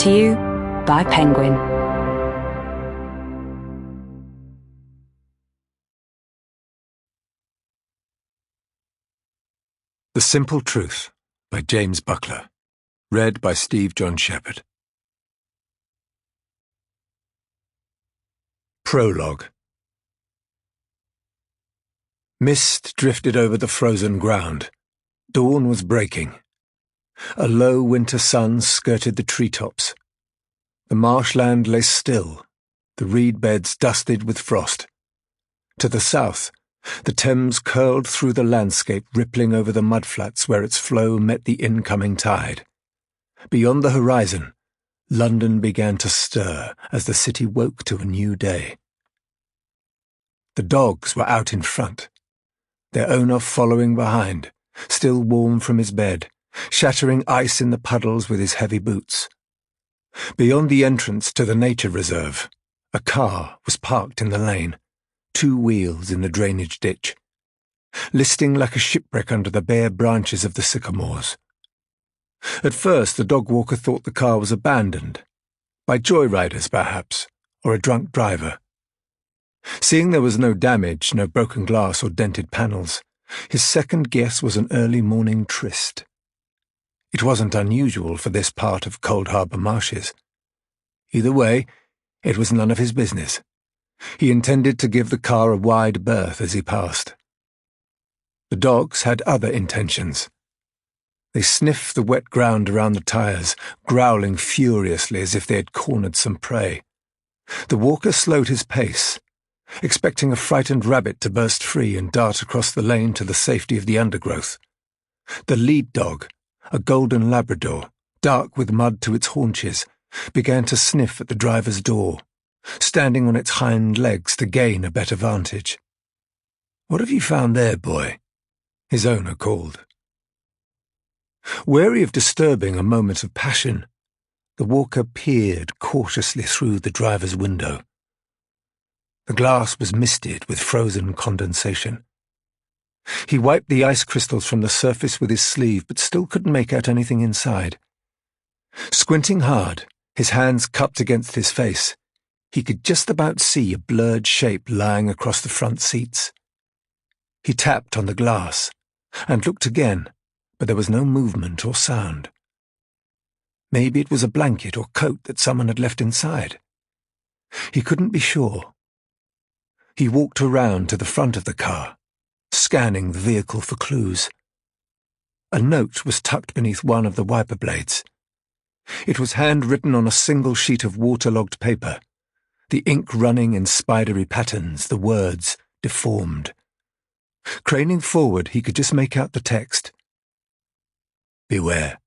to you by Penguin. The Simple Truth by James Buckler. Read by Steve John Shepherd. Prologue. Mist drifted over the frozen ground. Dawn was breaking. A low winter sun skirted the treetops. The marshland lay still, the reed beds dusted with frost. To the south, the Thames curled through the landscape, rippling over the mudflats where its flow met the incoming tide. Beyond the horizon, London began to stir as the city woke to a new day. The dogs were out in front, their owner following behind, still warm from his bed, shattering ice in the puddles with his heavy boots. Beyond the entrance to the nature reserve, a car was parked in the lane, 2 wheels in the drainage ditch, listing like a shipwreck under the bare branches of the sycamores. At first the dog walker thought the car was abandoned, by joyriders perhaps, or a drunk driver. Seeing there was no damage, no broken glass or dented panels, his second guess was an early morning tryst. It wasn't unusual for this part of Cold Harbour Marshes. Either way, it was none of his business. He intended to give the car a wide berth as he passed. The dogs had other intentions. They sniffed the wet ground around the tyres, growling furiously as if they had cornered some prey. The walker slowed his pace, expecting a frightened rabbit to burst free and dart across the lane to the safety of the undergrowth. The lead dog, a golden Labrador, dark with mud to its haunches, began to sniff at the driver's door, standing on its hind legs to gain a better vantage. "What have you found there, boy?" his owner called. Wary of disturbing a moment of passion, the walker peered cautiously through the driver's window. The glass was misted with frozen condensation. He wiped the ice crystals from the surface with his sleeve, but still couldn't make out anything inside. Squinting hard, his hands cupped against his face, he could just about see a blurred shape lying across the front seats. He tapped on the glass and looked again, but there was no movement or sound. Maybe it was a blanket or coat that someone had left inside. He couldn't be sure. He walked around to the front of the car, scanning the vehicle for clues. A note was tucked beneath one of the wiper blades. It was handwritten on a single sheet of waterlogged paper, the ink running in spidery patterns, the words deformed. Craning forward, he could just make out the text. "Beware.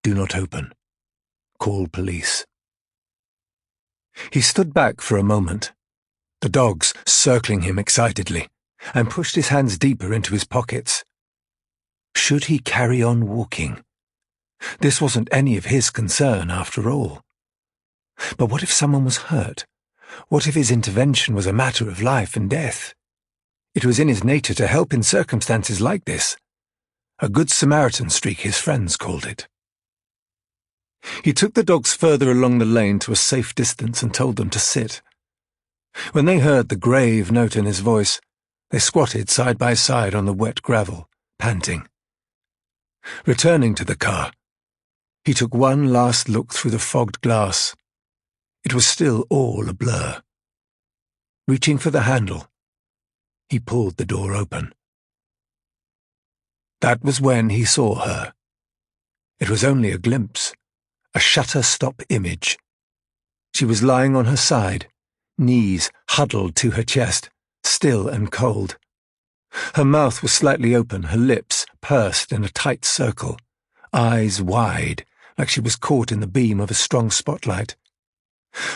Do not open. Call police." He stood back for a moment, the dogs circling him excitedly, and pushed his hands deeper into his pockets. Should he carry on walking? This wasn't any of his concern, after all. But what if someone was hurt? What if his intervention was a matter of life and death? It was in his nature to help in circumstances like this. A good Samaritan streak, his friends called it. He took the dogs further along the lane to a safe distance and told them to sit. When they heard the grave note in his voice, they squatted side by side on the wet gravel, panting. Returning to the car, he took one last look through the fogged glass. It was still all a blur. Reaching for the handle, he pulled the door open. That was when he saw her. It was only a glimpse, a shutter-stop image. She was lying on her side, knees huddled to her chest, still and cold. Her mouth was slightly open, her lips pursed in a tight circle, eyes wide, like she was caught in the beam of a strong spotlight.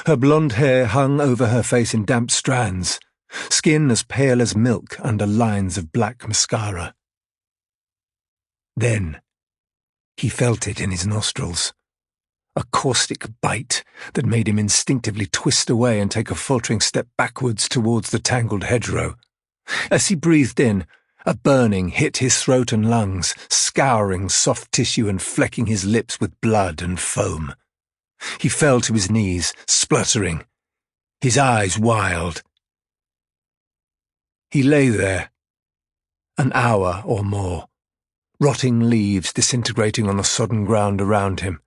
Her blonde hair hung over her face in damp strands, skin as pale as milk under lines of black mascara. Then he felt it in his nostrils, a caustic bite that made him instinctively twist away and take a faltering step backwards towards the tangled hedgerow. As he breathed in, a burning hit his throat and lungs, scouring soft tissue and flecking his lips with blood and foam. He fell to his knees, spluttering, his eyes wild. He lay there, an hour or more, rotting leaves disintegrating on the sodden ground around him,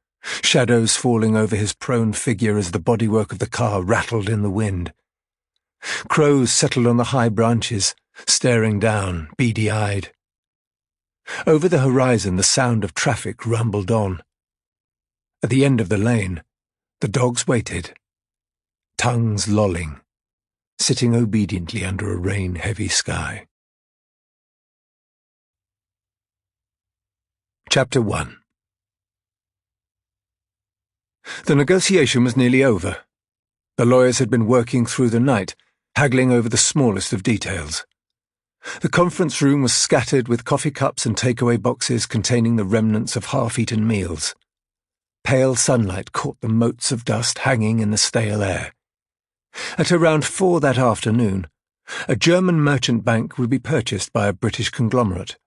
shadows falling over his prone figure as the bodywork of the car rattled in the wind. Crows settled on the high branches, staring down, beady-eyed. Over the horizon the sound of traffic rumbled on. At the end of the lane, the dogs waited, tongues lolling, sitting obediently under a rain-heavy sky. Chapter 1. The negotiation was nearly over. The lawyers had been working through the night, haggling over the smallest of details. The conference room was scattered with coffee cups and takeaway boxes containing the remnants of half-eaten meals. Pale sunlight caught the motes of dust hanging in the stale air. At around 4 that afternoon, a German merchant bank would be purchased by a British conglomerate.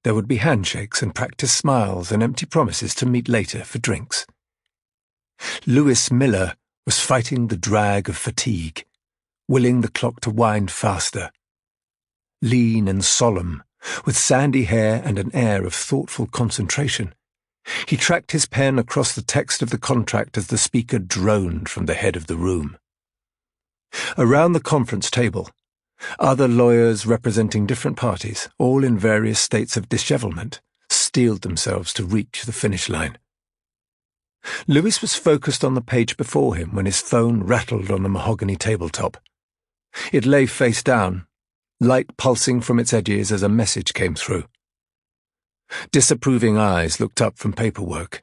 There would be handshakes and practiced smiles and empty promises to meet later for drinks. Lewis Miller was fighting the drag of fatigue, willing the clock to wind faster. Lean and solemn, with sandy hair and an air of thoughtful concentration, he tracked his pen across the text of the contract as the speaker droned from the head of the room. Around the conference table, other lawyers representing different parties, all in various states of dishevelment, steeled themselves to reach the finish line. Lewis was focused on the page before him when his phone rattled on the mahogany tabletop. It lay face down, light pulsing from its edges as a message came through. Disapproving eyes looked up from paperwork.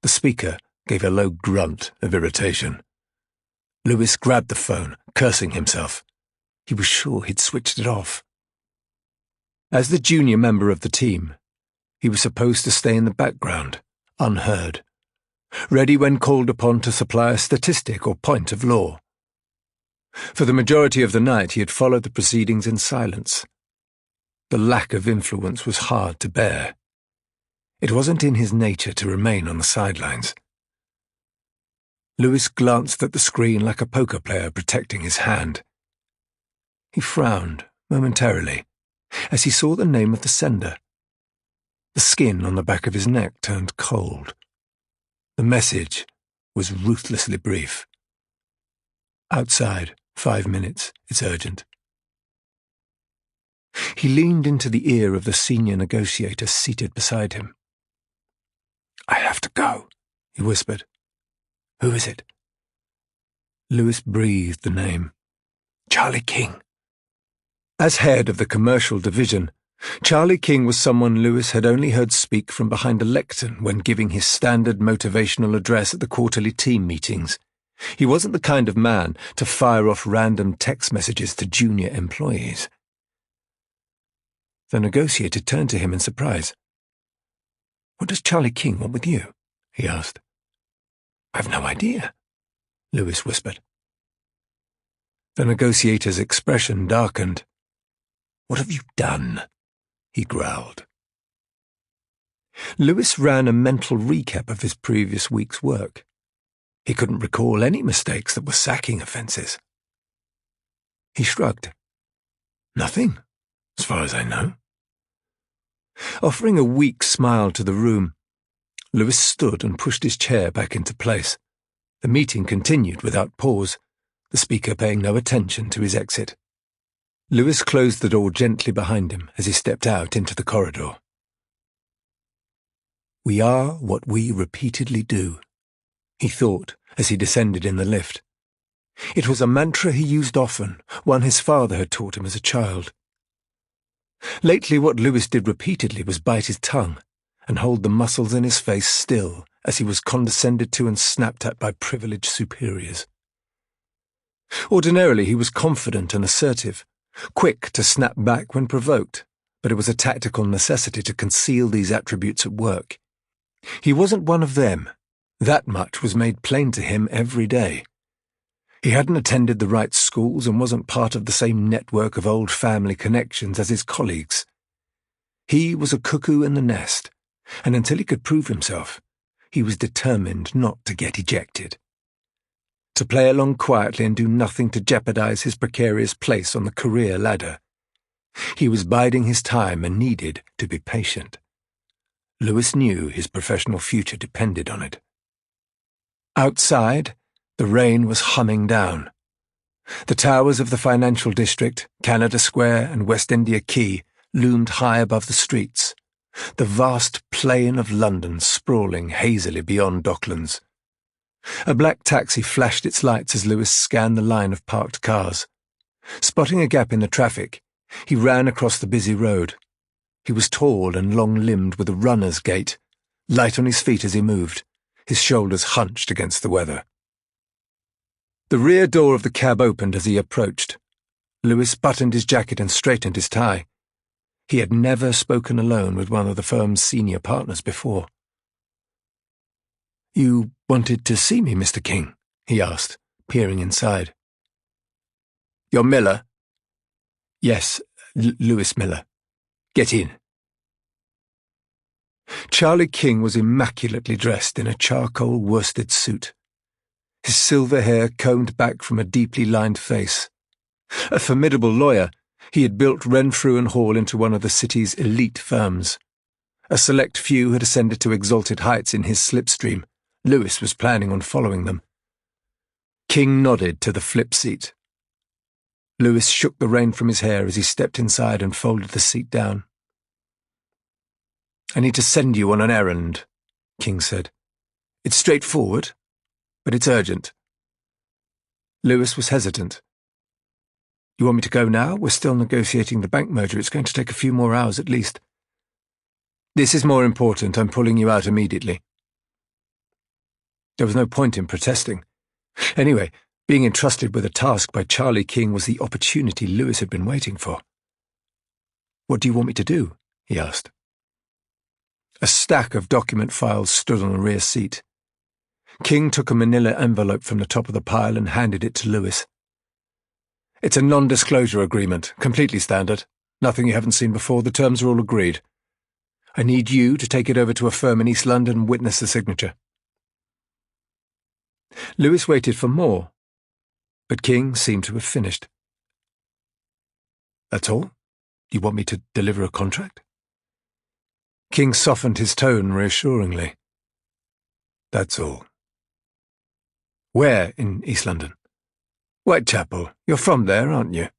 The speaker gave a low grunt of irritation. Lewis grabbed the phone, cursing himself. He was sure he'd switched it off. As the junior member of the team, he was supposed to stay in the background, unheard, ready when called upon to supply a statistic or point of law. For the majority of the night he had followed the proceedings in silence. The lack of influence was hard to bear. It wasn't in his nature to remain on the sidelines. Lewis glanced at the screen like a poker player protecting his hand. He frowned momentarily as he saw the name of the sender. The skin on the back of his neck turned cold. The message was ruthlessly brief. Outside, 5 minutes, it's urgent. He leaned into the ear of the senior negotiator seated beside him. "I have to go," he whispered. "Who is it?" Lewis breathed the name. "Charlie King." As head of the commercial division, Charlie King was someone Lewis had only heard speak from behind a lectern when giving his standard motivational address at the quarterly team meetings. He wasn't the kind of man to fire off random text messages to junior employees. The negotiator turned to him in surprise. "What does Charlie King want with you?" he asked. "I've no idea," Lewis whispered. The negotiator's expression darkened. "What have you done?" he growled. Lewis ran a mental recap of his previous week's work. He couldn't recall any mistakes that were sacking offences. He shrugged. "Nothing, as far as I know." Offering a weak smile to the room, Lewis stood and pushed his chair back into place. The meeting continued without pause, the speaker paying no attention to his exit. Lewis closed the door gently behind him as he stepped out into the corridor. "We are what we repeatedly do," he thought as he descended in the lift. It was a mantra he used often, one his father had taught him as a child. Lately what Lewis did repeatedly was bite his tongue and hold the muscles in his face still as he was condescended to and snapped at by privileged superiors. Ordinarily he was confident and assertive, quick to snap back when provoked, but it was a tactical necessity to conceal these attributes at work. He wasn't one of them. That much was made plain to him every day. He hadn't attended the right schools and wasn't part of the same network of old family connections as his colleagues. He was a cuckoo in the nest, and until he could prove himself, he was determined not to get ejected. To play along quietly and do nothing to jeopardize his precarious place on the career ladder. He was biding his time and needed to be patient. Lewis knew his professional future depended on it. Outside, the rain was humming down. The towers of the financial district, Canada Square and West India Quay, loomed high above the streets, the vast plain of London sprawling hazily beyond Docklands. A black taxi flashed its lights as Lewis scanned the line of parked cars. Spotting a gap in the traffic, he ran across the busy road. He was tall and long-limbed with a runner's gait, light on his feet as he moved, his shoulders hunched against the weather. The rear door of the cab opened as he approached. Lewis buttoned his jacket and straightened his tie. He had never spoken alone with one of the firm's senior partners before. "You wanted to see me, Mr. King?" he asked, peering inside. "You're Miller?" "Yes, Lewis Miller. Get in." Charlie King was immaculately dressed in a charcoal worsted suit, his silver hair combed back from a deeply lined face. A formidable lawyer, he had built Renfrew and Hall into one of the city's elite firms. A select few had ascended to exalted heights in his slipstream. Lewis was planning on following them. King nodded to the flip seat. Lewis shook the rain from his hair as he stepped inside and folded the seat down. "I need to send you on an errand," King said. "It's straightforward, but it's urgent." Lewis was hesitant. "You want me to go now? We're still negotiating the bank merger. It's going to take a few more hours at least." "This is more important. I'm pulling you out immediately." There was no point in protesting. Anyway, being entrusted with a task by Charlie King was the opportunity Lewis had been waiting for. "What do you want me to do?" he asked. A stack of document files stood on the rear seat. King took a manila envelope from the top of the pile and handed it to Lewis. "It's a non-disclosure agreement, completely standard. Nothing you haven't seen before. The terms are all agreed. I need you to take it over to a firm in East London and witness the signature." Lewis waited for more, but King seemed to have finished. "That's all? You want me to deliver a contract?" King softened his tone reassuringly. "That's all." "Where in East London?" "Whitechapel. You're from there, aren't you?"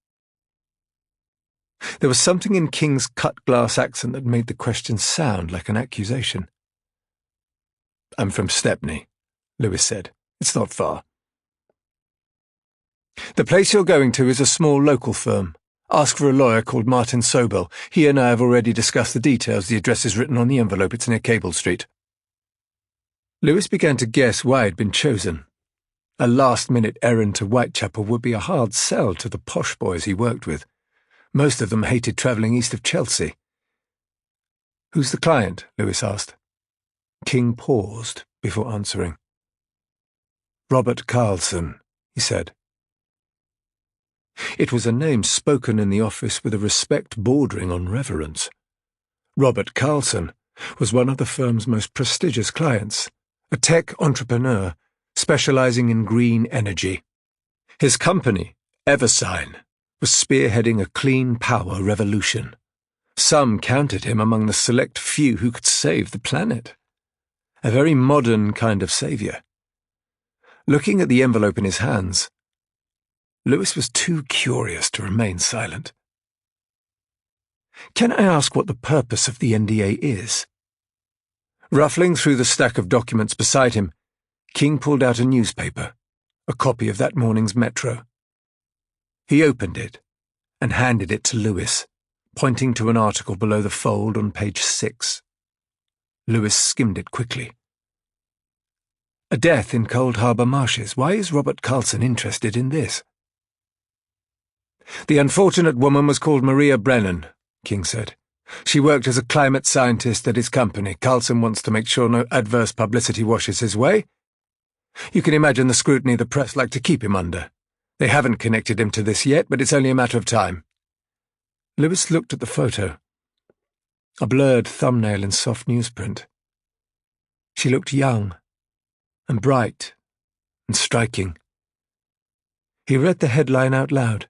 There was something in King's cut-glass accent that made the question sound like an accusation. "I'm from Stepney," Lewis said. "It's not far." "The place you're going to is a small local firm. Ask for a lawyer called Martin Sobel. He and I have already discussed the details. The address is written on the envelope. It's near Cable Street." Lewis began to guess why he'd been chosen. A last-minute errand to Whitechapel would be a hard sell to the posh boys he worked with. Most of them hated travelling east of Chelsea. "Who's the client?" Lewis asked. King paused before answering. "Robert Carlson," he said. It was a name spoken in the office with a respect bordering on reverence. Robert Carlson was one of the firm's most prestigious clients, a tech entrepreneur specializing in green energy. His company, Eversign, was spearheading a clean power revolution. Some counted him among the select few who could save the planet. A very modern kind of savior. Looking at the envelope in his hands, Lewis was too curious to remain silent. "Can I ask what the purpose of the NDA is?" Ruffling through the stack of documents beside him, King pulled out a newspaper, a copy of that morning's Metro. He opened it and handed it to Lewis, pointing to an article below the fold on page 6. Lewis skimmed it quickly. "A death in Cold Harbour Marshes. Why is Robert Carlson interested in this?" "The unfortunate woman was called Maria Brennan," King said. "She worked as a climate scientist at his company. Carlson wants to make sure no adverse publicity washes his way. You can imagine the scrutiny the press like to keep him under. They haven't connected him to this yet, but it's only a matter of time." Lewis looked at the photo. A blurred thumbnail in soft newsprint. She looked young and bright and striking. He read the headline out loud.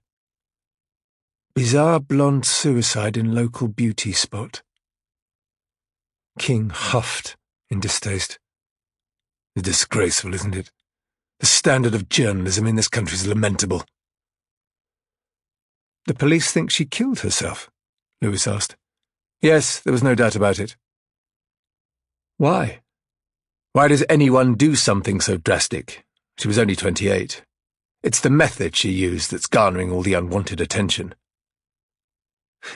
Bizarre blonde suicide in local beauty spot. King huffed in distaste. It's disgraceful, isn't it? The standard of journalism in this country is lamentable. The police think she killed herself? Lewis asked. Yes, there was no doubt about it. Why? Why does anyone do something so drastic? She was only 28. It's the method she used that's garnering all the unwanted attention.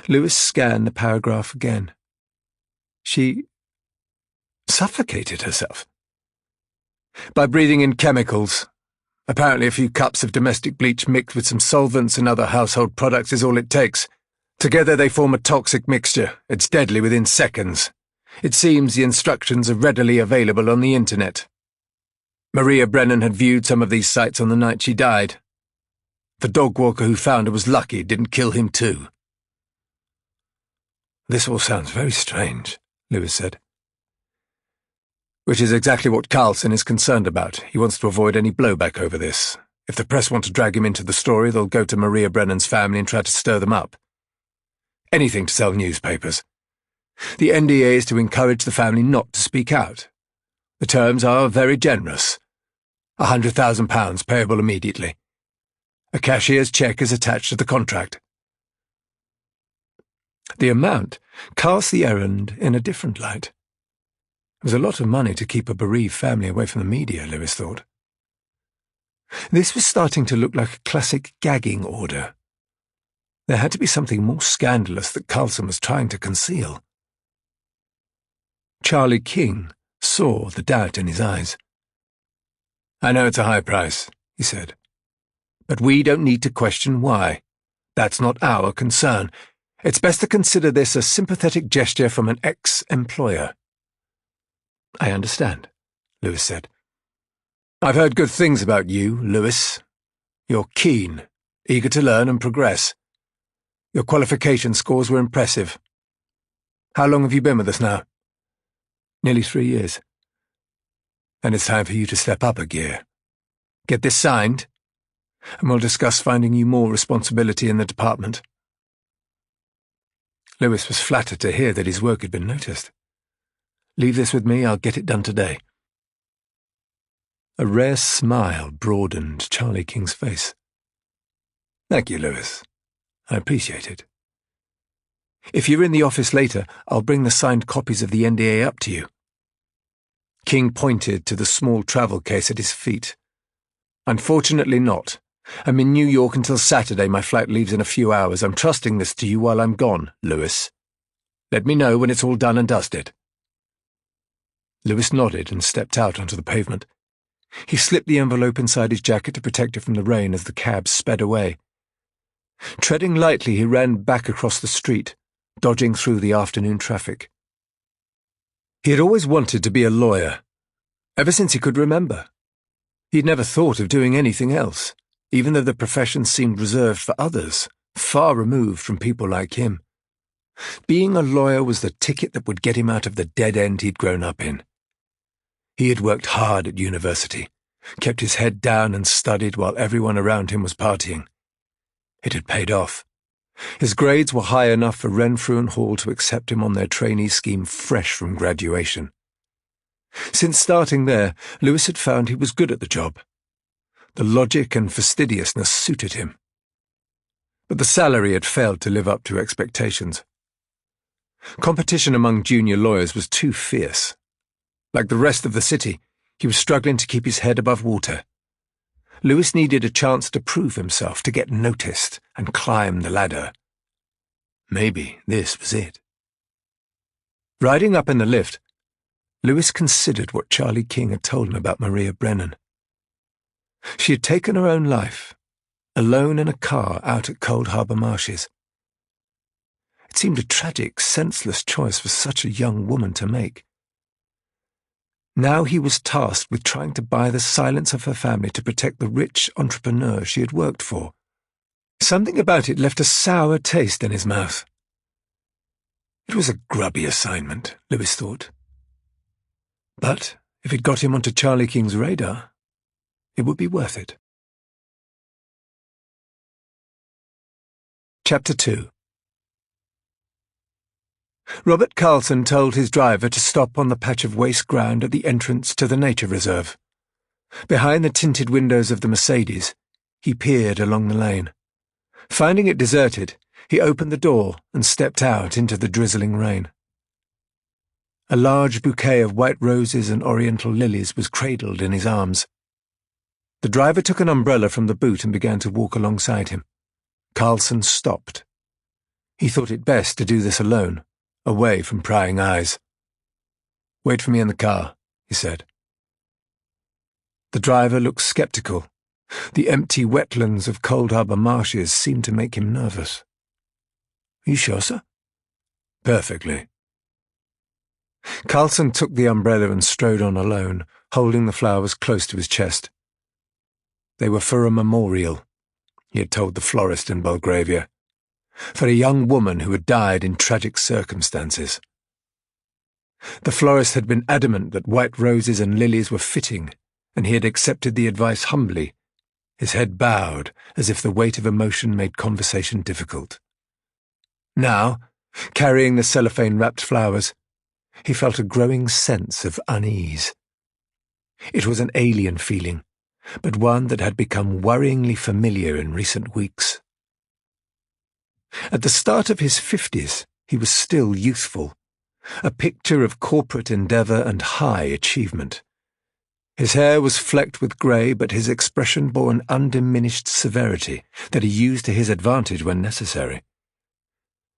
Lewis scanned the paragraph again. She suffocated herself. By breathing in chemicals. Apparently a few cups of domestic bleach mixed with some solvents and other household products is all it takes. Together they form a toxic mixture. It's deadly within seconds. It seems the instructions are readily available on the internet. Maria Brennan had viewed some of these sites on the night she died. The dog walker who found her was lucky it didn't kill him too. This all sounds very strange, Lewis said. Which is exactly what Carlson is concerned about. He wants to avoid any blowback over this. If the press want to drag him into the story, they'll go to Maria Brennan's family and try to stir them up. Anything to sell newspapers. The NDA is to encourage the family not to speak out. The terms are very generous. £100,000 payable immediately. A cashier's cheque is attached to the contract. The amount cast the errand in a different light. It was a lot of money to keep a bereaved family away from the media, Lewis thought. This was starting to look like a classic gagging order. There had to be something more scandalous that Carlson was trying to conceal. Charlie King saw the doubt in his eyes. I know it's a high price, he said. But we don't need to question why. That's not our concern. It's best to consider this a sympathetic gesture from an ex-employer. I understand, Lewis said. I've heard good things about you, Lewis. You're keen, eager to learn and progress. Your qualification scores were impressive. How long have you been with us now? Nearly 3 years. And it's time for you to step up a gear. Get this signed, and we'll discuss finding you more responsibility in the department. Lewis was flattered to hear that his work had been noticed. Leave this with me, I'll get it done today. A rare smile broadened Charlie King's face. Thank you, Lewis. I appreciate it. If you're in the office later, I'll bring the signed copies of the NDA up to you. King pointed to the small travel case at his feet. Unfortunately not. I'm in New York until Saturday. My flight leaves in a few hours. I'm trusting this to you while I'm gone, Lewis. Let me know when it's all done and dusted. Lewis nodded and stepped out onto the pavement. He slipped the envelope inside his jacket to protect it from the rain as the cab sped away. Treading lightly, he ran back across the street, dodging through the afternoon traffic. He had always wanted to be a lawyer, ever since he could remember. He'd never thought of doing anything else, even though the profession seemed reserved for others, far removed from people like him. Being a lawyer was the ticket that would get him out of the dead end he'd grown up in. He had worked hard at university, kept his head down and studied while everyone around him was partying. It had paid off. His grades were high enough for Renfrew and Hall to accept him on their trainee scheme fresh from graduation. Since starting there, Lewis had found he was good at the job. The logic and fastidiousness suited him. But the salary had failed to live up to expectations. Competition among junior lawyers was too fierce. Like the rest of the city, he was struggling to keep his head above water. Lewis needed a chance to prove himself, to get noticed and climb the ladder. Maybe this was it. Riding up in the lift, Lewis considered what Charlie King had told him about Maria Brennan. She had taken her own life, alone in a car out at Cold Harbour Marshes. It seemed a tragic, senseless choice for such a young woman to make. Now he was tasked with trying to buy the silence of her family to protect the rich entrepreneur she had worked for. Something about it left a sour taste in his mouth. It was a grubby assignment, Lewis thought. But If it got him onto Charlie King's radar, it would be worth it. Chapter 2. Robert Carlson told his driver to stop on the patch of waste ground at the entrance to the nature reserve. Behind the tinted windows of the Mercedes, he peered along the lane. Finding it deserted, he opened the door and stepped out into the drizzling rain. A large bouquet of white roses and oriental lilies was cradled in his arms. The driver took an umbrella from the boot and began to walk alongside him. Carlson stopped. He thought it best to do this alone, away from prying eyes. "Wait for me in the car," he said. The driver looked sceptical. The empty wetlands of Cold Harbour marshes seemed to make him nervous. "Are you sure, sir?" "Perfectly." Carlson took the umbrella and strode on alone, holding the flowers close to his chest. They were for a memorial, he had told the florist in Belgravia, for a young woman who had died in tragic circumstances. The florist had been adamant that white roses and lilies were fitting, and he had accepted the advice humbly, his head bowed as if the weight of emotion made conversation difficult. Now, carrying the cellophane-wrapped flowers, he felt a growing sense of unease. It was an alien feeling, but one that had become worryingly familiar in recent weeks. At the start of his 50s, he was still youthful, a picture of corporate endeavour and high achievement. His hair was flecked with grey, but his expression bore an undiminished severity that he used to his advantage when necessary.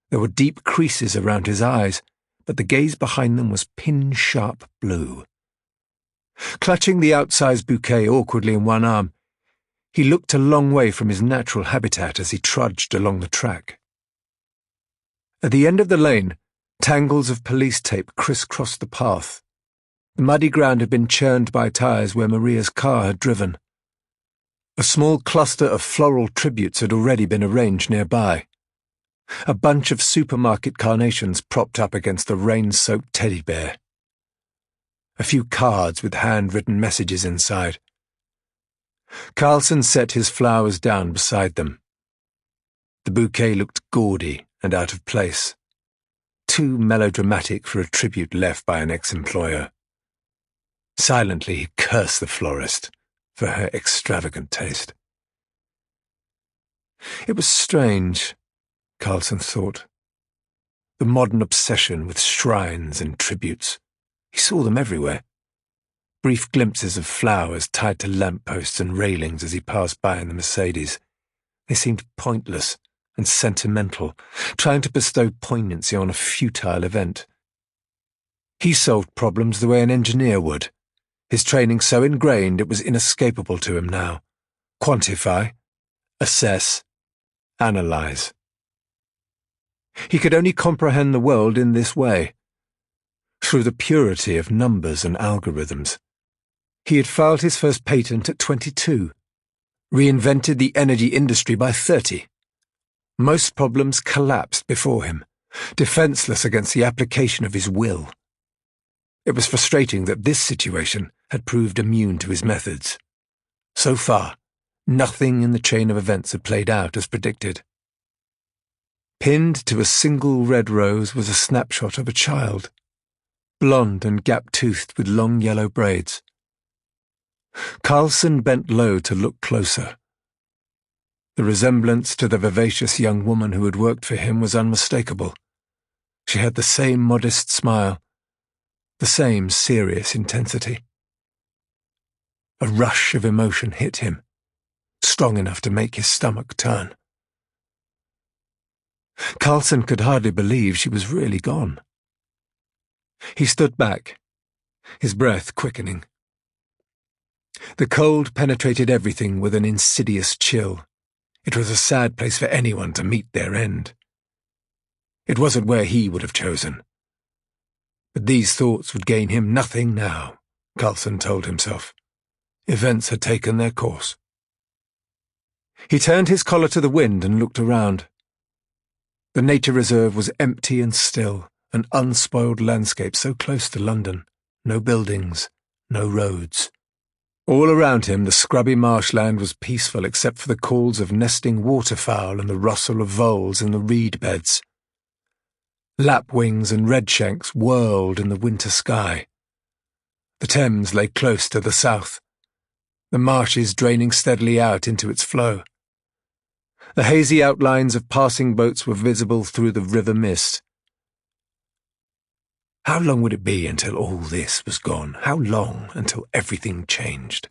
There were deep creases around his eyes, but the gaze behind them was pin-sharp blue. Clutching the outsized bouquet awkwardly in one arm, he looked a long way from his natural habitat as he trudged along the track. At the end of the lane, tangles of police tape crisscrossed the path. The muddy ground had been churned by tyres where Maria's car had driven. A small cluster of floral tributes had already been arranged nearby. A bunch of supermarket carnations propped up against a rain-soaked teddy bear. A few cards with handwritten messages inside. Carlson set his flowers down beside them. The bouquet looked gaudy and out of place, too melodramatic for a tribute left by an ex-employer. Silently he cursed the florist for her extravagant taste. It was strange, Carlson thought. The modern obsession with shrines and tributes. He saw them everywhere. Brief glimpses of flowers tied to lampposts and railings as he passed by in the Mercedes. They seemed pointless and sentimental, trying to bestow poignancy on a futile event. He solved problems the way an engineer would, his training so ingrained it was inescapable to him now. Quantify, assess, analyze. He could only comprehend the world in this way, through the purity of numbers and algorithms. He had filed his first patent at 22, reinvented the energy industry by 30. Most problems collapsed before him, defenseless against the application of his will. It was frustrating that this situation had proved immune to his methods. So far, nothing in the chain of events had played out as predicted. Pinned to a single red rose was a snapshot of a child, blonde and gap-toothed with long yellow braids. Carlson bent low to look closer. The resemblance to the vivacious young woman who had worked for him was unmistakable. She had the same modest smile, the same serious intensity. A rush of emotion hit him, strong enough to make his stomach turn. Carlson could hardly believe she was really gone. He stood back, his breath quickening. The cold penetrated everything with an insidious chill. It was a sad place for anyone to meet their end. It wasn't where he would have chosen. But these thoughts would gain him nothing now, Carlson told himself. Events had taken their course. He turned his collar to the wind and looked around. The nature reserve was empty and still, an unspoiled landscape so close to London. No buildings, no roads. All around him the scrubby marshland was peaceful except for the calls of nesting waterfowl and the rustle of voles in the reed beds. Lapwings and redshanks whirled in the winter sky. The Thames lay close to the south, the marshes draining steadily out into its flow. The hazy outlines of passing boats were visible through the river mist. How long would it be until all this was gone? How long until everything changed?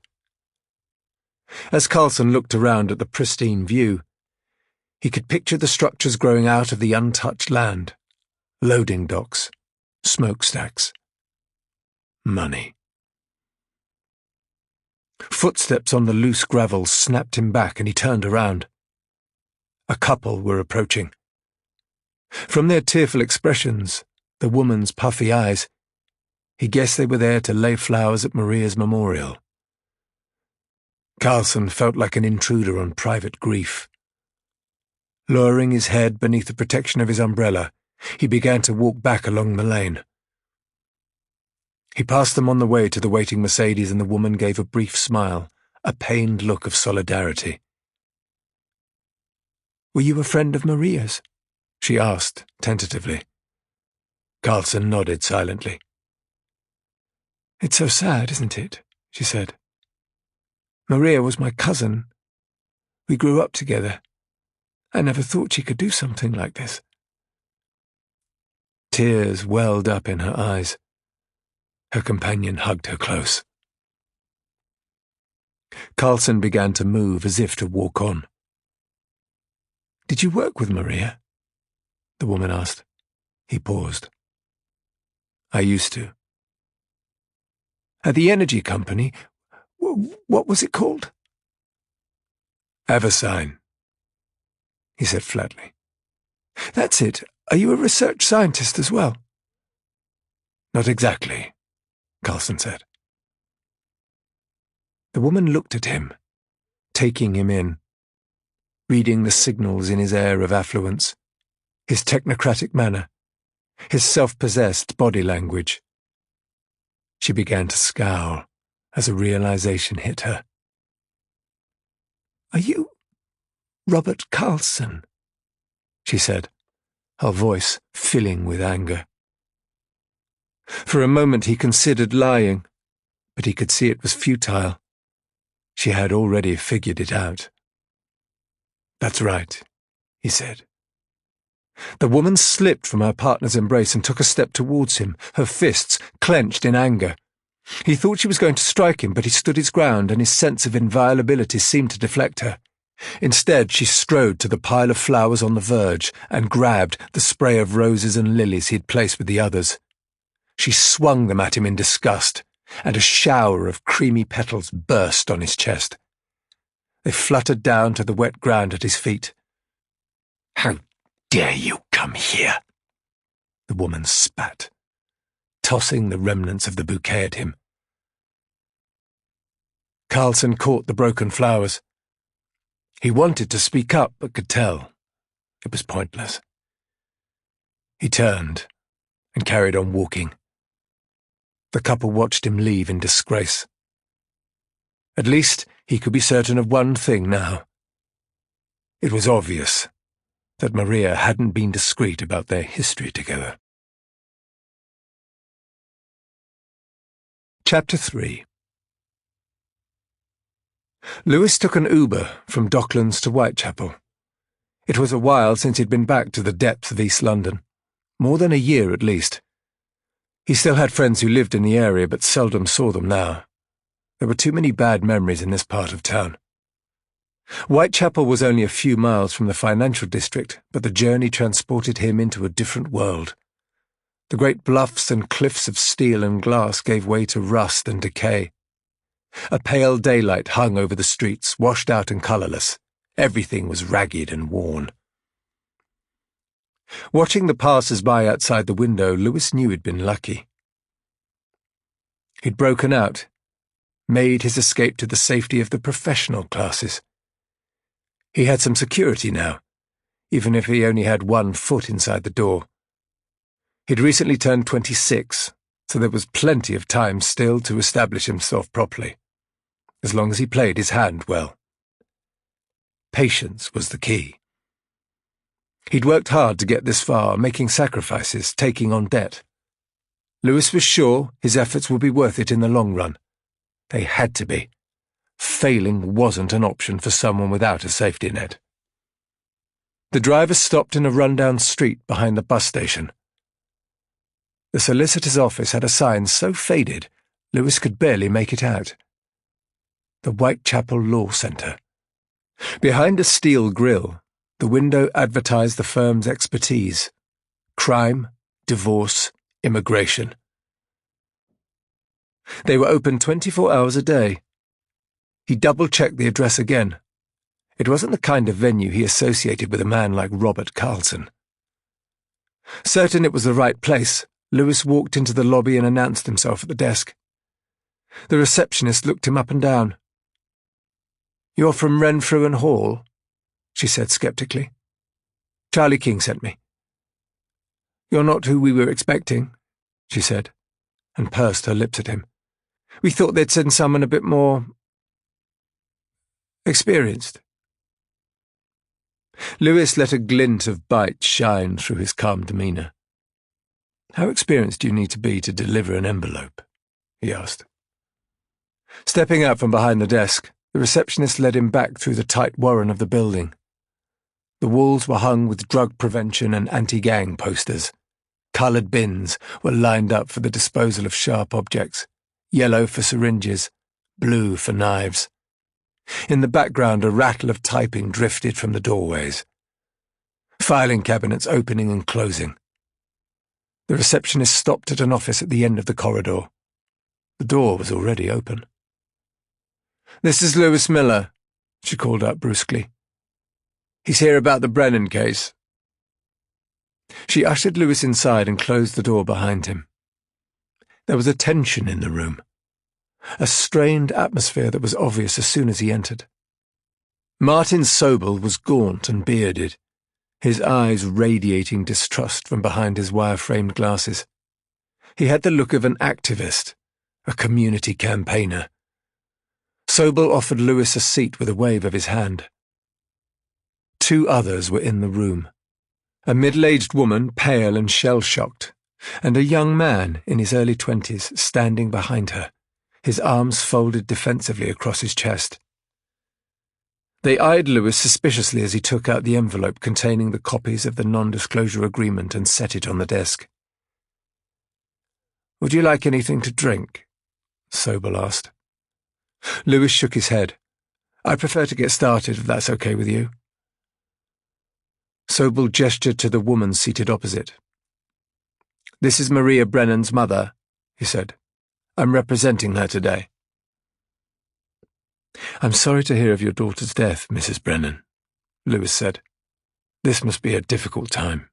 As Carlson looked around at the pristine view, he could picture the structures growing out of the untouched land. Loading docks, smokestacks, money. Footsteps on the loose gravel snapped him back and he turned around. A couple were approaching. From their tearful expressions, the woman's puffy eyes, he guessed they were there to lay flowers at Maria's memorial. Carlson felt like an intruder on private grief. Lowering his head beneath the protection of his umbrella, he began to walk back along the lane. He passed them on the way to the waiting Mercedes, and the woman gave a brief smile, a pained look of solidarity. "Were you a friend of Maria's?" she asked, tentatively. Carlson nodded silently. "It's so sad, isn't it?" she said. "Maria was my cousin. We grew up together. I never thought she could do something like this." Tears welled up in her eyes. Her companion hugged her close. Carlson began to move as if to walk on. "Did you work with Maria?" the woman asked. He paused. "I used to." "At the energy company? What was it called?" "Eversign," he said flatly. "That's it. Are you a research scientist as well?" "Not exactly," Carlson said. The woman looked at him, taking him in, reading the signals in his air of affluence, his technocratic manner, his self-possessed body language. She began to scowl as a realization hit her. "Are you Robert Carlson?" she said, her voice filling with anger. For a moment he considered lying, but he could see it was futile. She had already figured it out. "That's right," he said. The woman slipped from her partner's embrace and took a step towards him, her fists clenched in anger. He thought she was going to strike him, but he stood his ground, and his sense of inviolability seemed to deflect her. Instead, she strode to the pile of flowers on the verge and grabbed the spray of roses and lilies he had placed with the others. She swung them at him in disgust, and a shower of creamy petals burst on his chest. They fluttered down to the wet ground at his feet. "How dare you come here?" the woman spat, tossing the remnants of the bouquet at him. Carlson caught the broken flowers. He wanted to speak up, but could tell it was pointless. He turned and carried on walking. The couple watched him leave in disgrace. At least he could be certain of one thing now. It was obvious that Maria hadn't been discreet about their history together. Chapter 3. Lewis took an Uber from Docklands to Whitechapel. It was a while since he'd been back to the depths of East London. More than a year at least. He still had friends who lived in the area, but seldom saw them now. There were too many bad memories in this part of town. Whitechapel was only a few miles from the financial district, but the journey transported him into a different world. The great bluffs and cliffs of steel and glass gave way to rust and decay. A pale daylight hung over the streets, washed out and colourless. Everything was ragged and worn. Watching the passers-by outside the window, Lewis knew he'd been lucky. He'd broken out, made his escape to the safety of the professional classes. He had some security now, even if he only had one foot inside the door. He'd recently turned 26, so there was plenty of time still to establish himself properly, as long as he played his hand well. Patience was the key. He'd worked hard to get this far, making sacrifices, taking on debt. Lewis was sure his efforts would be worth it in the long run. They had to be. Failing wasn't an option for someone without a safety net. The driver stopped in a rundown street behind the bus station. The solicitor's office had a sign so faded, Lewis could barely make it out. The Whitechapel Law Centre. Behind a steel grille, the window advertised the firm's expertise: crime, divorce, immigration. They were open 24 hours a day. He double-checked the address again. It wasn't the kind of venue he associated with a man like Robert Carlton. Certain it was the right place, Lewis walked into the lobby and announced himself at the desk. The receptionist looked him up and down. "You're from Renfrew and Hall?" she said skeptically. "Charlie King sent me." "You're not who we were expecting," she said, and pursed her lips at him. "We thought they'd send someone a bit more experienced." Lewis let a glint of bite shine through his calm demeanour. "How experienced do you need to be to deliver an envelope?" he asked. Stepping out from behind the desk, the receptionist led him back through the tight warren of the building. The walls were hung with drug prevention and anti-gang posters. Coloured bins were lined up for the disposal of sharp objects, yellow for syringes, blue for knives. In the background, a rattle of typing drifted from the doorways. Filing cabinets opening and closing. The receptionist stopped at an office at the end of the corridor. The door was already open. "This is Lewis Miller," she called out brusquely. "He's here about the Brennan case." She ushered Lewis inside and closed the door behind him. There was a tension in the room, a strained atmosphere that was obvious as soon as he entered. Martin Sobel was gaunt and bearded, his eyes radiating distrust from behind his wire-framed glasses. He had the look of an activist, a community campaigner. Sobel offered Lewis a seat with a wave of his hand. Two others were in the room. A middle-aged woman, pale and shell-shocked, and a young man in his early 20s standing behind her, his arms folded defensively across his chest. They eyed Lewis suspiciously as he took out the envelope containing the copies of the non-disclosure agreement and set it on the desk. "Would you like anything to drink?" Sobel asked. Lewis shook his head. "I prefer to get started, if that's okay with you." Sobel gestured to the woman seated opposite. "This is Maria Brennan's mother," he said. "I'm representing her today." "I'm sorry to hear of your daughter's death, Mrs. Brennan," Lewis said. "This must be a difficult time."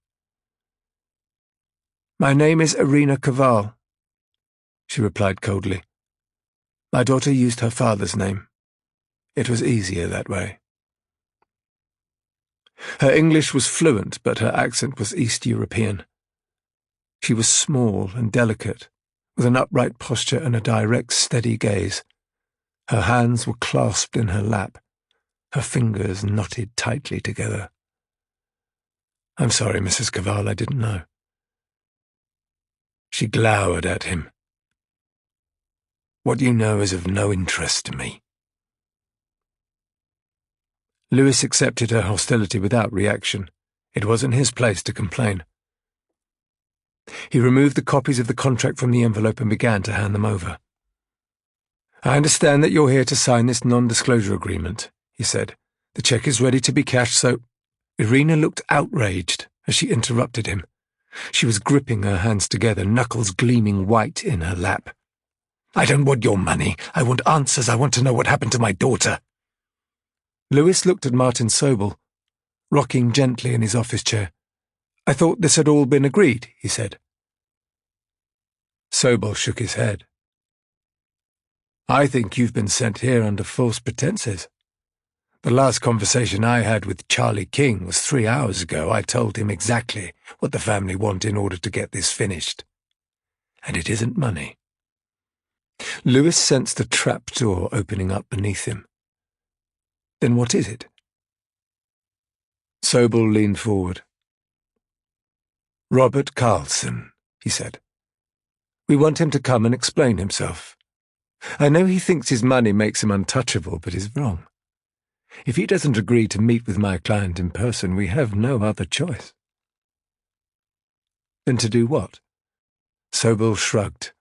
"My name is Irina Kaval," she replied coldly. "My daughter used her father's name. It was easier that way." Her English was fluent, but her accent was East European. She was small and delicate, with an upright posture and a direct, steady gaze. Her hands were clasped in her lap, her fingers knotted tightly together. "I'm sorry, Mrs. Kaval, I didn't know." She glowered at him. "What you know is of no interest to me." Lewis accepted her hostility without reaction. It wasn't his place to complain. He removed the copies of the contract from the envelope and began to hand them over. "I understand that you're here to sign this non-disclosure agreement," he said. "The check is ready to be cashed, so—" Irina looked outraged as she interrupted him. She was gripping her hands together, knuckles gleaming white in her lap. "I don't want your money. I want answers. I want to know what happened to my daughter." Lewis looked at Martin Sobel, rocking gently in his office chair. "I thought this had all been agreed," he said. Sobel shook his head. "I think you've been sent here under false pretenses. The last conversation I had with Charlie King was 3 hours ago. I told him exactly what the family want in order to get this finished. And it isn't money. Lewis sensed a trapdoor opening up beneath him. Then what is it? Sobel leaned forward. Robert Carlson, he said. We want him to come and explain himself. I know he thinks his money makes him untouchable, but he's wrong. If he doesn't agree to meet with my client in person, we have no other choice. Then to do what? Sobel shrugged.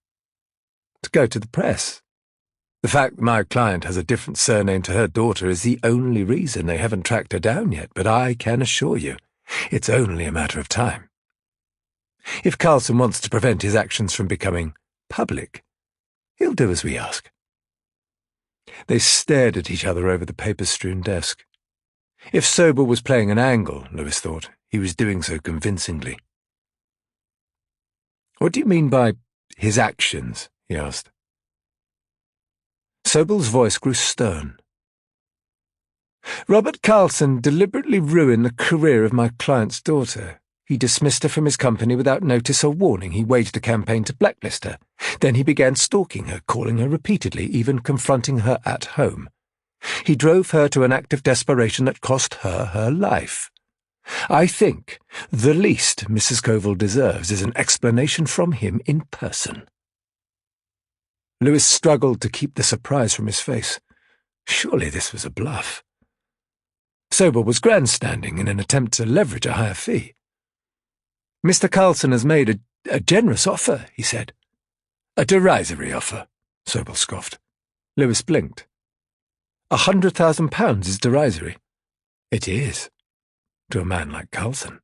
To go to the press. The fact that my client has a different surname to her daughter is the only reason they haven't tracked her down yet, but I can assure you, it's only a matter of time. If Carlson wants to prevent his actions from becoming public, he'll do as we ask. They stared at each other over the paper-strewn desk. If Sobel was playing an angle, Lewis thought, he was doing so convincingly. What do you mean by his actions? He asked. Sobel's voice grew stern. Robert Carlson deliberately ruined the career of my client's daughter. He dismissed her from his company without notice or warning. He waged a campaign to blacklist her. Then he began stalking her, calling her repeatedly, even confronting her at home. He drove her to an act of desperation that cost her her life. I think the least Mrs. Scoville deserves is an explanation from him in person. Lewis struggled to keep the surprise from his face. Surely this was a bluff. Sobel was grandstanding in an attempt to leverage a higher fee. Mr. Carlson has made a generous offer, he said. A derisory offer, Sobel scoffed. Lewis blinked. £100,000 is derisory. It is, to a man like Carlson.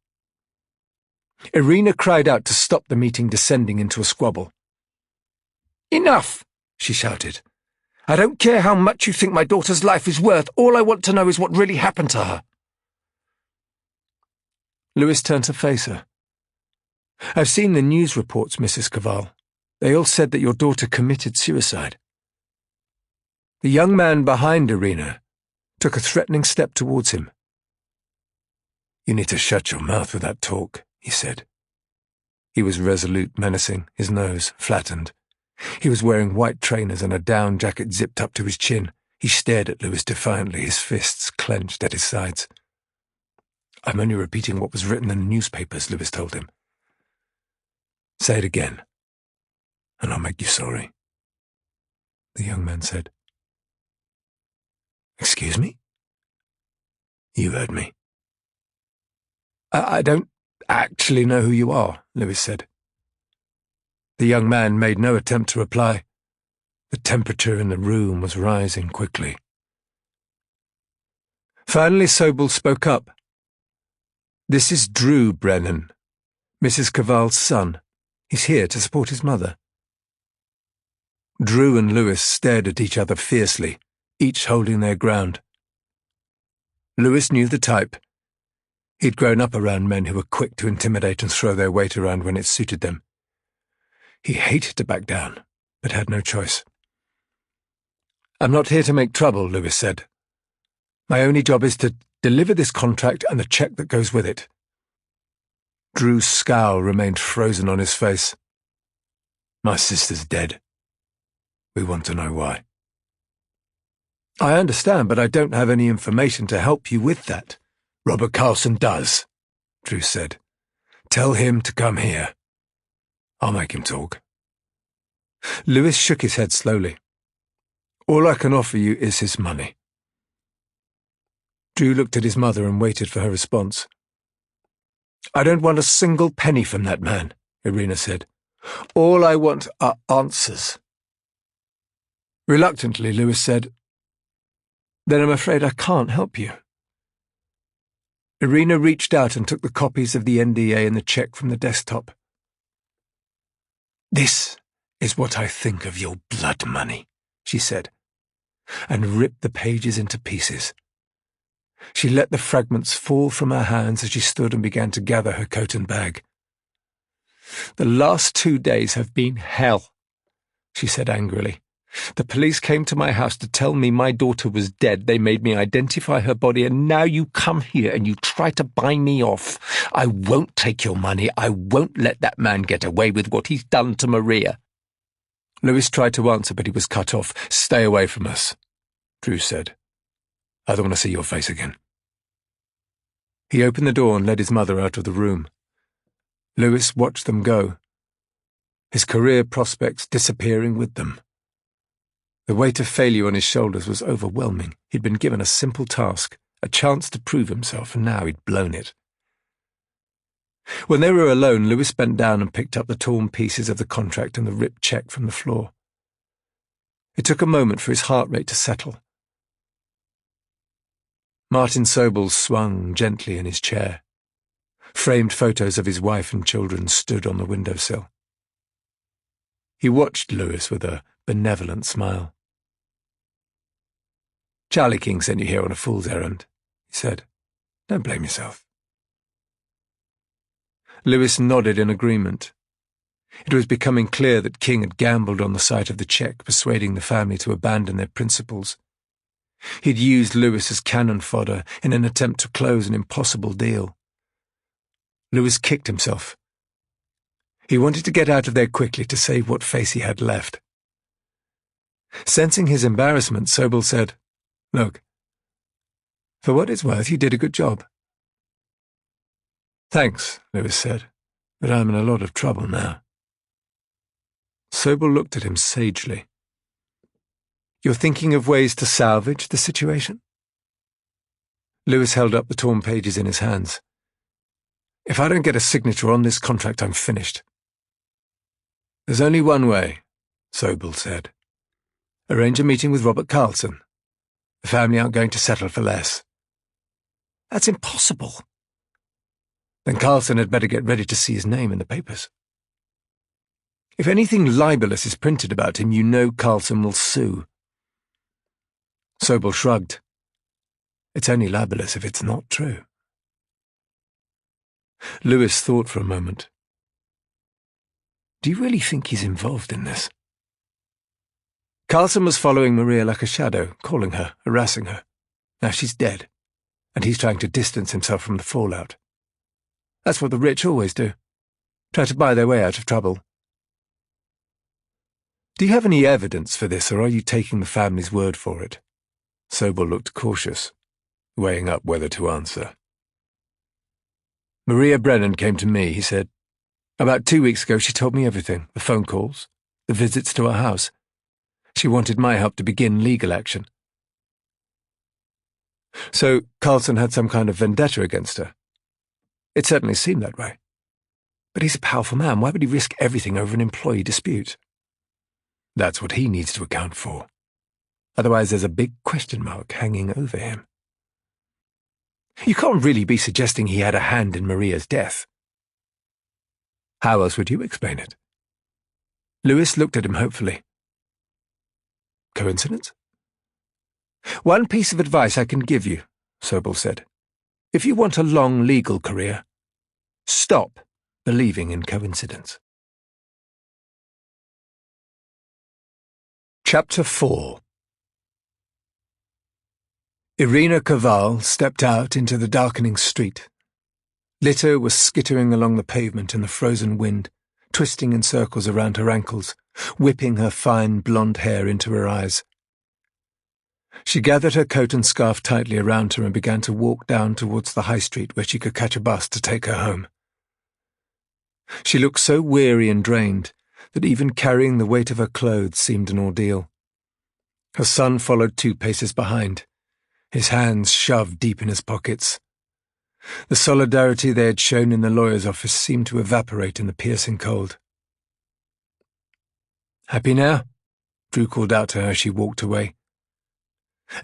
Irina cried out to stop the meeting descending into a squabble. Enough, she shouted. I don't care how much you think my daughter's life is worth. All I want to know is what really happened to her. Lewis turned to face her. I've seen the news reports, Mrs. Cavall. They all said that your daughter committed suicide. The young man behind Irina took a threatening step towards him. You need to shut your mouth with that talk, he said. He was resolute, menacing, his nose flattened. He was wearing white trainers and a down jacket zipped up to his chin. He stared at Lewis defiantly, his fists clenched at his sides. I'm only repeating what was written in the newspapers, Lewis told him. Say it again, and I'll make you sorry, the young man said. Excuse me? You heard me. I don't actually know who you are, Lewis said. The young man made no attempt to reply. The temperature in the room was rising quickly. Finally, Sobel spoke up. This is Drew Brennan, Mrs. Cavall's son. He's here to support his mother. Drew and Lewis stared at each other fiercely, each holding their ground. Lewis knew the type. He'd grown up around men who were quick to intimidate and throw their weight around when it suited them. He hated to back down, but had no choice. I'm not here to make trouble, Lewis said. My only job is to deliver this contract and the check that goes with it. Drew's scowl remained frozen on his face. My sister's dead. We want to know why. I understand, but I don't have any information to help you with that. Robert Carlson does, Drew said. Tell him to come here. I'll make him talk. Lewis shook his head slowly. All I can offer you is his money. Drew looked at his mother and waited for her response. I don't want a single penny from that man, Irina said. All I want are answers. Reluctantly, Lewis said, Then I'm afraid I can't help you. Irina reached out and took the copies of the NDA and the check from the desktop. This is what I think of your blood money, she said, and ripped the pages into pieces. She let the fragments fall from her hands as she stood and began to gather her coat and bag. The last 2 days have been hell, she said angrily. The police came to my house to tell me my daughter was dead. They made me identify her body, and now you come here and you try to buy me off. I won't take your money. I won't let that man get away with what he's done to Maria." Lewis tried to answer, but he was cut off. "Stay away from us," Drew said. "I don't want to see your face again." He opened the door and led his mother out of the room. Lewis watched them go, his career prospects disappearing with them. The weight of failure on his shoulders was overwhelming. He'd been given a simple task, a chance to prove himself, and now he'd blown it. When they were alone, Lewis bent down and picked up the torn pieces of the contract and the ripped check from the floor. It took a moment for his heart rate to settle. Martin Sobel swung gently in his chair. Framed photos of his wife and children stood on the windowsill. He watched Lewis with a benevolent smile. "Charlie King sent you here on a fool's errand," he said. "Don't blame yourself." Lewis nodded in agreement. It was becoming clear that King had gambled on the sight of the check, persuading the family to abandon their principles. He'd used Lewis as cannon fodder in an attempt to close an impossible deal. Lewis kicked himself. He wanted to get out of there quickly to save what face he had left. Sensing his embarrassment, Sobel said, "Look, for what it's worth, you did a good job." "Thanks," Lewis said, "but I'm in a lot of trouble now." Sobel looked at him sagely. "You're thinking of ways to salvage the situation?" Lewis held up the torn pages in his hands. "If I don't get a signature on this contract, I'm finished." "There's only one way," Sobel said. "Arrange a meeting with Robert Carlson. The family aren't going to settle for less." "That's impossible." "Then Carlson had better get ready to see his name in the papers. If anything libelous is printed about him, you know Carlson will sue." Sobel shrugged. "It's only libelous if it's not true." Lewis thought for a moment. "Do you really think he's involved in this?" "Carlson was following Maria like a shadow, calling her, harassing her. Now she's dead, and he's trying to distance himself from the fallout. That's what the rich always do. Try to buy their way out of trouble." "Do you have any evidence for this, or are you taking the family's word for it?" Sobel looked cautious, weighing up whether to answer. "Maria Brennan came to me," he said. "About 2 weeks ago she told me everything, the phone calls, the visits to our house. She wanted my help to begin legal action." "So Carlson had some kind of vendetta against her?" "It certainly seemed that way. But he's a powerful man. Why would he risk everything over an employee dispute?" "That's what he needs to account for. Otherwise there's a big question mark hanging over him." "You can't really be suggesting he had a hand in Maria's death." "How else would you explain it?" Lewis looked at him hopefully. "Coincidence?" "One piece of advice I can give you," Sobel said. "If you want a long legal career, stop believing in coincidence." Chapter 4. Irina Koval stepped out into the darkening street. Litter was skittering along the pavement in the frozen wind, twisting in circles around her ankles, whipping her fine blonde hair into her eyes. She gathered her coat and scarf tightly around her and began to walk down towards the high street where she could catch a bus to take her home. She looked so weary and drained that even carrying the weight of her clothes seemed an ordeal. Her son followed 2 paces behind, his hands shoved deep in his pockets. The solidarity they had shown in the lawyer's office seemed to evaporate in the piercing cold. "Happy now?" Drew called out to her as she walked away.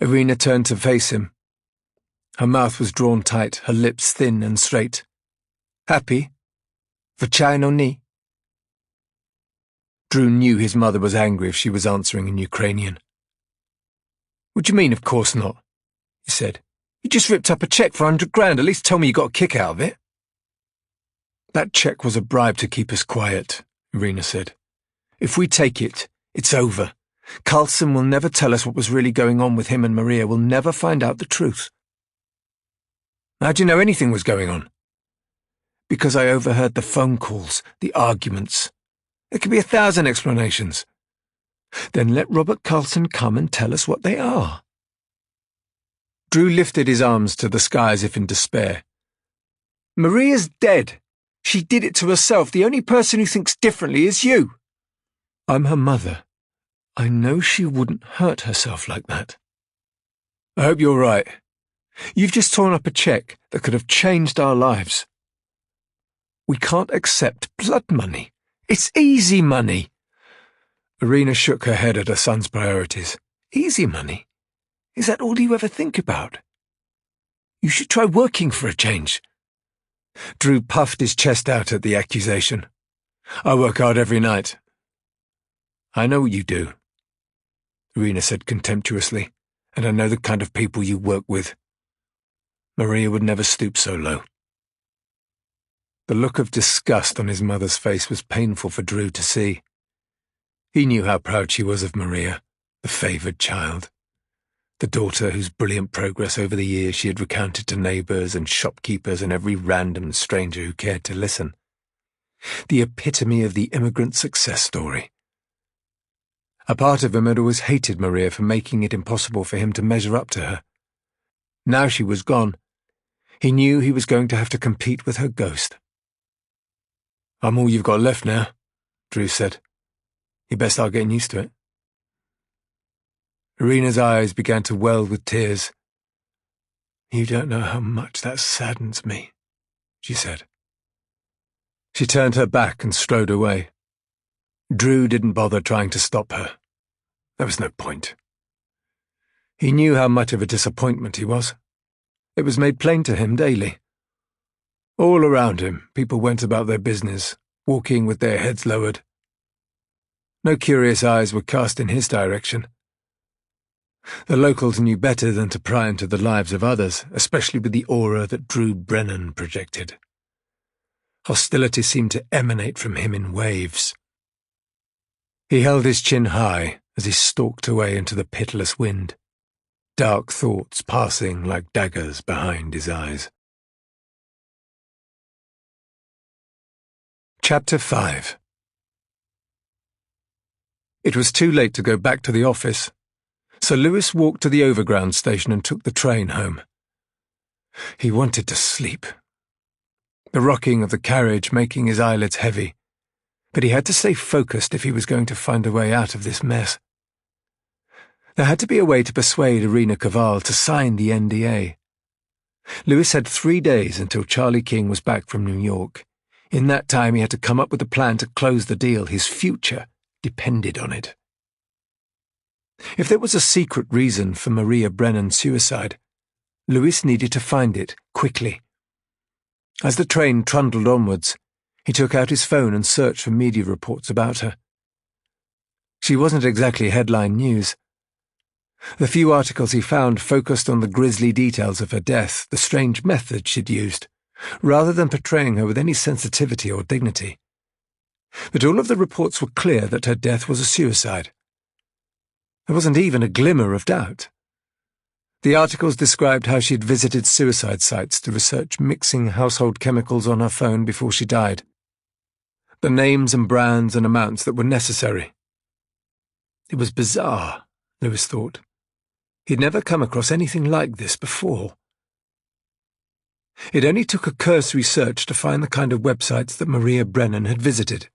Irina turned to face him. Her mouth was drawn tight, her lips thin and straight. "Happy? Vachino ni?" Drew knew his mother was angry if she was answering in Ukrainian. "What do you mean, of course not?" he said. "You just ripped up a check for $100,000. At least tell me you got a kick out of it." "That check was a bribe to keep us quiet," Irina said. "If we take it, it's over. Carlson will never tell us what was really going on with him and Maria. We'll never find out the truth. How do you know anything was going on? Because I overheard the phone calls, the arguments. There could be 1,000 explanations. Then let Robert Carlson come and tell us what they are. Drew lifted his arms to the sky as if in despair. Maria's dead. She did it to herself. The only person who thinks differently is you. I'm her mother. I know she wouldn't hurt herself like that. I hope you're right. You've just torn up a check that could have changed our lives. We can't accept blood money. It's easy money. Irina shook her head at her son's priorities. Easy money? Is that all you ever think about? You should try working for a change. Drew puffed his chest out at the accusation. I work hard every night. I know what you do, Irina said contemptuously, and I know the kind of people you work with. Maria would never stoop so low. The look of disgust on his mother's face was painful for Drew to see. He knew how proud she was of Maria, the favoured child, the daughter whose brilliant progress over the years she had recounted to neighbours and shopkeepers and every random stranger who cared to listen. The epitome of the immigrant success story. A part of him had always hated Maria for making it impossible for him to measure up to her. Now she was gone. He knew he was going to have to compete with her ghost. I'm all you've got left now, Drew said. You best start getting used to it. Irina's eyes began to well with tears. You don't know how much that saddens me, she said. She turned her back and strode away. Drew didn't bother trying to stop her. There was no point. He knew how much of a disappointment he was. It was made plain to him daily. All around him, people went about their business, walking with their heads lowered. No curious eyes were cast in his direction. The locals knew better than to pry into the lives of others, especially with the aura that Drew Brennan projected. Hostility seemed to emanate from him in waves. He held his chin high as he stalked away into the pitiless wind, dark thoughts passing like daggers behind his eyes. Chapter 5. It was too late to go back to the office, so Lewis walked to the overground station and took the train home. He wanted to sleep, the rocking of the carriage making his eyelids heavy, but he had to stay focused if he was going to find a way out of this mess. There had to be a way to persuade Irina Kaval to sign the NDA. Lewis had 3 days until Charlie King was back from New York. In that time he had to come up with a plan to close the deal. His future depended on it. If there was a secret reason for Maria Brennan's suicide, Lewis needed to find it quickly. As the train trundled onwards, he took out his phone and searched for media reports about her. She wasn't exactly headline news. The few articles he found focused on the grisly details of her death, the strange methods she'd used, rather than portraying her with any sensitivity or dignity. But all of the reports were clear that her death was a suicide. There wasn't even a glimmer of doubt. The articles described how she'd visited suicide sites to research mixing household chemicals on her phone before she died. The names and brands and amounts that were necessary. It was bizarre, Lewis thought. He'd never come across anything like this before. It only took a cursory search to find the kind of websites that Maria Brennan had visited.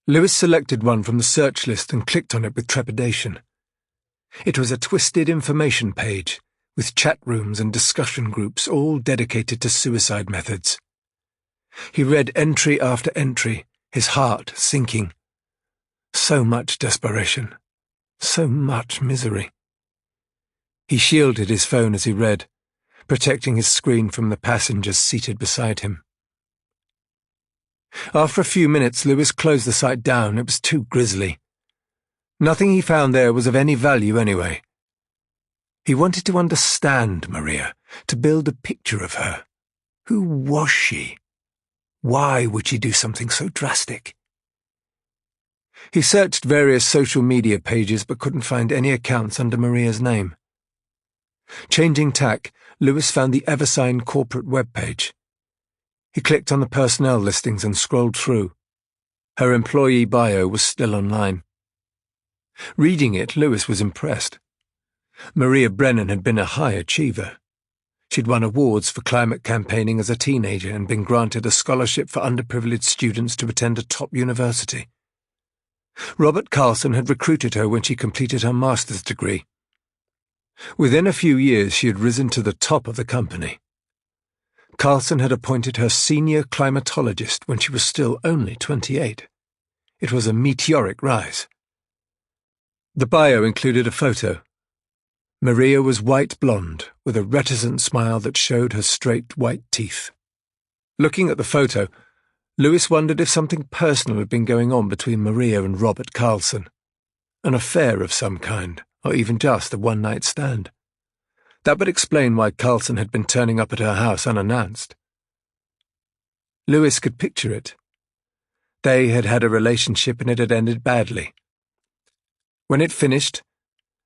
Lewis selected one from the search list and clicked on it with trepidation. It was a twisted information page, with chat rooms and discussion groups all dedicated to suicide methods. He read entry after entry, his heart sinking. So much desperation, so much misery. He shielded his phone as he read, protecting his screen from the passengers seated beside him. After a few minutes, Lewis closed the site down. It was too grisly. Nothing he found there was of any value anyway. He wanted to understand Maria, to build a picture of her. Who was she? Why would she do something so drastic? He searched various social media pages but couldn't find any accounts under Maria's name. Changing tack, Lewis found the Eversign corporate webpage. He clicked on the personnel listings and scrolled through. Her employee bio was still online. Reading it, Lewis was impressed. Maria Brennan had been a high achiever. She'd won awards for climate campaigning as a teenager and been granted a scholarship for underprivileged students to attend a top university. Robert Carlson had recruited her when she completed her master's degree. Within a few years, she had risen to the top of the company. Carlson had appointed her senior climatologist when she was still only 28. It was a meteoric rise. The bio included a photo. Maria was white blonde, with a reticent smile that showed her straight white teeth. Looking at the photo, Lewis wondered if something personal had been going on between Maria and Robert Carlson. An affair of some kind, or even just a one-night stand. That would explain why Carlson had been turning up at her house unannounced. Lewis could picture it. They had had a relationship and it had ended badly. When it finished,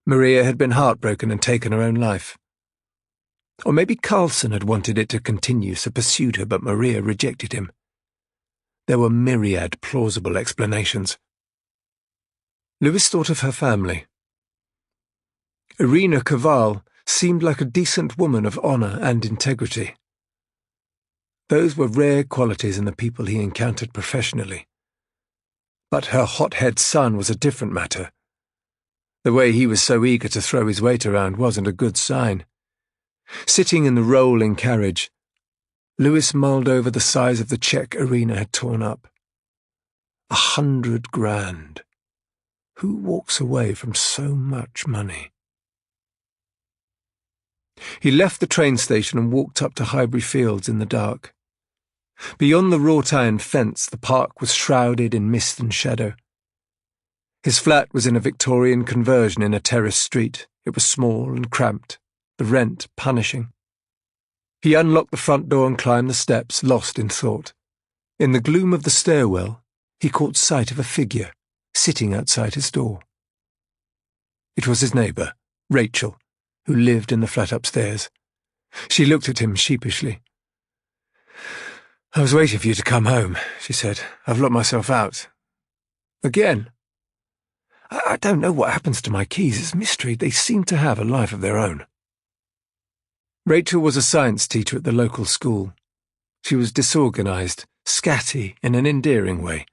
Maria had been heartbroken and taken her own life. Or maybe Carlson had wanted it to continue, so pursued her, but Maria rejected him. There were myriad plausible explanations. Lewis thought of her family. Irina Koval seemed like a decent woman of honour and integrity. Those were rare qualities in the people he encountered professionally. But her hothead son was a different matter. The way he was so eager to throw his weight around wasn't a good sign. Sitting in the rolling carriage, Lewis mulled over the size of the cheque Irina had torn up. 100 grand. Who walks away from so much money? He left the train station and walked up to Highbury Fields in the dark. Beyond the wrought iron fence, the park was shrouded in mist and shadow. His flat was in a Victorian conversion in a terraced street. It was small and cramped, the rent punishing. He unlocked the front door and climbed the steps, lost in thought. In the gloom of the stairwell, he caught sight of a figure sitting outside his door. It was his neighbour, Rachel, who lived in the flat upstairs. She looked at him sheepishly. "I was waiting for you to come home," she said. "I've locked myself out." "Again?" I don't know what happens to my keys. It's a mystery. They seem to have a life of their own." Rachel was a science teacher at the local school. She was disorganised, scatty in an endearing way.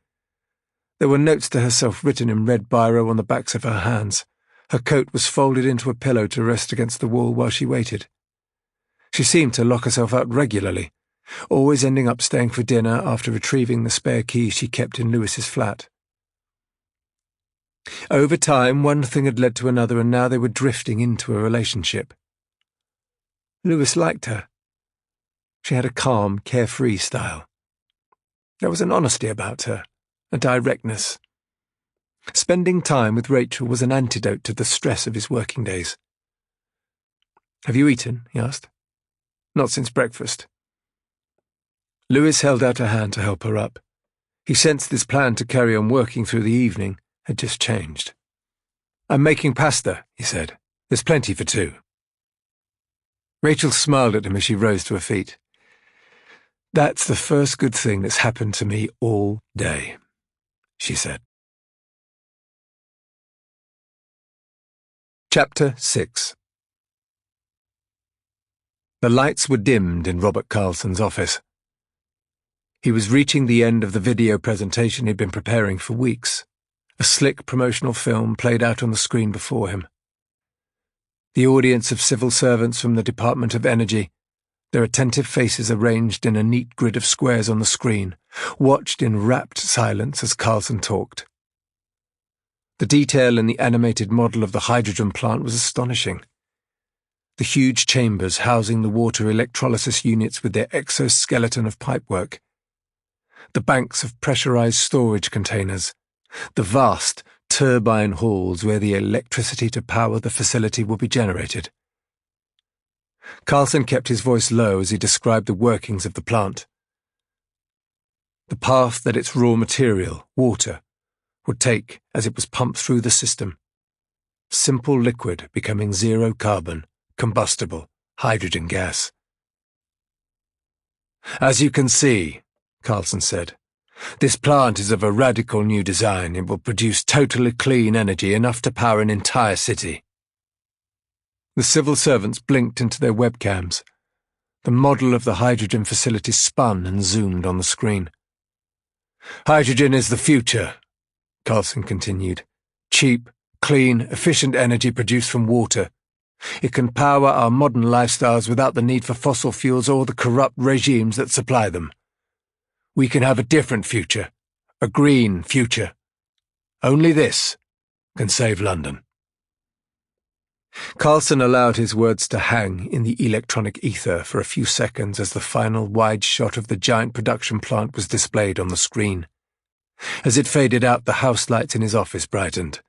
There were notes to herself written in red biro on the backs of her hands. Her coat was folded into a pillow to rest against the wall while she waited. She seemed to lock herself out regularly, always ending up staying for dinner after retrieving the spare key she kept in Lewis's flat. Over time, one thing had led to another, and now they were drifting into a relationship. Lewis liked her. She had a calm, carefree style. There was an honesty about her, a directness. Spending time with Rachel was an antidote to the stress of his working days. "Have you eaten?" he asked. "Not since breakfast." Lewis held out a hand to help her up. He sensed his plan to carry on working through the evening had just changed. "I'm making pasta," he said. "There's plenty for two." Rachel smiled at him as she rose to her feet. "That's the first good thing that's happened to me all day," she said. Chapter 6. The lights were dimmed in Robert Carlson's office. He was reaching the end of the video presentation he'd been preparing for weeks. A slick promotional film played out on the screen before him. The audience of civil servants from the Department of Energy, their attentive faces arranged in a neat grid of squares on the screen, watched in rapt silence as Carlson talked. The detail in the animated model of the hydrogen plant was astonishing. The huge chambers housing the water electrolysis units with their exoskeleton of pipework. The banks of pressurized storage containers. The vast turbine halls where the electricity to power the facility would be generated. Carlson kept his voice low as he described the workings of the plant. The path that its raw material, water, would take as it was pumped through the system. Simple liquid becoming zero carbon, combustible, hydrogen gas. "As you can see," Carlson said, "this plant is of a radical new design. It will produce totally clean energy, enough to power an entire city." The civil servants blinked into their webcams. The model of the hydrogen facility spun and zoomed on the screen. "Hydrogen is the future," Carlson continued. "Cheap, clean, efficient energy produced from water. It can power our modern lifestyles without the need for fossil fuels or the corrupt regimes that supply them. We can have a different future, a green future. Only this can save London." Carlson allowed his words to hang in the electronic ether for a few seconds as the final wide shot of the giant production plant was displayed on the screen. As it faded out, the house lights in his office brightened.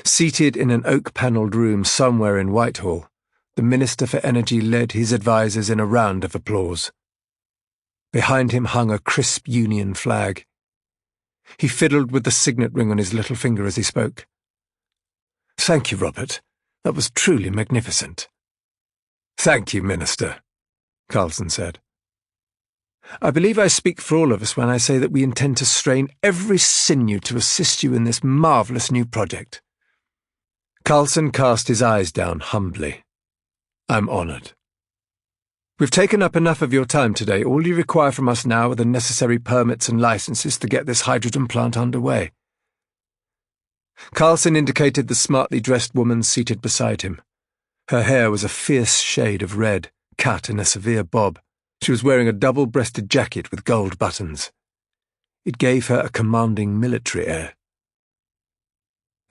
Seated in an oak-panelled room somewhere in Whitehall, the Minister for Energy led his advisers in a round of applause. Behind him hung a crisp Union flag. He fiddled with the signet ring on his little finger as he spoke. "Thank you, Robert. That was truly magnificent." "Thank you, Minister," Carlson said. "I believe I speak for all of us when I say that we intend to strain every sinew to assist you in this marvellous new project." Carlson cast his eyes down humbly. "I'm honoured. We've taken up enough of your time today. All you require from us now are the necessary permits and licenses to get this hydrogen plant underway." Carlson indicated the smartly dressed woman seated beside him. Her hair was a fierce shade of red, cut in a severe bob. She was wearing a double-breasted jacket with gold buttons. It gave her a commanding military air.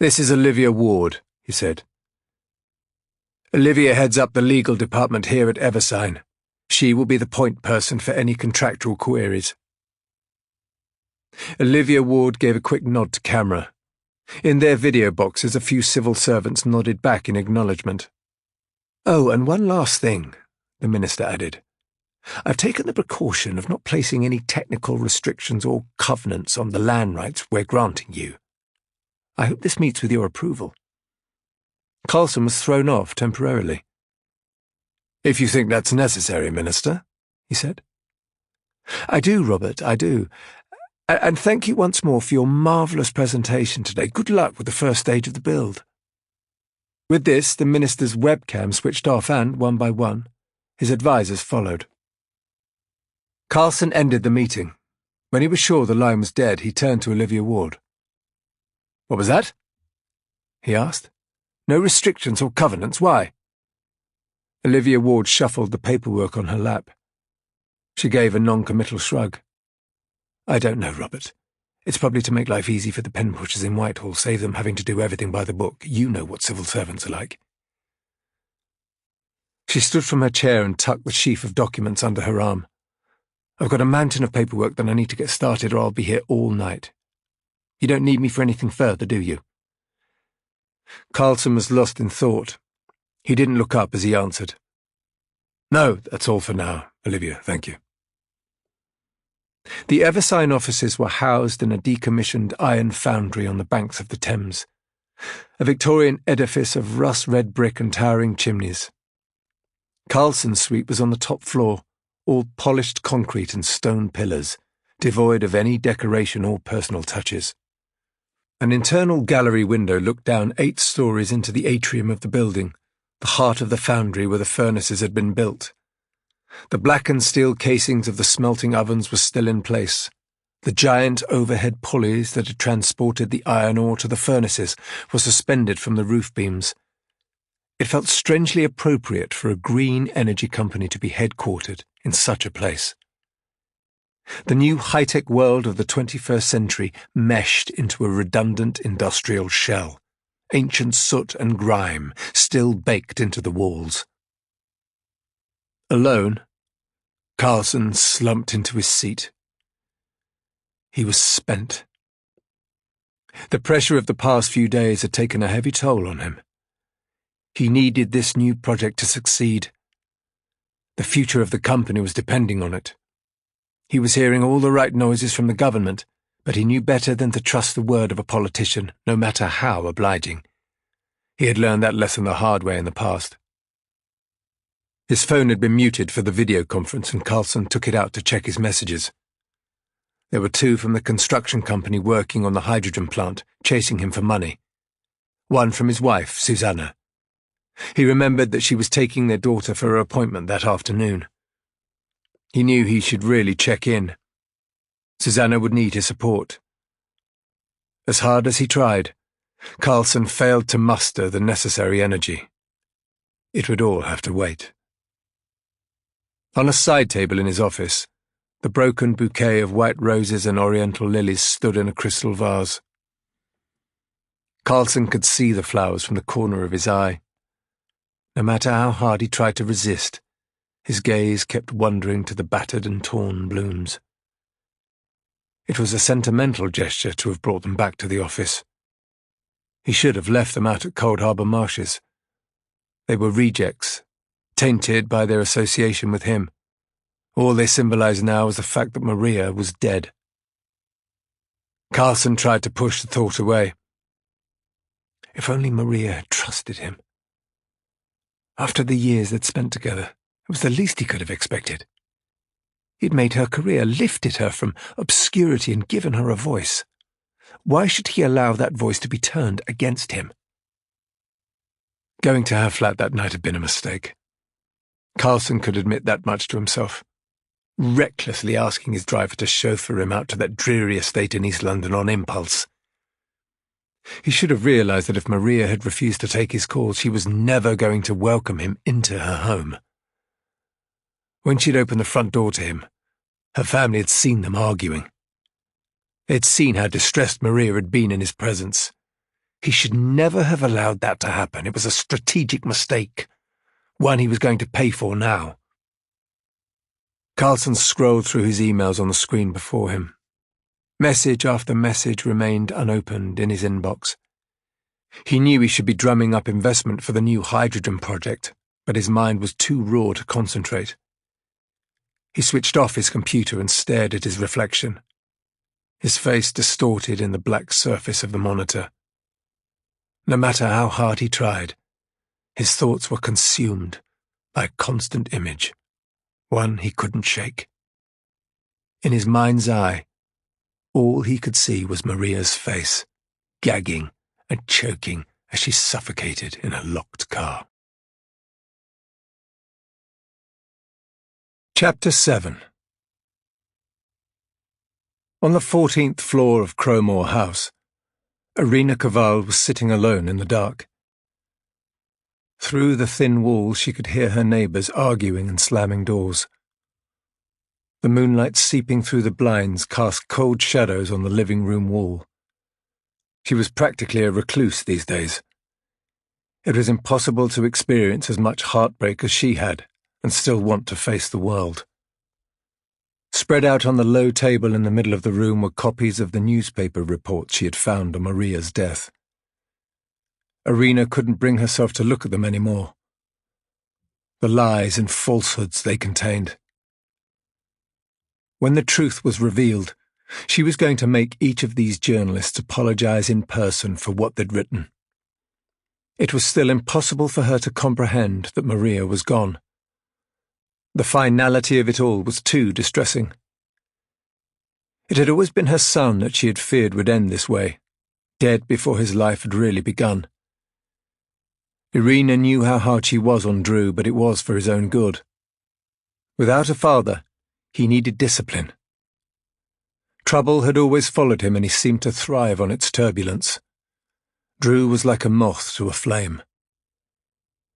"This is Olivia Ward," he said. "Olivia heads up the legal department here at Eversign. She will be the point person for any contractual queries." Olivia Ward gave a quick nod to camera. In their video boxes, a few civil servants nodded back in acknowledgement. "Oh, and one last thing," the minister added. "I've taken the precaution of not placing any technical restrictions or covenants on the land rights we're granting you. I hope this meets with your approval." Carlson was thrown off temporarily. "If you think that's necessary, Minister," he said. "I do, Robert, I do. And thank you once more for your marvellous presentation today. Good luck with the first stage of the build." With this, the minister's webcam switched off and, one by one, his advisers followed. Carlson ended the meeting. When he was sure the line was dead, he turned to Olivia Ward. "What was that?" he asked. "No restrictions or covenants, why?" Olivia Ward shuffled the paperwork on her lap. She gave a non-committal shrug. "I don't know, Robert. It's probably to make life easy for the pen pushers in Whitehall, save them having to do everything by the book. You know what civil servants are like." She stood from her chair and tucked the sheaf of documents under her arm. "I've got a mountain of paperwork that I need to get started or I'll be here all night. You don't need me for anything further, do you?" Carlson was lost in thought. He didn't look up as he answered. "No, that's all for now, Olivia, thank you." The Eversign offices were housed in a decommissioned iron foundry on the banks of the Thames, a Victorian edifice of rust-red brick and towering chimneys. Carlson's suite was on the top floor, all polished concrete and stone pillars, devoid of any decoration or personal touches. An internal gallery window looked down 8 stories into the atrium of the building, the heart of the foundry where the furnaces had been built. The blackened steel casings of the smelting ovens were still in place. The giant overhead pulleys that had transported the iron ore to the furnaces were suspended from the roof beams. It felt strangely appropriate for a green energy company to be headquartered in such a place. The new high-tech world of the 21st century meshed into a redundant industrial shell, ancient soot and grime still baked into the walls. Alone, Carlson slumped into his seat. He was spent. The pressure of the past few days had taken a heavy toll on him. He needed this new project to succeed. The future of the company was depending on it. He was hearing all the right noises from the government, but he knew better than to trust the word of a politician, no matter how obliging. He had learned that lesson the hard way in the past. His phone had been muted for the video conference, and Carlson took it out to check his messages. There were 2 from the construction company working on the hydrogen plant, chasing him for money. One from his wife, Susanna. He remembered that she was taking their daughter for her appointment that afternoon. He knew he should really check in. Susanna would need his support. As hard as he tried, Carlson failed to muster the necessary energy. It would all have to wait. On a side table in his office, the broken bouquet of white roses and oriental lilies stood in a crystal vase. Carlson could see the flowers from the corner of his eye. No matter how hard he tried to resist, his gaze kept wandering to the battered and torn blooms. It was a sentimental gesture to have brought them back to the office. He should have left them out at Cold Harbour Marshes. They were rejects, tainted by their association with him. All they symbolized now was the fact that Maria was dead. Carlson tried to push the thought away. If only Maria had trusted him. After the years they'd spent together, it was the least he could have expected. He'd made her career, lifted her from obscurity and given her a voice. Why should he allow that voice to be turned against him? Going to her flat that night had been a mistake. Carlson could admit that much to himself. Recklessly asking his driver to chauffeur him out to that dreary estate in East London on impulse. He should have realized that if Maria had refused to take his calls, she was never going to welcome him into her home. When she'd opened the front door to him, her family had seen them arguing. They'd seen how distressed Maria had been in his presence. He should never have allowed that to happen. It was a strategic mistake, one he was going to pay for now. Carlson scrolled through his emails on the screen before him. Message after message remained unopened in his inbox. He knew he should be drumming up investment for the new hydrogen project, but his mind was too raw to concentrate. He switched off his computer and stared at his reflection, his face distorted in the black surface of the monitor. No matter how hard he tried, his thoughts were consumed by a constant image, one he couldn't shake. In his mind's eye, all he could see was Maria's face, gagging and choking as she suffocated in a locked car. Chapter 7. On the 14th floor of Crowmore House, Irina Koval was sitting alone in the dark. Through the thin wall she could hear her neighbours arguing and slamming doors. The moonlight seeping through the blinds cast cold shadows on the living room wall. She was practically a recluse these days. It was impossible to experience as much heartbreak as she had and still want to face the world. Spread out on the low table in the middle of the room were copies of the newspaper reports she had found on Maria's death. Irina couldn't bring herself to look at them anymore. The lies and falsehoods they contained. When the truth was revealed, she was going to make each of these journalists apologize in person for what they'd written. It was still impossible for her to comprehend that Maria was gone. The finality of it all was too distressing. It had always been her son that she had feared would end this way, dead before his life had really begun. Irina knew how hard she was on Drew, but it was for his own good. Without a father, he needed discipline. Trouble had always followed him, and he seemed to thrive on its turbulence. Drew was like a moth to a flame.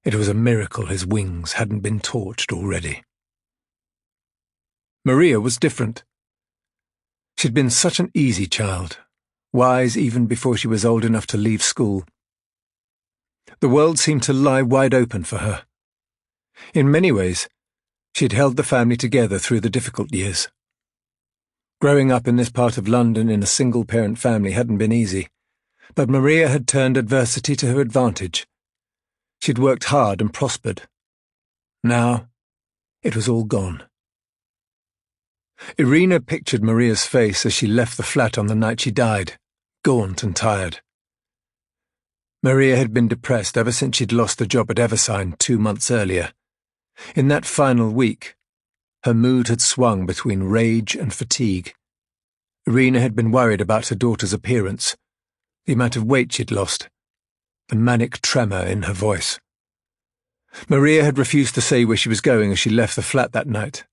It was a miracle his wings hadn't been torched already. Maria was different. She'd been such an easy child, wise even before she was old enough to leave school. The world seemed to lie wide open for her. In many ways, she'd held the family together through the difficult years. Growing up in this part of London in a single-parent family hadn't been easy, but Maria had turned adversity to her advantage. She'd worked hard and prospered. Now, it was all gone. Irina pictured Maria's face as she left the flat on the night she died, gaunt and tired. Maria had been depressed ever since she'd lost the job at Eversign 2 months earlier. In that final week, her mood had swung between rage and fatigue. Irina had been worried about her daughter's appearance, the amount of weight she'd lost, the manic tremor in her voice. Maria had refused to say where she was going as she left the flat that night.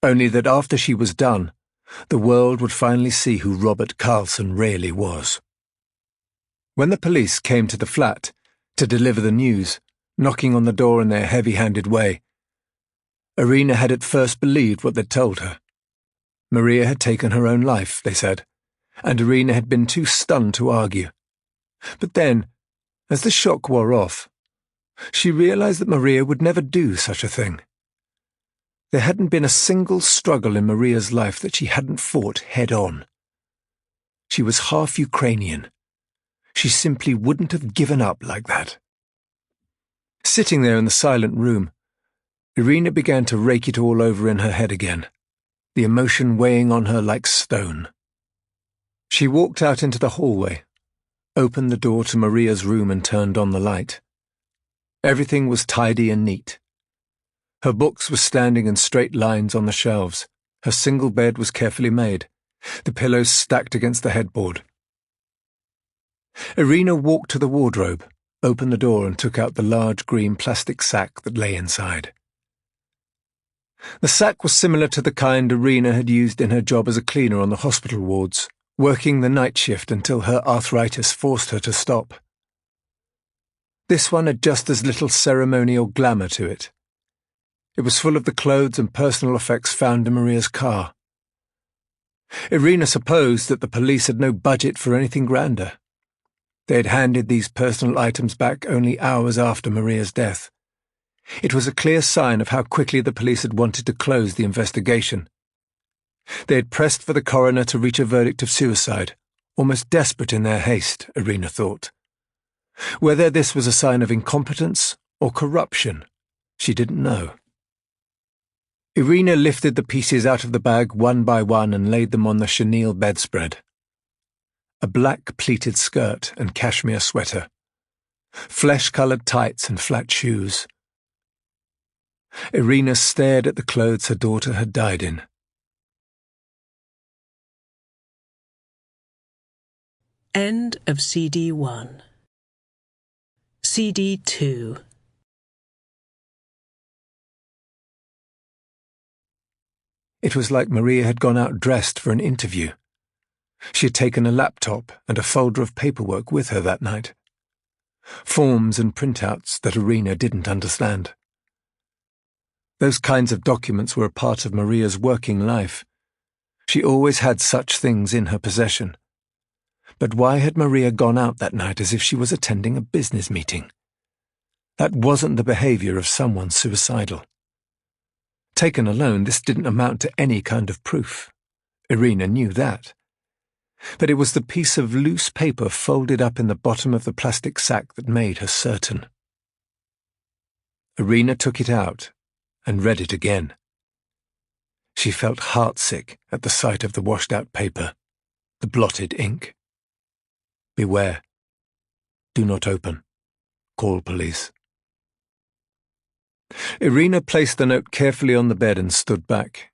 Only that after she was done, the world would finally see who Robert Carlson really was. When the police came to the flat to deliver the news, knocking on the door in their heavy-handed way, Irina had at first believed what they'd told her. Maria had taken her own life, they said, and Irina had been too stunned to argue. But then, as the shock wore off, she realized that Maria would never do such a thing. There hadn't been a single struggle in Maria's life that she hadn't fought head-on. She was half Ukrainian. She simply wouldn't have given up like that. Sitting there in the silent room, Irina began to rake it all over in her head again, the emotion weighing on her like stone. She walked out into the hallway, opened the door to Maria's room and turned on the light. Everything was tidy and neat. Her books were standing in straight lines on the shelves. Her single bed was carefully made, the pillows stacked against the headboard. Irina walked to the wardrobe, opened the door and took out the large green plastic sack that lay inside. The sack was similar to the kind Irina had used in her job as a cleaner on the hospital wards, working the night shift until her arthritis forced her to stop. This one had just as little ceremony or glamour to it. It was full of the clothes and personal effects found in Maria's car. Irina supposed that the police had no budget for anything grander. They had handed these personal items back only hours after Maria's death. It was a clear sign of how quickly the police had wanted to close the investigation. They had pressed for the coroner to reach a verdict of suicide, almost desperate in their haste, Irina thought. Whether this was a sign of incompetence or corruption, she didn't know. Irina lifted the pieces out of the bag one by one and laid them on the chenille bedspread. A black pleated skirt and cashmere sweater, flesh-coloured tights and flat shoes. Irina stared at the clothes her daughter had died in. End of CD 1. CD 2. It was like Maria had gone out dressed for an interview. She had taken a laptop and a folder of paperwork with her that night. Forms and printouts that Irina didn't understand. Those kinds of documents were a part of Maria's working life. She always had such things in her possession. But why had Maria gone out that night as if she was attending a business meeting? That wasn't the behavior of someone suicidal. Taken alone, this didn't amount to any kind of proof. Irina knew that. But it was the piece of loose paper folded up in the bottom of the plastic sack that made her certain. Irina took it out and read it again. She felt heartsick at the sight of the washed-out paper, the blotted ink. Beware. Do not open. Call police. Irina placed the note carefully on the bed and stood back.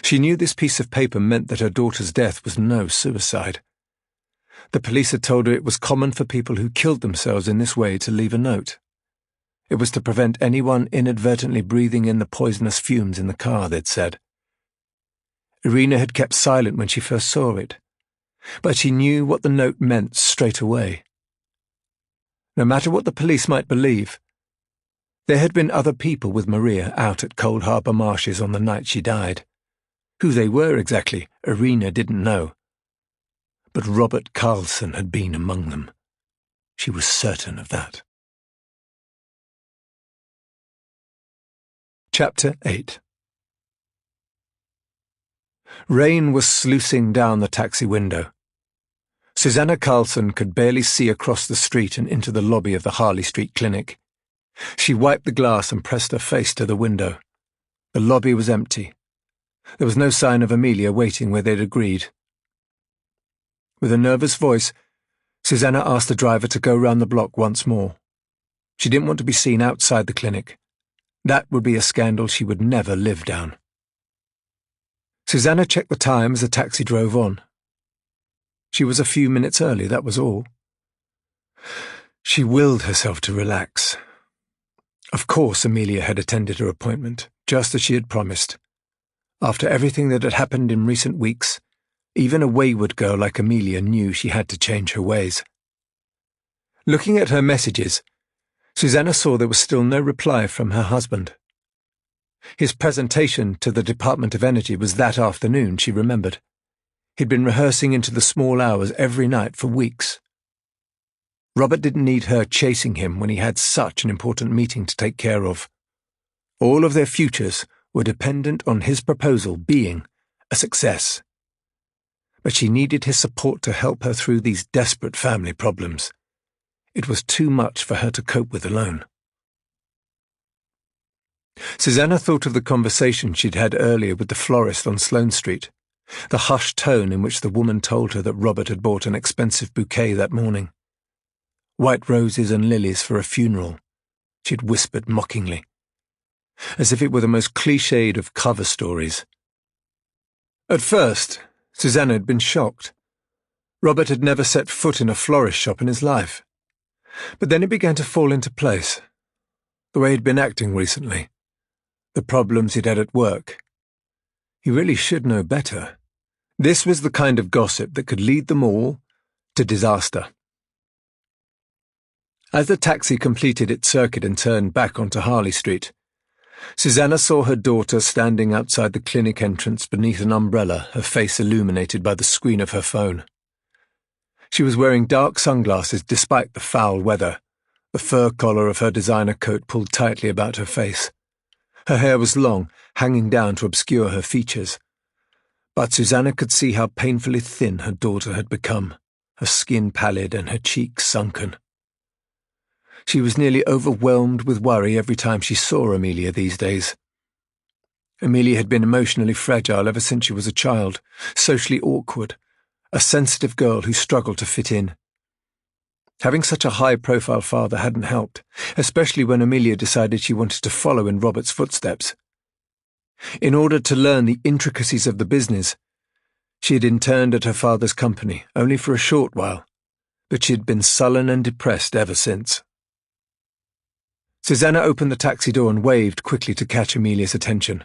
She knew this piece of paper meant that her daughter's death was no suicide. The police had told her it was common for people who killed themselves in this way to leave a note. It was to prevent anyone inadvertently breathing in the poisonous fumes in the car, they'd said. Irina had kept silent when she first saw it, but she knew what the note meant straight away. No matter what the police might believe, there had been other people with Maria out at Cold Harbour Marshes on the night she died. Who they were exactly, Irina didn't know. But Robert Carlson had been among them. She was certain of that. Chapter 8. Rain was sluicing down the taxi window. Susanna Carlson could barely see across the street and into the lobby of the Harley Street Clinic. She wiped the glass and pressed her face to the window. The lobby was empty. There was no sign of Amelia waiting where they'd agreed. With a nervous voice, Susanna asked the driver to go round the block once more. She didn't want to be seen outside the clinic. That would be a scandal she would never live down. Susanna checked the time as the taxi drove on. She was a few minutes early, that was all. She willed herself to relax. Of course Amelia had attended her appointment, just as she had promised. After everything that had happened in recent weeks, even a wayward girl like Amelia knew she had to change her ways. Looking at her messages, Susanna saw there was still no reply from her husband. His presentation to the Department of Energy was that afternoon, she remembered. He'd been rehearsing into the small hours every night for weeks. Robert didn't need her chasing him when he had such an important meeting to take care of. All of their futures were dependent on his proposal being a success. But she needed his support to help her through these desperate family problems. It was too much for her to cope with alone. Susanna thought of the conversation she'd had earlier with the florist on Sloane Street, the hushed tone in which the woman told her that Robert had bought an expensive bouquet that morning. White roses and lilies for a funeral, she'd whispered mockingly, as if it were the most cliched of cover stories. At first, Susanna had been shocked. Robert had never set foot in a florist shop in his life. But then it began to fall into place. The way he'd been acting recently, the problems he'd had at work. He really should know better. This was the kind of gossip that could lead them all to disaster. As the taxi completed its circuit and turned back onto Harley Street, Susanna saw her daughter standing outside the clinic entrance beneath an umbrella, her face illuminated by the screen of her phone. She was wearing dark sunglasses despite the foul weather, the fur collar of her designer coat pulled tightly about her face. Her hair was long, hanging down to obscure her features. But Susanna could see how painfully thin her daughter had become, her skin pallid and her cheeks sunken. She was nearly overwhelmed with worry every time she saw Amelia these days. Amelia had been emotionally fragile ever since she was a child, socially awkward, a sensitive girl who struggled to fit in. Having such a high-profile father hadn't helped, especially when Amelia decided she wanted to follow in Robert's footsteps. In order to learn the intricacies of the business, she had interned at her father's company, only for a short while, but she had been sullen and depressed ever since. Susanna opened the taxi door and waved quickly to catch Amelia's attention.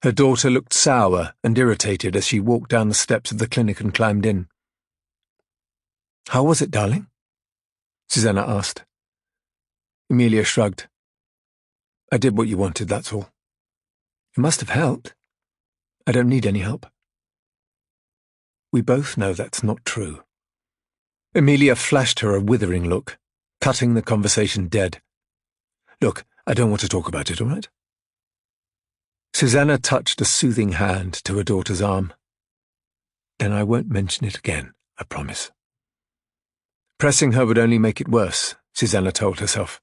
Her daughter looked sour and irritated as she walked down the steps of the clinic and climbed in. "How was it, darling?" Susanna asked. Amelia shrugged. "I did what you wanted, that's all." "It must have helped." "I don't need any help." "We both know that's not true." Amelia flashed her a withering look, cutting the conversation dead. "Look, I don't want to talk about it, all right?" Susanna touched a soothing hand to her daughter's arm. "Then I won't mention it again, I promise." Pressing her would only make it worse, Susanna told herself.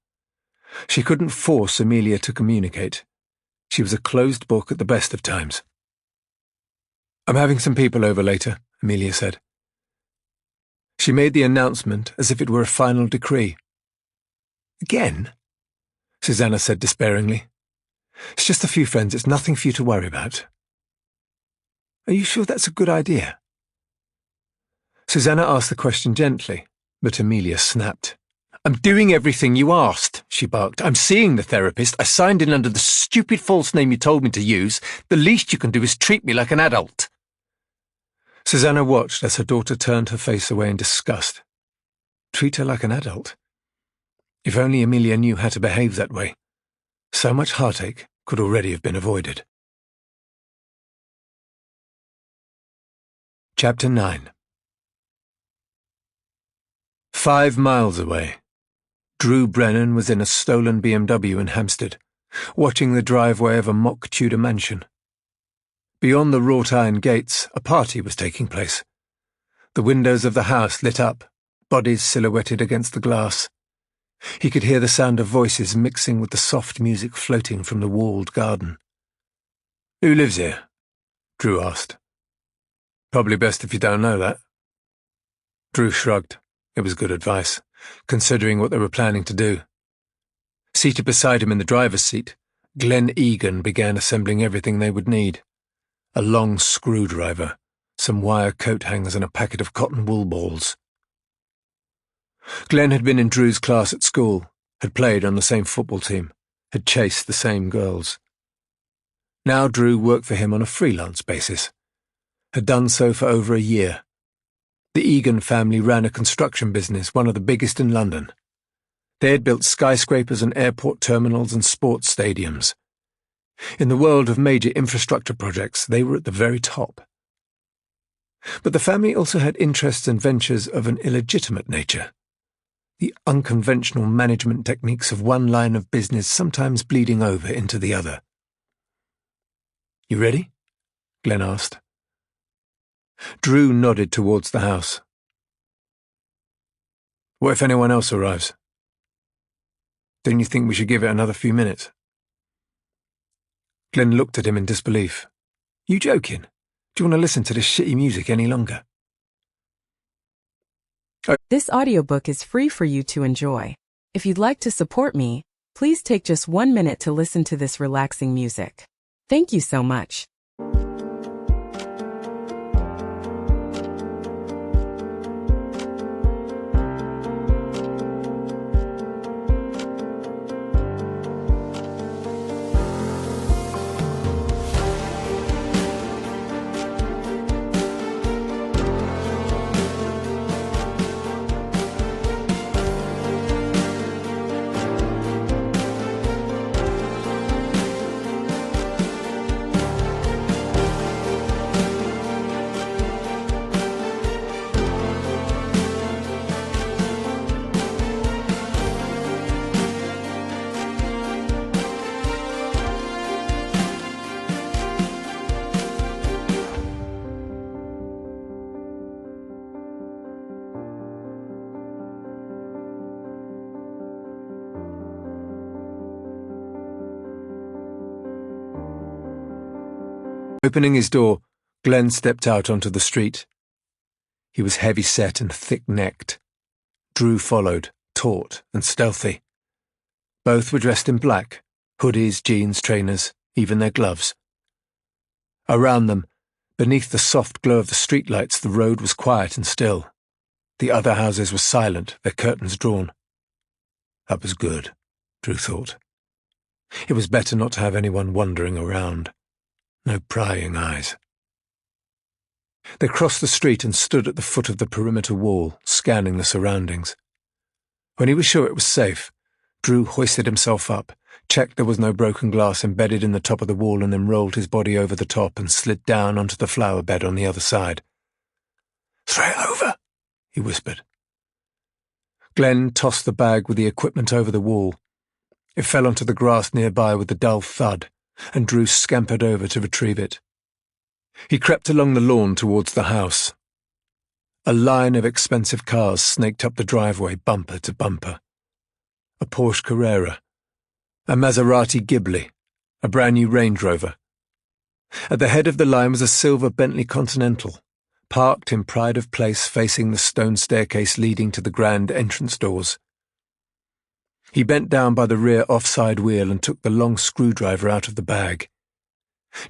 She couldn't force Amelia to communicate. She was a closed book at the best of times. "I'm having some people over later," Amelia said. She made the announcement as if it were a final decree. "Again?" Susanna said despairingly. "It's just a few friends. It's nothing for you to worry about." "Are you sure that's a good idea?" Susanna asked the question gently, but Amelia snapped. "I'm doing everything you asked," she barked. "I'm seeing the therapist. I signed in under the stupid false name you told me to use. The least you can do is treat me like an adult." Susanna watched as her daughter turned her face away in disgust. Treat her like an adult? If only Amelia knew how to behave that way. So much heartache could already have been avoided. Chapter 9. 5 miles away, Drew Brennan was in a stolen BMW in Hampstead, watching the driveway of a mock Tudor mansion. Beyond the wrought-iron gates, a party was taking place. The windows of the house lit up, bodies silhouetted against the glass. He could hear the sound of voices mixing with the soft music floating from the walled garden. Who lives here? Drew asked. Probably best if you don't know that. Drew shrugged. It was good advice, considering what they were planning to do. Seated beside him in the driver's seat, Glenn Egan began assembling everything they would need. A long screwdriver, some wire coat hangers and a packet of cotton wool balls. Glenn had been in Drew's class at school, had played on the same football team, had chased the same girls. Now Drew worked for him on a freelance basis, had done so for over a year. The Egan family ran a construction business, one of the biggest in London. They had built skyscrapers and airport terminals and sports stadiums. In the world of major infrastructure projects, they were at the very top. But the family also had interests and ventures of an illegitimate nature. The unconventional management techniques of one line of business sometimes bleeding over into the other. "You ready?" Glenn asked. Drew nodded towards the house. "What if anyone else arrives? Don't you think we should give it another few minutes?" Glenn looked at him in disbelief. "You joking? Do you want to listen to this shitty music any longer?" This audiobook is free for you to enjoy. If you'd like to support me, please take just 1 minute to listen to this relaxing music. Thank you so much. Opening his door, Glenn stepped out onto the street. He was heavy-set and thick-necked. Drew followed, taut and stealthy. Both were dressed in black, hoodies, jeans, trainers, even their gloves. Around them, beneath the soft glow of the streetlights, the road was quiet and still. The other houses were silent, their curtains drawn. That was good, Drew thought. It was better not to have anyone wandering around. No prying eyes. They crossed the street and stood at the foot of the perimeter wall, scanning the surroundings. When he was sure it was safe, Drew hoisted himself up, checked there was no broken glass embedded in the top of the wall, and then rolled his body over the top and slid down onto the flower bed on the other side. "Throw it over," he whispered. Glenn tossed the bag with the equipment over the wall. It fell onto the grass nearby with a dull thud, and Drew scampered over to retrieve it. He crept along the lawn towards the house. A line of expensive cars snaked up the driveway, bumper to bumper. A Porsche Carrera, a Maserati Ghibli, a brand new Range Rover. At the head of the line was a silver Bentley Continental, parked in pride of place facing the stone staircase leading to the grand entrance doors. He bent down by the rear offside wheel and took the long screwdriver out of the bag.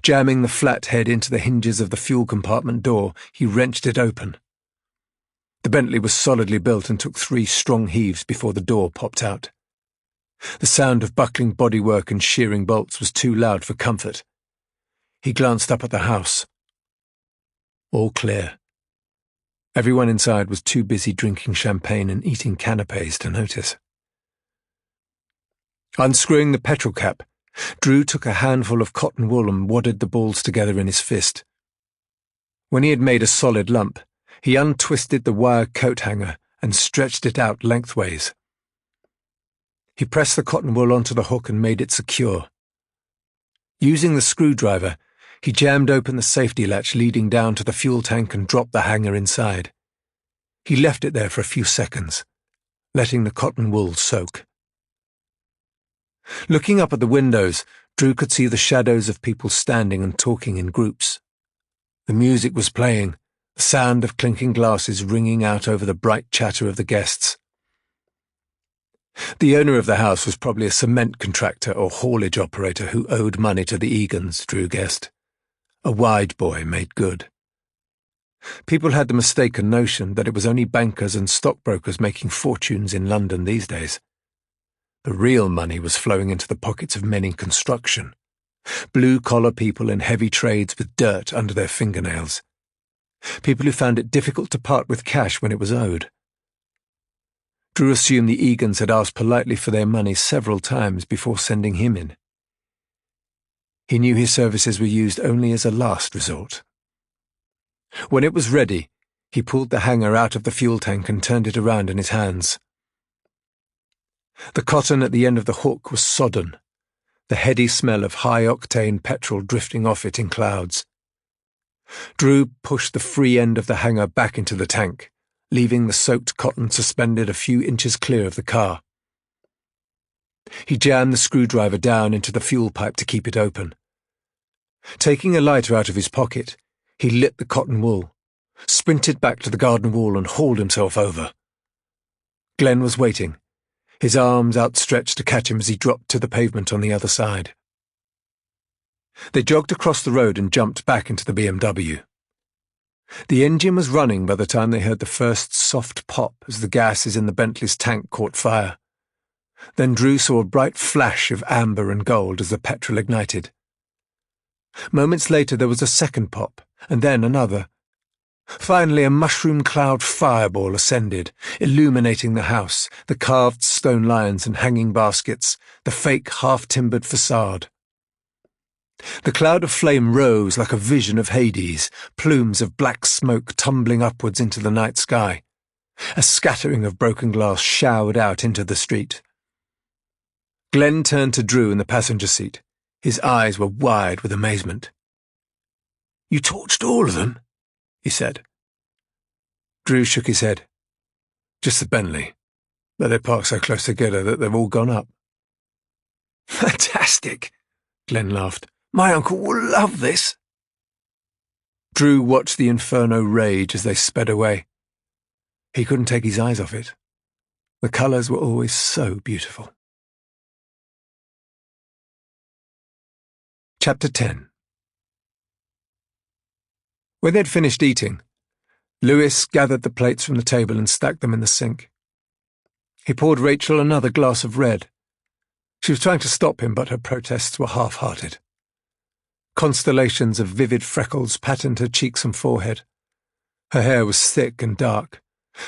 Jamming the flat head into the hinges of the fuel compartment door, he wrenched it open. The Bentley was solidly built and took 3 strong heaves before the door popped out. The sound of buckling bodywork and shearing bolts was too loud for comfort. He glanced up at the house. All clear. Everyone inside was too busy drinking champagne and eating canapés to notice. Unscrewing the petrol cap, Drew took a handful of cotton wool and wadded the balls together in his fist. When he had made a solid lump, he untwisted the wire coat hanger and stretched it out lengthways. He pressed the cotton wool onto the hook and made it secure. Using the screwdriver, he jammed open the safety latch leading down to the fuel tank and dropped the hanger inside. He left it there for a few seconds, letting the cotton wool soak. Looking up at the windows, Drew could see the shadows of people standing and talking in groups. The music was playing, the sound of clinking glasses ringing out over the bright chatter of the guests. The owner of the house was probably a cement contractor or haulage operator who owed money to the Egans, Drew guessed. A wide boy made good. People had the mistaken notion that it was only bankers and stockbrokers making fortunes in London these days. The real money was flowing into the pockets of men in construction, blue-collar people in heavy trades with dirt under their fingernails, people who found it difficult to part with cash when it was owed. Drew assumed the Egans had asked politely for their money several times before sending him in. He knew his services were used only as a last resort. When it was ready, he pulled the hanger out of the fuel tank and turned it around in his hands. The cotton at the end of the hook was sodden, the heady smell of high-octane petrol drifting off it in clouds. Drew pushed the free end of the hanger back into the tank, leaving the soaked cotton suspended a few inches clear of the car. He jammed the screwdriver down into the fuel pipe to keep it open. Taking a lighter out of his pocket, he lit the cotton wool, sprinted back to the garden wall and hauled himself over. Glenn was waiting, his arms outstretched to catch him as he dropped to the pavement on the other side. They jogged across the road and jumped back into the BMW. The engine was running by the time they heard the first soft pop as the gases in the Bentley's tank caught fire. Then Drew saw a bright flash of amber and gold as the petrol ignited. Moments later there was a second pop, and then another. Finally a mushroom cloud fireball ascended, illuminating the house, the carved stone lions and hanging baskets, the fake half-timbered facade. The cloud of flame rose like a vision of Hades, plumes of black smoke tumbling upwards into the night sky. A scattering of broken glass showered out into the street. Glenn turned to Drew in the passenger seat. His eyes were wide with amazement. "You torched all of them?" he said. Drew shook his head. "Just the Bentley, but they're parked so close together that they've all gone up." "Fantastic!" Glenn laughed. "My uncle will love this." Drew watched the inferno rage as they sped away. He couldn't take his eyes off it. The colours were always so beautiful. Chapter 10. When they'd finished eating, Lewis gathered the plates from the table and stacked them in the sink. He poured Rachel another glass of red. She was trying to stop him, but her protests were half-hearted. Constellations of vivid freckles patterned her cheeks and forehead. Her hair was thick and dark,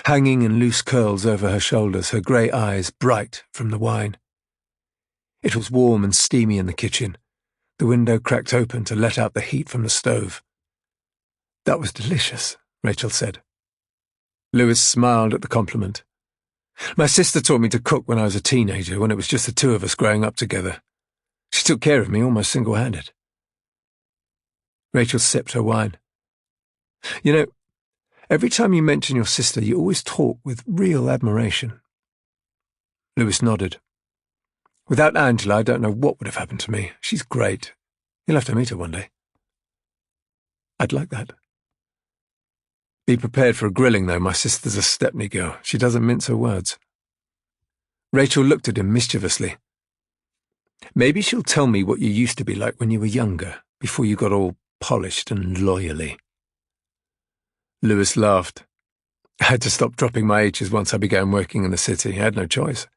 hanging in loose curls over her shoulders, her grey eyes bright from the wine. It was warm and steamy in the kitchen, the window cracked open to let out the heat from the stove. "That was delicious," Rachel said. Lewis smiled at the compliment. "My sister taught me to cook when I was a teenager, when it was just the two of us growing up together. She took care of me almost single-handed." Rachel sipped her wine. "You know, every time you mention your sister, you always talk with real admiration." Lewis nodded. "Without Angela, I don't know what would have happened to me. She's great. You'll have to meet her one day." "I'd like that." "Be prepared for a grilling, though. My sister's a Stepney girl. She doesn't mince her words." Rachel looked at him mischievously. "Maybe she'll tell me what you used to be like when you were younger, before you got all polished and lawyerly." Lewis laughed. "I had to stop dropping my H's once I began working in the city. I had no choice.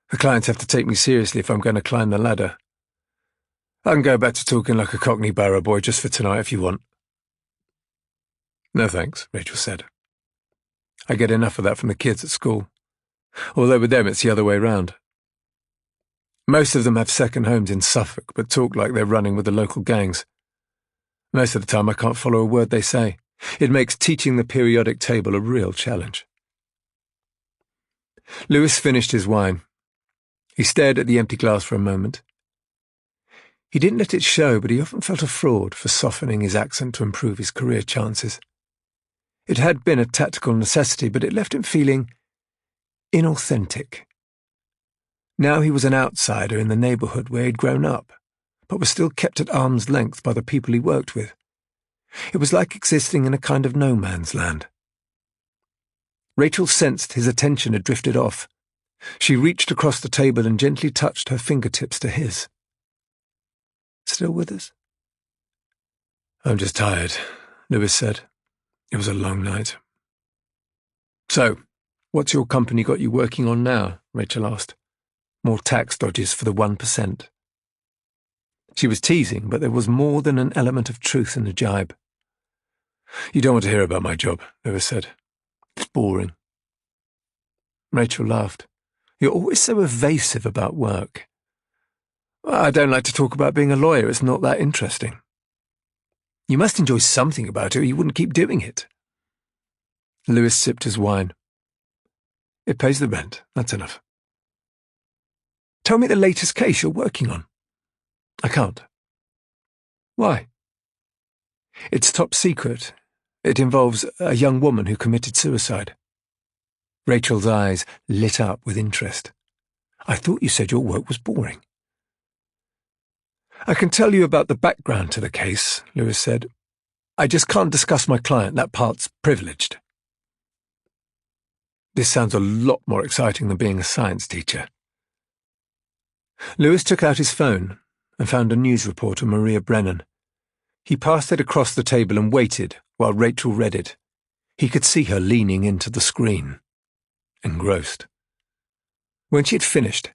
The clients have to take me seriously if I'm going to climb the ladder. I can go back to talking like a Cockney barrow boy just for tonight if you want." "No thanks," Rachel said. "I get enough of that from the kids at school. Although with them it's the other way round. Most of them have second homes in Suffolk, but talk like they're running with the local gangs. Most of the time I can't follow a word they say. It makes teaching the periodic table a real challenge." Lewis finished his wine. He stared at the empty glass for a moment. He didn't let it show, but he often felt a fraud for softening his accent to improve his career chances. It had been a tactical necessity, but it left him feeling inauthentic. Now he was an outsider in the neighbourhood where he'd grown up, but was still kept at arm's length by the people he worked with. It was like existing in a kind of no man's land. Rachel sensed his attention had drifted off. She reached across the table and gently touched her fingertips to his. "Still with us?" "I'm just tired," Lewis said. "It was a long night." "So, what's your company got you working on now?" Rachel asked. "More tax dodges for the 1%. She was teasing, but there was more than an element of truth in the jibe. "You don't want to hear about my job," Lewis said. "It's boring." Rachel laughed. "You're always so evasive about work." "Well, I don't like to talk about being a lawyer. It's not that interesting." "You must enjoy something about it, or you wouldn't keep doing it." Lewis sipped his wine. "It pays the rent. That's enough." "Tell me the latest case you're working on." "I can't." "Why?" "It's top secret. It involves a young woman who committed suicide." Rachel's eyes lit up with interest. "I thought you said your work was boring." "I can tell you about the background to the case," Lewis said. "I just can't discuss my client. That part's privileged." This sounds a lot more exciting than being a science teacher. Lewis took out his phone and found a news report of Maria Brennan. He passed it across the table and waited while Rachel read it. He could see her leaning into the screen, engrossed. When she had finished,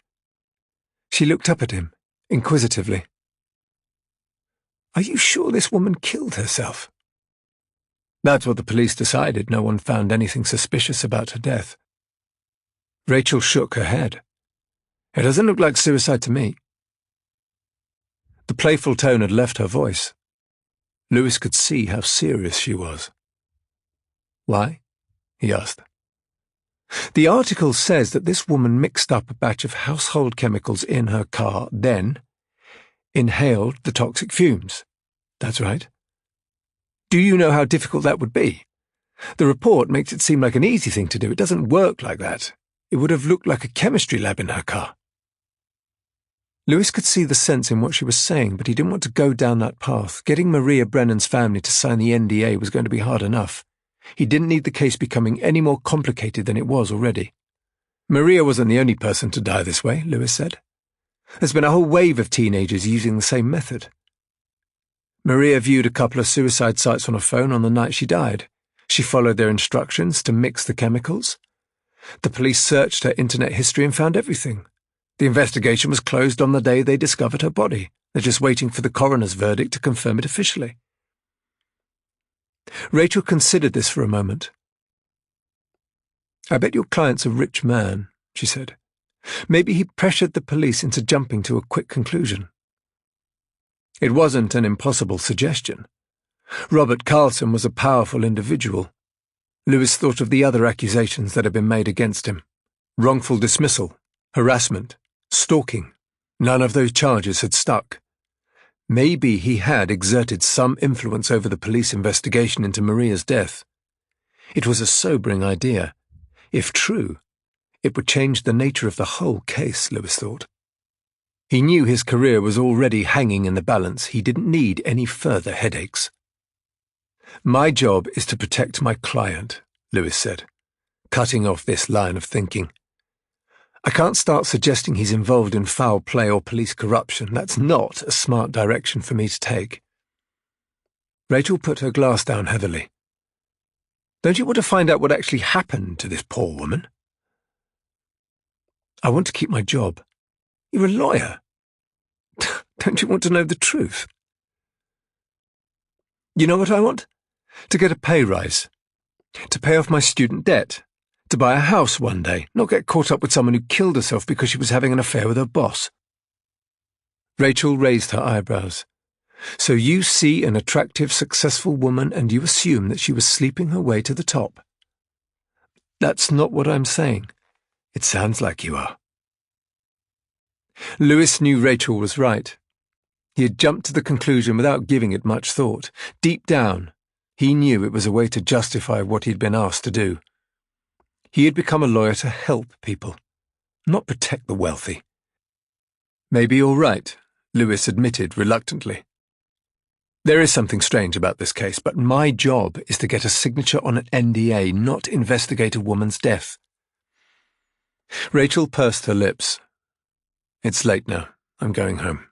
she looked up at him, inquisitively. "Are you sure this woman killed herself?" "That's what the police decided. No one found anything suspicious about her death." Rachel shook her head. "It doesn't look like suicide to me." The playful tone had left her voice. Lewis could see how serious she was. "Why?" he asked. "The article says that this woman mixed up a batch of household chemicals in her car, then inhaled the toxic fumes." "That's right." "Do you know how difficult that would be? The report makes it seem like an easy thing to do. It doesn't work like that. It would have looked like a chemistry lab in her car." Lewis could see the sense in what she was saying, but he didn't want to go down that path. Getting Maria Brennan's family to sign the NDA was going to be hard enough. He didn't need the case becoming any more complicated than it was already. "Maria wasn't the only person to die this way," Lewis said. "There's been a whole wave of teenagers using the same method. Maria viewed a couple of suicide sites on her phone on the night she died. She followed their instructions to mix the chemicals. The police searched her internet history and found everything. The investigation was closed on the day they discovered her body. They're just waiting for the coroner's verdict to confirm it officially." Rachel considered this for a moment. "I bet your client's a rich man," she said. "Maybe he pressured the police into jumping to a quick conclusion." It wasn't an impossible suggestion. Robert Carlson was a powerful individual. Lewis thought of the other accusations that had been made against him. Wrongful dismissal, harassment, stalking. None of those charges had stuck. Maybe he had exerted some influence over the police investigation into Maria's death. It was a sobering idea. If true, it would change the nature of the whole case, Lewis thought. He knew his career was already hanging in the balance. He didn't need any further headaches. "My job is to protect my client," Lewis said, cutting off this line of thinking. "I can't start suggesting he's involved in foul play or police corruption. That's not a smart direction for me to take." Rachel put her glass down heavily. "Don't you want to find out what actually happened to this poor woman?" "I want to keep my job." "You're a lawyer. Don't you want to know the truth?" "You know what I want? To get a pay rise. To pay off my student debt. To buy a house one day, not get caught up with someone who killed herself because she was having an affair with her boss." Rachel raised her eyebrows. "So you see an attractive, successful woman and you assume that she was sleeping her way to the top?" "That's not what I'm saying." "It sounds like you are." Lewis knew Rachel was right. He had jumped to the conclusion without giving it much thought. Deep down, he knew it was a way to justify what he'd been asked to do. He had become a lawyer to help people, not protect the wealthy. Maybe you're right, Lewis admitted reluctantly. There is something strange about this case, but my job is to get a signature on an NDA, not investigate a woman's death. Rachel pursed her lips. It's late now. I'm going home.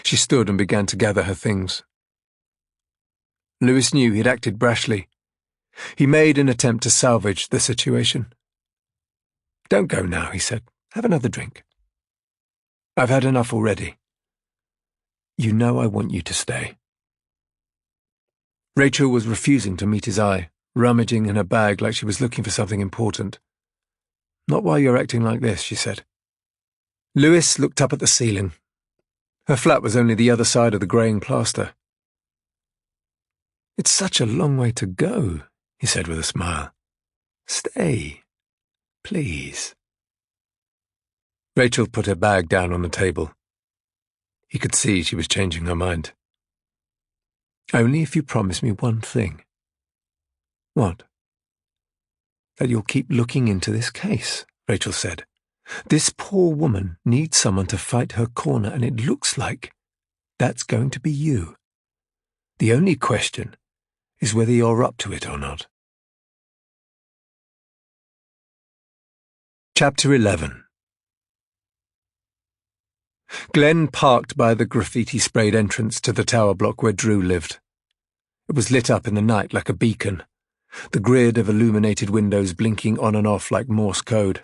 She stood and began to gather her things. Lewis knew he'd acted brashly. He made an attempt to salvage the situation. Don't go now, he said. Have another drink. I've had enough already. You know I want you to stay. Rachel was refusing to meet his eye, rummaging in her bag like she was looking for something important. Not while you're acting like this, she said. Lewis looked up at the ceiling. Her flat was only the other side of the greying plaster. It's such a long way to go, he said with a smile. Stay, please. Rachel put her bag down on the table. He could see she was changing her mind. Only if you promise me one thing. What? That you'll keep looking into this case, Rachel said. This poor woman needs someone to fight her corner, and it looks like that's going to be you. The only question is whether you're up to it or not. Chapter 11. Glenn parked by the graffiti-sprayed entrance to the tower block where Drew lived. It was lit up in the night like a beacon, the grid of illuminated windows blinking on and off like Morse code.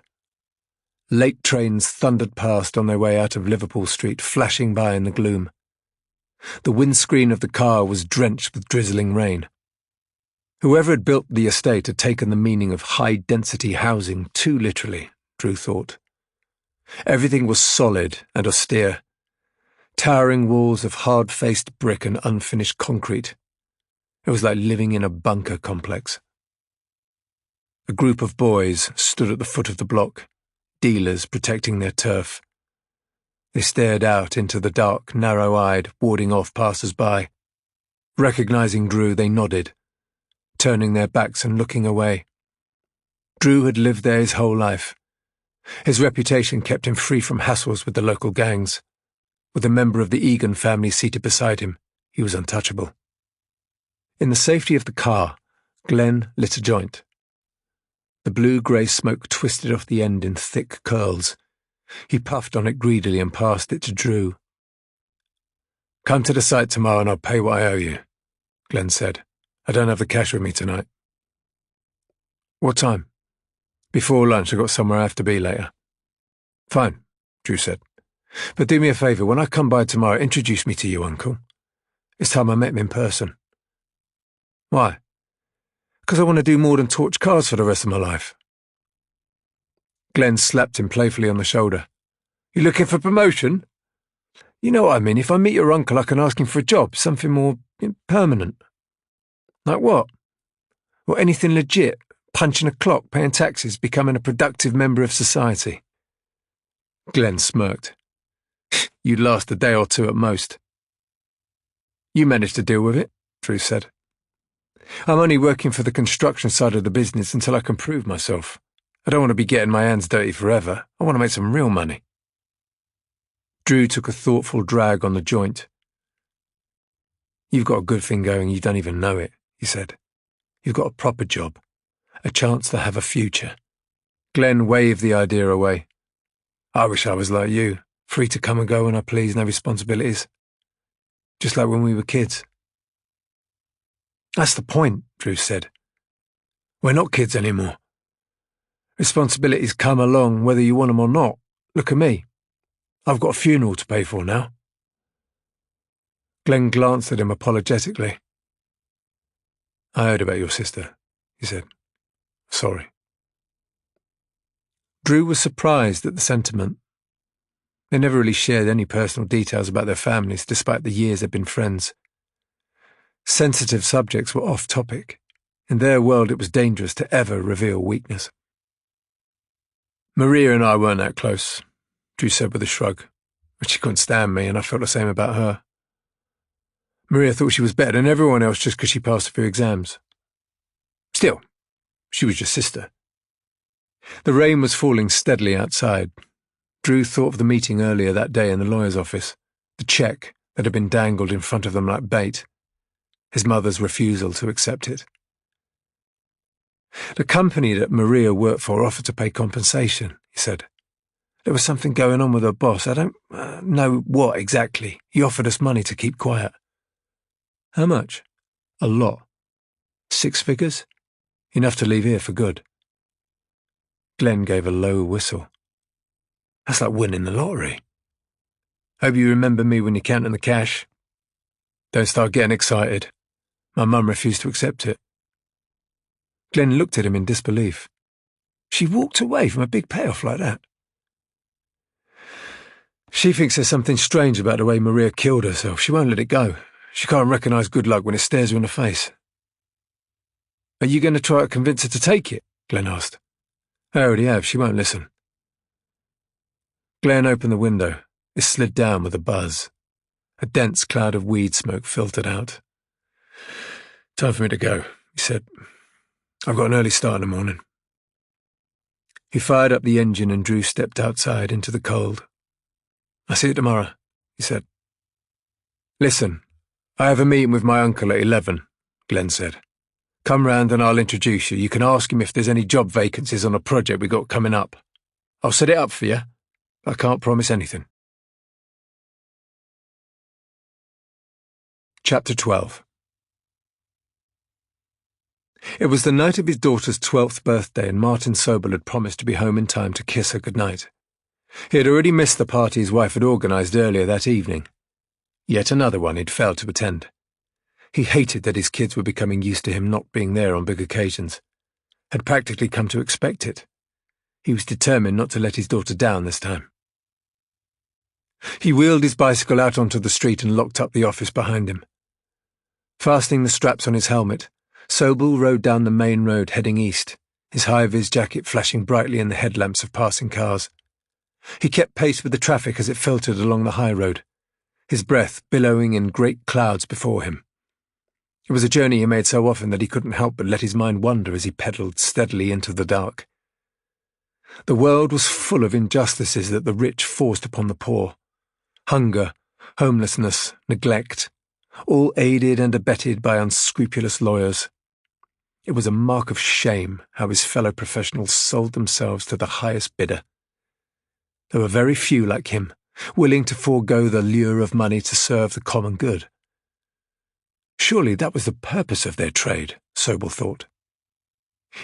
Late trains thundered past on their way out of Liverpool Street, flashing by in the gloom. The windscreen of the car was drenched with drizzling rain. Whoever had built the estate had taken the meaning of high-density housing too literally, Drew thought. Everything was solid and austere, towering walls of hard-faced brick and unfinished concrete. It was like living in a bunker complex. A group of boys stood at the foot of the block, dealers protecting their turf. They stared out into the dark, narrow-eyed, warding off passers-by. Recognizing Drew, they nodded, turning their backs and looking away. Drew had lived there his whole life. His reputation kept him free from hassles with the local gangs. With a member of the Egan family seated beside him, he was untouchable. In the safety of the car, Glenn lit a joint. The blue-grey smoke twisted off the end in thick curls. He puffed on it greedily and passed it to Drew. Come to the site tomorrow and I'll pay what I owe you, Glenn said. I don't have the cash with me tonight. What time? Before lunch. I've got somewhere I have to be later. Fine, Drew said. But do me a favour, when I come by tomorrow, introduce me to you, Uncle. It's time I met him in person. Why? Because I want to do more than torch cars for the rest of my life. Glenn slapped him playfully on the shoulder. You looking for promotion? You know what I mean. If I meet your uncle, I can ask him for a job, something more permanent. Like what? Or anything legit. Punching a clock, paying taxes, becoming a productive member of society. Glenn smirked. You'd last a day or two at most. You managed to deal with it, Drew said. I'm only working for the construction side of the business until I can prove myself. I don't want to be getting my hands dirty forever. I want to make some real money. Drew took a thoughtful drag on the joint. You've got a good thing going, you don't even know it, he said. You've got a proper job. A chance to have a future. Glenn waved the idea away. I wish I was like you, free to come and go when I please, no responsibilities. Just like when we were kids. That's the point, Drew said. We're not kids anymore. Responsibilities come along whether you want them or not. Look at me. I've got a funeral to pay for now. Glenn glanced at him apologetically. I heard about your sister, he said. Sorry. Drew was surprised at the sentiment. They never really shared any personal details about their families, despite the years they'd been friends. Sensitive subjects were off topic. In their world, it was dangerous to ever reveal weakness. Maria and I weren't that close, Drew said with a shrug. But she couldn't stand me, and I felt the same about her. Maria thought she was better than everyone else just because she passed a few exams. Still, she was your sister. The rain was falling steadily outside. Drew thought of the meeting earlier that day in the lawyer's office, the cheque that had been dangled in front of them like bait, his mother's refusal to accept it. The company that Maria worked for offered to pay compensation, he said. There was something going on with her boss. I don't know what exactly. He offered us money to keep quiet. How much? A lot. 6 figures? Enough to leave here for good. Glenn gave a low whistle. That's like winning the lottery. Hope you remember me when you're counting the cash. Don't start getting excited. My mum refused to accept it. Glenn looked at him in disbelief. She walked away from a big payoff like that. She thinks there's something strange about the way Maria killed herself. She won't let it go. She can't recognise good luck when it stares her in the face. Are you going to try to convince her to take it? Glenn asked. I already have. She won't listen. Glenn opened the window. It slid down with a buzz. A dense cloud of weed smoke filtered out. Time for me to go, he said. I've got an early start in the morning. He fired up the engine and Drew stepped outside into the cold. I'll see you tomorrow, he said. Listen, I have a meeting with my uncle at 11, Glenn said. Come round and I'll introduce you. You can ask him if there's any job vacancies on a project we got coming up. I'll set it up for you. I can't promise anything. Chapter 12. It was the night of his daughter's 12th birthday and Martin Sobel had promised to be home in time to kiss her goodnight. He had already missed the party his wife had organised earlier that evening. Yet another one he'd failed to attend. He hated that his kids were becoming used to him not being there on big occasions, had practically come to expect it. He was determined not to let his daughter down this time. He wheeled his bicycle out onto the street and locked up the office behind him. Fastening the straps on his helmet, Sobel rode down the main road heading east, his high-vis jacket flashing brightly in the headlamps of passing cars. He kept pace with the traffic as it filtered along the high road, his breath billowing in great clouds before him. It was a journey he made so often that he couldn't help but let his mind wander as he pedalled steadily into the dark. The world was full of injustices that the rich forced upon the poor. Hunger, homelessness, neglect, all aided and abetted by unscrupulous lawyers. It was a mark of shame how his fellow professionals sold themselves to the highest bidder. There were very few like him, willing to forego the lure of money to serve the common good. Surely that was the purpose of their trade, Sobel thought.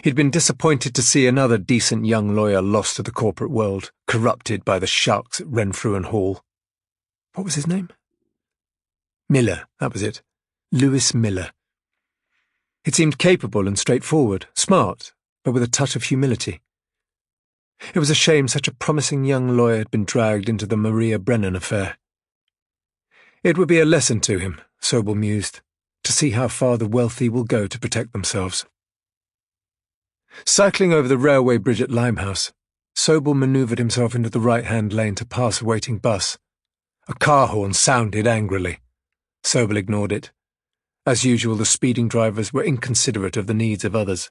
He'd been disappointed to see another decent young lawyer lost to the corporate world, corrupted by the sharks at Renfrew and Hall. What was his name? Miller, that was it. Lewis Miller. It seemed capable and straightforward, smart, but with a touch of humility. It was a shame such a promising young lawyer had been dragged into the Maria Brennan affair. It would be a lesson to him, Sobel mused, to see how far the wealthy will go to protect themselves. Cycling over the railway bridge at Limehouse, Sobel manoeuvred himself into the right-hand lane to pass a waiting bus. A car horn sounded angrily. Sobel ignored it. As usual, the speeding drivers were inconsiderate of the needs of others.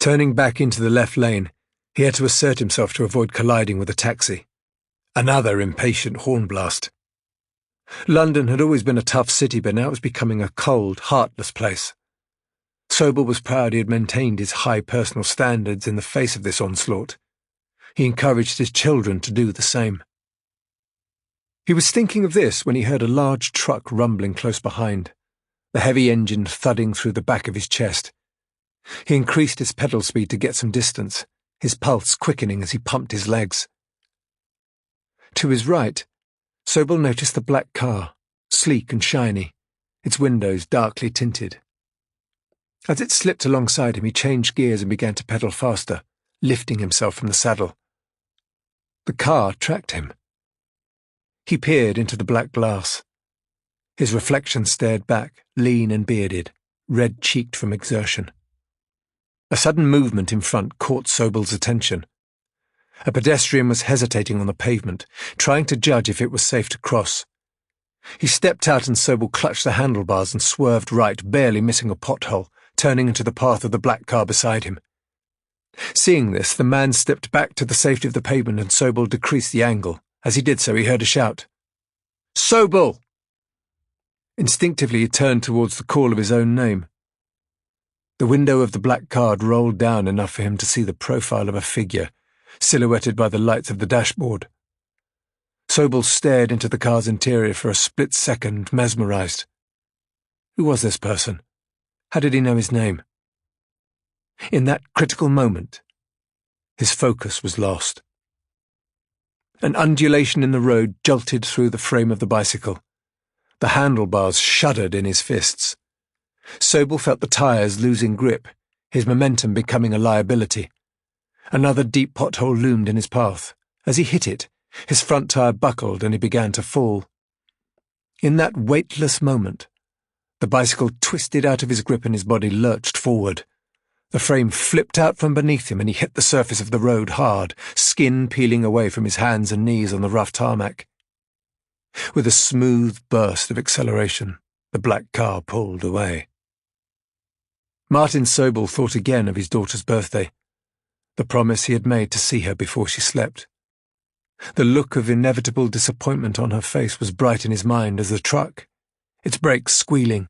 Turning back into the left lane, he had to assert himself to avoid colliding with a taxi. Another impatient horn blast. London had always been a tough city, but now it was becoming a cold, heartless place. Sobel was proud he had maintained his high personal standards in the face of this onslaught. He encouraged his children to do the same. He was thinking of this when he heard a large truck rumbling close behind, the heavy engine thudding through the back of his chest. He increased his pedal speed to get some distance, his pulse quickening as he pumped his legs. To his right, Sobel noticed the black car, sleek and shiny, its windows darkly tinted. As it slipped alongside him, he changed gears and began to pedal faster, lifting himself from the saddle. The car tracked him. He peered into the black glass. His reflection stared back, lean and bearded, red-cheeked from exertion. A sudden movement in front caught Sobel's attention. A pedestrian was hesitating on the pavement, trying to judge if it was safe to cross. He stepped out and Sobel clutched the handlebars and swerved right, barely missing a pothole, turning into the path of the black car beside him. Seeing this, the man stepped back to the safety of the pavement and Sobel decreased the angle. As he did so, he heard a shout. "Sobel!" Instinctively, he turned towards the call of his own name. The window of the black car rolled down enough for him to see the profile of a figure, silhouetted by the lights of the dashboard. Sobel stared into the car's interior for a split second, mesmerized. Who was this person? How did he know his name? In that critical moment, his focus was lost. An undulation in the road jolted through the frame of the bicycle. The handlebars shuddered in his fists. Sobel felt the tires losing grip, his momentum becoming a liability. Another deep pothole loomed in his path. As he hit it, his front tire buckled and he began to fall. In that weightless moment, the bicycle twisted out of his grip and his body lurched forward. The frame flipped out from beneath him and he hit the surface of the road hard, skin peeling away from his hands and knees on the rough tarmac. With a smooth burst of acceleration, the black car pulled away. Martin Sobel thought again of his daughter's birthday, the promise he had made to see her before she slept. The look of inevitable disappointment on her face was bright in his mind as the truck, its brakes squealing,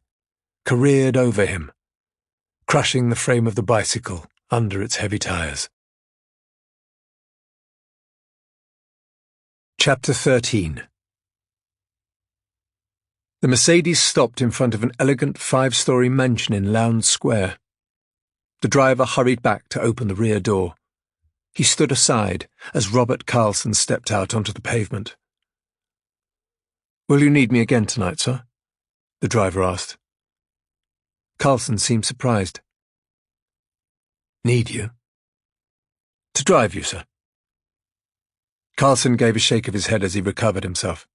careered over him, crushing the frame of the bicycle under its heavy tires. Chapter 13. The Mercedes stopped in front of an elegant 5-story mansion in Lowndes Square. The driver hurried back to open the rear door. He stood aside as Robert Carlson stepped out onto the pavement. "Will you need me again tonight, sir?" the driver asked. Carlson seemed surprised. "Need you?" "To drive you, sir." Carlson gave a shake of his head as he recovered himself.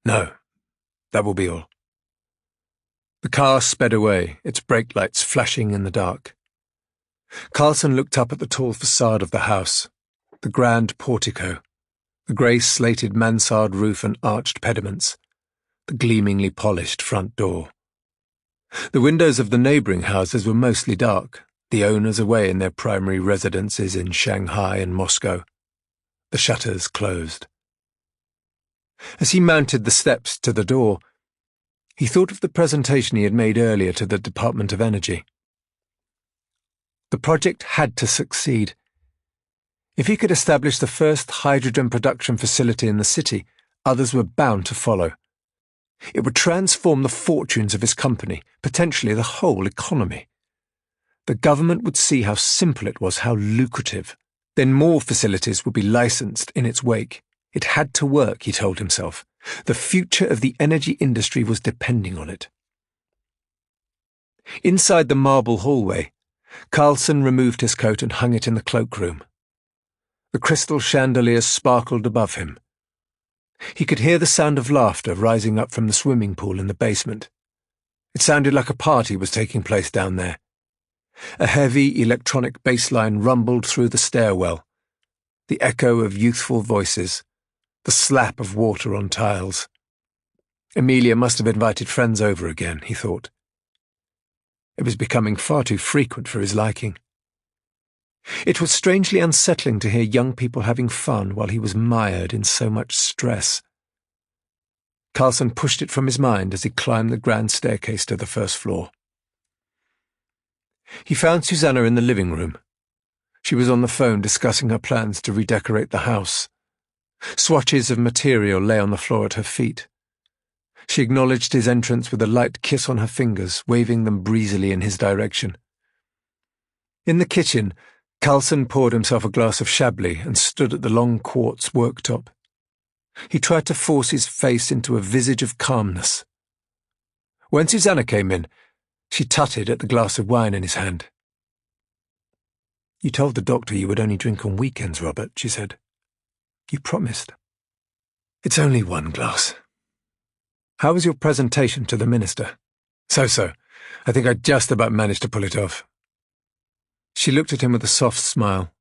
"No, that will be all." The car sped away, its brake lights flashing in the dark. Carlson looked up at the tall facade of the house, the grand portico, the grey slated mansard roof and arched pediments, the gleamingly polished front door. The windows of the neighbouring houses were mostly dark, the owners away in their primary residences in Shanghai and Moscow. The shutters closed. As he mounted the steps to the door, he thought of the presentation he had made earlier to the Department of Energy. The project had to succeed. If he could establish the first hydrogen production facility in the city, others were bound to follow. It would transform the fortunes of his company, potentially the whole economy. The government would see how simple it was, how lucrative. Then more facilities would be licensed in its wake. It had to work, he told himself. The future of the energy industry was depending on it. Inside the marble hallway, Carlson removed his coat and hung it in the cloakroom. The crystal chandeliers sparkled above him. He could hear the sound of laughter rising up from the swimming pool in the basement. It sounded like a party was taking place down there. A heavy electronic bass line rumbled through the stairwell, the echo of youthful voices, the slap of water on tiles. Emilia must have invited friends over again, he thought. It was becoming far too frequent for his liking. It was strangely unsettling to hear young people having fun while he was mired in so much stress. Carlson pushed it from his mind as he climbed the grand staircase to the first floor. He found Susanna in the living room. She was on the phone discussing her plans to redecorate the house. Swatches of material lay on the floor at her feet. She acknowledged his entrance with a light kiss on her fingers, waving them breezily in his direction. In the kitchen, Carlson poured himself a glass of Chablis and stood at the long quartz worktop. He tried to force his face into a visage of calmness. When Susanna came in, she tutted at the glass of wine in his hand. "You told the doctor you would only drink on weekends, Robert," she said. "You promised." "It's only one glass." "How was your presentation to the minister?" So. I think I just about managed to pull it off." She looked at him with a soft smile.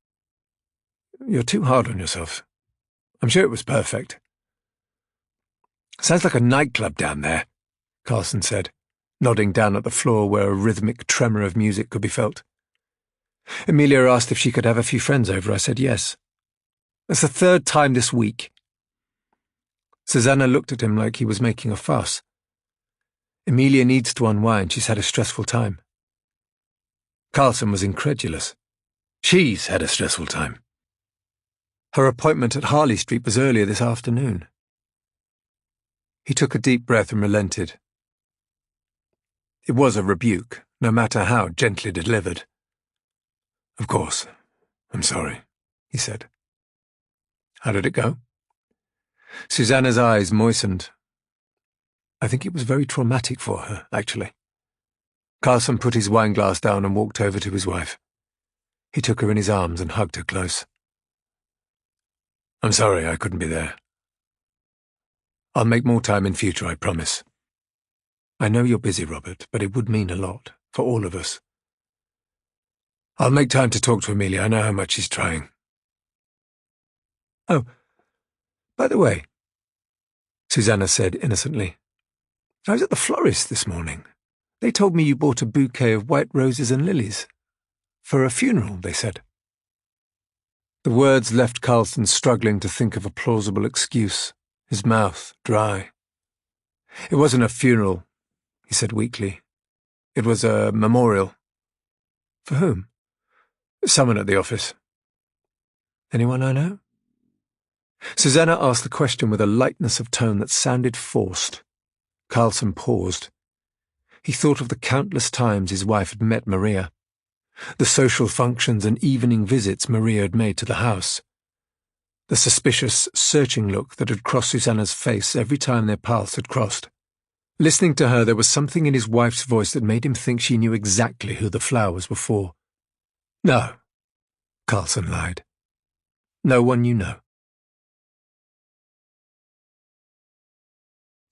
"You're too hard on yourself. I'm sure it was perfect." "Sounds like a nightclub down there," Carlson said, nodding down at the floor where a rhythmic tremor of music could be felt. Emilia asked if she could have a few friends over. I said yes. That's the third time this week. Susanna looked at him like he was making a fuss. Emilia needs to unwind. She's had a stressful time. Carlson was incredulous. She's had a stressful time. Her appointment at Harley Street was earlier this afternoon. He took a deep breath and relented. It was a rebuke, no matter how gently delivered. "Of course, I'm sorry," he said. "How did it go?" Susanna's eyes moistened. "I think it was very traumatic for her, actually." Carlson put his wineglass down and walked over to his wife. He took her in his arms and hugged her close. "I'm sorry I couldn't be there. I'll make more time in future, I promise. I know you're busy, Robert, but it would mean a lot, for all of us. I'll make time to talk to Emilia. I know how much she's trying." "Oh, by the way," Susanna said innocently, "I was at the florist this morning. They told me you bought a bouquet of white roses and lilies. For a funeral, they said." The words left Carlson struggling to think of a plausible excuse, his mouth dry. "It wasn't a funeral," he said weakly. "It was a memorial." "For whom?" "Someone at the office." "Anyone I know?" Susanna asked the question with a lightness of tone that sounded forced. Carlson paused. He thought of the countless times his wife had met Maria, the social functions and evening visits Maria had made to the house, the suspicious, searching look that had crossed Susanna's face every time their paths had crossed. Listening to her, there was something in his wife's voice that made him think she knew exactly who the flowers were for. "No," Carlson lied. "No one you know."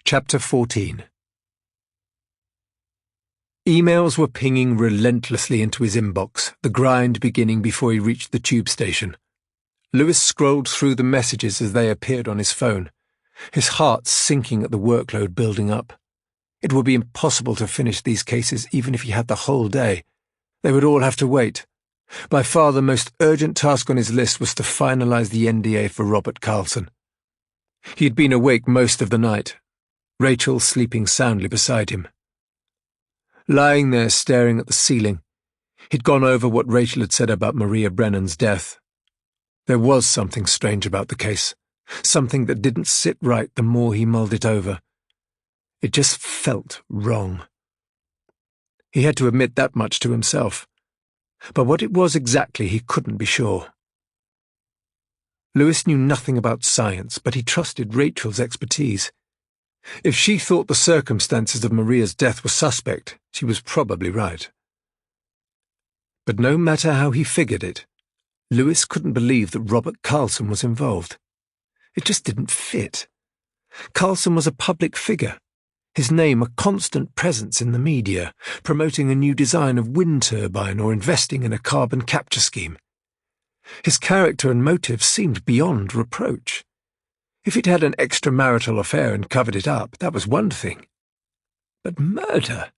Chapter 14. Emails were pinging relentlessly into his inbox, the grind beginning before he reached the tube station. Lewis scrolled through the messages as they appeared on his phone, his heart sinking at the workload building up. It would be impossible to finish these cases even if he had the whole day. They would all have to wait. By far the most urgent task on his list was to finalize the NDA for Robert Carlson. He had been awake most of the night, Rachel sleeping soundly beside him. Lying there staring at the ceiling, he'd gone over what Rachel had said about Maria Brennan's death. There was something strange about the case, something that didn't sit right the more he mulled it over. It just felt wrong. He had to admit that much to himself. But what it was exactly he couldn't be sure. Lewis knew nothing about science, but he trusted Rachel's expertise. If she thought the circumstances of Maria's death were suspect, she was probably right. But no matter how he figured it, Lewis couldn't believe that Robert Carlson was involved. It just didn't fit. Carlson was a public figure, his name a constant presence in the media, promoting a new design of wind turbine or investing in a carbon capture scheme. His character and motives seemed beyond reproach. If he'd had an extramarital affair and covered it up, that was one thing. But murder?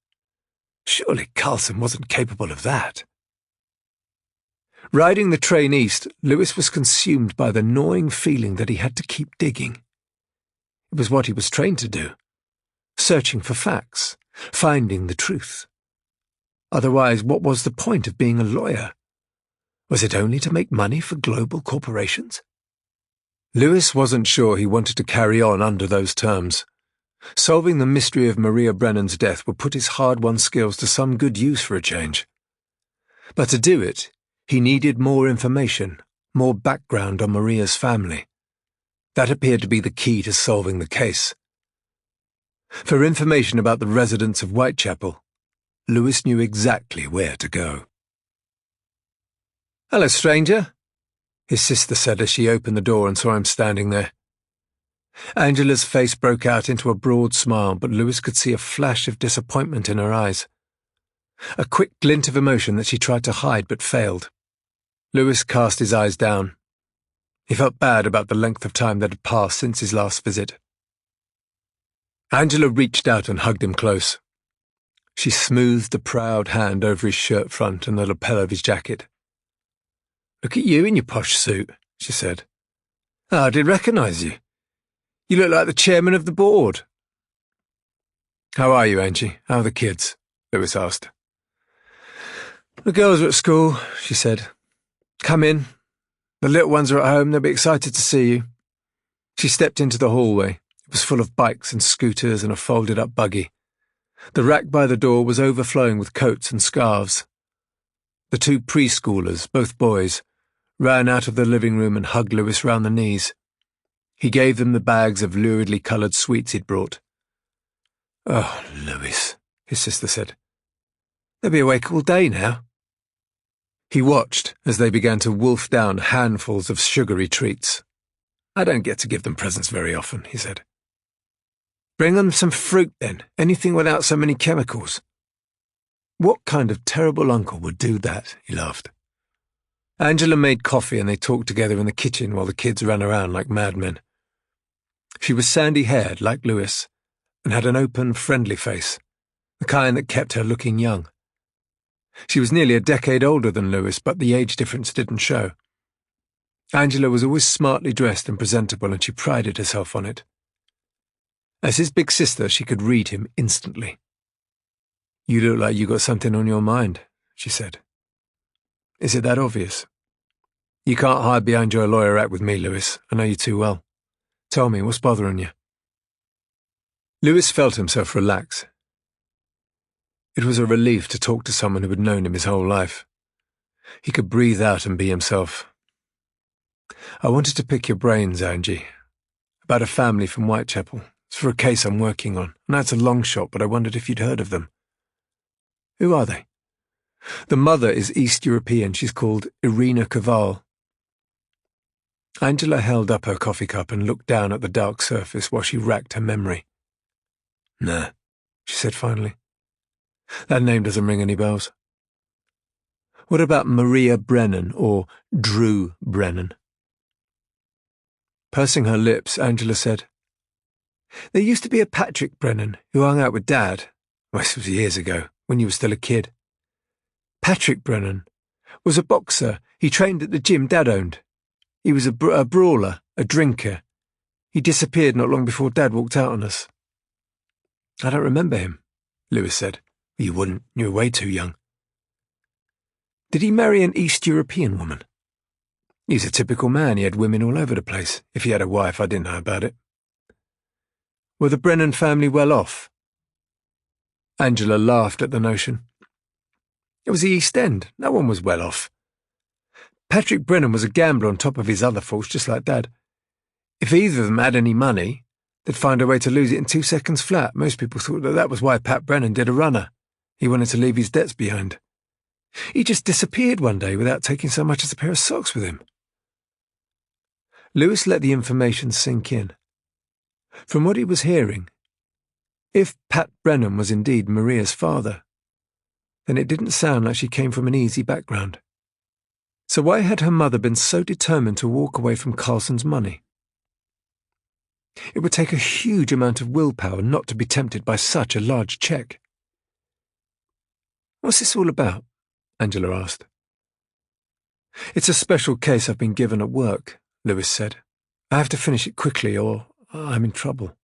Surely Carlson wasn't capable of that. Riding the train east, Lewis was consumed by the gnawing feeling that he had to keep digging. It was what he was trained to do, searching for facts, finding the truth. Otherwise, what was the point of being a lawyer? Was it only to make money for global corporations? Lewis wasn't sure he wanted to carry on under those terms. Solving the mystery of Maria Brennan's death would put his hard-won skills to some good use for a change. But to do it, he needed more information, more background on Maria's family. That appeared to be the key to solving the case. For information about the residents of Whitechapel, Lewis knew exactly where to go. "Hello, stranger," his sister said as she opened the door and saw him standing there. Angela's face broke out into a broad smile, but Lewis could see a flash of disappointment in her eyes. A quick glint of emotion that she tried to hide but failed. Lewis cast his eyes down. He felt bad about the length of time that had passed since his last visit. Angela reached out and hugged him close. She smoothed a proud hand over his shirt front and the lapel of his jacket. Look at you in your posh suit, she said. Oh, I did recognise you. You look like the chairman of the board. How are you, Angie? How are the kids? Lewis asked. The girls are at school, she said. Come in. The little ones are at home. They'll be excited to see you. She stepped into the hallway. It was full of bikes and scooters and a folded-up buggy. The rack by the door was overflowing with coats and scarves. The two preschoolers, both boys, ran out of the living room and hugged Lewis round the knees. He gave them the bags of luridly coloured sweets he'd brought. Oh, Lewis, his sister said. They'll be awake all day now. He watched as they began to wolf down handfuls of sugary treats. I don't get to give them presents very often, he said. Bring them some fruit, then. Anything without so many chemicals. What kind of terrible uncle would do that? He laughed. Angela made coffee and they talked together in the kitchen while the kids ran around like madmen. She was sandy-haired, like Lewis, and had an open, friendly face, the kind that kept her looking young. She was nearly a decade older than Lewis, but the age difference didn't show. Angela was always smartly dressed and presentable, and she prided herself on it. As his big sister, she could read him instantly. You look like you got something on your mind, she said. Is it that obvious? You can't hide behind your lawyer act with me, Lewis. I know you too well. Tell me, what's bothering you? Lewis felt himself relax. It was a relief to talk to someone who had known him his whole life. He could breathe out and be himself. I wanted to pick your brains, Angie, about a family from Whitechapel. It's for a case I'm working on. I know it's a long shot, but I wondered if you'd heard of them. Who are they? The mother is East European. She's called Irina Kaval. Angela held up her coffee cup and looked down at the dark surface while she racked her memory. Nah, she said finally. That name doesn't ring any bells. What about Maria Brennan or Drew Brennan? Pursing her lips, Angela said, There used to be a Patrick Brennan who hung out with Dad. Well, this was years ago, when you were still a kid. Patrick Brennan was a boxer. He trained at the gym Dad owned. He was a brawler, a drinker. He disappeared not long before Dad walked out on us. I don't remember him, Lewis said. You wouldn't. You were way too young. Did he marry an East European woman? He's a typical man. He had women all over the place. If he had a wife, I didn't know about it. Were the Brennan family well off? Angela laughed at the notion. It was the East End. No one was well off. Patrick Brennan was a gambler on top of his other faults, just like Dad. If either of them had any money, they'd find a way to lose it in 2 seconds flat. Most people thought that was why Pat Brennan did a runner. He wanted to leave his debts behind. He just disappeared one day without taking so much as a pair of socks with him. Lewis let the information sink in. From what he was hearing, if Pat Brennan was indeed Maria's father, then it didn't sound like she came from an easy background. So why had her mother been so determined to walk away from Carlson's money? It would take a huge amount of willpower not to be tempted by such a large cheque. What's this all about? Angela asked. It's a special case I've been given at work, Lewis said. I have to finish it quickly or I'm in trouble.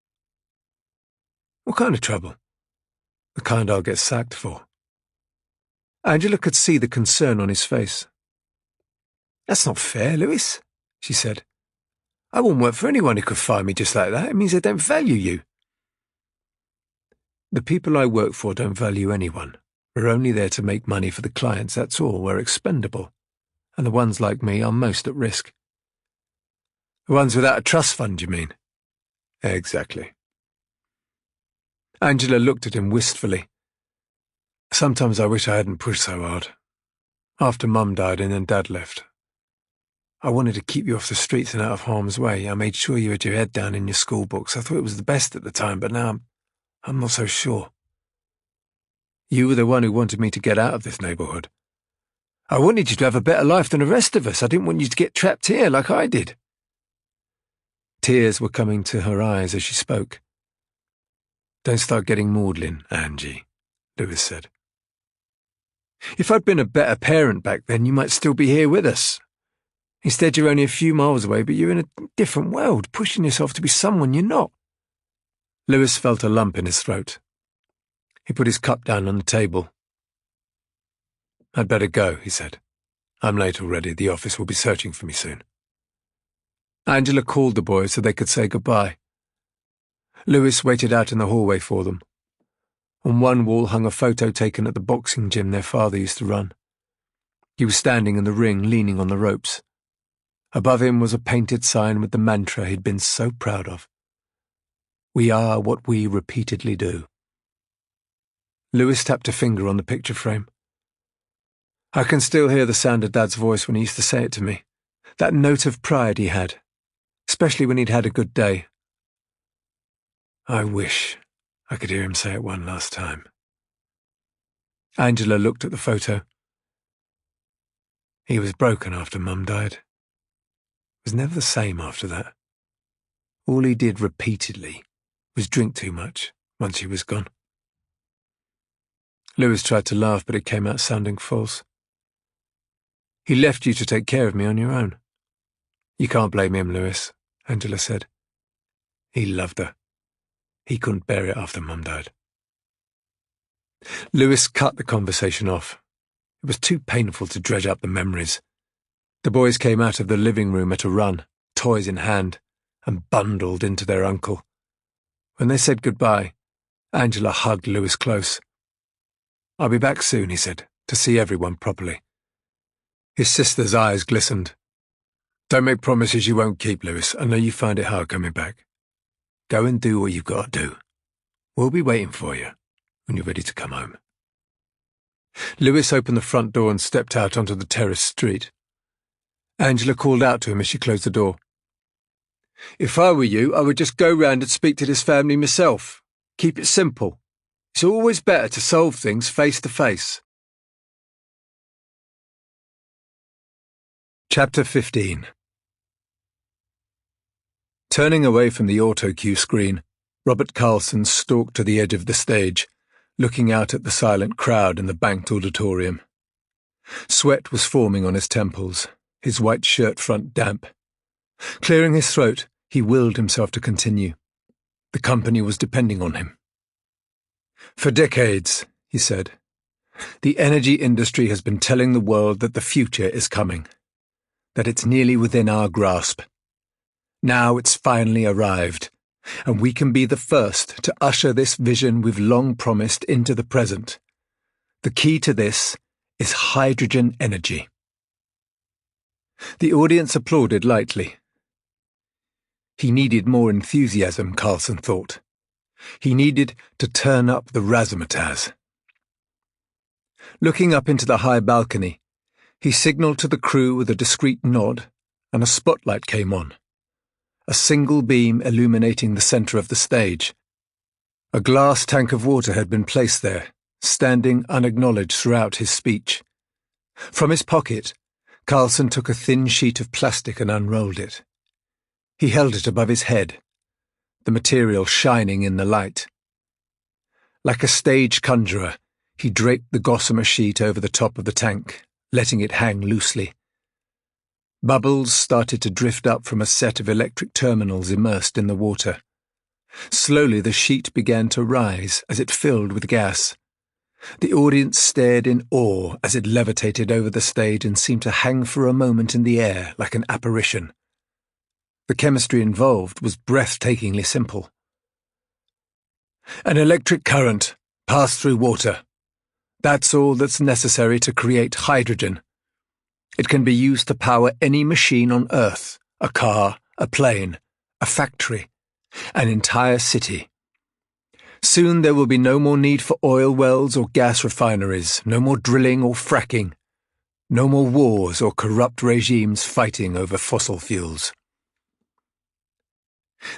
What kind of trouble? The kind I'll get sacked for. Angela could see the concern on his face. That's not fair, Lewis, she said. I wouldn't work for anyone who could fire me just like that. It means they don't value you. The people I work for don't value anyone. We're only there to make money for the clients, that's all. We're expendable. And the ones like me are most at risk. The ones without a trust fund, you mean? Exactly. Angela looked at him wistfully. Sometimes I wish I hadn't pushed so hard. After Mum died and then Dad left. I wanted to keep you off the streets and out of harm's way. I made sure you had your head down in your school books. I thought it was the best at the time, but now I'm not so sure. You were the one who wanted me to get out of this neighbourhood. I wanted you to have a better life than the rest of us. I didn't want you to get trapped here like I did. Tears were coming to her eyes as she spoke. Don't start getting maudlin, Angie, Lewis said. If I'd been a better parent back then, you might still be here with us. Instead, you're only a few miles away, but you're in a different world, pushing yourself to be someone you're not. Lewis felt a lump in his throat. He put his cup down on the table. "I'd better go," he said. "I'm late already. The office will be searching for me soon." Angela called the boys so they could say goodbye. Lewis waited out in the hallway for them. On one wall hung a photo taken at the boxing gym their father used to run. He was standing in the ring, leaning on the ropes. Above him was a painted sign with the mantra he'd been so proud of. "We are what we repeatedly do." Lewis tapped a finger on the picture frame. "I can still hear the sound of Dad's voice when he used to say it to me. That note of pride he had, especially when he'd had a good day. I wish I could hear him say it one last time." Angela looked at the photo. He was broken after Mum died. It was never the same after that. All he did repeatedly was drink too much once she was gone. Lewis tried to laugh, but it came out sounding false. "He left you to take care of me on your own." "You can't blame him, Lewis," Angela said. "He loved her. He couldn't bear it after Mum died." Lewis cut the conversation off. It was too painful to dredge up the memories. The boys came out of the living room at a run, toys in hand, and bundled into their uncle. When they said goodbye, Angela hugged Lewis close. "I'll be back soon," he said, "to see everyone properly." His sister's eyes glistened. "Don't make promises you won't keep, Lewis. I know you find it hard coming back. Go and do what you've got to do. We'll be waiting for you when you're ready to come home." Lewis opened the front door and stepped out onto the terraced street. Angela called out to him as she closed the door. "If I were you, I would just go round and speak to this family myself. Keep it simple. It's always better to solve things face to face." Chapter 15. Turning away from the auto cue screen, Robert Carlson stalked to the edge of the stage, looking out at the silent crowd in the banked auditorium. Sweat was forming on his temples, his white shirt front damp. Clearing his throat, he willed himself to continue. The company was depending on him. "For decades," he said, "the energy industry has been telling the world that the future is coming, that it's nearly within our grasp. Now it's finally arrived, and we can be the first to usher this vision we've long promised into the present. The key to this is hydrogen energy." The audience applauded lightly. He needed more enthusiasm, Carlson thought. He needed to turn up the razzmatazz. Looking up into the high balcony, he signalled to the crew with a discreet nod, and a spotlight came on, a single beam illuminating the centre of the stage. A glass tank of water had been placed there, standing unacknowledged throughout his speech. From his pocket, Carlson took a thin sheet of plastic and unrolled it. He held it above his head, the material shining in the light. Like a stage conjurer, he draped the gossamer sheet over the top of the tank, letting it hang loosely. Bubbles started to drift up from a set of electric terminals immersed in the water. Slowly the sheet began to rise as it filled with gas. The audience stared in awe as it levitated over the stage and seemed to hang for a moment in the air like an apparition. The chemistry involved was breathtakingly simple. An electric current passed through water. That's all that's necessary to create hydrogen. It can be used to power any machine on Earth, a car, a plane, a factory, an entire city. Soon there will be no more need for oil wells or gas refineries, no more drilling or fracking, no more wars or corrupt regimes fighting over fossil fuels.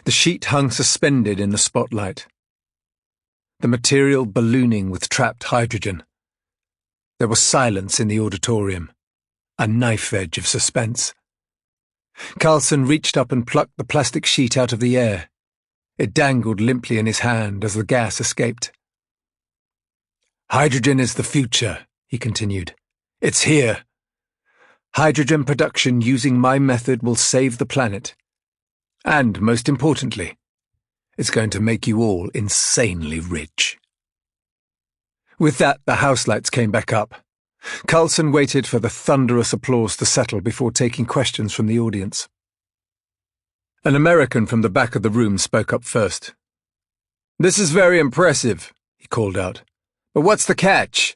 The sheet hung suspended in the spotlight, the material ballooning with trapped hydrogen. There was silence in the auditorium, a knife edge of suspense. Carlson reached up and plucked the plastic sheet out of the air. It dangled limply in his hand as the gas escaped. "Hydrogen is the future," he continued. "It's here. Hydrogen production using my method will save the planet. And, most importantly, it's going to make you all insanely rich. With that, the house lights came back up. Carlson waited for the thunderous applause to settle before taking questions from the audience. An American from the back of the room spoke up first. "This is very impressive," he called out. "But what's the catch?"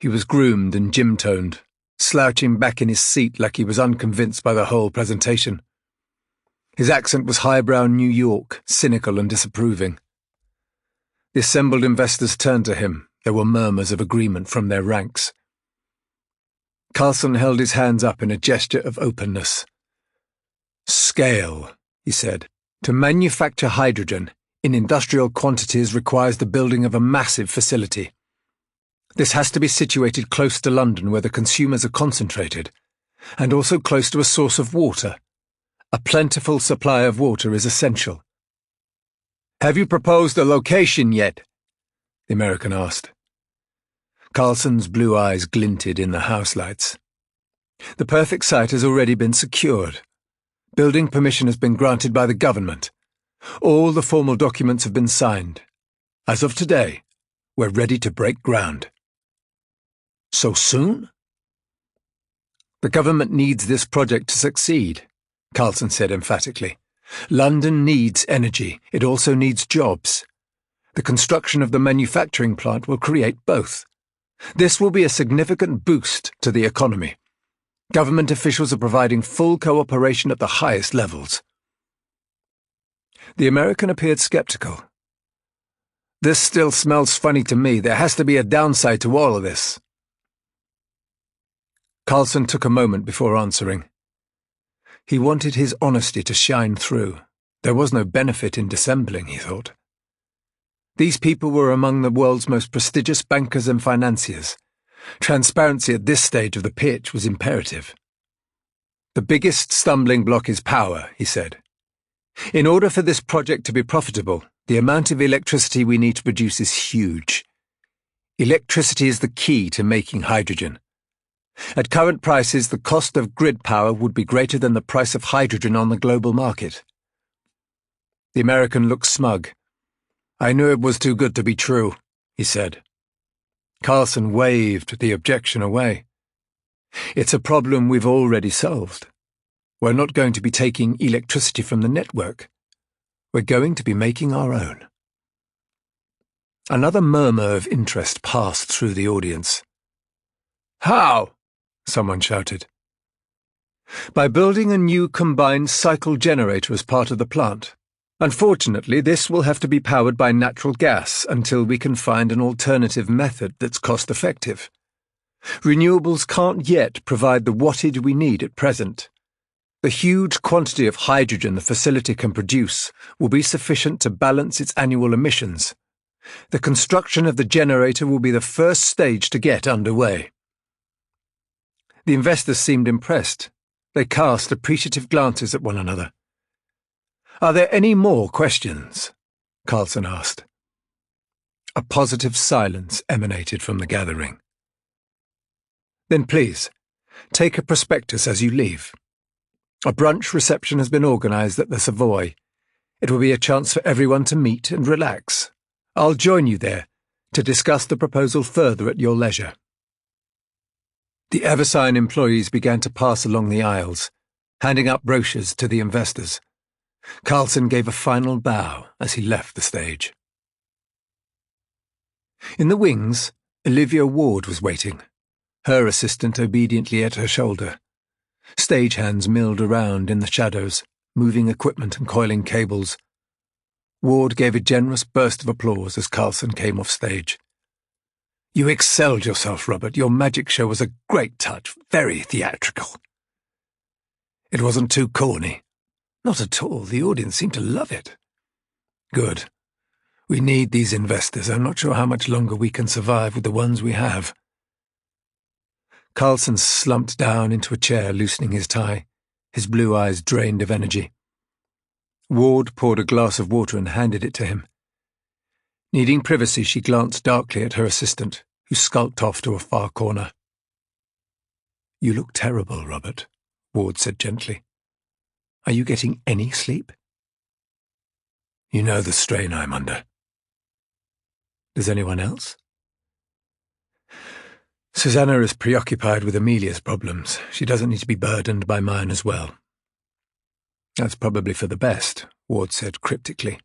He was groomed and gym-toned, slouching back in his seat like he was unconvinced by the whole presentation. His accent was highbrow New York, cynical and disapproving. The assembled investors turned to him. There were murmurs of agreement from their ranks. Carlson held his hands up in a gesture of openness. "Scale," he said. "To manufacture hydrogen in industrial quantities requires the building of a massive facility. This has to be situated close to London where the consumers are concentrated, and also close to a source of water. A plentiful supply of water is essential." "Have you proposed a location yet?" the American asked. Carlson's blue eyes glinted in the house lights. "The perfect site has already been secured. Building permission has been granted by the government. All the formal documents have been signed. As of today, we're ready to break ground." "So soon?" "The government needs this project to succeed," Carlson said emphatically. "London needs energy. It also needs jobs. The construction of the manufacturing plant will create both. This will be a significant boost to the economy. Government officials are providing full cooperation at the highest levels." The American appeared skeptical. "This still smells funny to me. There has to be a downside to all of this." Carlson took a moment before answering. He wanted his honesty to shine through. There was no benefit in dissembling, he thought. These people were among the world's most prestigious bankers and financiers. Transparency at this stage of the pitch was imperative. "The biggest stumbling block is power," he said. "In order for this project to be profitable, the amount of electricity we need to produce is huge. Electricity is the key to making hydrogen. At current prices, the cost of grid power would be greater than the price of hydrogen on the global market." The American looked smug. "I knew it was too good to be true," he said. Carlson waved the objection away. "It's a problem we've already solved. We're not going to be taking electricity from the network. We're going to be making our own." Another murmur of interest passed through the audience. "How?" someone shouted. "By building a new combined cycle generator as part of the plant. Unfortunately, this will have to be powered by natural gas until we can find an alternative method that's cost-effective. Renewables can't yet provide the wattage we need at present. The huge quantity of hydrogen the facility can produce will be sufficient to balance its annual emissions. The construction of the generator will be the first stage to get underway." The investors seemed impressed. They cast appreciative glances at one another. "Are there any more questions?" Carlson asked. A positive silence emanated from the gathering. "Then please, take a prospectus as you leave. A brunch reception has been organised at the Savoy. It will be a chance for everyone to meet and relax. I'll join you there to discuss the proposal further at your leisure." The Eversign employees began to pass along the aisles, handing out brochures to the investors. Carlson gave a final bow as he left the stage. In the wings, Olivia Ward was waiting, her assistant obediently at her shoulder. Stagehands milled around in the shadows, moving equipment and coiling cables. Ward gave a generous burst of applause as Carlson came off stage. "You excelled yourself, Robert. Your magic show was a great touch, very theatrical." "It wasn't too corny." "Not at all. The audience seemed to love it." "Good. We need these investors. I'm not sure how much longer we can survive with the ones we have." Carlson slumped down into a chair, loosening his tie, his blue eyes drained of energy. Ward poured a glass of water and handed it to him. Needing privacy, she glanced darkly at her assistant, who skulked off to a far corner. You look terrible, Robert, Ward said gently. Are you getting any sleep? You know the strain I'm under. Does anyone else? Susanna is preoccupied with Amelia's problems. She doesn't need to be burdened by mine as well. That's probably for the best, Ward said cryptically.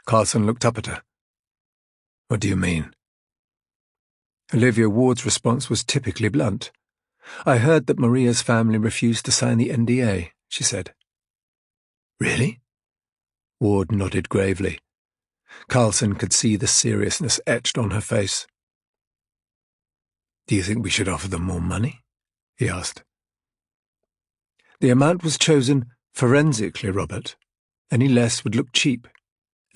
Carlson looked up at her. What do you mean? Olivia Ward's response was typically blunt. I heard that Maria's family refused to sign the NDA, she said. Really? Ward nodded gravely. Carlson could see the seriousness etched on her face. Do you think we should offer them more money? He asked. The amount was chosen forensically, Robert. Any less would look cheap.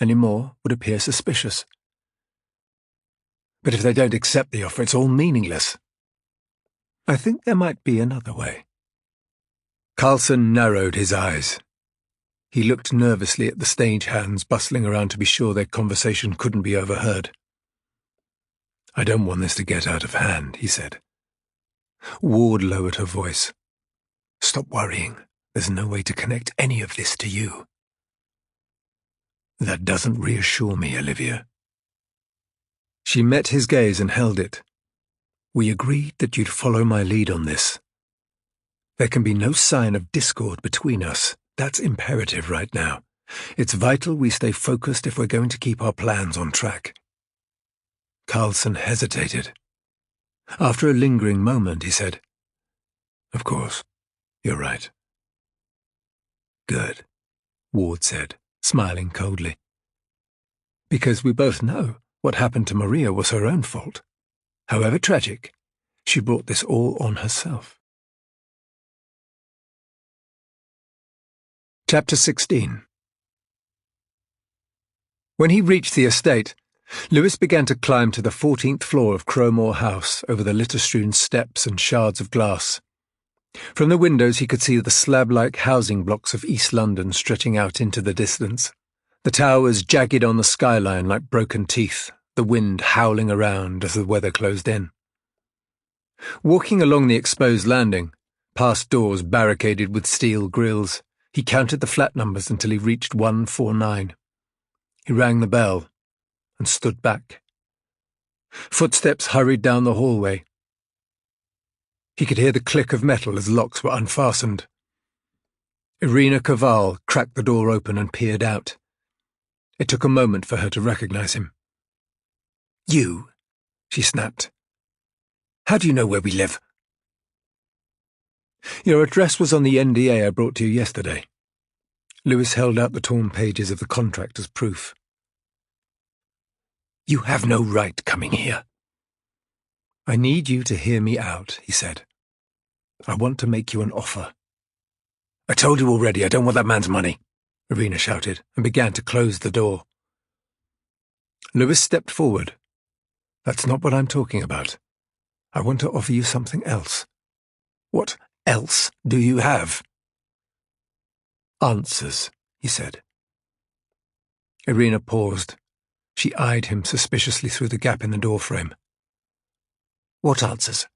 Any more would appear suspicious. But if they don't accept the offer, it's all meaningless. I think there might be another way. Carlson narrowed his eyes. He looked nervously at the stagehands bustling around to be sure their conversation couldn't be overheard. I don't want this to get out of hand, he said. Ward lowered her voice. Stop worrying. There's no way to connect any of this to you. That doesn't reassure me, Olivia. She met his gaze and held it. We agreed that you'd follow my lead on this. There can be no sign of discord between us. That's imperative right now. It's vital we stay focused if we're going to keep our plans on track. Carlson hesitated. After a lingering moment, he said, Of course, you're right. Good, Ward said, smiling coldly. Because we both know what happened to Maria was her own fault. However tragic, she brought this all on herself. Chapter 16. When he reached the estate, Lewis began to climb to the 14th floor of Crowmore House over the litter-strewn steps and shards of glass. From the windows he could see the slab-like housing blocks of East London stretching out into the distance, the towers jagged on the skyline like broken teeth, the wind howling around as the weather closed in. Walking along the exposed landing, past doors barricaded with steel grilles, he counted the flat numbers until he reached 149. He rang the bell and stood back. Footsteps hurried down the hallway. He could hear the click of metal as locks were unfastened. Irina Kaval cracked the door open and peered out. It took a moment for her to recognize him. You? She snapped. How do you know where we live? Your address was on the NDA I brought to you yesterday. Lewis held out the torn pages of the contract as proof. You have no right coming here. I need you to hear me out, he said. I want to make you an offer. I told you already I don't want that man's money, Irina shouted and began to close the door. Lewis stepped forward. That's not what I'm talking about. I want to offer you something else. What else do you have? Answers, he said. Irina paused. She eyed him suspiciously through the gap in the doorframe. What answers?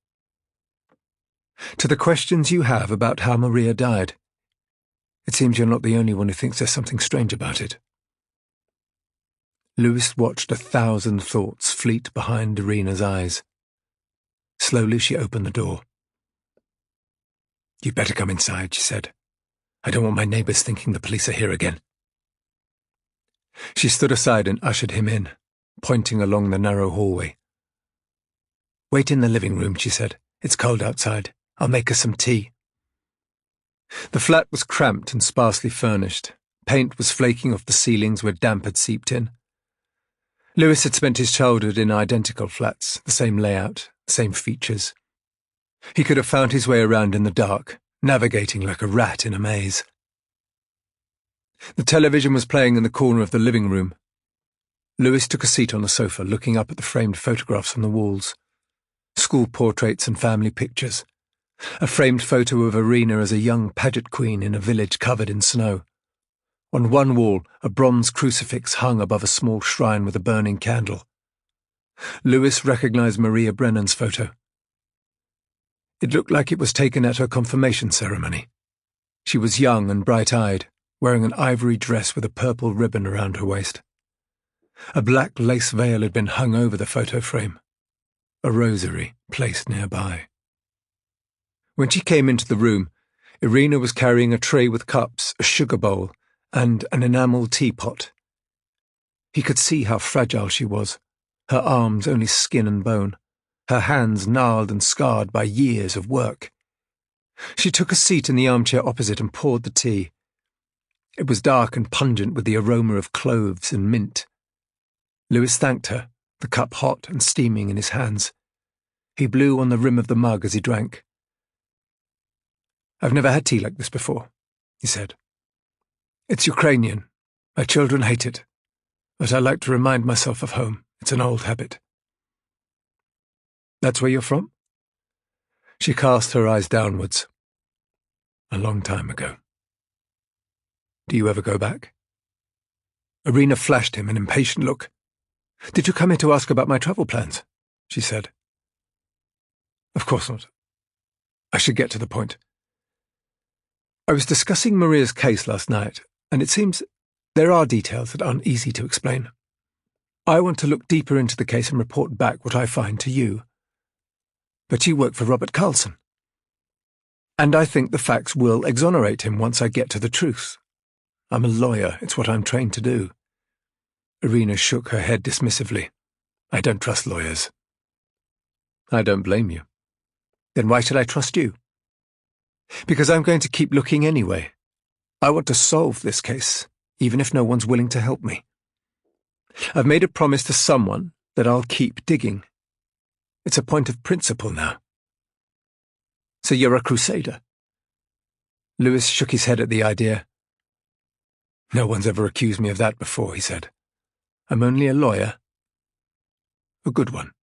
To the questions you have about how Maria died. It seems you're not the only one who thinks there's something strange about it. Lewis watched 1,000 thoughts fleet behind Irina's eyes. Slowly she opened the door. You'd better come inside, she said. I don't want my neighbours thinking the police are here again. She stood aside and ushered him in, pointing along the narrow hallway. Wait in the living room, she said. It's cold outside. I'll make us some tea. The flat was cramped and sparsely furnished. Paint was flaking off the ceilings where damp had seeped in. Lewis had spent his childhood in identical flats, the same layout, the same features. He could have found his way around in the dark, navigating like a rat in a maze. The television was playing in the corner of the living room. Lewis took a seat on the sofa, looking up at the framed photographs on the walls. School portraits and family pictures. A framed photo of Irina as a young pageant queen in a village covered in snow. On one wall, a bronze crucifix hung above a small shrine with a burning candle. Lewis recognized Maria Brennan's photo. It looked like it was taken at her confirmation ceremony. She was young and bright-eyed, wearing an ivory dress with a purple ribbon around her waist. A black lace veil had been hung over the photo frame, a rosary placed nearby. When she came into the room, Irina was carrying a tray with cups, a sugar bowl, and an enamel teapot. He could see how fragile she was, her arms only skin and bone, her hands gnarled and scarred by years of work. She took a seat in the armchair opposite and poured the tea. It was dark and pungent with the aroma of cloves and mint. Lewis thanked her, the cup hot and steaming in his hands. He blew on the rim of the mug as he drank. "I've never had tea like this before," he said. "It's Ukrainian. My children hate it. But I like to remind myself of home. It's an old habit." "That's where you're from?" She cast her eyes downwards. "A long time ago." "Do you ever go back?" Irina flashed him an impatient look. "Did you come here to ask about my travel plans?" she said. "Of course not. I should get to the point. I was discussing Maria's case last night, and it seems there are details that aren't easy to explain. I want to look deeper into the case and report back what I find to you. But you work for Robert Carlson. And I think the facts will exonerate him once I get to the truth. I'm a lawyer, it's what I'm trained to do." Irina shook her head dismissively. "I don't trust lawyers." "I don't blame you. Then why should I trust you?" "Because I'm going to keep looking anyway. I want to solve this case, even if no one's willing to help me. I've made a promise to someone that I'll keep digging. It's a point of principle now." "So you're a crusader?" Lewis shook his head at the idea. "No one's ever accused me of that before," he said. "I'm only a lawyer. A good one."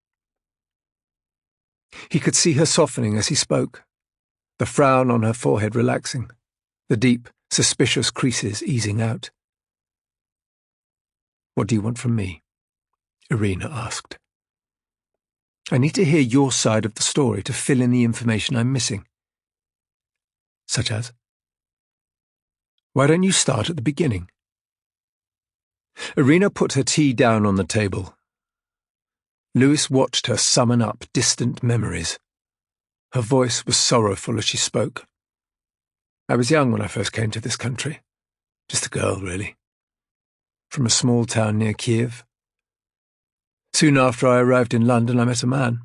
He could see her softening as he spoke, the frown on her forehead relaxing, the deep, suspicious creases easing out. "What do you want from me?" Irina asked. "I need to hear your side of the story to fill in the information I'm missing." "Such as?" "Why don't you start at the beginning?" Irina put her tea down on the table. Lewis watched her summon up distant memories. Her voice was sorrowful as she spoke. "I was young when I first came to this country. Just a girl, really. From a small town near Kiev. Soon after I arrived in London, I met a man.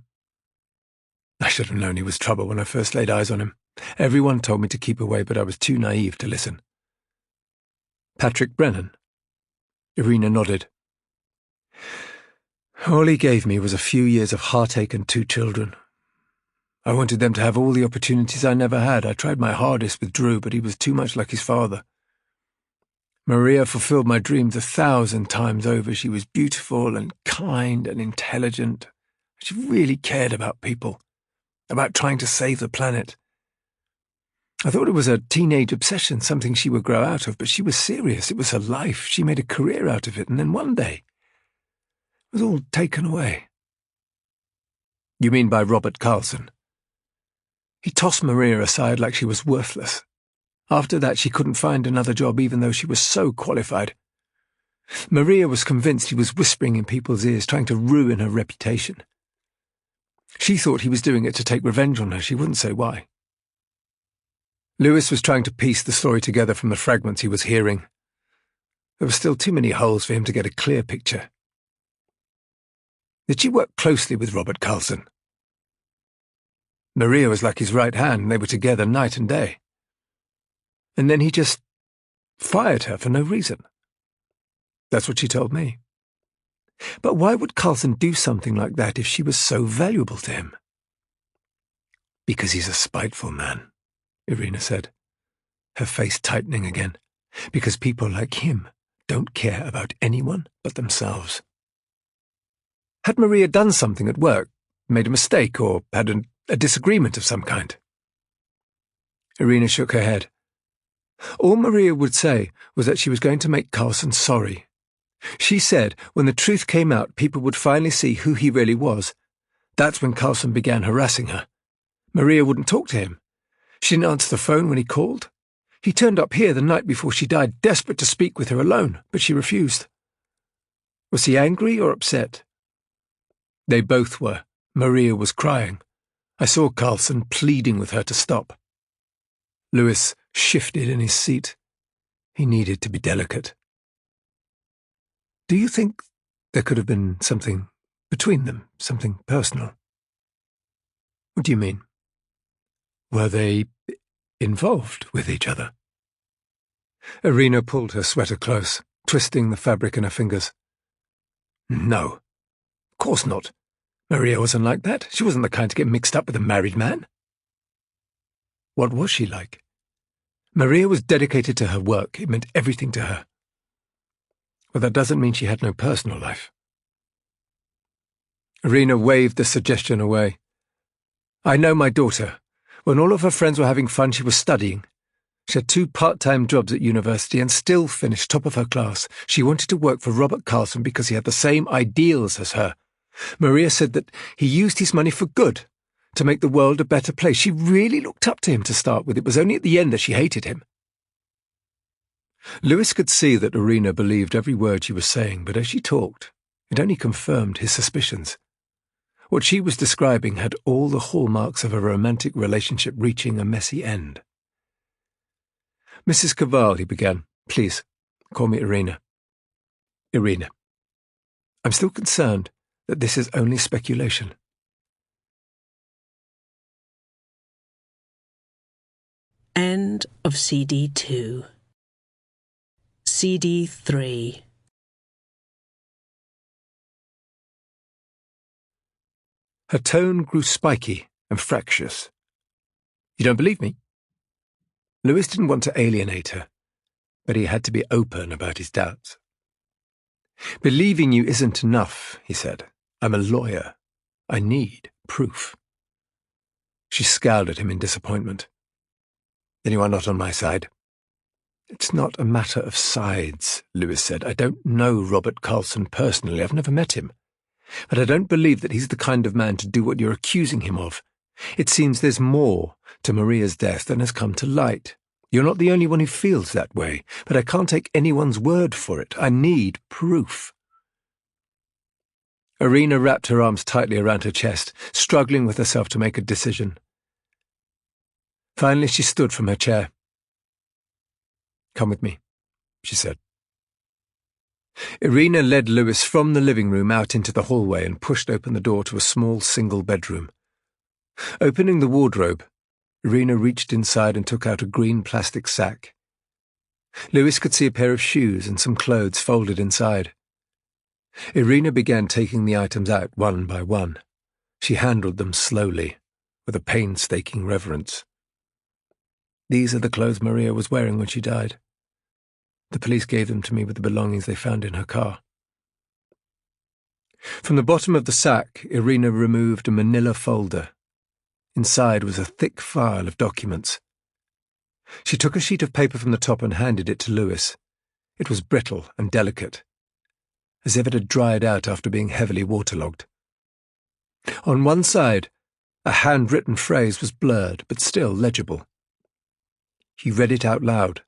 I should have known he was trouble when I first laid eyes on him. Everyone told me to keep away, but I was too naive to listen." "Patrick Brennan?" Irina nodded. "All he gave me was a few years of heartache and 2 children. I wanted them to have all the opportunities I never had. I tried my hardest with Drew, but he was too much like his father. Maria fulfilled my dreams 1,000 times over. She was beautiful and kind and intelligent. She really cared about people, about trying to save the planet. I thought it was a teenage obsession, something she would grow out of, but she was serious. It was her life. She made a career out of it, and then one day, it was all taken away." "You mean by Robert Carlson?" "He tossed Maria aside like she was worthless. After that, she couldn't find another job even though she was so qualified. Maria was convinced he was whispering in people's ears, trying to ruin her reputation. She thought he was doing it to take revenge on her. She wouldn't say why." Lewis was trying to piece the story together from the fragments he was hearing. There were still too many holes for him to get a clear picture. "Did she work closely with Robert Carlson?" "Maria was like his right hand, and they were together night and day. And then he just fired her for no reason. That's what she told me. But why would Carlson do something like that if she was so valuable to him?" "Because he's a spiteful man," Irina said, her face tightening again. "Because people like him don't care about anyone but themselves." "Had Maria done something at work, made a mistake, or had a disagreement of some kind?" Irina shook her head. All Maria would say was that she was going to make Carlson sorry. She said when the truth came out, people would finally see who he really was. That's when Carlson began harassing her. Maria wouldn't talk to him. She didn't answer the phone when he called. He turned up here the night before she died, desperate to speak with her alone, but she refused. Was he angry or upset? They both were. Maria was crying. I saw Carlson pleading with her to stop. Lewis shifted in his seat. He needed to be delicate. Do you think there could have been something between them, something personal? What do you mean? Were they involved with each other? Irina pulled her sweater close, twisting the fabric in her fingers. No, of course not. Maria wasn't like that. She wasn't the kind to get mixed up with a married man. What was she like? Maria was dedicated to her work. It meant everything to her. But that doesn't mean she had no personal life. Irina waved the suggestion away. I know my daughter. When all of her friends were having fun, she was studying. She had 2 part-time jobs at university and still finished top of her class. She wanted to work for Robert Carlson because he had the same ideals as her. Maria said that he used his money for good, to make the world a better place. She really looked up to him to start with. It was only at the end that she hated him. Lewis could see that Irina believed every word she was saying, but as she talked, it only confirmed his suspicions. What she was describing had all the hallmarks of a romantic relationship reaching a messy end. Mrs. Cavall, he began, please, call me Irina. Irina, I'm still concerned that this is only speculation. End of CD 2. CD 3. Her tone grew spiky and fractious. You don't believe me? Lewis didn't want to alienate her, but he had to be open about his doubts. Believing you isn't enough, he said. I'm a lawyer. I need proof. She scowled at him in disappointment. Then you are not on my side. It's not a matter of sides, Lewis said. I don't know Robert Carlson personally. I've never met him. But I don't believe that he's the kind of man to do what you're accusing him of. It seems there's more to Maria's death than has come to light. You're not the only one who feels that way, but I can't take anyone's word for it. I need proof. Irina wrapped her arms tightly around her chest, struggling with herself to make a decision. Finally, she stood from her chair. Come with me, she said. Irina led Lewis from the living room out into the hallway and pushed open the door to a small single bedroom. Opening the wardrobe, Irina reached inside and took out a green plastic sack. Lewis could see a pair of shoes and some clothes folded inside. Irina began taking the items out one by one. She handled them slowly, with a painstaking reverence. These are the clothes Maria was wearing when she died. The police gave them to me with the belongings they found in her car. From the bottom of the sack, Irina removed a manila folder. Inside was a thick file of documents. She took a sheet of paper from the top and handed it to Lewis. It was brittle and delicate, as if it had dried out after being heavily waterlogged. On one side, a handwritten phrase was blurred, but still legible. He read it out loud.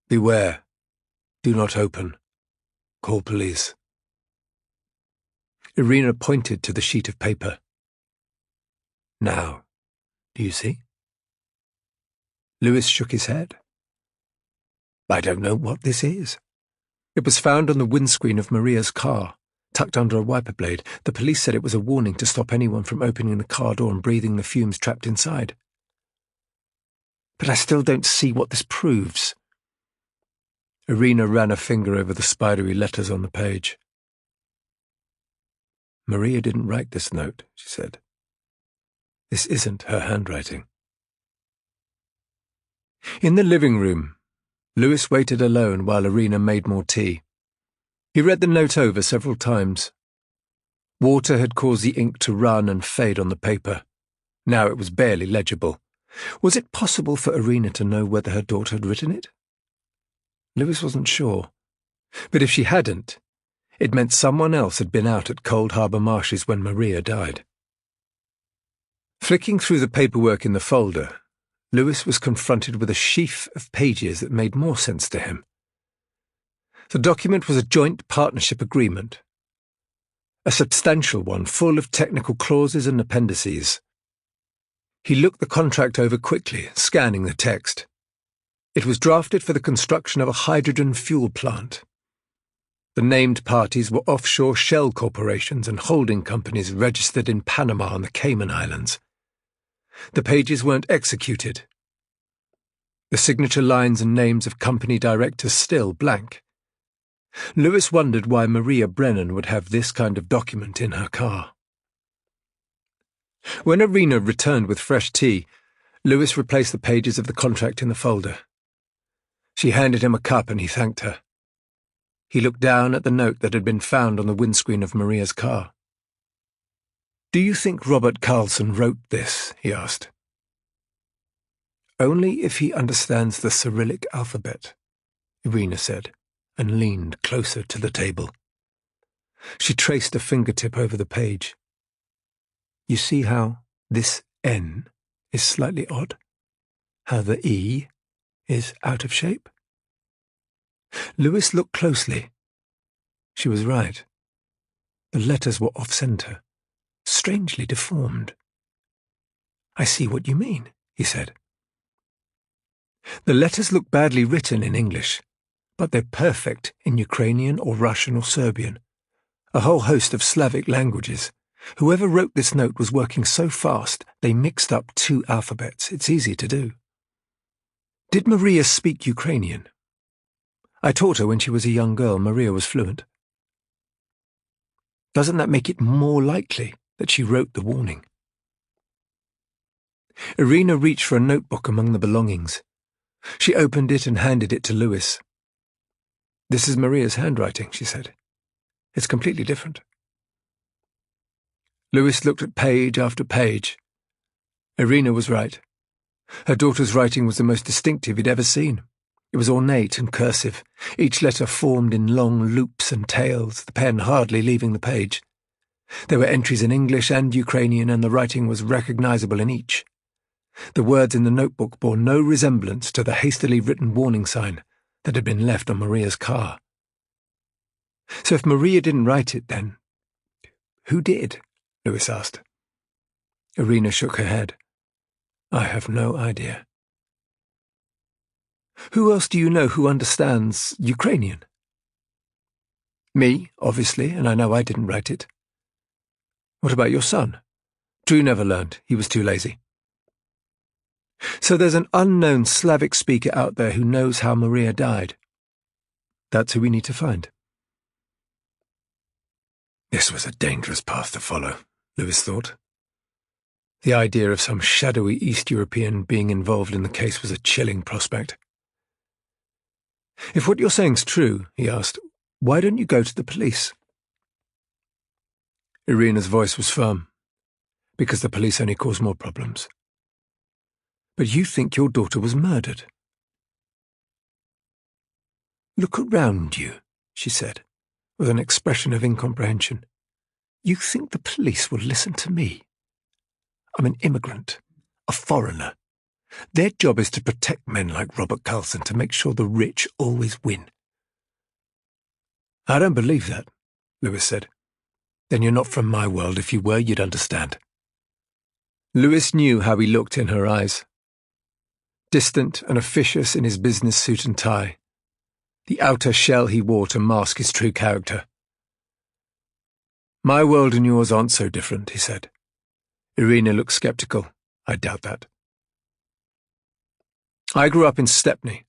Beware. Do not open. Call police. Irina pointed to the sheet of paper. Now, do you see? Lewis shook his head. I don't know what this is. It was found on the windscreen of Maria's car, tucked under a wiper blade. The police said it was a warning to stop anyone from opening the car door and breathing the fumes trapped inside. But I still don't see what this proves. Irina ran a finger over the spidery letters on the page. Maria didn't write this note, she said. This isn't her handwriting. In the living room, Lewis waited alone while Irina made more tea. He read the note over several times. Water had caused the ink to run and fade on the paper. Now it was barely legible. Was it possible for Irina to know whether her daughter had written it? Lewis wasn't sure. But if she hadn't, it meant someone else had been out at Cold Harbour Marshes when Maria died. Flicking through the paperwork in the folder, Lewis was confronted with a sheaf of pages that made more sense to him. The document was a joint partnership agreement, a substantial one full of technical clauses and appendices. He looked the contract over quickly, scanning the text. It was drafted for the construction of a hydrogen fuel plant. The named parties were offshore shell corporations and holding companies registered in Panama and the Cayman Islands. The pages weren't executed. The signature lines and names of company directors still blank. Lewis wondered why Maria Brennan would have this kind of document in her car. When Irina returned with fresh tea, Lewis replaced the pages of the contract in the folder. She handed him a cup and he thanked her. He looked down at the note that had been found on the windscreen of Maria's car. "Do you think Robert Carlson wrote this?" he asked. "Only if he understands the Cyrillic alphabet," Irina said, and leaned closer to the table. She traced a fingertip over the page. "You see how this N is slightly odd? How the E is out of shape?" Lewis looked closely. She was right. The letters were off-center, strangely deformed. "I see what you mean," he said. The letters look badly written in English, but they're perfect in Ukrainian or Russian or Serbian, a whole host of Slavic languages. Whoever wrote this note was working so fast they mixed up two alphabets. It's easy to do. "Did Maria speak Ukrainian?" "I taught her when she was a young girl. Maria was fluent." "Doesn't that make it more likely that she wrote the warning?" Irina reached for a notebook among the belongings. She opened it and handed it to Lewis. "This is Maria's handwriting," she said. "It's completely different." Lewis looked at page after page. Irina was right. Her daughter's writing was the most distinctive he'd ever seen. It was ornate and cursive, each letter formed in long loops and tails, the pen hardly leaving the page. There were entries in English and Ukrainian, and the writing was recognizable in each. The words in the notebook bore no resemblance to the hastily written warning sign that had been left on Maria's car. So if Maria didn't write it, then who did? Lewis asked. Irina shook her head. "I have no idea." "Who else do you know who understands Ukrainian?" "Me, obviously, and I know I didn't write it." "What about your son?" "Drew never learned. He was too lazy." "So there's an unknown Slavic speaker out there who knows how Maria died. That's who we need to find." This was a dangerous path to follow, Lewis thought. The idea of some shadowy East European being involved in the case was a chilling prospect. "If what you're saying's true," he asked, "why don't you go to the police?" Irina's voice was firm. "Because the police only cause more problems." "But you think your daughter was murdered." "Look around you," she said, with an expression of incomprehension. "You think the police will listen to me? I'm an immigrant, a foreigner. Their job is to protect men like Robert Carlson, to make sure the rich always win." "I don't believe that," Lewis said. "Then you're not from my world. If you were, you'd understand." Lewis knew how he looked in her eyes. Distant and officious in his business suit and tie, the outer shell he wore to mask his true character. "My world and yours aren't so different," he said. Irina looked skeptical. "I doubt that." "I grew up in Stepney,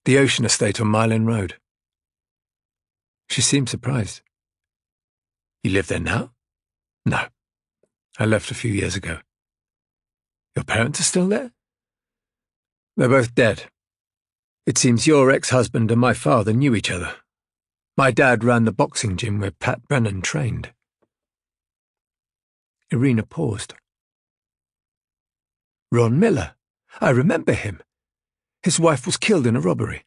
the Ocean Estate on Mile End Road." She seemed surprised. "You live there now?" "No. I left a few years ago." "Your parents are still there?" "They're both dead. It seems your ex-husband and my father knew each other. My dad ran the boxing gym where Pat Brennan trained." Irina paused. "Ron Miller. I remember him. His wife was killed in a robbery."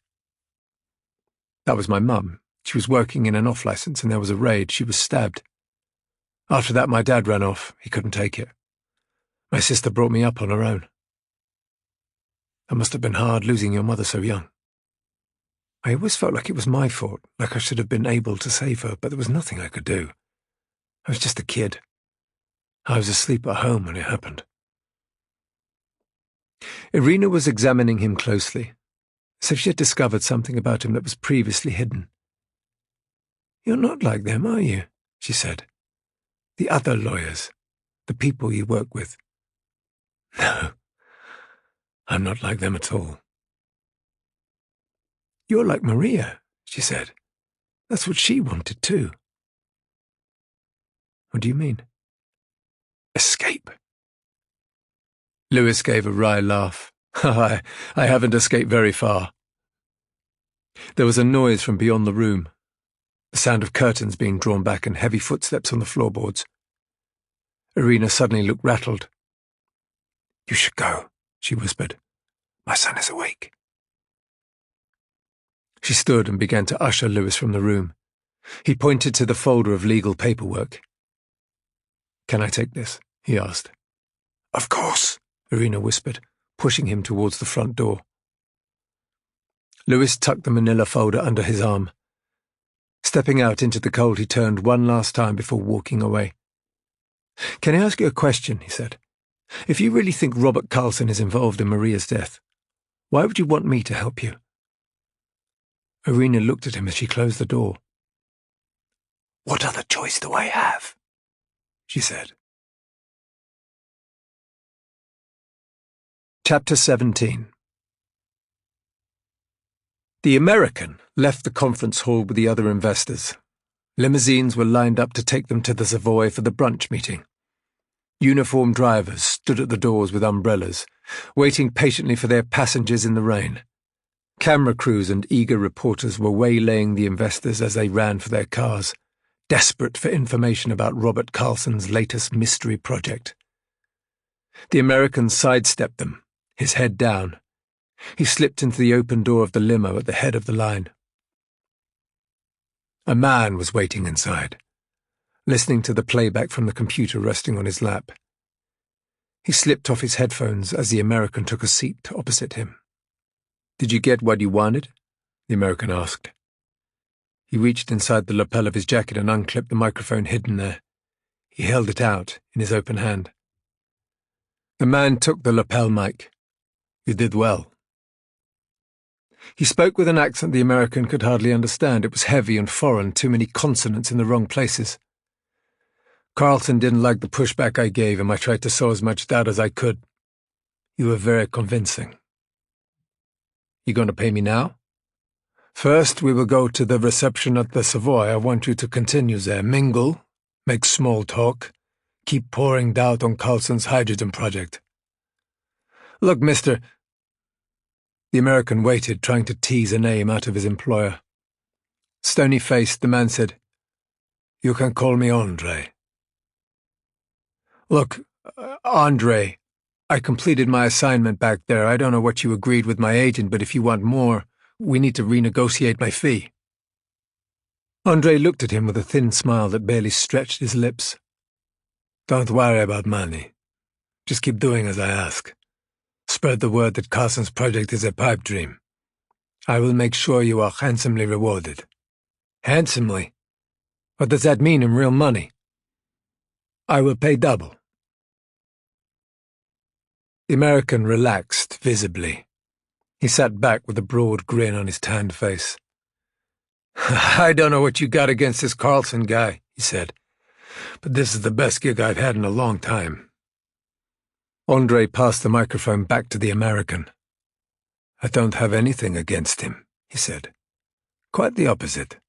"That was my mum. She was working in an off-licence and there was a raid. She was stabbed. After that, my dad ran off. He couldn't take it. My sister brought me up on her own. It must have been hard losing your mother so young. I always felt like it was my fault, like I should have been able to save her, but there was nothing I could do. I was just a kid. I was asleep at home when it happened. Irina was examining him closely, as if she had discovered something about him that was previously hidden. "You're not like them, are you?" she said. "The other lawyers, the people you work with." "No, I'm not like them at all." "You're like Maria," she said. "That's what she wanted too." "What do you mean?" "Escape." Lewis gave a wry laugh. I haven't escaped very far." There was a noise from beyond the room, the sound of curtains being drawn back and heavy footsteps on the floorboards. Irina suddenly looked rattled. "You should go," she whispered. "My son is awake." She stood and began to usher Lewis from the room. He pointed to the folder of legal paperwork. "Can I take this?" he asked. "Of course," Irina whispered, pushing him towards the front door. Lewis tucked the manila folder under his arm. Stepping out into the cold, he turned one last time before walking away. "Can I ask you a question?" he said. "If you really think Robert Carlson is involved in Maria's death, why would you want me to help you?" Irina looked at him as she closed the door. "What other choice do I have?" she said. Chapter 17. The American left the conference hall with the other investors. Limousines were lined up to take them to the Savoy for the brunch meeting. Uniformed drivers stood at the doors with umbrellas, waiting patiently for their passengers in the rain. Camera crews and eager reporters were waylaying the investors as they ran for their cars, desperate for information about Robert Carlson's latest mystery project. The American sidestepped them, his head down. He slipped into the open door of the limo at the head of the line. A man was waiting inside, listening to the playback from the computer resting on his lap. He slipped off his headphones as the American took a seat opposite him. "Did you get what you wanted?" the American asked. He reached inside the lapel of his jacket and unclipped the microphone hidden there. He held it out in his open hand. The man took the lapel mic. "You did well." He spoke with an accent the American could hardly understand. It was heavy and foreign, too many consonants in the wrong places. "Carlson didn't like the pushback I gave him. I tried to sow as much doubt as I could. You were very convincing." "You going to pay me now?" "First, we will go to the reception at the Savoy. I want you to continue there. Mingle, make small talk, keep pouring doubt on Carlson's hydrogen project." "Look, mister—" The American waited, trying to tease a name out of his employer. Stony-faced, the man said, "You can call me Andre." "Look, Andre, I completed my assignment back there. I don't know what you agreed with my agent, but if you want more, we need to renegotiate my fee." Andre looked at him with a thin smile that barely stretched his lips. "Don't worry about money. Just keep doing as I ask. Spread the word that Carlson's project is a pipe dream. I will make sure you are handsomely rewarded." "Handsomely? What does that mean in real money?" "I will pay double." The American relaxed visibly. He sat back with a broad grin on his tanned face. "I don't know what you got against this Carlson guy," he said, "but this is the best gig I've had in a long time." Andre passed the microphone back to the American. "I don't have anything against him," he said. "Quite the opposite.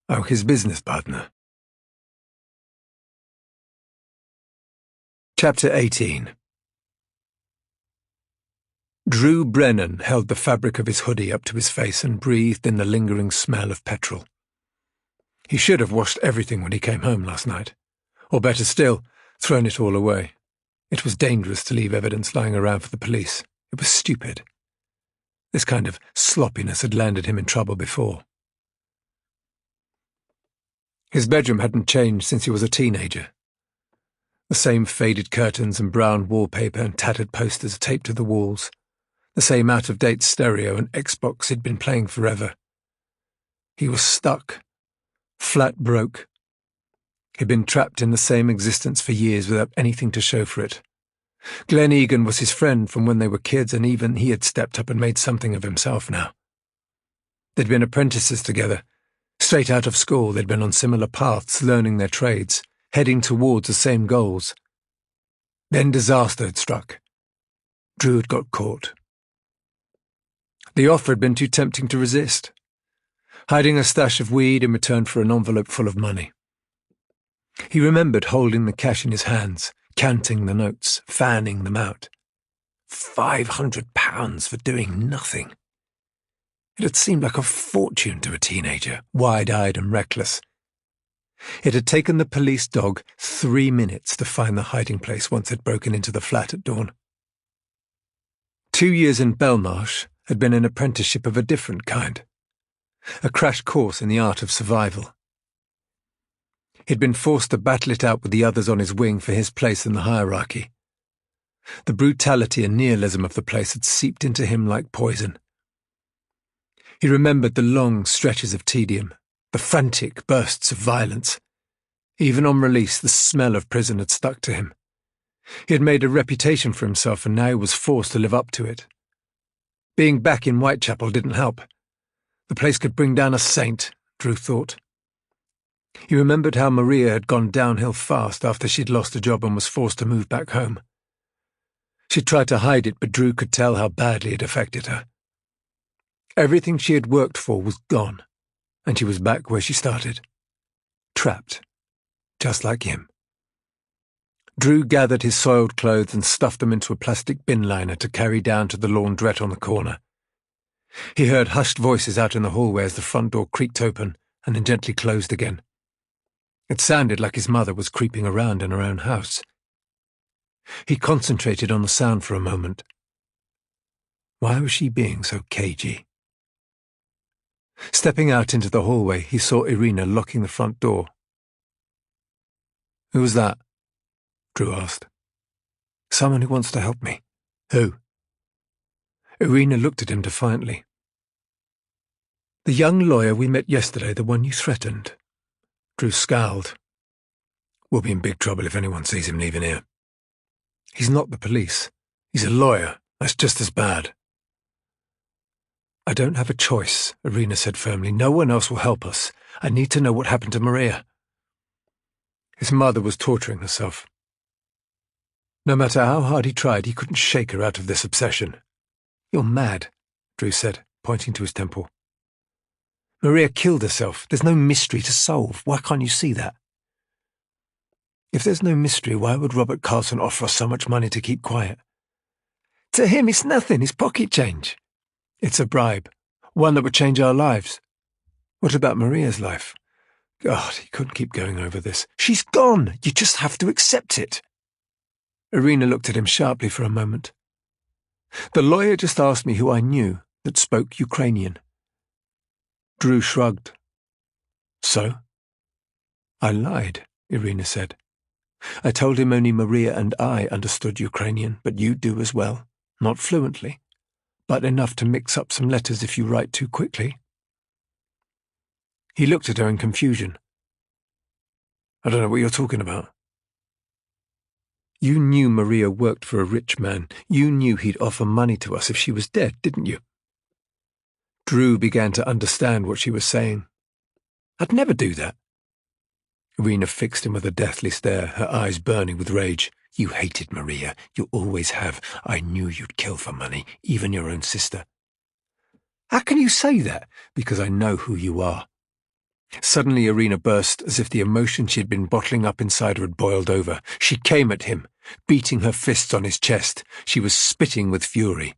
I'm his business partner." Chapter 18. Drew Brennan held the fabric of his hoodie up to his face and breathed in the lingering smell of petrol. He should have washed everything when he came home last night, or better still, thrown it all away. It was dangerous to leave evidence lying around for the police. It was stupid. This kind of sloppiness had landed him in trouble before. His bedroom hadn't changed since he was a teenager. The same faded curtains and brown wallpaper and tattered posters taped to the walls. The same out-of-date stereo and Xbox he'd been playing forever. He was stuck, flat broke. He'd been trapped in the same existence for years without anything to show for it. Glenn Egan was his friend from when they were kids, and even he had stepped up and made something of himself now. They'd been apprentices together. Straight out of school, they'd been on similar paths, learning their trades, heading towards the same goals. Then disaster had struck. Drew had got caught. The offer had been too tempting to resist. Hiding a stash of weed in return for an envelope full of money. He remembered holding the cash in his hands, counting the notes, fanning them out. £500 for doing nothing. It had seemed like a fortune to a teenager, wide-eyed and reckless. It had taken the police dog 3 minutes to find the hiding place once they'd broken into the flat at dawn. 2 years in Belmarsh had been an apprenticeship of a different kind. A crash course in the art of survival. He'd been forced to battle it out with the others on his wing for his place in the hierarchy. The brutality and nihilism of the place had seeped into him like poison. He remembered the long stretches of tedium, the frantic bursts of violence. Even on release, the smell of prison had stuck to him. He had made a reputation for himself, and now he was forced to live up to it. Being back in Whitechapel didn't help. The place could bring down a saint, Drew thought. He remembered how Maria had gone downhill fast after she'd lost a job and was forced to move back home. She tried to hide it, but Drew could tell how badly it affected her. Everything she had worked for was gone, and she was back where she started. Trapped, just like him. Drew gathered his soiled clothes and stuffed them into a plastic bin liner to carry down to the laundrette on the corner. He heard hushed voices out in the hallway as the front door creaked open and then gently closed again. It sounded like his mother was creeping around in her own house. He concentrated on the sound for a moment. Why was she being so cagey? Stepping out into the hallway, he saw Irina locking the front door. "Who was that?" Drew asked. "Someone who wants to help me." "Who?" Irina looked at him defiantly. "The young lawyer we met yesterday, the one you threatened." Drew scowled. "We'll be in big trouble if anyone sees him leaving here." "He's not the police. He's a lawyer. That's just as bad." "I don't have a choice," Irina said firmly. "No one else will help us. I need to know what happened to Maria." His mother was torturing herself. No matter how hard he tried, he couldn't shake her out of this obsession. "You're mad," Drew said, pointing to his temple. "Maria killed herself. There's no mystery to solve. Why can't you see that?" "If there's no mystery, why would Robert Carlson offer us so much money to keep quiet?" "To him, it's nothing. It's pocket change." "It's a bribe. One that would change our lives." "What about Maria's life?" God, he couldn't keep going over this. "She's gone. You just have to accept it." Irina looked at him sharply for a moment. "The lawyer just asked me who I knew that spoke Ukrainian." Drew shrugged. "So?" "I lied," Irina said. "I told him only Maria and I understood Ukrainian, but you do as well. Not fluently, but enough to mix up some letters if you write too quickly." He looked at her in confusion. "I don't know what you're talking about." "You knew Maria worked for a rich man. You knew he'd offer money to us if she was dead, didn't you?" Drew began to understand what she was saying. "I'd never do that." Irina fixed him with a deathly stare, her eyes burning with rage. "You hated Maria. You always have. I knew you'd kill for money, even your own sister." "How can you say that?" "Because I know who you are." Suddenly Irina burst, as if the emotion she had been bottling up inside her had boiled over. She came at him, beating her fists on his chest. She was spitting with fury.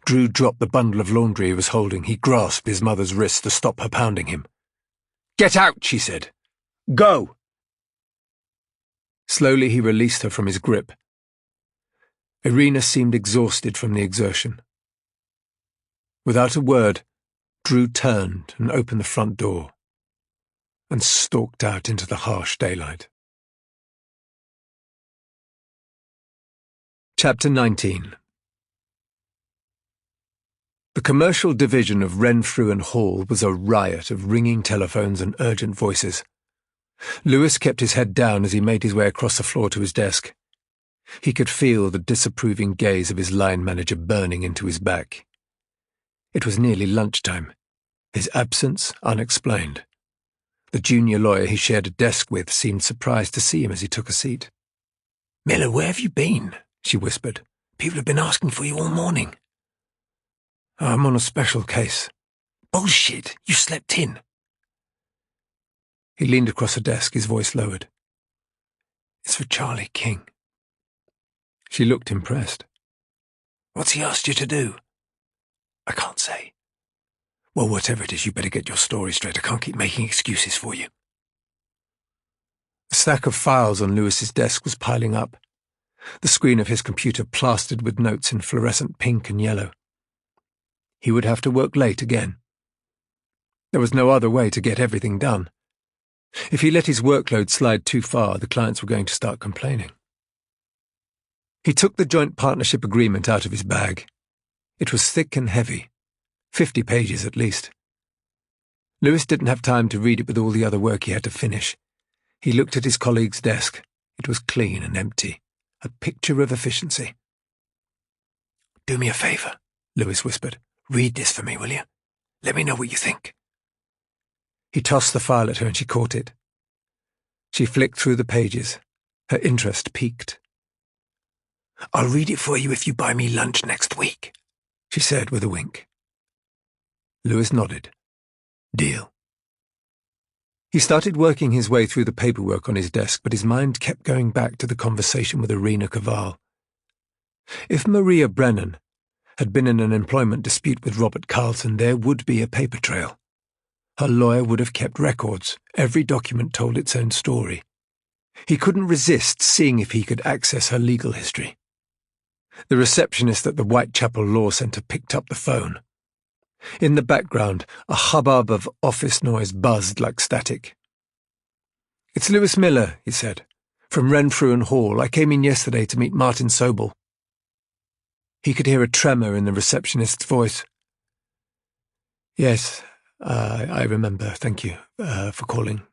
Drew dropped the bundle of laundry he was holding. He grasped his mother's wrist to stop her pounding him. "Get out," she said. "Go!" Slowly he released her from his grip. Irina seemed exhausted from the exertion. Without a word, Drew turned and opened the front door and stalked out into the harsh daylight. Chapter 19. The commercial division of Renfrew and Hall was a riot of ringing telephones and urgent voices. Lewis kept his head down as he made his way across the floor to his desk. He could feel the disapproving gaze of his line manager burning into his back. It was nearly lunchtime, his absence unexplained. The junior lawyer he shared a desk with seemed surprised to see him as he took a seat. "Miller, where have you been?" she whispered. "People have been asking for you all morning." "I'm on a special case." "Bullshit! You slept in." He leaned across the desk, his voice lowered. "It's for Charlie King." She looked impressed. "What's he asked you to do?" "I can't say." "Well, whatever it is, you better get your story straight. I can't keep making excuses for you." A stack of files on Lewis's desk was piling up, the screen of his computer plastered with notes in fluorescent pink and yellow. He would have to work late again. There was no other way to get everything done. If he let his workload slide too far, the clients were going to start complaining. He took the joint partnership agreement out of his bag. It was thick and heavy, 50 pages at least. Lewis didn't have time to read it with all the other work he had to finish. He looked at his colleague's desk. It was clean and empty, a picture of efficiency. "Do me a favour," Lewis whispered. "Read this for me, will you? Let me know what you think." He tossed the file at her and she caught it. She flicked through the pages. Her interest piqued. "I'll read it for you if you buy me lunch next week," she said with a wink. Lewis nodded. Deal. He started working his way through the paperwork on his desk, but his mind kept going back to the conversation with Irina Kaval. If Maria Brennan had been in an employment dispute with Robert Carlson, there would be a paper trail. Her lawyer would have kept records. Every document told its own story. He couldn't resist seeing if he could access her legal history. The receptionist at the Whitechapel Law Centre picked up the phone. In the background, a hubbub of office noise buzzed like static. "It's Lewis Miller," he said, "from Renfrew and Hall. I came in yesterday to meet Martin Sobel." He could hear a tremor in the receptionist's voice. "Yes, I remember. Thank you for calling.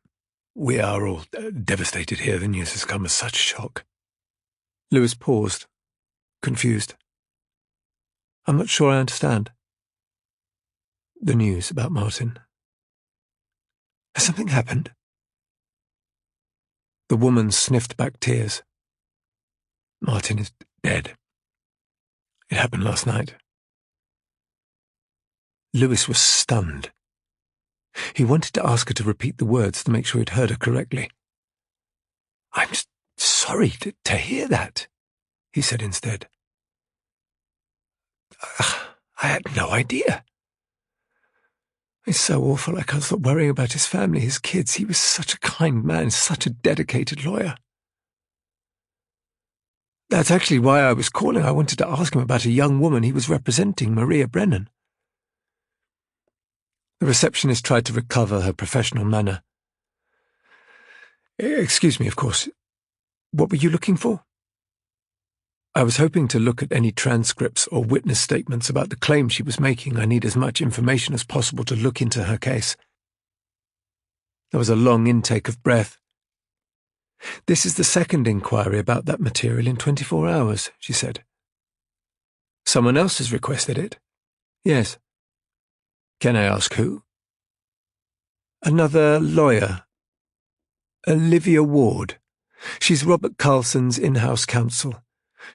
We are all devastated here. The news has come as such a shock." Lewis paused, confused. "I'm not sure I understand." "The news about Martin." "Has something happened?" The woman sniffed back tears. "Martin is dead. It happened last night." Lewis was stunned. He wanted to ask her to repeat the words to make sure he'd heard her correctly. "I'm sorry to hear that," he said instead. "I had no idea. It's so awful. I can't stop worrying about his family, his kids. He was such a kind man, such a dedicated lawyer." "That's actually why I was calling. I wanted to ask him about a young woman he was representing, Maria Brennan." The receptionist tried to recover her professional manner. "Excuse me, of course. What were you looking for?" "I was hoping to look at any transcripts or witness statements about the claim she was making. I need as much information as possible to look into her case." There was a long intake of breath. "This is the second inquiry about that material in 24 hours, she said. "Someone else has requested it?" "Yes." "Can I ask who?" "Another lawyer. Olivia Ward. She's Robert Carlson's in-house counsel.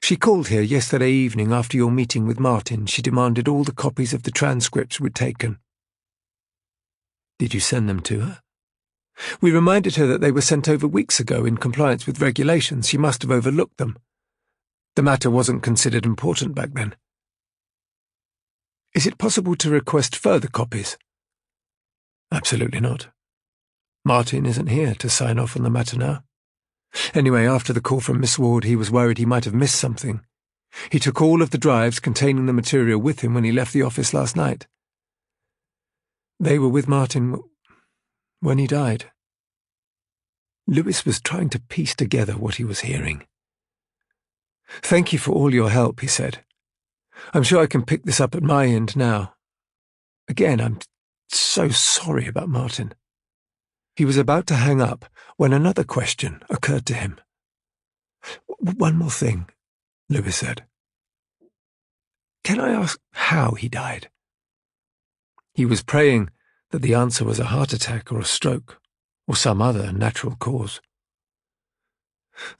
She called here yesterday evening after your meeting with Martin. She demanded all the copies of the transcripts were taken." "Did you send them to her?" "We reminded her that they were sent over weeks ago in compliance with regulations. She must have overlooked them. The matter wasn't considered important back then." "Is it possible to request further copies?" "Absolutely not. Martin isn't here to sign off on the matter now. Anyway, after the call from Miss Ward, he was worried he might have missed something. He took all of the drives containing the material with him when he left the office last night. They were with Martin when he died." Lewis was trying to piece together what he was hearing. "Thank you for all your help," he said. "I'm sure I can pick this up at my end now. Again, I'm so sorry about Martin." He was about to hang up when another question occurred to him. "One more thing," Lewis said. "Can I ask how he died?" He was praying that the answer was a heart attack or a stroke, or some other natural cause.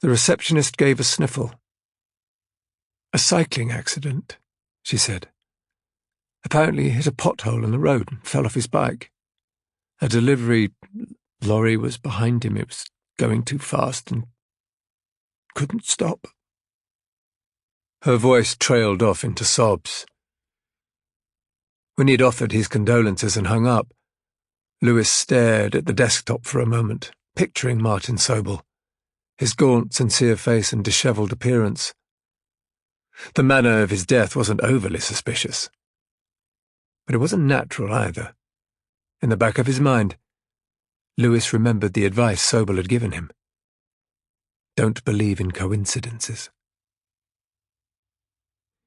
The receptionist gave a sniffle. "A cycling accident," she said. "Apparently he hit a pothole in the road and fell off his bike. A delivery lorry was behind him. It was going too fast and couldn't stop." Her voice trailed off into sobs. When he had offered his condolences and hung up, Lewis stared at the desktop for a moment, picturing Martin Sobel, his gaunt, sincere face and dishevelled appearance. The manner of his death wasn't overly suspicious, but it wasn't natural either. In the back of his mind, Lewis remembered the advice Sobel had given him. Don't believe in coincidences.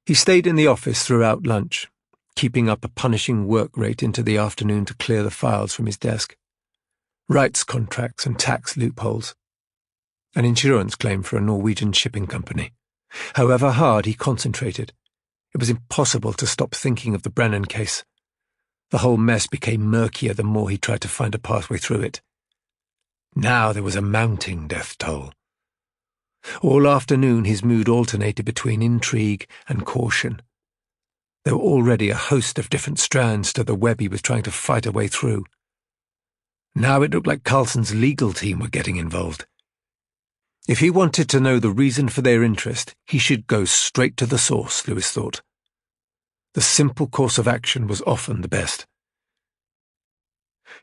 He stayed in the office throughout lunch, keeping up a punishing work rate into the afternoon to clear the files from his desk. Rights contracts and tax loopholes. An insurance claim for a Norwegian shipping company. However hard he concentrated, it was impossible to stop thinking of the Brennan case. The whole mess became murkier the more he tried to find a pathway through it. Now there was a mounting death toll. All afternoon his mood alternated between intrigue and caution. There were already a host of different strands to the web he was trying to fight a way through. Now it looked like Carlson's legal team were getting involved. If he wanted to know the reason for their interest, he should go straight to the source, Lewis thought. The simple course of action was often the best.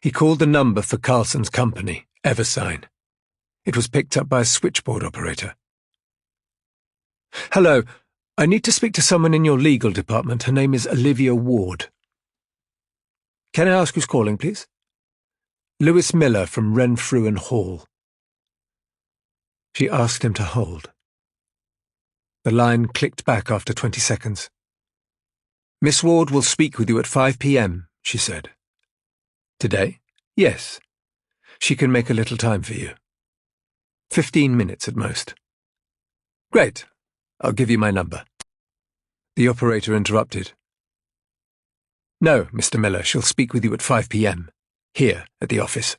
He called the number for Carlson's company, Eversign. It was picked up by a switchboard operator. "Hello, I need to speak to someone in your legal department. Her name is Olivia Ward." "Can I ask who's calling, please?" "Lewis Miller from Renfrew and Hall." She asked him to hold. The line clicked back after 20 seconds. "Miss Ward will speak with you at 5 p.m., she said. "Today?" "Yes. She can make a little time for you. 15 minutes at most." "Great. I'll give you my number." The operator interrupted. "No, Mr. Miller, she'll speak with you at 5 p.m., here at the office."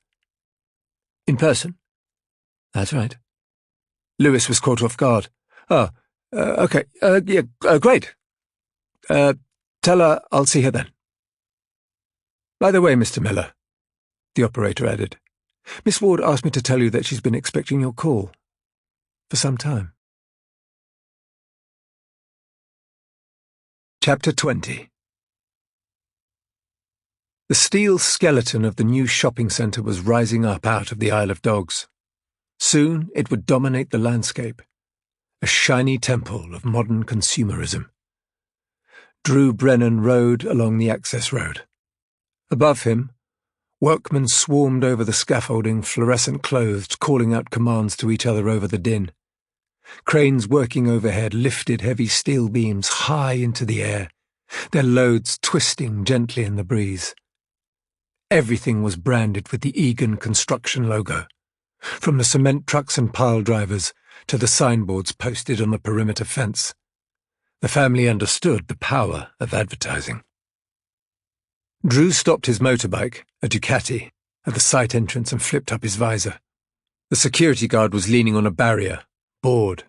"In person?" "That's right." Lewis was caught off guard. Okay, great. Tell her I'll see her then." "By the way, Mr. Miller," the operator added, "Miss Ward asked me to tell you that she's been expecting your call for some time." Chapter 20. The steel skeleton of the new shopping centre was rising up out of the Isle of Dogs. Soon it would dominate the landscape, a shiny temple of modern consumerism. Drew Brennan rode along the access road. Above him, workmen swarmed over the scaffolding, fluorescent clothed, calling out commands to each other over the din. Cranes working overhead lifted heavy steel beams high into the air, their loads twisting gently in the breeze. Everything was branded with the Egan Construction logo, from the cement trucks and pile drivers to the signboards posted on the perimeter fence. The family understood the power of advertising. Drew stopped his motorbike, a Ducati, at the site entrance and flipped up his visor. The security guard was leaning on a barrier, bored.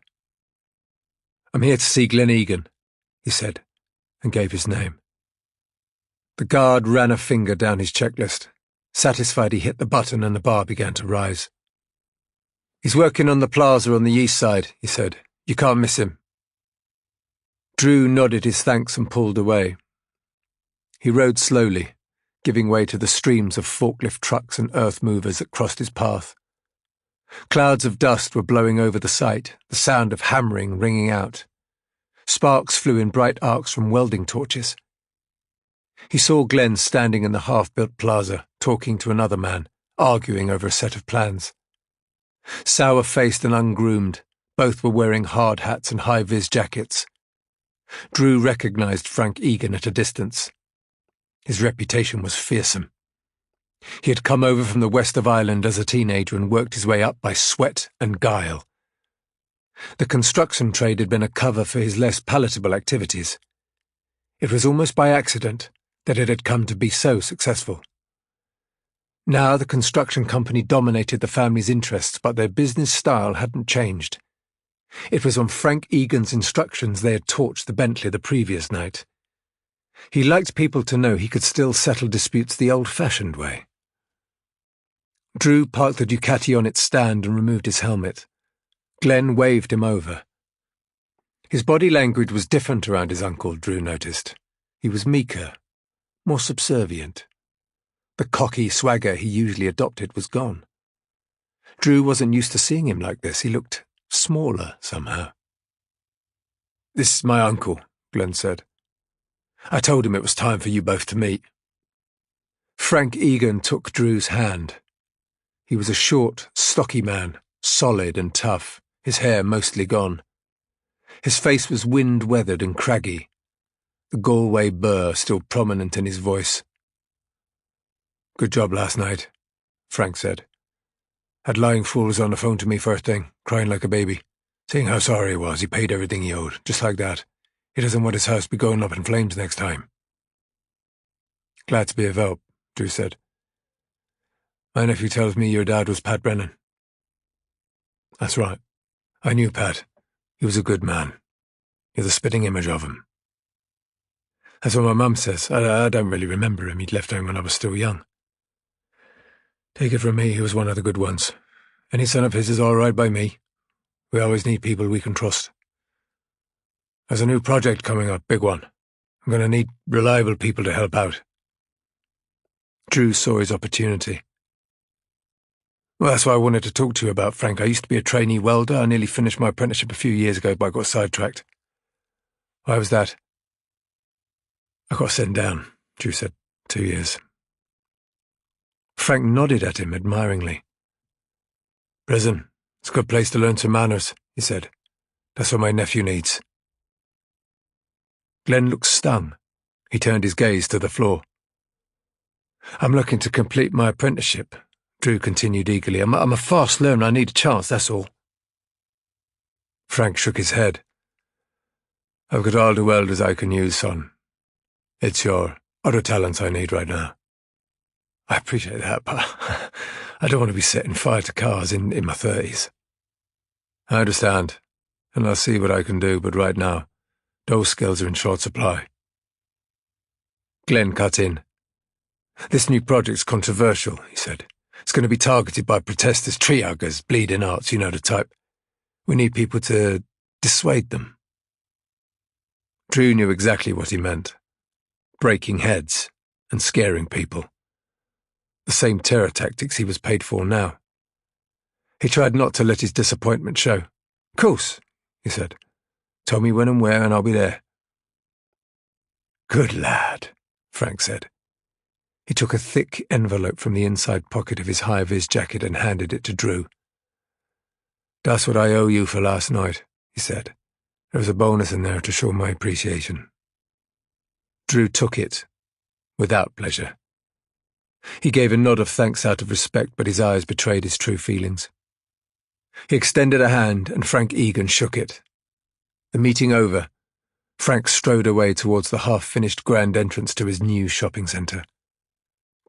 "I'm here to see Glenn Egan," he said, and gave his name. The guard ran a finger down his checklist, satisfied he hit the button and the bar began to rise. "He's working on the plaza on the east side," he said. "You can't miss him." Drew nodded his thanks and pulled away. He rode slowly, giving way to the streams of forklift trucks and earth movers that crossed his path. Clouds of dust were blowing over the site, the sound of hammering ringing out. Sparks flew in bright arcs from welding torches. He saw Glenn standing in the half-built plaza, talking to another man, arguing over a set of plans. Sour-faced and ungroomed, Both were wearing hard hats and high-vis jackets. Drew recognized Frank Egan at a distance. His reputation was fearsome. He had come over from the west of Ireland as a teenager and worked his way up by sweat and guile. The construction trade had been a cover for his less palatable activities. It was almost by accident that it had come to be so successful. Now the construction company dominated the family's interests, but their business style hadn't changed. It was on Frank Egan's instructions they had torched the Bentley the previous night. He liked people to know he could still settle disputes the old-fashioned way. Drew parked the Ducati on its stand and removed his helmet. Glenn waved him over. His body language was different around his uncle, Drew noticed. He was meeker, more subservient. The cocky swagger he usually adopted was gone. Drew wasn't used to seeing him like this. He looked smaller somehow. "This is my uncle," Glenn said. "I told him it was time for you both to meet." Frank Egan took Drew's hand. He was a short, stocky man, solid and tough, his hair mostly gone. His face was wind-weathered and craggy, the Galway burr still prominent in his voice. "Good job last night," Frank said. "Had lying fools on the phone to me first thing, crying like a baby, saying how sorry he was. He paid everything he owed, just like that. He doesn't want his house to be going up in flames next time." "Glad to be of help," Drew said. "My nephew tells me your dad was Pat Brennan." "That's right. I knew Pat. He was a good man. You're the spitting image of him." "That's what my mum says. I don't really remember him. He'd left home when I was still young. Take it from me, he was one of the good ones. Any son of his is all right by me. We always need people we can trust. There's a new project coming up, big one. I'm going to need reliable people to help out." Drew saw his opportunity. "Well, that's what I wanted to talk to you about, Frank. I used to be a trainee welder. I nearly finished my apprenticeship a few years ago, but I got sidetracked." "Why was that?" "I got sent down," Drew said. 2 years. Frank nodded at him admiringly. "Prison. It's a good place to learn some manners," he said. "That's what my nephew needs." Glenn looked stung. He turned his gaze to the floor. "I'm looking to complete my apprenticeship," Drew continued eagerly. I'm a fast learner. I need a chance, that's all." Frank shook his head. "I've got all the welders I can use, son. It's your other talents I need right now." "I appreciate that, but I don't want to be setting fire to cars in my 30s. "I understand, and I'll see what I can do, but right now, those skills are in short supply." Glenn cut in. "This new project's controversial," he said. "It's going to be targeted by protesters, tree huggers, bleeding hearts, you know the type. We need people to dissuade them." Drew knew exactly what he meant. Breaking heads and scaring people. The same terror tactics he was paid for now. He tried not to let his disappointment show. "Of course," he said. "Tell me when and where, and I'll be there." "Good lad," Frank said. He took a thick envelope from the inside pocket of his high-vis jacket and handed it to Drew. "That's what I owe you for last night," he said. "There was a bonus in there to show my appreciation." Drew took it, without pleasure. He gave a nod of thanks out of respect, but his eyes betrayed his true feelings. He extended a hand, and Frank Egan shook it. The meeting over, Frank strode away towards the half-finished grand entrance to his new shopping centre.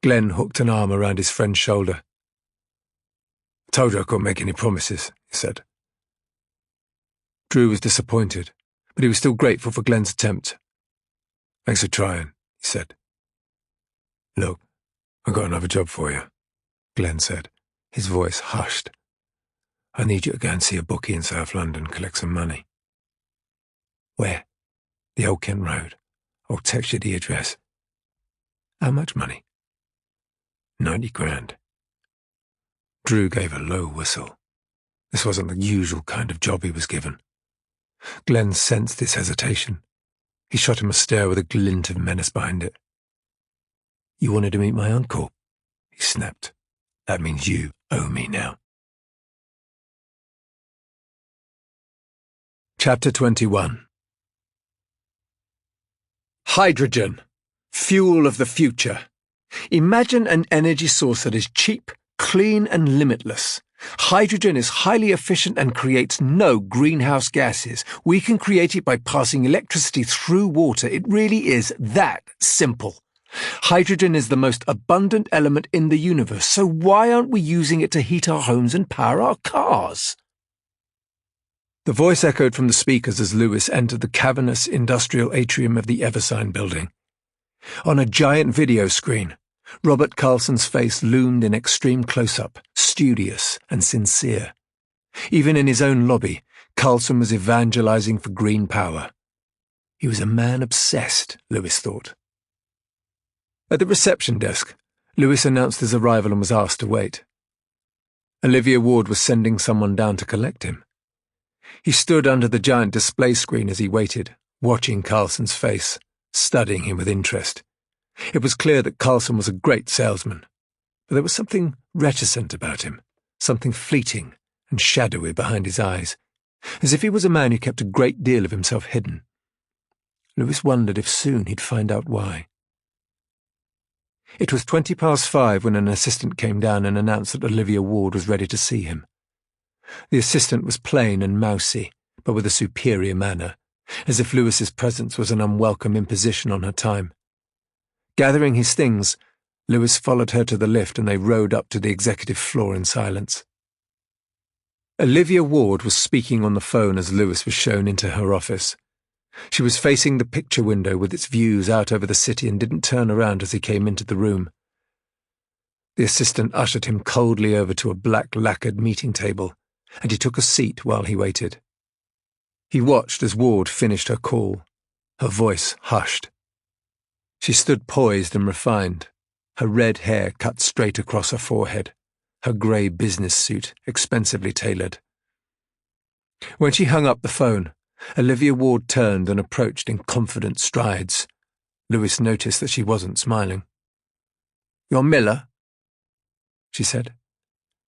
Glenn hooked an arm around his friend's shoulder. "I told you I couldn't make any promises," he said. Drew was disappointed, but he was still grateful for Glenn's attempt. "Thanks for trying," he said. "Look, I've got another job for you," Glenn said, his voice hushed. "I need you to go and see a bookie in South London, collect some money." "Where?" "The Old Kent Road. I'll text you the address." "How much money?" 90 grand. Drew gave a low whistle. This wasn't the usual kind of job he was given. Glenn sensed his hesitation. He shot him a stare with a glint of menace behind it. "You wanted to meet my uncle?" he snapped. "That means you owe me now." Chapter 21. Hydrogen. Fuel of the future. Imagine an energy source that is cheap, clean and limitless. Hydrogen is highly efficient and creates no greenhouse gases. We can create it by passing electricity through water. It really is that simple. Hydrogen is the most abundant element in the universe, so why aren't we using it to heat our homes and power our cars? The voice echoed from the speakers as Lewis entered the cavernous industrial atrium of the Eversign building. On a giant video screen, Robert Carlson's face loomed in extreme close-up, studious and sincere. Even in his own lobby, Carlson was evangelizing for green power. He was a man obsessed, Lewis thought. At the reception desk, Lewis announced his arrival and was asked to wait. Olivia Ward was sending someone down to collect him. He stood under the giant display screen as he waited, watching Carlson's face, studying him with interest. It was clear that Carlson was a great salesman, but there was something reticent about him, something fleeting and shadowy behind his eyes, as if he was a man who kept a great deal of himself hidden. Lewis wondered if soon he'd find out why. It was 5:20 when an assistant came down and announced that Olivia Ward was ready to see him. The assistant was plain and mousy, but with a superior manner, as if Lewis's presence was an unwelcome imposition on her time. Gathering his things, Lewis followed her to the lift and they rode up to the executive floor in silence. Olivia Ward was speaking on the phone as Lewis was shown into her office. She was facing the picture window with its views out over the city and didn't turn around as he came into the room. The assistant ushered him coldly over to a black lacquered meeting table, and he took a seat while he waited. He watched as Ward finished her call, her voice hushed. She stood poised and refined, her red hair cut straight across her forehead, her grey business suit expensively tailored. When she hung up the phone, Olivia Ward turned and approached in confident strides. Lewis noticed that she wasn't smiling. "You're Miller?" she said.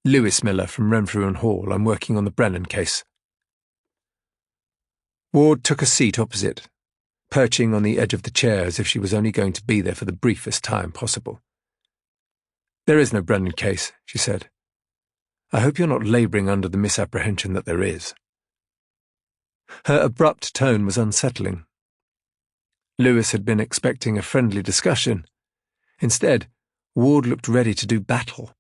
"Lewis Miller from Renfrew and Hall. I'm working on the Brennan case." Ward took a seat opposite, perching on the edge of the chair as if she was only going to be there for the briefest time possible. "There is no Brennan case," she said. "I hope you're not labouring under the misapprehension that there is." Her abrupt tone was unsettling. Lewis had been expecting a friendly discussion. Instead, Ward looked ready to do battle.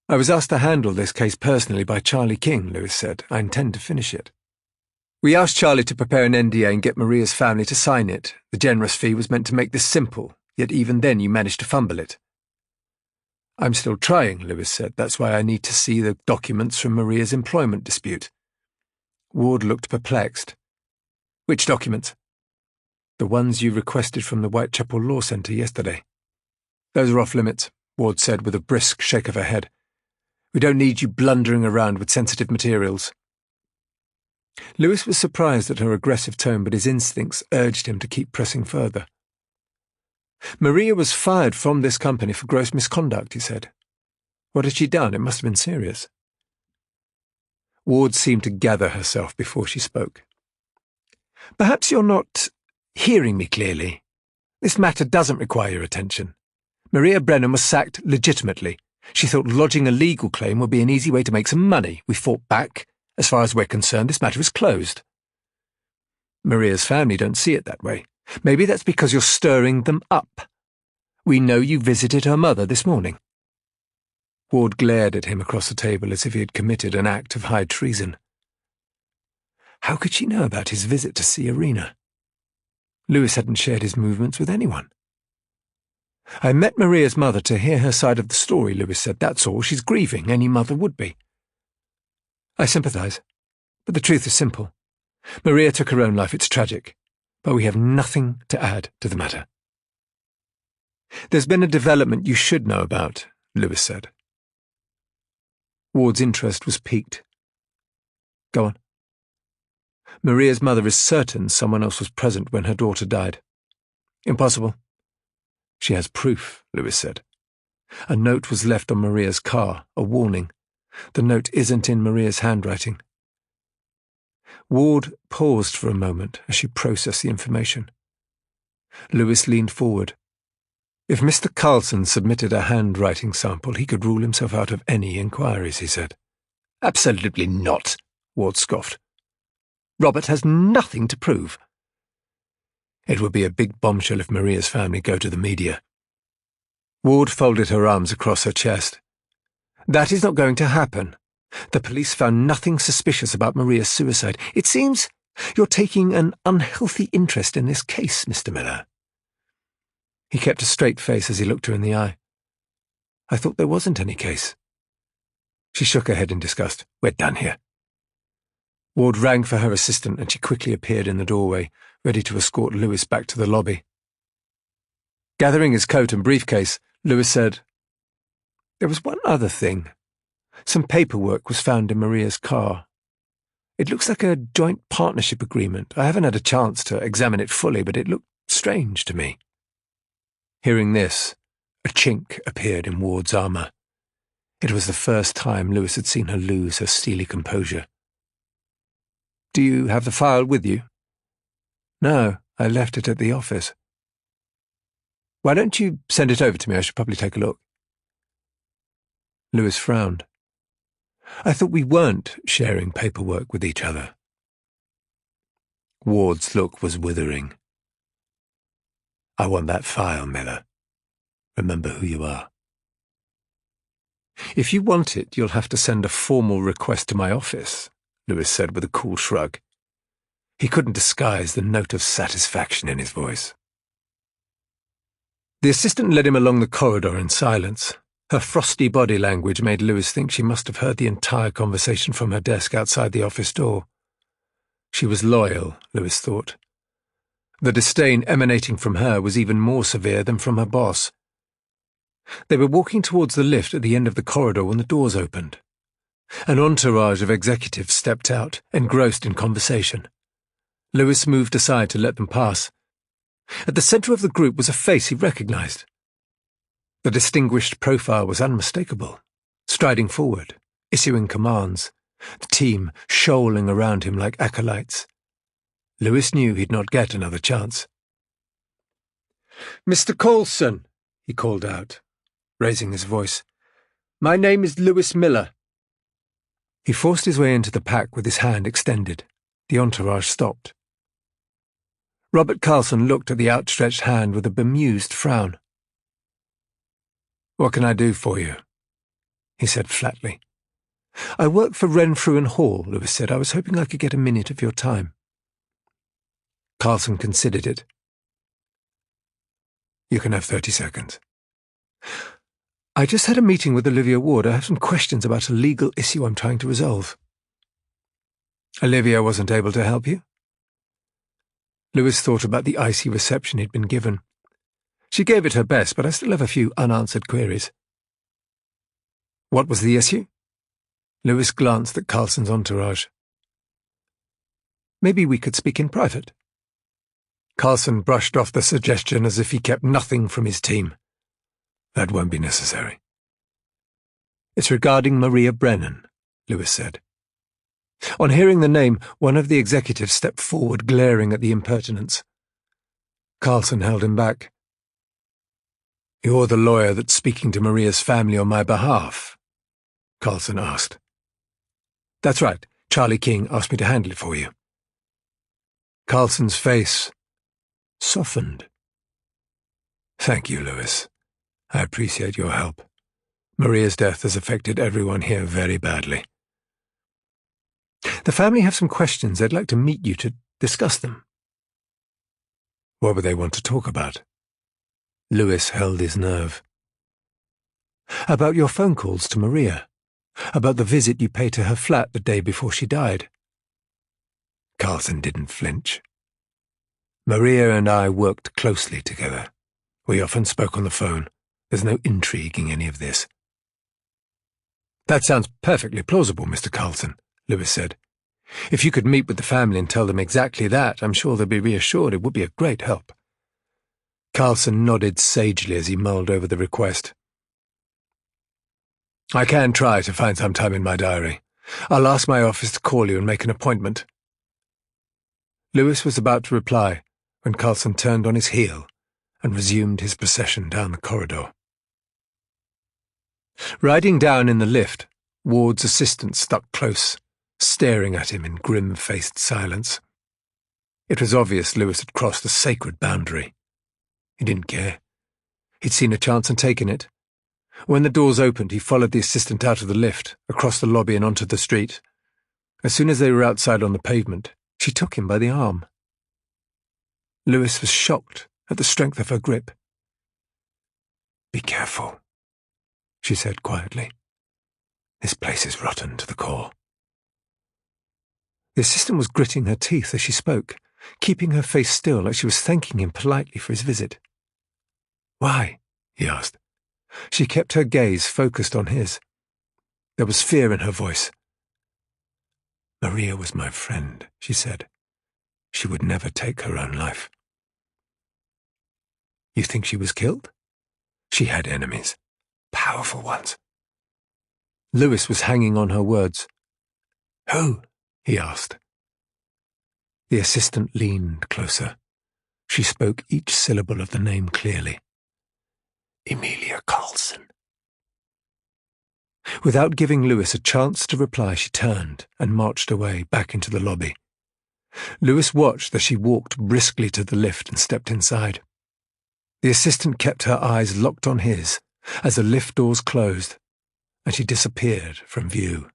"I was asked to handle this case personally by Charlie King," Lewis said. "I intend to finish it. We asked Charlie to prepare an NDA and get Maria's family to sign it. The generous fee was meant to make this simple, yet even then you managed to fumble it." "I'm still trying," Lewis said. "That's why I need to see the documents from Maria's employment dispute." Ward looked perplexed. "Which documents?" "The ones you requested from the Whitechapel Law Centre yesterday." "Those are off limits," Ward said with a brisk shake of her head. "We don't need you blundering around with sensitive materials." Lewis was surprised at her aggressive tone, but his instincts urged him to keep pressing further. "Maria was fired from this company for gross misconduct," he said. "What had she done? It must have been serious." Ward seemed to gather herself before she spoke. "Perhaps you're not hearing me clearly. This matter doesn't require your attention. Maria Brennan was sacked legitimately. She thought lodging a legal claim would be an easy way to make some money. We fought back. As far as we're concerned, this matter is closed." "Maria's family don't see it that way. Maybe that's because you're stirring them up. We know you visited her mother this morning." Ward glared at him across the table as if he had committed an act of high treason. How could she know about his visit to see Irina? Lewis hadn't shared his movements with anyone. "I met Maria's mother to hear her side of the story," Lewis said. "That's all. She's grieving. Any mother would be." "I sympathise, but the truth is simple. Maria took her own life. It's tragic, but we have nothing to add to the matter." "There's been a development you should know about," Lewis said. Ward's interest was piqued. "Go on." "Maria's mother is certain someone else was present when her daughter died." "Impossible." "She has proof," Lewis said. "A note was left on Maria's car, a warning. The note isn't in Maria's handwriting." Ward paused for a moment as she processed the information. Lewis leaned forward. If Mr. Carlson submitted a handwriting sample, he could rule himself out of any inquiries, he said. Absolutely not, Ward scoffed. Robert has nothing to prove. It would be a big bombshell if Maria's family go to the media. Ward folded her arms across her chest. That is not going to happen. The police found nothing suspicious about Maria's suicide. It seems you're taking an unhealthy interest in this case, Mr. Miller. He kept a straight face as he looked her in the eye. I thought there wasn't any case. She shook her head in disgust. We're done here. Ward rang for her assistant and she quickly appeared in the doorway, ready to escort Lewis back to the lobby. Gathering his coat and briefcase, Lewis said, There was one other thing. Some paperwork was found in Maria's car. It looks like a joint partnership agreement. I haven't had a chance to examine it fully, but it looked strange to me. Hearing this, a chink appeared in Ward's armour. It was the first time Lewis had seen her lose her steely composure. Do you have the file with you? No, I left it at the office. Why don't you send it over to me? I should probably take a look. Lewis frowned. I thought we weren't sharing paperwork with each other. Ward's look was withering. I want that file, Miller. Remember who you are. If you want it, you'll have to send a formal request to my office, Lewis said with a cool shrug. He couldn't disguise the note of satisfaction in his voice. The assistant led him along the corridor in silence. Her frosty body language made Lewis think she must have heard the entire conversation from her desk outside the office door. She was loyal, Lewis thought. The disdain emanating from her was even more severe than from her boss. They were walking towards the lift at the end of the corridor when the doors opened. An entourage of executives stepped out, engrossed in conversation. Lewis moved aside to let them pass. At the centre of the group was a face he recognized. The distinguished profile was unmistakable, striding forward, issuing commands, the team shoaling around him like acolytes. Lewis knew he'd not get another chance. Mr. Coulson, he called out, raising his voice. My name is Lewis Miller. He forced his way into the pack with his hand extended. The entourage stopped. Robert Carlson looked at the outstretched hand with a bemused frown. What can I do for you? He said flatly. I work for Renfrew and Hall, Lewis said. I was hoping I could get a minute of your time. Carlson considered it. You can have 30 seconds. I just had a meeting with Olivia Ward. I have some questions about a legal issue I'm trying to resolve. Olivia wasn't able to help you? Lewis thought about the icy reception he'd been given. She gave it her best, but I still have a few unanswered queries. What was the issue? Lewis glanced at Carlson's entourage. Maybe we could speak in private. Carlson brushed off the suggestion as if he kept nothing from his team. That won't be necessary. It's regarding Maria Brennan, Lewis said. On hearing the name, one of the executives stepped forward, glaring at the impertinence. Carlson held him back. You're the lawyer that's speaking to Maria's family on my behalf? Carlson asked. That's right. Charlie King asked me to handle it for you. Carlson's face softened. Thank you, Lewis. I appreciate your help. Maria's death has affected everyone here very badly. The family have some questions. They'd like to meet you to discuss them. What would they want to talk about? Lewis held his nerve. About your phone calls to Maria. About the visit you paid to her flat the day before she died. Carlson didn't flinch. Maria and I worked closely together. We often spoke on the phone. There's no intrigue in any of this. That sounds perfectly plausible, Mr. Carlson, Lewis said. If you could meet with the family and tell them exactly that, I'm sure they'll be reassured. It would be a great help. Carlson nodded sagely as he mulled over the request. I can try to find some time in my diary. I'll ask my office to call you and make an appointment. Lewis was about to reply when Carlson turned on his heel and resumed his procession down the corridor. Riding down in the lift, Ward's assistant stuck close, staring at him in grim-faced silence. It was obvious Lewis had crossed a sacred boundary. He didn't care. He'd seen a chance and taken it. When the doors opened, he followed the assistant out of the lift, across the lobby and onto the street. As soon as they were outside on the pavement, she took him by the arm. Lewis was shocked at the strength of her grip. "Be careful," she said quietly. "This place is rotten to the core." The assistant was gritting her teeth as she spoke, keeping her face still like she was thanking him politely for his visit. "Why?" he asked. She kept her gaze focused on his. There was fear in her voice. "Maria was my friend," she said. "She would never take her own life." "You think she was killed?" "She had enemies. Powerful ones." Lewis was hanging on her words. "Who?" he asked. The assistant leaned closer. She spoke each syllable of the name clearly. "Emilia Carlson." Without giving Lewis a chance to reply, she turned and marched away back into the lobby. Lewis watched as she walked briskly to the lift and stepped inside. The assistant kept her eyes locked on his as the lift doors closed, and she disappeared from view.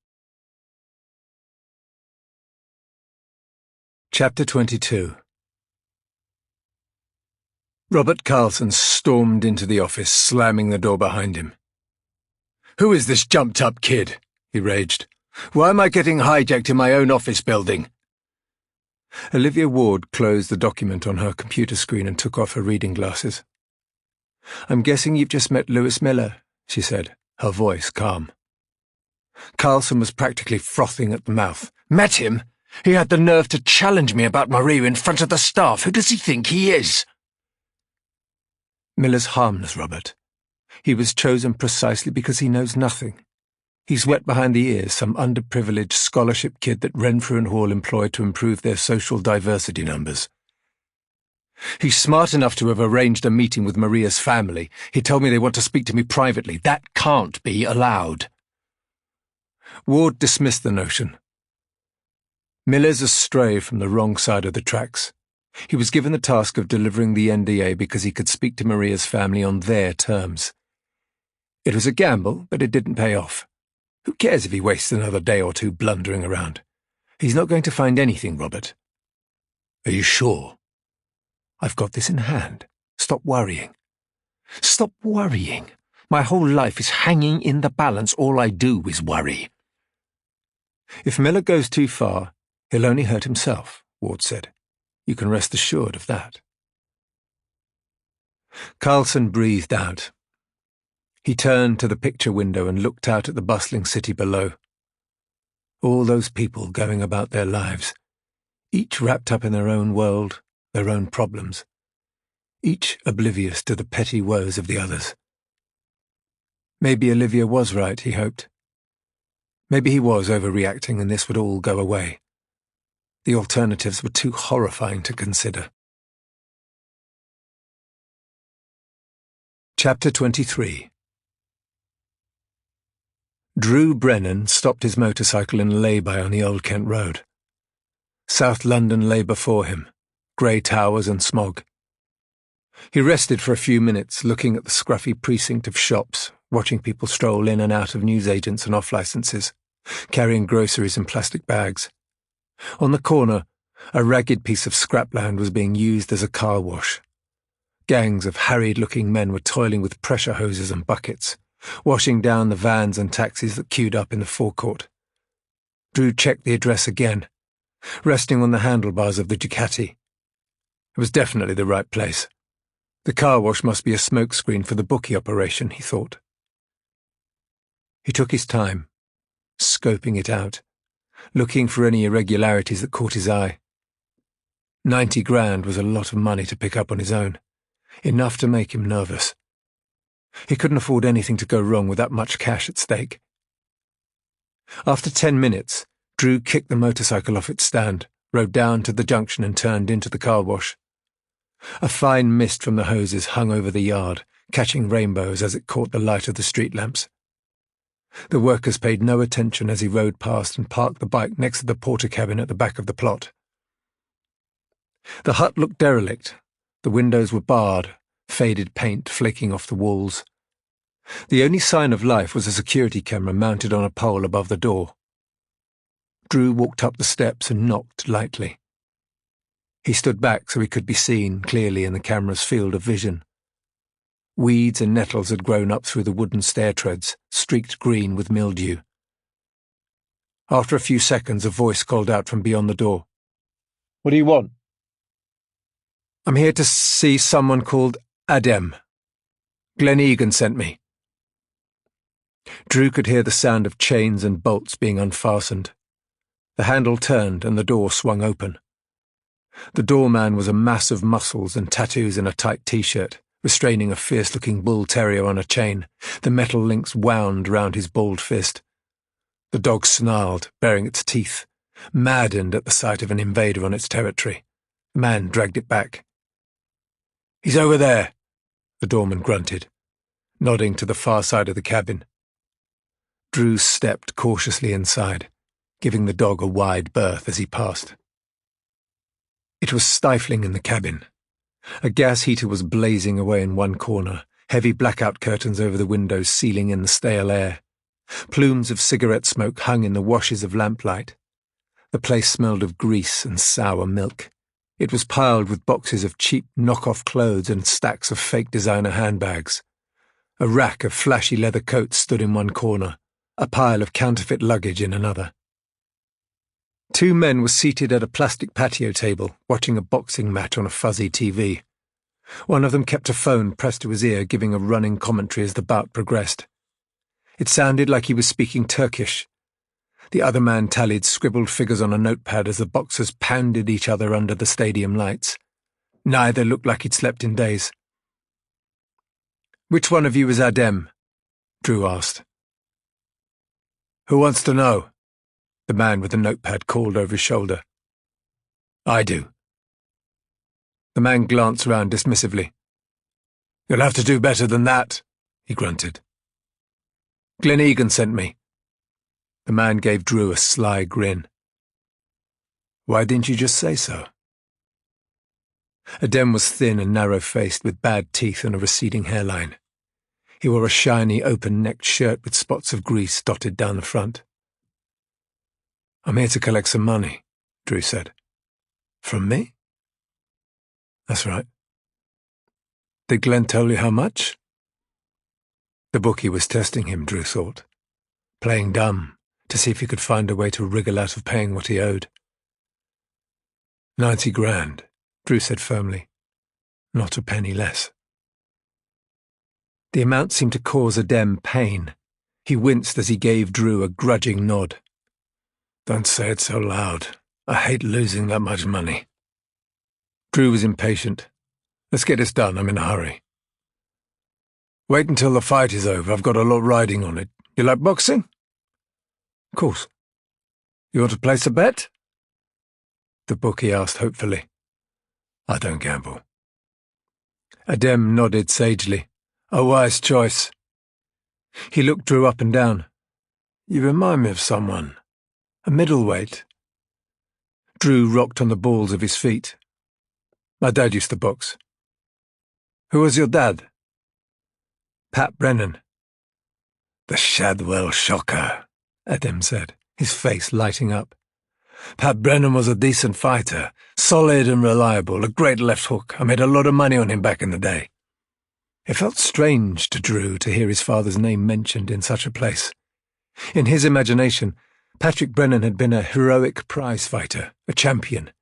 Chapter 22. Robert Carlson stormed into the office, slamming the door behind him. "Who is this jumped-up kid?" he raged. "Why am I getting hijacked in my own office building?" Olivia Ward closed the document on her computer screen and took off her reading glasses. "I'm guessing you've just met Lewis Miller," she said, her voice calm. Carlson was practically frothing at the mouth. "Met him? He had the nerve to challenge me about Maria in front of the staff. Who does he think he is?" "Miller's harmless, Robert. He was chosen precisely because he knows nothing. He's wet behind the ears, some underprivileged scholarship kid that Renfrew and Hall employed to improve their social diversity numbers. He's smart enough to have arranged a meeting with Maria's family. He told me they want to speak to me privately. That can't be allowed." Ward dismissed the notion. "Miller's astray from the wrong side of the tracks. He was given the task of delivering the NDA because he could speak to Maria's family on their terms. It was a gamble, but it didn't pay off. Who cares if he wastes another day or two blundering around? He's not going to find anything, Robert." "Are you sure?" "I've got this in hand. Stop worrying." "Stop worrying? My whole life is hanging in the balance. All I do is worry." "If Miller goes too far, he'll only hurt himself," Ward said. "You can rest assured of that." Carlson breathed out. He turned to the picture window and looked out at the bustling city below. All those people going about their lives, each wrapped up in their own world, their own problems, each oblivious to the petty woes of the others. Maybe Olivia was right, he hoped. Maybe he was overreacting and this would all go away. The alternatives were too horrifying to consider. Chapter 23. Drew Brennan stopped his motorcycle in a lay-by on the Old Kent Road. South London lay before him, grey towers and smog. He rested for a few minutes, looking at the scruffy precinct of shops, watching people stroll in and out of newsagents and off-licences, carrying groceries in plastic bags. On the corner, a ragged piece of scrapland was being used as a car wash. Gangs of harried-looking men were toiling with pressure hoses and buckets, washing down the vans and taxis that queued up in the forecourt. Drew checked the address again, resting on the handlebars of the Ducati. It was definitely the right place. The car wash must be a smokescreen for the bookie operation, he thought. He took his time, scoping it out, looking for any irregularities that caught his eye. 90 grand was a lot of money to pick up on his own, enough to make him nervous. He couldn't afford anything to go wrong with that much cash at stake. After 10 minutes, Drew kicked the motorcycle off its stand, rode down to the junction and turned into the car wash. A fine mist from the hoses hung over the yard, catching rainbows as it caught the light of the street lamps. The workers paid no attention as he rode past and parked the bike next to the porter cabin at the back of the plot. The hut looked derelict. The windows were barred, faded paint flaking off the walls. The only sign of life was a security camera mounted on a pole above the door. Drew walked up the steps and knocked lightly. He stood back so he could be seen clearly in the camera's field of vision. Weeds and nettles had grown up through the wooden stair treads, streaked green with mildew. After a few seconds, a voice called out from beyond the door. "What do you want?" "I'm here to see someone called Adem. Glen Egan sent me." Drew could hear the sound of chains and bolts being unfastened. The handle turned and the door swung open. The doorman was a mass of muscles and tattoos in a tight t-shirt, restraining a fierce-looking bull terrier on a chain, the metal links wound round his bald fist. The dog snarled, baring its teeth, maddened at the sight of an invader on its territory. The man dragged it back. "He's over there," the doorman grunted, nodding to the far side of the cabin. Drew stepped cautiously inside, giving the dog a wide berth as he passed. It was stifling in the cabin. A gas heater was blazing away in one corner, heavy blackout curtains over the windows sealing in the stale air. Plumes of cigarette smoke hung in the washes of lamplight. The place smelled of grease and sour milk. It was piled with boxes of cheap knock-off clothes and stacks of fake designer handbags. A rack of flashy leather coats stood in one corner, a pile of counterfeit luggage in another. Two men were seated at a plastic patio table, watching a boxing match on a fuzzy TV. One of them kept a phone pressed to his ear, giving a running commentary as the bout progressed. It sounded like he was speaking Turkish. The other man tallied scribbled figures on a notepad as the boxers pounded each other under the stadium lights. Neither looked like he'd slept in days. "Which one of you is Adem?" Drew asked. "Who wants to know?" The man with the notepad called over his shoulder. "I do." The man glanced round dismissively. "You'll have to do better than that," he grunted. "Glen Egan sent me." The man gave Drew a sly grin. "Why didn't you just say so?" Adem was thin and narrow-faced, with bad teeth and a receding hairline. He wore a shiny, open-necked shirt with spots of grease dotted down the front. "I'm here to collect some money," Drew said. "From me?" "That's right." "Did Glenn tell you how much?" The bookie was testing him, Drew thought, playing dumb to see if he could find a way to wriggle out of paying what he owed. 90 grand, Drew said firmly. Not a penny less. The amount seemed to cause Adem pain. He winced as he gave Drew a grudging nod. "Don't say it so loud. I hate losing that much money." Drew was impatient. "Let's get this done. I'm in a hurry." "Wait until the fight is over. I've got a lot riding on it. You like boxing?" "Of course." "You want to place a bet?" The bookie asked hopefully. "I don't gamble." Adem nodded sagely. "A wise choice." He looked Drew up and down. "You remind me of someone. A middleweight." Drew rocked on the balls of his feet. "My dad used to box." "Who was your dad?" "Pat Brennan." "The Shadwell Shocker," Adem said, his face lighting up. "Pat Brennan was a decent fighter, solid and reliable, a great left hook. I made a lot of money on him back in the day." It felt strange to Drew to hear his father's name mentioned in such a place. In his imagination, Patrick Brennan had been a heroic prize fighter, a champion.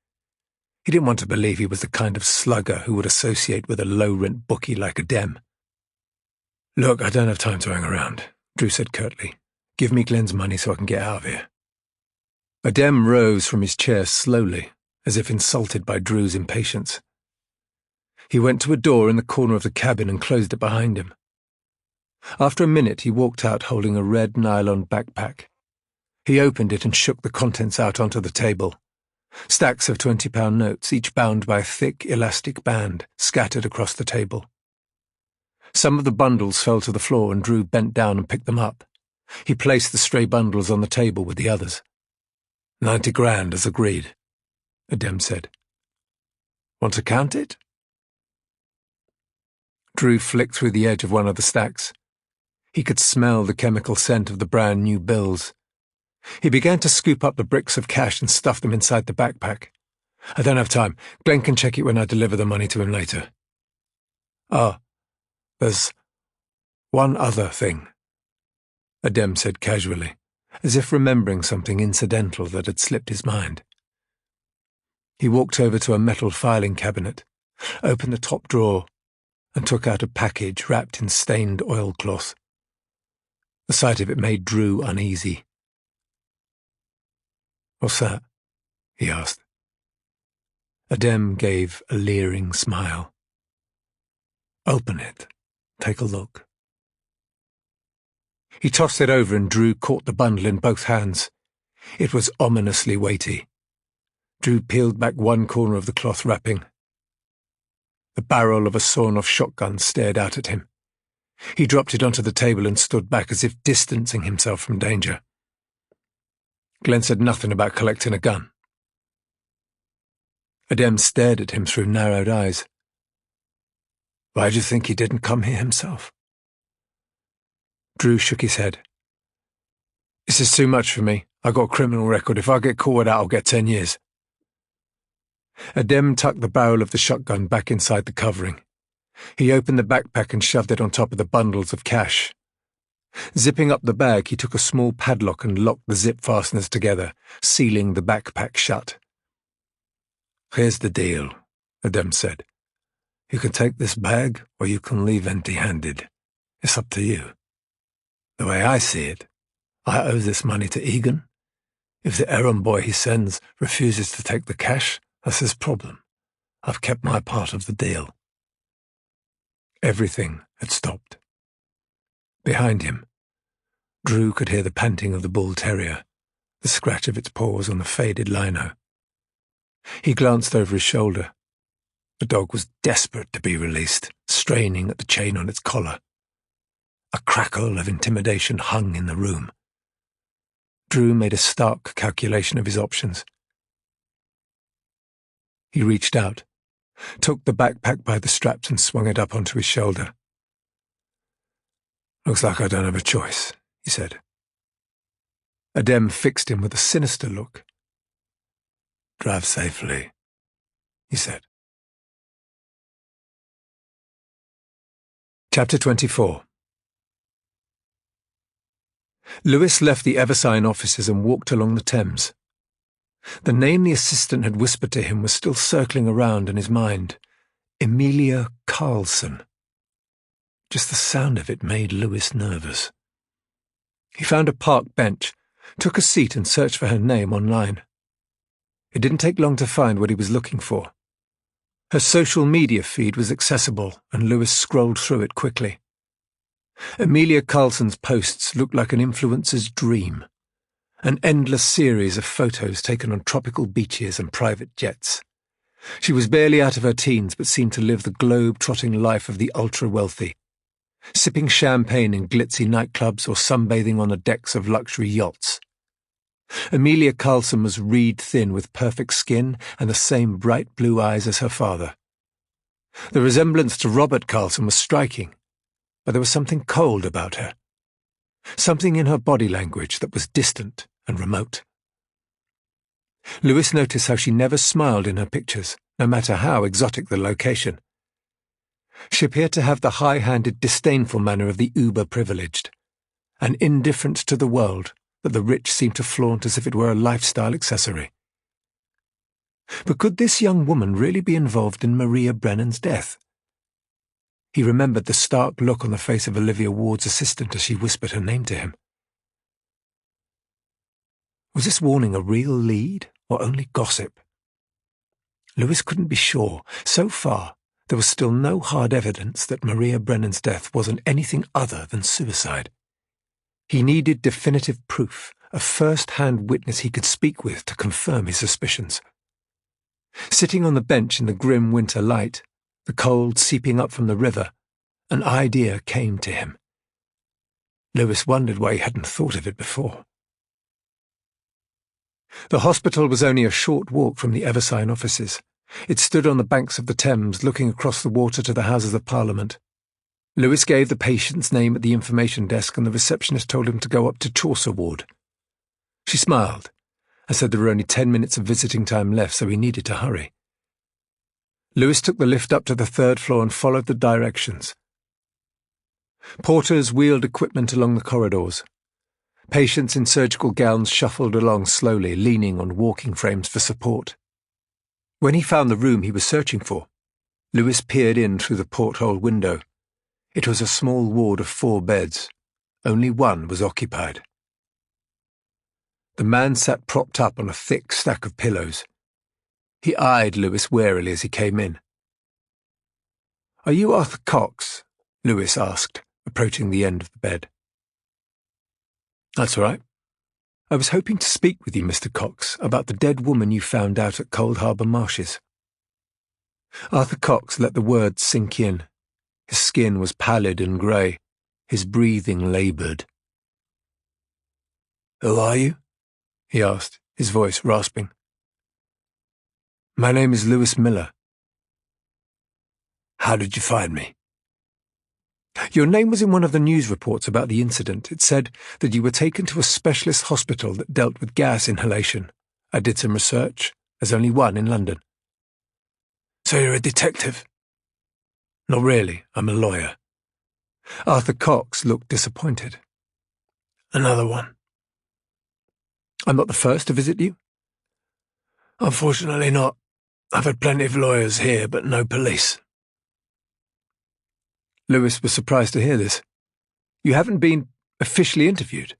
He didn't want to believe he was the kind of slugger who would associate with a low-rent bookie like Adem. "Look, I don't have time to hang around," Drew said curtly. "Give me Glenn's money so I can get out of here." Adem rose from his chair slowly, as if insulted by Drew's impatience. He went to a door in the corner of the cabin and closed it behind him. After a minute, he walked out holding a red nylon backpack. He opened it and shook the contents out onto the table. Stacks of £20 notes, each bound by a thick, elastic band, scattered across the table. Some of the bundles fell to the floor and Drew bent down and picked them up. He placed the stray bundles on the table with the others. 90 grand, as agreed, Adem said. Want to count it? Drew flicked through the edge of one of the stacks. He could smell the chemical scent of the brand new bills. He began to scoop up the bricks of cash and stuff them inside the backpack. I don't have time. Glenn can check it when I deliver the money to him later. There's one other thing, Adem said casually, as if remembering something incidental that had slipped his mind. He walked over to a metal filing cabinet, opened the top drawer, and took out a package wrapped in stained oilcloth. The sight of it made Drew uneasy. What's that? He asked. Adem gave a leering smile. Open it. Take a look. He tossed it over and Drew caught the bundle in both hands. It was ominously weighty. Drew peeled back one corner of the cloth wrapping. The barrel of a sawn-off shotgun stared out at him. He dropped it onto the table and stood back as if distancing himself from danger. Glenn said nothing about collecting a gun. Adem stared at him through narrowed eyes. Why do you think he didn't come here himself? Drew shook his head. This is too much for me. I got a criminal record. If I get caught with that, I'll get 10 years. Adem tucked the barrel of the shotgun back inside the covering. He opened the backpack and shoved it on top of the bundles of cash. Zipping up the bag, he took a small padlock and locked the zip fasteners together, sealing the backpack shut. Here's the deal, Adem said. You can take this bag, or you can leave empty-handed. It's up to you. The way I see it, I owe this money to Egan. If the errand boy he sends refuses to take the cash, that's his problem. I've kept my part of the deal. Everything had stopped. Behind him, Drew could hear the panting of the bull terrier, the scratch of its paws on the faded lino. He glanced over his shoulder. The dog was desperate to be released, straining at the chain on its collar. A crackle of intimidation hung in the room. Drew made a stark calculation of his options. He reached out, took the backpack by the straps and swung it up onto his shoulder. Looks like I don't have a choice, he said. Adem fixed him with a sinister look. Drive safely, he said. Chapter 24. Lewis left the Eversign offices and walked along the Thames. The name the assistant had whispered to him was still circling around in his mind. Emilia Carlson. Just the sound of it made Lewis nervous. He found a park bench, took a seat and searched for her name online. It didn't take long to find what he was looking for. Her social media feed was accessible, and Lewis scrolled through it quickly. Emilia Carlson's posts looked like an influencer's dream. An endless series of photos taken on tropical beaches and private jets. She was barely out of her teens but seemed to live the globe-trotting life of the ultra-wealthy, sipping champagne in glitzy nightclubs or sunbathing on the decks of luxury yachts. Emilia Carlson was reed-thin with perfect skin and the same bright blue eyes as her father. The resemblance to Robert Carlson was striking, but there was something cold about her. Something in her body language that was distant and remote. Lewis noticed how she never smiled in her pictures, no matter how exotic the location. She appeared to have the high-handed, disdainful manner of the uber-privileged, an indifference to the world that the rich seemed to flaunt as if it were a lifestyle accessory. But could this young woman really be involved in Maria Brennan's death? He remembered the stark look on the face of Olivia Ward's assistant as she whispered her name to him. Was this warning a real lead, or only gossip? Lewis couldn't be sure. So far, there was still no hard evidence that Maria Brennan's death wasn't anything other than suicide. He needed definitive proof, a first-hand witness he could speak with to confirm his suspicions. Sitting on the bench in the grim winter light, the cold seeping up from the river, an idea came to him. Lewis wondered why he hadn't thought of it before. The hospital was only a short walk from the Eversign offices. It stood on the banks of the Thames, looking across the water to the Houses of Parliament. Lewis gave the patient's name at the information desk, and the receptionist told him to go up to Chaucer Ward. She smiled and said there were only 10 minutes of visiting time left, so he needed to hurry. Lewis took the lift up to the 3rd floor and followed the directions. Porters wheeled equipment along the corridors. Patients in surgical gowns shuffled along slowly, leaning on walking frames for support. When he found the room he was searching for, Lewis peered in through the porthole window. It was a small ward of 4 beds. Only one was occupied. The man sat propped up on a thick stack of pillows. He eyed Lewis warily as he came in. "Are you Arthur Cox?" Lewis asked, approaching the end of the bed. "That's all right. I was hoping to speak with you, Mr. Cox, about the dead woman you found out at Cold Harbour Marshes." Arthur Cox let the words sink in. His skin was pallid and grey, his breathing laboured. "Who are you?" he asked, his voice rasping. "My name is Lewis Miller." "How did you find me?" "Your name was in one of the news reports about the incident. It said that you were taken to a specialist hospital that dealt with gas inhalation. I did some research. There's only one in London." "So you're a detective?" "Not really. I'm a lawyer." Arthur Cox looked disappointed. "Another one." "I'm not the first to visit you?" "Unfortunately not. I've had plenty of lawyers here, but no police." Lewis was surprised to hear this. "You haven't been officially interviewed?"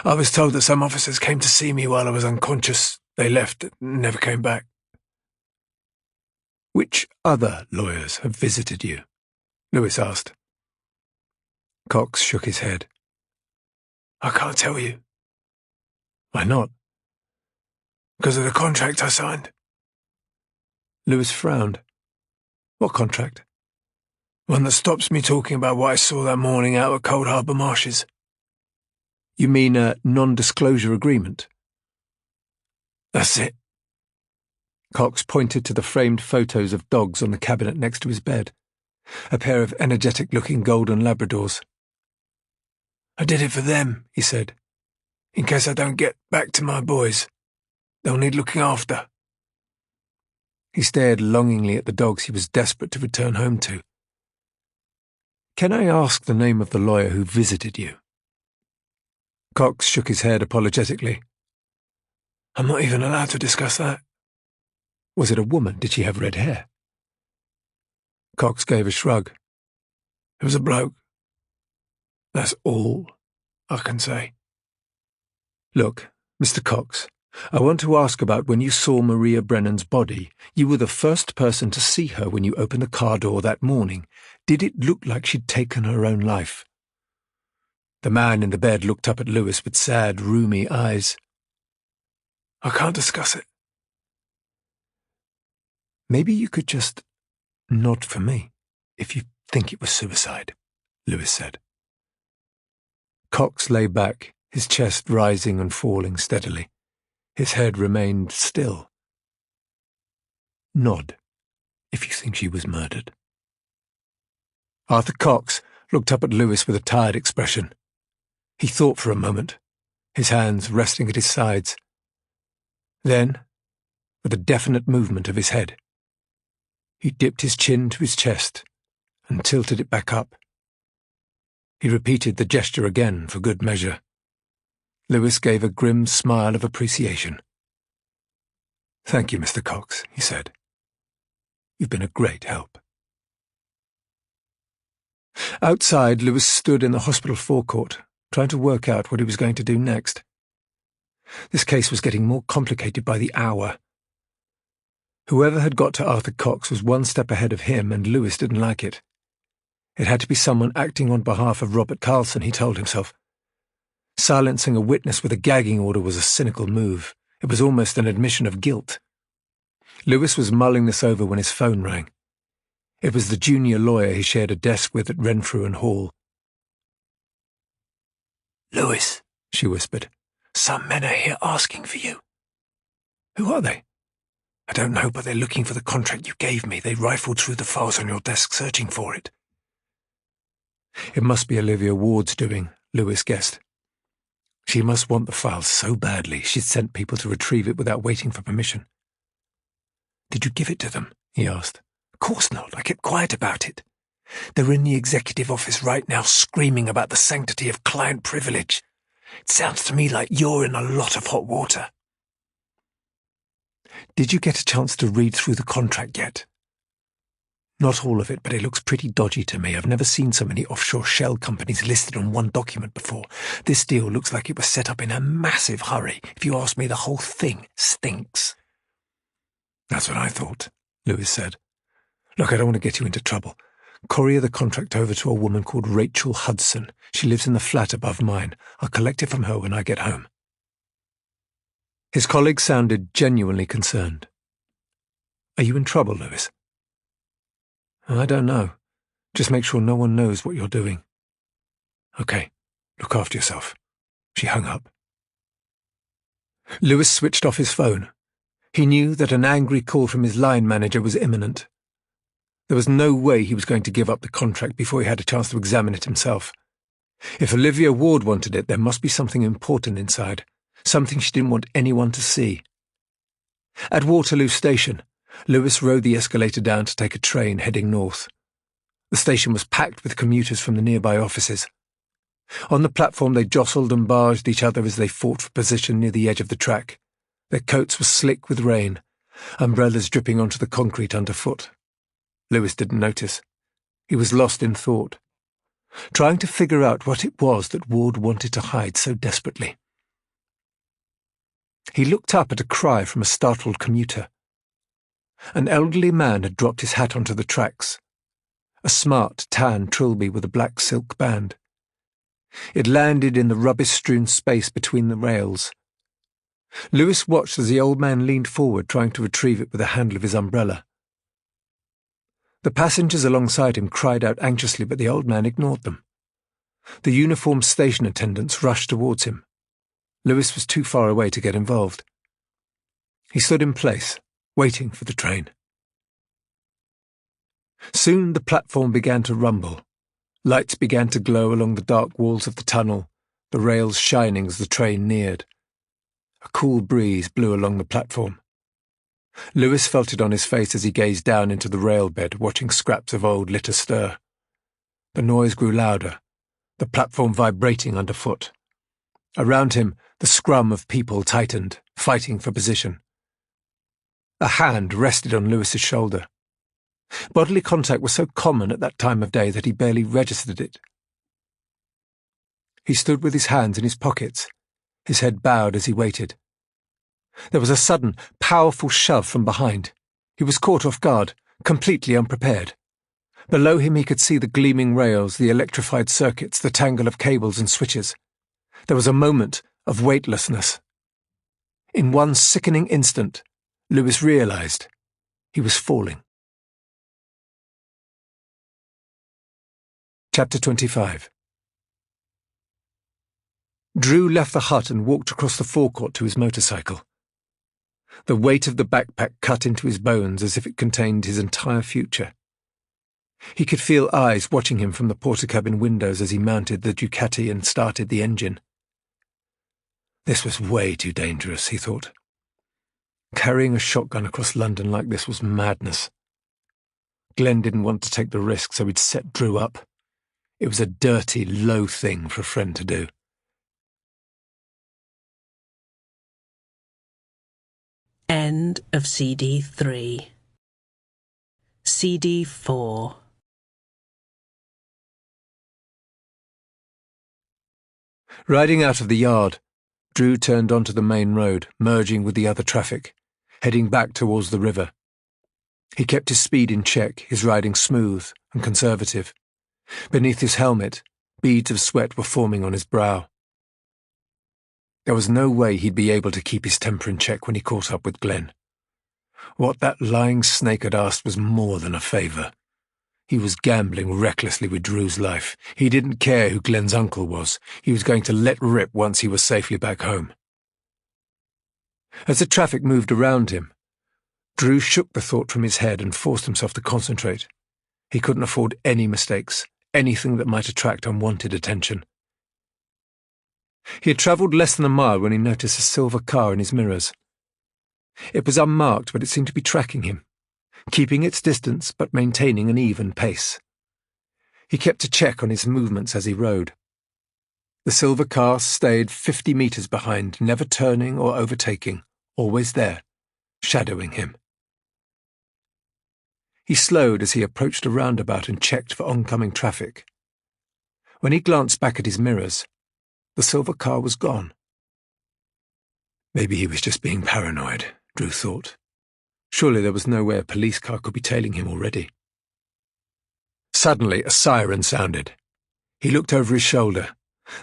"I was told that some officers came to see me while I was unconscious. They left and never came back." "Which other lawyers have visited you?" Lewis asked. Cox shook his head. "I can't tell you." "Why not?" "Because of the contract I signed." Lewis frowned. "What contract?" "One that stops me talking about what I saw that morning out at Cold Harbour Marshes." "You mean a non-disclosure agreement?" "That's it." Cox pointed to the framed photos of dogs on the cabinet next to his bed, a pair of energetic-looking golden Labradors. "I did it for them," he said, "in case I don't get back to my boys. They'll need looking after." He stared longingly at the dogs he was desperate to return home to. "Can I ask the name of the lawyer who visited you?" Cox shook his head apologetically. "I'm not even allowed to discuss that." "Was it a woman? Did she have red hair?" Cox gave a shrug. "It was a bloke. That's all I can say." "Look, Mr. Cox, I want to ask about when you saw Maria Brennan's body. You were the first person to see her when you opened the car door that morning. Did it look like she'd taken her own life?" The man in the bed looked up at Lewis with sad, rheumy eyes. "I can't discuss it." "Maybe you could just nod for me, if you think it was suicide," Lewis said. Cox lay back, his chest rising and falling steadily. His head remained still. "Nod, if you think she was murdered." Arthur Cox looked up at Lewis with a tired expression. He thought for a moment, his hands resting at his sides. Then, with a definite movement of his head, he dipped his chin to his chest and tilted it back up. He repeated the gesture again for good measure. Lewis gave a grim smile of appreciation. "Thank you, Mr. Cox," he said. "You've been a great help." Outside, Lewis stood in the hospital forecourt, trying to work out what he was going to do next. This case was getting more complicated by the hour. Whoever had got to Arthur Cox was one step ahead of him, and Lewis didn't like it. It had to be someone acting on behalf of Robert Carlson, he told himself. Silencing a witness with a gagging order was a cynical move. It was almost an admission of guilt. Lewis was mulling this over when his phone rang. It was the junior lawyer he shared a desk with at Renfrew and Hall. "Lewis," she whispered, "some men are here asking for you." "Who are they?" "I don't know, but they're looking for the contract you gave me. They rifled through the files on your desk searching for it." It must be Olivia Ward's doing, Lewis guessed. She must want the files so badly she'd sent people to retrieve it without waiting for permission. "Did you give it to them?" he asked. "Of course not. I kept quiet about it. They're in the executive office right now screaming about the sanctity of client privilege. It sounds to me like you're in a lot of hot water." "Did you get a chance to read through the contract yet?" "Not all of it, but it looks pretty dodgy to me. I've never seen so many offshore shell companies listed on one document before. This deal looks like it was set up in a massive hurry. If you ask me, the whole thing stinks." "That's what I thought," Lewis said. "Look, I don't want to get you into trouble. Courier the contract over to a woman called Rachel Hudson. She lives in the flat above mine. I'll collect it from her when I get home." His colleague sounded genuinely concerned. "Are you in trouble, Lewis?" "I don't know. Just make sure no one knows what you're doing." "Okay, look after yourself." She hung up. Lewis switched off his phone. He knew that an angry call from his line manager was imminent. There was no way he was going to give up the contract before he had a chance to examine it himself. If Olivia Ward wanted it, there must be something important inside, something she didn't want anyone to see. At Waterloo Station, Lewis rode the escalator down to take a train heading north. The station was packed with commuters from the nearby offices. On the platform they jostled and barged each other as they fought for position near the edge of the track. Their coats were slick with rain, umbrellas dripping onto the concrete underfoot. Lewis didn't notice. He was lost in thought, trying to figure out what it was that Ward wanted to hide so desperately. He looked up at a cry from a startled commuter. An elderly man had dropped his hat onto the tracks, a smart tan trilby with a black silk band. It landed in the rubbish-strewn space between the rails. Lewis watched as the old man leaned forward, trying to retrieve it with the handle of his umbrella. The passengers alongside him cried out anxiously, but the old man ignored them. The uniformed station attendants rushed towards him. Lewis was too far away to get involved. He stood in place, waiting for the train. Soon the platform began to rumble. Lights began to glow along the dark walls of the tunnel, the rails shining as the train neared. A cool breeze blew along the platform. Lewis felt it on his face as he gazed down into the rail bed, watching scraps of old litter stir. The noise grew louder, the platform vibrating underfoot. Around him, the scrum of people tightened, fighting for position. A hand rested on Lewis's shoulder. Bodily contact was so common at that time of day that he barely registered it. He stood with his hands in his pockets, his head bowed as he waited. There was a sudden, powerful shove from behind. He was caught off guard, completely unprepared. Below him he could see the gleaming rails, the electrified circuits, the tangle of cables and switches. There was a moment of weightlessness. In one sickening instant, Lewis realized he was falling. Chapter 25. Drew left the hut and walked across the forecourt to his motorcycle. The weight of the backpack cut into his bones as if it contained his entire future. He could feel eyes watching him from the porter-cabin windows as he mounted the Ducati and started the engine. This was way too dangerous, he thought. Carrying a shotgun across London like this was madness. Glenn didn't want to take the risk, so he'd set Drew up. It was a dirty, low thing for a friend to do. End of CD 3. CD 4. Riding out of the yard, Drew turned onto the main road, merging with the other traffic, heading back towards the river. He kept his speed in check, his riding smooth and conservative. Beneath his helmet, beads of sweat were forming on his brow. There was no way he'd be able to keep his temper in check when he caught up with Glenn. What that lying snake had asked was more than a favour. He was gambling recklessly with Drew's life. He didn't care who Glenn's uncle was. He was going to let rip once he was safely back home. As the traffic moved around him, Drew shook the thought from his head and forced himself to concentrate. He couldn't afford any mistakes, anything that might attract unwanted attention. He had travelled less than a mile when he noticed a silver car in his mirrors. It was unmarked, but it seemed to be tracking him, keeping its distance but maintaining an even pace. He kept a check on his movements as he rode. The silver car stayed 50 metres behind, never turning or overtaking, always there, shadowing him. He slowed as he approached a roundabout and checked for oncoming traffic. When he glanced back at his mirrors, the silver car was gone. Maybe he was just being paranoid, Drew thought. Surely there was no way a police car could be tailing him already. Suddenly, a siren sounded. He looked over his shoulder.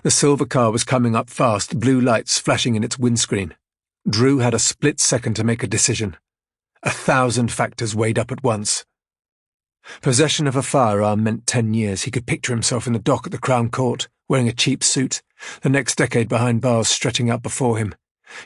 The silver car was coming up fast, blue lights flashing in its windscreen. Drew had a split second to make a decision. 1,000 factors weighed up at once. Possession of a firearm meant 10 years. He could picture himself in the dock at the Crown Court, wearing a cheap suit, the next decade behind bars stretching out before him.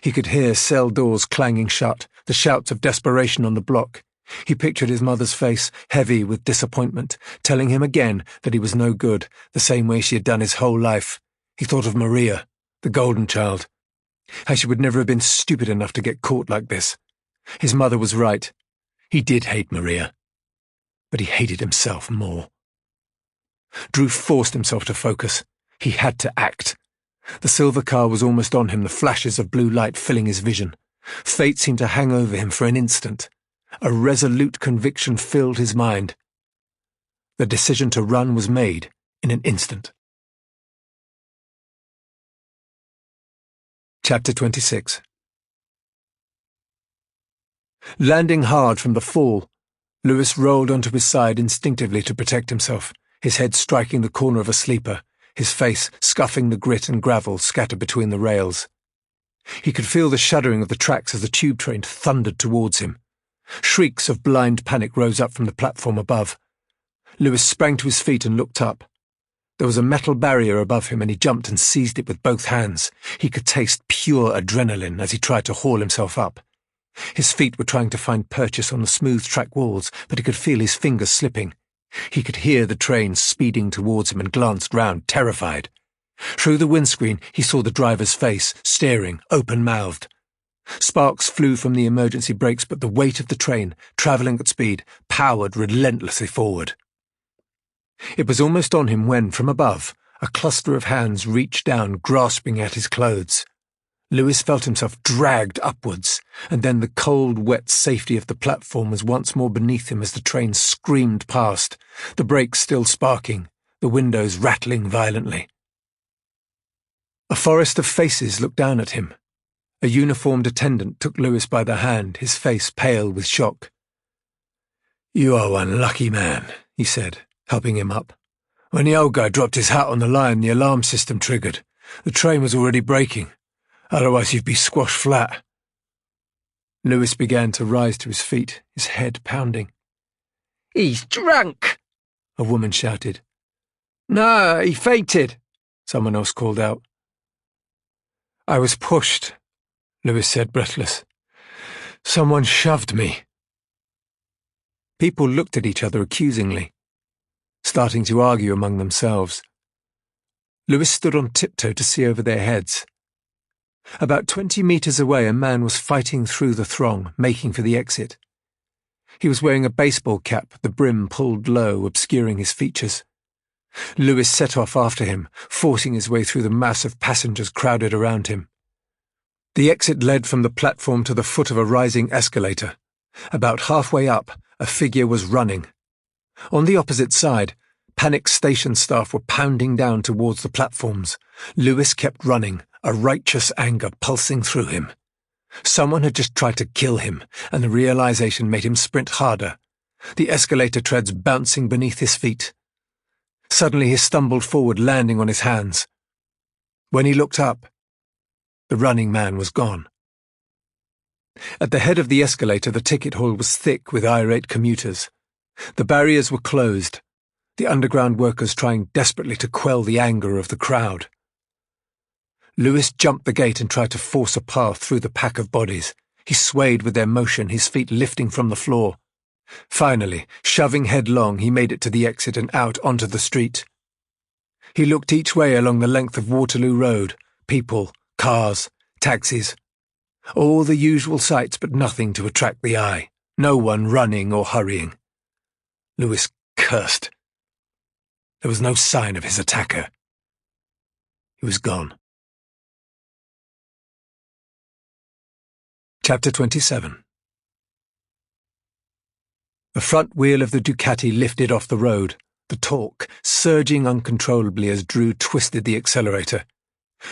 He could hear cell doors clanging shut, the shouts of desperation on the block. He pictured his mother's face, heavy with disappointment, telling him again that he was no good, the same way she had done his whole life. He thought of Maria, the golden child. How she would never have been stupid enough to get caught like this. His mother was right. He did hate Maria. But he hated himself more. Drew forced himself to focus. He had to act. The silver car was almost on him, the flashes of blue light filling his vision. Fate seemed to hang over him for an instant. A resolute conviction filled his mind. The decision to run was made in an instant. Chapter 26. Landing hard from the fall, Lewis rolled onto his side instinctively to protect himself, his head striking the corner of a sleeper, his face scuffing the grit and gravel scattered between the rails. He could feel the shuddering of the tracks as the tube train thundered towards him. Shrieks of blind panic rose up from the platform above. Lewis sprang to his feet and looked up. There was a metal barrier above him, and he jumped and seized it with both hands. He could taste pure adrenaline as he tried to haul himself up. His feet were trying to find purchase on the smooth track walls, but he could feel his fingers slipping. He could hear the train speeding towards him and glanced round, terrified. Through the windscreen, he saw the driver's face, staring, open-mouthed. Sparks flew from the emergency brakes, but the weight of the train, travelling at speed, powered relentlessly forward. It was almost on him when, from above, a cluster of hands reached down, grasping at his clothes. Lewis felt himself dragged upwards, and then the cold, wet safety of the platform was once more beneath him as the train screamed past, the brakes still sparking, the windows rattling violently. A forest of faces looked down at him. A uniformed attendant took Lewis by the hand, his face pale with shock. "You are one lucky man," he said, helping him up. "When the old guy dropped his hat on the line, the alarm system triggered. The train was already braking. Otherwise you'd be squashed flat." Lewis began to rise to his feet, his head pounding. "He's drunk!" a woman shouted. "No, he fainted," someone else called out. "I was pushed," Lewis said, breathless. "Someone shoved me." People looked at each other accusingly, starting to argue among themselves. Lewis stood on tiptoe to see over their heads. About 20 metres away, a man was fighting through the throng, making for the exit. He was wearing a baseball cap, the brim pulled low, obscuring his features. Lewis set off after him, forcing his way through the mass of passengers crowded around him. The exit led from the platform to the foot of a rising escalator. About halfway up, a figure was running. On the opposite side, panicked station staff were pounding down towards the platforms. Lewis kept running, a righteous anger pulsing through him. Someone had just tried to kill him, and the realization made him sprint harder, the escalator treads bouncing beneath his feet. Suddenly he stumbled forward, landing on his hands. When he looked up, the running man was gone. At the head of the escalator, the ticket hall was thick with irate commuters. The barriers were closed, the underground workers trying desperately to quell the anger of the crowd. Lewis jumped the gate and tried to force a path through the pack of bodies. He swayed with their motion, his feet lifting from the floor. Finally, shoving headlong, he made it to the exit and out onto the street. He looked each way along the length of Waterloo Road. People, cars, taxis. All the usual sights, but nothing to attract the eye. No one running or hurrying. Lewis cursed. There was no sign of his attacker. He was gone. Chapter 27. The front wheel of the Ducati lifted off the road, the torque surging uncontrollably as Drew twisted the accelerator.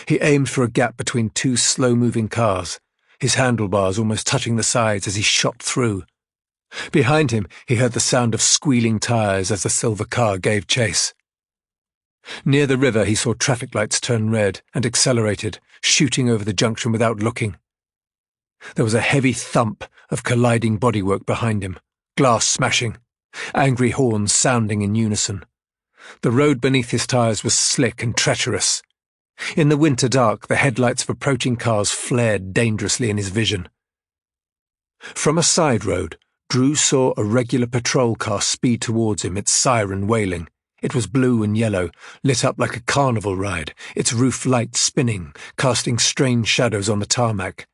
He aimed for a gap between two slow-moving cars, his handlebars almost touching the sides as he shot through. Behind him, he heard the sound of squealing tires as the silver car gave chase. Near the river, he saw traffic lights turn red and accelerated, shooting over the junction without looking. There was a heavy thump of colliding bodywork behind him, glass smashing, angry horns sounding in unison. The road beneath his tires was slick and treacherous. In the winter dark, the headlights of approaching cars flared dangerously in his vision. From a side road, Drew saw a regular patrol car speed towards him, its siren wailing. It was blue and yellow, lit up like a carnival ride, its roof lights spinning, casting strange shadows on the tarmac.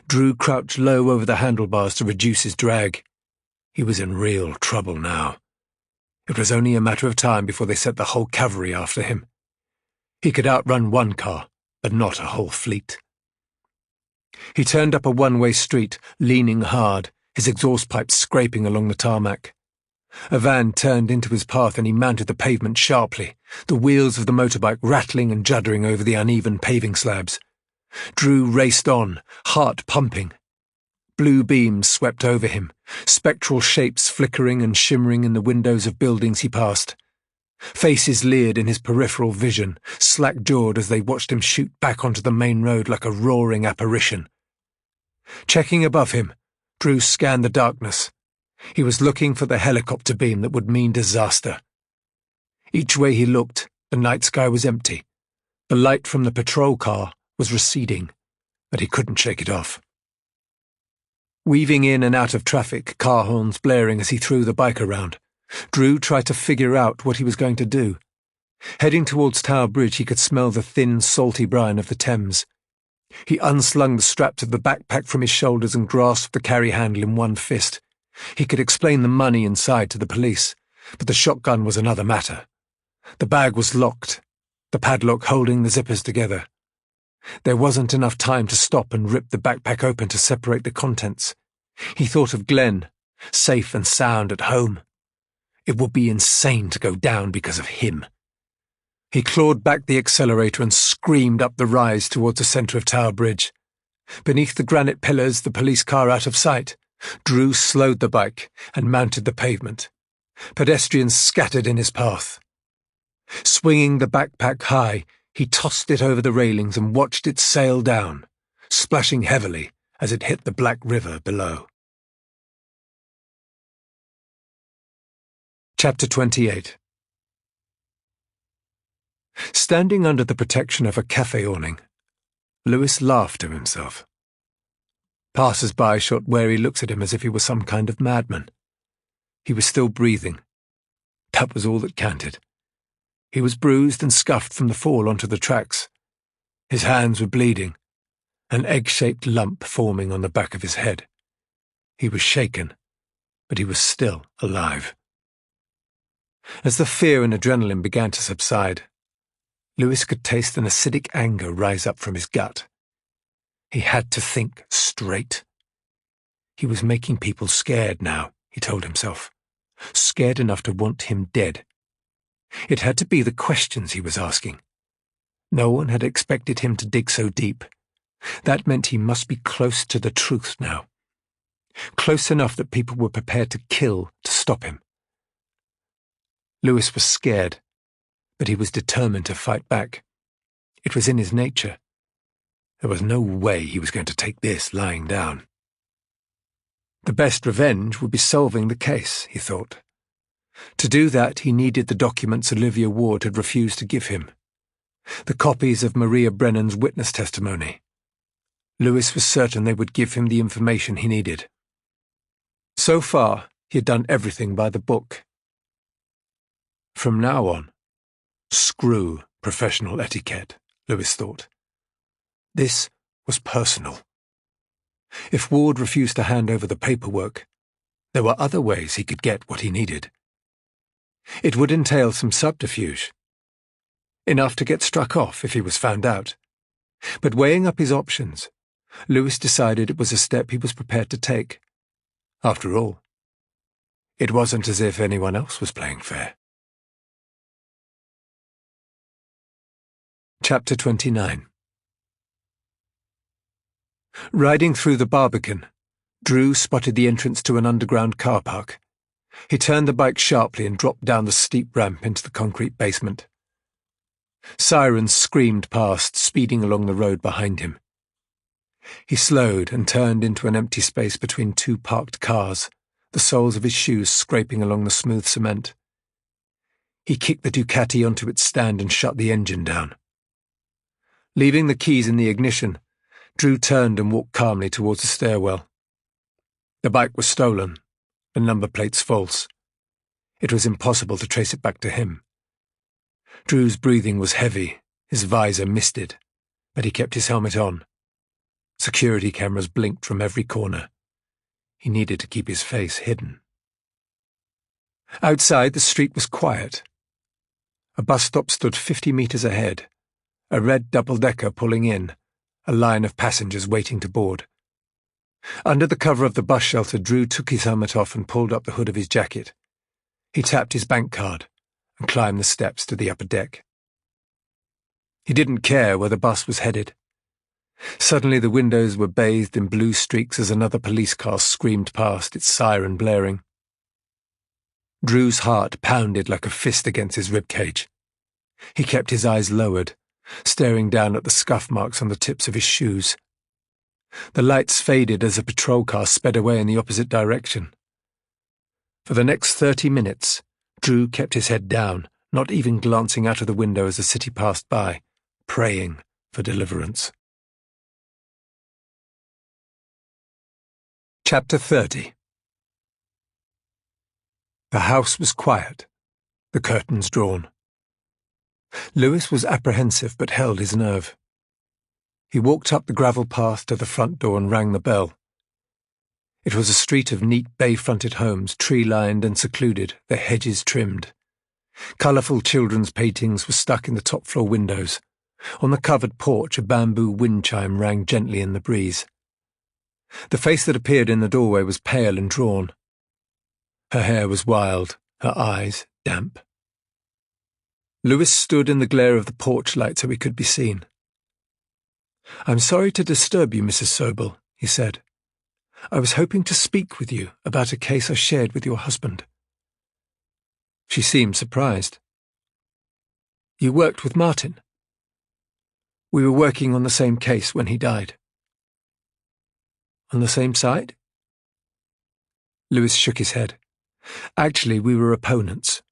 Drew crouched low over the handlebars to reduce his drag. He was in real trouble now. It was only a matter of time before they set the whole cavalry after him. He could outrun one car, but not a whole fleet. He turned up a one-way street, leaning hard, his exhaust pipe scraping along the tarmac. A van turned into his path and he mounted the pavement sharply, the wheels of the motorbike rattling and juddering over the uneven paving slabs. Drew raced on, heart pumping. Blue beams swept over him, spectral shapes flickering and shimmering in the windows of buildings he passed. Faces leered in his peripheral vision, slack-jawed as they watched him shoot back onto the main road like a roaring apparition. Checking above him, Drew scanned the darkness. He was looking for the helicopter beam that would mean disaster. Each way he looked, the night sky was empty. The light from the patrol car was receding, but he couldn't shake it off. Weaving in and out of traffic, car horns blaring as he threw the bike around, Drew tried to figure out what he was going to do. Heading towards Tower Bridge, he could smell the thin, salty brine of the Thames. He unslung the straps of the backpack from his shoulders and grasped the carry handle in one fist. He could explain the money inside to the police, but the shotgun was another matter. The bag was locked, the padlock holding the zippers together. There wasn't enough time to stop and rip the backpack open to separate the contents. He thought of Glenn, safe and sound at home. It would be insane to go down because of him. He clawed back the accelerator and screamed up the rise towards the centre of Tower Bridge. Beneath the granite pillars, the police car out of sight, Drew slowed the bike and mounted the pavement. Pedestrians scattered in his path. Swinging the backpack high, he tossed it over the railings and watched it sail down, splashing heavily as it hit the black river below. Chapter 28. Standing under the protection of a cafe awning, Lewis laughed to himself. Passers-by shot wary looks at him as if he was some kind of madman. He was still breathing. That was all that counted. He was bruised and scuffed from the fall onto the tracks. His hands were bleeding, an egg-shaped lump forming on the back of his head. He was shaken, but he was still alive. As the fear and adrenaline began to subside, Lewis could taste an acidic anger rise up from his gut. He had to think straight. He was making people scared now, he told himself. Scared enough to want him dead. It had to be the questions he was asking. No one had expected him to dig so deep. That meant he must be close to the truth now. Close enough that people were prepared to kill to stop him. Lewis was scared, but he was determined to fight back. It was in his nature. There was no way he was going to take this lying down. The best revenge would be solving the case, he thought. To do that, he needed the documents Olivia Ward had refused to give him. The copies of Maria Brennan's witness testimony. Lewis was certain they would give him the information he needed. So far, he had done everything by the book. From now on, screw professional etiquette, Lewis thought. This was personal. If Ward refused to hand over the paperwork, there were other ways he could get what he needed. It would entail some subterfuge. Enough to get struck off if he was found out. But weighing up his options, Lewis decided it was a step he was prepared to take. After all, it wasn't as if anyone else was playing fair. Chapter 29. Riding through the Barbican, Drew spotted the entrance to an underground car park. He turned the bike sharply and dropped down the steep ramp into the concrete basement. Sirens screamed past, speeding along the road behind him. He slowed and turned into an empty space between two parked cars, the soles of his shoes scraping along the smooth cement. He kicked the Ducati onto its stand and shut the engine down. Leaving the keys in the ignition, Drew turned and walked calmly towards the stairwell. The bike was stolen, the number plates false. It was impossible to trace it back to him. Drew's breathing was heavy, his visor misted, but he kept his helmet on. Security cameras blinked from every corner. He needed to keep his face hidden. Outside, the street was quiet. A bus stop stood 50 meters ahead, a red double-decker pulling in, a line of passengers waiting to board. Under the cover of the bus shelter, Drew took his helmet off and pulled up the hood of his jacket. He tapped his bank card and climbed the steps to the upper deck. He didn't care where the bus was headed. Suddenly the windows were bathed in blue streaks as another police car screamed past, its siren blaring. Drew's heart pounded like a fist against his ribcage. He kept his eyes lowered, staring down at the scuff marks on the tips of his shoes. The lights faded as a patrol car sped away in the opposite direction. For the next 30 minutes, Drew kept his head down, not even glancing out of the window as the city passed by, praying for deliverance. Chapter 30. The house was quiet, the curtains drawn. Lewis was apprehensive but held his nerve. He walked up the gravel path to the front door and rang the bell. It was a street of neat bay-fronted homes, tree-lined and secluded, their hedges trimmed. Colourful children's paintings were stuck in the top-floor windows. On the covered porch, a bamboo wind chime rang gently in the breeze. The face that appeared in the doorway was pale and drawn. Her hair was wild, her eyes damp. Lewis stood in the glare of the porch light so he could be seen. "I'm sorry to disturb you, Mrs. Sobel," he said. "I was hoping to speak with you about a case I shared with your husband." She seemed surprised. "You worked with Martin?" "We were working on the same case when he died." "On the same side?" Lewis shook his head. "Actually, we were opponents."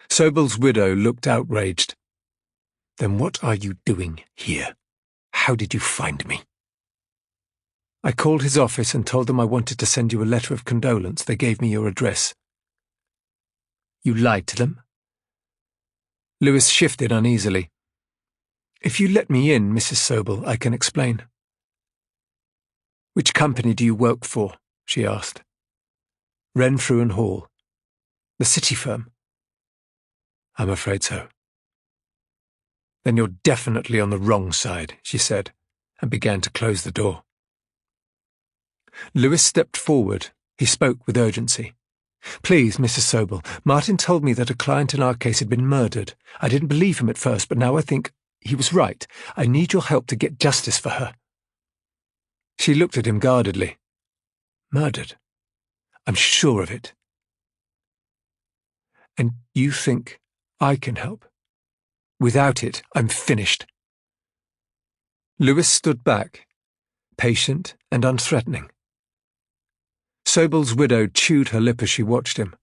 Sobel's widow looked outraged. "Then what are you doing here? How did you find me?" "I called his office and told them I wanted to send you a letter of condolence. They gave me your address." "You lied to them?" Lewis shifted uneasily. "If you let me in, Mrs. Sobel, I can explain." "Which company do you work for?" she asked. "Renfrew and Hall." "The city firm?" "I'm afraid so." "Then you're definitely on the wrong side," she said, and began to close the door. Lewis stepped forward. He spoke with urgency. "Please, Mrs. Sobel, Martin told me that a client in our case had been murdered. I didn't believe him at first, but now I think he was right. I need your help to get justice for her." She looked at him guardedly. "Murdered? I'm sure of it." "And you think I can help? Without it, I'm finished." Lewis stood back, patient and unthreatening. Sobel's widow chewed her lip as she watched him.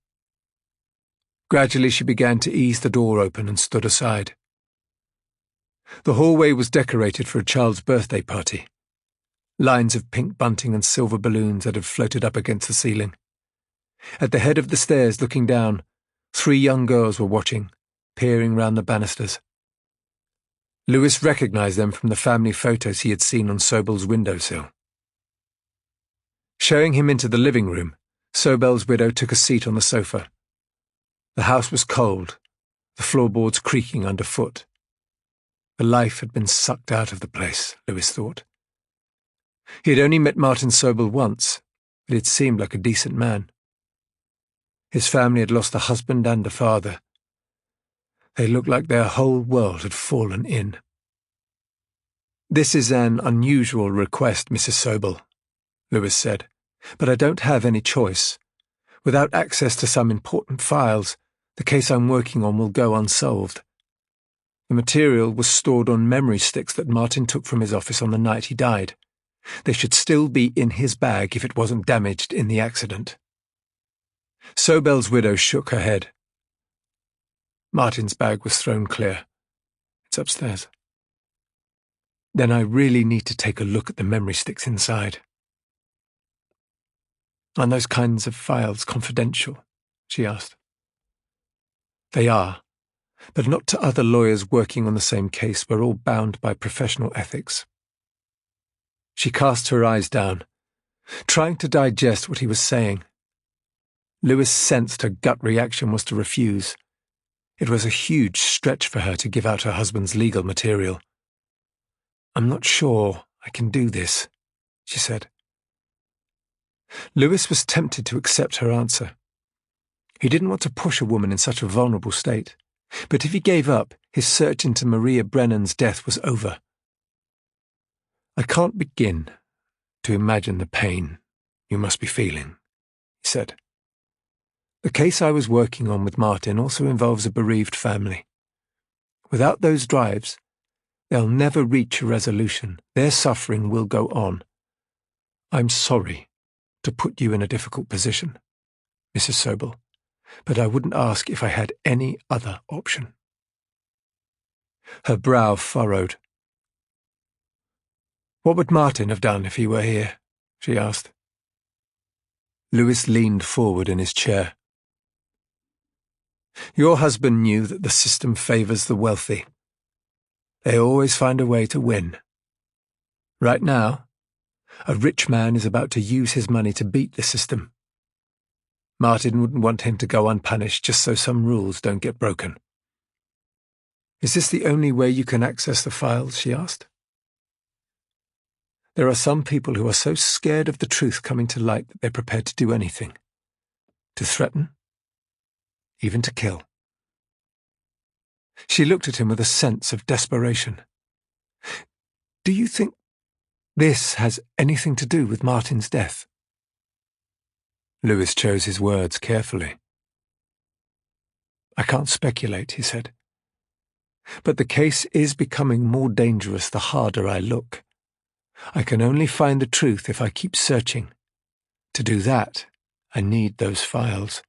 Gradually she began to ease the door open and stood aside. The hallway was decorated for a child's birthday party. Lines of pink bunting and silver balloons that had floated up against the ceiling. At the head of the stairs, looking down, 3 young girls were watching, peering round the banisters. Lewis recognized them from the family photos he had seen on Sobel's windowsill. Showing him into the living room, Sobel's widow took a seat on the sofa. The house was cold, the floorboards creaking underfoot. The life had been sucked out of the place, Lewis thought. He had only met Martin Sobel once, but it seemed like a decent man. His family had lost a husband and a father. They looked like their whole world had fallen in. "This is an unusual request, Mrs. Sobel," Lewis said, "but I don't have any choice. Without access to some important files, the case I'm working on will go unsolved. The material was stored on memory sticks that Martin took from his office on the night he died. They should still be in his bag if it wasn't damaged in the accident." Sobel's widow shook her head. Martin's bag was thrown clear. "It's upstairs." "Then I really need to take a look at the memory sticks inside." "Are those kinds of files confidential?" she asked. "They are, but not to other lawyers working on the same case. We're all bound by professional ethics." She cast her eyes down, trying to digest what he was saying. Lewis sensed her gut reaction was to refuse. It was a huge stretch for her to give out her husband's legal material. "I'm not sure I can do this," she said. Lewis was tempted to accept her answer. He didn't want to push a woman in such a vulnerable state, but if he gave up, his search into Maria Brennan's death was over. "I can't begin to imagine the pain you must be feeling," he said. "The case I was working on with Martin also involves a bereaved family. Without those drives, they'll never reach a resolution. Their suffering will go on. I'm sorry to put you in a difficult position, Mrs. Sobel, but I wouldn't ask if I had any other option." Her brow furrowed. "What would Martin have done if he were here?" she asked. Lewis leaned forward in his chair. "Your husband knew that the system favors the wealthy. They always find a way to win. Right now, a rich man is about to use his money to beat the system. Martin wouldn't want him to go unpunished just so some rules don't get broken." "Is this the only way you can access the files?" she asked. "There are some people who are so scared of the truth coming to light that they're prepared to do anything. To threaten, even to kill." She looked at him with a sense of desperation. "Do you think this has anything to do with Martin's death?" Lewis chose his words carefully. "I can't speculate," he said. "But the case is becoming more dangerous the harder I look. I can only find the truth if I keep searching. To do that, I need those files."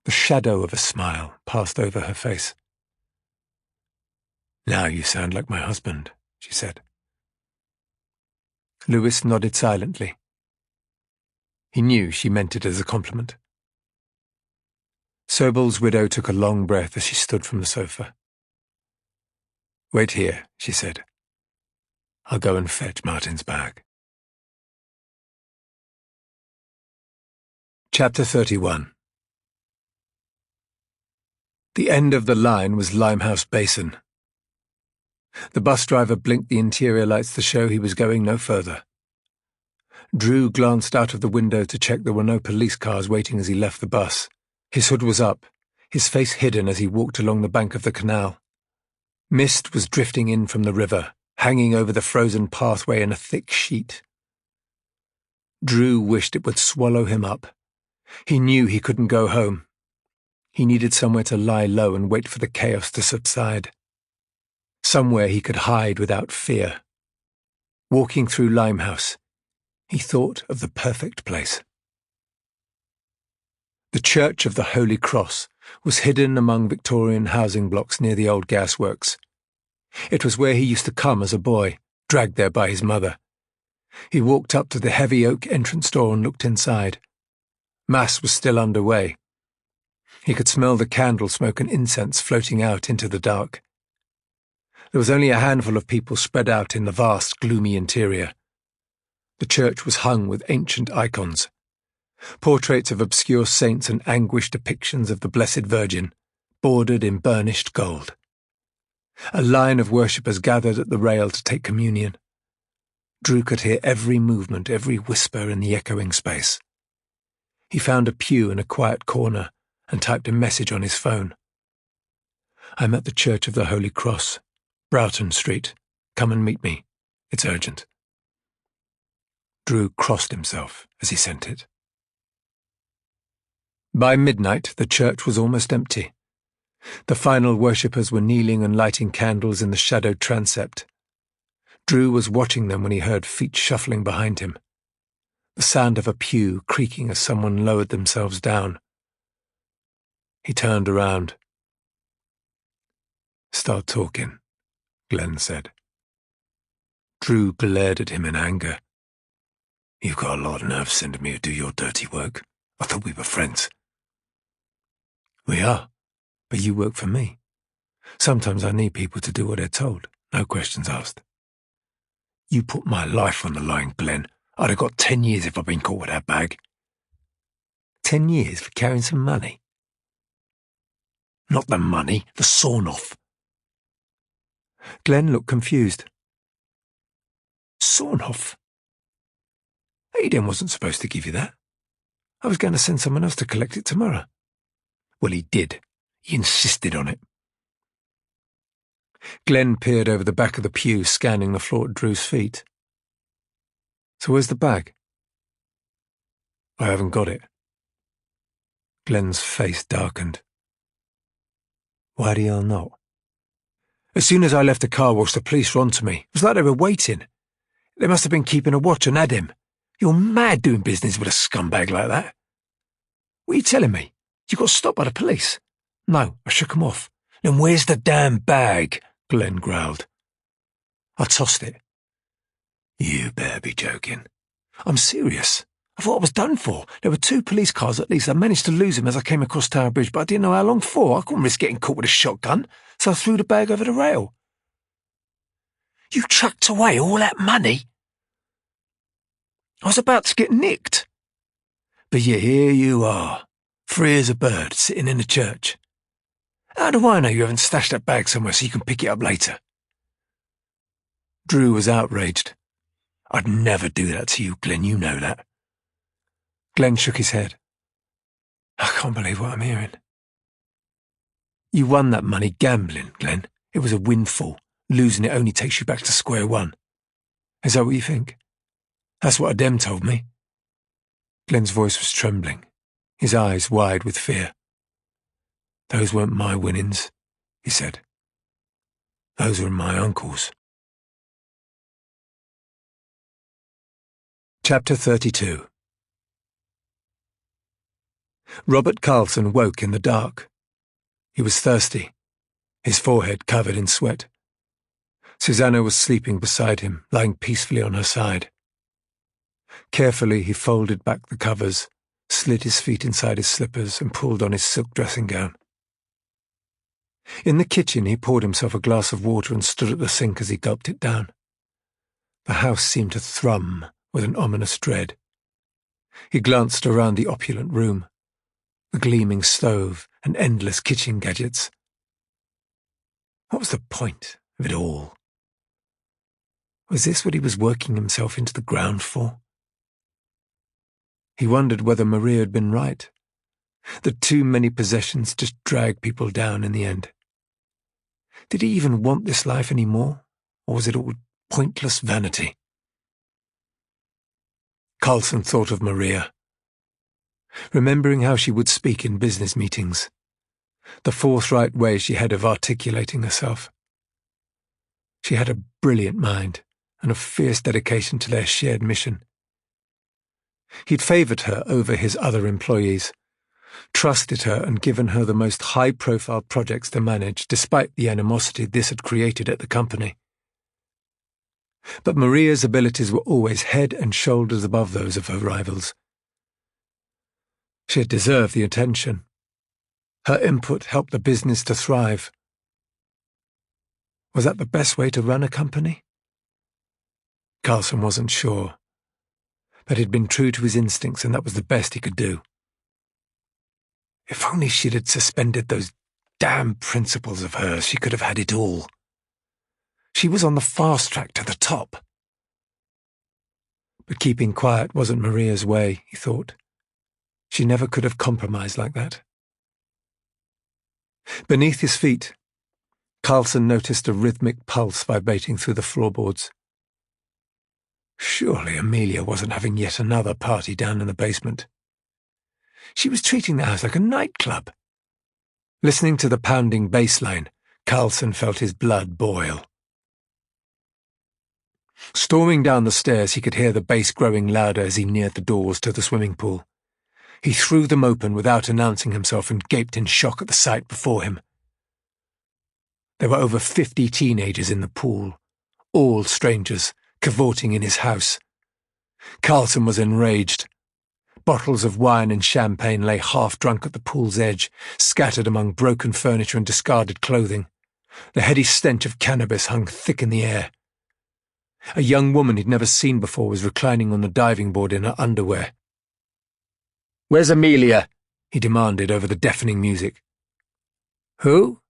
The shadow of a smile passed over her face. "Now you sound like my husband," she said. Lewis nodded silently. He knew she meant it as a compliment. Sobel's widow took a long breath as she stood from the sofa. "Wait here," she said. "I'll go and fetch Martin's bag." Chapter 31. The end of the line was Limehouse Basin. The bus driver blinked the interior lights to show he was going no further. Drew glanced out of the window to check there were no police cars waiting as he left the bus. His hood was up, his face hidden as he walked along the bank of the canal. Mist was drifting in from the river, hanging over the frozen pathway in a thick sheet. Drew wished it would swallow him up. He knew he couldn't go home. He needed somewhere to lie low and wait for the chaos to subside. Somewhere he could hide without fear. Walking through Limehouse, He thought of the perfect place. The Church of the Holy Cross was hidden among Victorian housing blocks near the old gasworks. It was where he used to come as a boy, dragged there by his mother. He walked up to the heavy oak entrance door and looked inside. Mass was still underway. He could smell the candle smoke and incense floating out into the dark. There was only a handful of people spread out in the vast, gloomy interior. The church was hung with ancient icons. Portraits of obscure saints and anguished depictions of the Blessed Virgin, bordered in burnished gold. A line of worshippers gathered at the rail to take communion. Drew could hear every movement, every whisper in the echoing space. He found a pew in a quiet corner and typed a message on his phone. "I'm at the Church of the Holy Cross, Broughton Street. Come and meet me. It's urgent." Drew crossed himself as he sent it. By midnight, the church was almost empty. The final worshippers were kneeling and lighting candles in the shadowed transept. Drew was watching them when he heard feet shuffling behind him. The sound of a pew creaking as someone lowered themselves down. He turned around. "Start talking," Glenn said. Drew glared at him in anger. "You've got a lot of nerve sending me to do your dirty work. I thought we were friends." "We are, but you work for me. Sometimes I need people to do what they're told, no questions asked." "You put my life on the line, Glenn. I'd have got 10 years if I'd been caught with that bag." 10 years for carrying some money? "Not the money, the sawn-off." Glenn looked confused. "Sawn-off? Aiden wasn't supposed to give you that. I was going to send someone else to collect it tomorrow." "Well, he did. He insisted on it." Glenn peered over the back of the pew, scanning the floor at Drew's feet. "So where's the bag?" "I haven't got it." Glenn's face darkened. "Why do you not?" "As soon as I left the car wash, the police were on to me. It was like they were waiting. They must have been keeping a watch on Adam. You're mad doing business with a scumbag like that." "What are you telling me? You got stopped by the police?" "No, I shook them off." "Then where's the damn bag?" Glenn growled. "I tossed it." "You better be joking." "I'm serious. I thought I was done for. There were 2 police cars at least. I managed to lose them as I came across Tower Bridge, but I didn't know how long for. I couldn't risk getting caught with a shotgun, so I threw the bag over the rail." "You chucked away all that money?" "I was about to get nicked." "But yet here you are, free as a bird, sitting in the church. How do I know you haven't stashed that bag somewhere so you can pick it up later?" Drew was outraged. "I'd never do that to you, Glenn, you know that." Glenn shook his head. "I can't believe what I'm hearing." "You won that money gambling, Glenn. It was a windfall. Losing it only takes you back to square one. Is that what you think?" "That's what Adem told me." Glenn's voice was trembling, his eyes wide with fear. "Those weren't my winnings," he said. "Those were my uncle's." Chapter 32. Robert Carlson woke in the dark. He was thirsty, his forehead covered in sweat. Susanna was sleeping beside him, lying peacefully on her side. Carefully he folded back the covers, slid his feet inside his slippers, and pulled on his silk dressing gown. In the kitchen he poured himself a glass of water and stood at the sink as he gulped it down. The house seemed to thrum with an ominous dread. He glanced around the opulent room, the gleaming stove and endless kitchen gadgets. What was the point of it all? Was this what he was working himself into the ground for? He wondered whether Maria had been right, that too many possessions just drag people down in the end. Did he even want this life any more, or was it all pointless vanity? Carlson thought of Maria, remembering how she would speak in business meetings, the forthright way she had of articulating herself. She had a brilliant mind and a fierce dedication to their shared mission. He'd favoured her over his other employees, trusted her and given her the most high-profile projects to manage, despite the animosity this had created at the company. But Maria's abilities were always head and shoulders above those of her rivals. She had deserved the attention. Her input helped the business to thrive. Was that the best way to run a company? Carlson wasn't sure, but he'd been true to his instincts, and that was the best he could do. If only she'd had suspended those damn principles of hers, she could have had it all. She was on the fast track to the top. But keeping quiet wasn't Maria's way, he thought. She never could have compromised like that. Beneath his feet, Carlson noticed a rhythmic pulse vibrating through the floorboards. Surely Amelia wasn't having yet another party down in the basement. She was treating the house like a nightclub. Listening to the pounding bass line, Carlson felt his blood boil. Storming down the stairs, he could hear the bass growing louder as he neared the doors to the swimming pool. He threw them open without announcing himself and gaped in shock at the sight before him. There were over 50 teenagers in the pool, all strangers, cavorting in his house. Carlson was enraged. Bottles of wine and champagne lay half-drunk at the pool's edge, scattered among broken furniture and discarded clothing. The heady stench of cannabis hung thick in the air. A young woman he'd never seen before was reclining on the diving board in her underwear. "Where's Amelia?" he demanded over the deafening music. "Who?"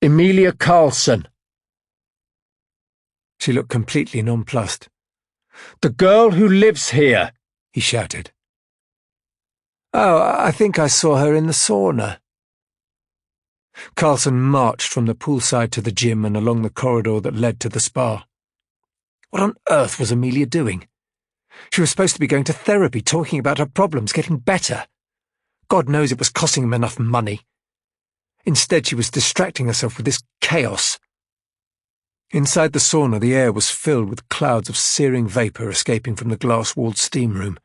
"Amelia Carlson." She looked completely nonplussed. "The girl who lives here," he shouted. "Oh, I think I saw her in the sauna." Carlson marched from the poolside to the gym and along the corridor that led to the spa. What on earth was Amelia doing? She was supposed to be going to therapy, talking about her problems, getting better. God knows it was costing him enough money. Instead, she was distracting herself with this chaos. Inside the sauna, the air was filled with clouds of searing vapour escaping from the glass-walled steam room.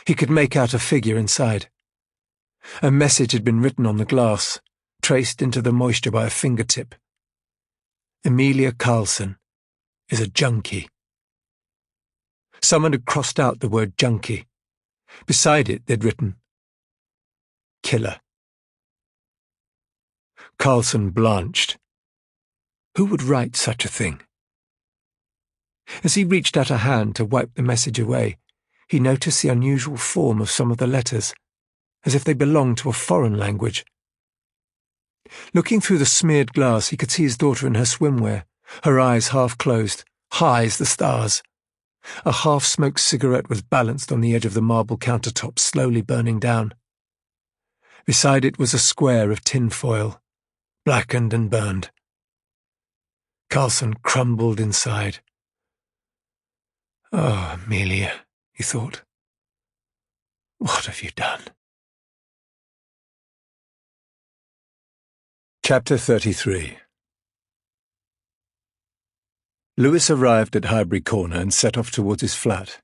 He could make out a figure inside. A message had been written on the glass, traced into the moisture by a fingertip. "Amelia Carlson is a junkie." Someone had crossed out the word junkie. Beside it, they'd written, "Killer." Carlson blanched. Who would write such a thing? As he reached out a hand to wipe the message away, he noticed the unusual form of some of the letters, as if they belonged to a foreign language. Looking through the smeared glass, he could see his daughter in her swimwear, her eyes half closed, high as the stars. A half-smoked cigarette was balanced on the edge of the marble countertop, slowly burning down. Beside it was a square of tin foil, blackened and burned. Carlson crumbled inside. "Oh, Amelia," he thought. "What have you done?" Chapter 33. Lewis arrived at Highbury Corner and set off towards his flat.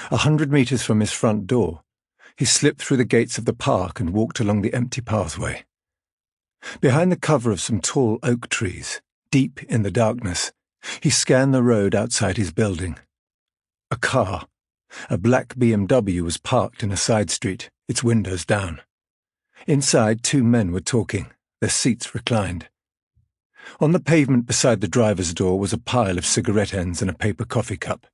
100 metres from his front door, he slipped through the gates of the park and walked along the empty pathway. Behind the cover of some tall oak trees, deep in the darkness, he scanned the road outside his building. A car, a black BMW, was parked in a side street, its windows down. Inside, 2 men were talking, their seats reclined. On the pavement beside the driver's door was a pile of cigarette ends and a paper coffee cup.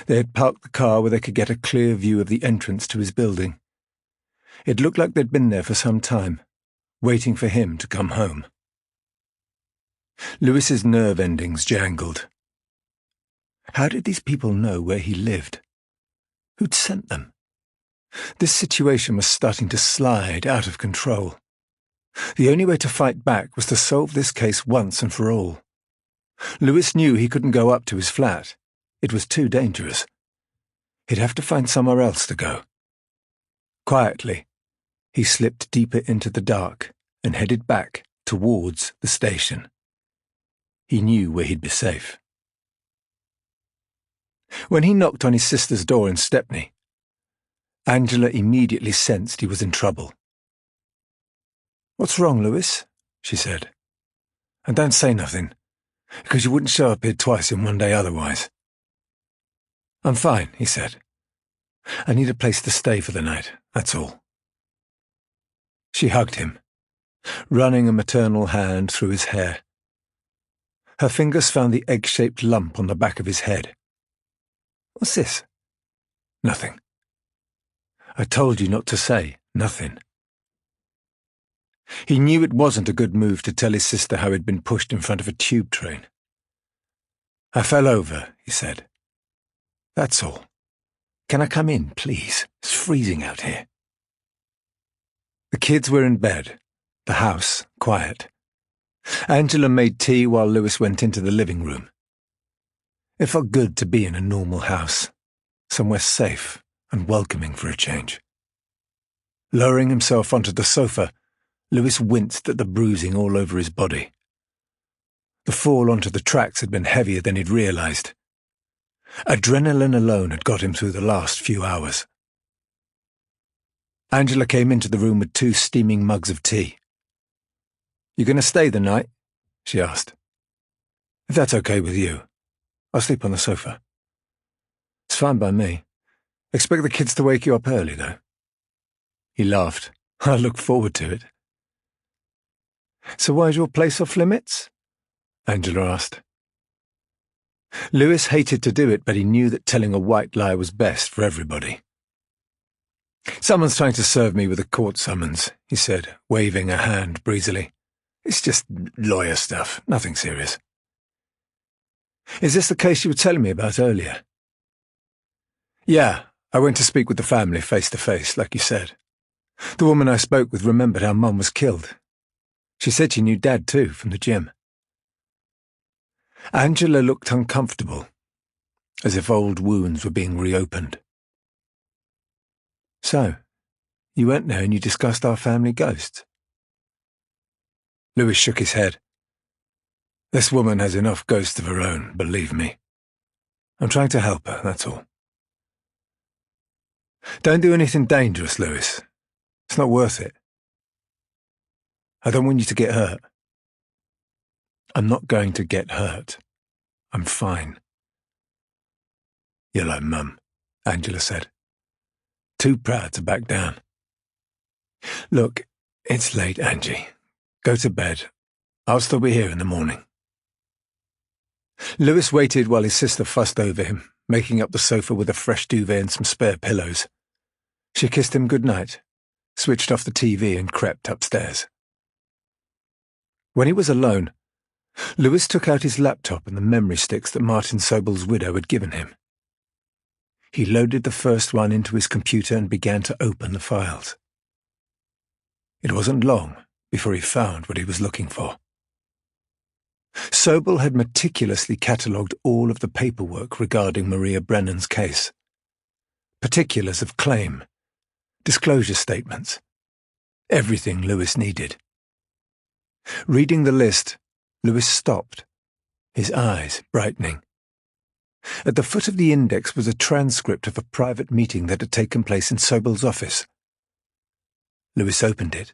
They had parked the car where they could get a clear view of the entrance to his building. It looked like they'd been there for some time, waiting for him to come home. Lewis's nerve endings jangled. How did these people know where he lived? Who'd sent them? This situation was starting to slide out of control. The only way to fight back was to solve this case once and for all. Lewis knew he couldn't go up to his flat. It was too dangerous. He'd have to find somewhere else to go. Quietly, he slipped deeper into the dark and headed back towards the station. He knew where he'd be safe. When he knocked on his sister's door in Stepney, Angela immediately sensed he was in trouble. "What's wrong, Lewis?" she said. "And don't say nothing, because you wouldn't show up here twice in one day otherwise." "I'm fine," he said. "I need a place to stay for the night, that's all." She hugged him, running a maternal hand through his hair. Her fingers found the egg-shaped lump on the back of his head. "What's this?" "Nothing. I told you not to say nothing." He knew it wasn't a good move to tell his sister how he'd been pushed in front of a tube train. "I fell over," he said. "That's all. Can I come in, please? It's freezing out here." The kids were in bed, the house quiet. Angela made tea while Lewis went into the living room. It felt good to be in a normal house, somewhere safe and welcoming for a change. Lowering himself onto the sofa, Lewis winced at the bruising all over his body. The fall onto the tracks had been heavier than he'd realized. Adrenaline alone had got him through the last few hours. Angela came into the room with 2 steaming mugs of tea. "You going to stay the night?" she asked. "If that's okay with you. I'll sleep on the sofa." "It's fine by me. Expect the kids to wake you up early, though." He laughed. "I look forward to it." "So why is your place off limits?" Angela asked. Lewis hated to do it, but he knew that telling a white lie was best for everybody. "Someone's trying to serve me with a court summons," he said, waving a hand breezily. "It's just lawyer stuff, nothing serious." "Is this the case you were telling me about earlier?" "Yeah, I went to speak with the family face to face, like you said. The woman I spoke with remembered how Mum was killed. She said she knew Dad too, from the gym." Angela looked uncomfortable, as if old wounds were being reopened. "So, you went there and you discussed our family ghosts?" Lewis shook his head. "This woman has enough ghosts of her own, believe me. I'm trying to help her, that's all." "Don't do anything dangerous, Lewis. It's not worth it. I don't want you to get hurt." "I'm not going to get hurt. I'm fine." "You're like Mum," Angela said. "Too proud to back down." "Look, it's late, Angie. Go to bed. I'll still be here in the morning." Lewis waited while his sister fussed over him, making up the sofa with a fresh duvet and some spare pillows. She kissed him good night, switched off the TV and crept upstairs. When he was alone, Lewis took out his laptop and the memory sticks that Martin Sobel's widow had given him. He loaded the first one into his computer and began to open the files. It wasn't long before he found what he was looking for. Sobel had meticulously catalogued all of the paperwork regarding Maria Brennan's case. Particulars of claim, disclosure statements, everything Lewis needed. Reading the list, Lewis stopped, his eyes brightening. At the foot of the index was a transcript of a private meeting that had taken place in Sobel's office. Lewis opened it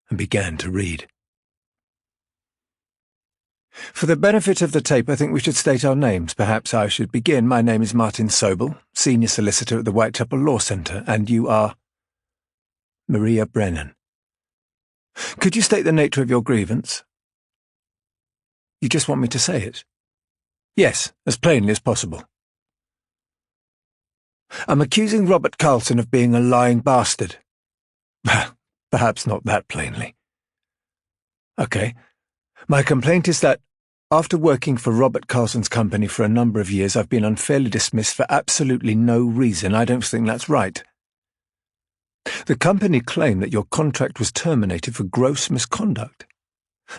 and began to read. "For the benefit of the tape, I think we should state our names. Perhaps I should begin. My name is Martin Sobel, Senior Solicitor at the Whitechapel Law Centre, and you are Maria Brennan. Could you state the nature of your grievance?" "You just want me to say it?" "Yes, as plainly as possible." "I'm accusing Robert Carlson of being a lying bastard." "Perhaps not that plainly." "Okay. My complaint is that, after working for Robert Carlson's company for a number of years, I've been unfairly dismissed for absolutely no reason. I don't think that's right. The company claim that your contract was terminated for gross misconduct.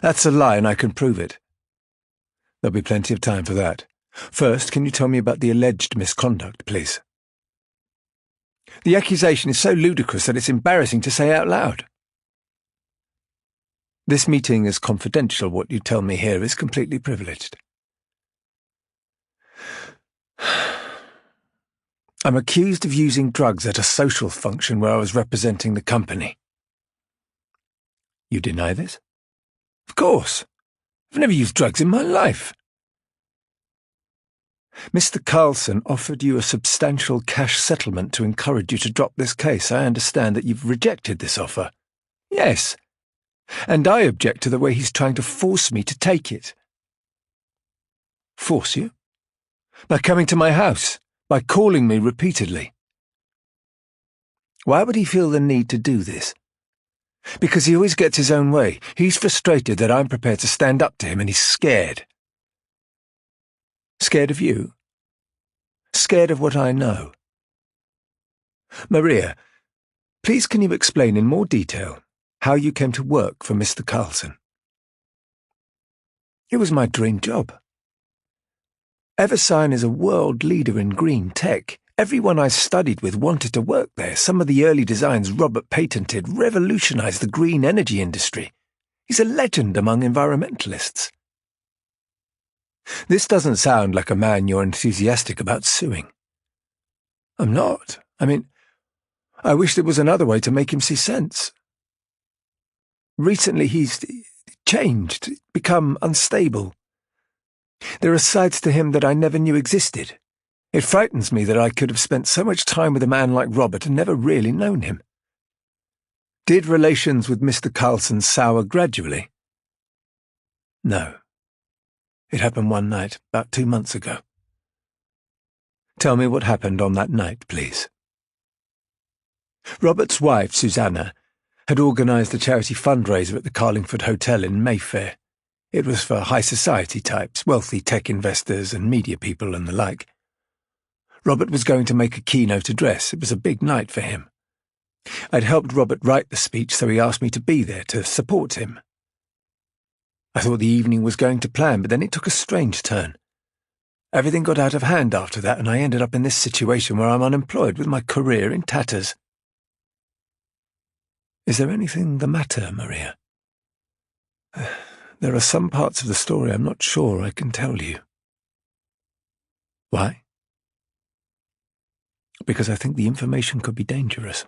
That's a lie, and I can prove it. There'll be plenty of time for that. First, can you tell me about the alleged misconduct, please?" "The accusation is so ludicrous that it's embarrassing to say out loud." "This meeting is confidential. What you tell me here is completely privileged." I'm accused of using drugs at a social function where I was representing the company. You deny this? Of course. I've never used drugs in my life. Mr. Carlson offered you a substantial cash settlement to encourage you to drop this case. I understand that you've rejected this offer. Yes. And I object to the way he's trying to force me to take it. Force you? By coming to my house, by calling me repeatedly. Why would he feel the need to do this? Because he always gets his own way. He's frustrated that I'm prepared to stand up to him, and he's scared. Scared of you? Scared of what I know? Maria, please can you explain in more detail how you came to work for Mr. Carlson? It was my dream job. Eversign is a world leader in green tech. Everyone I studied with wanted to work there. Some of the early designs Robert patented revolutionized the green energy industry. He's a legend among environmentalists. This doesn't sound like a man you're enthusiastic about suing. I'm not. I wish there was another way to make him see sense. Recently he's changed, become unstable. There are sides to him that I never knew existed. It frightens me that I could have spent so much time with a man like Robert and never really known him. Did relations with Mr. Carlson sour gradually? No. It happened one night, about 2 months ago. Tell me what happened on that night, please. Robert's wife, Susanna, had organised a charity fundraiser at the Carlingford Hotel in Mayfair. It was for high society types, wealthy tech investors and media people and the like. Robert was going to make a keynote address. It was a big night for him. I'd helped Robert write the speech, so he asked me to be there to support him. I thought the evening was going to plan, but then it took a strange turn. Everything got out of hand after that, and I ended up in this situation where I'm unemployed with my career in tatters. Is there anything the matter, Maria? There are some parts of the story I'm not sure I can tell you. Why? Because I think the information could be dangerous.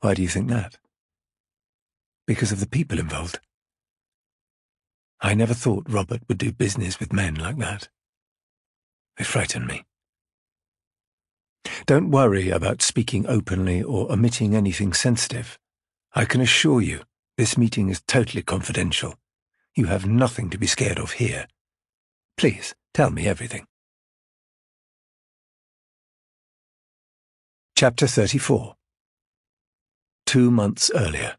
Why do you think that? Because of the people involved. I never thought Robert would do business with men like that. They frighten me. Don't worry about speaking openly or omitting anything sensitive. I can assure you, this meeting is totally confidential. You have nothing to be scared of here. Please, tell me everything. Chapter 34. 2 months earlier.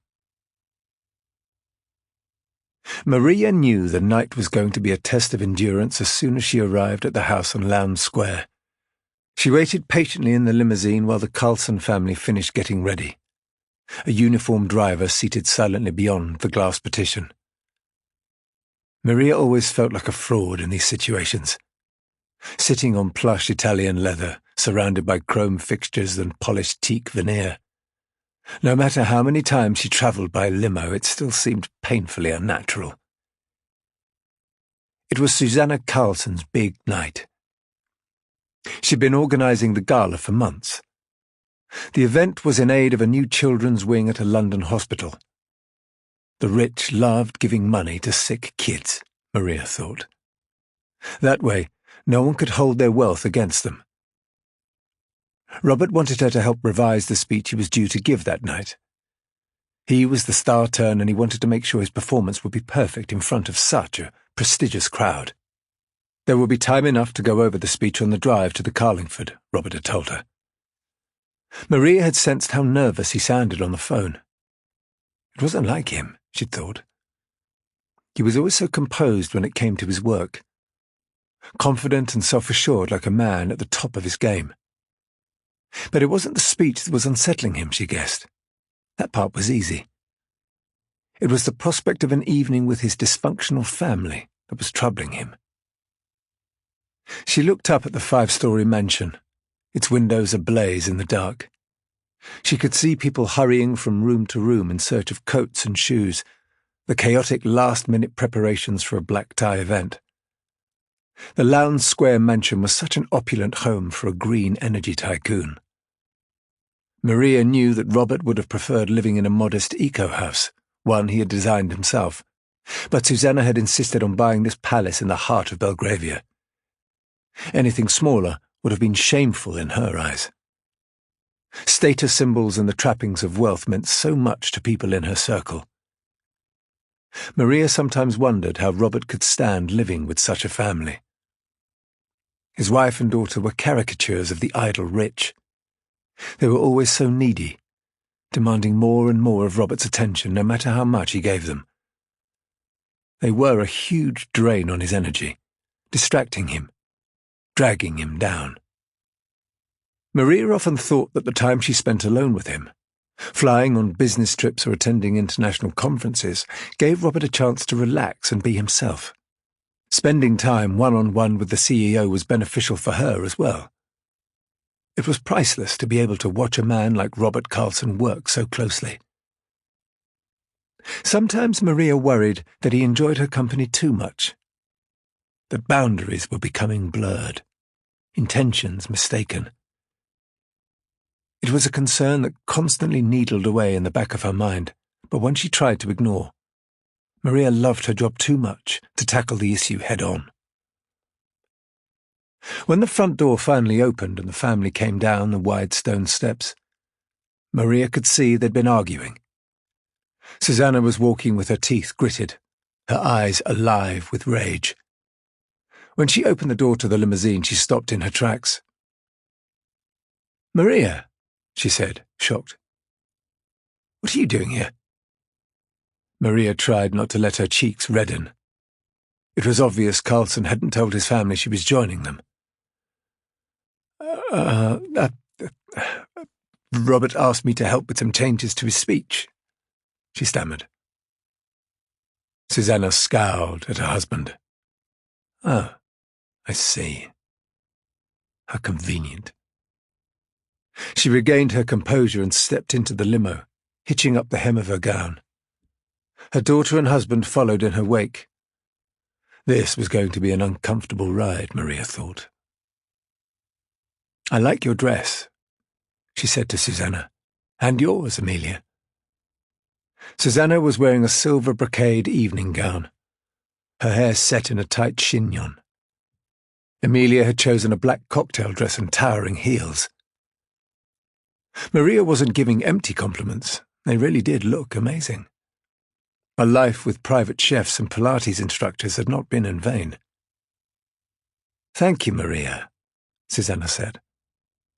Maria knew the night was going to be a test of endurance as soon as she arrived at the house on Lowndes Square. She waited patiently in the limousine while the Carlson family finished getting ready. A uniformed driver seated silently beyond the glass partition. Maria always felt like a fraud in these situations. Sitting on plush Italian leather, surrounded by chrome fixtures and polished teak veneer. No matter how many times she travelled by limo, it still seemed painfully unnatural. It was Susanna Carlson's big night. She'd been organising the gala for months. The event was in aid of a new children's wing at a London hospital. The rich loved giving money to sick kids, Maria thought. That way, no one could hold their wealth against them. Robert wanted her to help revise the speech he was due to give that night. He was the star turn, and he wanted to make sure his performance would be perfect in front of such a prestigious crowd. There would be time enough to go over the speech on the drive to the Carlingford, Robert had told her. Maria had sensed how nervous he sounded on the phone. It wasn't like him, she'd thought. He was always so composed when it came to his work. Confident and self-assured like a man at the top of his game. But it wasn't the speech that was unsettling him, she guessed. That part was easy. It was the prospect of an evening with his dysfunctional family that was troubling him. She looked up at the 5-story mansion, its windows ablaze in the dark. She could see people hurrying from room to room in search of coats and shoes, the chaotic last-minute preparations for a black tie event. The Lowndes Square mansion was such an opulent home for a green energy tycoon. Maria knew that Robert would have preferred living in a modest eco-house, one he had designed himself, but Susanna had insisted on buying this palace in the heart of Belgravia. Anything smaller would have been shameful in her eyes. Status symbols and the trappings of wealth meant so much to people in her circle. Maria sometimes wondered how Robert could stand living with such a family. His wife and daughter were caricatures of the idle rich. They were always so needy, demanding more and more of Robert's attention no matter how much he gave them. They were a huge drain on his energy, distracting him, dragging him down. Maria often thought that the time she spent alone with him, flying on business trips or attending international conferences, gave Robert a chance to relax and be himself. Spending time one-on-one with the CEO was beneficial for her as well. It was priceless to be able to watch a man like Robert Carlson work so closely. Sometimes Maria worried that he enjoyed her company too much, that boundaries were becoming blurred, intentions mistaken. It was a concern that constantly needled away in the back of her mind, but one she tried to ignore. Maria loved her job too much to tackle the issue head-on. When the front door finally opened and the family came down the wide stone steps, Maria could see they'd been arguing. Susanna was walking with her teeth gritted, her eyes alive with rage. When she opened the door to the limousine, she stopped in her tracks. "Maria," she said, shocked. "What are you doing here?" Maria tried not to let her cheeks redden. It was obvious Carlson hadn't told his family she was joining them. Robert asked me to help with some changes to his speech," she stammered. Susanna scowled at her husband. "Oh, I see. How convenient." She regained her composure and stepped into the limo, hitching up the hem of her gown. Her daughter and husband followed in her wake. This was going to be an uncomfortable ride, Maria thought. "I like your dress," she said to Susanna. "And yours, Amelia." Susanna was wearing a silver brocade evening gown, her hair set in a tight chignon. Amelia had chosen a black cocktail dress and towering heels. Maria wasn't giving empty compliments. They really did look amazing. A life with private chefs and Pilates instructors had not been in vain. "Thank you, Maria," Susanna said,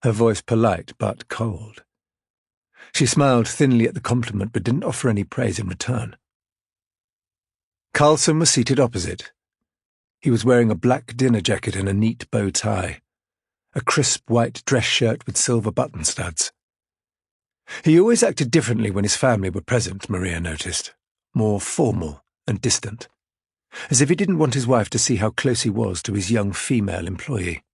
her voice polite but cold. She smiled thinly at the compliment but didn't offer any praise in return. Carlson was seated opposite. He was wearing a black dinner jacket and a neat bow tie, a crisp white dress shirt with silver button studs. He always acted differently when his family were present, Maria noticed, more formal and distant, as if he didn't want his wife to see how close he was to his young female employee.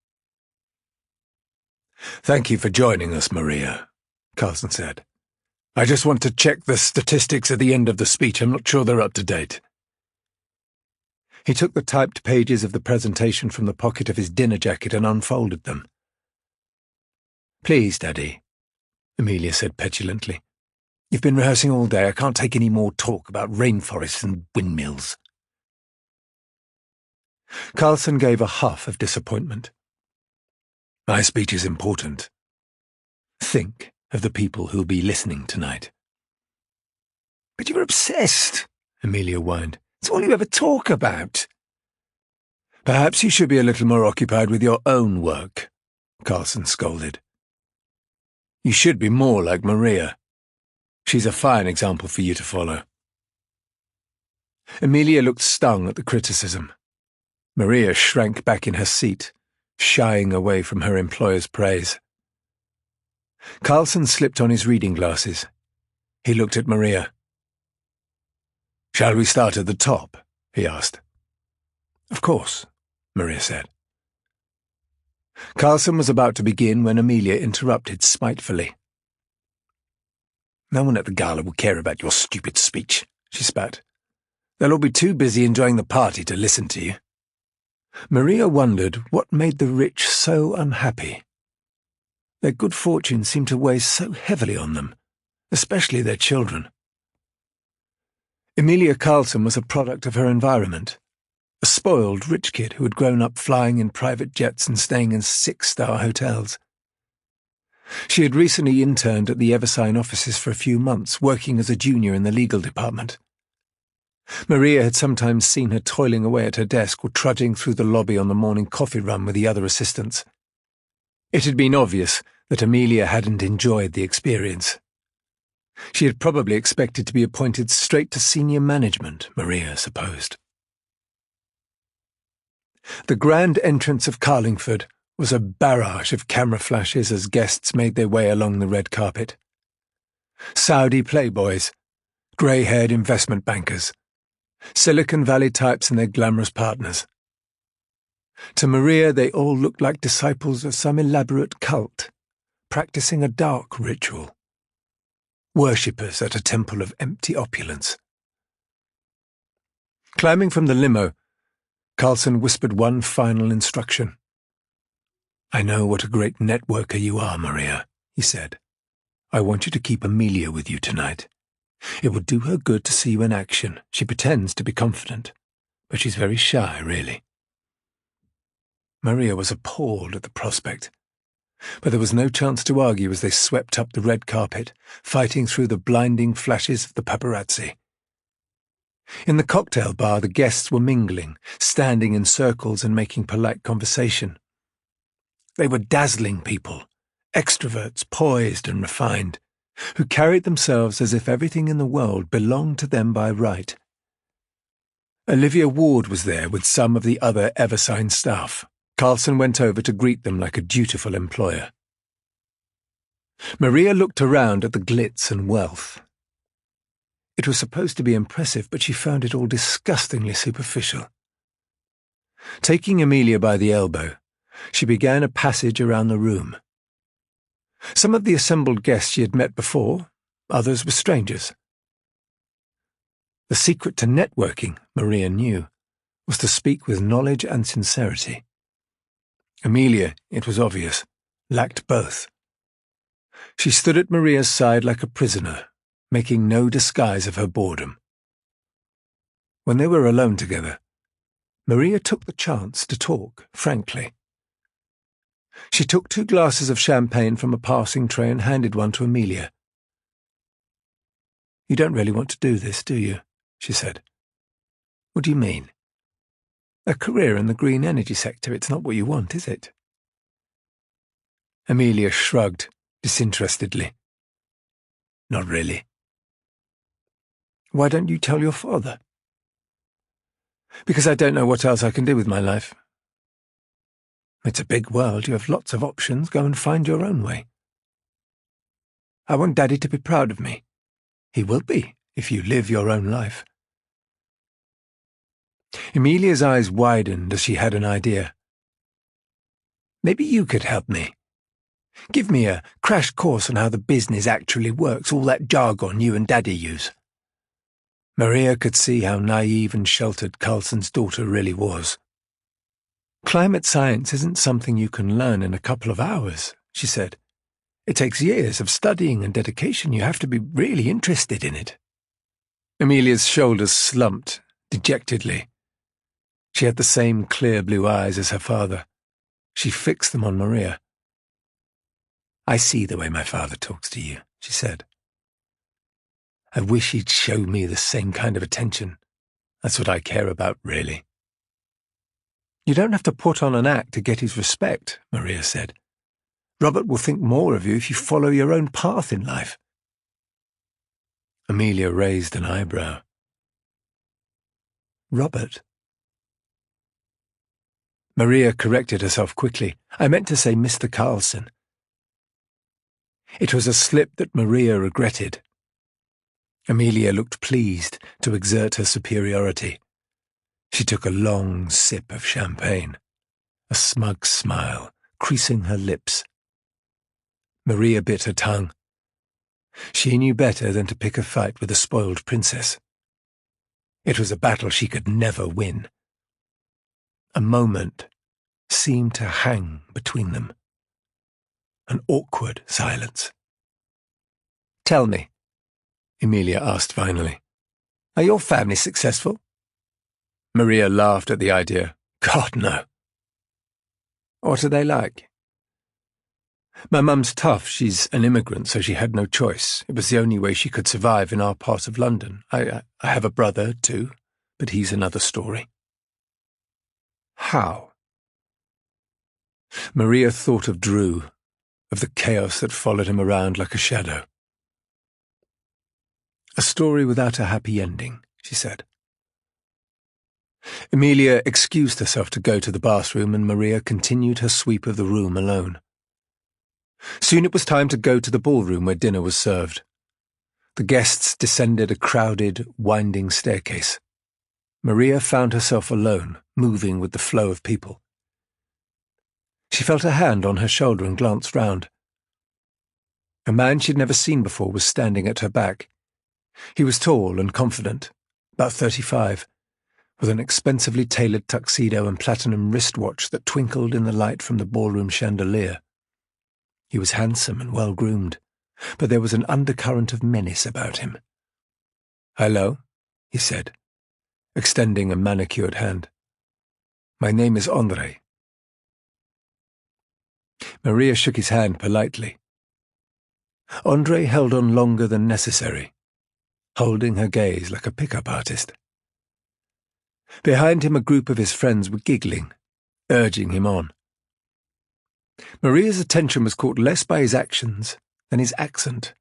"Thank you for joining us, Maria," Carlson said. "I just want to check the statistics at the end of the speech. I'm not sure they're up to date." He took the typed pages of the presentation from the pocket of his dinner jacket and unfolded them. "Please, Daddy," Amelia said petulantly. "You've been rehearsing all day. I can't take any more talk about rainforests and windmills." Carlson gave a huff of disappointment. "My speech is important. Think of the people who'll be listening tonight." "But you're obsessed," Amelia whined. "It's all you ever talk about." "Perhaps you should be a little more occupied with your own work," Carlson scolded. "You should be more like Maria. She's a fine example for you to follow." Amelia looked stung at the criticism. Maria shrank back in her seat, shying away from her employer's praise. Carlson slipped on his reading glasses. He looked at Maria. "Shall we start at the top?" he asked. "Of course," Maria said. Carlson was about to begin when Amelia interrupted spitefully. "No one at the gala will care about your stupid speech," she spat. "They'll all be too busy enjoying the party to listen to you." Maria wondered what made the rich so unhappy. Their good fortune seemed to weigh so heavily on them, especially their children. Emilia Carlson was a product of her environment, a spoiled rich kid who had grown up flying in private jets and staying in 6-star hotels. She had recently interned at the Eversign offices for a few months, working as a junior in the legal department. Maria had sometimes seen her toiling away at her desk or trudging through the lobby on the morning coffee run with the other assistants. It had been obvious that Emilia hadn't enjoyed the experience. She had probably expected to be appointed straight to senior management, Maria supposed. The grand entrance of Carlingford was a barrage of camera flashes as guests made their way along the red carpet. Saudi playboys, grey-haired investment bankers, Silicon Valley types and their glamorous partners. To Maria, they all looked like disciples of some elaborate cult, practicing a dark ritual. Worshippers at a temple of empty opulence. Climbing from the limo, Carlson whispered one final instruction. "I know what a great networker you are, Maria," he said. "I want you to keep Emilia with you tonight. It would do her good to see you in action. She pretends to be confident, but she's very shy, really." Maria was appalled at the prospect, but there was no chance to argue as they swept up the red carpet, fighting through the blinding flashes of the paparazzi. In the cocktail bar, the guests were mingling, standing in circles and making polite conversation. They were dazzling people, extroverts, poised and refined, who carried themselves as if everything in the world belonged to them by right. Olivia Ward was there with some of the other Eversign staff. Carlson went over to greet them like a dutiful employer. Maria looked around at the glitz and wealth. It was supposed to be impressive, but she found it all disgustingly superficial. Taking Emilia by the elbow, she began a passage around the room. Some of the assembled guests she had met before, others were strangers. The secret to networking, Maria knew, was to speak with knowledge and sincerity. Emilia, it was obvious, lacked both. She stood at Maria's side like a prisoner, making no disguise of her boredom. When they were alone together, Maria took the chance to talk frankly. She took 2 glasses of champagne from a passing tray and handed one to Emilia. "You don't really want to do this, do you?" she said. "What do you mean?" "A career in the green energy sector, it's not what you want, is it?" Emilia shrugged disinterestedly. "Not really." "Why don't you tell your father?" "Because I don't know what else I can do with my life." "It's a big world. You have lots of options. Go and find your own way." "I want Daddy to be proud of me." "He will be, if you live your own life." Emilia's eyes widened as she had an idea. "Maybe you could help me. Give me a crash course on how the business actually works, all that jargon you and Daddy use." Maria could see how naive and sheltered Carlson's daughter really was. "Climate science isn't something you can learn in a couple of hours," she said. "It takes years of studying and dedication. You have to be really interested in it." Emilia's shoulders slumped dejectedly. She had the same clear blue eyes as her father. She fixed them on Maria. "I see the way my father talks to you," she said. "I wish he'd show me the same kind of attention. That's what I care about, really." "You don't have to put on an act to get his respect," Maria said. "Robert will think more of you if you follow your own path in life." Emilia raised an eyebrow. "Robert?" Maria corrected herself quickly. "I meant to say Mr. Carlson." It was a slip that Maria regretted. Emilia looked pleased to exert her superiority. She took a long sip of champagne, a smug smile creasing her lips. Maria bit her tongue. She knew better than to pick a fight with a spoiled princess. It was a battle she could never win. A moment seemed to hang between them. An awkward silence. "Tell me," Emilia asked finally, "are your family successful?" Maria laughed at the idea. "God, no." "What are they like?" "My mum's tough. She's an immigrant, so she had no choice. It was the only way she could survive in our part of London. I have a brother, too, but he's another story." "How?" Maria thought of Drew, of the chaos that followed him around like a shadow. "A story without a happy ending," she said. Emilia excused herself to go to the bathroom, and Maria continued her sweep of the room alone. Soon it was time to go to the ballroom where dinner was served. The guests descended a crowded, winding staircase. Maria found herself alone, moving with the flow of people. She felt a hand on her shoulder and glanced round. A man she'd never seen before was standing at her back. He was tall and confident, about 35, with an expensively tailored tuxedo and platinum wristwatch that twinkled in the light from the ballroom chandelier. He was handsome and well-groomed, but there was an undercurrent of menace about him. "Hello," he said, extending a manicured hand. "My name is André." Maria shook his hand politely. André held on longer than necessary, holding her gaze like a pickup artist. Behind him a group of his friends were giggling, urging him on. Maria's attention was caught less by his actions than his accent.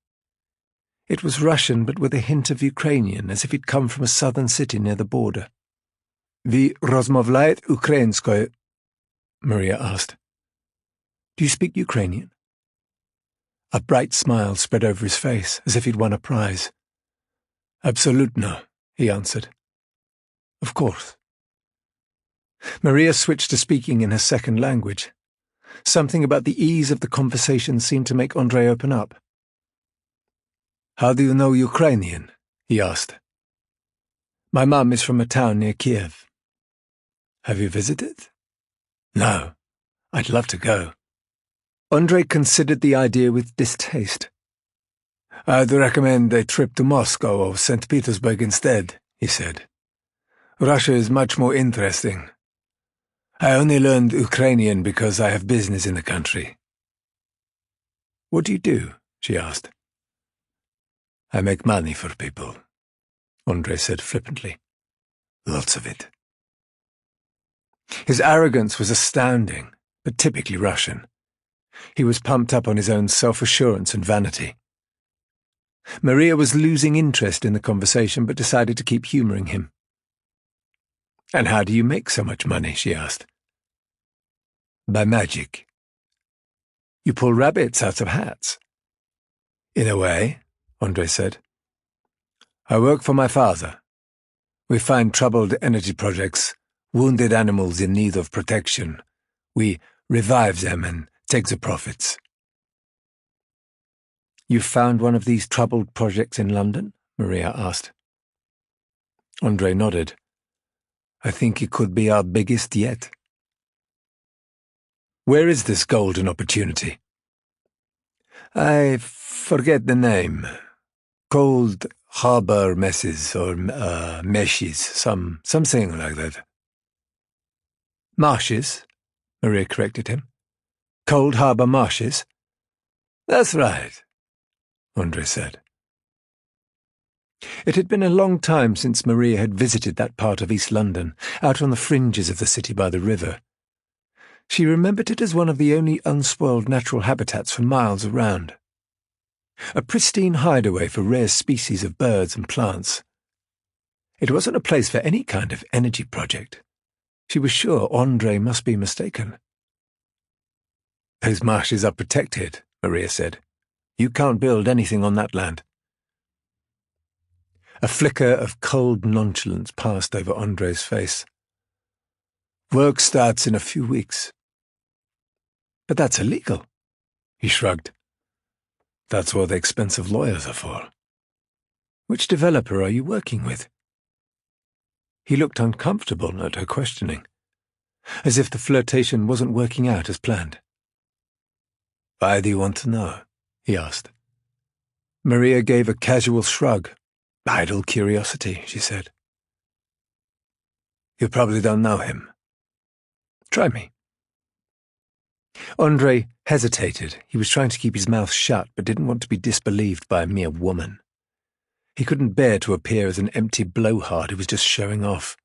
It was Russian, but with a hint of Ukrainian, as if he'd come from a southern city near the border. "Vy rozmовляет ukrainskoy?" Maria asked. "Do you speak Ukrainian?" A bright smile spread over his face, as if he'd won a prize. "Absolutno," he answered. "Of course." Maria switched to speaking in her second language. Something about the ease of the conversation seemed to make André open up. "How do you know Ukrainian?" he asked. "My mum is from a town near Kiev." "Have you visited?" "No. I'd love to go." André considered the idea with distaste. "I'd recommend a trip to Moscow or St. Petersburg instead," he said. "Russia is much more interesting. I only learned Ukrainian because I have business in the country." "What do you do?" she asked. "I make money for people," André said flippantly. "Lots of it." His arrogance was astounding, but typically Russian. He was pumped up on his own self-assurance and vanity. Maria was losing interest in the conversation, but decided to keep humouring him. "And how do you make so much money?" she asked. "By magic." "You pull rabbits out of hats?" "In a way," André said. "I work for my father. We find troubled energy projects, wounded animals in need of protection. We revive them and take the profits." "You found one of these troubled projects in London?" Maria asked. André nodded. "I think it could be our biggest yet." "Where is this golden opportunity?" "I forget the name. Cold Harbour Messes or Meshes, something like that." "Marshes," Maria corrected him. "Cold Harbour Marshes?" "That's right," André said. It had been a long time since Maria had visited that part of East London, out on the fringes of the city by the river. She remembered it as one of the only unspoiled natural habitats for miles around. A pristine hideaway for rare species of birds and plants. It wasn't a place for any kind of energy project. She was sure André must be mistaken. "Those marshes are protected," Maria said. "You can't build anything on that land." A flicker of cold nonchalance passed over André's face. "Work starts in a few weeks." "But that's illegal." He shrugged. "That's what the expensive lawyers are for." "Which developer are you working with?" He looked uncomfortable at her questioning. as if the flirtation wasn't working out as planned. "Why do you want to know?" he asked. Maria gave a casual shrug. "Idle curiosity," she said. "You probably don't know him. Try me." Andrei hesitated. He was trying to keep his mouth shut, but didn't want to be disbelieved by a mere woman. He couldn't bear to appear as an empty blowhard who was just showing off.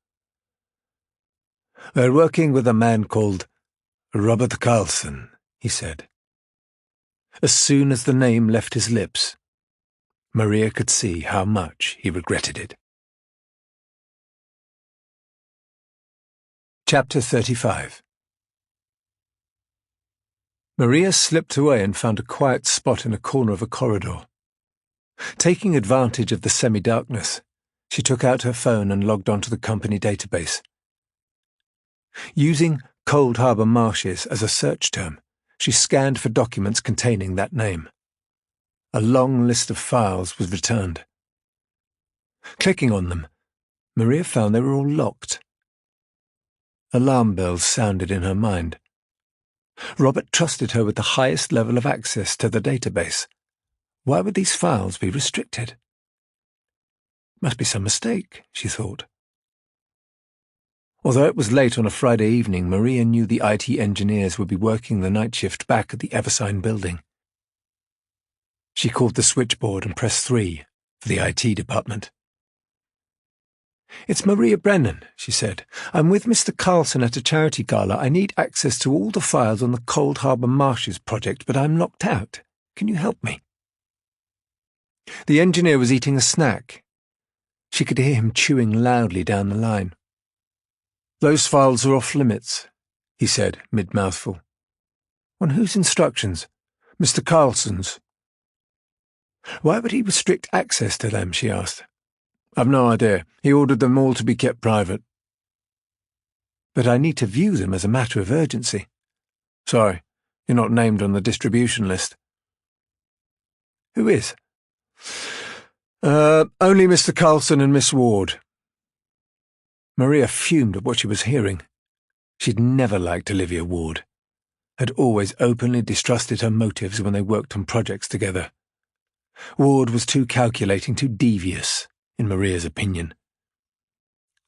"We're working with a man called Robert Carlson," he said. As soon as the name left his lips, Maria could see how much he regretted it. Chapter 35. Maria slipped away and found a quiet spot in a corner of a corridor. Taking advantage of the semi-darkness, she took out her phone and logged onto the company database. Using Cold Harbor Marshes as a search term, she scanned for documents containing that name. A long list of files was returned. Clicking on them, Maria found they were all locked. Alarm bells sounded in her mind. Robert trusted her with the highest level of access to the database. Why would these files be restricted? Must be some mistake, she thought. Although it was late on a Friday evening, Maria knew the IT engineers would be working the night shift back at the Eversign building. She called the switchboard and pressed 3 for the IT department. "It's Maria Brennan," she said. "I'm with Mr. Carlson at a charity gala. I need access to all the files on the Cold Harbor Marshes project, but I'm locked out. Can you help me?" The engineer was eating a snack. She could hear him chewing loudly down the line. "Those files are off limits," he said, mid-mouthful. "On whose instructions?" "Mr. Carlson's." "Why would he restrict access to them?" she asked. "I've no idea. He ordered them all to be kept private." "But I need to view them as a matter of urgency." "Sorry, you're not named on the distribution list." "Who is?" Only Mr. Carlson and Miss Ward." Maria fumed at what she was hearing. She'd never liked Olivia Ward, had always openly distrusted her motives when they worked on projects together. Ward was too calculating, too devious, in Maria's opinion.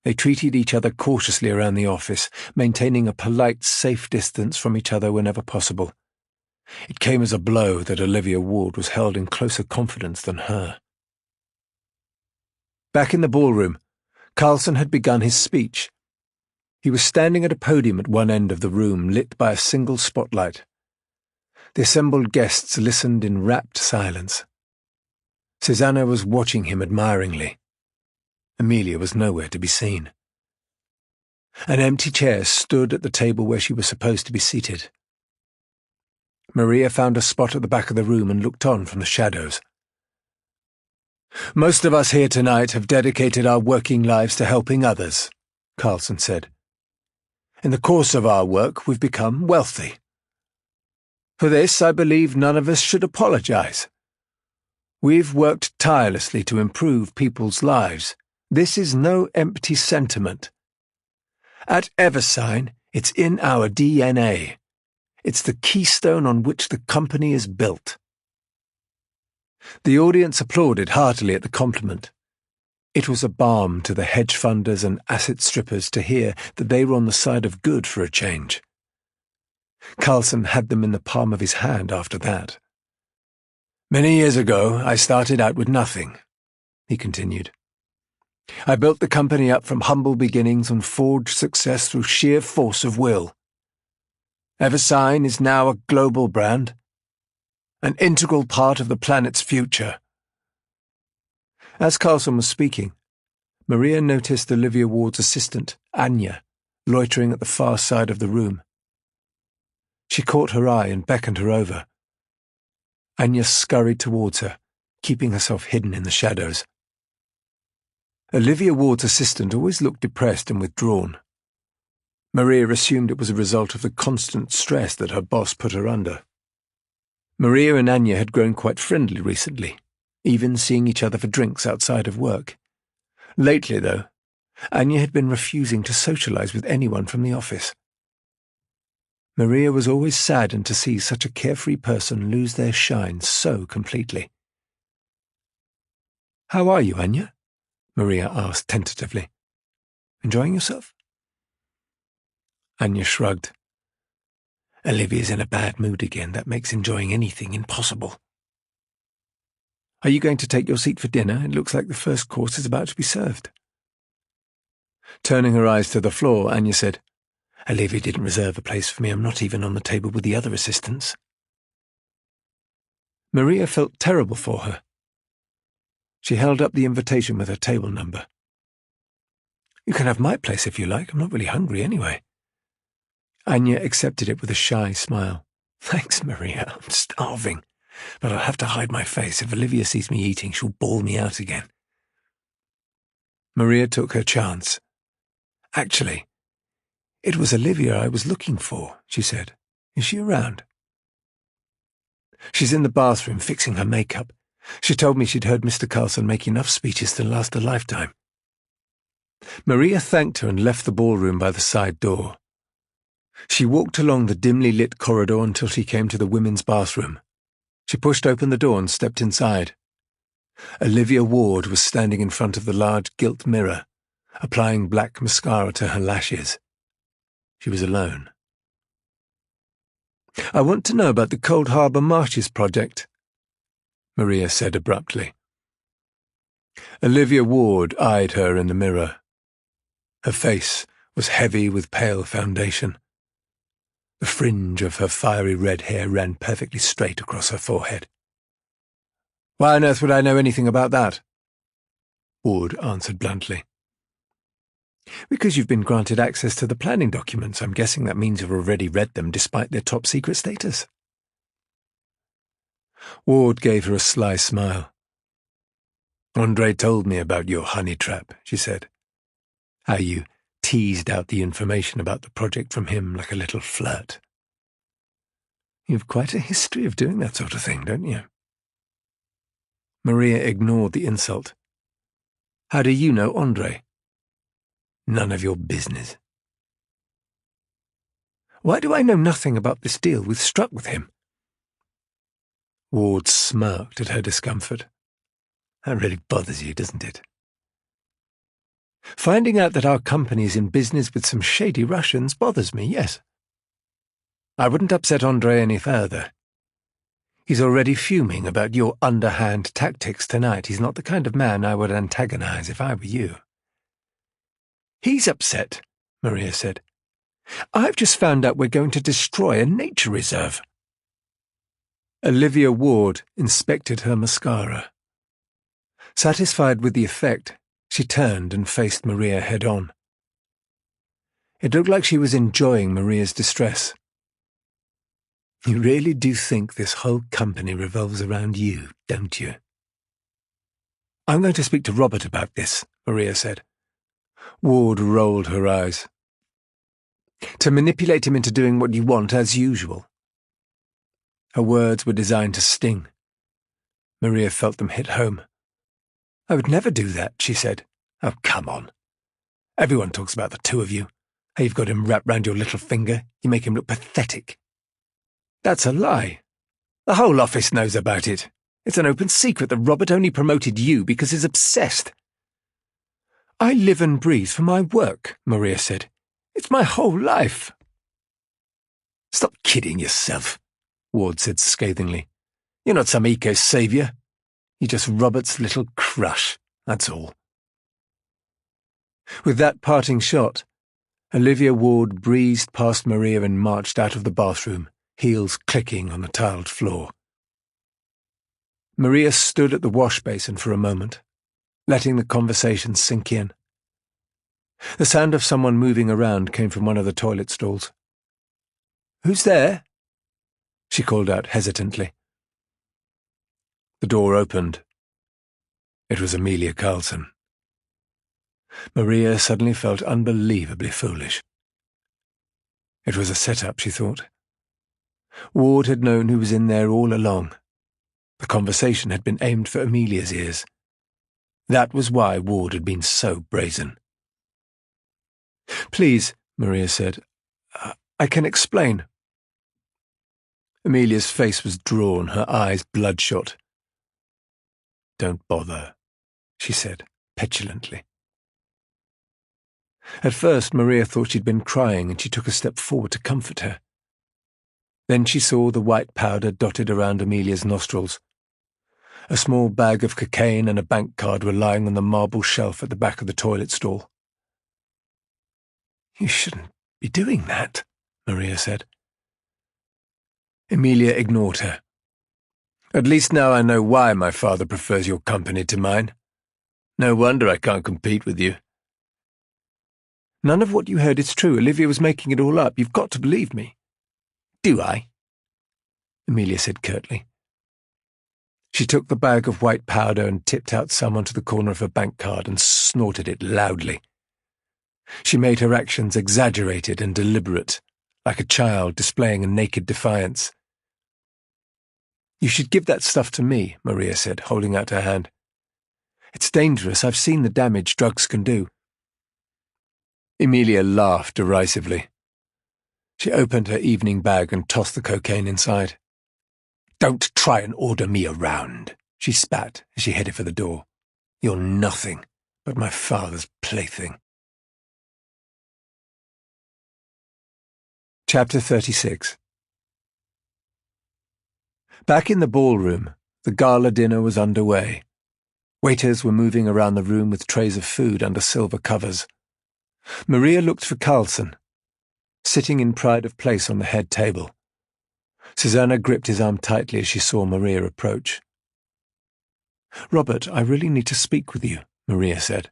They treated each other cautiously around the office, maintaining a polite, safe distance from each other whenever possible. It came as a blow that Olivia Ward was held in closer confidence than her. Back in the ballroom, Carlson had begun his speech. He was standing at a podium at one end of the room, lit by a single spotlight. The assembled guests listened in rapt silence. Susanna was watching him admiringly. Amelia was nowhere to be seen. An empty chair stood at the table where she was supposed to be seated. Maria found a spot at the back of the room and looked on from the shadows. "Most of us here tonight have dedicated our working lives to helping others," Carlson said. "In the course of our work, we've become wealthy. For this, I believe none of us should apologize. We've worked tirelessly to improve people's lives. This is no empty sentiment. At Eversign, it's in our DNA. It's the keystone on which the company is built." The audience applauded heartily at the compliment. It was a balm to the hedge funders and asset strippers to hear that they were on the side of good for a change. Carlson had them in the palm of his hand after that. "Many years ago, I started out with nothing," he continued. "I built the company up from humble beginnings and forged success through sheer force of will. Eversign is now a global brand, an integral part of the planet's future." As Carlson was speaking, Maria noticed Olivia Ward's assistant, Anya, loitering at the far side of the room. She caught her eye and beckoned her over. Anya scurried towards her, keeping herself hidden in the shadows. Olivia Ward's assistant always looked depressed and withdrawn. Maria assumed it was a result of the constant stress that her boss put her under. Maria and Anya had grown quite friendly recently, even seeing each other for drinks outside of work. Lately, though, Anya had been refusing to socialize with anyone from the office. Maria was always saddened to see such a carefree person lose their shine so completely. "How are you, Anya?" Maria asked tentatively. "Enjoying yourself?" Anya shrugged. "Olivia's in a bad mood again. That makes enjoying anything impossible." "Are you going to take your seat for dinner? It looks like the first course is about to be served." Turning her eyes to the floor, Anya said, "Olivia didn't reserve a place for me. I'm not even on the table with the other assistants." Maria felt terrible for her. She held up the invitation with her table number. "You can have my place if you like. I'm not really hungry anyway." Anya accepted it with a shy smile. "Thanks, Maria. I'm starving. But I'll have to hide my face. If Olivia sees me eating, she'll bawl me out again." Maria took her chance. "Actually, it was Olivia I was looking for," she said. "Is she around?" "She's in the bathroom fixing her makeup. She told me she'd heard Mr. Carlson make enough speeches to last a lifetime." Maria thanked her and left the ballroom by the side door. She walked along the dimly lit corridor until she came to the women's bathroom. She pushed open the door and stepped inside. Olivia Ward was standing in front of the large gilt mirror, applying black mascara to her lashes. She was alone. "I want to know about the Cold Harbour Marshes project," Maria said abruptly. Olivia Ward eyed her in the mirror. Her face was heavy with pale foundation. The fringe of her fiery red hair ran perfectly straight across her forehead. "Why on earth would I know anything about that?" Ward answered bluntly. "Because you've been granted access to the planning documents. I'm guessing that means you've already read them despite their top-secret status." Ward gave her a sly smile. "Andre told me about your honey trap," she said. "How you teased out the information about the project from him like a little flirt. You've quite a history of doing that sort of thing, don't you?" Maria ignored the insult. "How do you know Andre?" "None of your business." "Why do I know nothing about this deal we've struck with him?" Ward smirked at her discomfort. "That really bothers you, doesn't it?" "Finding out that our company's in business with some shady Russians bothers me, yes. I wouldn't upset Andre any further. He's already fuming about your underhand tactics tonight. He's not the kind of man I would antagonize if I were you." "He's upset," Maria said. "I've just found out we're going to destroy a nature reserve." Olivia Ward inspected her mascara. Satisfied with the effect, she turned and faced Maria head-on. It looked like she was enjoying Maria's distress. "You really do think this whole company revolves around you, don't you?" "I'm going to speak to Robert about this," Maria said. Ward rolled her eyes. "To manipulate him into doing what you want, as usual." Her words were designed to sting. Maria felt them hit home. "I would never do that," she said. "Oh, come on. Everyone talks about the two of you. How you've got him wrapped round your little finger. You make him look pathetic." "That's a lie. The whole office knows about it. It's an open secret that Robert only promoted you because he's obsessed." "I live and breathe for my work," Maria said. "It's my whole life." "Stop kidding yourself," Ward said scathingly. "You're not some eco-savior. You're just Robert's little crush, that's all." With that parting shot, Olivia Ward breezed past Maria and marched out of the bathroom, heels clicking on the tiled floor. Maria stood at the wash basin for a moment, letting the conversation sink in. The sound of someone moving around came from one of the toilet stalls. "Who's there?" she called out hesitantly. The door opened. It was Amelia Carlson. Maria suddenly felt unbelievably foolish. It was a setup, she thought. Ward had known who was in there all along. The conversation had been aimed for Amelia's ears. That was why Ward had been so brazen. "Please," Maria said, "I can explain." Amelia's face was drawn, her eyes bloodshot. "Don't bother," she said, petulantly. At first, Maria thought she'd been crying, and she took a step forward to comfort her. Then she saw the white powder dotted around Amelia's nostrils. A small bag of cocaine and a bank card were lying on the marble shelf at the back of the toilet stall. "You shouldn't be doing that," Maria said. Amelia ignored her. "At least now I know why my father prefers your company to mine. No wonder I can't compete with you." "None of what you heard is true. Olivia was making it all up. You've got to believe me." "Do I?" Amelia said curtly. She took the bag of white powder and tipped out some onto the corner of her bank card and snorted it loudly. She made her actions exaggerated and deliberate, like a child displaying a naked defiance. "You should give that stuff to me," Maria said, holding out her hand. "It's dangerous. I've seen the damage drugs can do." Amelia laughed derisively. She opened her evening bag and tossed the cocaine inside. "Don't try and order me around," she spat as she headed for the door. "You're nothing but my father's plaything." Chapter 36. Back in the ballroom, the gala dinner was underway. Waiters were moving around the room with trays of food under silver covers. Maria looked for Carlson, sitting in pride of place on the head table. Susanna gripped his arm tightly as she saw Maria approach. "Robert, I really need to speak with you," Maria said.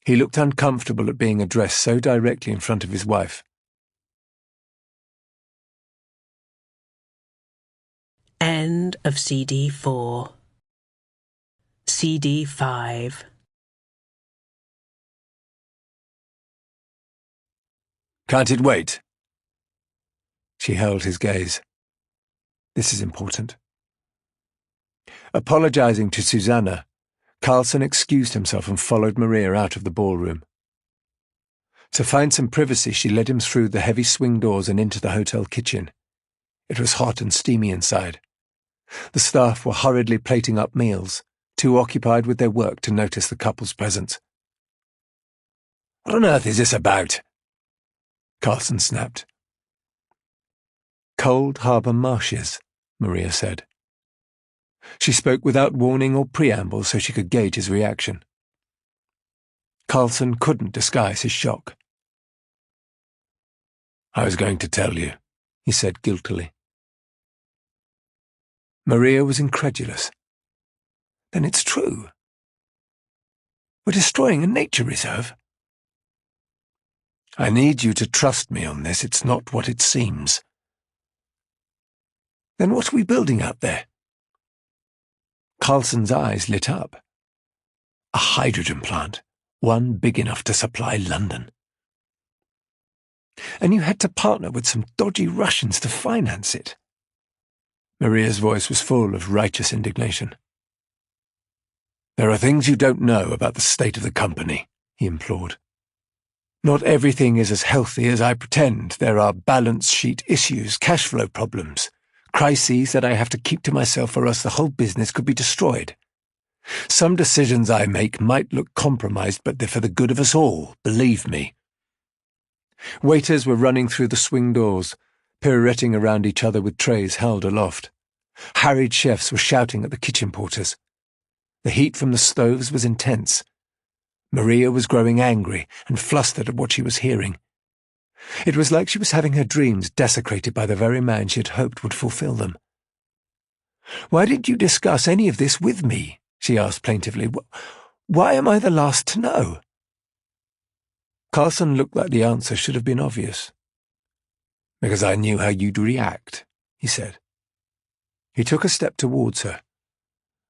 He looked uncomfortable at being addressed so directly in front of his wife. End of CD 4. CD 5. "Can't it wait?" She held his gaze. "This is important." Apologizing to Susanna, Carlson excused himself and followed Maria out of the ballroom. To find some privacy, she led him through the heavy swing doors and into the hotel kitchen. It was hot and steamy inside. The staff were hurriedly plating up meals, too occupied with their work to notice the couple's presence. "What on earth is this about?" Carlson snapped. "Cold Harbour Marshes," Maria said. She spoke without warning or preamble so she could gauge his reaction. Carlson couldn't disguise his shock. "I was going to tell you," he said guiltily. Maria was incredulous. "Then it's true. We're destroying a nature reserve." "I need you to trust me on this. It's not what it seems." "Then what are we building out there?" Carlson's eyes lit up. "A hydrogen plant, one big enough to supply London." "And you had to partner with some dodgy Russians to finance it." Maria's voice was full of righteous indignation. "There are things you don't know about the state of the company," he implored. "Not everything is as healthy as I pretend. There are balance sheet issues, cash flow problems, crises that I have to keep to myself or else the whole business could be destroyed. Some decisions I make might look compromised, but they're for the good of us all, believe me." Waiters were running through the swing doors, pirouetting around each other with trays held aloft. Harried chefs were shouting at the kitchen porters. The heat from the stoves was intense. Maria was growing angry and flustered at what she was hearing. It was like she was having her dreams desecrated by the very man she had hoped would fulfill them. "Why didn't you discuss any of this with me?" she asked plaintively. "Why am I the last to know?" Carlson looked like the answer should have been obvious. "Because I knew how you'd react," he said. He took a step towards her,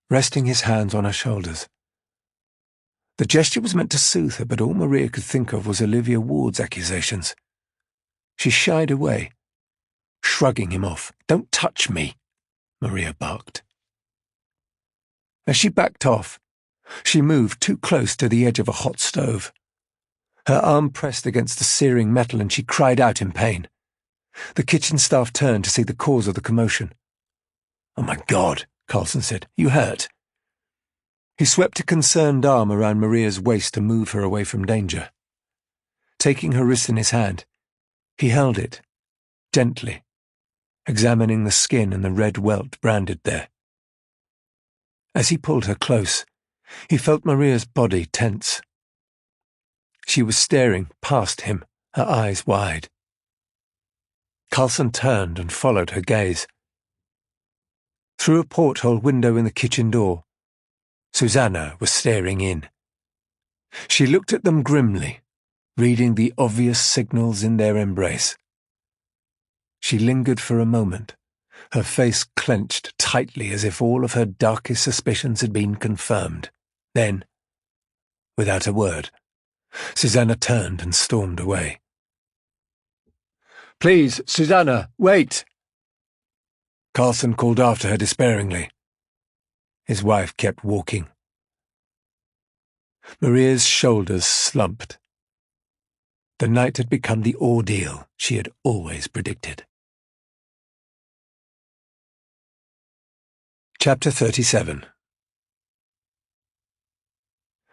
resting his hands on her shoulders. The gesture was meant to soothe her, but all Maria could think of was Olivia Ward's accusations. She shied away, shrugging him off. "Don't touch me," Maria barked. As she backed off, she moved too close to the edge of a hot stove. Her arm pressed against the searing metal and she cried out in pain. The kitchen staff turned to see the cause of the commotion. "Oh my God," Carlson said. "You hurt?" He swept a concerned arm around Maria's waist to move her away from danger. Taking her wrist in his hand, he held it, gently, examining the skin and the red welt branded there. As he pulled her close, he felt Maria's body tense. She was staring past him, her eyes wide. Carlson turned and followed her gaze. Through a porthole window in the kitchen door, Susanna was staring in. She looked at them grimly, reading the obvious signals in their embrace. She lingered for a moment, her face clenched tightly as if all of her darkest suspicions had been confirmed. Then, without a word, Susanna turned and stormed away. "Please, Susanna, wait!" Carlson called after her despairingly. His wife kept walking. Maria's shoulders slumped. The night had become the ordeal she had always predicted. Chapter 37.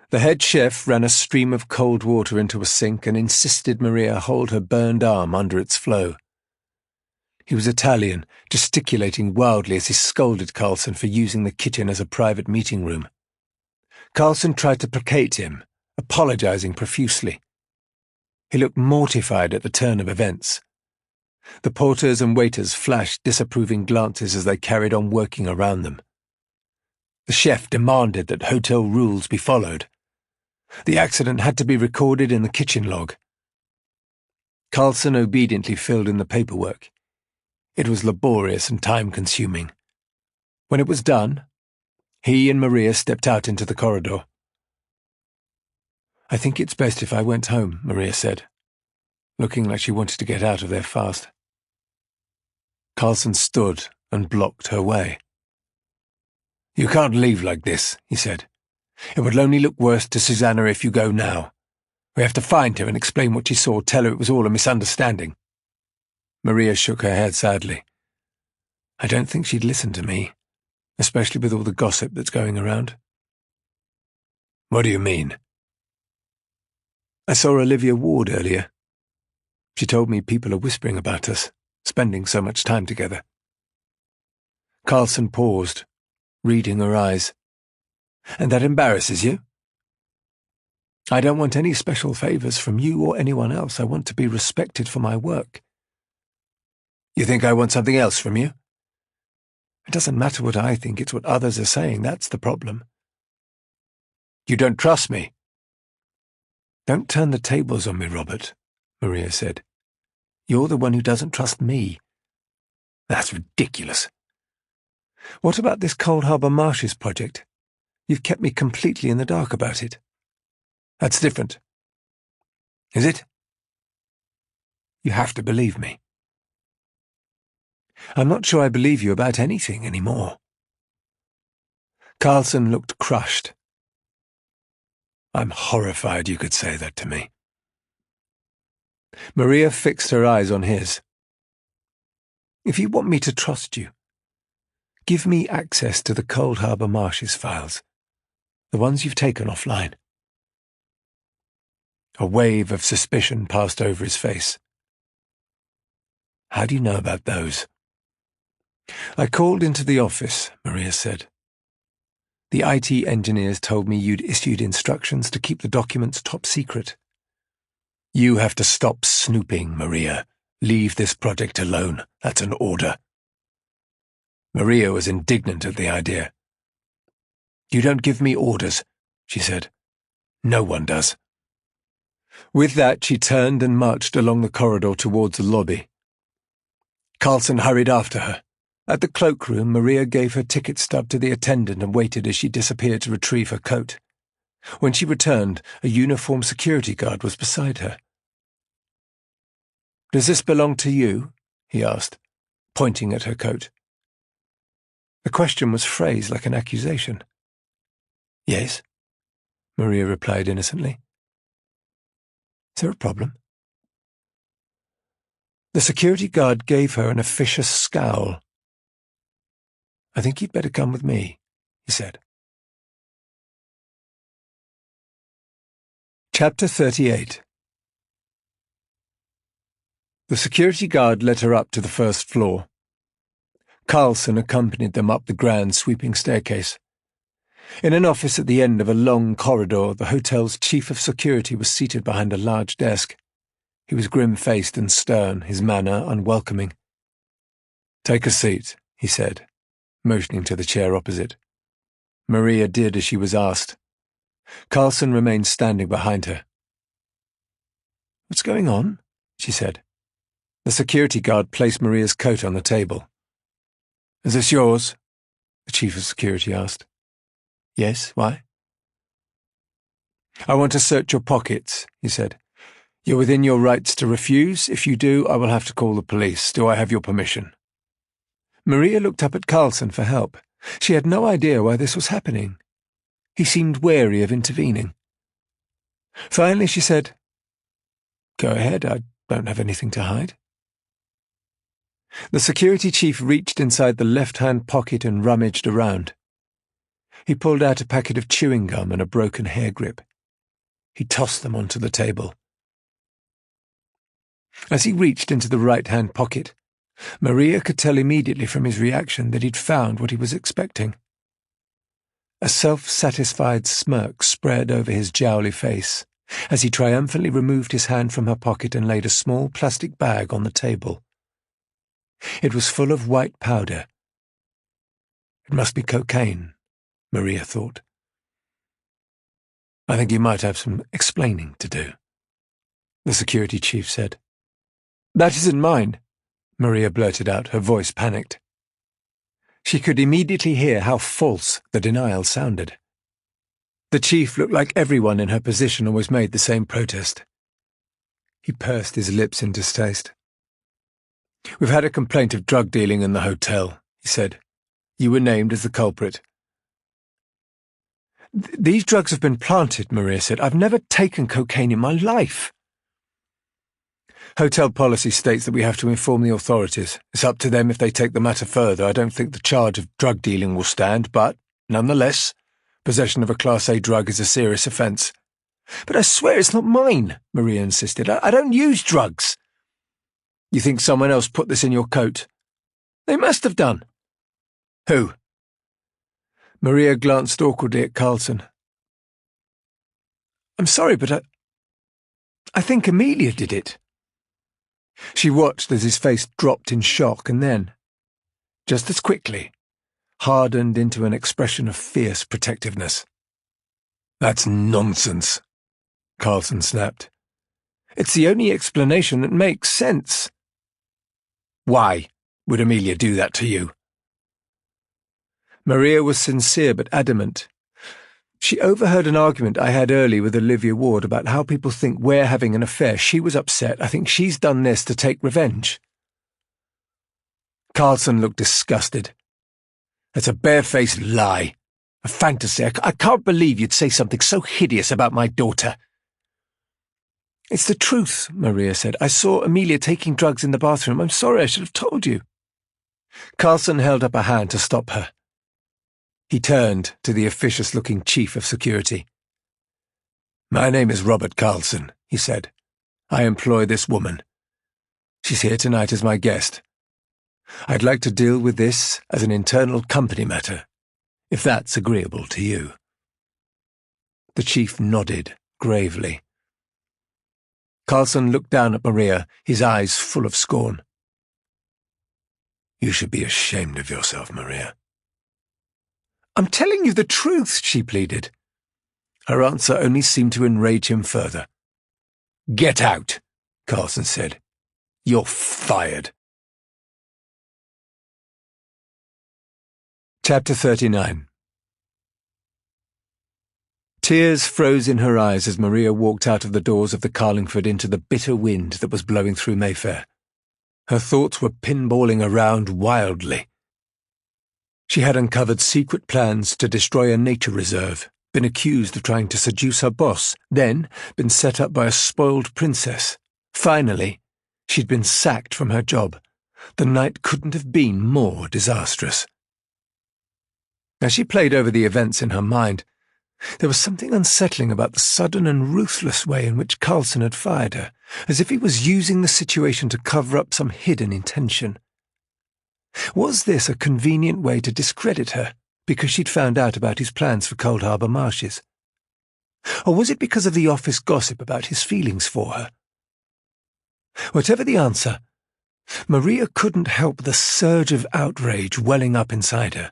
The head chef ran a stream of cold water into a sink and insisted Maria hold her burned arm under its flow. He was Italian, gesticulating wildly as he scolded Carlson for using the kitchen as a private meeting room. Carlson tried to placate him, apologizing profusely. He looked mortified at the turn of events. The porters and waiters flashed disapproving glances as they carried on working around them. The chef demanded that hotel rules be followed. The accident had to be recorded in the kitchen log. Carlson obediently filled in the paperwork. It was laborious and time-consuming. When it was done, he and Maria stepped out into the corridor. "I think it's best if I went home," Maria said, looking like she wanted to get out of there fast. Carlson stood and blocked her way. "You can't leave like this," he said. "It would only look worse to Susanna if you go now. We have to find her and explain what she saw, tell her it was all a misunderstanding." Maria shook her head sadly. "I don't think she'd listen to me, especially with all the gossip that's going around." "What do you mean?" "I saw Olivia Ward earlier. She told me people are whispering about us, spending so much time together." Carlson paused, reading her eyes. "And that embarrasses you?" "I don't want any special favors from you or anyone else. I want to be respected for my work." "You think I want something else from you?" "It doesn't matter what I think, it's what others are saying. That's the problem." "You don't trust me?" "Don't turn the tables on me, Robert," Maria said. "You're the one who doesn't trust me." "That's ridiculous." "What about this Cold Harbour Marshes project? You've kept me completely in the dark about it." "That's different." "Is it?" "You have to believe me." "I'm not sure I believe you about anything anymore." Carlson looked crushed. "I'm horrified you could say that to me." Maria fixed her eyes on his. "If you want me to trust you, give me access to the Cold Harbour Marshes files, the ones you've taken offline." A wave of suspicion passed over his face. "How do you know about those?" "I called into the office," Maria said. "The IT engineers told me you'd issued instructions to keep the documents top secret." "You have to stop snooping, Maria. Leave this project alone. That's an order." Maria was indignant at the idea. "You don't give me orders," she said. "No one does." With that, she turned and marched along the corridor towards the lobby. Carlson hurried after her. At the cloakroom, Maria gave her ticket stub to the attendant and waited as she disappeared to retrieve her coat. When she returned, a uniformed security guard was beside her. "Does this belong to you?" he asked, pointing at her coat. The question was phrased like an accusation. "Yes," Maria replied innocently. "Is there a problem?" The security guard gave her an officious scowl. "I think you'd better come with me," he said. Chapter 38. The security guard led her up to the first floor. Carlson accompanied them up the grand sweeping staircase. In an office at the end of a long corridor, the hotel's chief of security was seated behind a large desk. He was grim-faced and stern, his manner unwelcoming. "Take a seat," he said, motioning to the chair opposite. Maria did as she was asked. Carlson remained standing behind her. "What's going on?" she said. The security guard placed Maria's coat on the table. "Is this yours?" the chief of security asked. "Yes, why?" "I want to search your pockets," he said. "You're within your rights to refuse. If you do, I will have to call the police. Do I have your permission?" Maria looked up at Carlson for help. She had no idea why this was happening. He seemed wary of intervening. Finally she said, "Go ahead, I don't have anything to hide." The security chief reached inside the left-hand pocket and rummaged around. He pulled out a packet of chewing gum and a broken hair grip. He tossed them onto the table. As he reached into the right-hand pocket, Maria could tell immediately from his reaction that he'd found what he was expecting. A self-satisfied smirk spread over his jowly face as he triumphantly removed his hand from her pocket and laid a small plastic bag on the table. It was full of white powder. It must be cocaine, Maria thought. "I think you might have some explaining to do," the security chief said. "That isn't mine," Maria blurted out, her voice panicked. She could immediately hear how false the denial sounded. The chief looked like everyone in her position always made the same protest. He pursed his lips in distaste. "We've had a complaint of drug dealing in the hotel," he said. "You were named as the culprit." "These drugs have been planted," Maria said. "I've never taken cocaine in my life." "Hotel policy states that we have to inform the authorities. It's up to them if they take the matter further. I don't think the charge of drug dealing will stand, but, nonetheless, possession of a Class A drug is a serious offence." "But I swear it's not mine," Maria insisted. I don't use drugs." "You think someone else put this in your coat?" "They must have done." "Who?" Maria glanced awkwardly at Carlson. "I'm sorry, but I think Amelia did it." She watched as his face dropped in shock and then, just as quickly, hardened into an expression of fierce protectiveness. "That's nonsense," Carlson snapped. "It's the only explanation that makes sense." "Why would Amelia do that to you?" Maria was sincere but adamant. She overheard an argument I had early with Olivia Ward about how people think we're having an affair. She was upset. I think she's done this to take revenge. Carlson looked disgusted. "That's a barefaced lie. A fantasy. I can't believe you'd say something so hideous about my daughter." "It's the truth," Maria said. "I saw Amelia taking drugs in the bathroom. I'm sorry, I should have told you." Carlson held up a hand to stop her. He turned to the officious-looking chief of security. "My name is Robert Carlson," he said. "I employ this woman. She's here tonight as my guest. I'd like to deal with this as an internal company matter, if that's agreeable to you." The chief nodded gravely. Carlson looked down at Maria, his eyes full of scorn. "You should be ashamed of yourself, Maria." "I'm telling you the truth," she pleaded. Her answer only seemed to enrage him further. "Get out," Carlson said. "You're fired." Chapter 39. Tears froze in her eyes as Maria walked out of the doors of the Carlingford into the bitter wind that was blowing through Mayfair. Her thoughts were pinballing around wildly. She had uncovered secret plans to destroy a nature reserve, been accused of trying to seduce her boss, then been set up by a spoiled princess. Finally, She'd been sacked from her job. The night couldn't have been more disastrous. As she played over the events in her mind, there was something unsettling about the sudden and ruthless way in which Carlson had fired her, as if he was using the situation to cover up some hidden intention. Was this a convenient way to discredit her because she'd found out about his plans for Cold Harbour Marshes? Or was it because of the office gossip about his feelings for her? Whatever the answer, Maria couldn't help the surge of outrage welling up inside her.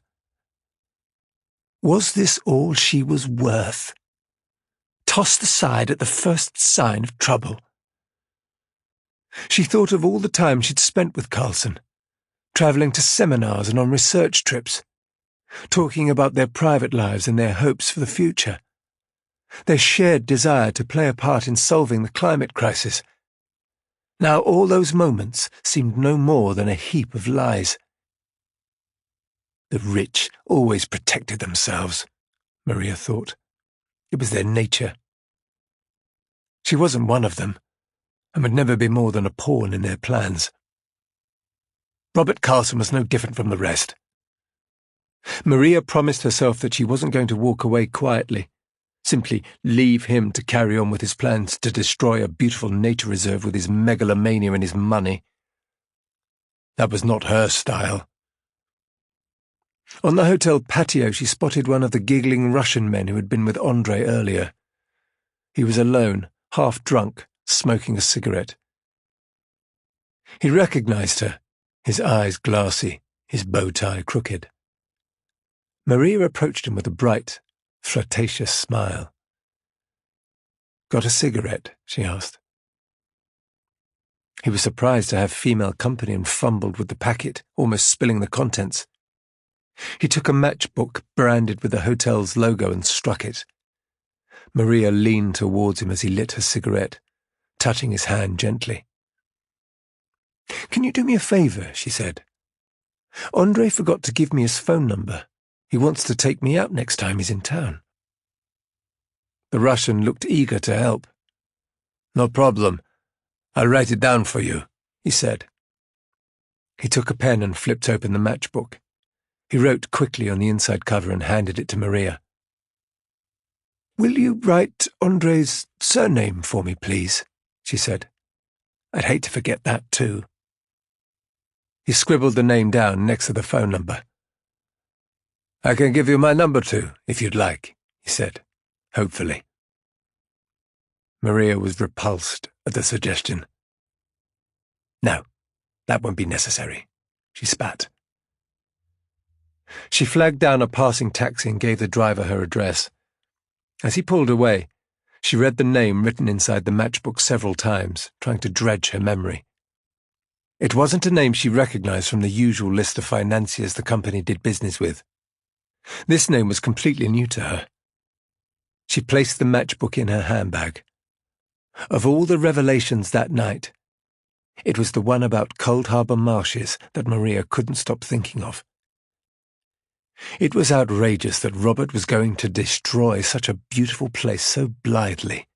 Was this all she was worth? Tossed aside at the first sign of trouble. She thought of all the time she'd spent with Carlson, travelling to seminars and on research trips, talking about their private lives and their hopes for the future, their shared desire to play a part in solving the climate crisis. Now all those moments seemed no more than a heap of lies. The rich always protected themselves, Maria thought. It was their nature. She wasn't one of them, and would never be more than a pawn in their plans. Robert Carlson was no different from the rest. Maria promised herself that she wasn't going to walk away quietly, simply leave him to carry on with his plans to destroy a beautiful nature reserve with his megalomania and his money. That was not her style. On the hotel patio, she spotted one of the giggling Russian men who had been with Andrei earlier. He was alone, half drunk, smoking a cigarette. He recognized her, his eyes glassy, his bow tie crooked. Maria approached him with a bright, flirtatious smile. "Got a cigarette?" she asked. He was surprised to have female company and fumbled with the packet, almost spilling the contents. He took a matchbook branded with the hotel's logo and struck it. Maria leaned towards him as he lit her cigarette, touching his hand gently. "Can you do me a favour?" she said. "Andrei forgot to give me his phone number. He wants to take me out next time he's in town." The Russian looked eager to help. "No problem. I'll write it down for you," he said. He took a pen and flipped open the matchbook. He wrote quickly on the inside cover and handed it to Maria. "Will you write Andrei's surname for me, please?" she said. "I'd hate to forget that, too." He scribbled the name down next to the phone number. "I can give you my number too, if you'd like," he said, hopefully. Maria was repulsed at the suggestion. "No, that won't be necessary," she spat. She flagged down a passing taxi and gave the driver her address. As he pulled away, she read the name written inside the matchbook several times, trying to dredge her memory. It wasn't a name she recognized from the usual list of financiers the company did business with. This name was completely new to her. She placed the matchbook in her handbag. Of all the revelations that night, it was the one about Cold Harbour Marshes that Maria couldn't stop thinking of. It was outrageous that Robert was going to destroy such a beautiful place so blithely.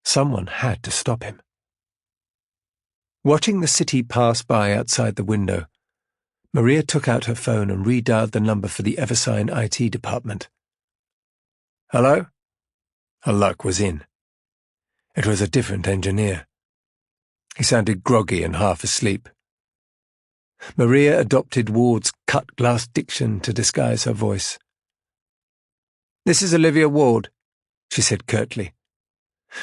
Someone had to stop him. Watching the city pass by outside the window, Maria took out her phone and redialed the number for the Eversign IT department. "Hello?" Her luck was in. It was a different engineer. He sounded groggy and half asleep. Maria adopted Ward's cut-glass diction to disguise her voice. "This is Olivia Ward," she said curtly.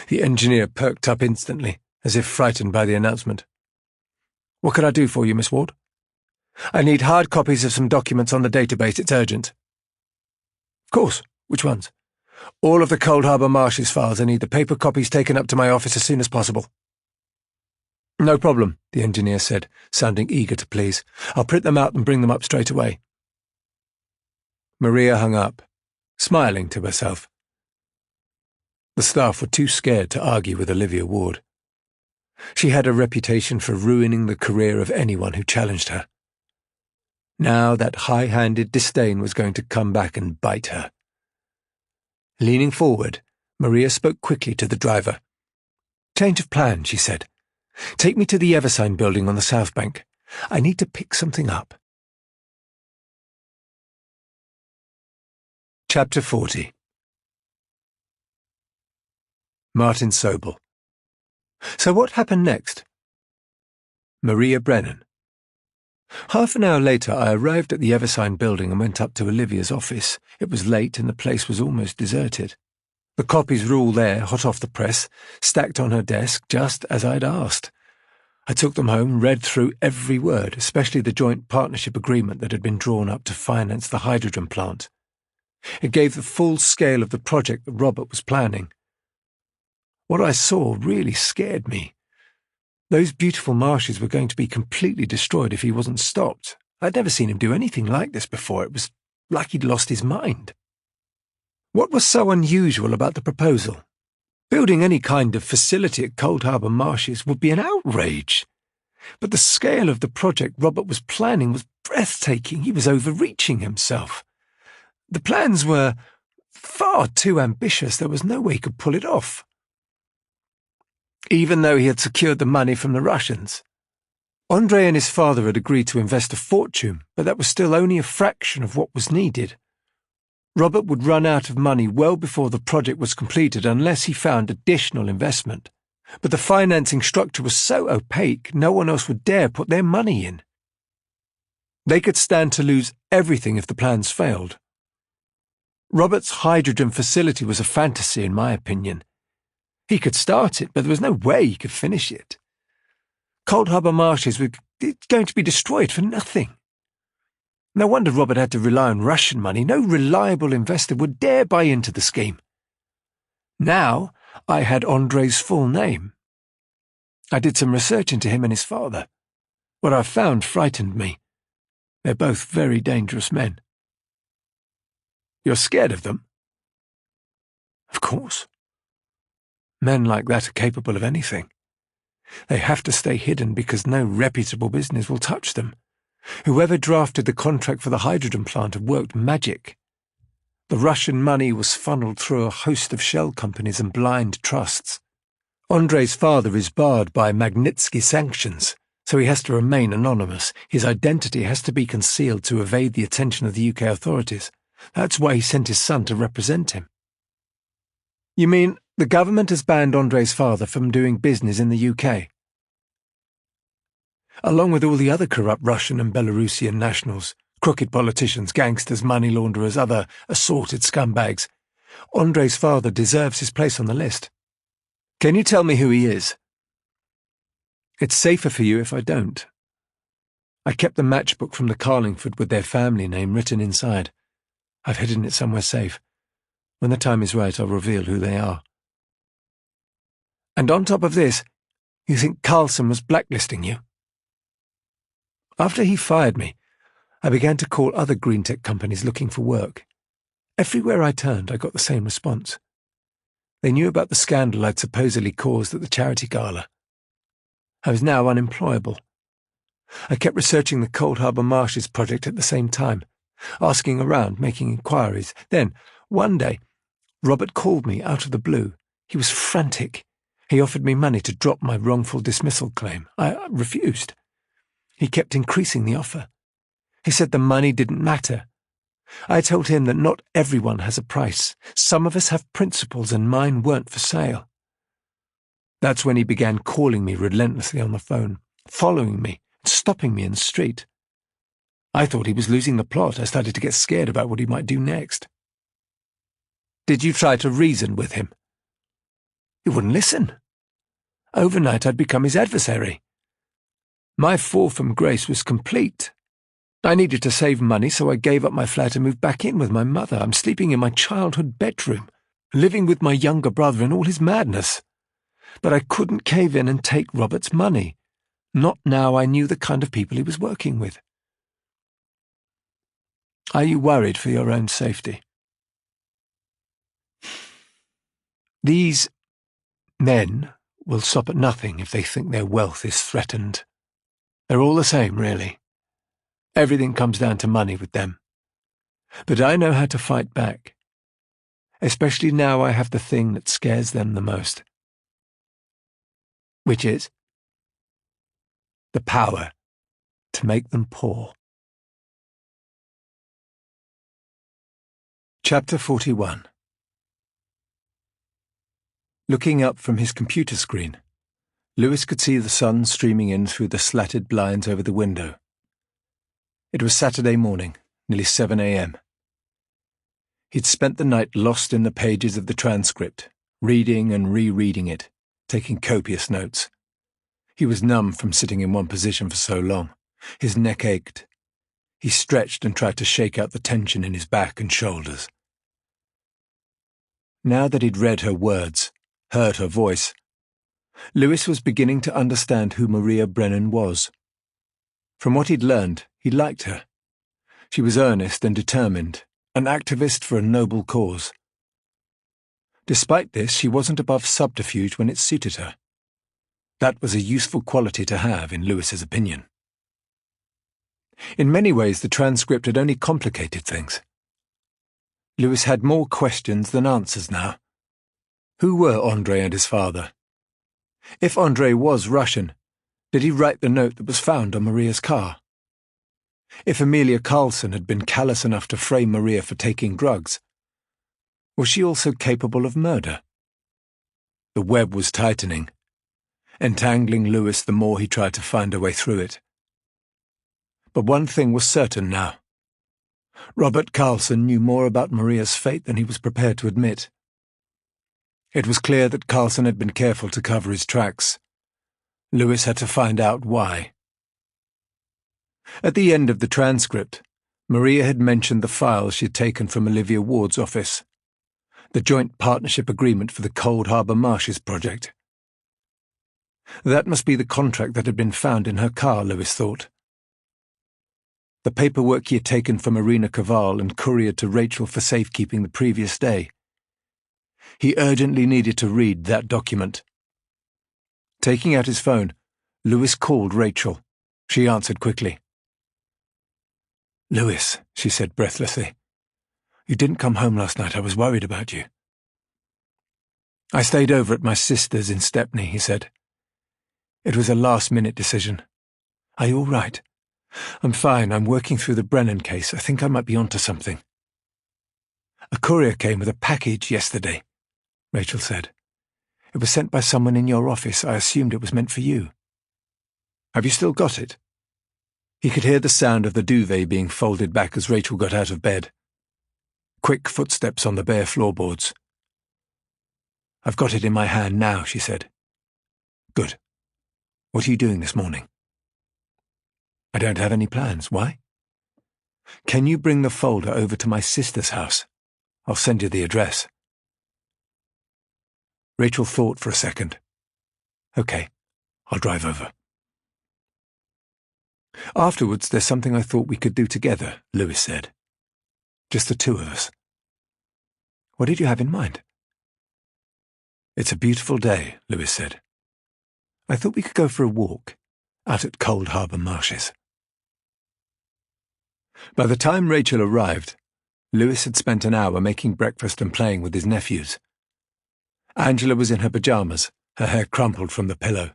The engineer perked up instantly, as if frightened by the announcement. "What can I do for you, Miss Ward?" "I need hard copies of some documents on the database. It's urgent." "Of course. Which ones?" "All of the Cold Harbour Marshes files. I need the paper copies taken up to my office as soon as possible." "No problem," the engineer said, sounding eager to please. "I'll print them out and bring them up straight away." Maria hung up, smiling to herself. The staff were too scared to argue with Olivia Ward. She had a reputation for ruining the career of anyone who challenged her. Now that high-handed disdain was going to come back and bite her. Leaning forward, Maria spoke quickly to the driver. "Change of plan," she said. Take me to the Eversign building on the South Bank. I need to pick something up. Chapter 40. Martin Sobel. So what happened next? Maria Brennan. Half an hour later, I arrived at the Eversign building and went up to Olivia's office. It was late and the place was almost deserted. The copies were all there, hot off the press, stacked on her desk, just as I'd asked. I took them home, read through every word, especially the joint partnership agreement that had been drawn up to finance the hydrogen plant. It gave the full scale of the project that Robert was planning. What I saw really scared me. Those beautiful marshes were going to be completely destroyed if he wasn't stopped. I'd never seen him do anything like this before. It was like he'd lost his mind. What was so unusual about the proposal? Building any kind of facility at Cold Harbour Marshes would be an outrage. But the scale of the project Robert was planning was breathtaking. He was overreaching himself. The plans were far too ambitious. There was no way he could pull it off. Even though he had secured the money from the Russians. Andrei and his father had agreed to invest a fortune, but that was still only a fraction of what was needed. Robert would run out of money well before the project was completed unless he found additional investment. But the financing structure was so opaque, no one else would dare put their money in. They could stand to lose everything if the plans failed. Robert's hydrogen facility was a fantasy, in my opinion. He could start it, but there was no way he could finish it. Cold Harbour Marshes were going to be destroyed for nothing. No wonder Robert had to rely on Russian money. No reliable investor would dare buy into the scheme. Now I had Andrei's full name. I did some research into him and his father. What I found frightened me. They're both very dangerous men. You're scared of them? Of course. Men like that are capable of anything. They have to stay hidden because no reputable business will touch them. Whoever drafted the contract for the hydrogen plant had worked magic. The Russian money was funneled through a host of shell companies and blind trusts. Andrei's father is barred by Magnitsky sanctions, so he has to remain anonymous. His identity has to be concealed to evade the attention of the UK authorities. That's why he sent his son to represent him. You mean the government has banned Andrei's father from doing business in the UK? Along with all the other corrupt Russian and Belarusian nationals, crooked politicians, gangsters, money launderers, other assorted scumbags, Andrei's father deserves his place on the list. Can you tell me who he is? It's safer for you if I don't. I kept the matchbook from the Carlingford with their family name written inside. I've hidden it somewhere safe. When the time is right, I'll reveal who they are. And on top of this, you think Carlson was blacklisting you? After he fired me, I began to call other green tech companies looking for work. Everywhere I turned, I got the same response. They knew about the scandal I'd supposedly caused at the charity gala. I was now unemployable. I kept researching the Cold Harbour Marshes project at the same time, asking around, making inquiries. Then, one day, Robert called me out of the blue. He was frantic. He offered me money to drop my wrongful dismissal claim. I refused. He kept increasing the offer. He said the money didn't matter. I told him that not everyone has a price. Some of us have principles, and mine weren't for sale. That's when he began calling me relentlessly on the phone, following me, stopping me in the street. I thought he was losing the plot. I started to get scared about what he might do next. Did you try to reason with him? He wouldn't listen. Overnight I'd become his adversary. My fall from grace was complete. I needed to save money, so I gave up my flat and moved back in with my mother. I'm sleeping in my childhood bedroom, living with my younger brother in all his madness. But I couldn't cave in and take Robert's money. Not now I knew the kind of people he was working with. Are you worried for your own safety? These men will stop at nothing if they think their wealth is threatened. They're all the same, really. Everything comes down to money with them. But I know how to fight back. Especially now I have the thing that scares them the most. Which is? the power to make them poor. Chapter 41. Looking up from his computer screen, Lewis could see the sun streaming in through the slatted blinds over the window. It was Saturday morning, nearly 7 a.m. He'd spent the night lost in the pages of the transcript, reading and rereading it, taking copious notes. He was numb from sitting in one position for so long. His neck ached. He stretched and tried to shake out the tension in his back and shoulders. Now that he'd read her words, heard her voice, Lewis was beginning to understand who Maria Brennan was. From what he'd learned, he liked her. She was earnest and determined, an activist for a noble cause. Despite this, she wasn't above subterfuge when it suited her. That was a useful quality to have, in Lewis's opinion. In many ways, the transcript had only complicated things. Lewis had more questions than answers now. Who were Andrei and his father? If Andrei was Russian, did he write the note that was found on Maria's car? If Amelia Carlson had been callous enough to frame Maria for taking drugs, was she also capable of murder? The web was tightening, entangling Lewis the more he tried to find a way through it. But one thing was certain now. Robert Carlson knew more about Maria's fate than he was prepared to admit. It was clear that Carlson had been careful to cover his tracks. Lewis had to find out why. At the end of the transcript, Maria had mentioned the files she had taken from Olivia Ward's office, the joint partnership agreement for the Cold Harbour Marshes project. That must be the contract that had been found in her car, Lewis thought. The paperwork he had taken from Irina Koval and couriered to Rachel for safekeeping the previous day. He urgently needed to read that document. Taking out his phone, Lewis called Rachel. She answered quickly. "Lewis," she said breathlessly, "you didn't come home last night. I was worried about you." "I stayed over at my sister's in Stepney," he said. "It was a last-minute decision. Are you all right?" "I'm fine. I'm working through the Brennan case. I think I might be onto something." "A courier came with a package yesterday," Rachel said. "It was sent by someone in your office. I assumed it was meant for you." "Have you still got it?" He could hear the sound of the duvet being folded back as Rachel got out of bed. Quick footsteps on the bare floorboards. "I've got it in my hand now," she said. "Good. What are you doing this morning?" "I don't have any plans. Why?" "Can you bring the folder over to my sister's house? I'll send you the address." Rachel thought for a second. "Okay, I'll drive over." "Afterwards, there's something I thought we could do together," Lewis said. "Just the two of us." "What did you have in mind?" "It's a beautiful day," Lewis said. "I thought we could go for a walk, out at Cold Harbour Marshes." By the time Rachel arrived, Lewis had spent an hour making breakfast and playing with his nephews. Angela was in her pyjamas, her hair crumpled from the pillow.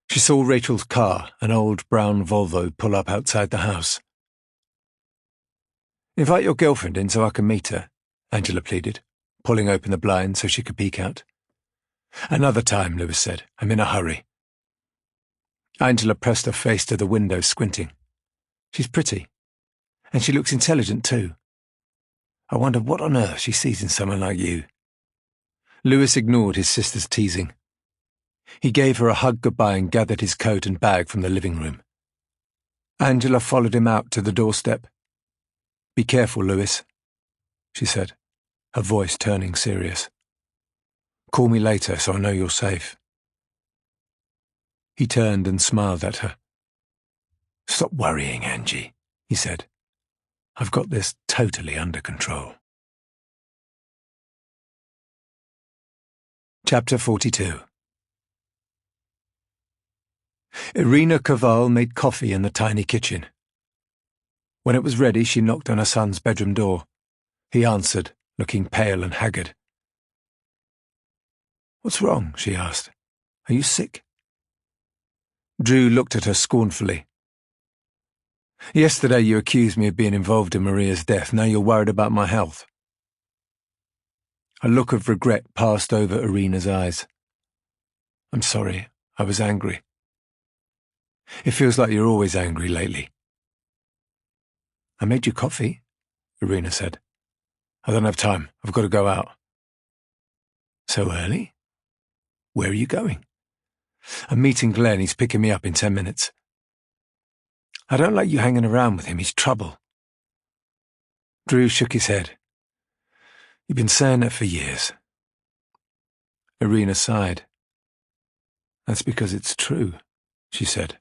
She saw Rachel's car, an old brown Volvo, pull up outside the house. "Invite your girlfriend in so I can meet her," Angela pleaded, pulling open the blind so she could peek out. "Another time," Lewis said. "I'm in a hurry." Angela pressed her face to the window, squinting. "She's pretty. And she looks intelligent, too. I wonder what on earth she sees in someone like you." Lewis ignored his sister's teasing. He gave her a hug goodbye and gathered his coat and bag from the living room. Angela followed him out to the doorstep. "Be careful, Lewis," she said, her voice turning serious. "Call me later so I know you're safe." He turned and smiled at her. "Stop worrying, Angie," he said. "I've got this totally under control." Chapter 42. Irina Koval made coffee in the tiny kitchen. When it was ready, she knocked on her son's bedroom door. He answered, looking pale and haggard. "What's wrong?" she asked. "Are you sick?" Drew looked at her scornfully. Yesterday you accused me of being involved in Maria's death. Now you're worried about my health. A look of regret passed over Irina's eyes. I'm sorry, I was angry. It feels like you're always angry lately. I made you coffee, Irina said. I don't have time. I've got to go out. So early? Where are you going? I'm meeting Glenn. He's picking me up in 10 minutes. I don't like you hanging around with him. He's trouble. Drew shook his head. You've been saying that for years. Irina sighed. That's because it's true, she said.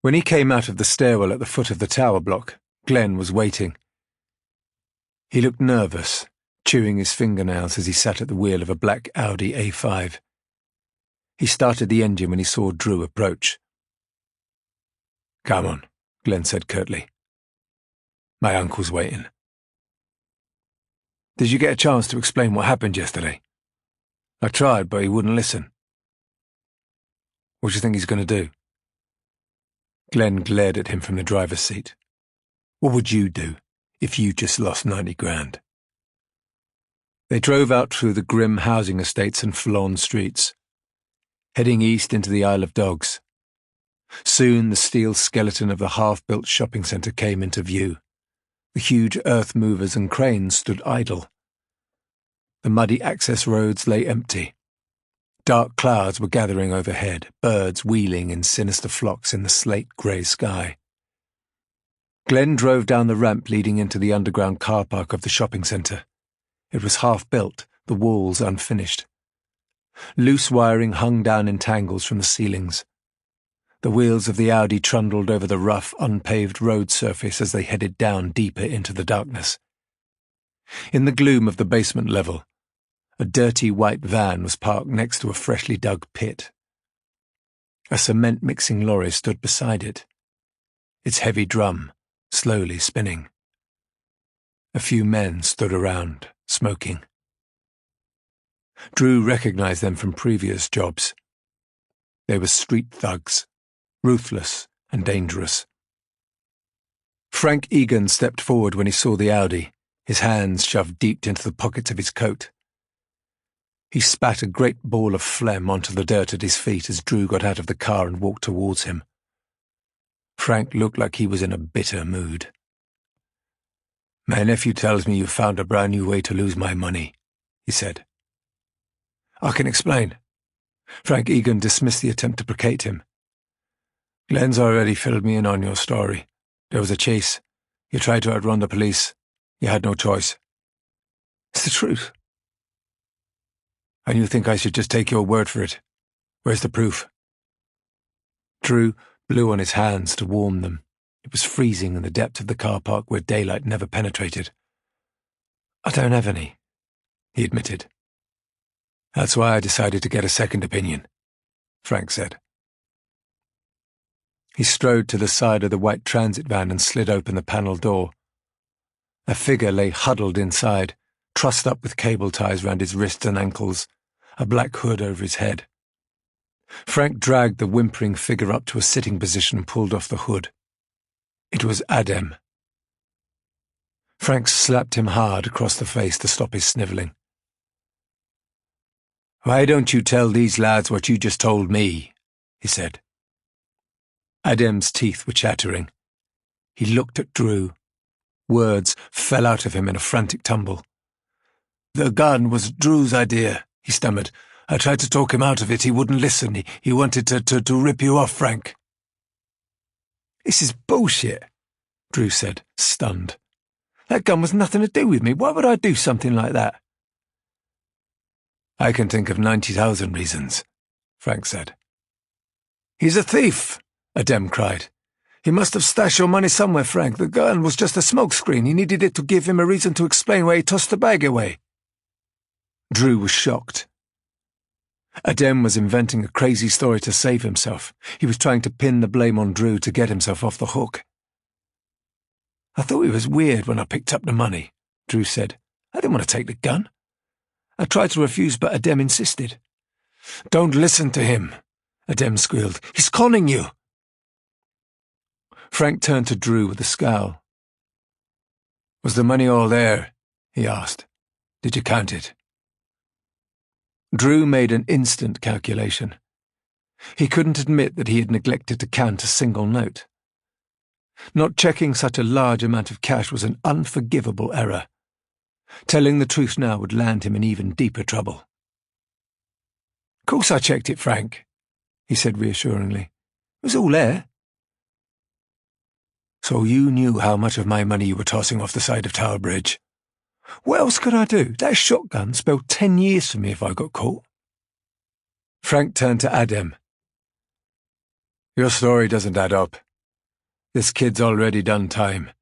When he came out of the stairwell at the foot of the tower block, Glenn was waiting. He looked nervous, chewing his fingernails as he sat at the wheel of a black Audi A5. He started the engine when he saw Drew approach. Come on, Glenn said curtly. My uncle's waiting. Did you get a chance to explain what happened yesterday? I tried, but he wouldn't listen. What do you think he's going to do? Glenn glared at him from the driver's seat. What would you do if you just lost 90 grand? They drove out through the grim housing estates and forlorn streets, heading east into the Isle of Dogs. Soon the steel skeleton of the half-built shopping centre came into view. The huge earth movers and cranes stood idle. The muddy access roads lay empty. Dark clouds were gathering overhead, birds wheeling in sinister flocks in the slate-grey sky. Glenn drove down the ramp leading into the underground car park of the shopping centre. It was half-built, the walls unfinished. Loose wiring hung down in tangles from the ceilings. The wheels of the Audi trundled over the rough, unpaved road surface as they headed down deeper into the darkness. In the gloom of the basement level, a dirty white van was parked next to a freshly dug pit. A cement-mixing lorry stood beside it, its heavy drum slowly spinning. A few men stood around, smoking. Drew recognized them from previous jobs. They were street thugs, ruthless and dangerous. Frank Egan stepped forward when he saw the Audi, his hands shoved deep into the pockets of his coat. He spat a great ball of phlegm onto the dirt at his feet as Drew got out of the car and walked towards him. Frank looked like he was in a bitter mood. My nephew tells me you found a brand new way to lose my money, he said. I can explain. Frank Egan dismissed the attempt to placate him. Glenn's already filled me in on your story. There was a chase. You tried to outrun the police. You had no choice. It's the truth. And you think I should just take your word for it? Where's the proof? Drew blew on his hands to warm them. It was freezing in the depth of the car park where daylight never penetrated. I don't have any, he admitted. That's why I decided to get a second opinion, Frank said. He strode to the side of the white transit van and slid open the panel door. A figure lay huddled inside, trussed up with cable ties round his wrists and ankles, a black hood over his head. Frank dragged the whimpering figure up to a sitting position and pulled off the hood. It was Adem. Frank slapped him hard across the face to stop his snivelling. Why don't you tell these lads what you just told me? He said. Adem's teeth were chattering. He looked at Drew. Words fell out of him in a frantic tumble. The gun was Drew's idea, he stammered. I tried to talk him out of it. He wouldn't listen. He wanted to rip you off, Frank. This is bullshit, Drew said, stunned. That gun was nothing to do with me. Why would I do something like that? I can think of 90,000 reasons, Frank said. He's a thief, Adem cried. He must have stashed your money somewhere, Frank. The gun was just a smokescreen. He needed it to give him a reason to explain why he tossed the bag away. Drew was shocked. Adem was inventing a crazy story to save himself. He was trying to pin the blame on Drew to get himself off the hook. I thought it was weird when I picked up the money, Drew said. I didn't want to take the gun. I tried to refuse, but Adem insisted. Don't listen to him. Adem squealed. "He's conning you!" Frank turned to Drew with a scowl. "Was the money all there?" he asked. "Did you count it?" Drew made an instant calculation. He couldn't admit that he had neglected to count a single note. Not checking such a large amount of cash was an unforgivable error. Telling the truth now would land him in even deeper trouble. "Of course I checked it, Frank," he said reassuringly. "It was all there." "So you knew how much of my money you were tossing off the side of Tower Bridge? What else could I do? That shotgun spelled 10 years for me if I got caught." Frank turned to Adem. "Your story doesn't add up. This kid's already done time.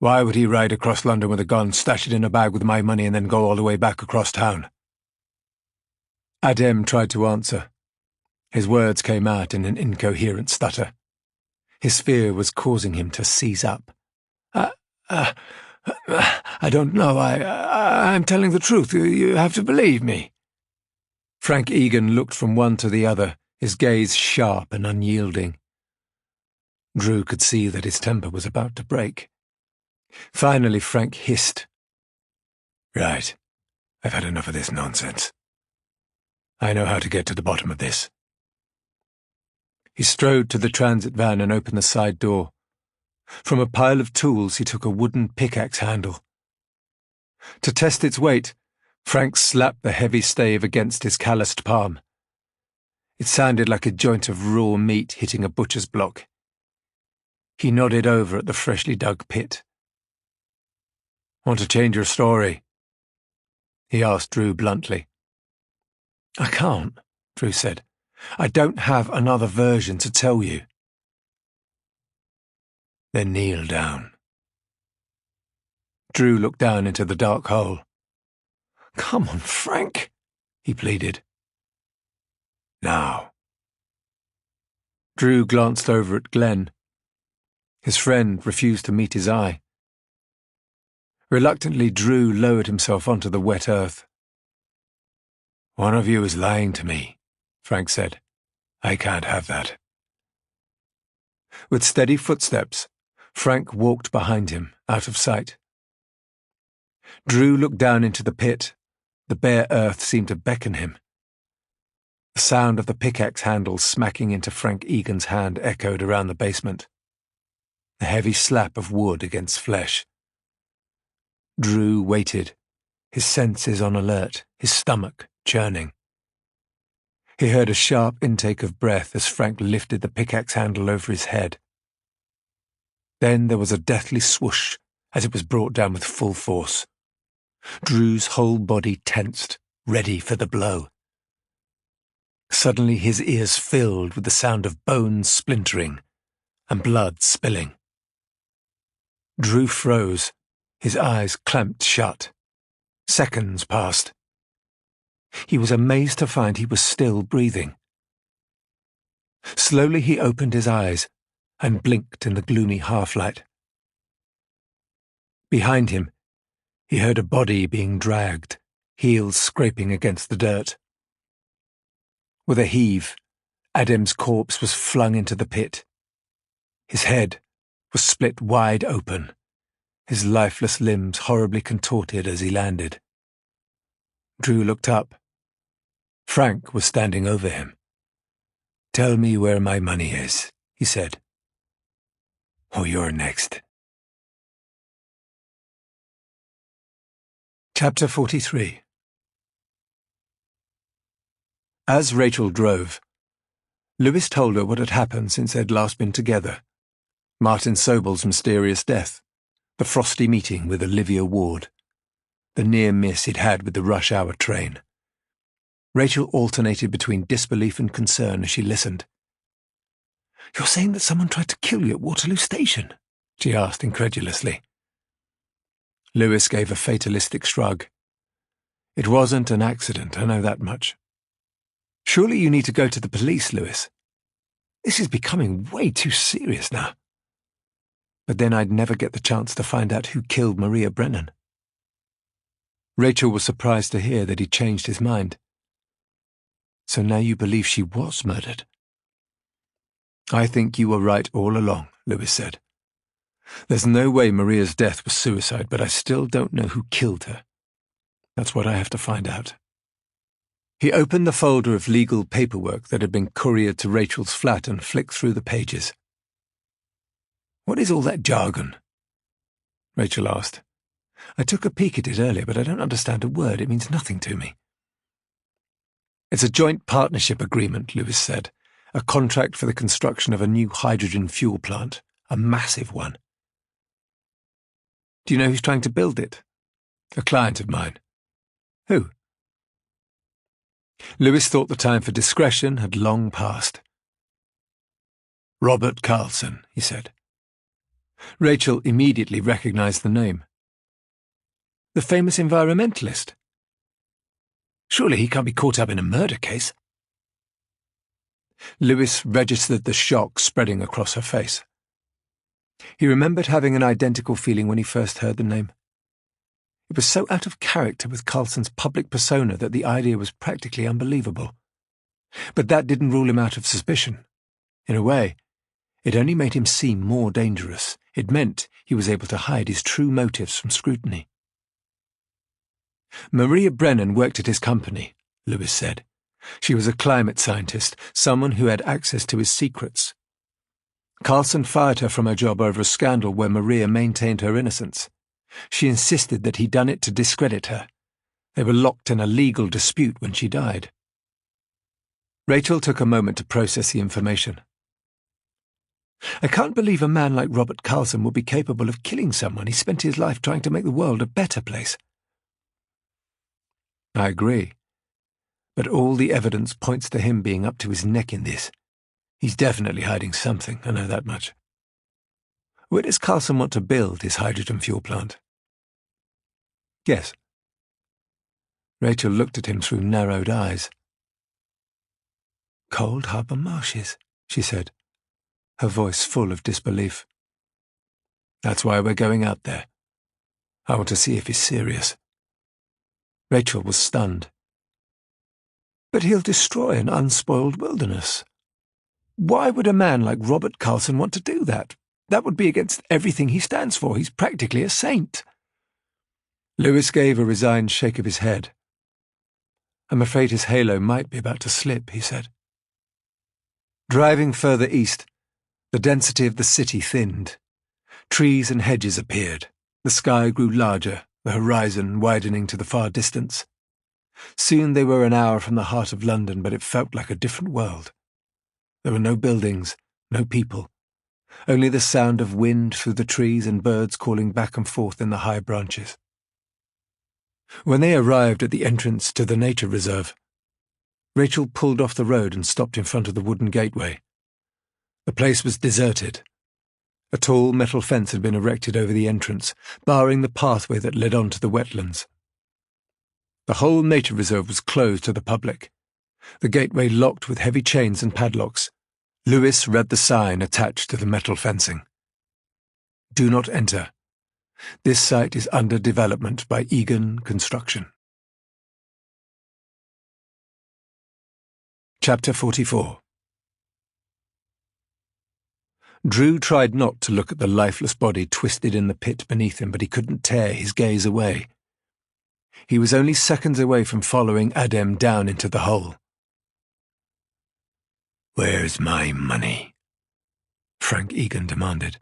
Why would he ride across London with a gun, stash it in a bag with my money, and then go all the way back across town?" Adem tried to answer. His words came out in an incoherent stutter. His fear was causing him to seize up. I don't know. I'm telling the truth. You have to believe me." Frank Egan looked from one to the other, his gaze sharp and unyielding. Drew could see that his temper was about to break. Finally, Frank hissed. "Right. I've had enough of this nonsense. I know how to get to the bottom of this." He strode to the transit van and opened the side door. From a pile of tools, he took a wooden pickaxe handle. To test its weight, Frank slapped the heavy stave against his calloused palm. It sounded like a joint of raw meat hitting a butcher's block. He nodded over at the freshly dug pit. "Want to change your story?" he asked Drew bluntly. "I can't," Drew said. "I don't have another version to tell you." "Then kneel down." Drew looked down into the dark hole. "Come on, Frank," he pleaded. "Now." Drew glanced over at Glenn. His friend refused to meet his eye. Reluctantly, Drew lowered himself onto the wet earth. "One of you is lying to me," Frank said. "I can't have that." With steady footsteps, Frank walked behind him, out of sight. Drew looked down into the pit. The bare earth seemed to beckon him. The sound of the pickaxe handle smacking into Frank Egan's hand echoed around the basement. The heavy slap of wood against flesh. Drew waited, his senses on alert, his stomach churning. He heard a sharp intake of breath as Frank lifted the pickaxe handle over his head. Then there was a deathly swoosh as it was brought down with full force. Drew's whole body tensed, ready for the blow. Suddenly his ears filled with the sound of bones splintering and blood spilling. Drew froze, his eyes clamped shut. Seconds passed. He was amazed to find he was still breathing. Slowly he opened his eyes and blinked in the gloomy half-light. Behind him, he heard a body being dragged, heels scraping against the dirt. With a heave, Adem's corpse was flung into the pit. His head was split wide open, his lifeless limbs horribly contorted as he landed. Drew looked up. Frank was standing over him. "Tell me where my money is," he said. "Or you're next." Chapter 43. As Rachel drove, Lewis told her what had happened since they'd last been together. Martin Sobel's mysterious death, the frosty meeting with Olivia Ward, the near miss he'd had with the rush-hour train. Rachel alternated between disbelief and concern as she listened. "You're saying that someone tried to kill you at Waterloo Station?" she asked incredulously. Lewis gave a fatalistic shrug. "It wasn't an accident, I know that much." "Surely you need to go to the police, Lewis. This is becoming way too serious now." But then I'd never get the chance to find out who killed Maria Brennan. Rachel was surprised to hear that he'd changed his mind. "So now you believe she was murdered?" I think you were right all along, Lewis said. There's no way Maria's death was suicide, but I still don't know who killed her. That's what I have to find out. He opened the folder of legal paperwork that had been couriered to Rachel's flat and flicked through the pages. What is all that jargon? Rachel asked. I took a peek at it earlier, but I don't understand a word. It means nothing to me. It's a joint partnership agreement, Lewis said. A contract for the construction of a new hydrogen fuel plant. A massive one. Do you know who's trying to build it? A client of mine. Who? Lewis thought the time for discretion had long passed. Robert Carlson, he said. Rachel immediately recognized the name. The famous environmentalist. Surely he can't be caught up in a murder case. Lewis registered the shock spreading across her face. He remembered having an identical feeling when he first heard the name. It was so out of character with Carlson's public persona that the idea was practically unbelievable. But that didn't rule him out of suspicion. In a way, it only made him seem more dangerous. It meant he was able to hide his true motives from scrutiny. Maria Brennan worked at his company, Lewis said. She was a climate scientist, someone who had access to his secrets. Carlson fired her from her job over a scandal where Maria maintained her innocence. She insisted that he'd done it to discredit her. They were locked in a legal dispute when she died. Rachel took a moment to process the information. I can't believe a man like Robert Carlson would be capable of killing someone. He spent his life trying to make the world a better place. I agree. But all the evidence points to him being up to his neck in this. He's definitely hiding something, I know that much. Where does Carlson want to build his hydrogen fuel plant? Yes. Rachel looked at him through narrowed eyes. Cold Harbour Marshes, she said, her voice full of disbelief. That's why we're going out there. I want to see if he's serious. Rachel was stunned. But he'll destroy an unspoiled wilderness. Why would a man like Robert Carlson want to do that? That would be against everything he stands for. He's practically a saint. Lewis gave a resigned shake of his head. I'm afraid his halo might be about to slip, he said. Driving further east, the density of the city thinned. Trees and hedges appeared. The sky grew larger, the horizon widening to the far distance. Soon they were an hour from the heart of London, but it felt like a different world. There were no buildings, no people, only the sound of wind through the trees and birds calling back and forth in the high branches. When they arrived at the entrance to the nature reserve, Rachel pulled off the road and stopped in front of the wooden gateway. The place was deserted. A tall metal fence had been erected over the entrance, barring the pathway that led on to the wetlands. The whole nature reserve was closed to the public, the gateway locked with heavy chains and padlocks. Lewis read the sign attached to the metal fencing. Do not enter. This site is under development by Egan Construction. Chapter 44. Drew tried not to look at the lifeless body twisted in the pit beneath him, but he couldn't tear his gaze away. He was only seconds away from following Adem down into the hole. Where's my money? Frank Egan demanded.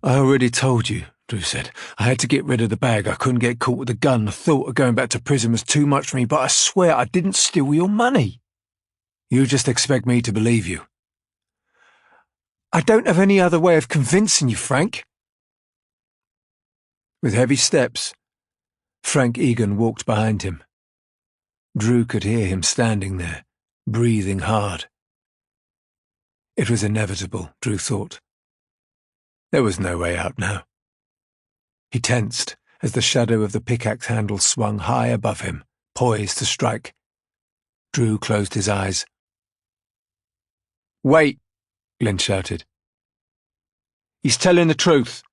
I already told you, Drew said. I had to get rid of the bag. I couldn't get caught with a gun. The thought of going back to prison was too much for me, but I swear I didn't steal your money. You just expect me to believe you. I don't have any other way of convincing you, Frank. With heavy steps, Frank Egan walked behind him. Drew could hear him standing there, breathing hard. It was inevitable, Drew thought. There was no way out now. He tensed as the shadow of the pickaxe handle swung high above him, poised to strike. Drew closed his eyes. Wait, Glenn shouted. He's telling the truth.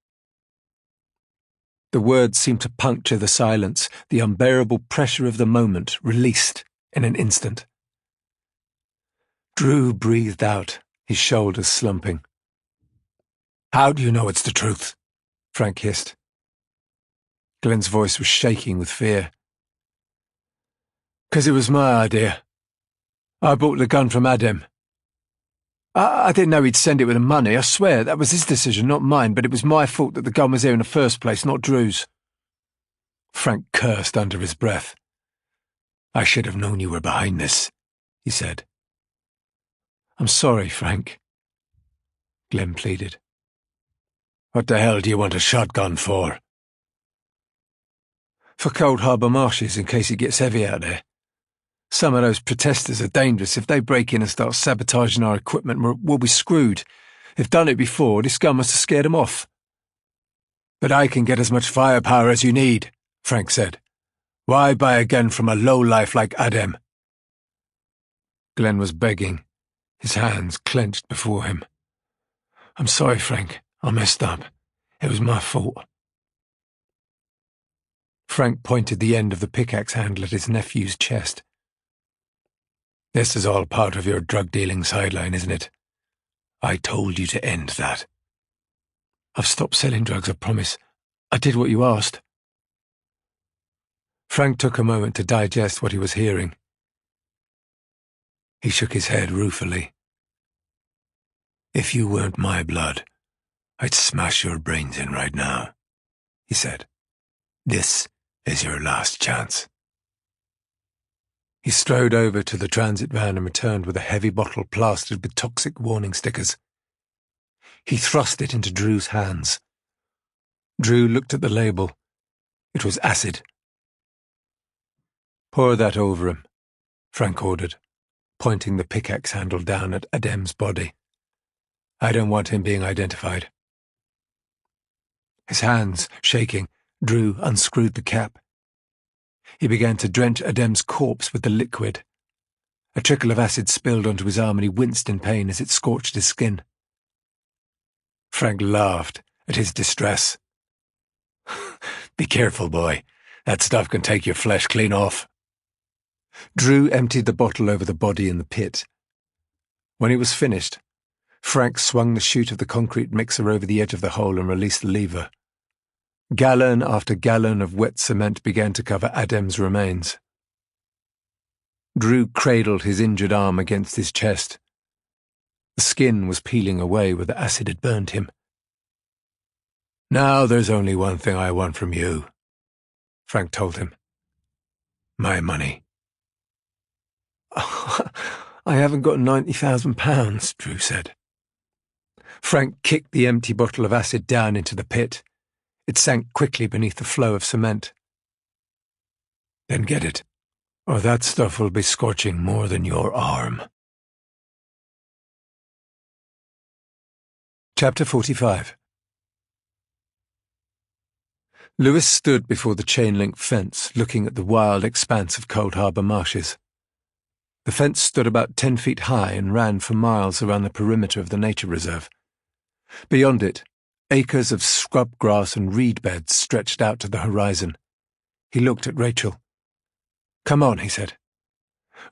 The words seemed to puncture the silence, the unbearable pressure of the moment released in an instant. Drew breathed out, his shoulders slumping. "How do you know it's the truth?" Frank hissed. Glenn's voice was shaking with fear. "'Cause it was my idea. I bought the gun from Adem. I didn't know he'd send it with the money, I swear. That was his decision, not mine, but it was my fault that the gun was there in the first place, not Drew's." Frank cursed under his breath. "I should have known you were behind this," he said. "I'm sorry, Frank," Glenn pleaded. "What the hell do you want a shotgun for?" "For Cold Harbour Marshes, in case it gets heavy out there. Some of those protesters are dangerous. If they break in and start sabotaging our equipment, we'll be screwed. They've done it before. This gun must have scared them off." "But I can get as much firepower as you need," Frank said. "Why buy a gun from a lowlife like Adem?" Glenn was begging, his hands clenched before him. "I'm sorry, Frank. I messed up. It was my fault." Frank pointed the end of the pickaxe handle at his nephew's chest. "This is all part of your drug-dealing sideline, isn't it? I told you to end that." "I've stopped selling drugs, I promise. I did what you asked." Frank took a moment to digest what he was hearing. He shook his head ruefully. "If you weren't my blood, I'd smash your brains in right now," he said. "This is your last chance." He strode over to the transit van and returned with a heavy bottle plastered with toxic warning stickers. He thrust it into Drew's hands. Drew looked at the label. It was acid. "Pour that over him," Frank ordered, pointing the pickaxe handle down at Adem's body. "I don't want him being identified." His hands shaking, Drew unscrewed the cap. He began to drench Adem's corpse with the liquid. A trickle of acid spilled onto his arm and he winced in pain as it scorched his skin. Frank laughed at his distress. "Be careful, boy. That stuff can take your flesh clean off." Drew emptied the bottle over the body in the pit. When he was finished, Frank swung the chute of the concrete mixer over the edge of the hole and released the lever. Gallon after gallon of wet cement began to cover Adem's remains. Drew cradled his injured arm against his chest. The skin was peeling away where the acid had burned him. "Now there's only one thing I want from you," Frank told him. "My money." "I haven't got £90,000, Drew said. Frank kicked the empty bottle of acid down into the pit. It sank quickly beneath the flow of cement. "Then get it, or that stuff will be scorching more than your arm." Chapter 45. Lewis stood before the chain-link fence, looking at the wild expanse of Cold Harbour Marshes. The fence stood about 10 feet high and ran for miles around the perimeter of the nature reserve. Beyond it, acres of scrub grass and reed beds stretched out to the horizon. He looked at Rachel. "Come on," he said.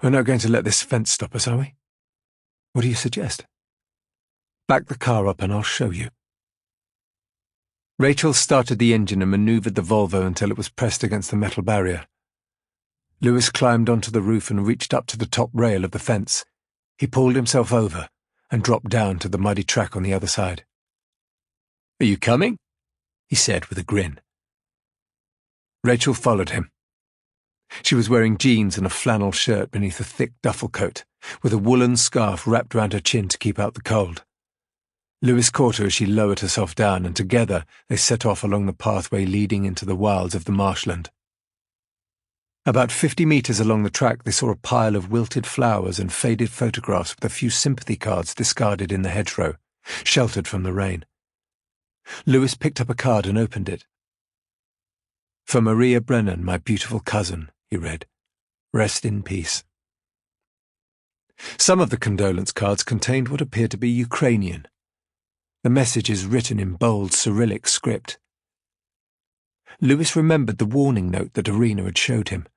"We're not going to let this fence stop us, are we? What do you suggest?" "Back the car up and I'll show you." Rachel started the engine and maneuvered the Volvo until it was pressed against the metal barrier. Lewis climbed onto the roof and reached up to the top rail of the fence. He pulled himself over and dropped down to the muddy track on the other side. "Are you coming?" he said with a grin. Rachel followed him. She was wearing jeans and a flannel shirt beneath a thick duffel coat, with a woolen scarf wrapped round her chin to keep out the cold. Lewis caught her as she lowered herself down, and together they set off along the pathway leading into the wilds of the marshland. About 50 metres along the track they saw a pile of wilted flowers and faded photographs with a few sympathy cards discarded in the hedgerow, sheltered from the rain. Lewis picked up a card and opened it. "For Maria Brennan, my beautiful cousin," he read. "Rest in peace." Some of the condolence cards contained what appeared to be Ukrainian. The messages written in bold Cyrillic script. Lewis remembered the warning note that Irina had showed him.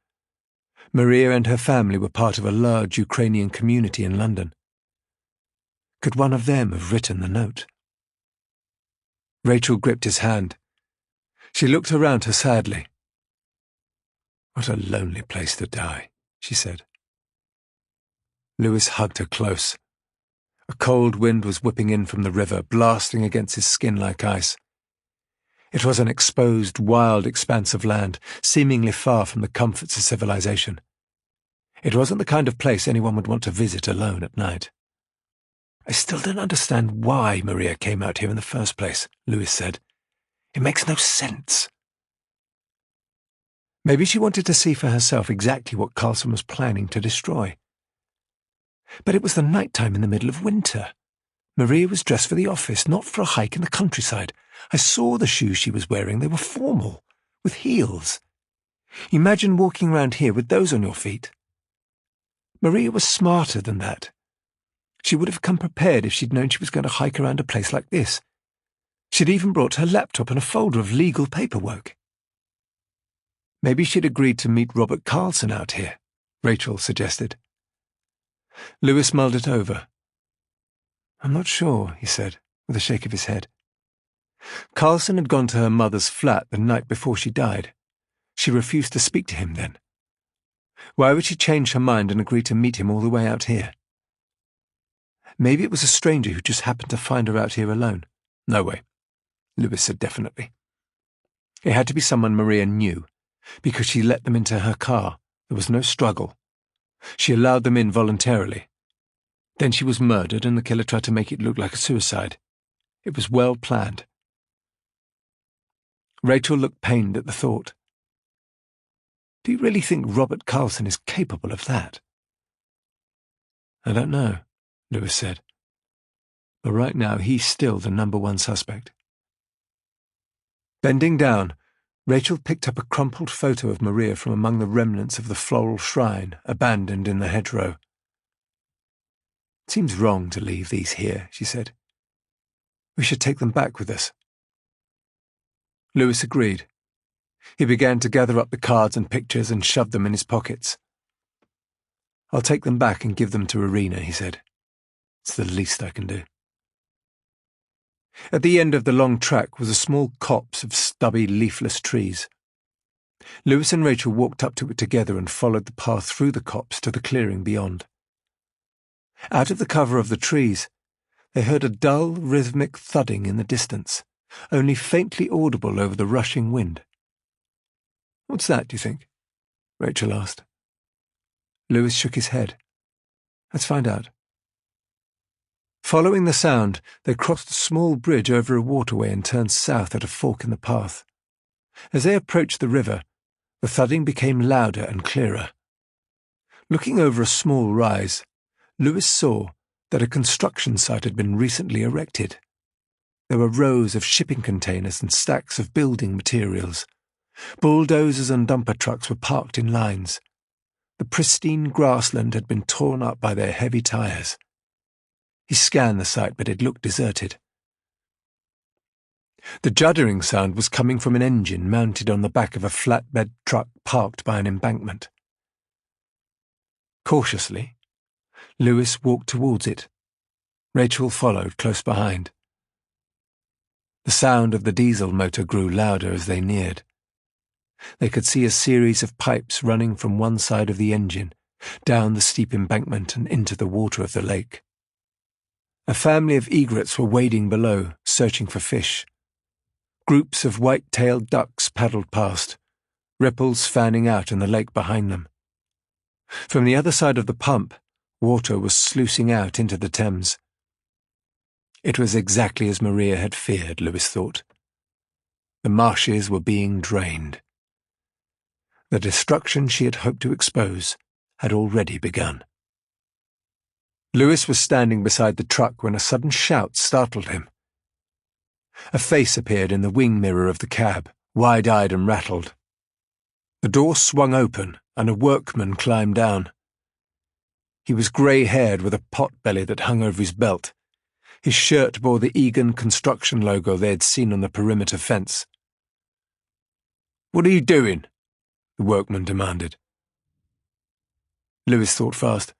Maria and her family were part of a large Ukrainian community in London. Could one of them have written the note? Rachel gripped his hand. She looked around her sadly. What a lonely place to die, she said. Lewis hugged her close. A cold wind was whipping in from the river, blasting against his skin like ice. It was an exposed, wild expanse of land, seemingly far from the comforts of civilization. It wasn't the kind of place anyone would want to visit alone at night. I still don't understand why Maria came out here in the first place, Lewis said. It makes no sense. Maybe she wanted to see for herself exactly what Carlson was planning to destroy. But it was the night-time in the middle of winter. Maria was dressed for the office, not for a hike in the countryside. I saw the shoes she was wearing. They were formal, with heels. Imagine walking around here with those on your feet. Maria was smarter than that. She would have come prepared if she'd known she was going to hike around a place like this. She'd even brought her laptop and a folder of legal paperwork. Maybe she'd agreed to meet Robert Carlson out here, Rachel suggested. Lewis mulled it over. I'm not sure, he said, with a shake of his head. Carlson had gone to her mother's flat the night before she died. She refused to speak to him then. Why would she change her mind and agree to meet him all the way out here? Maybe it was a stranger who just happened to find her out here alone. No way, Lewis said definitely. It had to be someone Maria knew, because she let them into her car. There was no struggle. She allowed them in voluntarily. Then she was murdered and the killer tried to make it look like a suicide. It was well planned. Rachel looked pained at the thought. Do you really think Robert Carlson is capable of that? I don't know, Lewis said. But right now he's still the #1 suspect. Bending down, Rachel picked up a crumpled photo of Maria from among the remnants of the floral shrine abandoned in the hedgerow. It seems wrong to leave these here, she said. We should take them back with us. Lewis agreed. He began to gather up the cards and pictures and shove them in his pockets. I'll take them back and give them to Irina, he said. It's the least I can do. At the end of the long track was a small copse of stubby, leafless trees. Lewis and Rachel walked up to it together and followed the path through the copse to the clearing beyond. Out of the cover of the trees, they heard a dull, rhythmic thudding in the distance, only faintly audible over the rushing wind. What's that, do you think? Rachel asked. Lewis shook his head. Let's find out. Following the sound, they crossed a small bridge over a waterway and turned south at a fork in the path. As they approached the river, the thudding became louder and clearer. Looking over a small rise, Lewis saw that a construction site had been recently erected. There were rows of shipping containers and stacks of building materials. Bulldozers and dumper trucks were parked in lines. The pristine grassland had been torn up by their heavy tires. He scanned the site, but it looked deserted. The juddering sound was coming from an engine mounted on the back of a flatbed truck parked by an embankment. Cautiously, Lewis walked towards it. Rachel followed close behind. The sound of the diesel motor grew louder as they neared. They could see a series of pipes running from one side of the engine, down the steep embankment and into the water of the lake. A family of egrets were wading below, searching for fish. Groups of white-tailed ducks paddled past, ripples fanning out in the lake behind them. From the other side of the pump, water was sluicing out into the Thames. It was exactly as Maria had feared, Lewis thought. The marshes were being drained. The destruction she had hoped to expose had already begun. Lewis was standing beside the truck when a sudden shout startled him. A face appeared in the wing mirror of the cab, wide-eyed and rattled. The door swung open and a workman climbed down. He was grey-haired with a pot-belly that hung over his belt. His shirt bore the Egan Construction logo they had seen on the perimeter fence. "What are you doing?" the workman demanded. Lewis thought fast.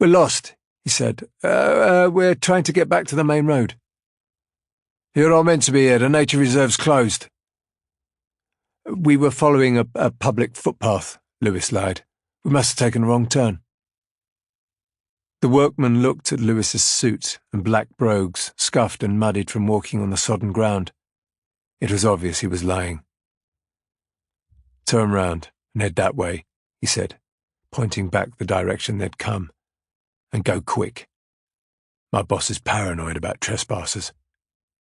"We're lost," he said. We're trying to get back to the main road. You're not meant to be here. The nature reserve's closed. We were following a public footpath, Lewis lied. We must have taken a wrong turn. The workman looked at Lewis's suit and black brogues, scuffed and muddied from walking on the sodden ground. It was obvious he was lying. Turn round and head that way, he said, pointing back the direction they'd come. And go quick. My boss is paranoid about trespassers.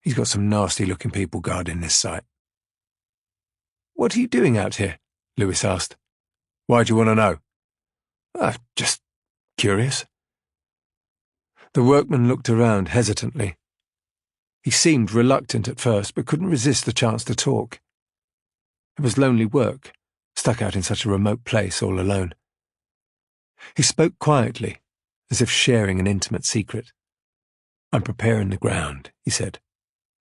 He's got some nasty-looking people guarding this site. What are you doing out here? Lewis asked. Why do you want to know? Just curious. The workman looked around hesitantly. He seemed reluctant at first, but couldn't resist the chance to talk. It was lonely work, stuck out in such a remote place all alone. He spoke quietly, as if sharing an intimate secret. I'm preparing the ground, he said,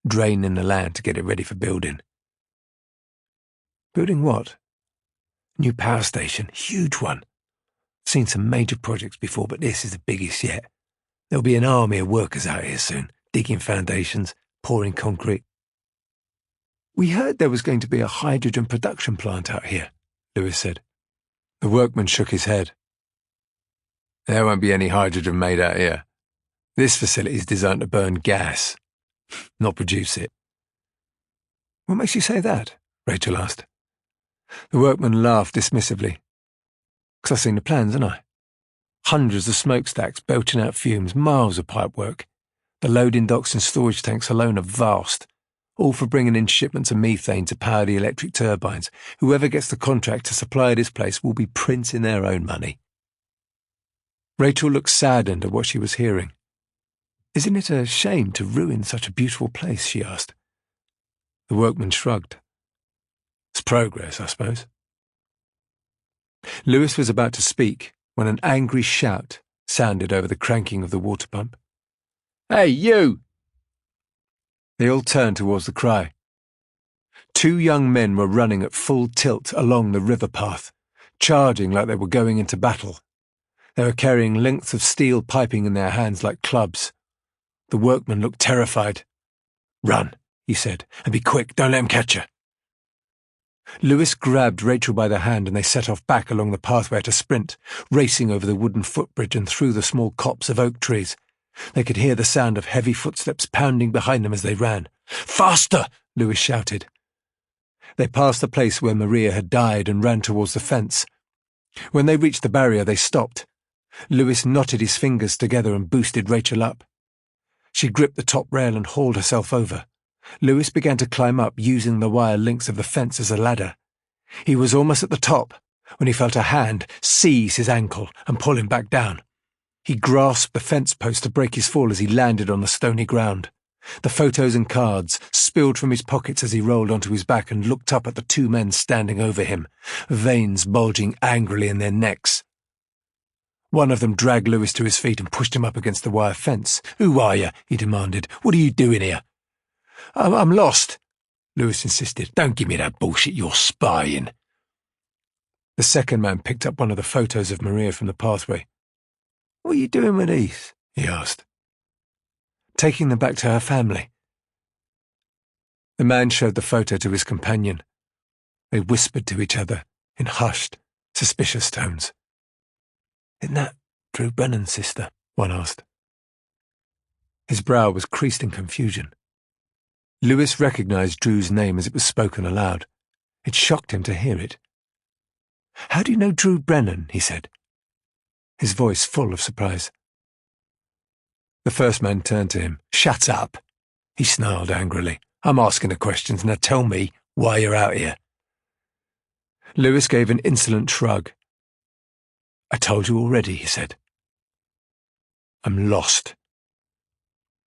draining the land to get it ready for building. Building what? New power station, huge one. Seen some major projects before, but this is the biggest yet. There'll be an army of workers out here soon, digging foundations, pouring concrete. We heard there was going to be a hydrogen production plant out here, Lewis said. The workman shook his head. There won't be any hydrogen made out here. This facility is designed to burn gas, not produce it. What makes you say that? Rachel asked. The workman laughed dismissively. 'Cause I've seen the plans, haven't I? Hundreds of smokestacks belching out fumes, miles of pipework. The loading docks and storage tanks alone are vast, all for bringing in shipments of methane to power the electric turbines. Whoever gets the contract to supply this place will be printing their own money. Rachel looked saddened at what she was hearing. Isn't it a shame to ruin such a beautiful place, she asked. The workman shrugged. It's progress, I suppose. Lewis was about to speak when an angry shout sounded over the cranking of the water pump. Hey, you! They all turned towards the cry. Two young men were running at full tilt along the river path, charging like they were going into battle. They were carrying lengths of steel piping in their hands like clubs. The workman looked terrified. Run, he said, and be quick, don't let him catch you. Lewis grabbed Rachel by the hand and they set off back along the pathway at a sprint, racing over the wooden footbridge and through the small copse of oak trees. They could hear the sound of heavy footsteps pounding behind them as they ran. Faster! Lewis shouted. They passed the place where Maria had died and ran towards the fence. When they reached the barrier, they stopped. Lewis knotted his fingers together and boosted Rachel up. She gripped the top rail and hauled herself over. Lewis began to climb up, using the wire links of the fence as a ladder. He was almost at the top when he felt a hand seize his ankle and pull him back down. He grasped the fence post to break his fall as he landed on the stony ground. The photos and cards spilled from his pockets as he rolled onto his back and looked up at the two men standing over him, veins bulging angrily in their necks. One of them dragged Lewis to his feet and pushed him up against the wire fence. Who are you? He demanded. What are you doing here? I'm lost, Lewis insisted. Don't give me that bullshit, you're spying. The second man picked up one of the photos of Maria from the pathway. What are you doing with these? He asked. Taking them back to her family. The man showed the photo to his companion. They whispered to each other in hushed, suspicious tones. Isn't that Drew Brennan's sister? One asked. His brow was creased in confusion. Lewis recognized Drew's name as it was spoken aloud. It shocked him to hear it. How do you know Drew Brennan? He said, his voice full of surprise. The first man turned to him. Shut up, he snarled angrily. I'm asking the questions, now tell me why you're out here. Lewis gave an insolent shrug. I told you already, he said. I'm lost.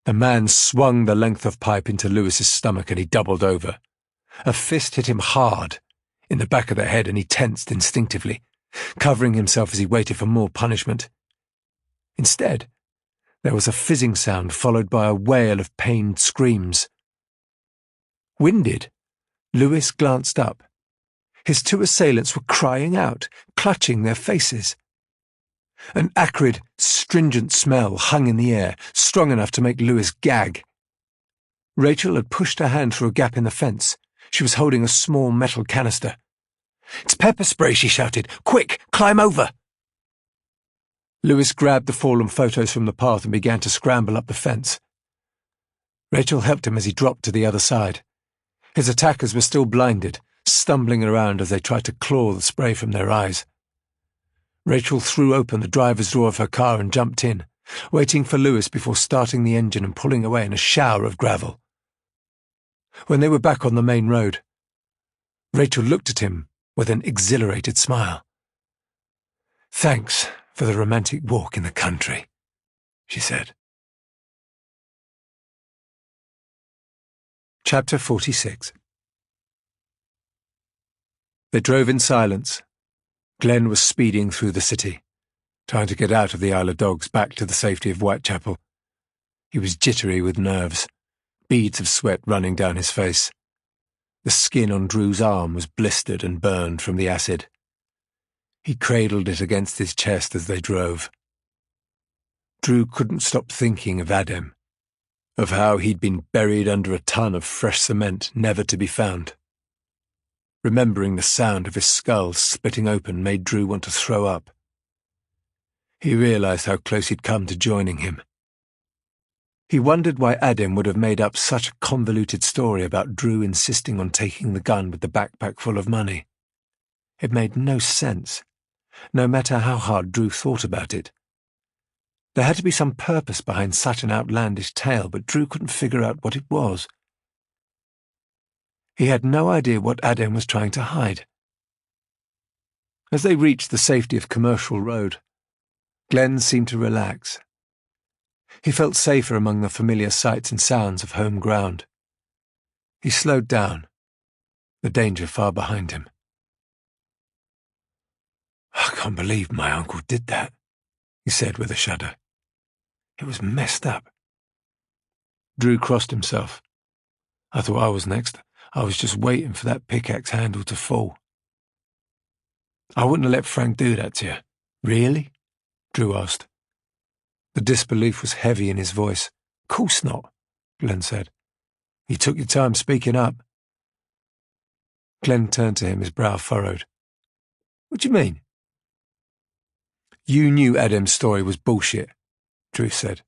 The man swung the length of pipe into Lewis's stomach and he doubled over. A fist hit him hard in the back of the head and he tensed instinctively, covering himself as he waited for more punishment. Instead, there was a fizzing sound followed by a wail of pained screams. Winded, Lewis glanced up. His two assailants were crying out, clutching their faces. An acrid, stringent smell hung in the air, strong enough to make Lewis gag. Rachel had pushed her hand through a gap in the fence. She was holding a small metal canister. "It's pepper spray," she shouted. "Quick, climb over!" Lewis grabbed the fallen photos from the path and began to scramble up the fence. Rachel helped him as he dropped to the other side. His attackers were still blinded, stumbling around as they tried to claw the spray from their eyes. Rachel threw open the driver's door of her car and jumped in, waiting for Lewis before starting the engine and pulling away in a shower of gravel. When they were back on the main road, Rachel looked at him with an exhilarated smile. "Thanks for the romantic walk in the country," she said. Chapter 46. They drove in silence. Glenn was speeding through the city, trying to get out of the Isle of Dogs back to the safety of Whitechapel. He was jittery with nerves, beads of sweat running down his face. The skin on Drew's arm was blistered and burned from the acid. He cradled it against his chest as they drove. Drew couldn't stop thinking of Adem, of how he'd been buried under a ton of fresh cement never to be found. Remembering the sound of his skull splitting open made Drew want to throw up. He realized how close he'd come to joining him. He wondered why Adem would have made up such a convoluted story about Drew insisting on taking the gun with the backpack full of money. It made no sense, no matter how hard Drew thought about it. There had to be some purpose behind such an outlandish tale, but Drew couldn't figure out what it was. He had no idea what Adem was trying to hide. As they reached the safety of Commercial Road, Glenn seemed to relax. He felt safer among the familiar sights and sounds of home ground. He slowed down, the danger far behind him. "I can't believe my uncle did that," he said with a shudder. "It was messed up." Drew crossed himself. "I thought I was next. I was just waiting for that pickaxe handle to fall." "I wouldn't have let Frank do that to you." "Really?" Drew asked. The disbelief was heavy in his voice. "Course not," Glenn said. "You took your time speaking up." Glenn turned to him, his brow furrowed. "What do you mean?" "You knew Adem's story was bullshit," Drew said.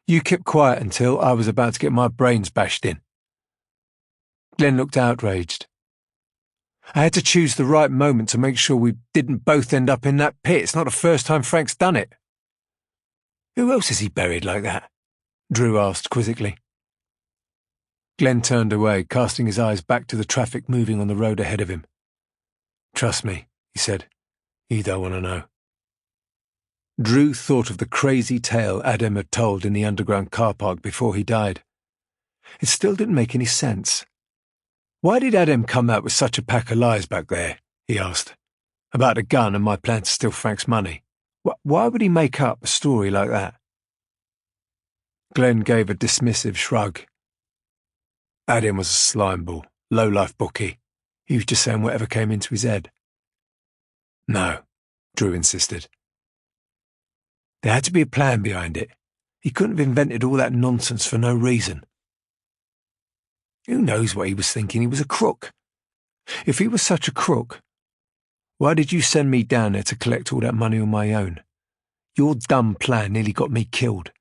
"You kept quiet until I was about to get my brains bashed in." Glenn looked outraged. "I had to choose the right moment to make sure we didn't both end up in that pit. It's not the first time Frank's done it." "Who else is he buried like that?" Drew asked quizzically. Glenn turned away, casting his eyes back to the traffic moving on the road ahead of him. "Trust me," he said. "You don't want to know." Drew thought of the crazy tale Adem had told in the underground car park before he died. It still didn't make any sense. "Why did Adem come out with such a pack of lies back there?" he asked. "About a gun and my plan to steal Frank's money. Why would he make up a story like that?" Glenn gave a dismissive shrug. "Adem was a slimeball, low-life bookie. He was just saying whatever came into his head." "No," Drew insisted. "There had to be a plan behind it. He couldn't have invented all that nonsense for no reason." "Who knows what he was thinking? He was a crook. If he was such a crook, why did you send me down there to collect all that money on my own? Your dumb plan nearly got me killed."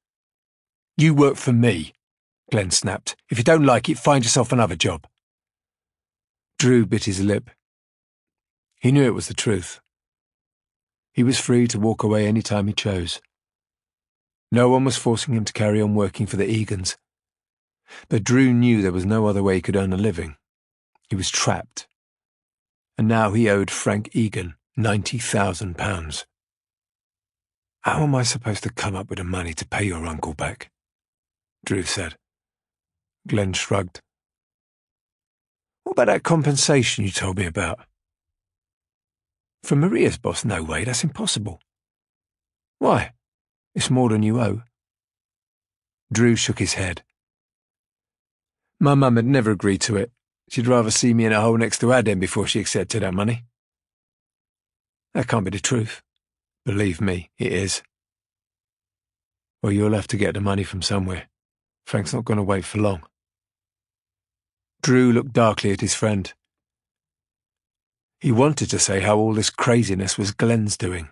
"You work for me," Glenn snapped. "If you don't like it, find yourself another job." Drew bit his lip. He knew it was the truth. He was free to walk away any time he chose. No one was forcing him to carry on working for the Egans. But Drew knew there was no other way he could earn a living. He was trapped. And now he owed Frank Egan £90,000. "How am I supposed to come up with the money to pay your uncle back?" Drew said. Glenn shrugged. "What about that compensation you told me about?" "From Maria's boss, no way, that's impossible." "Why? It's more than you owe." Drew shook his head. "My mum had never agreed to it. She'd rather see me in a hole next to Adem before she accepted that money." "That can't be the truth." Believe me, it is. Well, you'll have to get the money from somewhere. Frank's not going to wait for long. Drew looked darkly at his friend. He wanted to say how all this craziness was Glenn's doing.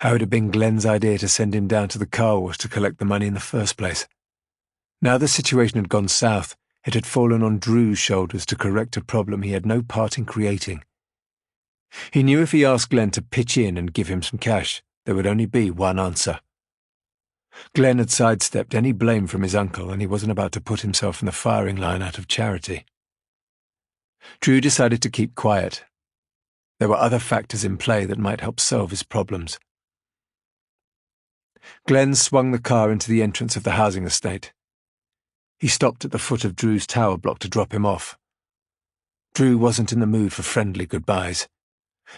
How it had been Glenn's idea to send him down to the car wash to collect the money in the first place. Now the situation had gone south, it had fallen on Drew's shoulders to correct a problem he had no part in creating. He knew if he asked Glenn to pitch in and give him some cash, there would only be one answer. Glenn had sidestepped any blame from his uncle, and he wasn't about to put himself in the firing line out of charity. Drew decided to keep quiet. There were other factors in play that might help solve his problems. Glenn swung the car into the entrance of the housing estate. He stopped at the foot of Drew's tower block to drop him off. Drew wasn't in the mood for friendly goodbyes.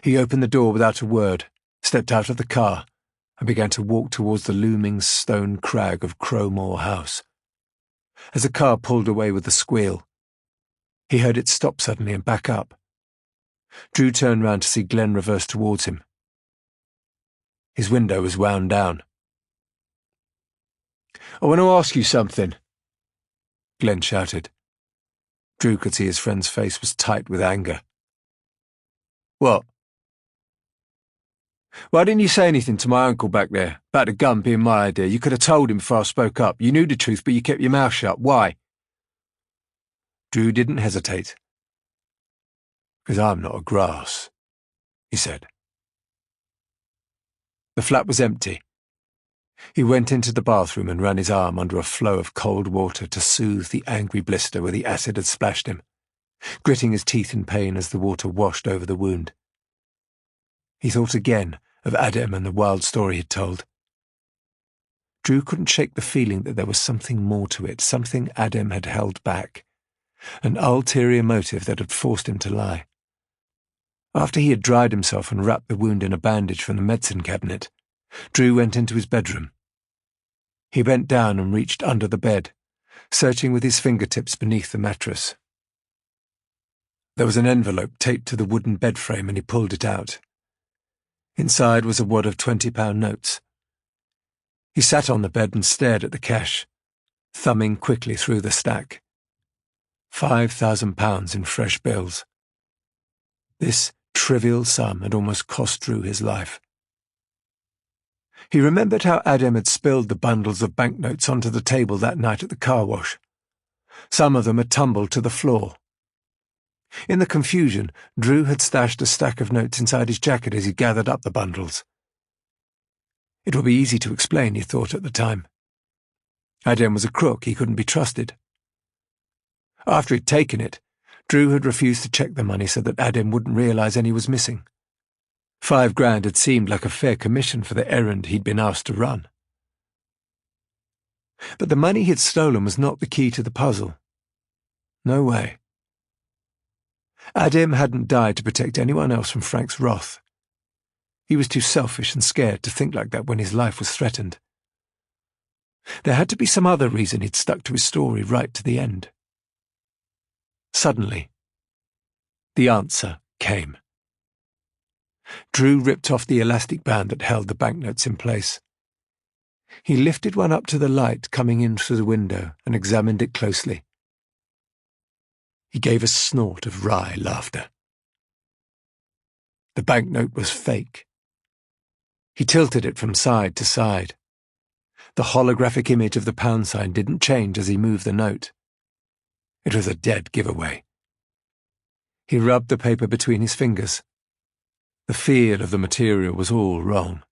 He opened the door without a word, stepped out of the car, and began to walk towards the looming stone crag of Crowmore House. As the car pulled away with a squeal, he heard it stop suddenly and back up. Drew turned round to see Glenn reverse towards him. His window was wound down. "I want to ask you something," Glenn shouted. Drew could see his friend's face was tight with anger. "What?" "Why didn't you say anything to my uncle back there, about the gun being my idea? You could have told him before I spoke up. You knew the truth, but you kept your mouth shut. Why?" Drew didn't hesitate. "Because I'm not a grass," he said. The flat was empty. He went into the bathroom and ran his arm under a flow of cold water to soothe the angry blister where the acid had splashed him, gritting his teeth in pain as the water washed over the wound. He thought again of Adem and the wild story he'd told. Drew couldn't shake the feeling that there was something more to it, something Adem had held back, an ulterior motive that had forced him to lie. After he had dried himself and wrapped the wound in a bandage from the medicine cabinet, Drew went into his bedroom. He bent down and reached under the bed, searching with his fingertips beneath the mattress. There was an envelope taped to the wooden bed frame, and he pulled it out. Inside was a wad of £20 notes. He sat on the bed and stared at the cash, thumbing quickly through the stack. £5,000 in fresh bills. This trivial sum had almost cost Drew his life. He remembered how Adem had spilled the bundles of banknotes onto the table that night at the car wash. Some of them had tumbled to the floor. In the confusion, Drew had stashed a stack of notes inside his jacket as he gathered up the bundles. It would be easy to explain, he thought at the time. Adem was a crook, he couldn't be trusted. After he'd taken it, Drew had refused to check the money so that Adem wouldn't realize any was missing. £5,000 had seemed like a fair commission for the errand he'd been asked to run. But the money he'd stolen was not the key to the puzzle. No way. Adem hadn't died to protect anyone else from Frank's wrath. He was too selfish and scared to think like that when his life was threatened. There had to be some other reason he'd stuck to his story right to the end. Suddenly, the answer came. Drew ripped off the elastic band that held the banknotes in place. He lifted one up to the light coming in through the window and examined it closely. He gave a snort of wry laughter. The banknote was fake. He tilted it from side to side. The holographic image of the pound sign didn't change as he moved the note. It was a dead giveaway. He rubbed the paper between his fingers. The feel of the material was all wrong.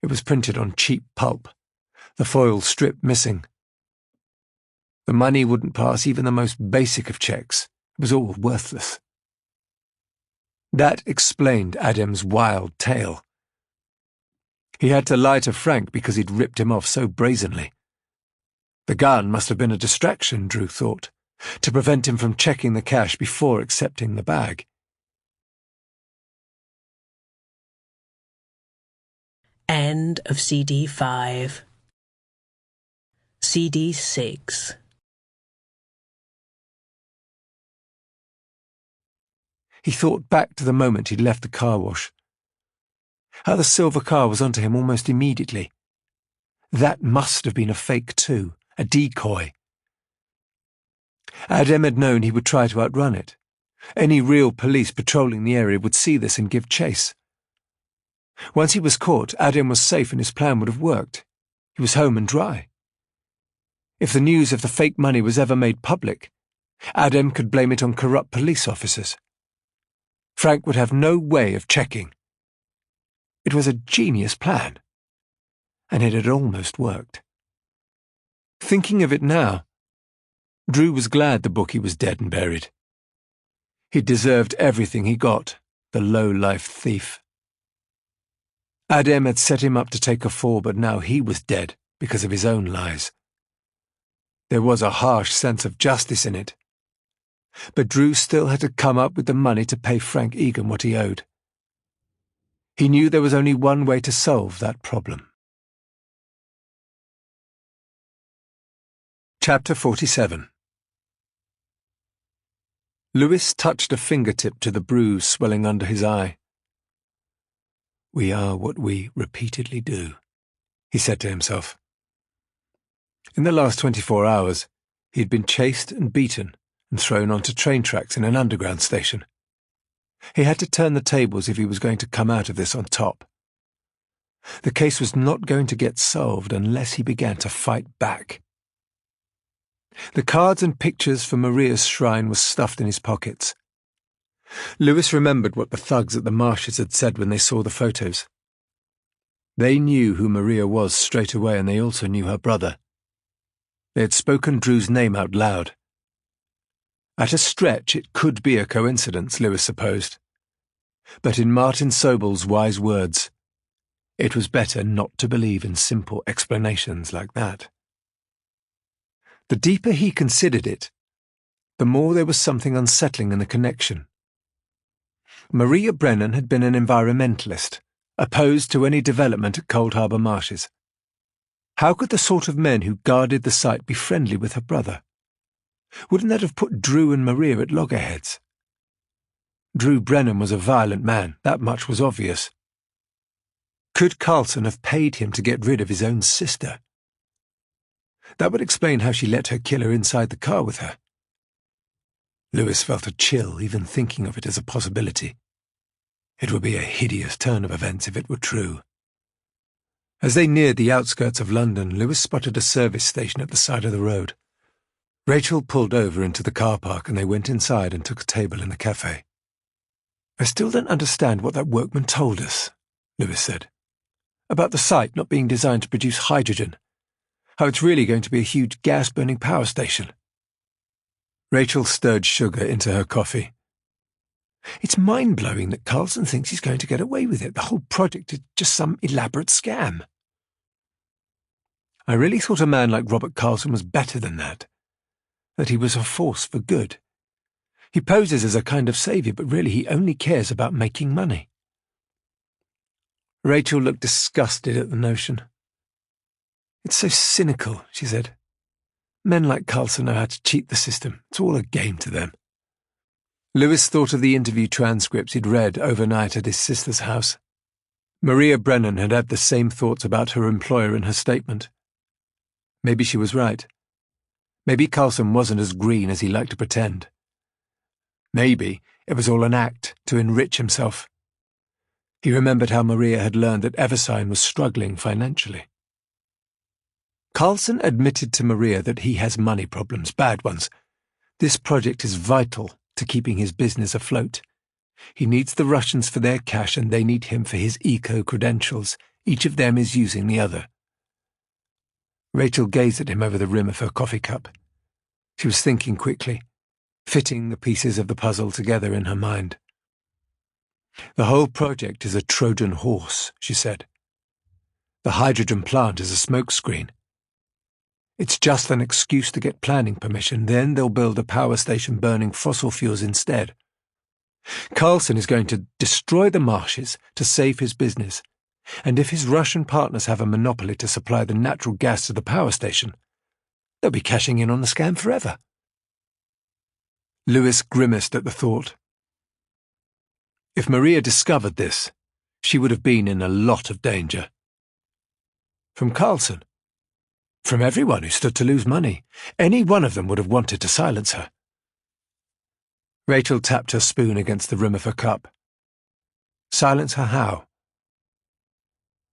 It was printed on cheap pulp, the foil strip missing. The money wouldn't pass even the most basic of checks. It was all worthless. That explained Adem's wild tale. He had to lie to Frank because he'd ripped him off so brazenly. The gun must have been a distraction, Drew thought, to prevent him from checking the cash before accepting the bag. End of CD 5. CD 6. He thought back to the moment he'd left the car wash. How the silver car was onto him almost immediately. That must have been a fake too, a decoy. Adem had known he would try to outrun it. Any real police patrolling the area would see this and give chase. Once he was caught, Adem was safe and his plan would have worked. He was home and dry. If the news of the fake money was ever made public, Adem could blame it on corrupt police officers. Frank would have no way of checking. It was a genius plan, and it had almost worked. Thinking of it now, Drew was glad the bookie was dead and buried. He deserved everything he got, the low-life thief. Adem had set him up to take a fall, but now he was dead because of his own lies. There was a harsh sense of justice in it. But Drew still had to come up with the money to pay Frank Egan what he owed. He knew there was only one way to solve that problem. Chapter 47. Lewis touched a fingertip to the bruise swelling under his eye. "We are what we repeatedly do," he said to himself. In the last 24 hours, he had been chased and beaten and thrown onto train tracks in an underground station. He had to turn the tables if he was going to come out of this on top. The case was not going to get solved unless he began to fight back. The cards and pictures for Maria's shrine were stuffed in his pockets. Lewis remembered what the thugs at the marshes had said when they saw the photos. They knew who Maria was straight away, and they also knew her brother. They had spoken Drew's name out loud. At a stretch, it could be a coincidence, Lewis supposed. But in Martin Sobel's wise words, it was better not to believe in simple explanations like that. The deeper he considered it, the more there was something unsettling in the connection. Maria Brennan had been an environmentalist, opposed to any development at Cold Harbour Marshes. How could the sort of men who guarded the site be friendly with her brother? Wouldn't that have put Drew and Maria at loggerheads? Drew Brennan was a violent man, that much was obvious. Could Carlson have paid him to get rid of his own sister? That would explain how she let her killer inside the car with her. Lewis felt a chill even thinking of it as a possibility. It would be a hideous turn of events if it were true. As they neared the outskirts of London, Lewis spotted a service station at the side of the road. Rachel pulled over into the car park and they went inside and took a table in the cafe. "I still don't understand what that workman told us," Lewis said. "About the site not being designed to produce hydrogen. How it's really going to be a huge gas-burning power station." Rachel stirred sugar into her coffee. "It's mind-blowing that Carlson thinks he's going to get away with it. The whole project is just some elaborate scam." "I really thought a man like Robert Carlson was better than that he was a force for good. He poses as a kind of saviour, but really he only cares about making money." Rachel looked disgusted at the notion. "It's so cynical," she said. "Men like Carlson know how to cheat the system. It's all a game to them." Lewis thought of the interview transcripts he'd read overnight at his sister's house. Maria Brennan had had the same thoughts about her employer in her statement. Maybe she was right. Maybe Carlson wasn't as green as he liked to pretend. Maybe it was all an act to enrich himself. He remembered how Maria had learned that Eversign was struggling financially. Carlson admitted to Maria that he has money problems, bad ones. This project is vital to keeping his business afloat. He needs the Russians for their cash and they need him for his eco-credentials. Each of them is using the other. Rachel gazed at him over the rim of her coffee cup. She was thinking quickly, fitting the pieces of the puzzle together in her mind. "The whole project is a Trojan horse," she said. "The hydrogen plant is a smokescreen. It's just an excuse to get planning permission, then they'll build a power station burning fossil fuels instead. Carlson is going to destroy the marshes to save his business, and if his Russian partners have a monopoly to supply the natural gas to the power station, they'll be cashing in on the scam forever." Lewis grimaced at the thought. If Maria discovered this, she would have been in a lot of danger. From Carlson? From everyone who stood to lose money. Any one of them would have wanted to silence her. Rachel tapped her spoon against the rim of her cup. Silence her how?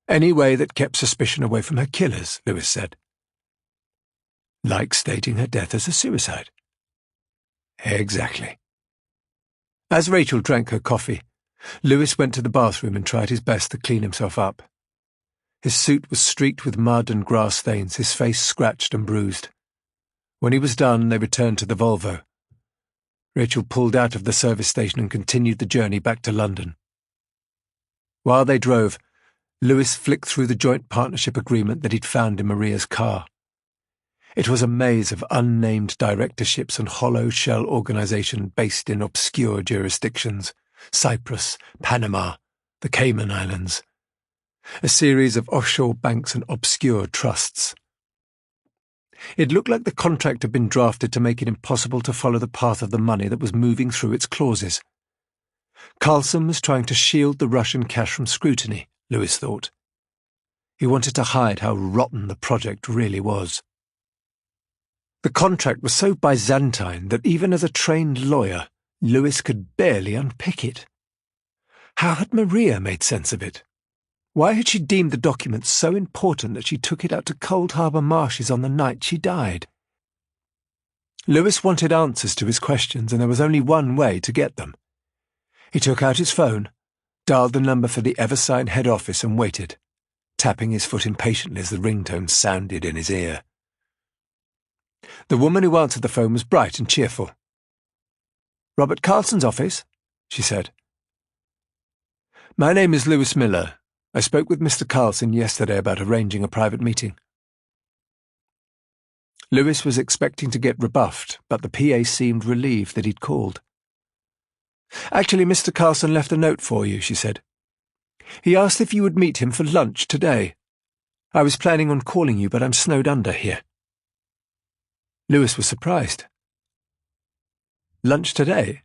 Any way that kept suspicion away from her killers, Lewis said. Like staging her death as a suicide. Exactly. As Rachel drank her coffee, Lewis went to the bathroom and tried his best to clean himself up. His suit was streaked with mud and grass stains, his face scratched and bruised. When he was done, they returned to the Volvo. Rachel pulled out of the service station and continued the journey back to London. While they drove, Lewis flicked through the joint partnership agreement that he'd found in Maria's car. It was a maze of unnamed directorships and hollow shell organisation based in obscure jurisdictions: Cyprus, Panama, the Cayman Islands. A series of offshore banks and obscure trusts. It looked like the contract had been drafted to make it impossible to follow the path of the money that was moving through its clauses. Carlson was trying to shield the Russian cash from scrutiny, Lewis thought. He wanted to hide how rotten the project really was. The contract was so Byzantine that even as a trained lawyer, Lewis could barely unpick it. How had Maria made sense of it? Why had she deemed the document so important that she took it out to Cold Harbour Marshes on the night she died? Lewis wanted answers to his questions, and there was only one way to get them. He took out his phone, dialed the number for the Everside head office and waited, tapping his foot impatiently as the ringtone sounded in his ear. The woman who answered the phone was bright and cheerful. "Robert Carlson's office?" she said. "My name is Lewis Miller. I spoke with Mr. Carlson yesterday about arranging a private meeting." Lewis was expecting to get rebuffed, but the PA seemed relieved that he'd called. "Actually, Mr. Carlson left a note for you," she said. "He asked if you would meet him for lunch today. I was planning on calling you, but I'm snowed under here." Lewis was surprised. "Lunch today?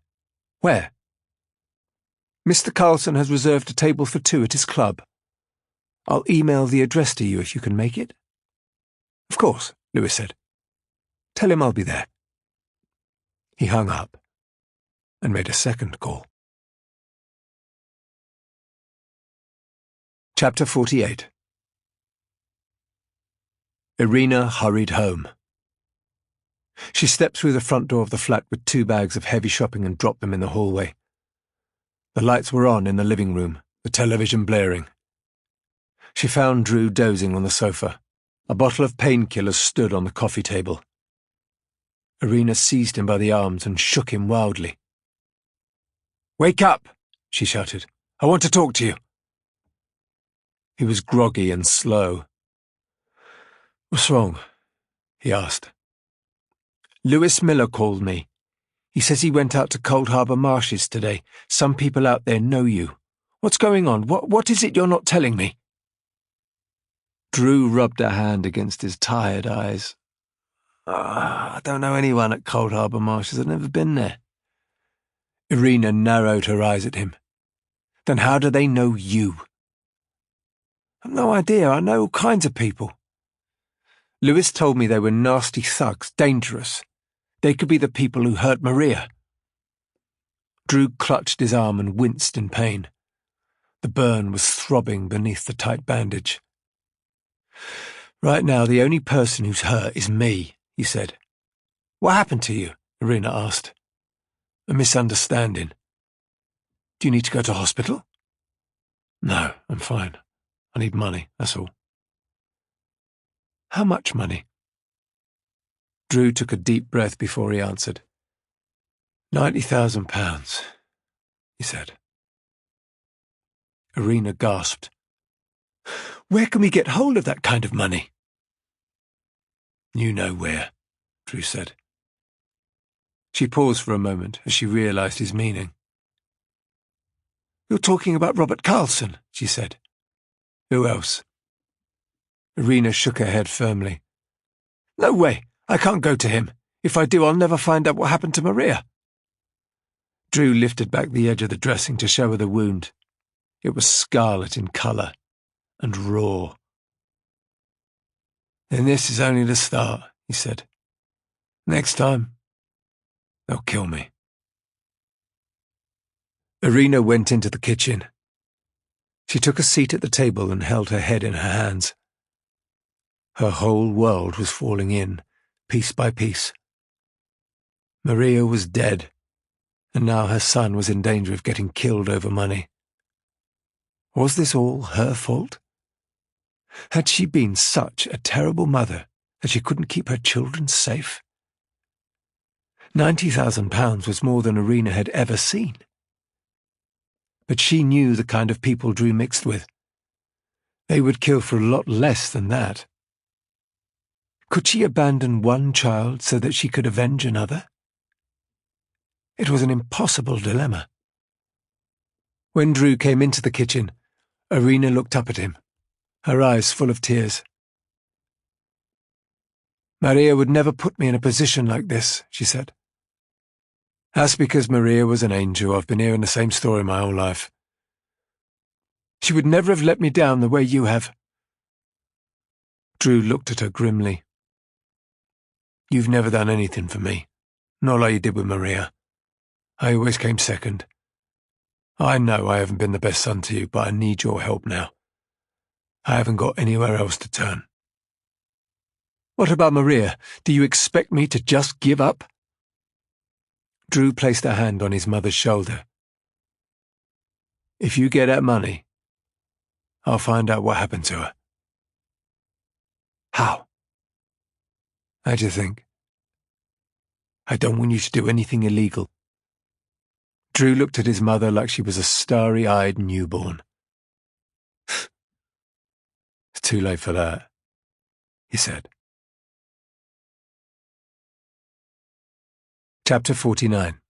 Where?" "Mr. Carlson has reserved a table for 2 at his club. I'll email the address to you if you can make it." "Of course," Lewis said. "Tell him I'll be there." He hung up and made a second call. Chapter 48. Irina hurried home. She stepped through the front door of the flat with 2 bags of heavy shopping and dropped them in the hallway. The lights were on in the living room, the television blaring. She found Drew dozing on the sofa. A bottle of painkillers stood on the coffee table. Irina seized him by the arms and shook him wildly. "Wake up!" she shouted. "I want to talk to you." He was groggy and slow. "What's wrong?" he asked. "Lewis Miller called me. He says he went out to Cold Harbour Marshes today. Some people out there know you. What's going on? What is it you're not telling me?" Drew rubbed a hand against his tired eyes. "I don't know anyone at Cold Harbour Marshes. I've never been there." Irina narrowed her eyes at him. "Then how do they know you?" "I've no idea. I know all kinds of people. Lewis told me they were nasty thugs, dangerous. They could be the people who hurt Maria." Drew clutched his arm and winced in pain. The burn was throbbing beneath the tight bandage. "Right now, the only person who's hurt is me," he said. "What happened to you?" Irina asked. "A misunderstanding." "Do you need to go to hospital?" "No, I'm fine. I need money, that's all." "How much money?" Drew took a deep breath before he answered. £90,000, he said. Irina gasped. "Where can we get hold of that kind of money?" "You know where," Drew said. She paused for a moment as she realized his meaning. "You're talking about Robert Carlson," she said. "Who else?" Irina shook her head firmly. "No way. I can't go to him. If I do, I'll never find out what happened to Maria." Drew lifted back the edge of the dressing to show her the wound. It was scarlet in colour and raw. "Then this is only the start," he said. "Next time, they'll kill me." Irina went into the kitchen. She took a seat at the table and held her head in her hands. Her whole world was falling in, piece by piece. Maria was dead, and now her son was in danger of getting killed over money. Was this all her fault? Had she been such a terrible mother that she couldn't keep her children safe? £90,000 was more than Irina had ever seen. But she knew the kind of people Drew mixed with. They would kill for a lot less than that. Could she abandon one child so that she could avenge another? It was an impossible dilemma. When Drew came into the kitchen, Irina looked up at him, her eyes full of tears. "Maria would never put me in a position like this," she said. "That's because Maria was an angel. I've been hearing the same story my whole life. She would never have let me down the way you have." Drew looked at her grimly. "You've never done anything for me, not like you did with Maria. I always came second. I know I haven't been the best son to you, but I need your help now. I haven't got anywhere else to turn." "What about Maria? Do you expect me to just give up?" Drew placed a hand on his mother's shoulder. "If you get that money, I'll find out what happened to her." "How?" "How do you think? I don't want you to do anything illegal." Drew looked at his mother like she was a starry-eyed newborn. "It's too late for that," he said. Chapter 49.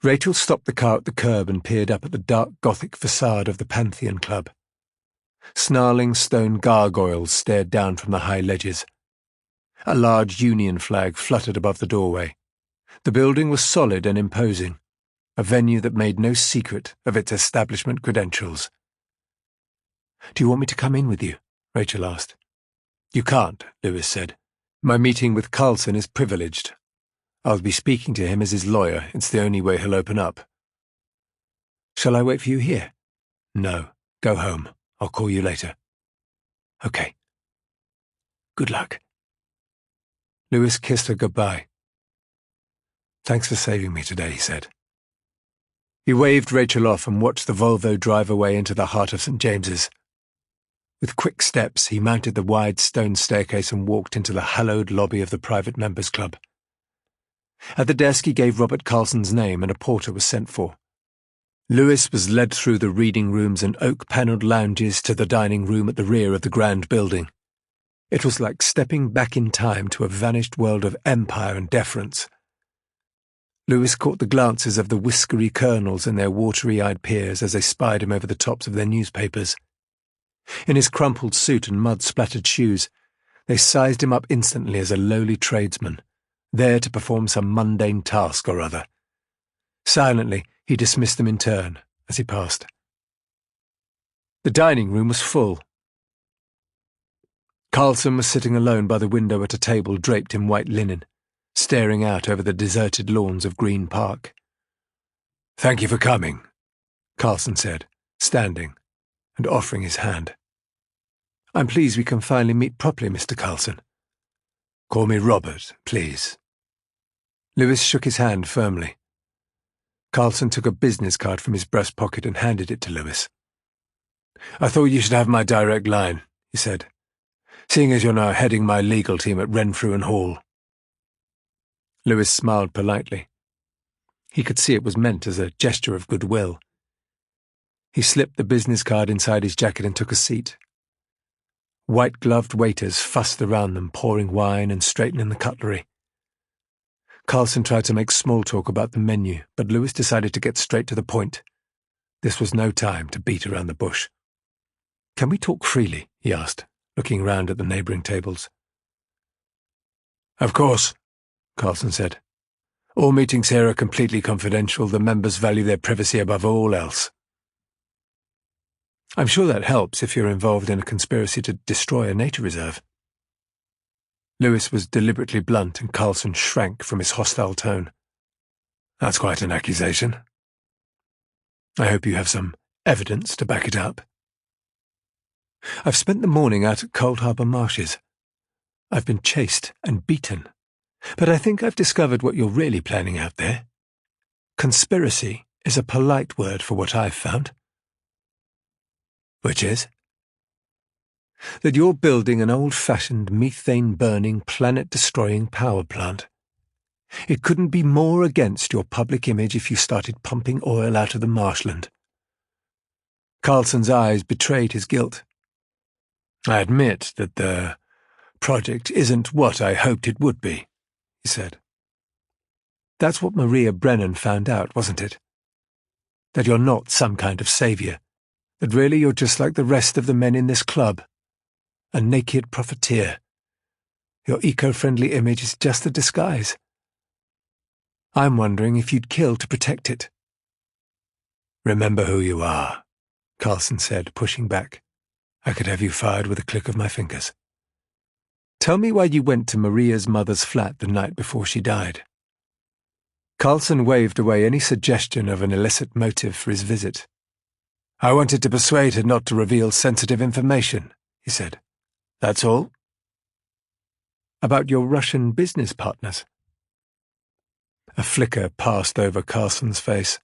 Rachel stopped the car at the curb and peered up at the dark Gothic facade of the Pantheon Club. Snarling stone gargoyles stared down from the high ledges. A large Union flag fluttered above the doorway. The building was solid and imposing, a venue that made no secret of its establishment credentials. "Do you want me to come in with you?" Rachel asked. "You can't," Lewis said. "My meeting with Carlson is privileged. I'll be speaking to him as his lawyer. It's the only way he'll open up." "Shall I wait for you here?" "No. Go home. I'll call you later." "Okay. Good luck." Lewis kissed her goodbye. "Thanks for saving me today," he said. He waved Rachel off and watched the Volvo drive away into the heart of St. James's. With quick steps, he mounted the wide stone staircase and walked into the hallowed lobby of the private members' club. At the desk he gave Robert Carlson's name and a porter was sent for. Lewis was led through the reading rooms and oak-panelled lounges to the dining room at the rear of the grand building. It was like stepping back in time to a vanished world of empire and deference. Lewis caught the glances of the whiskery colonels and their watery-eyed peers as they spied him over the tops of their newspapers. In his crumpled suit and mud-splattered shoes, they sized him up instantly as a lowly tradesman, there to perform some mundane task or other. Silently, he dismissed them in turn as he passed. The dining room was full. Carlson was sitting alone by the window at a table draped in white linen, staring out over the deserted lawns of Green Park. "Thank you for coming," Carlson said, standing and offering his hand. "I'm pleased we can finally meet properly, Mr. Carlson." "Call me Robert, please." Lewis shook his hand firmly. Carlson took a business card from his breast pocket and handed it to Lewis. "I thought you should have my direct line," he said, "seeing as you're now heading my legal team at Renfrew and Hall." Lewis smiled politely. He could see it was meant as a gesture of goodwill. He slipped the business card inside his jacket and took a seat. White-gloved waiters fussed around them, pouring wine and straightening the cutlery. Carlson tried to make small talk about the menu, but Lewis decided to get straight to the point. This was no time to beat around the bush. "Can we talk freely?" he asked, looking round at the neighbouring tables. "Of course," Carlson said. All meetings here are completely confidential. The members value their privacy above all else. I'm sure that helps if you're involved in a conspiracy to destroy a nature reserve. Lewis was deliberately blunt, and Carlson shrank from his hostile tone. That's quite an accusation. I hope you have some evidence to back it up. I've spent the morning out at Cold Harbour Marshes. I've been chased and beaten, but I think I've discovered what you're really planning out there. Conspiracy is a polite word for what I've found. Which is? That you're building an old-fashioned, methane-burning, planet-destroying power plant. It couldn't be more against your public image if you started pumping oil out of the marshland. Carlson's eyes betrayed his guilt. I admit that the project isn't what I hoped it would be, he said. That's what Maria Brennan found out, wasn't it? That you're not some kind of saviour. That really you're just like the rest of the men in this club. A naked profiteer. Your eco-friendly image is just a disguise. I'm wondering if you'd kill to protect it. Remember who you are, Carlson said, pushing back. I could have you fired with a click of my fingers. Tell me why you went to Maria's mother's flat the night before she died. Carlson waved away any suggestion of an illicit motive for his visit. I wanted to persuade her not to reveal sensitive information, he said. That's all? About your Russian business partners? A flicker passed over Carlson's face.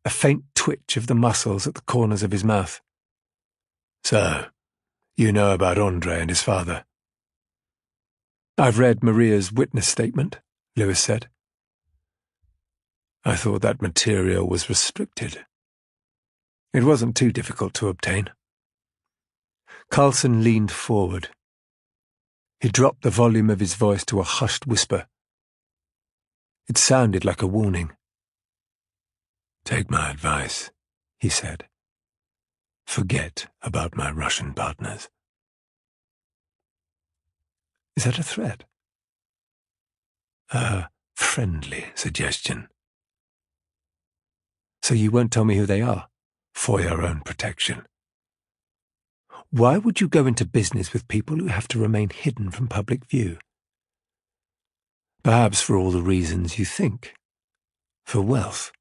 A faint twitch of the muscles at the corners of his mouth. So, you know about Andrei and his father? I've read Maria's witness statement, Lewis said. I thought that material was restricted. It wasn't too difficult to obtain. Carlson leaned forward. He dropped the volume of his voice to a hushed whisper. It sounded like a warning. Take my advice, he said. Forget about my Russian partners. Is that a threat? A friendly suggestion. So you won't tell me who they are, for your own protection. Why would you go into business with people who have to remain hidden from public view? Perhaps for all the reasons you think. For wealth.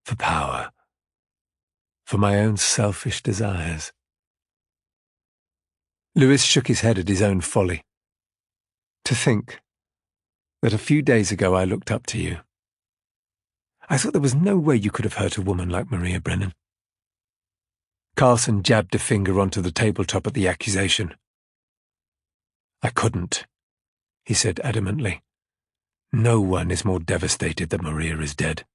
For power. For my own selfish desires. Lewis shook his head at his own folly. To think that a few days ago I looked up to you. I thought there was no way you could have hurt a woman like Maria Brennan. Carlson jabbed a finger onto the tabletop at the accusation. I couldn't, he said adamantly. No one is more devastated that Maria is dead.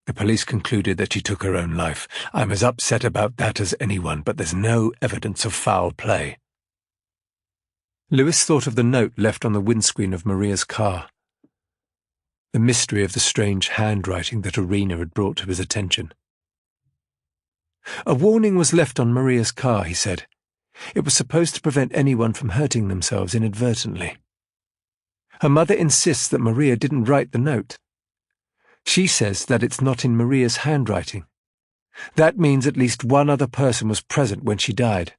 The police concluded that she took her own life. I'm as upset about that as anyone, but there's no evidence of foul play. Lewis thought of the note left on the windscreen of Maria's car. The mystery of the strange handwriting that Irina had brought to his attention. A warning was left on Maria's car, he said. It was supposed to prevent anyone from hurting themselves inadvertently. Her mother insists that Maria didn't write the note. She says that it's not in Maria's handwriting. That means at least one other person was present when she died.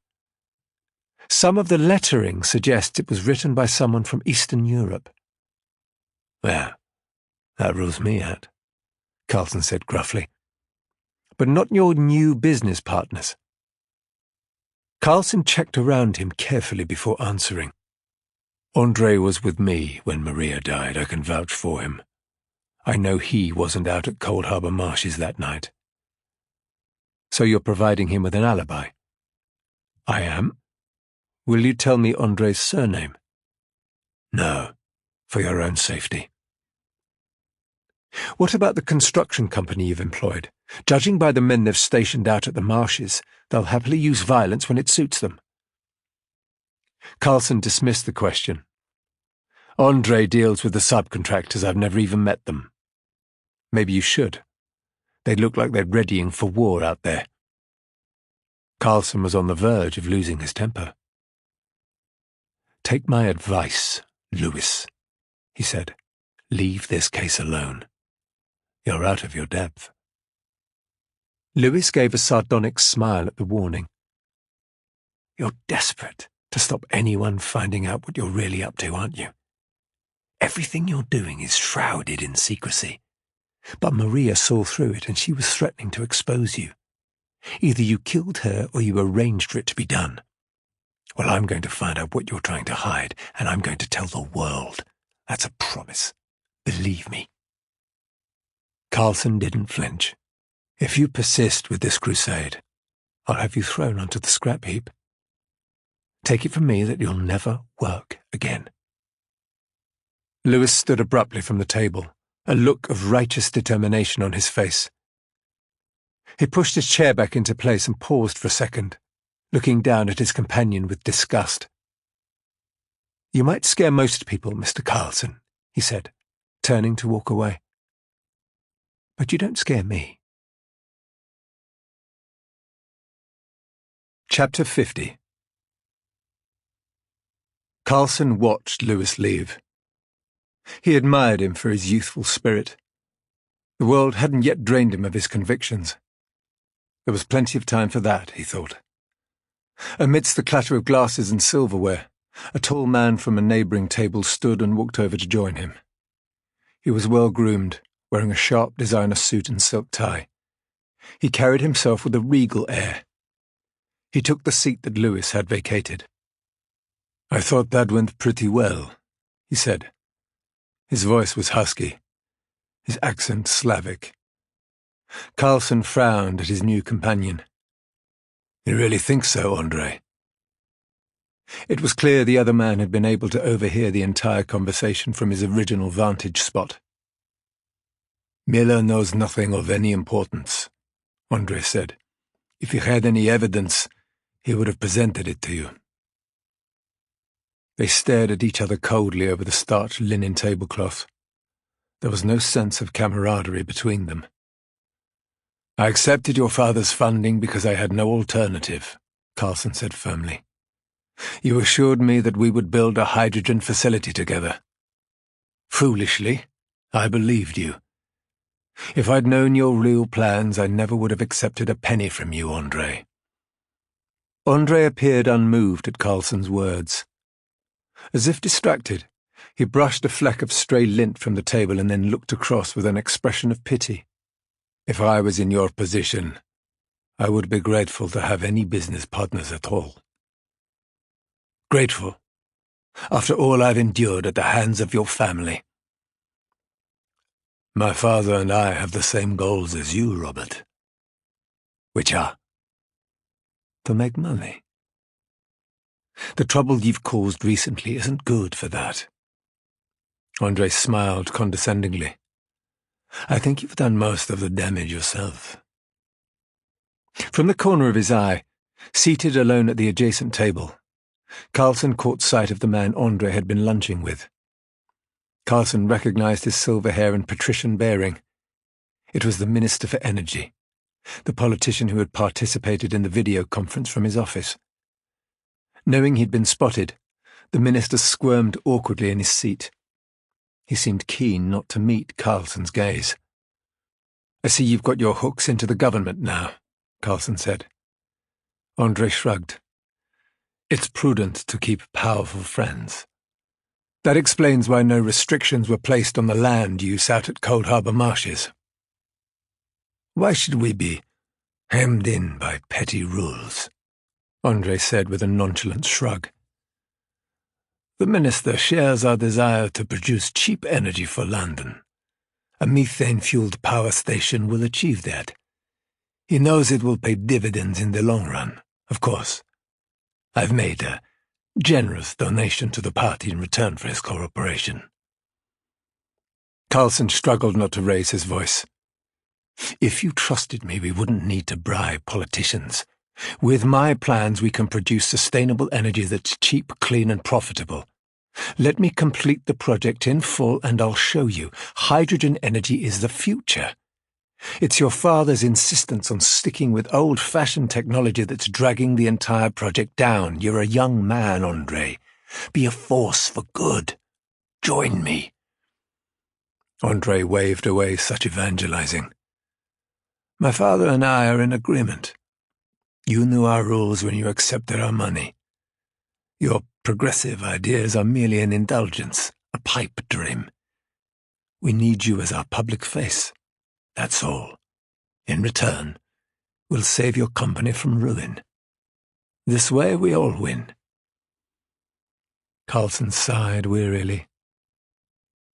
Some of the lettering suggests it was written by someone from Eastern Europe. Well, that rules me out, Carlson said gruffly. But not your new business partners. Carlson checked around him carefully before answering. Andrei was with me when Maria died. I can vouch for him. I know he wasn't out at Cold Harbour Marshes that night. So you're providing him with an alibi? I am. Will you tell me Andrei's surname? No, for your own safety. What about the construction company you've employed? Judging by the men they've stationed out at the marshes, they'll happily use violence when it suits them. Carlson dismissed the question. Andrei deals with the subcontractors. I've never even met them. Maybe you should. They look like they're readying for war out there. Carlson was on the verge of losing his temper. Take my advice, Lewis, he said. Leave this case alone. You're out of your depth. Lewis gave a sardonic smile at the warning. You're desperate to stop anyone finding out what you're really up to, aren't you? Everything you're doing is shrouded in secrecy. But Maria saw through it and she was threatening to expose you. Either you killed her or you arranged for it to be done. Well, I'm going to find out what you're trying to hide, and I'm going to tell the world. That's a promise. Believe me. Carlson didn't flinch. If you persist with this crusade, I'll have you thrown onto the scrap heap. Take it from me that you'll never work again. Lewis stood abruptly from the table, a look of righteous determination on his face. He pushed his chair back into place and paused for a second, looking down at his companion with disgust. You might scare most people, Mr. Carlson, he said, turning to walk away. But you don't scare me. Chapter 50. Carlson watched Lewis leave. He admired him for his youthful spirit. The world hadn't yet drained him of his convictions. There was plenty of time for that, he thought. Amidst the clatter of glasses and silverware, a tall man from a neighbouring table stood and walked over to join him. He was well-groomed, wearing a sharp designer suit and silk tie. He carried himself with a regal air. He took the seat that Lewis had vacated. I thought that went pretty well, he said. His voice was husky, his accent Slavic. Carlson frowned at his new companion. You really think so, Andre? It was clear the other man had been able to overhear the entire conversation from his original vantage spot. Miller knows nothing of any importance, Andre said. If he had any evidence, he would have presented it to you. They stared at each other coldly over the starched linen tablecloth. There was no sense of camaraderie between them. I accepted your father's funding because I had no alternative, Carlson said firmly. You assured me that we would build a hydrogen facility together. Foolishly, I believed you. If I'd known your real plans, I never would have accepted a penny from you, Andre. Andre appeared unmoved at Carlson's words. As if distracted, he brushed a fleck of stray lint from the table and then looked across with an expression of pity. If I was in your position, I would be grateful to have any business partners at all. Grateful, after all I've endured at the hands of your family. My father and I have the same goals as you, Robert. Which are? To make money. The trouble you've caused recently isn't good for that. Andre smiled condescendingly. I think you've done most of the damage yourself. From the corner of his eye, seated alone at the adjacent table, Carlson caught sight of the man Andre had been lunching with. Carlson recognized his silver hair and patrician bearing. It was the Minister for Energy, the politician who had participated in the video conference from his office. Knowing he'd been spotted, the minister squirmed awkwardly in his seat. He seemed keen not to meet Carlson's gaze. I see you've got your hooks into the government now, Carlson said. Andre shrugged. It's prudent to keep powerful friends. That explains why no restrictions were placed on the land use out at Cold Harbor Marshes. Why should we be hemmed in by petty rules? Andre said with a nonchalant shrug. The minister shares our desire to produce cheap energy for London. A methane-fueled power station will achieve that. He knows it will pay dividends in the long run, of course. I've made a generous donation to the party in return for his cooperation. Carlson struggled not to raise his voice. If you trusted me, we wouldn't need to bribe politicians. With my plans, we can produce sustainable energy that's cheap, clean, and profitable. Let me complete the project in full, and I'll show you. Hydrogen energy is the future. It's your father's insistence on sticking with old-fashioned technology that's dragging the entire project down. You're a young man, Andre. Be a force for good. Join me. Andre waved away such evangelizing. My father and I are in agreement. You knew our rules when you accepted our money. Your progressive ideas are merely an indulgence, a pipe dream. We need you as our public face. That's all. In return, we'll save your company from ruin. This way we all win. Carlson sighed wearily.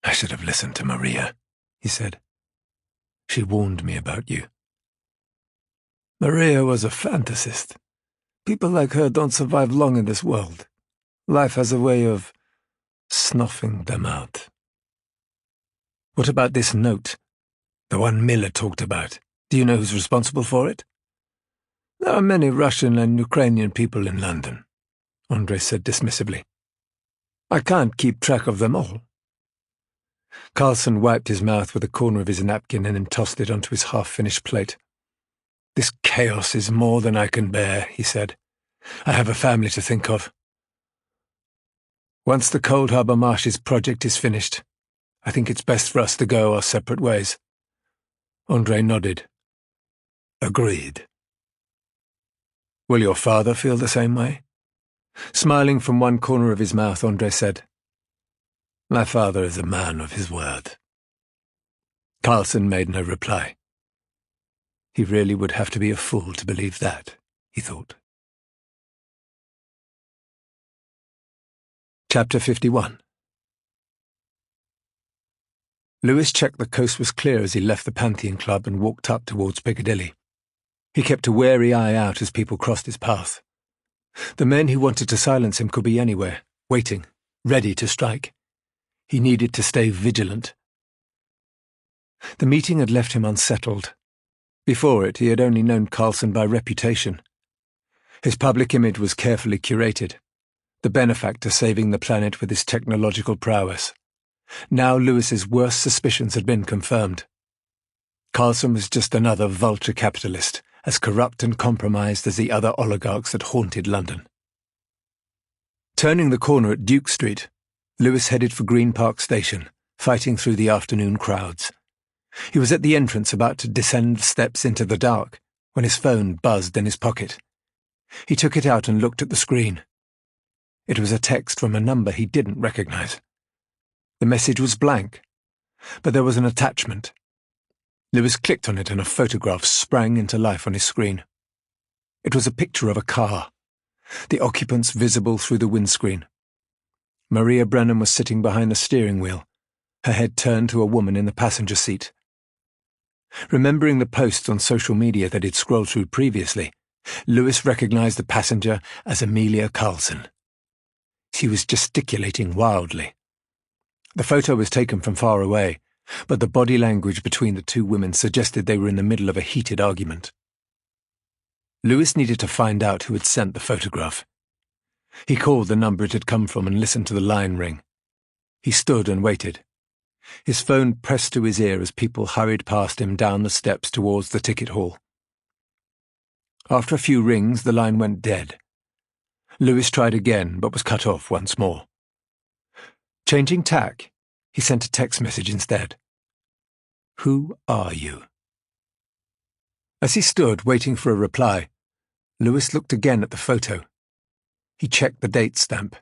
I should have listened to Maria, he said. She warned me about you. Maria was a fantasist. People like her don't survive long in this world. Life has a way of snuffing them out. What about this note? The one Miller talked about. Do you know who's responsible for it? There are many Russian and Ukrainian people in London, Andre said dismissively. I can't keep track of them all. Carlson wiped his mouth with a corner of his napkin and then tossed it onto his half-finished plate. This chaos is more than I can bear, he said. I have a family to think of. Once the Cold Harbour Marshes project is finished, I think it's best for us to go our separate ways. Andre nodded. Agreed. Will your father feel the same way? Smiling from one corner of his mouth, Andre said, My father is a man of his word. Carlson made no reply. He really would have to be a fool to believe that, he thought. Chapter 51. Lewis checked the coast was clear as he left the Pantheon Club and walked up towards Piccadilly. He kept a wary eye out as people crossed his path. The men who wanted to silence him could be anywhere, waiting, ready to strike. He needed to stay vigilant. The meeting had left him unsettled. Before it, he had only known Carlson by reputation. His public image was carefully curated, the benefactor saving the planet with his technological prowess. Now Lewis's worst suspicions had been confirmed. Carlson was just another vulture capitalist, as corrupt and compromised as the other oligarchs that haunted London. Turning the corner at Duke Street, Lewis headed for Green Park Station, fighting through the afternoon crowds. He was at the entrance about to descend the steps into the dark when his phone buzzed in his pocket. He took it out and looked at the screen. It was a text from a number he didn't recognize. The message was blank, but there was an attachment. Lewis clicked on it and a photograph sprang into life on his screen. It was a picture of a car, the occupants visible through the windscreen. Maria Brennan was sitting behind the steering wheel, her head turned to a woman in the passenger seat. Remembering the posts on social media that he'd scrolled through previously, Lewis recognized the passenger as Amelia Carlson. She was gesticulating wildly. The photo was taken from far away, but the body language between the two women suggested they were in the middle of a heated argument. Lewis needed to find out who had sent the photograph. He called the number it had come from and listened to the line ring. He stood and waited. His phone pressed to his ear as people hurried past him down the steps towards the ticket hall. After a few rings, the line went dead. Lewis tried again, but was cut off once more. Changing tack, he sent a text message instead. Who are you? As he stood waiting for a reply, Lewis looked again at the photo. He checked the date stamp.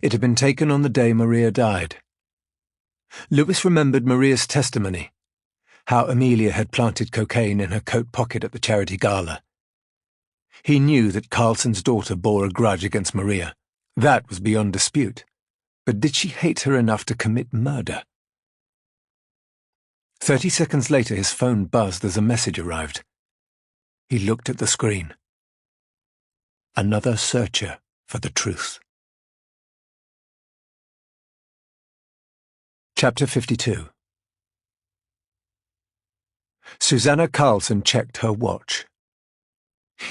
It had been taken on the day Maria died. Lewis remembered Maria's testimony, how Amelia had planted cocaine in her coat pocket at the charity gala. He knew that Carlson's daughter bore a grudge against Maria. That was beyond dispute. But did she hate her enough to commit murder? 30 seconds later, his phone buzzed as a message arrived. He looked at the screen. Another searcher for the truth. Chapter 52. Susanna Carlson checked her watch.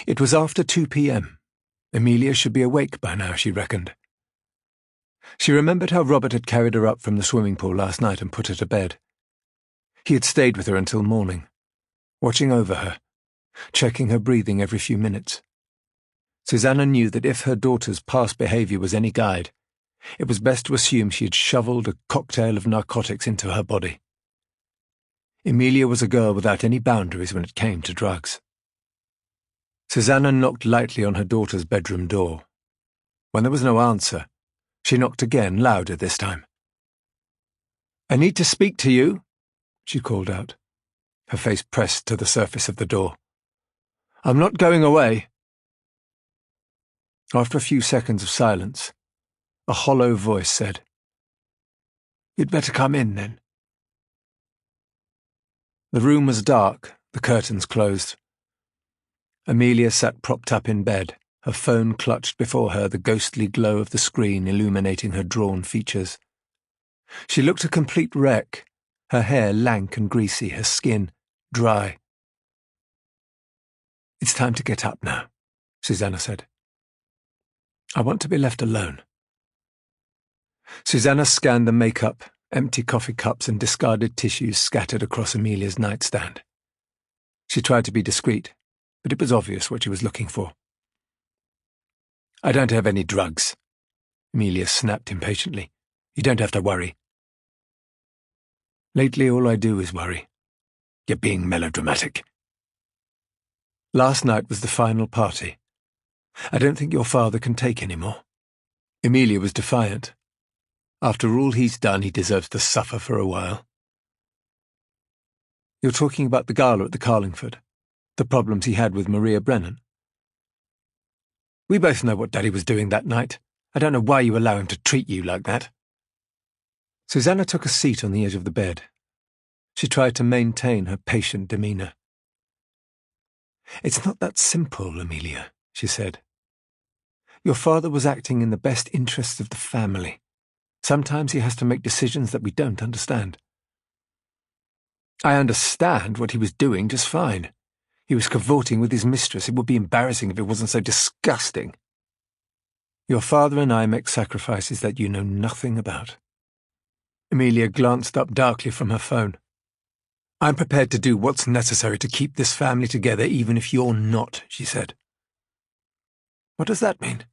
It was after 2 p.m. Amelia should be awake by now, she reckoned. She remembered how Robert had carried her up from the swimming pool last night and put her to bed. He had stayed with her until morning, watching over her, checking her breathing every few minutes. Susanna knew that if her daughter's past behavior was any guide, it was best to assume she had shoveled a cocktail of narcotics into her body. Emilia was a girl without any boundaries when it came to drugs. Susanna knocked lightly on her daughter's bedroom door. When there was no answer, she knocked again, louder this time. "I need to speak to you," she called out, her face pressed to the surface of the door. "I'm not going away." After a few seconds of silence, a hollow voice said, "You'd better come in, then." The room was dark, the curtains closed. Emilia sat propped up in bed, her phone clutched before her, the ghostly glow of the screen illuminating her drawn features. She looked a complete wreck, her hair lank and greasy, her skin dry. "It's time to get up now," Susanna said. "I want to be left alone." Susanna scanned the makeup, empty coffee cups and discarded tissues scattered across Emilia's nightstand. She tried to be discreet, but it was obvious what she was looking for. "I don't have any drugs," Emilia snapped impatiently. "You don't have to worry." "Lately all I do is worry." "You're being melodramatic." "Last night was the final party. I don't think your father can take any more." Emilia was defiant. After all he's done, he deserves to suffer for a while. "You're talking about the gala at the Carlingford, the problems he had with Maria Brennan?" "We both know what Daddy was doing that night. I don't know why you allow him to treat you like that." Susanna took a seat on the edge of the bed. She tried to maintain her patient demeanour. "It's not that simple, Emilia," she said. "Your father was acting in the best interests of the family. Sometimes he has to make decisions that we don't understand." "I understand what he was doing just fine. He was cavorting with his mistress. It would be embarrassing if it wasn't so disgusting." "Your father and I make sacrifices that you know nothing about." Emilia glanced up darkly from her phone. "I'm prepared to do what's necessary to keep this family together, even if you're not," she said. "What does that mean?"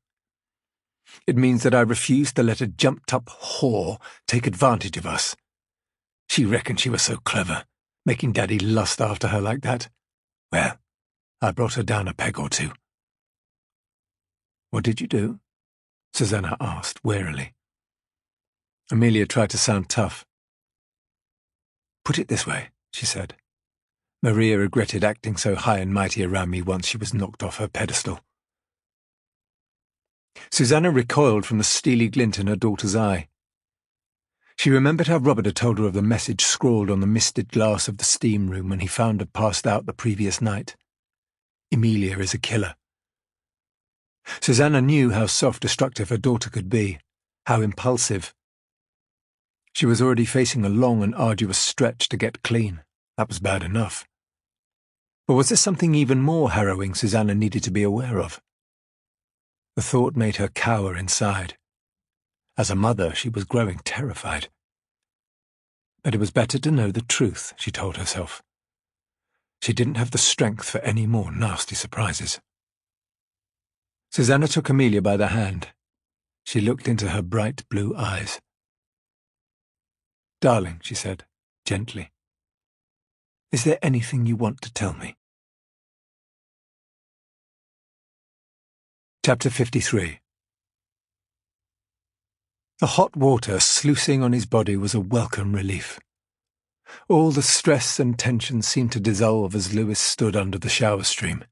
"It means that I refuse to let a jumped-up whore take advantage of us. She reckoned she was so clever, making Daddy lust after her like that. Well, I brought her down a peg or two." "What did you do?" Susanna asked warily. Emilia tried to sound tough. "Put it this way," she said. "Maria regretted acting so high and mighty around me once she was knocked off her pedestal." Susanna recoiled from the steely glint in her daughter's eye. She remembered how Robert had told her of the message scrawled on the misted glass of the steam room when he found her passed out the previous night. "Emilia is a killer." Susanna knew how self-destructive her daughter could be, how impulsive. She was already facing a long and arduous stretch to get clean. That was bad enough. But was there something even more harrowing Susanna needed to be aware of? The thought made her cower inside. As a mother, she was growing terrified. But it was better to know the truth, she told herself. She didn't have the strength for any more nasty surprises. Susanna took Emilia by the hand. She looked into her bright blue eyes. "Darling," she said, gently, "is there anything you want to tell me?" Chapter 53. The hot water sluicing on his body was a welcome relief. All the stress and tension seemed to dissolve as Lewis stood under the shower stream.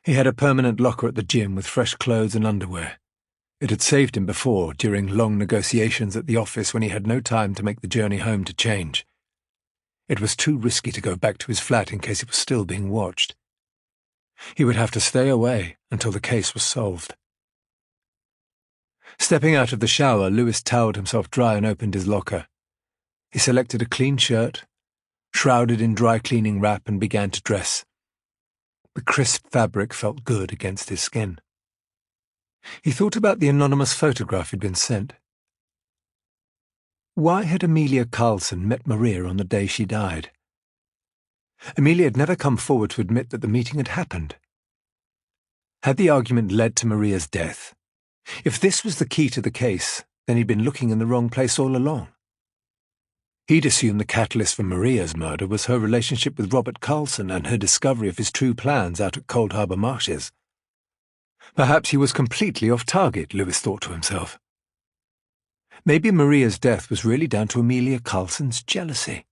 He had a permanent locker at the gym with fresh clothes and underwear. It had saved him before, during long negotiations at the office when he had no time to make the journey home to change. It was too risky to go back to his flat in case it was still being watched. He would have to stay away until the case was solved. Stepping out of the shower, Lewis toweled himself dry and opened his locker. He selected a clean shirt, shrouded in dry cleaning wrap, and began to dress. The crisp fabric felt good against his skin. He thought about the anonymous photograph he'd been sent. Why had Emilia Carlson met Maria on the day she died? Emilia had never come forward to admit that the meeting had happened. Had the argument led to Maria's death? If this was the key to the case, then he'd been looking in the wrong place all along. He'd assumed the catalyst for Maria's murder was her relationship with Robert Carlson and her discovery of his true plans out at Cold Harbour Marshes. Perhaps he was completely off target, Lewis thought to himself. Maybe Maria's death was really down to Amelia Carlson's jealousy.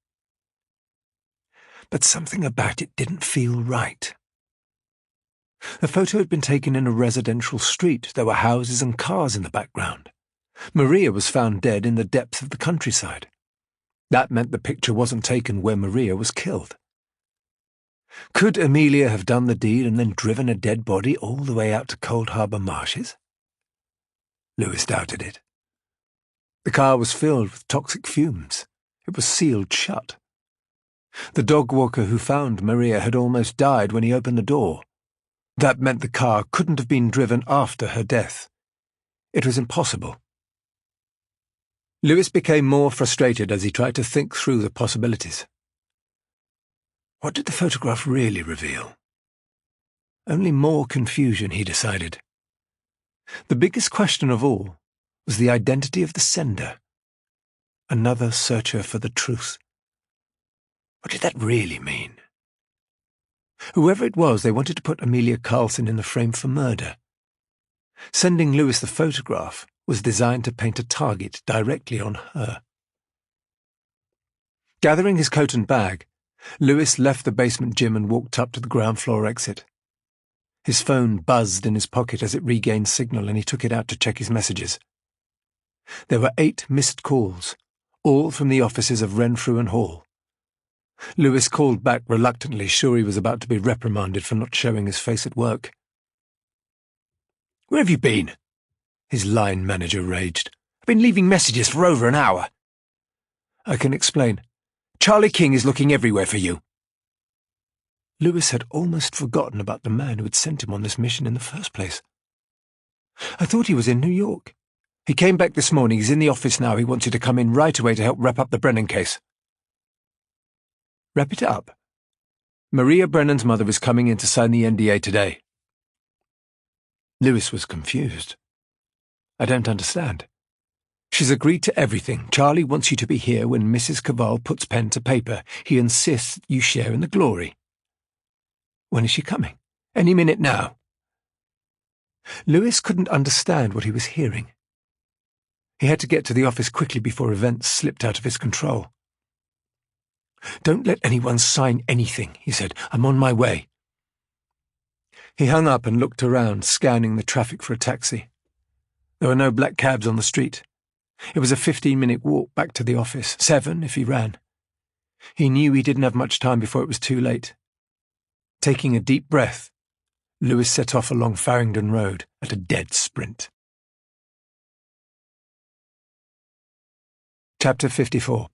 But something about it didn't feel right. The photo had been taken in a residential street. There were houses and cars in the background. Maria was found dead in the depths of the countryside. That meant the picture wasn't taken where Maria was killed. Could Amelia have done the deed and then driven a dead body all the way out to Cold Harbour Marshes? Lewis doubted it. The car was filled with toxic fumes. It was sealed shut. The dog walker who found Maria had almost died when he opened the door. That meant the car couldn't have been driven after her death. It was impossible. Lewis became more frustrated as he tried to think through the possibilities. What did the photograph really reveal? Only more confusion, he decided. The biggest question of all was the identity of the sender. Another searcher for the truth. What did that really mean? Whoever it was, they wanted to put Amelia Carlson in the frame for murder. Sending Lewis the photograph was designed to paint a target directly on her. Gathering his coat and bag, Lewis left the basement gym and walked up to the ground floor exit. His phone buzzed in his pocket as it regained signal, and he took it out to check his messages. There were 8 missed calls, all from the offices of Renfrew and Hall. Lewis called back reluctantly, sure he was about to be reprimanded for not showing his face at work. "Where have you been?" his line manager raged. "I've been leaving messages for over an hour." "I can explain. Charlie King is looking everywhere for you." Lewis had almost forgotten about the man who had sent him on this mission in the first place. "I thought he was in New York. He came back this morning. He's in the office now. He wants you to come in right away to help wrap up the Brennan case." "Wrap it up?" "Maria Brennan's mother is coming in to sign the NDA today." Lewis was confused. "I don't understand." "She's agreed to everything. Charlie wants you to be here when Mrs. Cavall puts pen to paper. He insists you share in the glory." "When is she coming?" "Any minute now." Lewis couldn't understand what he was hearing. He had to get to the office quickly before events slipped out of his control. "Don't let anyone sign anything," he said. "I'm on my way." He hung up and looked around, scanning the traffic for a taxi. There were no black cabs on the street. It was a 15-minute walk back to the office, 7 if he ran. He knew he didn't have much time before it was too late. Taking a deep breath, Lewis set off along Farringdon Road at a dead sprint. Chapter 54.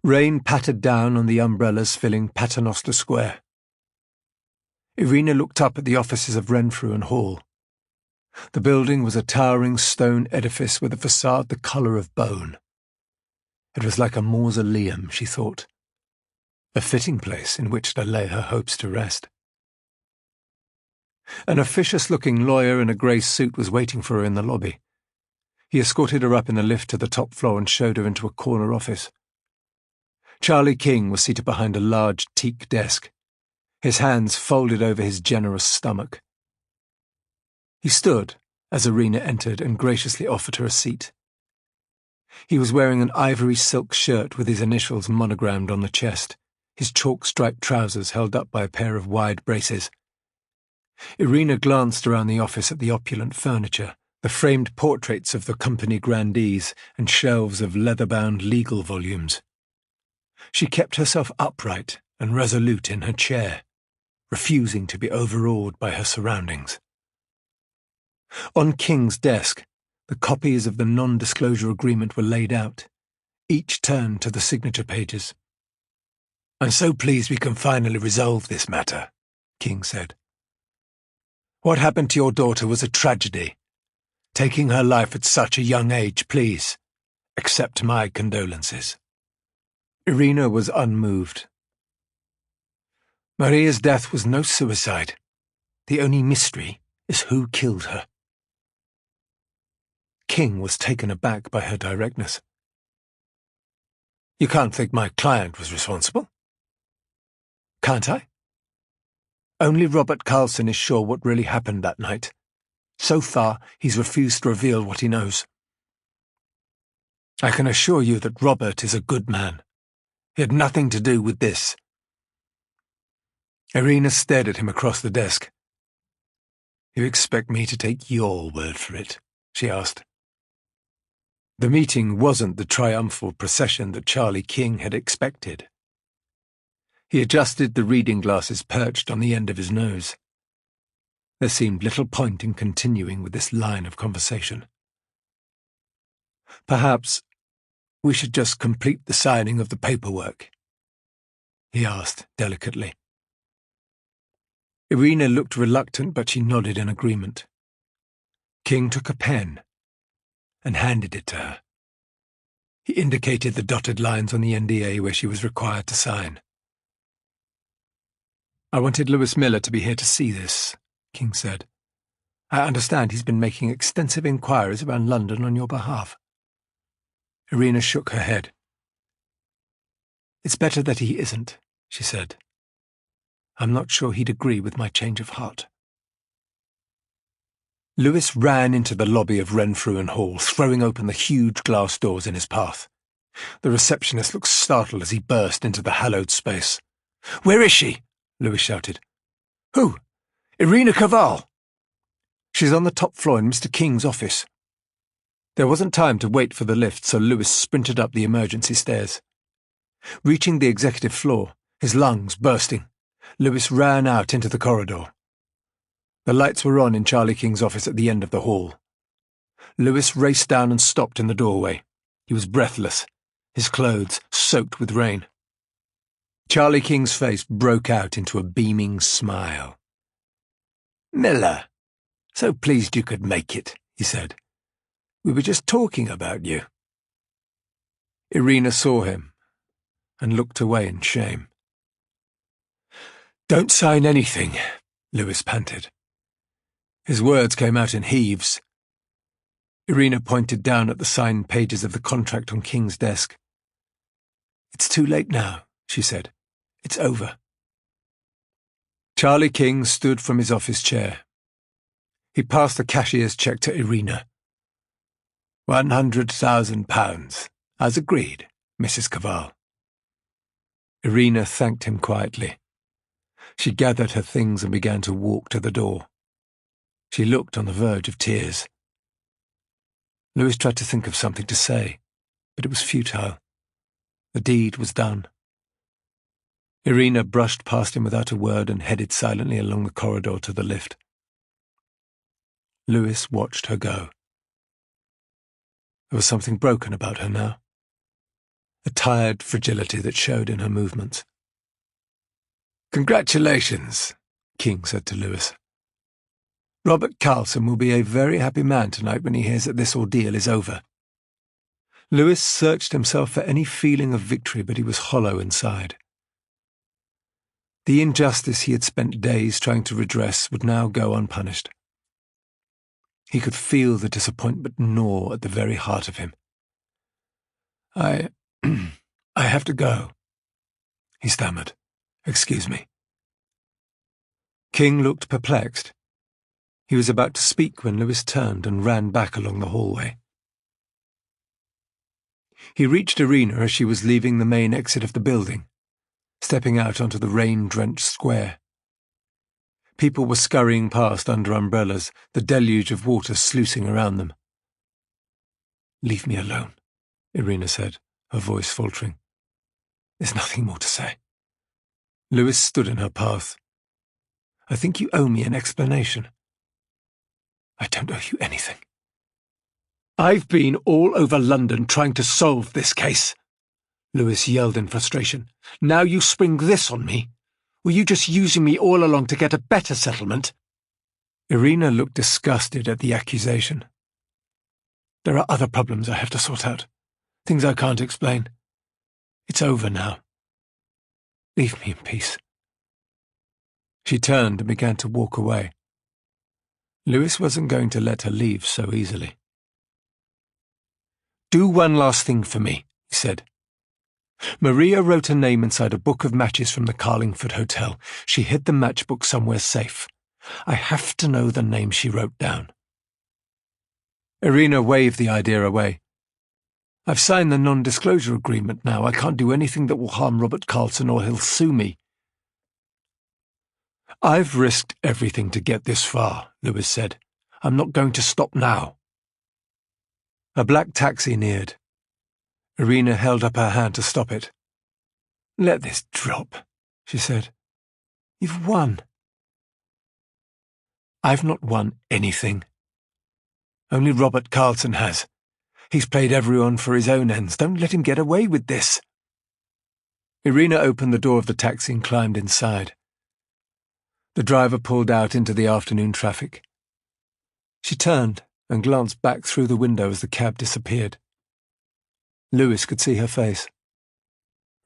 Rain pattered down on the umbrellas filling Paternoster Square. Irina looked up at the offices of Renfrew and Hall. The building was a towering stone edifice with a facade the colour of bone. It was like a mausoleum, she thought. A fitting place in which to lay her hopes to rest. An officious-looking lawyer in a grey suit was waiting for her in the lobby. He escorted her up in the lift to the top floor and showed her into a corner office. Charlie King was seated behind a large teak desk, his hands folded over his generous stomach. He stood as Irina entered and graciously offered her a seat. He was wearing an ivory silk shirt with his initials monogrammed on the chest, his chalk-striped trousers held up by a pair of wide braces. Irina glanced around the office at the opulent furniture, the framed portraits of the company grandees, and shelves of leather-bound legal volumes. She kept herself upright and resolute in her chair, refusing to be overawed by her surroundings. On King's desk, the copies of the non-disclosure agreement were laid out, each turned to the signature pages. "I'm so pleased we can finally resolve this matter," King said. "What happened to your daughter was a tragedy. Taking her life at such a young age, please, accept my condolences." Irina was unmoved. "Maria's death was no suicide. The only mystery is who killed her." King was taken aback by her directness. You can't think my client was responsible. Can't I? Only Robert Carlson is sure what really happened that night. So far, he's refused to reveal what he knows. I can assure you that Robert is a good man. He had nothing to do with this. Irina stared at him across the desk. You expect me to take your word for it? She asked. The meeting wasn't the triumphal procession that Charlie King had expected. He adjusted the reading glasses perched on the end of his nose. There seemed little point in continuing with this line of conversation. Perhaps we should just complete the signing of the paperwork, he asked delicately. Irina looked reluctant, but she nodded in agreement. King took a pen and handed it to her. He indicated the dotted lines on the NDA where she was required to sign. I wanted Lewis Miller to be here to see this, King said. I understand he's been making extensive inquiries around London on your behalf. Irina shook her head. It's better that he isn't, she said. I'm not sure he'd agree with my change of heart. Lewis ran into the lobby of Renfrew and Hall, throwing open the huge glass doors in his path. The receptionist looked startled as he burst into the hallowed space. Where is she? Lewis shouted. Who? Irina Cavall. She's on the top floor in Mr. King's office. There wasn't time to wait for the lift, so Lewis sprinted up the emergency stairs. Reaching the executive floor, his lungs bursting, Lewis ran out into the corridor. The lights were on in Charlie King's office at the end of the hall. Lewis raced down and stopped in the doorway. He was breathless, his clothes soaked with rain. Charlie King's face broke out into a beaming smile. Miller, so pleased you could make it, he said. We were just talking about you. Irina saw him and looked away in shame. Don't sign anything, Lewis panted. His words came out in heaves. Irina pointed down at the signed pages of the contract on King's desk. It's too late now, she said. It's over. Charlie King stood from his office chair. He passed the cashier's cheque to Irina. £100,000, as agreed, Mrs. Cavall. Irina thanked him quietly. She gathered her things and began to walk to the door. She looked on the verge of tears. Lewis tried to think of something to say, but it was futile. The deed was done. Irina brushed past him without a word and headed silently along the corridor to the lift. Lewis watched her go. There was something broken about her now, a tired fragility that showed in her movements. Congratulations, King said to Lewis. Robert Carlson will be a very happy man tonight when he hears that this ordeal is over. Lewis searched himself for any feeling of victory, but he was hollow inside. The injustice he had spent days trying to redress would now go unpunished. He could feel the disappointment gnaw at the very heart of him. I have to go, he stammered. Excuse me. King looked perplexed. He was about to speak when Lewis turned and ran back along the hallway. He reached Irina as she was leaving the main exit of the building, stepping out onto the rain-drenched square. People were scurrying past under umbrellas, the deluge of water sluicing around them. Leave me alone, Irina said, her voice faltering. There's nothing more to say. Lewis stood in her path. I think you owe me an explanation. I don't owe you anything. I've been all over London trying to solve this case, Lewis yelled in frustration. Now you spring this on me? Were you just using me all along to get a better settlement? Irina looked disgusted at the accusation. There are other problems I have to sort out, things I can't explain. It's over now. Leave me in peace. She turned and began to walk away. Lewis wasn't going to let her leave so easily. Do one last thing for me, he said. Maria wrote a name inside a book of matches from the Carlingford Hotel. She hid the matchbook somewhere safe. I have to know the name she wrote down. Irina waved the idea away. I've signed the non-disclosure agreement now. I can't do anything that will harm Robert Carlson or he'll sue me. I've risked everything to get this far, Lewis said. I'm not going to stop now. A black taxi neared. Irina held up her hand to stop it. Let this drop, she said. You've won. I've not won anything. Only Robert Carlson has. He's played everyone for his own ends. Don't let him get away with this. Irina opened the door of the taxi and climbed inside. The driver pulled out into the afternoon traffic. She turned and glanced back through the window as the cab disappeared. Lewis could see her face,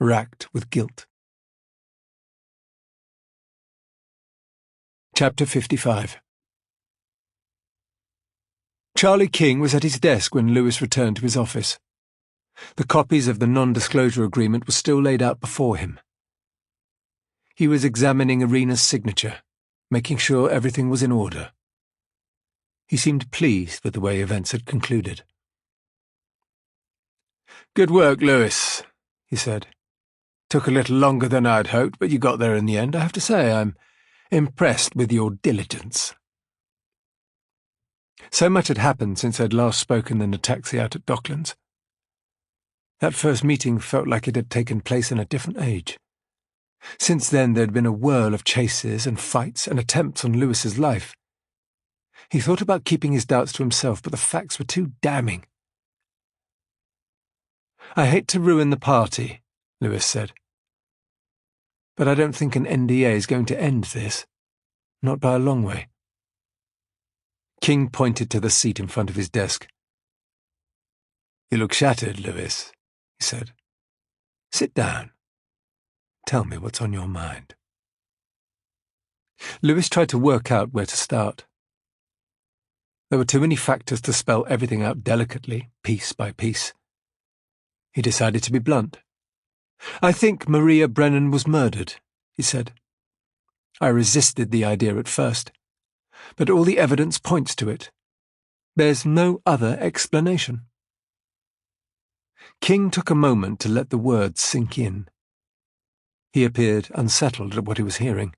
racked with guilt. Chapter 55. Charlie King was at his desk when Lewis returned to his office. The copies of the non-disclosure agreement were still laid out before him. He was examining Irina's signature, making sure everything was in order. He seemed pleased with the way events had concluded. Good work, Lewis, he said. Took a little longer than I'd hoped, but you got there in the end. I have to say I'm impressed with your diligence. So much had happened since I'd last spoken in the taxi out at Docklands. That first meeting felt like it had taken place in a different age. Since then there'd been a whirl of chases and fights and attempts on Lewis's life. He thought about keeping his doubts to himself, but the facts were too damning. I hate to ruin the party, Lewis said. But I don't think an NDA is going to end this. Not by a long way. King pointed to the seat in front of his desk. You look shattered, Lewis, he said. Sit down. Tell me what's on your mind. Lewis tried to work out where to start. There were too many factors to spell everything out delicately, piece by piece. He decided to be blunt. I think Maria Brennan was murdered, he said. I resisted the idea at first, but all the evidence points to it. There's no other explanation. King took a moment to let the words sink in. He appeared unsettled at what he was hearing.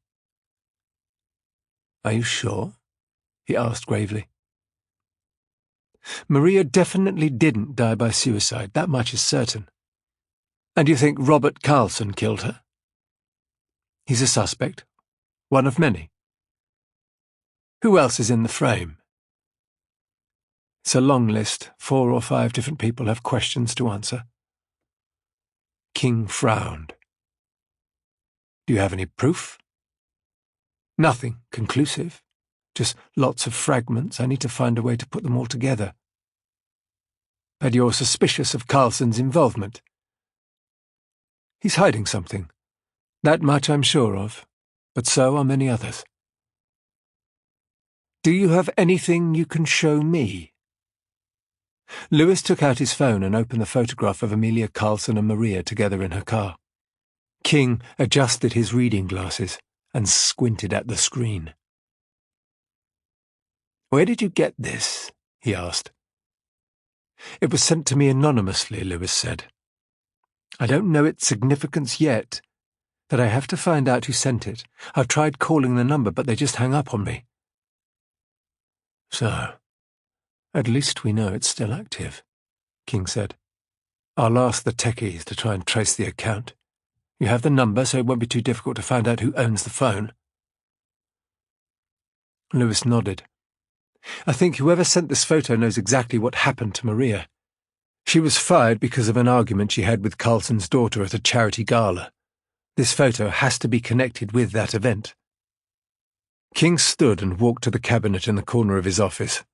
Are you sure? He asked gravely. Maria definitely didn't die by suicide, that much is certain. And you think Robert Carlson killed her? He's a suspect, one of many. Who else is in the frame? It's a long list. 4 or 5 different people have questions to answer. King frowned. Do you have any proof? Nothing conclusive. Just lots of fragments. I need to find a way to put them all together. But you're suspicious of Carlson's involvement. He's hiding something. That much I'm sure of, but so are many others. Do you have anything you can show me? Lewis took out his phone and opened the photograph of Amelia Carlson and Maria together in her car. King adjusted his reading glasses and squinted at the screen. Where did you get this? He asked. It was sent to me anonymously, Lewis said. I don't know its significance yet, but I have to find out who sent it. I've tried calling the number, but they just hang up on me. So, at least we know it's still active, King said. I'll ask the techies to try and trace the account. You have the number, so it won't be too difficult to find out who owns the phone. Lewis nodded. I think whoever sent this photo knows exactly what happened to Maria. She was fired because of an argument she had with Carlson's daughter at a charity gala. This photo has to be connected with that event. King stood and walked to the cabinet in the corner of his office.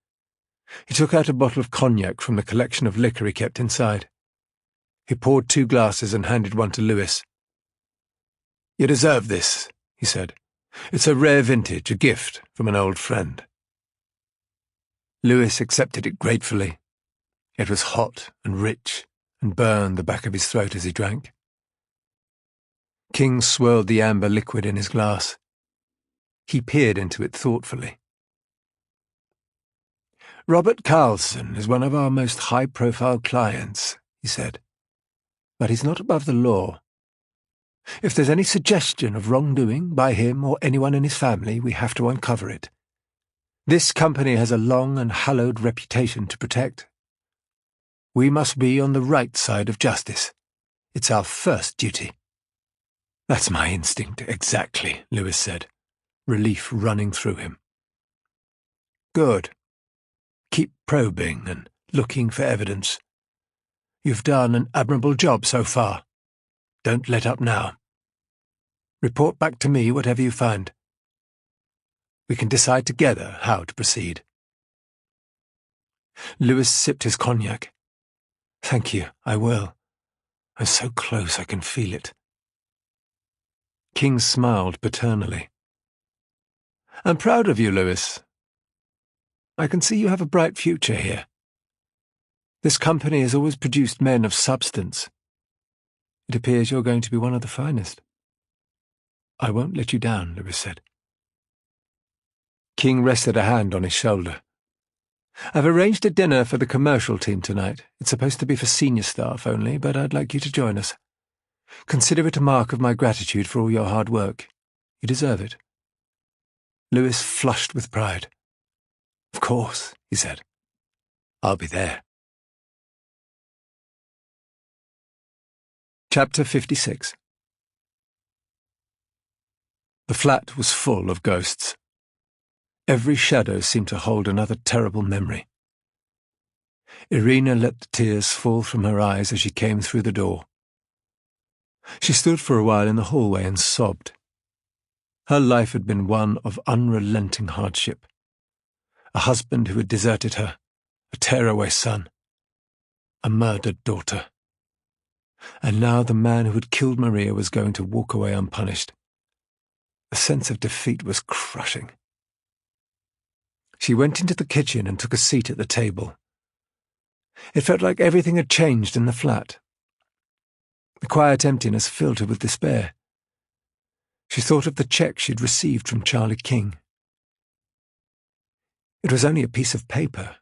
He took out a bottle of cognac from the collection of liquor he kept inside. He poured 2 glasses and handed one to Lewis. You deserve this, he said. It's a rare vintage, a gift from an old friend. Lewis accepted it gratefully. It was hot and rich and burned the back of his throat as he drank. King swirled the amber liquid in his glass. He peered into it thoughtfully. "Robert Carlson is one of our most high-profile clients," he said. "But he's not above the law. If there's any suggestion of wrongdoing by him or anyone in his family, we have to uncover it. This company has a long and hallowed reputation to protect. We must be on the right side of justice. It's our first duty." "That's my instinct, exactly," Lewis said, relief running through him. "Good. Keep probing and looking for evidence. You've done an admirable job so far. Don't let up now. Report back to me whatever you find. We can decide together how to proceed." Lewis sipped his cognac. "Thank you, I will. I'm so close I can feel it." King smiled paternally. "I'm proud of you, Lewis. I can see you have a bright future here. This company has always produced men of substance. It appears you're going to be one of the finest." "I won't let you down," Lewis said. King rested a hand on his shoulder. "I've arranged a dinner for the commercial team tonight. It's supposed to be for senior staff only, but I'd like you to join us. Consider it a mark of my gratitude for all your hard work. You deserve it." Lewis flushed with pride. "Of course," he said. "I'll be there." Chapter 56. The flat was full of ghosts. Every shadow seemed to hold another terrible memory. Irina let the tears fall from her eyes as she came through the door. She stood for a while in the hallway and sobbed. Her life had been one of unrelenting hardship. A husband who had deserted her, a tearaway son, a murdered daughter. And now the man who had killed Maria was going to walk away unpunished. The sense of defeat was crushing. She went into the kitchen and took a seat at the table. It felt like everything had changed in the flat. The quiet emptiness filled her with despair. She thought of the check she'd received from Charlie King. It was only a piece of paper,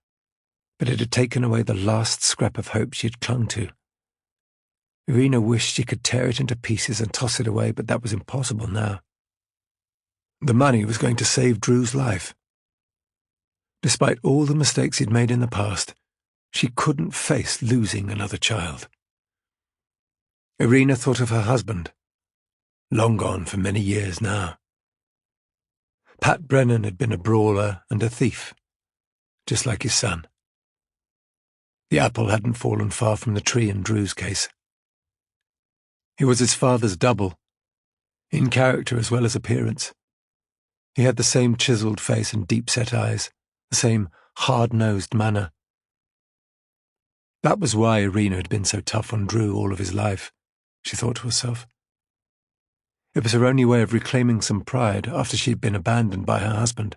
but it had taken away the last scrap of hope she had clung to. Irina wished she could tear it into pieces and toss it away, but that was impossible now. The money was going to save Drew's life. Despite all the mistakes he'd made in the past, she couldn't face losing another child. Irina thought of her husband, long gone for many years now. Pat Brennan had been a brawler and a thief, just like his son. The apple hadn't fallen far from the tree in Drew's case. He was his father's double, in character as well as appearance. He had the same chiseled face and deep-set eyes, the same hard-nosed manner. That was why Irina had been so tough on Drew all of his life, she thought to herself. It was her only way of reclaiming some pride after she had been abandoned by her husband.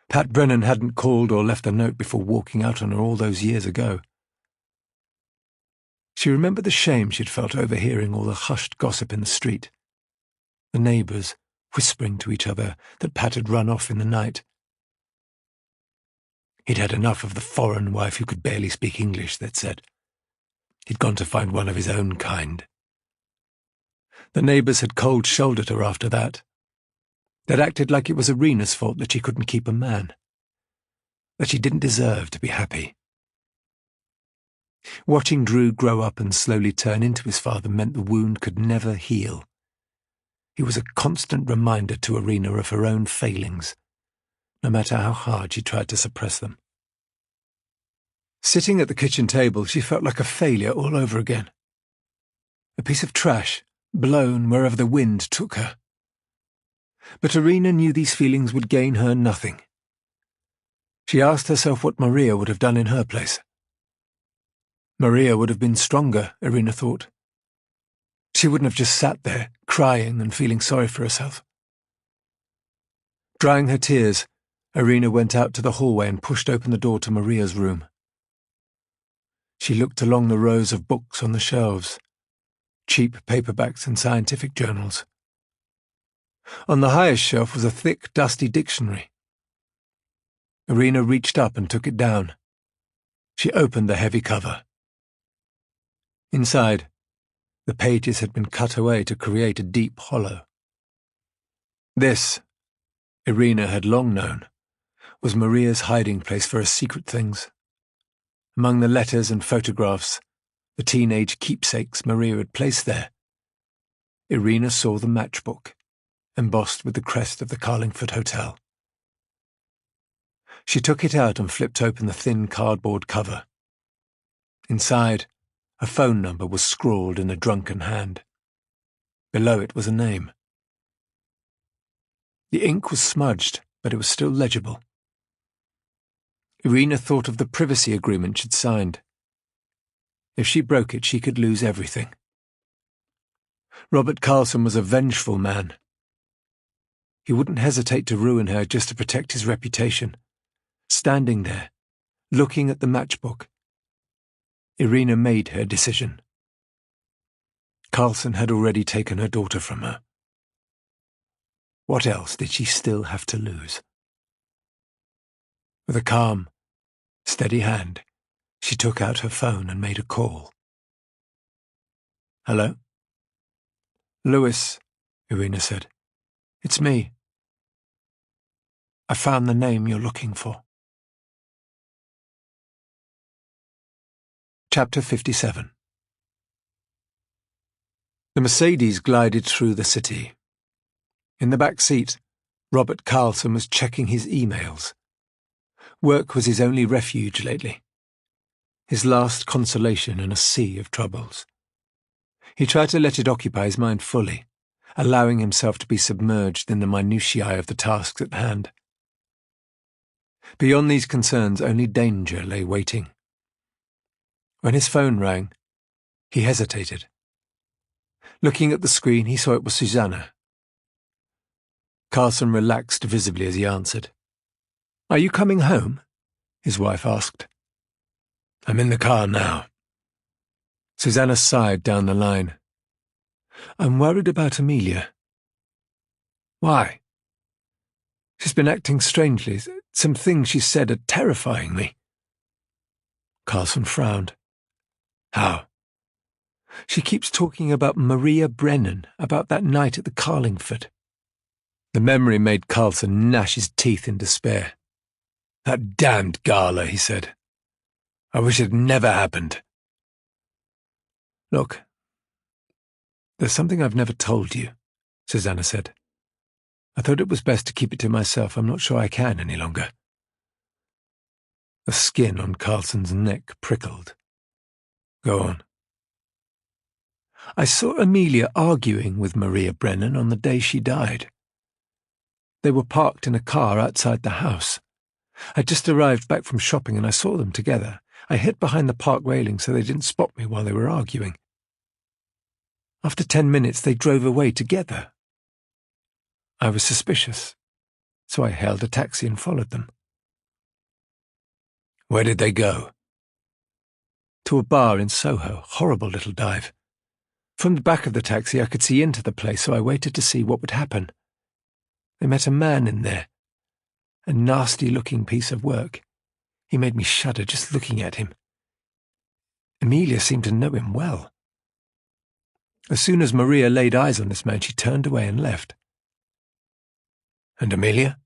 Pat Brennan hadn't called or left a note before walking out on her all those years ago. She remembered the shame she'd felt overhearing all the hushed gossip in the street. The neighbours whispering to each other that Pat had run off in the night. He'd had enough of the foreign wife who could barely speak English, they'd said. He'd gone to find one of his own kind. The neighbours had cold-shouldered her after that. They'd acted like it was Irina's fault that she couldn't keep a man, that she didn't deserve to be happy. Watching Drew grow up and slowly turn into his father meant the wound could never heal. He was a constant reminder to Irina of her own failings, no matter how hard she tried to suppress them. Sitting at the kitchen table, she felt like a failure all over again. A piece of trash, blown wherever the wind took her. But Irina knew these feelings would gain her nothing. She asked herself what Maria would have done in her place. Maria would have been stronger, Irina thought. She wouldn't have just sat there, crying and feeling sorry for herself. Drying her tears, Irina went out to the hallway and pushed open the door to Maria's room. She looked along the rows of books on the shelves. cheap paperbacks and scientific journals. On the highest shelf was a thick, dusty dictionary. Irina reached up and took it down. She opened the heavy cover. Inside, the pages had been cut away to create a deep hollow. This, Irina had long known, was Maria's hiding place for her secret things. Among the letters and photographs, the teenage keepsakes Maria had placed there, Irina saw the matchbook, embossed with the crest of the Carlingford Hotel. She took it out and flipped open the thin cardboard cover. Inside, a phone number was scrawled in a drunken hand. Below it was a name. The ink was smudged, but it was still legible. Irina thought of the privacy agreement she'd signed. If she broke it, she could lose everything. Robert Carlson was a vengeful man. He wouldn't hesitate to ruin her just to protect his reputation. Standing there, looking at the matchbook, Irina made her decision. Carlson had already taken her daughter from her. What else did she still have to lose? With a calm, steady hand, she took out her phone and made a call. "Hello?" "Lewis," Irina said. "It's me. I found the name you're looking for." Chapter 57. The Mercedes glided through the city. In the back seat, Robert Carlson was checking his emails. Work was his only refuge lately, his last consolation in a sea of troubles. He tried to let it occupy his mind fully, allowing himself to be submerged in the minutiae of the tasks at hand. Beyond these concerns, only danger lay waiting. When his phone rang, he hesitated. Looking at the screen, he saw it was Susanna. Carlson relaxed visibly as he answered. "Are you coming home?" his wife asked. "I'm in the car now." Susanna sighed down the line. "I'm worried about Amelia." "Why?" "She's been acting strangely. Some things she said are terrifying me." Carlson frowned. "How?" "She keeps talking about Maria Brennan, about that night at the Carlingford." The memory made Carlson gnash his teeth in despair. "That damned gala," he said. "I wish it had never happened." "Look, there's something I've never told you," Susanna said. "I thought it was best to keep it to myself. I'm not sure I can any longer." The skin on Carlson's neck prickled. "Go on." "I saw Amelia arguing with Maria Brennan on the day she died. They were parked in a car outside the house. I'd just arrived back from shopping and I saw them together. I hid behind the park railing so they didn't spot me while they were arguing. After 10 minutes, they drove away together. I was suspicious, so I hailed a taxi and followed them." "Where did they go?" "To a bar in Soho, horrible little dive. From the back of the taxi I could see into the place, so I waited to see what would happen. They met a man in there, a nasty-looking piece of work. He made me shudder just looking at him. Amelia seemed to know him well. As soon as Maria laid eyes on this man, she turned away and left." "And Amelia?"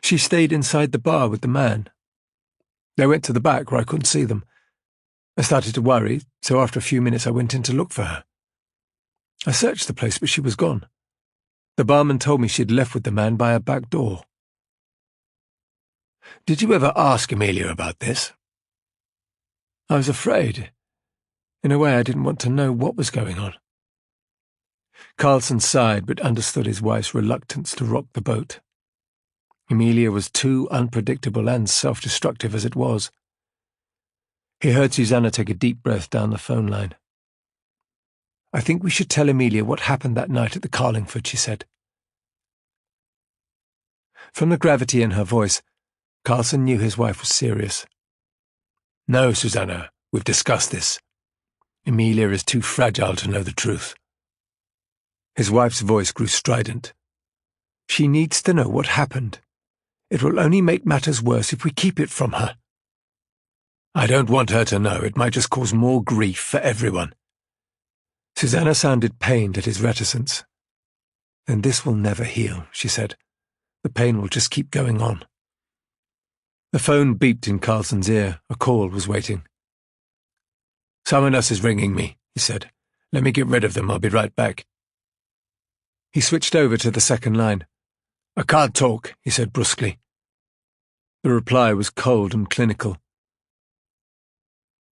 "She stayed inside the bar with the man. They went to the back where I couldn't see them. I started to worry, so after a few minutes I went in to look for her. I searched the place, but she was gone. The barman told me she'd left with the man by a back door." "Did you ever ask Amelia about this?" "I was afraid. In a way, I didn't want to know what was going on." Carlson sighed, but understood his wife's reluctance to rock the boat. Amelia was too unpredictable and self-destructive as it was. He heard Susanna take a deep breath down the phone line. "I think we should tell Amelia what happened that night at the Carlingford," she said. From the gravity in her voice, Carlson knew his wife was serious. "No, Susanna, we've discussed this. Emilia is too fragile to know the truth. His wife's voice grew strident. She needs to know what happened. It will only make matters worse if we keep it from her. I don't want her to know. It might just cause more grief for everyone. Susanna sounded pained at his reticence. Then this will never heal, she said. The pain will just keep going on. The phone beeped in Carlson's ear. A call was waiting. Someone else is ringing me, he said. Let me get rid of them. I'll be right back. He switched over to the second line. I can't talk, he said brusquely. The reply was cold and clinical.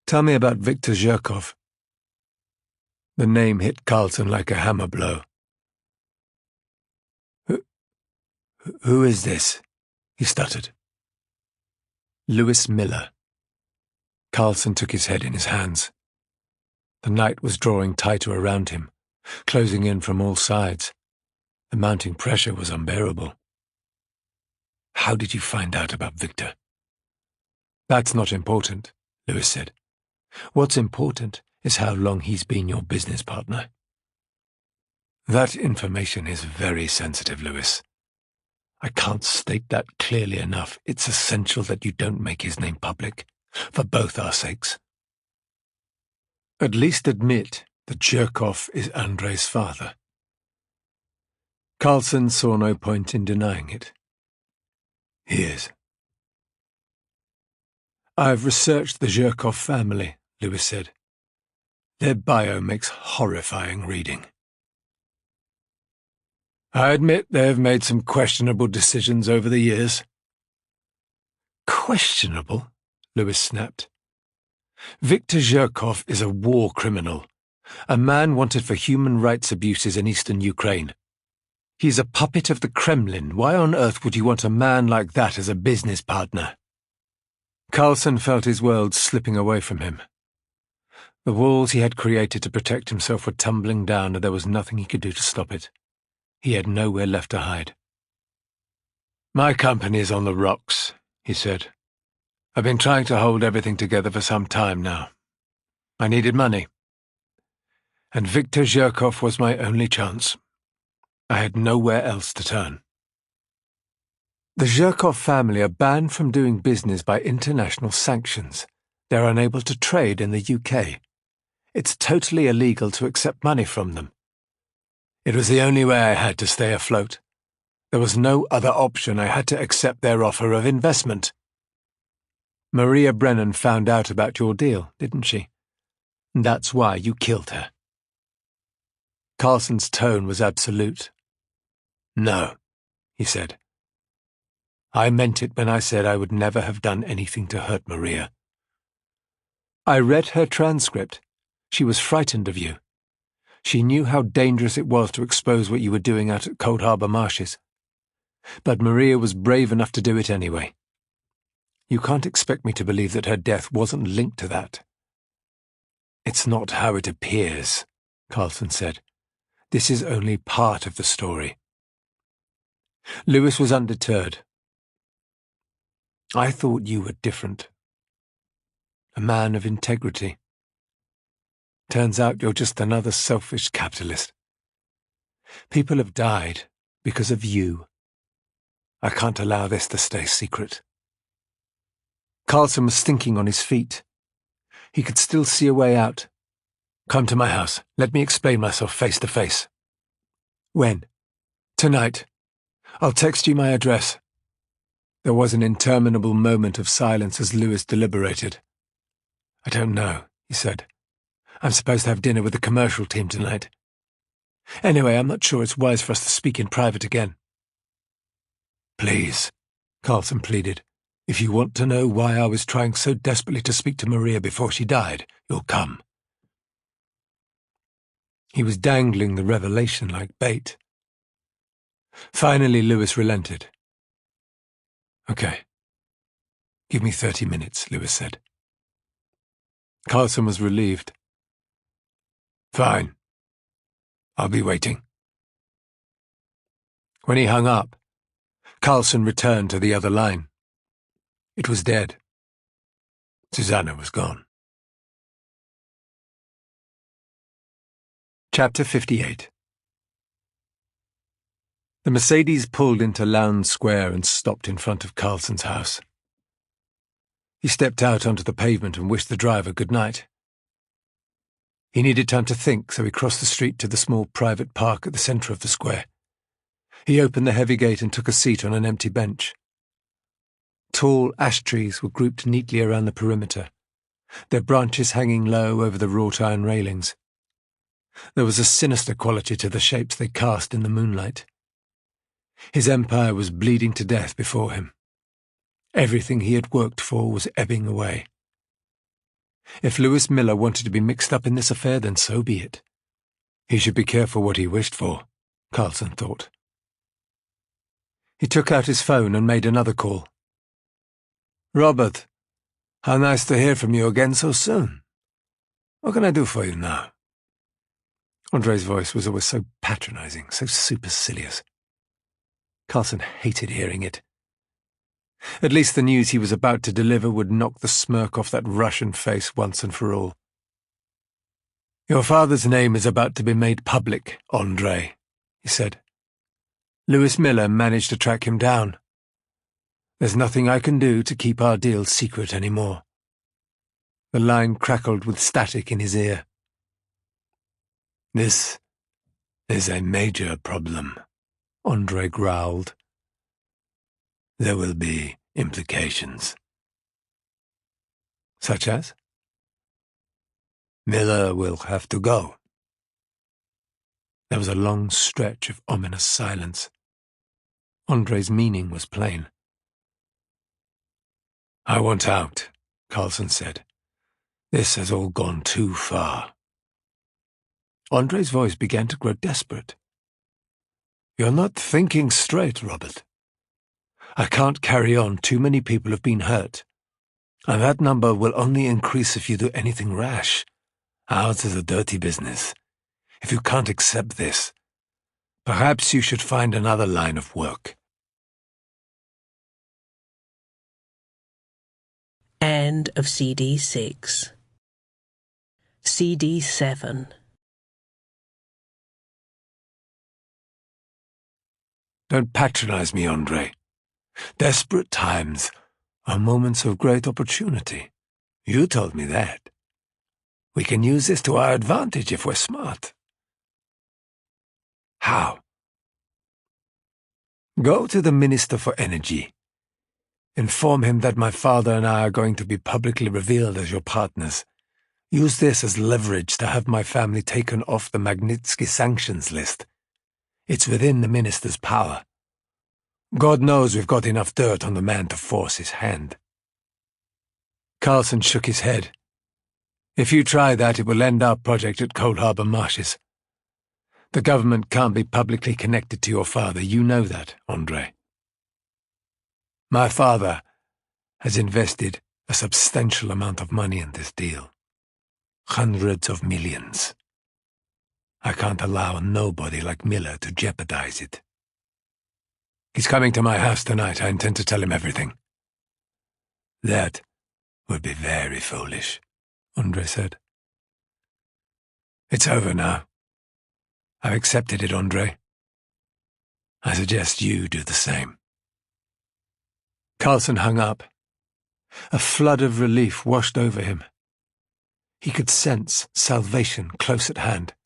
Tell me about Viktor Zherkov. The name hit Carlson like a hammer blow. Who is this? He stuttered. Lewis Miller. Carlson took his head in his hands. The night was drawing tighter around him, closing in from all sides. The mounting pressure was unbearable. How did you find out about Victor? That's not important, Lewis said. What's important is how long he's been your business partner. That information is very sensitive, Lewis. I can't state that clearly enough. It's essential that you don't make his name public, for both our sakes. At least admit that Zherkov is Andrei's father. Carlson saw no point in denying it. He is. I've researched the Zherkov family, Lewis said. Their bio makes horrifying reading. I admit they have made some questionable decisions over the years. Questionable? Lewis snapped. Viktor Zherkov is a war criminal, a man wanted for human rights abuses in eastern Ukraine. He's a puppet of the Kremlin. Why on earth would you want a man like that as a business partner? Carlson felt his world slipping away from him. The walls he had created to protect himself were tumbling down, and there was nothing he could do to stop it. He had nowhere left to hide. My company is on the rocks, he said. I've been trying to hold everything together for some time now. I needed money. And Viktor Zherkov was my only chance. I had nowhere else to turn. The Zherkov family are banned from doing business by international sanctions. They're unable to trade in the UK. It's totally illegal to accept money from them. It was the only way I had to stay afloat. There was no other option. I had to accept their offer of investment. Maria Brennan found out about your deal, didn't she? That's why you killed her. Carlson's tone was absolute. No, he said. I meant it when I said I would never have done anything to hurt Maria. I read her transcript. She was frightened of you. She knew how dangerous it was to expose what you were doing out at Cold Harbor Marshes. But Maria was brave enough to do it anyway. You can't expect me to believe that her death wasn't linked to that. It's not how it appears, Carlson said. This is only part of the story. Lewis was undeterred. I thought you were different. A man of integrity. Turns out you're just another selfish capitalist. People have died because of you. I can't allow this to stay secret. Carlson was thinking on his feet. He could still see a way out. Come to my house. Let me explain myself face to face. When? Tonight. I'll text you my address. There was an interminable moment of silence as Lewis deliberated. I don't know, he said. I'm supposed to have dinner with the commercial team tonight. Anyway, I'm not sure it's wise for us to speak in private again. Please, Carlson pleaded. If you want to know why I was trying so desperately to speak to Maria before she died, you'll come. He was dangling the revelation like bait. Finally, Lewis relented. Okay. Give me 30 minutes, Lewis said. Carlson was relieved. Fine. I'll be waiting. When he hung up, Carlson returned to the other line. It was dead. Susanna was gone. Chapter 58. The Mercedes pulled into Lowndes Square and stopped in front of Carlson's house. He stepped out onto the pavement and wished the driver good night. He needed time to think, so he crossed the street to the small private park at the centre of the square. He opened the heavy gate and took a seat on an empty bench. Tall ash trees were grouped neatly around the perimeter, their branches hanging low over the wrought iron railings. There was a sinister quality to the shapes they cast in the moonlight. His empire was bleeding to death before him. Everything he had worked for was ebbing away. If Lewis Miller wanted to be mixed up in this affair, then so be it. He should be careful what he wished for, Carlson thought. He took out his phone and made another call. "Robert, how nice to hear from you again so soon. What can I do for you now?" Andre's voice was always so patronizing, so supercilious. Carlson hated hearing it. At least the news he was about to deliver would knock the smirk off that Russian face once and for all. "Your father's name is about to be made public, Andre," he said. "Lewis Miller managed to track him down. There's nothing I can do to keep our deal secret anymore." The line crackled with static in his ear. "This is a major problem," Andre growled. "There will be implications." "Such as?" "Miller will have to go." There was a long stretch of ominous silence. Andre's meaning was plain. "I want out," Carlson said. "This has all gone too far." Andre's voice began to grow desperate. "You're not thinking straight, Robert. I can't carry on. Too many people have been hurt. And that number will only increase if you do anything rash. Ours is a dirty business. If you can't accept this, perhaps you should find another line of work." End of CD 6. CD 7. "Don't patronize me, Andre. Desperate times are moments of great opportunity. You told me that. We can use this to our advantage if we're smart." "How?" "Go to the Minister for Energy. Inform him that my father and I are going to be publicly revealed as your partners. Use this as leverage to have my family taken off the Magnitsky sanctions list. It's within the minister's power. God knows we've got enough dirt on the man to force his hand." Carlson shook his head. "If you try that, it will end our project at Cold Harbor Marshes. The government can't be publicly connected to your father. You know that, Andre. My father has invested a substantial amount of money in this deal. Hundreds of millions. I can't allow nobody like Miller to jeopardize it. He's coming to my house tonight. I intend to tell him everything." "That would be very foolish," Andre said. "It's over now. I've accepted it, Andre. I suggest you do the same." Carlson hung up. A flood of relief washed over him. He could sense salvation close at hand.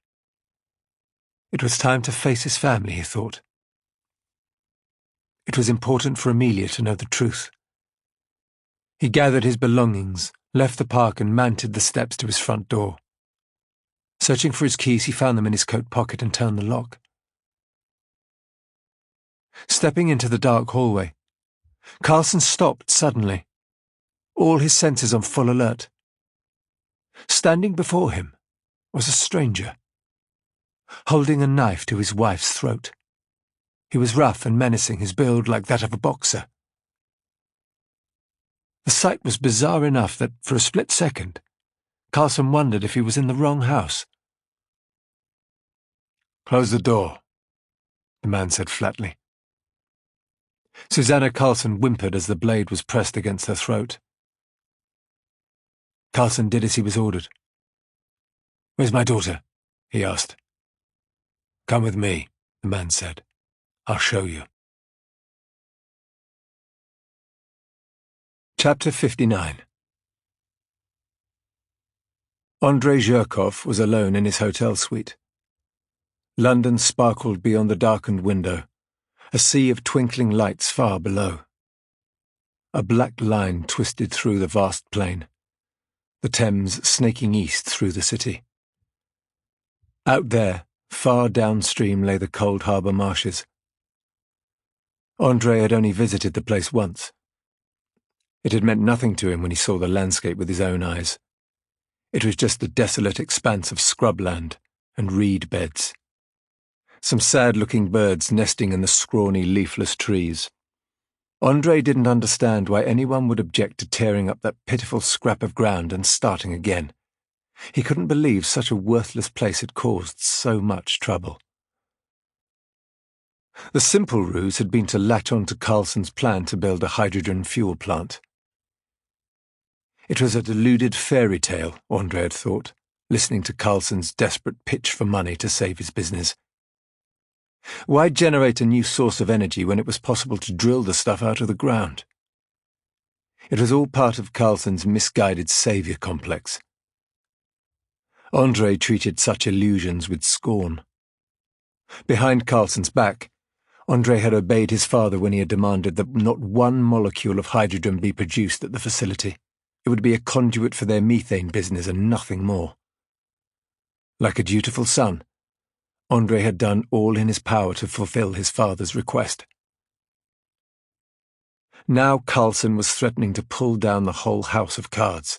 It was time to face his family, he thought. It was important for Amelia to know the truth. He gathered his belongings, left the park and mounted the steps to his front door. Searching for his keys, he found them in his coat pocket and turned the lock. Stepping into the dark hallway, Carlson stopped suddenly, all his senses on full alert. Standing before him was a stranger, holding a knife to his wife's throat. He was rough and menacing, his build like that of a boxer. The sight was bizarre enough that, for a split second, Carlson wondered if he was in the wrong house. "Close the door," the man said flatly. Susanna Carlson whimpered as the blade was pressed against her throat. Carlson did as he was ordered. "Where's my daughter?" he asked. Come with me, the man said. I'll show you. Chapter 59. Andrei Zhirkov was alone in his hotel suite. London sparkled beyond the darkened window, a sea of twinkling lights far below. A black line twisted through the vast plain, the Thames snaking east through the city. Out there, far downstream, lay the cold harbour marshes. Andrei had only visited the place once. It had meant nothing to him when he saw the landscape with his own eyes. It was just the desolate expanse of scrubland and reed beds. Some sad-looking birds nesting in the scrawny, leafless trees. Andrei didn't understand why anyone would object to tearing up that pitiful scrap of ground and starting again. He couldn't believe such a worthless place had caused so much trouble. The simple ruse had been to latch on to Carlson's plan to build a hydrogen fuel plant. It was a deluded fairy tale, Andrei had thought, listening to Carlson's desperate pitch for money to save his business. Why generate a new source of energy when it was possible to drill the stuff out of the ground? It was all part of Carlson's misguided saviour complex. Andrei treated such illusions with scorn. Behind Carlson's back, Andrei had obeyed his father when he had demanded that not one molecule of hydrogen be produced at the facility. It would be a conduit for their methane business and nothing more. Like a dutiful son, Andrei had done all in his power to fulfill his father's request. Now Carlson was threatening to pull down the whole house of cards.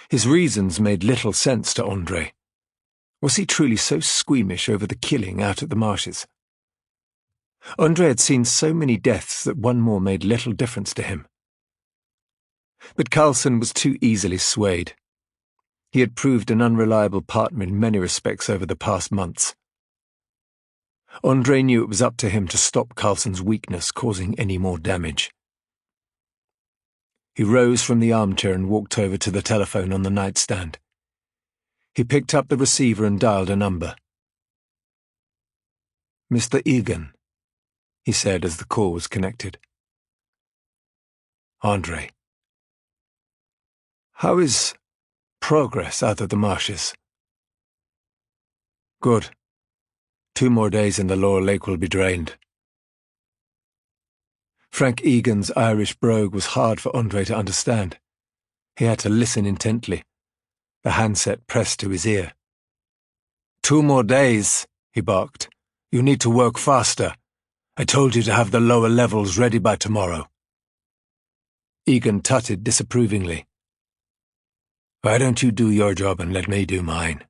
His reasons made little sense to Andrei. Was he truly so squeamish over the killing out at the marshes? Andrei had seen so many deaths that one more made little difference to him. But Carlson was too easily swayed. He had proved an unreliable partner in many respects over the past months. Andrei knew it was up to him to stop Carlson's weakness causing any more damage. He rose from the armchair and walked over to the telephone on the nightstand. He picked up the receiver and dialed a number. "Mr. Egan," he said as the call was connected. "Andrei. How is progress out of the marshes?" "Good. 2 more days and the lower lake will be drained." Frank Egan's Irish brogue was hard for Andrei to understand. He had to listen intently, the handset pressed to his ear. "2 more days," he barked. "You need to work faster. I told you to have the lower levels ready by tomorrow." Egan tutted disapprovingly. "Why don't you do your job and let me do mine?"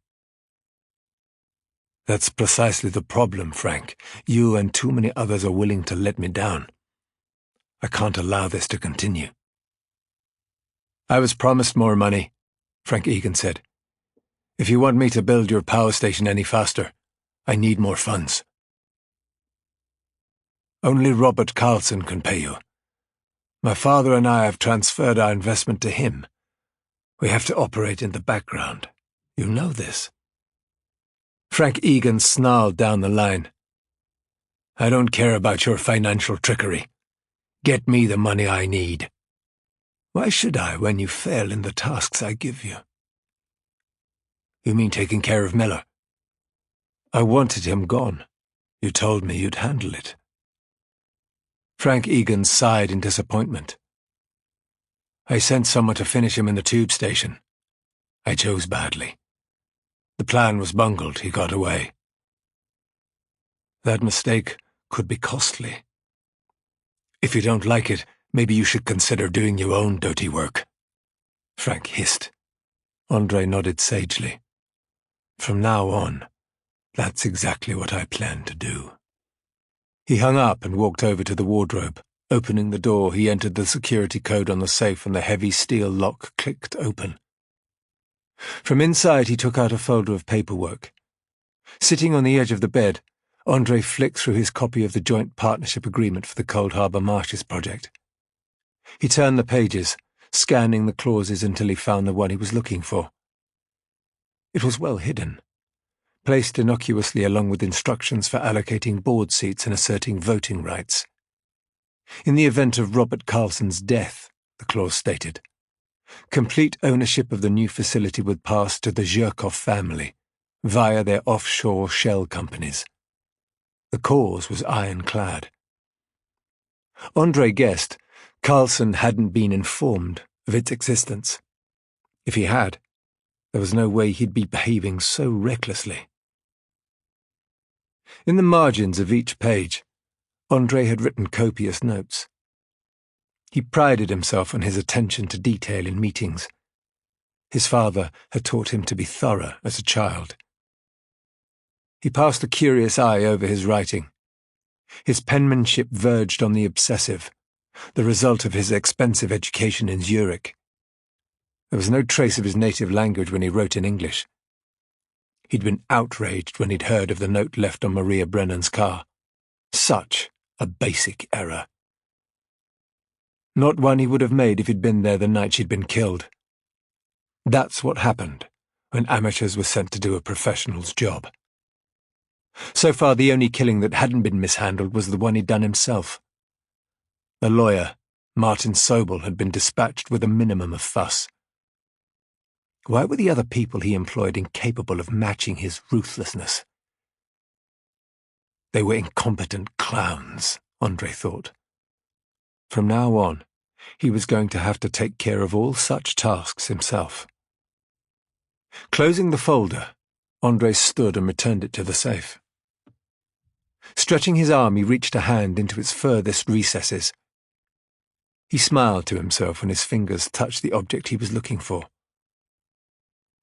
"That's precisely the problem, Frank. You and too many others are willing to let me down. I can't allow this to continue." "I was promised more money," Frank Egan said. "If you want me to build your power station any faster, I need more funds." "Only Robert Carlson can pay you. My father and I have transferred our investment to him. We have to operate in the background. You know this." Frank Egan snarled down the line. "I don't care about your financial trickery. Get me the money I need." "Why should I when you fail in the tasks I give you?" "You mean taking care of Miller?" "I wanted him gone. You told me you'd handle it." Frank Egan sighed in disappointment. "I sent someone to finish him in the tube station. I chose badly. The plan was bungled. He got away." "That mistake could be costly. If you don't like it, maybe you should consider doing your own dirty work," Frank hissed. Andrei nodded sagely. "From now on, that's exactly what I plan to do." He hung up and walked over to the wardrobe. Opening the door, he entered the security code on the safe and the heavy steel lock clicked open. From inside, he took out a folder of paperwork. Sitting on the edge of the bed, Andrei flicked through his copy of the joint partnership agreement for the Cold Harbour Marshes project. He turned the pages, scanning the clauses until he found the one he was looking for. It was well hidden, placed innocuously along with instructions for allocating board seats and asserting voting rights. In the event of Robert Carlson's death, the clause stated, complete ownership of the new facility would pass to the Zhirkov family via their offshore shell companies. The cause was ironclad. Andrei guessed Carlson hadn't been informed of its existence. If he had, there was no way he'd be behaving so recklessly. In the margins of each page, Andrei had written copious notes. He prided himself on his attention to detail in meetings. His father had taught him to be thorough as a child. He passed a curious eye over his writing. His penmanship verged on the obsessive, the result of his expensive education in Zurich. There was no trace of his native language when he wrote in English. He'd been outraged when he'd heard of the note left on Maria Brennan's car. Such a basic error. Not one he would have made if he'd been there the night she'd been killed. That's what happened when amateurs were sent to do a professional's job. So far, the only killing that hadn't been mishandled was the one he'd done himself. The lawyer, Martin Sobel, had been dispatched with a minimum of fuss. Why were the other people he employed incapable of matching his ruthlessness? They were incompetent clowns, Andrei thought. From now on, he was going to have to take care of all such tasks himself. Closing the folder, Andrei stood and returned it to the safe. Stretching his arm, he reached a hand into its furthest recesses. He smiled to himself when his fingers touched the object he was looking for.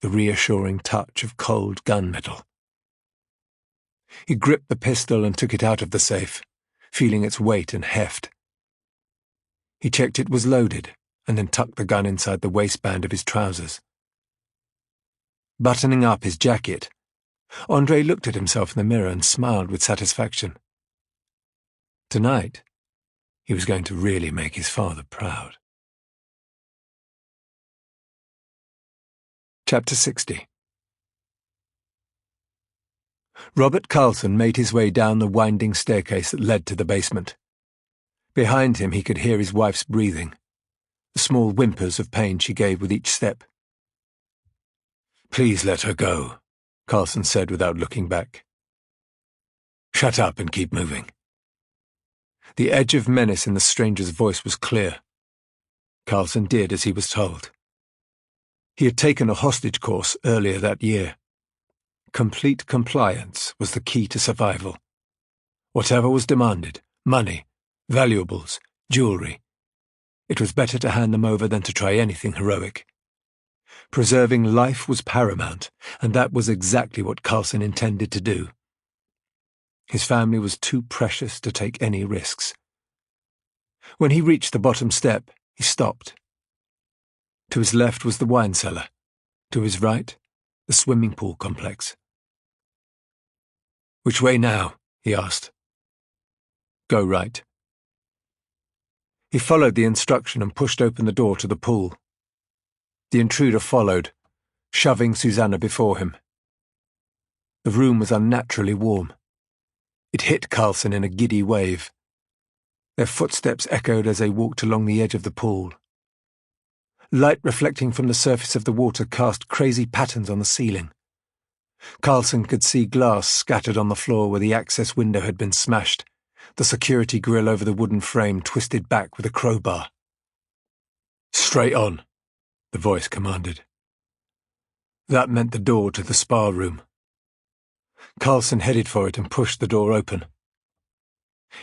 The reassuring touch of cold gunmetal. He gripped the pistol and took it out of the safe, feeling its weight and heft. He checked it was loaded, and then tucked the gun inside the waistband of his trousers. Buttoning up his jacket, Andrei looked at himself in the mirror and smiled with satisfaction. Tonight, he was going to really make his father proud. Chapter 60. Robert Carlson made his way down the winding staircase that led to the basement. Behind him he could hear his wife's breathing, the small whimpers of pain she gave with each step. "Please let her go," Carlson said without looking back. "Shut up and keep moving." The edge of menace in the stranger's voice was clear. Carlson did as he was told. He had taken a hostage course earlier that year. Complete compliance was the key to survival. Whatever was demanded, money, valuables, jewelry, it was better to hand them over than to try anything heroic. Preserving life was paramount, and that was exactly what Carlson intended to do. His family was too precious to take any risks. When he reached the bottom step, he stopped. To his left was the wine cellar. To his right, the swimming pool complex. "Which way now?" he asked. "Go right." He followed the instruction and pushed open the door to the pool. The intruder followed, shoving Susanna before him. The room was unnaturally warm. It hit Carlson in a giddy wave. Their footsteps echoed as they walked along the edge of the pool. Light reflecting from the surface of the water cast crazy patterns on the ceiling. Carlson could see glass scattered on the floor where the access window had been smashed, the security grill over the wooden frame twisted back with a crowbar. "Straight on," the voice commanded. That meant the door to the spa room. Carlson headed for it and pushed the door open.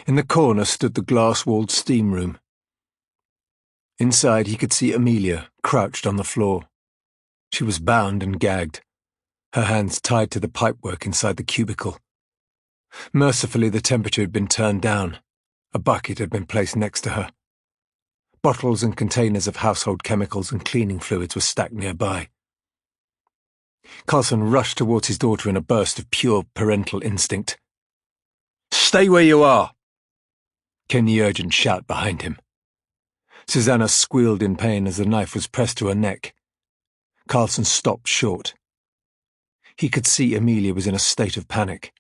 In the corner stood the glass-walled steam room. Inside he could see Amelia, crouched on the floor. She was bound and gagged, her hands tied to the pipework inside the cubicle. Mercifully, the temperature had been turned down. A bucket had been placed next to her. Bottles and containers of household chemicals and cleaning fluids were stacked nearby. Carlson rushed towards his daughter in a burst of pure parental instinct. "Stay where you are!" came the urgent shout behind him. Susanna squealed in pain as the knife was pressed to her neck. Carlson stopped short. He could see Amelia was in a state of panic.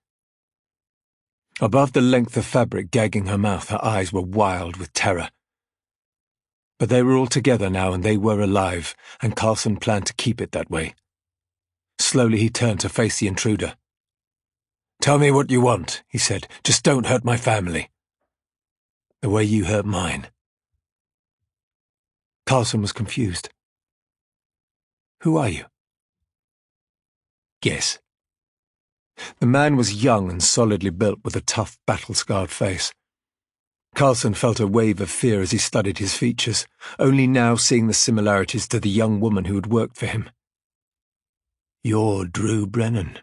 Above the length of fabric gagging her mouth, her eyes were wild with terror. But they were all together now, and they were alive, and Carlson planned to keep it that way. Slowly he turned to face the intruder. "Tell me what you want," he said. "Just don't hurt my family. The way you hurt mine." Carlson was confused. "Who are you?" "Guess." The man was young and solidly built with a tough, battle-scarred face. Carlson felt a wave of fear as he studied his features, only now seeing the similarities to the young woman who had worked for him. "You're Drew Brennan,"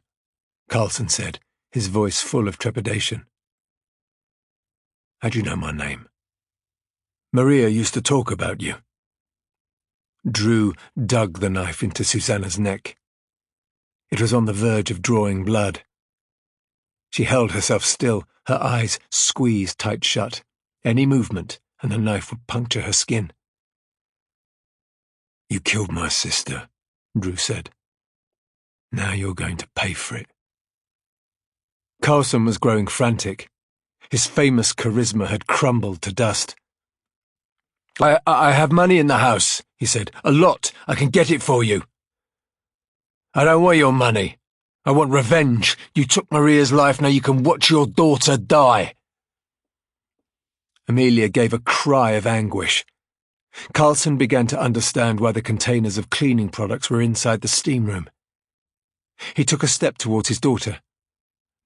Carlson said, his voice full of trepidation. "How'd you know my name?" "Maria used to talk about you." Drew dug the knife into Susanna's neck. It was on the verge of drawing blood. She held herself still, her eyes squeezed tight shut. Any movement, and the knife would puncture her skin. "You killed my sister," Drew said. "Now you're going to pay for it." Carlson was growing frantic. His famous charisma had crumbled to dust. I have money in the house," he said. "A lot. I can get it for you." "I don't want your money. I want revenge. You took Maria's life, now you can watch your daughter die." Amelia gave a cry of anguish. Carlson began to understand why the containers of cleaning products were inside the steam room. He took a step towards his daughter.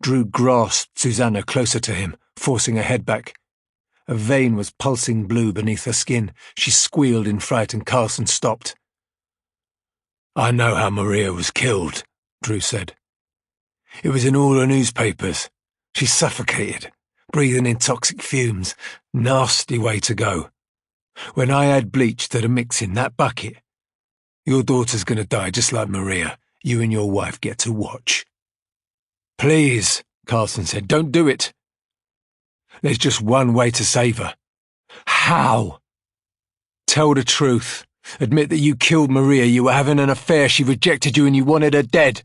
Drew grasped Susanna closer to him, forcing her head back. A vein was pulsing blue beneath her skin. She squealed in fright, and Carlson stopped. "I know how Maria was killed," Drew said. "It was in all the newspapers. She suffocated, breathing in toxic fumes. Nasty way to go. When I add bleach to the mix in that bucket, your daughter's going to die just like Maria. You and your wife get to watch." "Please," Carlson said, "don't do it. There's just one way to save her." "How?" "Tell the truth. Admit that you killed Maria, you were having an affair, she rejected you, and you wanted her dead."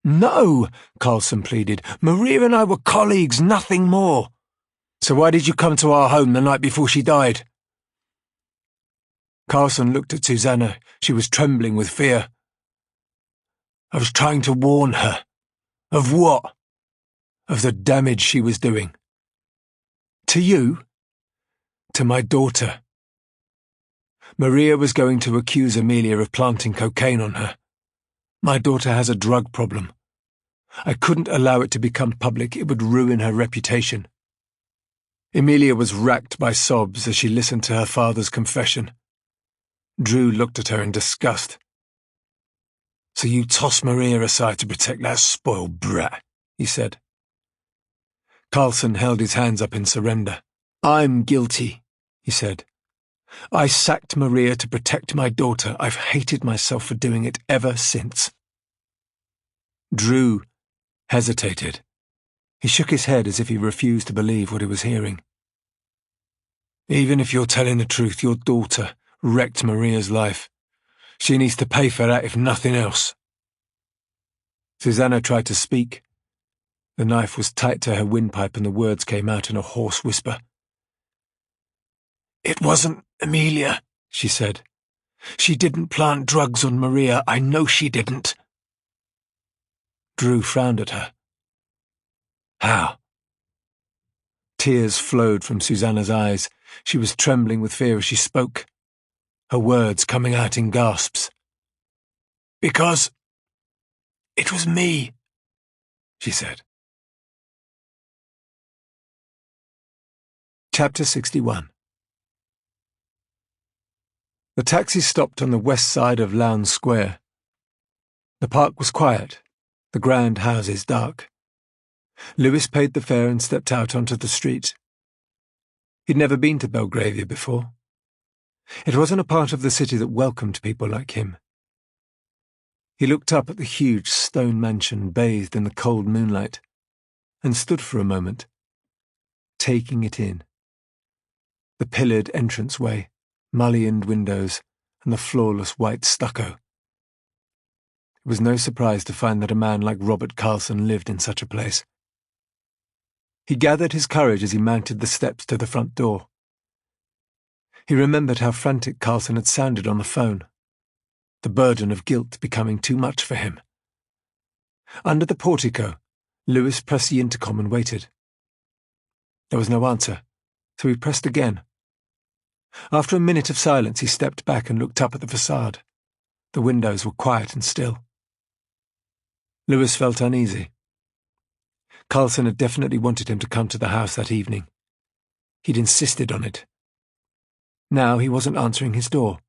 "No," Carlson pleaded. "Maria and I were colleagues, nothing more." "So why did you come to our home the night before she died?" Carlson looked at Susanna. She was trembling with fear. "I was trying to warn her." "Of what?" "Of the damage she was doing." "To you?" "To my daughter. Maria was going to accuse Amelia of planting cocaine on her. My daughter has a drug problem. I couldn't allow it to become public. It would ruin her reputation." Amelia was racked by sobs as she listened to her father's confession. Drew looked at her in disgust. "So you tossed Maria aside to protect that spoiled brat," he said. Carlson held his hands up in surrender. "I'm guilty," he said. "I sacked Maria to protect my daughter. I've hated myself for doing it ever since." Drew hesitated. He shook his head as if he refused to believe what he was hearing. "Even if you're telling the truth, your daughter wrecked Maria's life. She needs to pay for that, if nothing else." Susanna tried to speak. The knife was tight to her windpipe, and the words came out in a hoarse whisper. "It wasn't Amelia," she said. "She didn't plant drugs on Maria. I know she didn't." Drew frowned at her. "How?" Tears flowed from Susanna's eyes. She was trembling with fear as she spoke, her words coming out in gasps. "Because it was me," she said. Chapter 61. The taxi stopped on the west side of Lowndes Square. The park was quiet, the grand houses dark. Lewis paid the fare and stepped out onto the street. He'd never been to Belgravia before. It wasn't a part of the city that welcomed people like him. He looked up at the huge stone mansion bathed in the cold moonlight, and stood for a moment, taking it in. The pillared entranceway, mullioned windows, and the flawless white stucco. It was no surprise to find that a man like Robert Carlson lived in such a place. He gathered his courage as he mounted the steps to the front door. He remembered how frantic Carlson had sounded on the phone, the burden of guilt becoming too much for him. Under the portico, Lewis pressed the intercom and waited. There was no answer, so he pressed again. After a minute of silence, he stepped back and looked up at the facade. The windows were quiet and still. Lewis felt uneasy. Carlson had definitely wanted him to come to the house that evening. He'd insisted on it. Now he wasn't answering his door.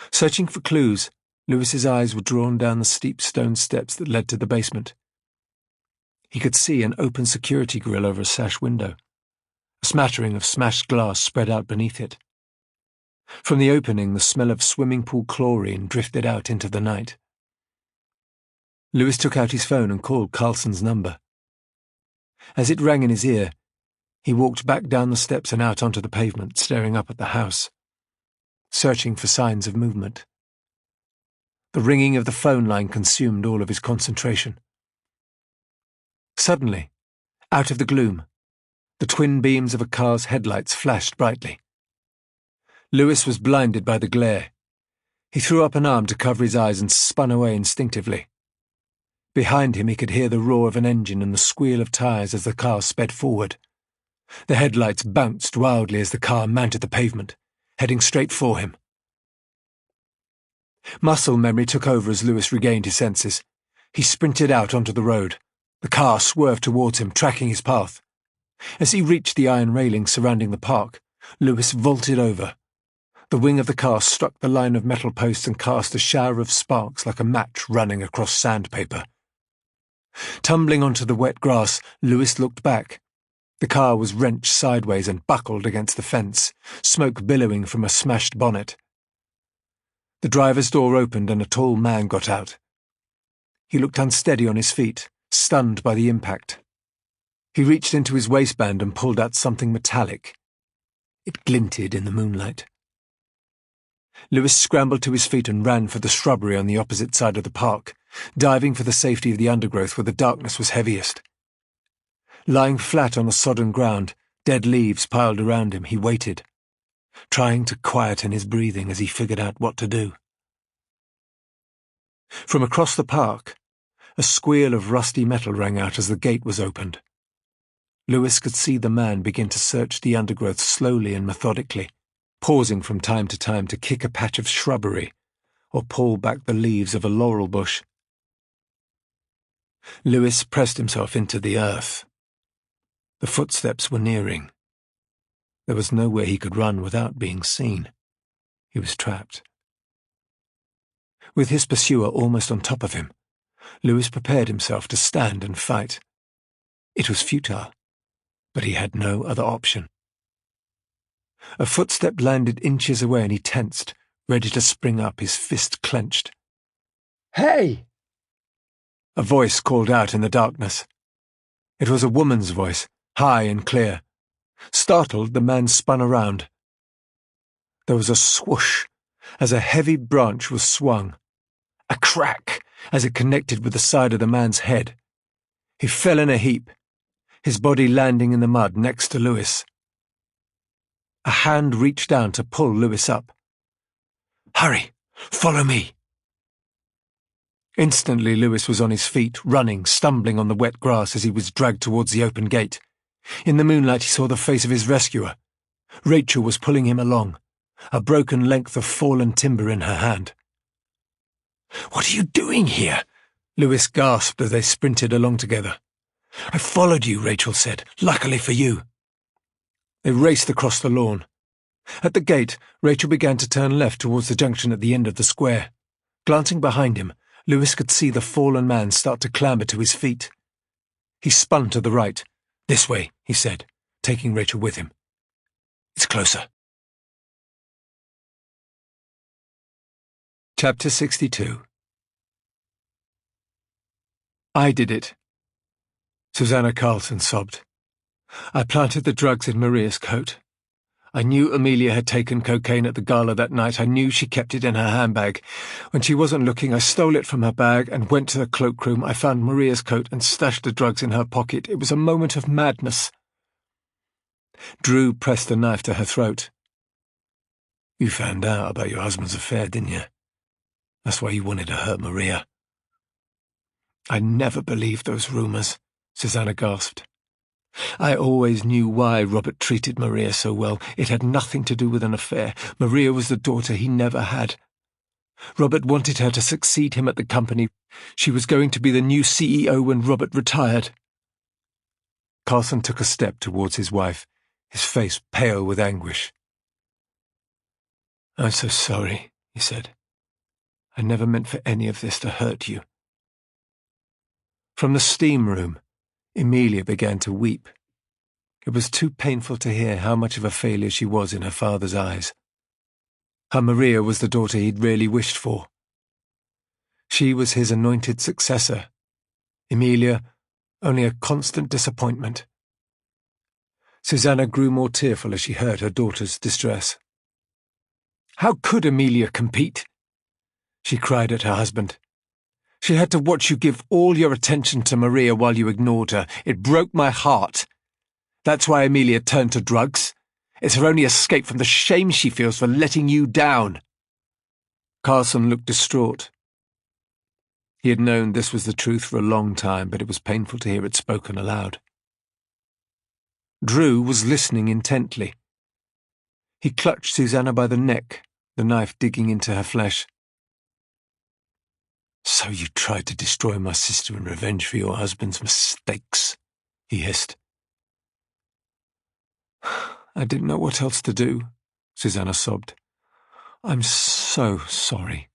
Searching for clues, Lewis's eyes were drawn down the steep stone steps that led to the basement. He could see an open security grill over a sash window. A smattering of smashed glass spread out beneath it. From the opening, the smell of swimming pool chlorine drifted out into the night. Lewis took out his phone and called Carlson's number. As it rang in his ear, he walked back down the steps and out onto the pavement, staring up at the house, searching for signs of movement. The ringing of the phone line consumed all of his concentration. Suddenly, out of the gloom, the twin beams of a car's headlights flashed brightly. Lewis was blinded by the glare. He threw up an arm to cover his eyes and spun away instinctively. Behind him he could hear the roar of an engine and the squeal of tires as the car sped forward. The headlights bounced wildly as the car mounted the pavement, heading straight for him. Muscle memory took over as Lewis regained his senses. He sprinted out onto the road. The car swerved towards him, tracking his path. As he reached the iron railing surrounding the park, Lewis vaulted over. The wing of the car struck the line of metal posts and cast a shower of sparks like a match running across sandpaper. Tumbling onto the wet grass, Lewis looked back. The car was wrenched sideways and buckled against the fence, smoke billowing from a smashed bonnet. The driver's door opened and a tall man got out. He looked unsteady on his feet, stunned by the impact. He reached into his waistband and pulled out something metallic. It glinted in the moonlight. Lewis scrambled to his feet and ran for the shrubbery on the opposite side of the park, diving for the safety of the undergrowth where the darkness was heaviest. Lying flat on the sodden ground, dead leaves piled around him, he waited, trying to quieten his breathing as he figured out what to do. From across the park, a squeal of rusty metal rang out as the gate was opened. Lewis could see the man begin to search the undergrowth slowly and methodically, pausing from time to time to kick a patch of shrubbery or pull back the leaves of a laurel bush. Lewis pressed himself into the earth. The footsteps were nearing. There was nowhere he could run without being seen. He was trapped. With his pursuer almost on top of him, Lewis prepared himself to stand and fight. It was futile, but he had no other option. A footstep landed inches away and he tensed, ready to spring up, his fist clenched. "Hey!" A voice called out in the darkness. It was a woman's voice, high and clear. Startled, the man spun around. There was a swoosh as a heavy branch was swung, a crack as it connected with the side of the man's head. He fell in a heap, his body landing in the mud next to Lewis. A hand reached down to pull Lewis up. "Hurry! Follow me!" Instantly, Lewis was on his feet, running, stumbling on the wet grass as he was dragged towards the open gate. In the moonlight, he saw the face of his rescuer. Rachel was pulling him along, a broken length of fallen timber in her hand. "What are you doing here?" Lewis gasped as they sprinted along together. "I followed you," Rachel said, "luckily for you." They raced across the lawn. At the gate, Rachel began to turn left towards the junction at the end of the square. Glancing behind him, Lewis could see the fallen man start to clamber to his feet. He spun to the right. "This way," he said, taking Rachel with him. "It's closer." Chapter 62. "I did it," Susanna Carlson sobbed. "I planted the drugs in Maria's coat. I knew Amelia had taken cocaine at the gala that night. I knew she kept it in her handbag. When she wasn't looking, I stole it from her bag and went to the cloakroom. I found Maria's coat and stashed the drugs in her pocket. It was a moment of madness. Drew pressed the knife to her throat. You found out about your husband's affair, didn't you? That's why you wanted to hurt Maria. I never believed those rumours, Susanna gasped. I always knew why Robert treated Maria so well. It had nothing to do with an affair. Maria was the daughter he never had. Robert wanted her to succeed him at the company. She was going to be the new CEO when Robert retired. Carlson took a step towards his wife, his face pale with anguish. I'm so sorry, he said. I never meant for any of this to hurt you. From the steam room, Emilia began to weep. It was too painful to hear how much of a failure she was in her father's eyes. Her Maria was the daughter he'd really wished for. She was his anointed successor. Emilia, only a constant disappointment. Susanna grew more tearful as she heard her daughter's distress. How could Emilia compete? She cried at her husband. She had to watch you give all your attention to Maria while you ignored her. It broke my heart. That's why Emilia turned to drugs. It's her only escape from the shame she feels for letting you down. Carlson looked distraught. He had known this was the truth for a long time, but it was painful to hear it spoken aloud. Drew was listening intently. He clutched Susanna by the neck, the knife digging into her flesh. So you tried to destroy my sister in revenge for your husband's mistakes, he hissed. I didn't know what else to do, Susanna sobbed. I'm so sorry.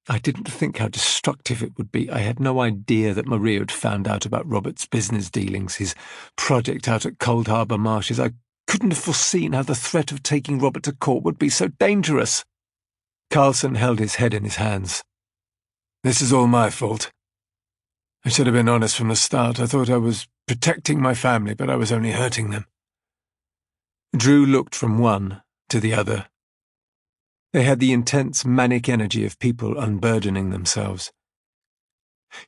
I didn't think how destructive it would be. I had no idea that Maria had found out about Robert's business dealings, his project out at Cold Harbour Marshes. I couldn't have foreseen how the threat of taking Robert to court would be so dangerous. Carlson held his head in his hands. This is all my fault. I should have been honest from the start. I thought I was protecting my family, but I was only hurting them. Drew looked from one to the other. They had the intense, manic energy of people unburdening themselves.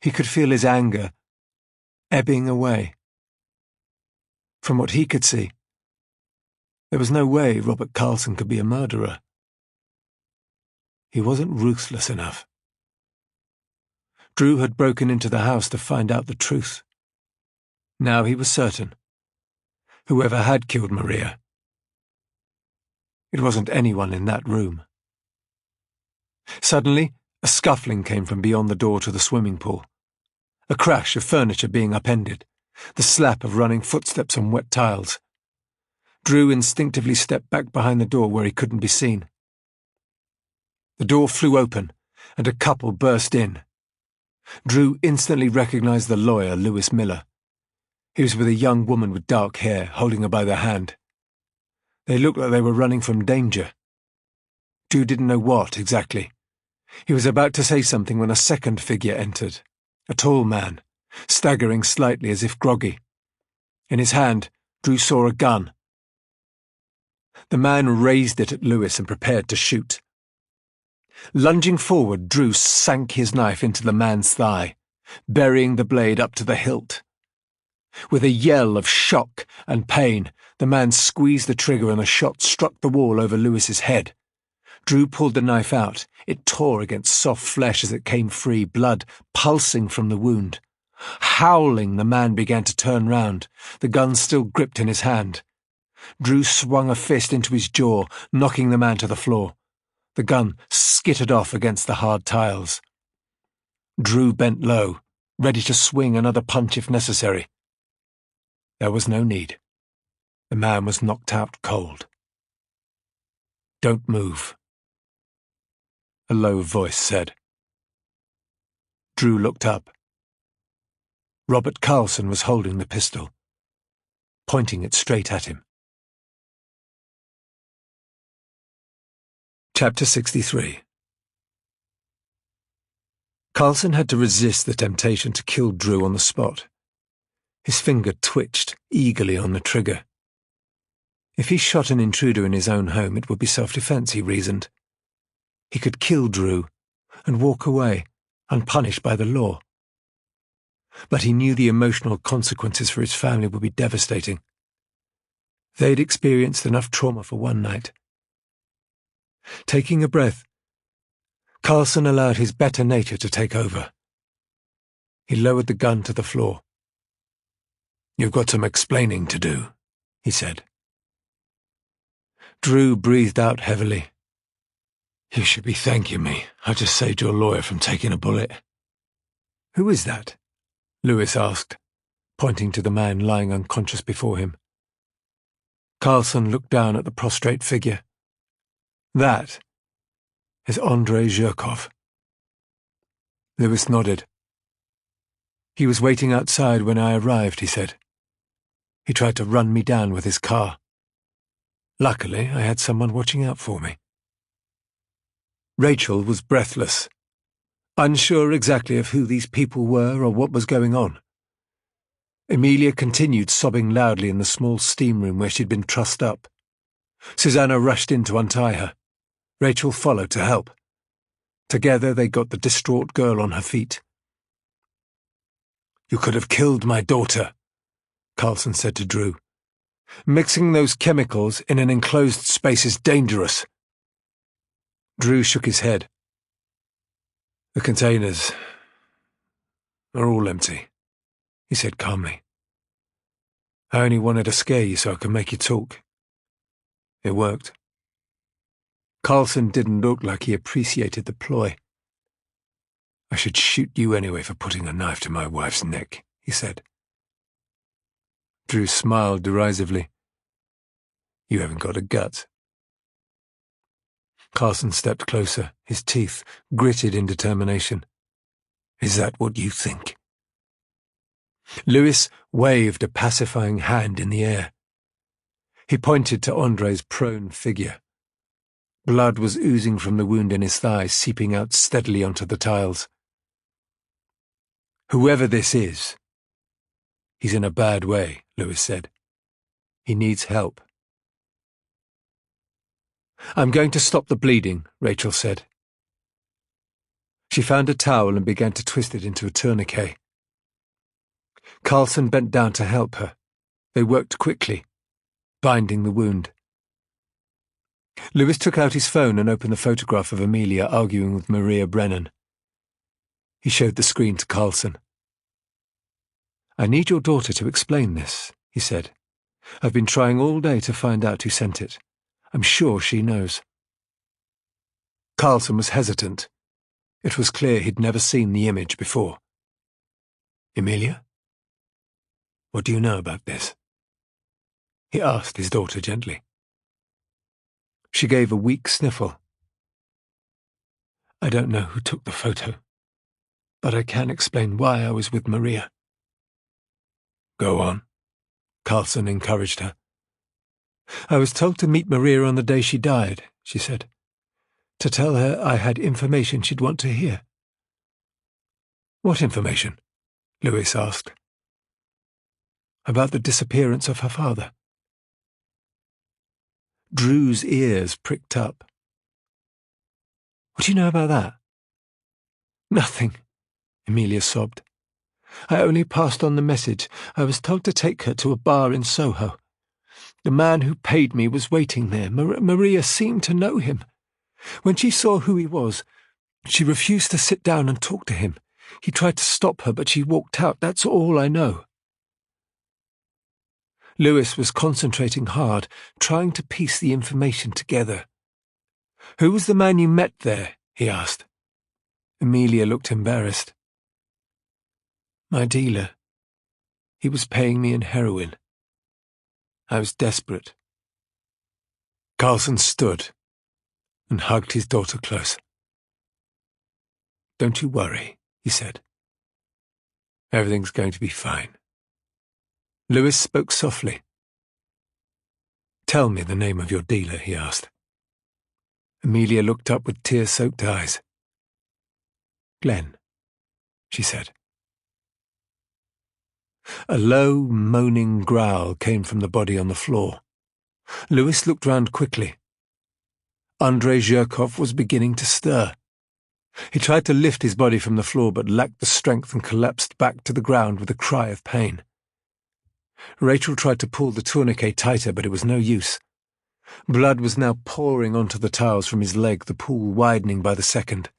He could feel his anger ebbing away. From what he could see, there was no way Robert Carlson could be a murderer. He wasn't ruthless enough. Drew had broken into the house to find out the truth. Now he was certain. Whoever had killed Maria, it wasn't anyone in that room. Suddenly, a scuffling came from beyond the door to the swimming pool. A crash of furniture being upended, the slap of running footsteps on wet tiles. Drew instinctively stepped back behind the door where he couldn't be seen. The door flew open, and a couple burst in. Drew instantly recognized the lawyer, Lewis Miller. He was with a young woman with dark hair, holding her by the hand. They looked like they were running from danger. Drew didn't know what exactly. He was about to say something when a second figure entered, a tall man, staggering slightly as if groggy. In his hand, Drew saw a gun. The man raised it at Lewis and prepared to shoot. Lunging forward, Drew sank his knife into the man's thigh, burying the blade up to the hilt. With a yell of shock and pain, the man squeezed the trigger and the shot struck the wall over Lewis's head. Drew pulled the knife out. It tore against soft flesh as it came free, blood pulsing from the wound. Howling, the man began to turn round, the gun still gripped in his hand. Drew swung a fist into his jaw, knocking the man to the floor. The gun skittered off against the hard tiles. Drew bent low, ready to swing another punch if necessary. There was no need. The man was knocked out cold. Don't move, a low voice said. Drew looked up. Robert Carlson was holding the pistol, pointing it straight at him. Chapter 63. Carlson had to resist the temptation to kill Drew on the spot. His finger twitched eagerly on the trigger. If he shot an intruder in his own home, it would be self-defense, he reasoned. He could kill Drew and walk away, unpunished by the law. But he knew the emotional consequences for his family would be devastating. They'd experienced enough trauma for one night. Taking a breath, Carlson allowed his better nature to take over. He lowered the gun to the floor. "You've got some explaining to do," he said. Drew breathed out heavily. "You should be thanking me. I just saved your lawyer from taking a bullet." "Who is that?" Lewis asked, pointing to the man lying unconscious before him. Carlson looked down at the prostrate figure. "That is Andrei Zhirkov." Lewis nodded. "He was waiting outside when I arrived," he said. "He tried to run me down with his car. Luckily, I had someone watching out for me." Rachel was breathless, unsure exactly of who these people were or what was going on. Emilia continued sobbing loudly in the small steam room where she'd been trussed up. Susanna rushed in to untie her. Rachel followed to help. Together they got the distraught girl on her feet. "You could have killed my daughter," Carlson said to Drew. "Mixing those chemicals in an enclosed space is dangerous." Drew shook his head. "The containers are all empty," he said calmly. "I only wanted to scare you so I could make you talk. It worked." Carlson didn't look like he appreciated the ploy. "I should shoot you anyway for putting a knife to my wife's neck," he said. Drew smiled derisively. "You haven't got a gut." Carlson stepped closer, his teeth gritted in determination. "Is that what you think?" Lewis waved a pacifying hand in the air. He pointed to Andrei's prone figure. Blood was oozing from the wound in his thigh, seeping out steadily onto the tiles. "Whoever this is, he's in a bad way," Lewis said. "He needs help." "I'm going to stop the bleeding," Rachel said. She found a towel and began to twist it into a tourniquet. Carlson bent down to help her. They worked quickly, binding the wound. Lewis took out his phone and opened the photograph of Emilia arguing with Maria Brennan. He showed the screen to Carlson. "I need your daughter to explain this," he said. "I've been trying all day to find out who sent it. I'm sure she knows." Carlson was hesitant. It was clear he'd never seen the image before. "Emilia? What do you know about this?" he asked his daughter gently. She gave a weak sniffle. "I don't know who took the photo, but I can explain why I was with Maria." "Go on," Carlson encouraged her. "I was told to meet Maria on the day she died," she said, "to tell her I had information she'd want to hear." "What information?" Lewis asked. "About the disappearance of her father." Drew's ears pricked up. "What do you know about that?" "Nothing," Emilia sobbed. "I only passed on the message. I was told to take her to a bar in Soho. The man who paid me was waiting there. Maria seemed to know him. When she saw who he was, she refused to sit down and talk to him. He tried to stop her, but she walked out. That's all I know." Lewis was concentrating hard, trying to piece the information together. "Who was the man you met there?" he asked. Emilia looked embarrassed. "My dealer. He was paying me in heroin. I was desperate." Carlson stood and hugged his daughter close. "Don't you worry," he said. "Everything's going to be fine." Lewis spoke softly. "Tell me the name of your dealer," he asked. Emilia looked up with tear-soaked eyes. "Glenn," she said. A low, moaning growl came from the body on the floor. Louis looked round quickly. Andrei Zhirkov was beginning to stir. He tried to lift his body from the floor but lacked the strength and collapsed back to the ground with a cry of pain. Rachel tried to pull the tourniquet tighter, but it was no use. Blood was now pouring onto the tiles from his leg, the pool widening by the second.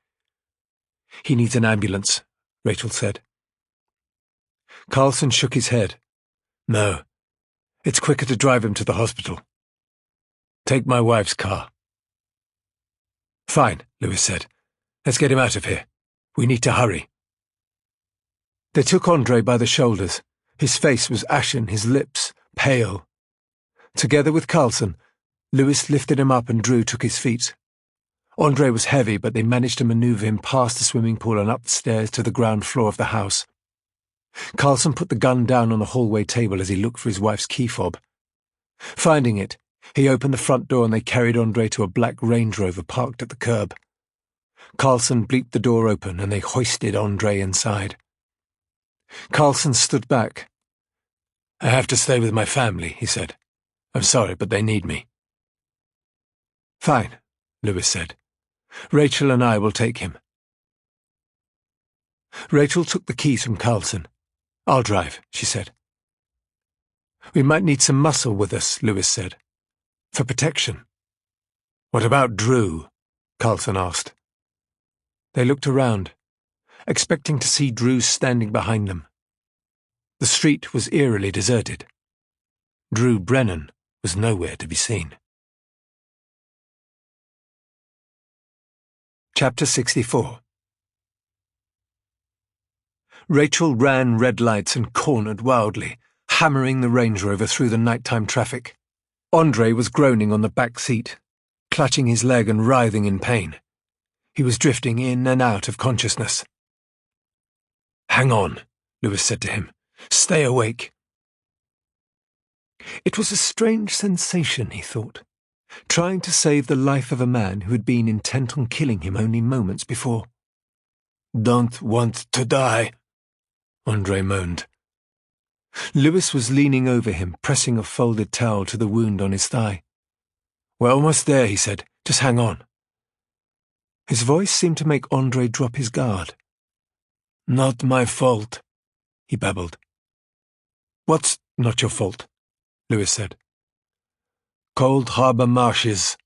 "He needs an ambulance," Rachel said. Carlson shook his head. "No, it's quicker to drive him to the hospital. Take my wife's car." "Fine," Louis said. "Let's get him out of here. We need to hurry." They took Andrei by the shoulders. His face was ashen, his lips pale. Together with Carlson, Louis lifted him up and Drew took his feet. Andrei was heavy, but they managed to maneuver him past the swimming pool and up the stairs to the ground floor of the house. Carlson put the gun down on the hallway table as he looked for his wife's key fob. Finding it, he opened the front door and they carried Andrei to a black Range Rover parked at the curb. Carlson bleeped the door open and they hoisted Andrei inside. Carlson stood back. "I have to stay with my family," he said. "I'm sorry, but they need me." "Fine," Louis said. "Rachel and I will take him." Rachel took the keys from Carlson. "I'll drive," she said. "We might need some muscle with us," Louis said. "For protection." "What about Drew?" Carlson asked. They looked around, expecting to see Drew standing behind them. The street was eerily deserted. Drew Brennan was nowhere to be seen. Chapter 64. Rachel ran red lights and cornered wildly, hammering the Range Rover through the nighttime traffic. Andrei was groaning on the back seat, clutching his leg and writhing in pain. He was drifting in and out of consciousness. "Hang on," Louis said to him. "Stay awake." It was a strange sensation, he thought, trying to save the life of a man who had been intent on killing him only moments before. "Don't want to die," Andrei moaned. Louis was leaning over him, pressing a folded towel to the wound on his thigh. "We're almost there," he said. "Just hang on." His voice seemed to make Andrei drop his guard. "Not my fault," he babbled. "What's not your fault?" Louis said. "Cold Harbor Marshes.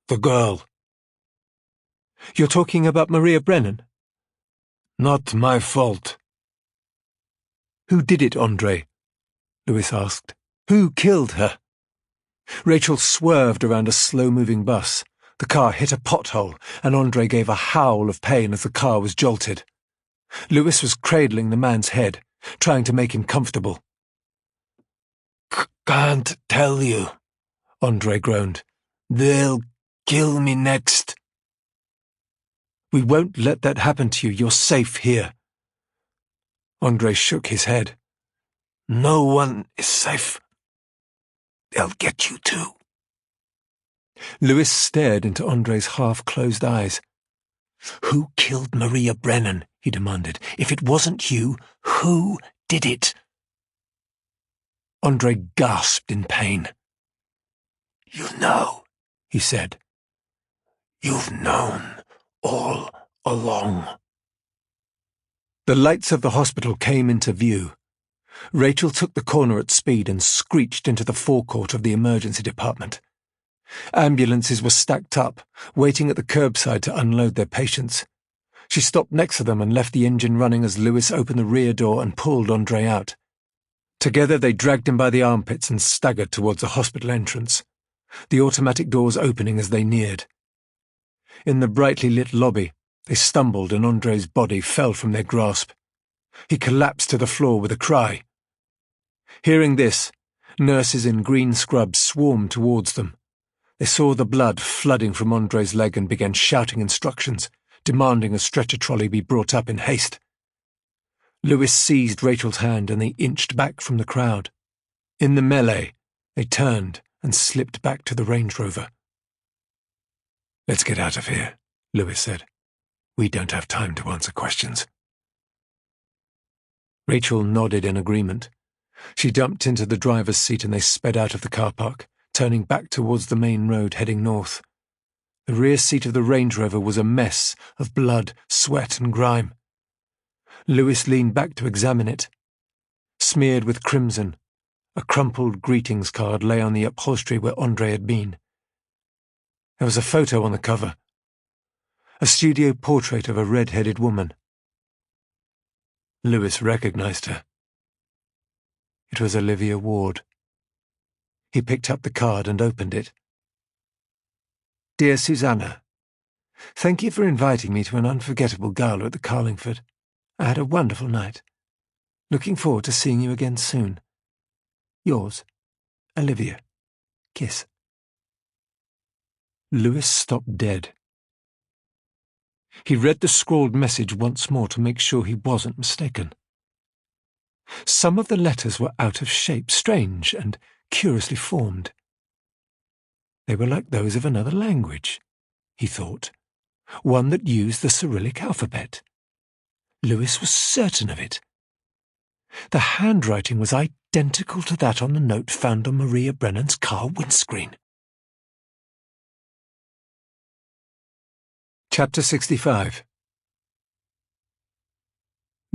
The girl." "You're talking about Maria Brennan?" "Not my fault." "Who did it, Andrei?" Louis asked. "Who killed her?" Rachel swerved around a slow-moving bus. The car hit a pothole, and Andrei gave a howl of pain as the car was jolted. Louis was cradling the man's head, trying to make him comfortable. "Can't tell you," Andrei groaned. "They'll kill me next." "We won't let that happen to you. You're safe here." Andrei shook his head. "No one is safe. They'll get you too." Louis stared into Andrei's half-closed eyes. "Who killed Maria Brennan?" he demanded. "If it wasn't you, who did it?" Andrei gasped in pain. "You know," he said. "You've known all along." The lights of the hospital came into view. Rachel took the corner at speed and screeched into the forecourt of the emergency department. Ambulances were stacked up, waiting at the curbside to unload their patients. She stopped next to them and left the engine running as Louis opened the rear door and pulled Andrei out. Together they dragged him by the armpits and staggered towards the hospital entrance, the automatic doors opening as they neared. In the brightly lit lobby, they stumbled and Andrei's body fell from their grasp. He collapsed to the floor with a cry. Hearing this, nurses in green scrubs swarmed towards them. They saw the blood flooding from Andrei's leg and began shouting instructions, demanding a stretcher trolley be brought up in haste. Louis seized Rachel's hand and they inched back from the crowd. In the melee, they turned and slipped back to the Range Rover. "Let's get out of here," Louis said. "We don't have time to answer questions." Rachel nodded in agreement. She jumped into the driver's seat and they sped out of the car park, turning back towards the main road heading north. The rear seat of the Range Rover was a mess of blood, sweat and grime. Lewis leaned back to examine it. Smeared with crimson, a crumpled greetings card lay on the upholstery where Andre had been. There was a photo on the cover. A studio portrait of a red-headed woman. Lewis recognized her. It was Olivia Ward. He picked up the card and opened it. Dear Susanna, thank you for inviting me to an unforgettable gala at the Carlingford. I had a wonderful night. Looking forward to seeing you again soon. Yours, Olivia. Kiss. Lewis stopped dead. He read the scrawled message once more to make sure he wasn't mistaken. Some of the letters were out of shape, strange and curiously formed. They were like those of another language, he thought, one that used the Cyrillic alphabet. Lewis was certain of it. The handwriting was identical to that on the note found on Maria Brennan's car windscreen. Chapter 65.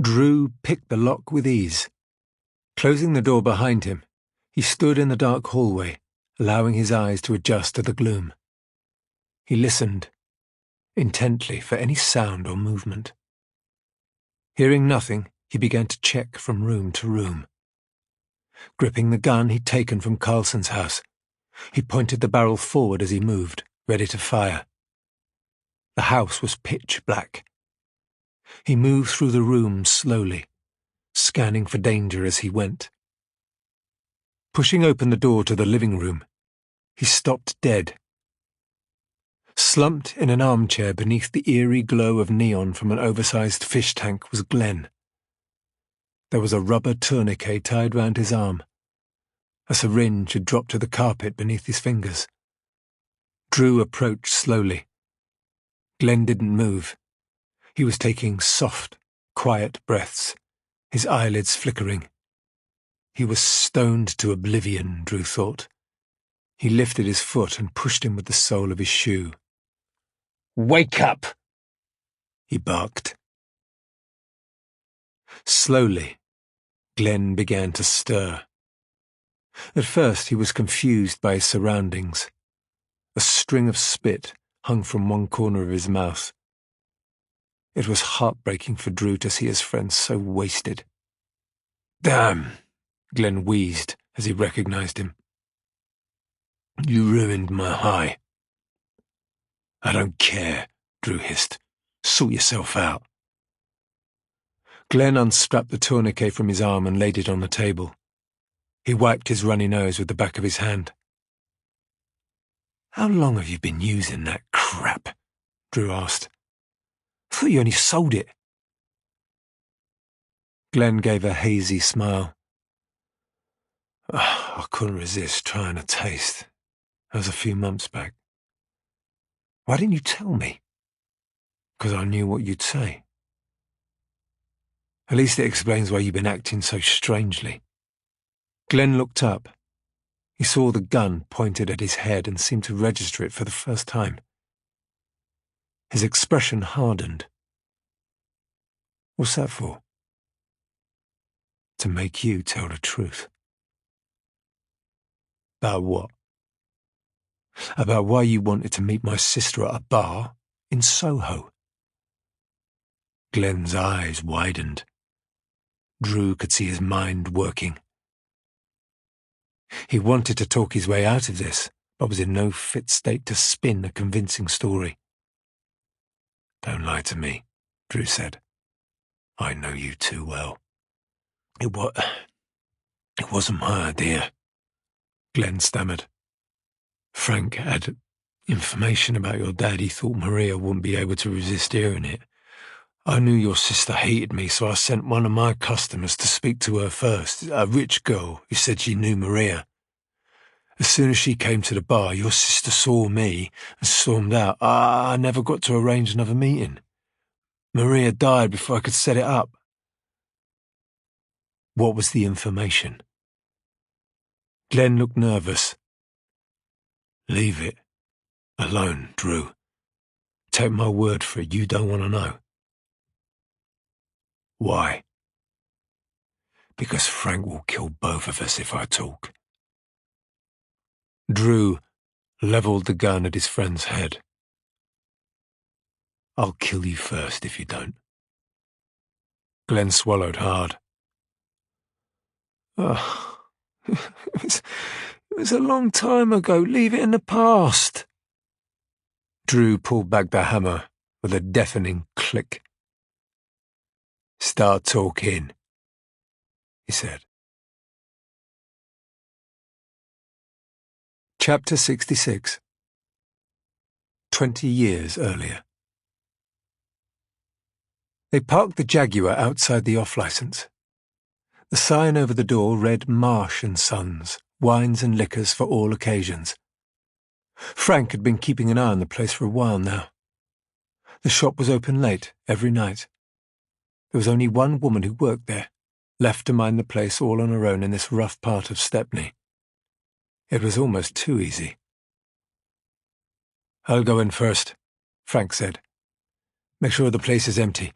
Drew picked the lock with ease. Closing the door behind him, he stood in the dark hallway, allowing his eyes to adjust to the gloom. He listened, intently, for any sound or movement. Hearing nothing, he began to check from room to room. Gripping the gun he'd taken from Carlson's house, he pointed the barrel forward as he moved, ready to fire. The house was pitch black. He moved through the rooms slowly, scanning for danger as he went. Pushing open the door to the living room, he stopped dead. Slumped in an armchair beneath the eerie glow of neon from an oversized fish tank was Glenn. There was a rubber tourniquet tied round his arm. A syringe had dropped to the carpet beneath his fingers. Drew approached slowly. Glenn didn't move. He was taking soft, quiet breaths, his eyelids flickering. He was stoned to oblivion, Drew thought. He lifted his foot and pushed him with the sole of his shoe. "Wake up!" he barked. Slowly, Glenn began to stir. At first he was confused by his surroundings. A string of spit hung from one corner of his mouth. It was heartbreaking for Drew to see his friend so wasted. "Damn," Glenn wheezed as he recognized him. "You ruined my high." "I don't care," Drew hissed. "Sort yourself out." Glenn unstrapped the tourniquet from his arm and laid it on the table. He wiped his runny nose with the back of his hand. "How long have you been using that crap?" Drew asked. "I thought you only sold it." Glenn gave a hazy smile. "I couldn't resist trying a taste. That was a few months back." "Why didn't you tell me?" "Because I knew what you'd say." "At least it explains why you've been acting so strangely." Glenn looked up. He saw the gun pointed at his head and seemed to register it for the first time. His expression hardened. "What's that for?" "To make you tell the truth." "About what?" "About why you wanted to meet my sister at a bar in Soho." Glenn's eyes widened. Drew could see his mind working. He wanted to talk his way out of this, but was in no fit state to spin a convincing story. "Don't lie to me," Drew said. "I know you too well." It wasn't my idea," Glenn stammered. "Frank had information about your dad. He thought Maria wouldn't be able to resist hearing it. I knew your sister hated me, so I sent one of my customers to speak to her first, a rich girl who said she knew Maria. As soon as she came to the bar, your sister saw me and stormed out. I never got to arrange another meeting. Maria died before I could set it up." "What was the information?" Glenn looked nervous. Leave it alone, Drew. Take my word for it, you don't want to know. Why? Because Frank will kill both of us if I talk. Drew leveled the gun at his friend's head. I'll kill you first if you don't. Glenn swallowed hard. Oh, it was a long time ago. Leave it in the past. Drew pulled back the hammer with a deafening click. Start talking, he said. Chapter 66. 20 years earlier. They parked the Jaguar outside the off-licence. The sign over the door read Marsh and Sons, wines and liquors for all occasions. Frank had been keeping an eye on the place for a while now. The shop was open late, every night. There was only one woman who worked there, left to mind the place all on her own in this rough part of Stepney. It was almost too easy. I'll go in first, Frank said. Make sure the place is empty.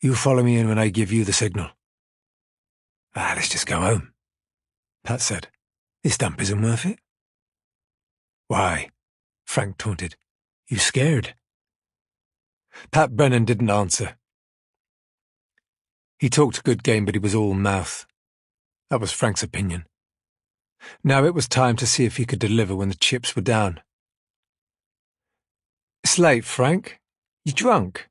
You follow me in when I give you the signal. Let's just go home, Pat said. This dump isn't worth it. Why? Frank taunted. You scared? Pat Brennan didn't answer. He talked a good game, but he was all mouth. That was Frank's opinion. Now it was time to see if he could deliver when the chips were down. It's late, Frank. You drunk?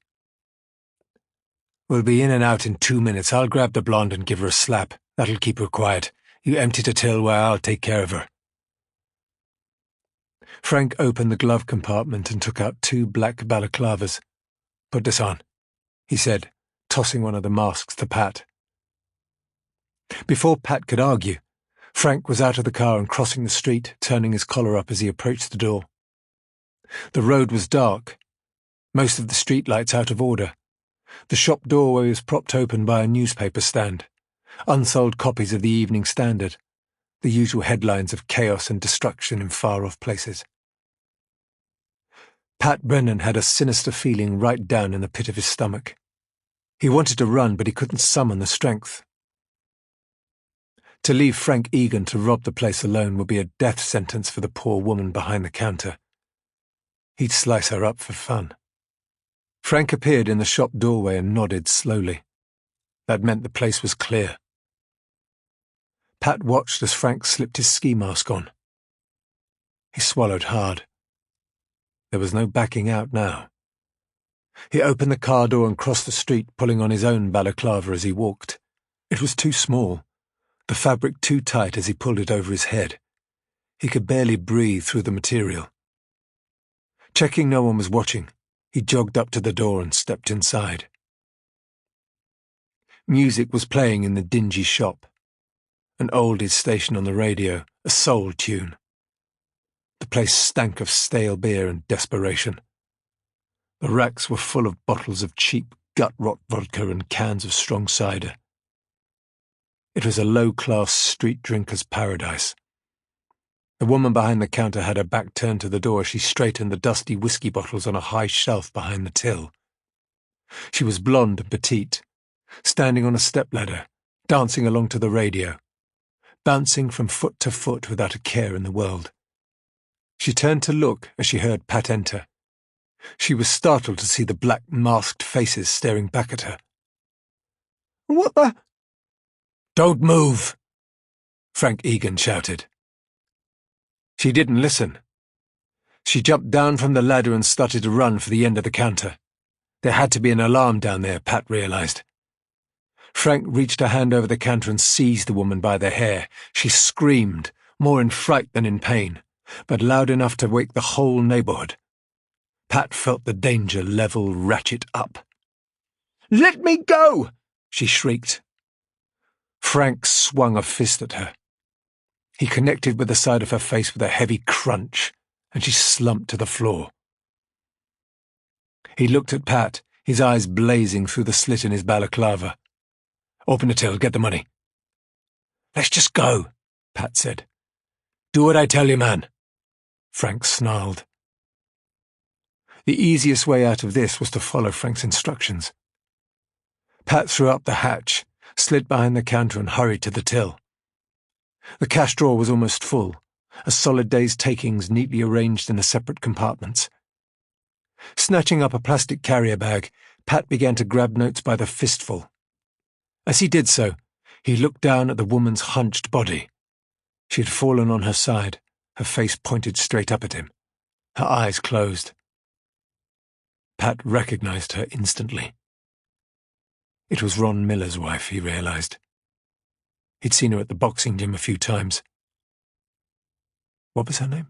We'll be in and out in 2 minutes. I'll grab the blonde and give her a slap. That'll keep her quiet. You empty the till while I'll take care of her. Frank opened the glove compartment and took out 2 black balaclavas. Put this on, he said, tossing one of the masks to Pat. Before Pat could argue, Frank was out of the car and crossing the street, turning his collar up as he approached the door. The road was dark, most of the streetlights out of order. The shop doorway was propped open by a newspaper stand, unsold copies of the Evening Standard, the usual headlines of chaos and destruction in far-off places. Pat Brennan had a sinister feeling right down in the pit of his stomach. He wanted to run, but he couldn't summon the strength. To leave Frank Egan to rob the place alone would be a death sentence for the poor woman behind the counter. He'd slice her up for fun. Frank appeared in the shop doorway and nodded slowly. That meant the place was clear. Pat watched as Frank slipped his ski mask on. He swallowed hard. There was no backing out now. He opened the car door and crossed the street, pulling on his own balaclava as he walked. It was too small, the fabric too tight as he pulled it over his head. He could barely breathe through the material. Checking no one was watching, he jogged up to the door and stepped inside. Music was playing in the dingy shop. An oldies station on the radio, a soul tune. The place stank of stale beer and desperation. The racks were full of bottles of cheap gut-rot vodka and cans of strong cider. It was a low-class street drinker's paradise. The woman behind the counter had her back turned to the door as she straightened the dusty whiskey bottles on a high shelf behind the till. She was blonde and petite, standing on a stepladder, dancing along to the radio, bouncing from foot to foot without a care in the world. She turned to look as she heard Pat enter. She was startled to see the black masked faces staring back at her. "What the—" "Don't move!" Frank Egan shouted. She didn't listen. She jumped down from the ladder and started to run for the end of the counter. There had to be an alarm down there, Pat realized. Frank reached a hand over the counter and seized the woman by the hair. She screamed, more in fright than in pain, but loud enough to wake the whole neighborhood. Pat felt the danger level ratchet up. "Let me go!" she shrieked. Frank swung a fist at her. He connected with the side of her face with a heavy crunch, and she slumped to the floor. He looked at Pat, his eyes blazing through the slit in his balaclava. "Open the till, get the money." "Let's just go," Pat said. "Do what I tell you, man." Frank snarled. The easiest way out of this was to follow Frank's instructions. Pat threw up the hatch, slid behind the counter and hurried to the till. The cash drawer was almost full, a solid day's takings neatly arranged in the separate compartments. Snatching up a plastic carrier bag, Pat began to grab notes by the fistful. As he did so, he looked down at the woman's hunched body. She had fallen on her side, her face pointed straight up at him, her eyes closed. Pat recognized her instantly. It was Ron Miller's wife, he realized. He'd seen her at the boxing gym a few times. What was her name?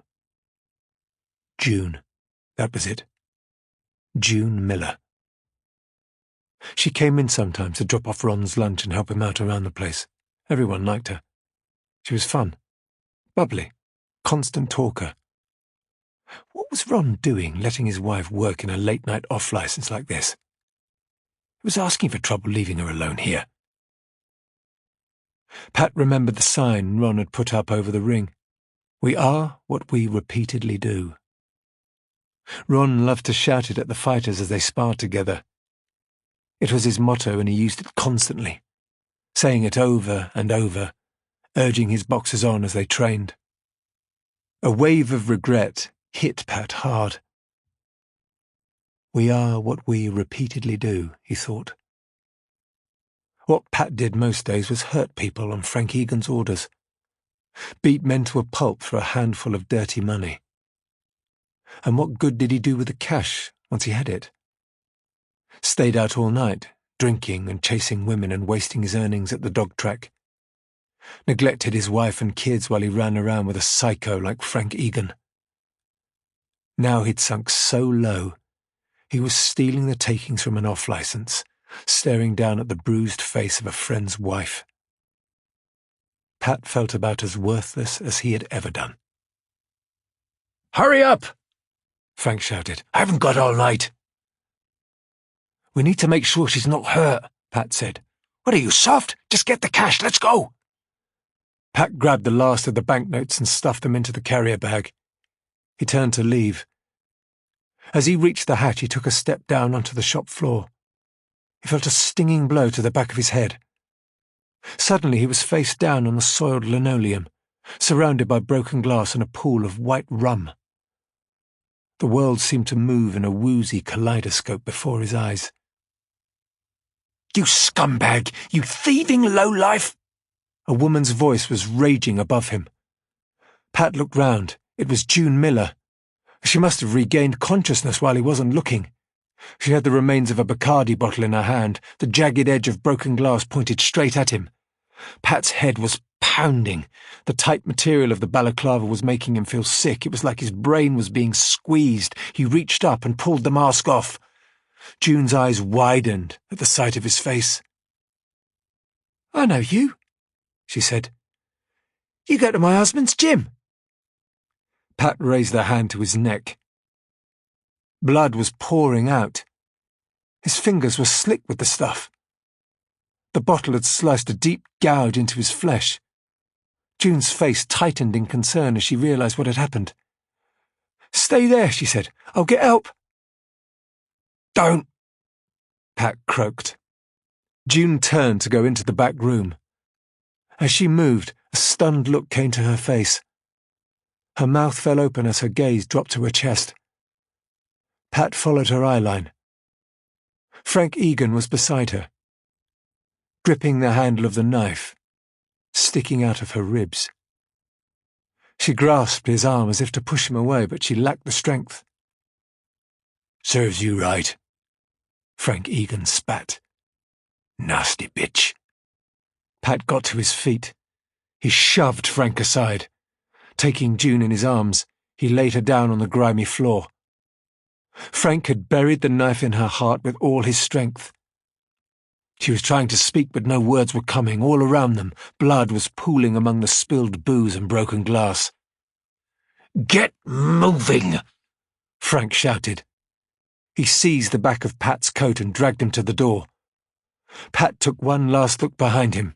June. That was it. June Miller. She came in sometimes to drop off Ron's lunch and help him out around the place. Everyone liked her. She was fun, bubbly, constant talker. What was Ron doing, letting his wife work in a late-night off-license like this? He was asking for trouble leaving her alone here. Pat remembered the sign Ron had put up over the ring. We are what we repeatedly do. Ron loved to shout it at the fighters as they sparred together. It was his motto, and he used it constantly, saying it over and over, urging his boxers on as they trained. A wave of regret hit Pat hard. We are what we repeatedly do, he thought. What Pat did most days was hurt people on Frank Egan's orders, beat men to a pulp for a handful of dirty money. And what good did he do with the cash once he had it? Stayed out all night, drinking and chasing women and wasting his earnings at the dog track. Neglected his wife and kids while he ran around with a psycho like Frank Egan. Now he'd sunk so low, he was stealing the takings from an off-license, staring down at the bruised face of a friend's wife. Pat felt about as worthless as he had ever done. "Hurry up!" Frank shouted. "I haven't got all night." "We need to make sure she's not hurt," Pat said. "What are you, soft? Just get the cash, let's go!" Pat grabbed the last of the banknotes and stuffed them into the carrier bag. He turned to leave. As he reached the hatch, he took a step down onto the shop floor. He felt a stinging blow to the back of his head. Suddenly he was face down on the soiled linoleum, surrounded by broken glass and a pool of white rum. The world seemed to move in a woozy kaleidoscope before his eyes. "You scumbag! You thieving lowlife!" A woman's voice was raging above him. Pat looked round. It was June Miller. She must have regained consciousness while he wasn't looking. She had the remains of a Bacardi bottle in her hand, the jagged edge of broken glass pointed straight at him. Pat's head was pounding. The tight material of the balaclava was making him feel sick. It was like his brain was being squeezed. He reached up and pulled the mask off. June's eyes widened at the sight of his face. "I know you," she said. "You go to my husband's gym." Pat raised a hand to his neck. Blood was pouring out. His fingers were slick with the stuff. The bottle had sliced a deep gouge into his flesh. June's face tightened in concern as she realized what had happened. "Stay there," she said. "I'll get help." "Don't," Pat croaked. June turned to go into the back room. As she moved, a stunned look came to her face. Her mouth fell open as her gaze dropped to her chest. Pat followed her eyeline. Frank Egan was beside her, gripping the handle of the knife, sticking out of her ribs. She grasped his arm as if to push him away, but she lacked the strength. "Serves you right," Frank Egan spat. "Nasty bitch." Pat got to his feet. He shoved Frank aside. Taking June in his arms, he laid her down on the grimy floor. Frank had buried the knife in her heart with all his strength. She was trying to speak, but no words were coming. All around them, blood was pooling among the spilled booze and broken glass. "Get moving!" Frank shouted. He seized the back of Pat's coat and dragged him to the door. Pat took one last look behind him.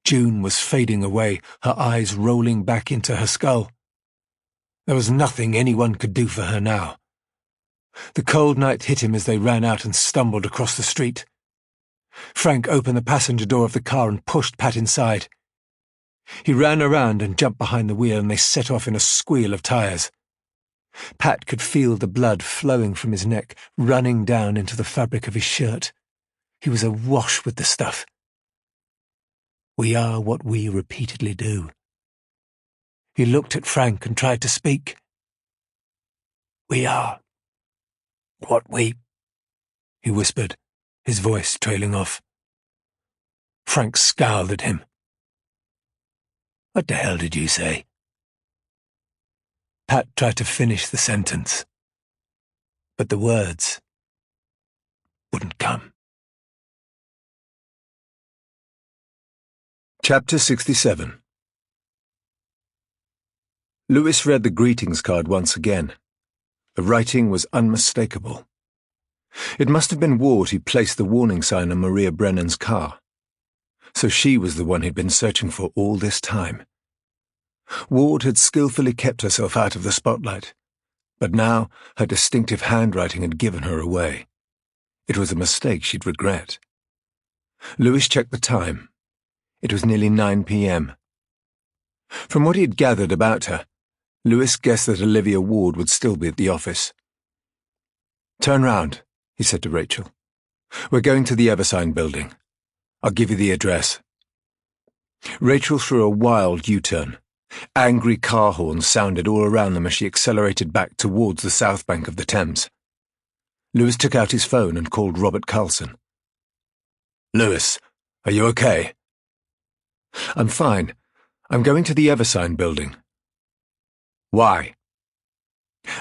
June was fading away, her eyes rolling back into her skull. There was nothing anyone could do for her now. The cold night hit him as they ran out and stumbled across the street. Frank opened the passenger door of the car and pushed Pat inside. He ran around and jumped behind the wheel, and they set off in a squeal of tyres. Pat could feel the blood flowing from his neck, running down into the fabric of his shirt. He was awash with the stuff. We are what we repeatedly do. He looked at Frank and tried to speak. We are what we... he whispered, his voice trailing off. Frank scowled at him. What the hell did you say? Pat tried to finish the sentence, but the words wouldn't come. Chapter 67. Lewis read the greetings card once again. The writing was unmistakable. It must have been Ward who placed the warning sign on Maria Brennan's car. So she was the one he'd been searching for all this time. Ward had skillfully kept herself out of the spotlight, but now her distinctive handwriting had given her away. It was a mistake she'd regret. Lewis checked the time. It was nearly 9 p.m. From what he had gathered about her, Lewis guessed that Olivia Ward would still be at the office. Turn round, he said to Rachel. We're going to the Eversign building. I'll give you the address. Rachel threw a wild U-turn. Angry car horns sounded all around them as she accelerated back towards the south bank of the Thames. Lewis took out his phone and called Robert Carlson. Lewis, are you okay? I'm fine. I'm going to the Eversign building. Why?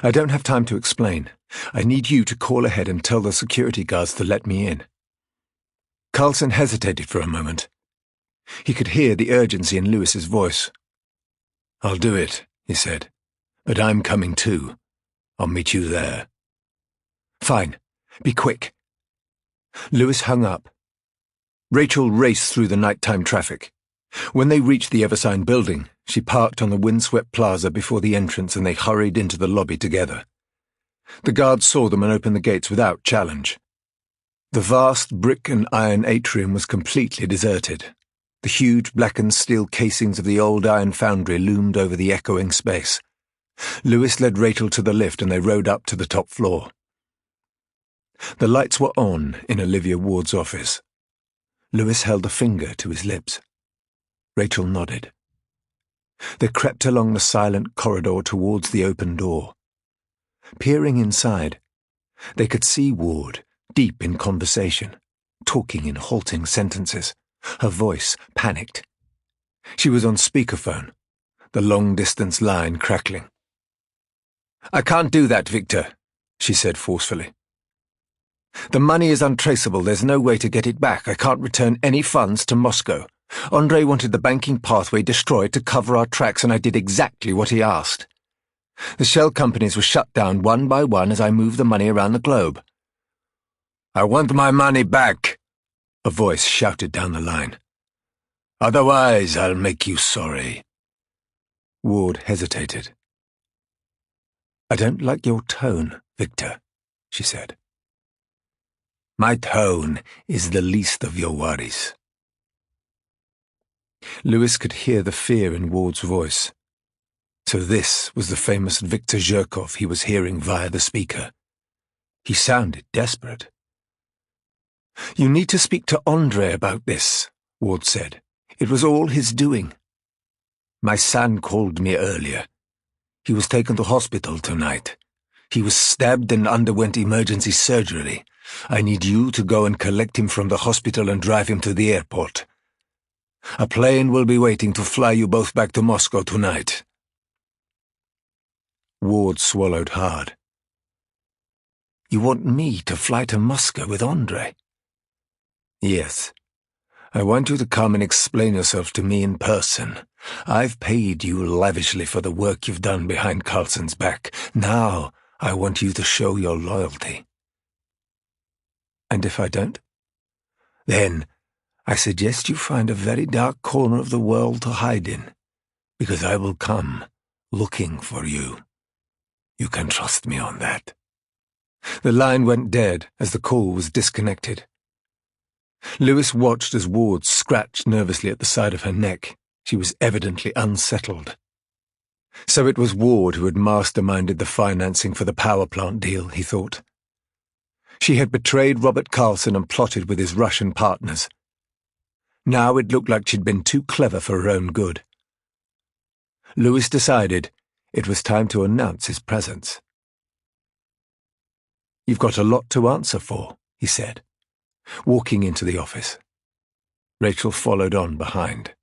I don't have time to explain. I need you to call ahead and tell the security guards to let me in. Carlson hesitated for a moment. He could hear the urgency in Lewis's voice. I'll do it, he said, but I'm coming too. I'll meet you there. Fine. Be quick. Lewis hung up. Rachel raced through the nighttime traffic. When they reached the Eversign building, she parked on the windswept plaza before the entrance and they hurried into the lobby together. The guards saw them and opened the gates without challenge. The vast brick and iron atrium was completely deserted. The huge blackened steel casings of the old iron foundry loomed over the echoing space. Lewis led Rachel to the lift and they rode up to the top floor. The lights were on in Olivia Ward's office. Lewis held a finger to his lips. Rachel nodded. They crept along the silent corridor towards the open door. Peering inside, they could see Ward, deep in conversation, talking in halting sentences, her voice panicked. She was on speakerphone, the long-distance line crackling. I can't do that, Victor, she said forcefully. The money is untraceable. There's no way to get it back. I can't return any funds to Moscow. Andre wanted the banking pathway destroyed to cover our tracks, and I did exactly what he asked. The shell companies were shut down one by one as I moved the money around the globe. I want my money back, a voice shouted down the line. Otherwise, I'll make you sorry. Ward hesitated. I don't like your tone, Victor, she said. My tone is the least of your worries. Lewis could hear the fear in Ward's voice. So this was the famous Victor Zherkov he was hearing via the speaker. He sounded desperate. You need to speak to Andre about this, Ward said. It was all his doing. My son called me earlier. He was taken to hospital tonight. He was stabbed and underwent emergency surgery. I need you to go and collect him from the hospital and drive him to the airport. A plane will be waiting to fly you both back to Moscow tonight. Ward swallowed hard. You want me to fly to Moscow with Andre? Yes. I want you to come and explain yourself to me in person. I've paid you lavishly for the work you've done behind Carlson's back. Now I want you to show your loyalty. And if I don't? Then I suggest you find a very dark corner of the world to hide in, because I will come looking for you. You can trust me on that. The line went dead as the call was disconnected. Lewis watched as Ward scratched nervously at the side of her neck. She was evidently unsettled. So it was Ward who had masterminded the financing for the power plant deal, he thought. She had betrayed Robert Carlson and plotted with his Russian partners. Now it looked like she'd been too clever for her own good. Lewis decided it was time to announce his presence. "You've got a lot to answer for," he said, walking into the office. Rachel followed on behind.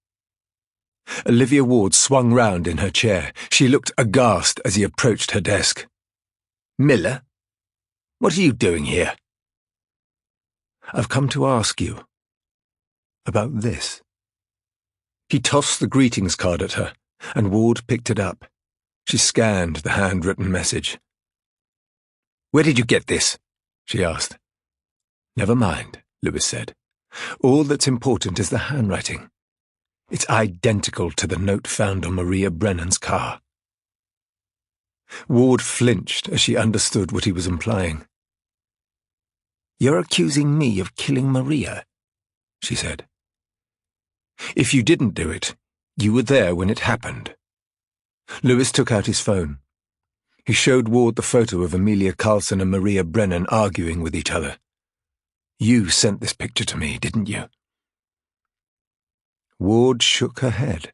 Olivia Ward swung round in her chair. She looked aghast as he approached her desk. "Miller? What are you doing here?" "I've come to ask you about this." He tossed the greetings card at her, and Ward picked it up. She scanned the handwritten message. "Where did you get this?" she asked. "Never mind," Lewis said. "All that's important is the handwriting. It's identical to the note found on Maria Brennan's car." Ward flinched as she understood what he was implying. "You're accusing me of killing Maria," she said. "If you didn't do it, you were there when it happened." Lewis took out his phone. He showed Ward the photo of Amelia Carlson and Maria Brennan arguing with each other. "You sent this picture to me, didn't you?" Ward shook her head.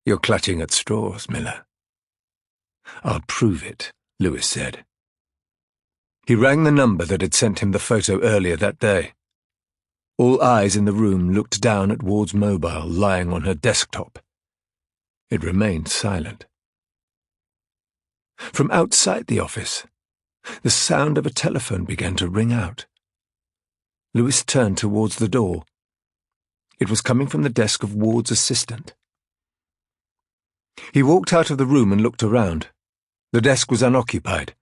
"You're clutching at straws, Miller." "I'll prove it," Lewis said. He rang the number that had sent him the photo earlier that day. All eyes in the room looked down at Ward's mobile lying on her desktop. It remained silent. From outside the office, the sound of a telephone began to ring out. Lewis turned towards the door. It was coming from the desk of Ward's assistant. He walked out of the room and looked around. The desk was unoccupied.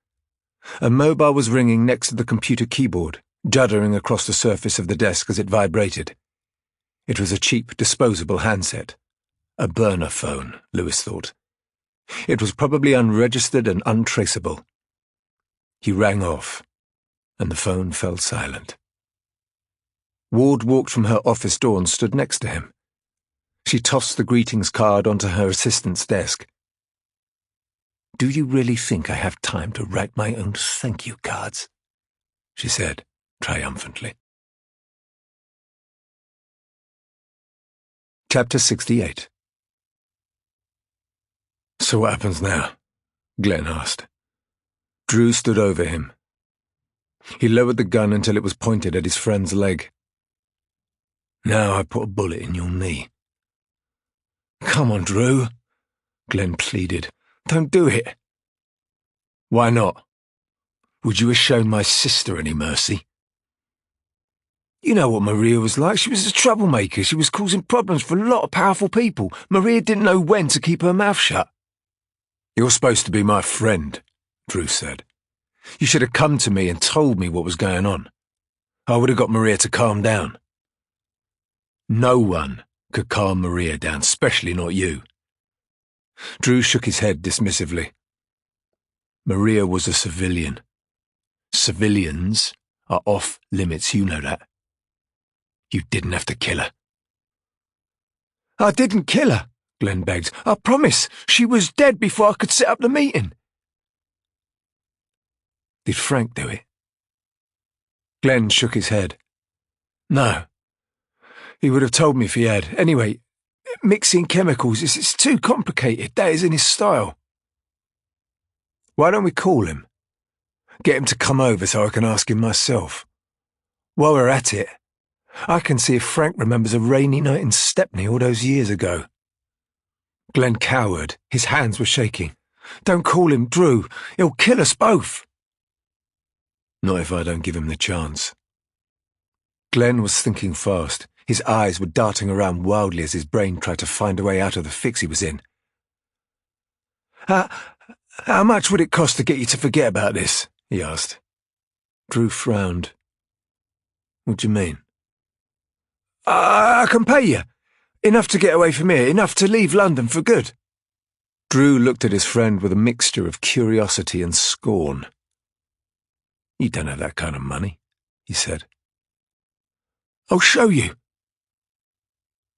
A mobile was ringing next to the computer keyboard, juddering across the surface of the desk as it vibrated. It was a cheap, disposable handset. A burner phone, Lewis thought. It was probably unregistered and untraceable. He rang off, and the phone fell silent. Ward walked from her office door and stood next to him. She tossed the greetings card onto her assistant's desk. "Do you really think I have time to write my own thank you cards?" she said triumphantly. Chapter 68. "So what happens now?" Glenn asked. Drew stood over him. He lowered the gun until it was pointed at his friend's leg. "Now I put a bullet in your knee." "Come on, Drew," Glenn pleaded. "Don't do it." "Why not? Would you have shown my sister any mercy?" "You know what Maria was like. She was a troublemaker. She was causing problems for a lot of powerful people. Maria didn't know when to keep her mouth shut." "You're supposed to be my friend," Drew said. "You should have come to me and told me what was going on. I would have got Maria to calm down." "No one could calm Maria down, especially not you." Drew shook his head dismissively. "Maria was a civilian. Civilians are off limits, you know that. You didn't have to kill her." "I didn't kill her," Glenn begged. "I promise. She was dead before I could set up the meeting." "Did Frank do it?" Glenn shook his head. "No. He would have told me if he had. Anyway, mixing chemicals, it's too complicated. That isn't his style." "Why don't we call him? Get him to come over so I can ask him myself. While we're at it, I can see if Frank remembers a rainy night in Stepney all those years ago." Glenn cowered. His hands were shaking. "Don't call him, Drew. He'll kill us both." "Not if I don't give him the chance." Glenn was thinking fast. His eyes were darting around wildly as his brain tried to find a way out of the fix he was in. How much would it cost to get you to forget about this?" he asked. Drew frowned. "What do you mean?" I can pay you. Enough to get away from here, enough to leave London for good." Drew looked at his friend with a mixture of curiosity and scorn. "You don't have that kind of money," he said. "I'll show you."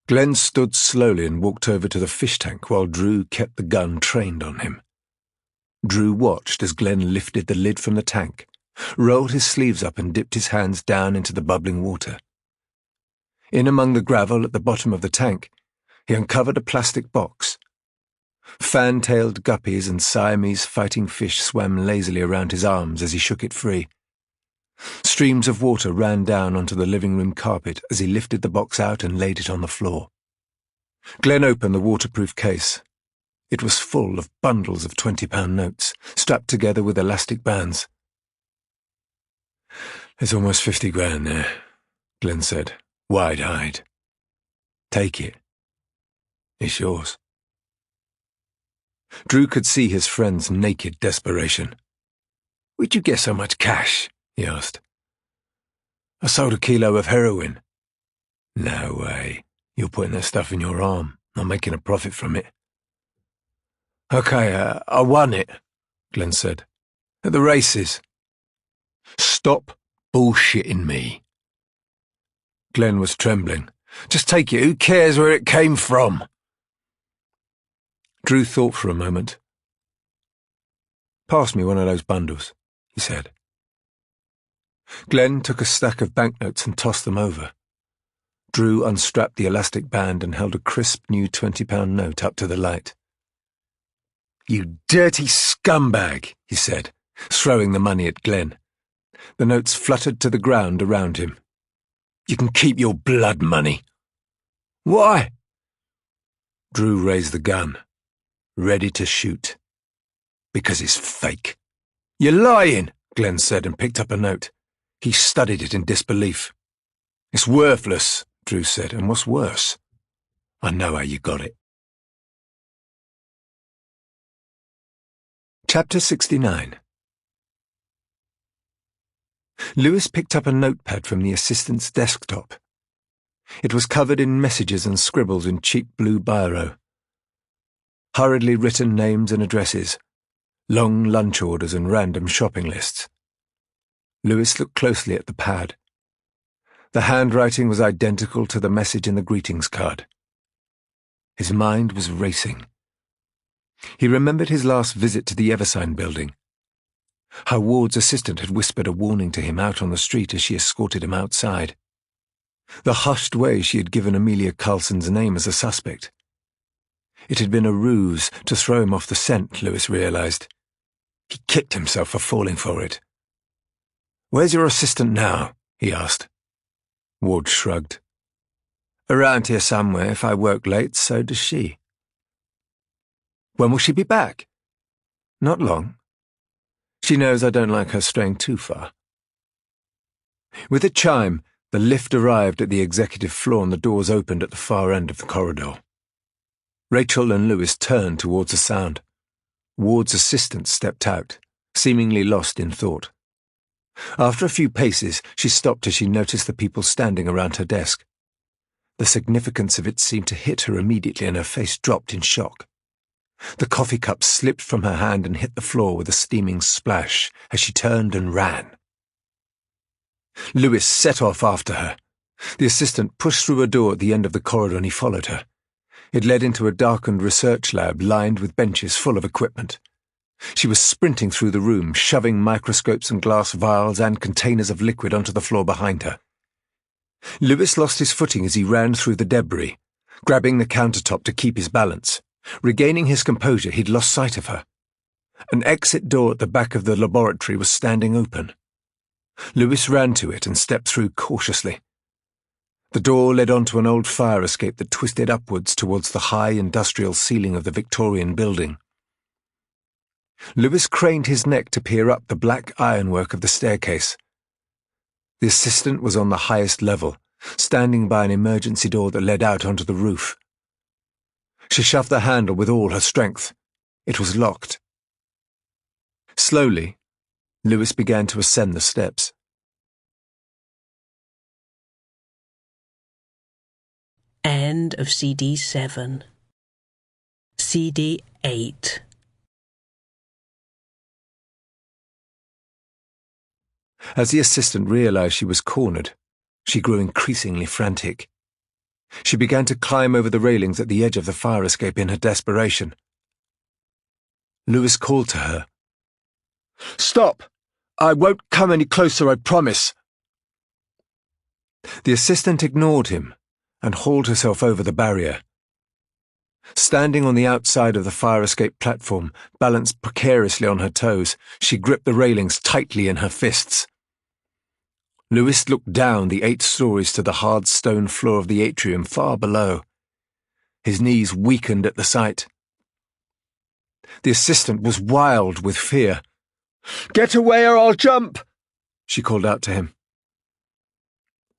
Glenn stood slowly and walked over to the fish tank while Drew kept the gun trained on him. Drew watched as Glenn lifted the lid from the tank, rolled his sleeves up and dipped his hands down into the bubbling water. In among the gravel at the bottom of the tank, he uncovered a plastic box. Fan-tailed guppies and Siamese fighting fish swam lazily around his arms as he shook it free. Streams of water ran down onto the living room carpet as he lifted the box out and laid it on the floor. Glenn opened the waterproof case. It was full of bundles of £20 notes, strapped together with elastic bands. "There's almost 50 grand there," Glenn said, wide-eyed. "Take it. It's yours." Drew could see his friend's naked desperation. "Where'd you get so much cash?" he asked. "I sold a kilo of heroin." "No way. You're putting that stuff in your arm, not making a profit from it." "Okay, I won it," Glenn said. "At the races." "Stop bullshitting me." Glenn was trembling. "Just take it. Who cares where it came from?" Drew thought for a moment. "Pass me one of those bundles," he said. Glenn took a stack of banknotes and tossed them over. Drew unstrapped the elastic band and held a crisp new £20 note up to the light. "You dirty scumbag," he said, throwing the money at Glenn. The notes fluttered to the ground around him. "You can keep your blood money." "Why?" Drew raised the gun, ready to shoot. "Because it's fake." "You're lying," Glenn said and picked up a note. He studied it in disbelief. "It's worthless," Drew said, "and what's worse, I know how you got it." Chapter 69. Lewis picked up a notepad from the assistant's desktop. It was covered in messages and scribbles in cheap blue biro. Hurriedly written names and addresses, long lunch orders and random shopping lists. Lewis looked closely at the pad. The handwriting was identical to the message in the greetings card. His mind was racing. He remembered his last visit to the Eversign building. How Ward's assistant had whispered a warning to him out on the street as she escorted him outside. The hushed way she had given Amelia Carlson's name as a suspect. It had been a ruse to throw him off the scent, Lewis realized. He kicked himself for falling for it. "Where's your assistant now?" he asked. Ward shrugged. "Around here somewhere. If I work late, so does she." "When will she be back?" "Not long. She knows I don't like her straying too far." With a chime, the lift arrived at the executive floor and the doors opened at the far end of the corridor. Rachel and Lewis turned towards the sound. Ward's assistant stepped out, seemingly lost in thought. After a few paces, she stopped as she noticed the people standing around her desk. The significance of it seemed to hit her immediately and her face dropped in shock. The coffee cup slipped from her hand and hit the floor with a steaming splash as she turned and ran. Lewis set off after her. The assistant pushed through a door at the end of the corridor and he followed her. It led into a darkened research lab lined with benches full of equipment. She was sprinting through the room, shoving microscopes and glass vials and containers of liquid onto the floor behind her. Lewis lost his footing as he ran through the debris, grabbing the countertop to keep his balance. Regaining his composure, he'd lost sight of her. An exit door at the back of the laboratory was standing open. Lewis ran to it and stepped through cautiously. The door led onto an old fire escape that twisted upwards towards the high industrial ceiling of the Victorian building. Lewis craned his neck to peer up the black ironwork of the staircase. The assistant was on the highest level, standing by an emergency door that led out onto the roof. She shoved the handle with all her strength. It was locked. Slowly, Lewis began to ascend the steps. End of CD 7. CD 8. As the assistant realized she was cornered, she grew increasingly frantic. She began to climb over the railings at the edge of the fire escape in her desperation. Lewis called to her. "Stop! I won't come any closer, I promise." The assistant ignored him and hauled herself over the barrier. Standing on the outside of the fire escape platform, balanced precariously on her toes, she gripped the railings tightly in her fists. Lewis looked down the 8 stories to the hard stone floor of the atrium far below. His knees weakened at the sight. The assistant was wild with fear. "Get away or I'll jump!" she called out to him.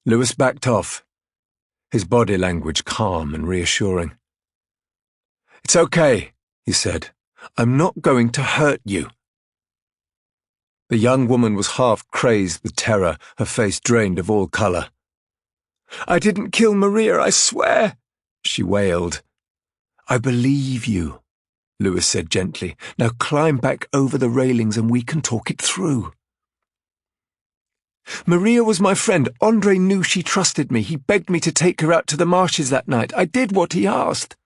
Lewis backed off, his body language calm and reassuring. "It's okay," he said. "I'm not going to hurt you." The young woman was half crazed with terror, her face drained of all colour. "I didn't kill Maria, I swear," she wailed. "I believe you," Lewis said gently. "Now climb back over the railings and we can talk it through." "Maria was my friend. Andre knew she trusted me. He begged me to take her out to the marshes that night. I did what he asked.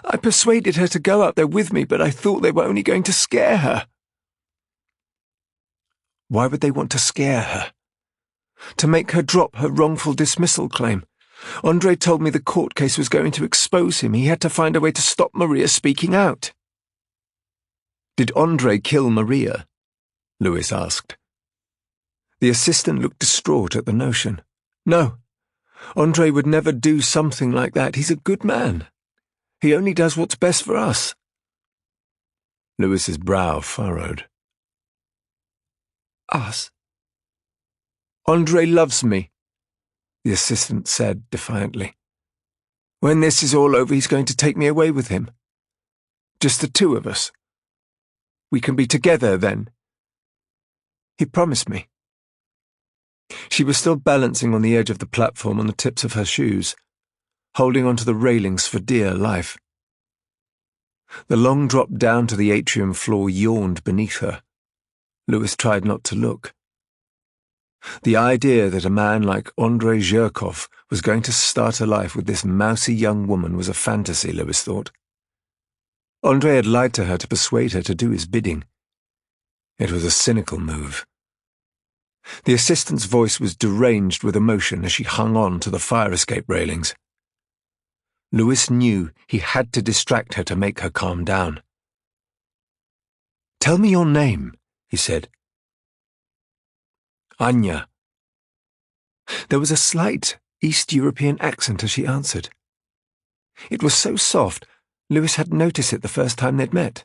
I persuaded her to go out there with me, but I thought they were only going to scare her." Why would they want to scare her? To make her drop her wrongful dismissal claim. Andre told me the court case was going to expose him. He had to find a way to stop Maria speaking out. "Did Andre kill Maria?" Lewis asked. The assistant looked distraught at the notion. "No, Andre would never do something like that. He's a good man. He only does what's best for us." Lewis's brow furrowed. "Us? Andre loves me," the assistant said defiantly. "When this is all over, he's going to take me away with him. Just the 2 of us. We can be together then. He promised me." She was still balancing on the edge of the platform on the tips of her shoes, holding onto the railings for dear life. The long drop down to the atrium floor yawned beneath her. Lewis tried not to look. The idea that a man like Andrei Zhirkov was going to start a life with this mousy young woman was a fantasy, Lewis thought. Andrei had lied to her to persuade her to do his bidding. It was a cynical move. The assistant's voice was deranged with emotion as she hung on to the fire escape railings. Lewis knew he had to distract her to make her calm down. "Tell me your name," he said. "Anya." There was a slight East European accent as she answered. It was so soft, Lewis hadn't noticed it the first time they'd met.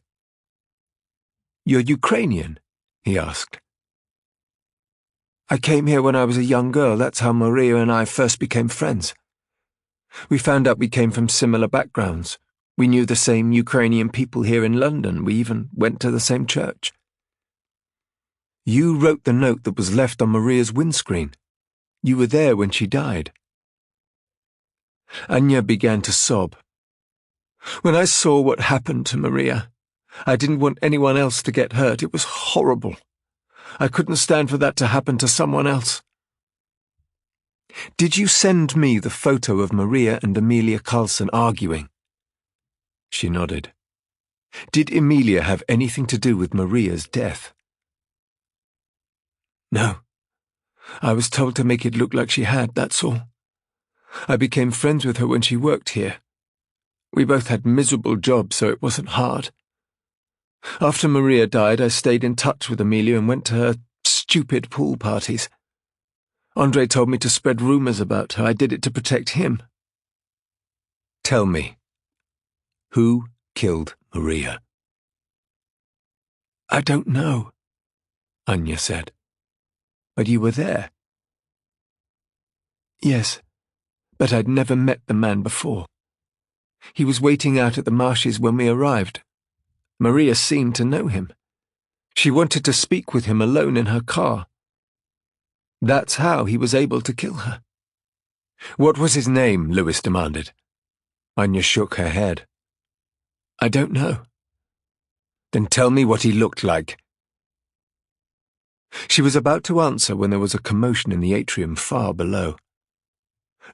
"You're Ukrainian?" he asked. "I came here when I was a young girl. That's how Maria and I first became friends. We found out we came from similar backgrounds. We knew the same Ukrainian people here in London. We even went to the same church." "You wrote the note that was left on Maria's windscreen. You were there when she died." Anya began to sob. "When I saw what happened to Maria, I didn't want anyone else to get hurt. It was horrible. I couldn't stand for that to happen to someone else." "Did you send me the photo of Maria and Emilia Karlsson arguing?" She nodded. "Did Emilia have anything to do with Maria's death?" "No. I was told to make it look like she had, that's all. I became friends with her when she worked here. We both had miserable jobs, so it wasn't hard. After Maria died, I stayed in touch with Emilia and went to her stupid pool parties. Andre told me to spread rumors about her. I did it to protect him." "Tell me, who killed Maria?" "I don't know," Anya said. "But you were there." "Yes, but I'd never met the man before. He was waiting out at the marshes when we arrived. Maria seemed to know him. She wanted to speak with him alone in her car. That's how he was able to kill her." "What was his name?" Lewis demanded. Anya shook her head. I don't know. Then tell me what he looked like. She was about to answer when there was a commotion in the atrium far below.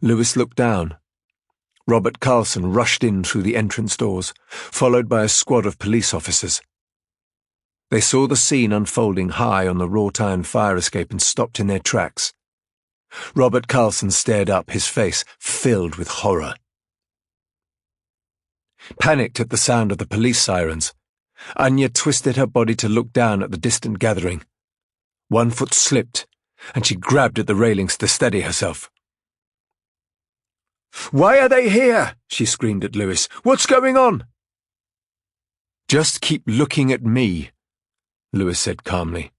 Lewis looked down. Robert Carlson rushed in through the entrance doors, followed by a squad of police officers. They saw the scene unfolding high on the wrought iron fire escape and stopped in their tracks. Robert Carlson stared up, his face filled with horror. Panicked at the sound of the police sirens, Anya twisted her body to look down at the distant gathering. One foot slipped, and she grabbed at the railings to steady herself. "Why are they here?" she screamed at Lewis. "What's going on?" "Just keep looking at me," Lewis said calmly.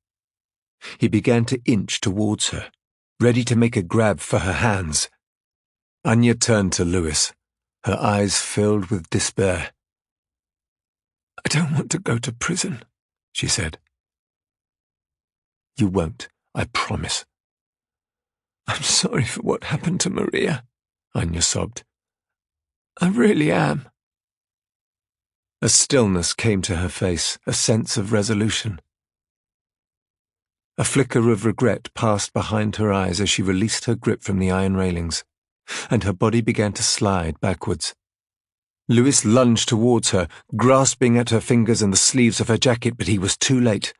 He began to inch towards her, ready to make a grab for her hands. Anya turned to Lewis, her eyes filled with despair. "I don't want to go to prison," she said. "You won't, I promise." "I'm sorry for what happened to Maria," Anya sobbed. "I really am." A stillness came to her face, a sense of resolution. A flicker of regret passed behind her eyes as she released her grip from the iron railings, and her body began to slide backwards. Lewis lunged towards her, grasping at her fingers and the sleeves of her jacket, but he was too late.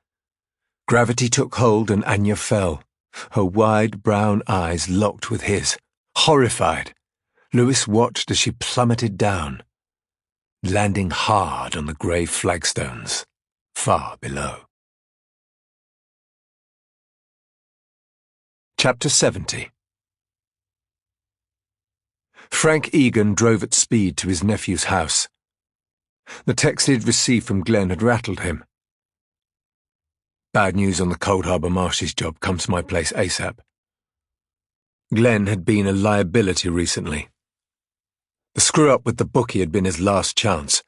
Gravity took hold and Anya fell, her wide brown eyes locked with his. Horrified, Lewis watched as she plummeted down, landing hard on the grey flagstones far below. Chapter 70. Frank Egan drove at speed to his nephew's house. The text he'd received from Glenn had rattled him. "Bad news on the Cold Harbour Marshes job. Come to my place ASAP." Glenn had been a liability recently. The screw-up with the bookie had been his last chance.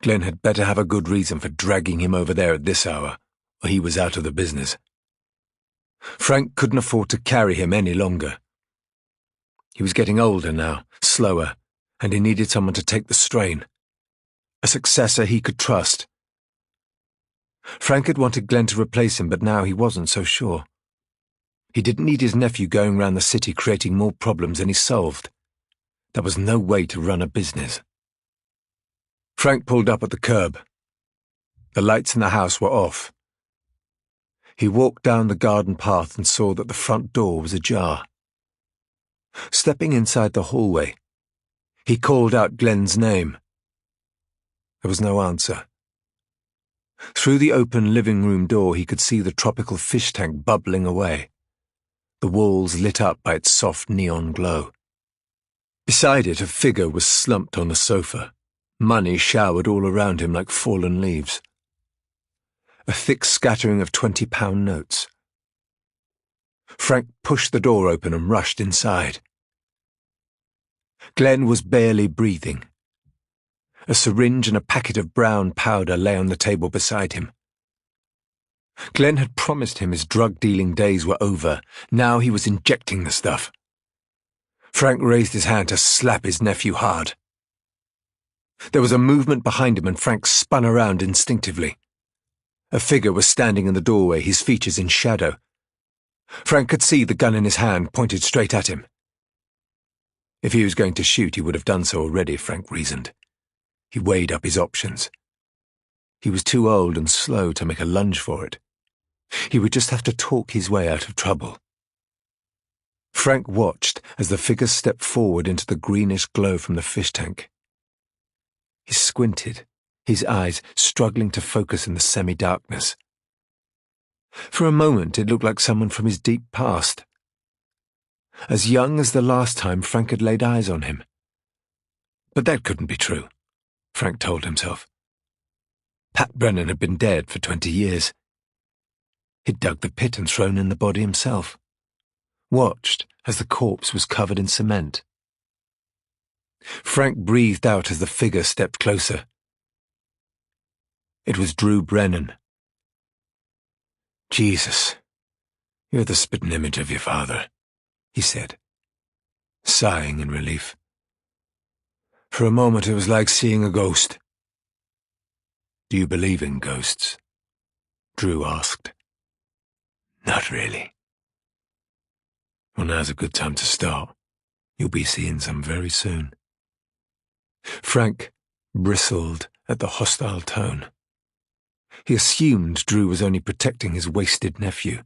Glenn had better have a good reason for dragging him over there at this hour, or he was out of the business. Frank couldn't afford to carry him any longer. He was getting older now, slower, and he needed someone to take the strain. A successor he could trust. Frank had wanted Glenn to replace him, but now he wasn't so sure. He didn't need his nephew going round the city creating more problems than he solved. That was no way to run a business. Frank pulled up at the curb. The lights in the house were off. He walked down the garden path and saw that the front door was ajar. Stepping inside the hallway, he called out Glenn's name. There was no answer. Through the open living room door he could see the tropical fish tank bubbling away, the walls lit up by its soft neon glow. Beside it a figure was slumped on the sofa, money showered all around him like fallen leaves. A thick scattering of 20-pound notes. Frank pushed the door open and rushed inside. Glenn was barely breathing. A syringe and a packet of brown powder lay on the table beside him. Glenn had promised him his drug-dealing days were over. Now he was injecting the stuff. Frank raised his hand to slap his nephew hard. There was a movement behind him and Frank spun around instinctively. A figure was standing in the doorway, his features in shadow. Frank could see the gun in his hand pointed straight at him. If he was going to shoot, he would have done so already, Frank reasoned. He weighed up his options. He was too old and slow to make a lunge for it. He would just have to talk his way out of trouble. Frank watched as the figure stepped forward into the greenish glow from the fish tank. He squinted, his eyes struggling to focus in the semi-darkness. For a moment it looked like someone from his deep past. As young as the last time Frank had laid eyes on him. But that couldn't be true, Frank told himself. Pat Brennan had been dead for 20 years. He'd dug the pit and thrown in the body himself. Watched as the corpse was covered in cement. Frank breathed out as the figure stepped closer. It was Drew Brennan. "Jesus, you're the spitting image of your father," he said, sighing in relief. "For a moment it was like seeing a ghost." Do you believe in ghosts? Drew asked. Not really. Well, now's a good time to start. You'll be seeing some very soon. Frank bristled at the hostile tone. He assumed Drew was only protecting his wasted nephew.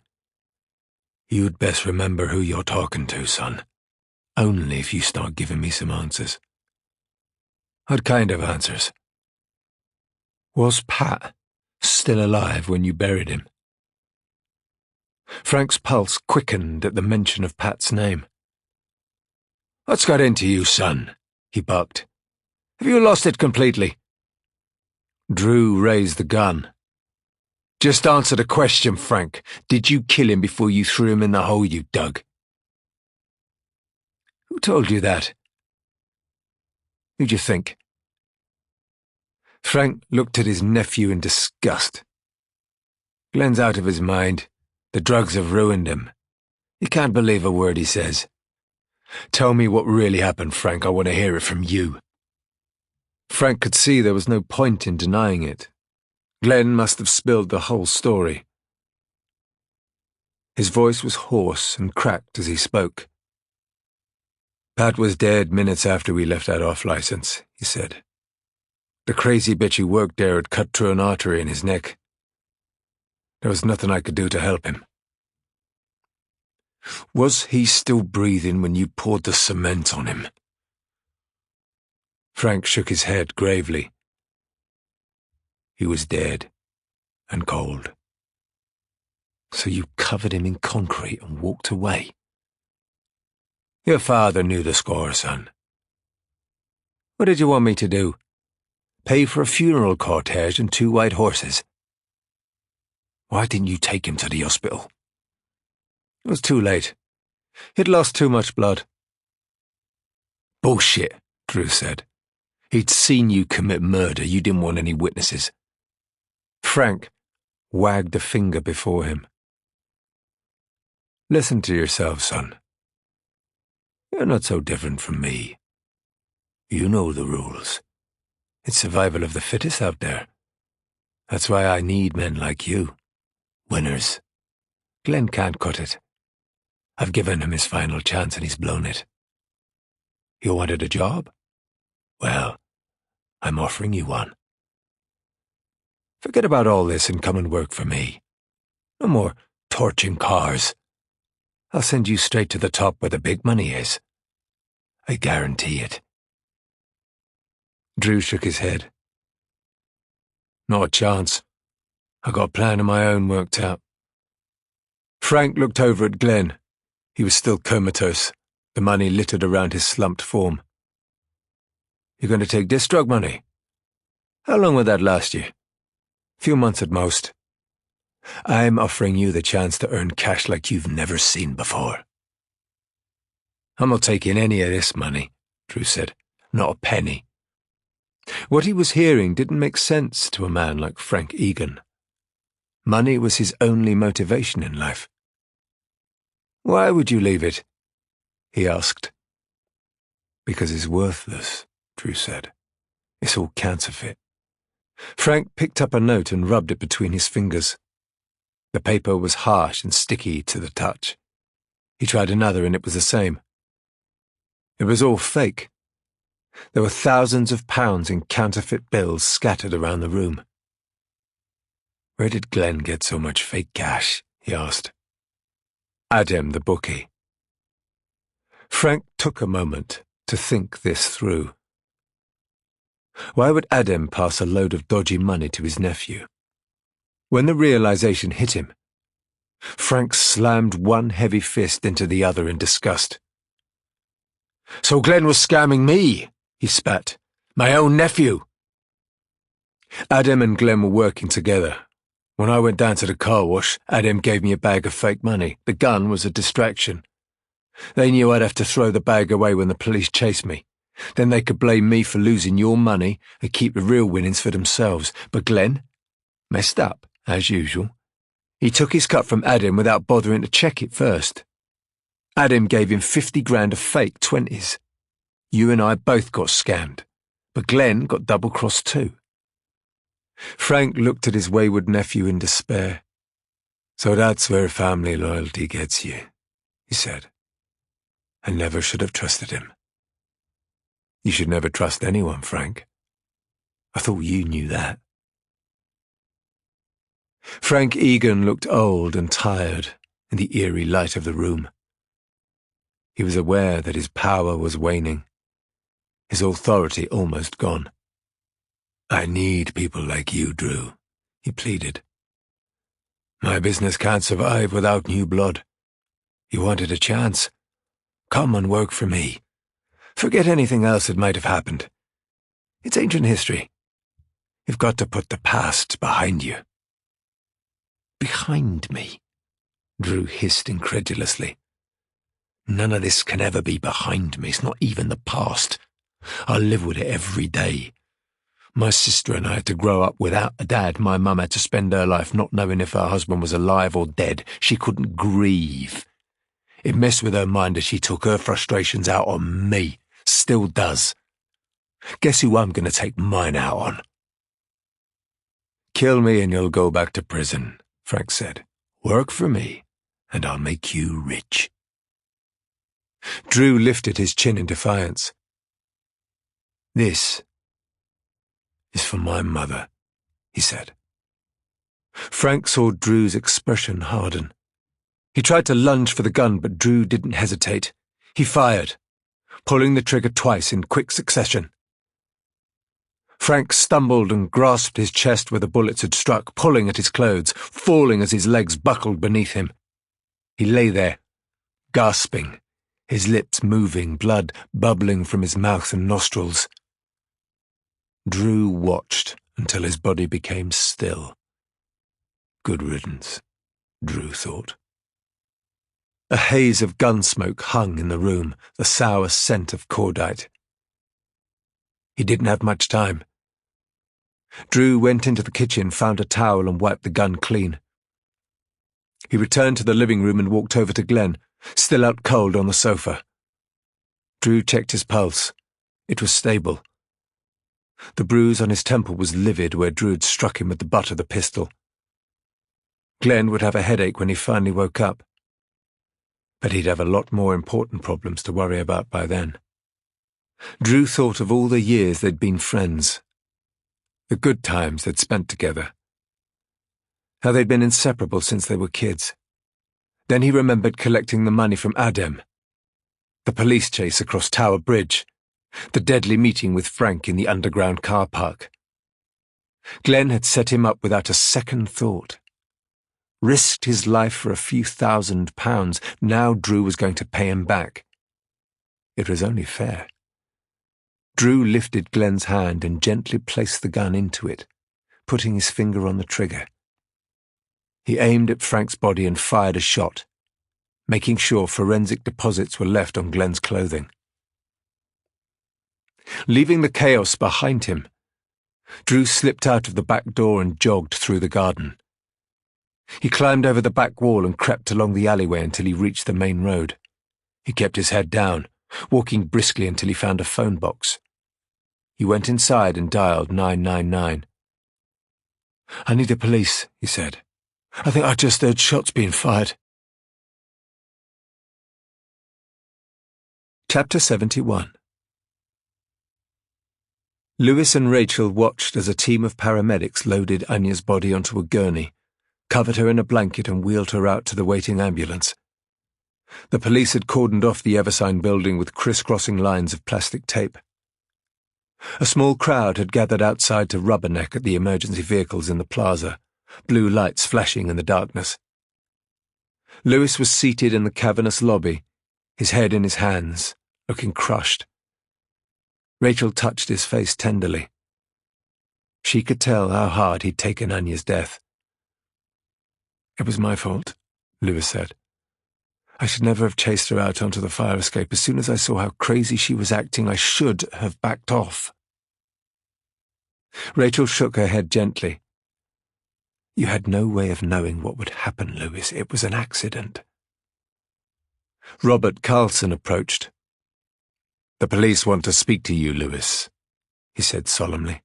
You'd best remember who you're talking to, son. Only if you start giving me some answers. What kind of answers? Was Pat still alive when you buried him? Frank's pulse quickened at the mention of Pat's name. What's got into you, son? He barked. Have you lost it completely? Drew raised the gun. Just answer the question, Frank. Did you kill him before you threw him in the hole you dug? Who told you that? Who'd you think? Frank looked at his nephew in disgust. Glenn's out of his mind. The drugs have ruined him. You can't believe a word he says. Tell me what really happened, Frank. I want to hear it from you. Frank could see there was no point in denying it. Glenn must have spilled the whole story. His voice was hoarse and cracked as he spoke. Pat was dead minutes after we left that off-license, he said. The crazy bitch who worked there had cut through an artery in his neck. There was nothing I could do to help him. Was he still breathing when you poured the cement on him? Frank shook his head gravely. He was dead and cold. So you covered him in concrete and walked away. Your father knew the score, son. What did you want me to do? Pay for a funeral cortege and 2 white horses? Why didn't you take him to the hospital? It was too late. He'd lost too much blood. Bullshit, Drew said. He'd seen you commit murder. You didn't want any witnesses. Frank wagged a finger before him. Listen to yourself, son. You're not so different from me. You know the rules. It's survival of the fittest out there. That's why I need men like you. Winners. Glenn can't cut it. I've given him his final chance and he's blown it. You wanted a job? Well, I'm offering you one. Forget about all this and come and work for me. No more torching cars. I'll send you straight to the top where the big money is. I guarantee it. Drew shook his head. Not a chance. I got a plan of my own worked out. Frank looked over at Glenn. He was still comatose, the money littered around his slumped form. You're going to take this drug money? How long will that last you? A few months at most. I'm offering you the chance to earn cash like you've never seen before. I'm not taking any of this money, Drew said. Not a penny. What he was hearing didn't make sense to a man like Frank Egan. Money was his only motivation in life. Why would you leave it? He asked. Because it's worthless, Drew said. It's all counterfeit. Frank picked up a note and rubbed it between his fingers. The paper was harsh and sticky to the touch. He tried another and it was the same. It was all fake. There were thousands of pounds in counterfeit bills scattered around the room. Where did Glenn get so much fake cash? He asked. Adam, the bookie. Frank took a moment to think this through. Why would Adam pass a load of dodgy money to his nephew? When the realization hit him, Frank slammed one heavy fist into the other in disgust. So Glenn was scamming me, he spat. My own nephew. Adam and Glenn were working together. When I went down to the car wash, Adam gave me a bag of fake money. The gun was a distraction. They knew I'd have to throw the bag away when the police chased me. Then they could blame me for losing your money and keep the real winnings for themselves. But Glenn messed up, as usual. He took his cut from Adam without bothering to check it first. Adam gave him 50 grand of fake 20s. You and I both got scammed, but Glenn got double-crossed too. Frank looked at his wayward nephew in despair. "So that's where family loyalty gets you," he said. "I never should have trusted him." "You should never trust anyone, Frank. I thought you knew that." Frank Egan looked old and tired in the eerie light of the room. He was aware that his power was waning, his authority almost gone. "I need people like you, Drew," he pleaded. "My business can't survive without new blood. You wanted a chance? Come and work for me. Forget anything else that might have happened. It's ancient history. You've got to put the past behind you." "Behind me?" Drew hissed incredulously. "None of this can ever be behind me. It's not even the past. I live with it every day. My sister and I had to grow up without a dad. My mum had to spend her life not knowing if her husband was alive or dead. She couldn't grieve. It messed with her mind as she took her frustrations out on me. Still does. Guess who I'm going to take mine out on?" "Kill me and you'll go back to prison," Frank said. "Work for me, and I'll make you rich." Drew lifted his chin in defiance. "This is for my mother," he said. Frank saw Drew's expression harden. He tried to lunge for the gun, but Drew didn't hesitate. He fired, pulling the trigger twice in quick succession. Frank stumbled and grasped his chest where the bullets had struck, pulling at his clothes, falling as his legs buckled beneath him. He lay there, gasping, his lips moving, blood bubbling from his mouth and nostrils. Drew watched until his body became still. Good riddance, Drew thought. A haze of gun smoke hung in the room, the sour scent of cordite. He didn't have much time. Drew went into the kitchen, found a towel and wiped the gun clean. He returned to the living room and walked over to Glenn, still out cold on the sofa. Drew checked his pulse. It was stable. The bruise on his temple was livid where Drew had struck him with the butt of the pistol. Glenn would have a headache when he finally woke up, but he'd have a lot more important problems to worry about by then. Drew thought of all the years they'd been friends, the good times they'd spent together, how they'd been inseparable since they were kids. Then he remembered collecting the money from Adem, the police chase across Tower Bridge, the deadly meeting with Frank in the underground car park. Glenn had set him up without a second thought. Risked his life for a few £1,000. Now Drew was going to pay him back. It was only fair. Drew lifted Glenn's hand and gently placed the gun into it, putting his finger on the trigger. He aimed at Frank's body and fired a shot, making sure forensic deposits were left on Glenn's clothing. Leaving the chaos behind him, Drew slipped out of the back door and jogged through the garden. He climbed over the back wall and crept along the alleyway until he reached the main road. He kept his head down, walking briskly until he found a phone box. He went inside and dialed 999. "I need the police," he said. "I think I just heard shots being fired." Chapter 71. Lewis and Rachel watched as a team of paramedics loaded Anya's body onto a gurney, covered her in a blanket and wheeled her out to the waiting ambulance. The police had cordoned off the Eversign building with criss-crossing lines of plastic tape. A small crowd had gathered outside to rubberneck at the emergency vehicles in the plaza, blue lights flashing in the darkness. Lewis was seated in the cavernous lobby, his head in his hands, looking crushed. Rachel touched his face tenderly. She could tell how hard he'd taken Anya's death. "It was my fault," Lewis said. "I should never have chased her out onto the fire escape. As soon as I saw how crazy she was acting, I should have backed off." Rachel shook her head gently. "You had no way of knowing what would happen, Lewis. It was an accident." Robert Carlson approached. "The police want to speak to you, Lewis," he said solemnly.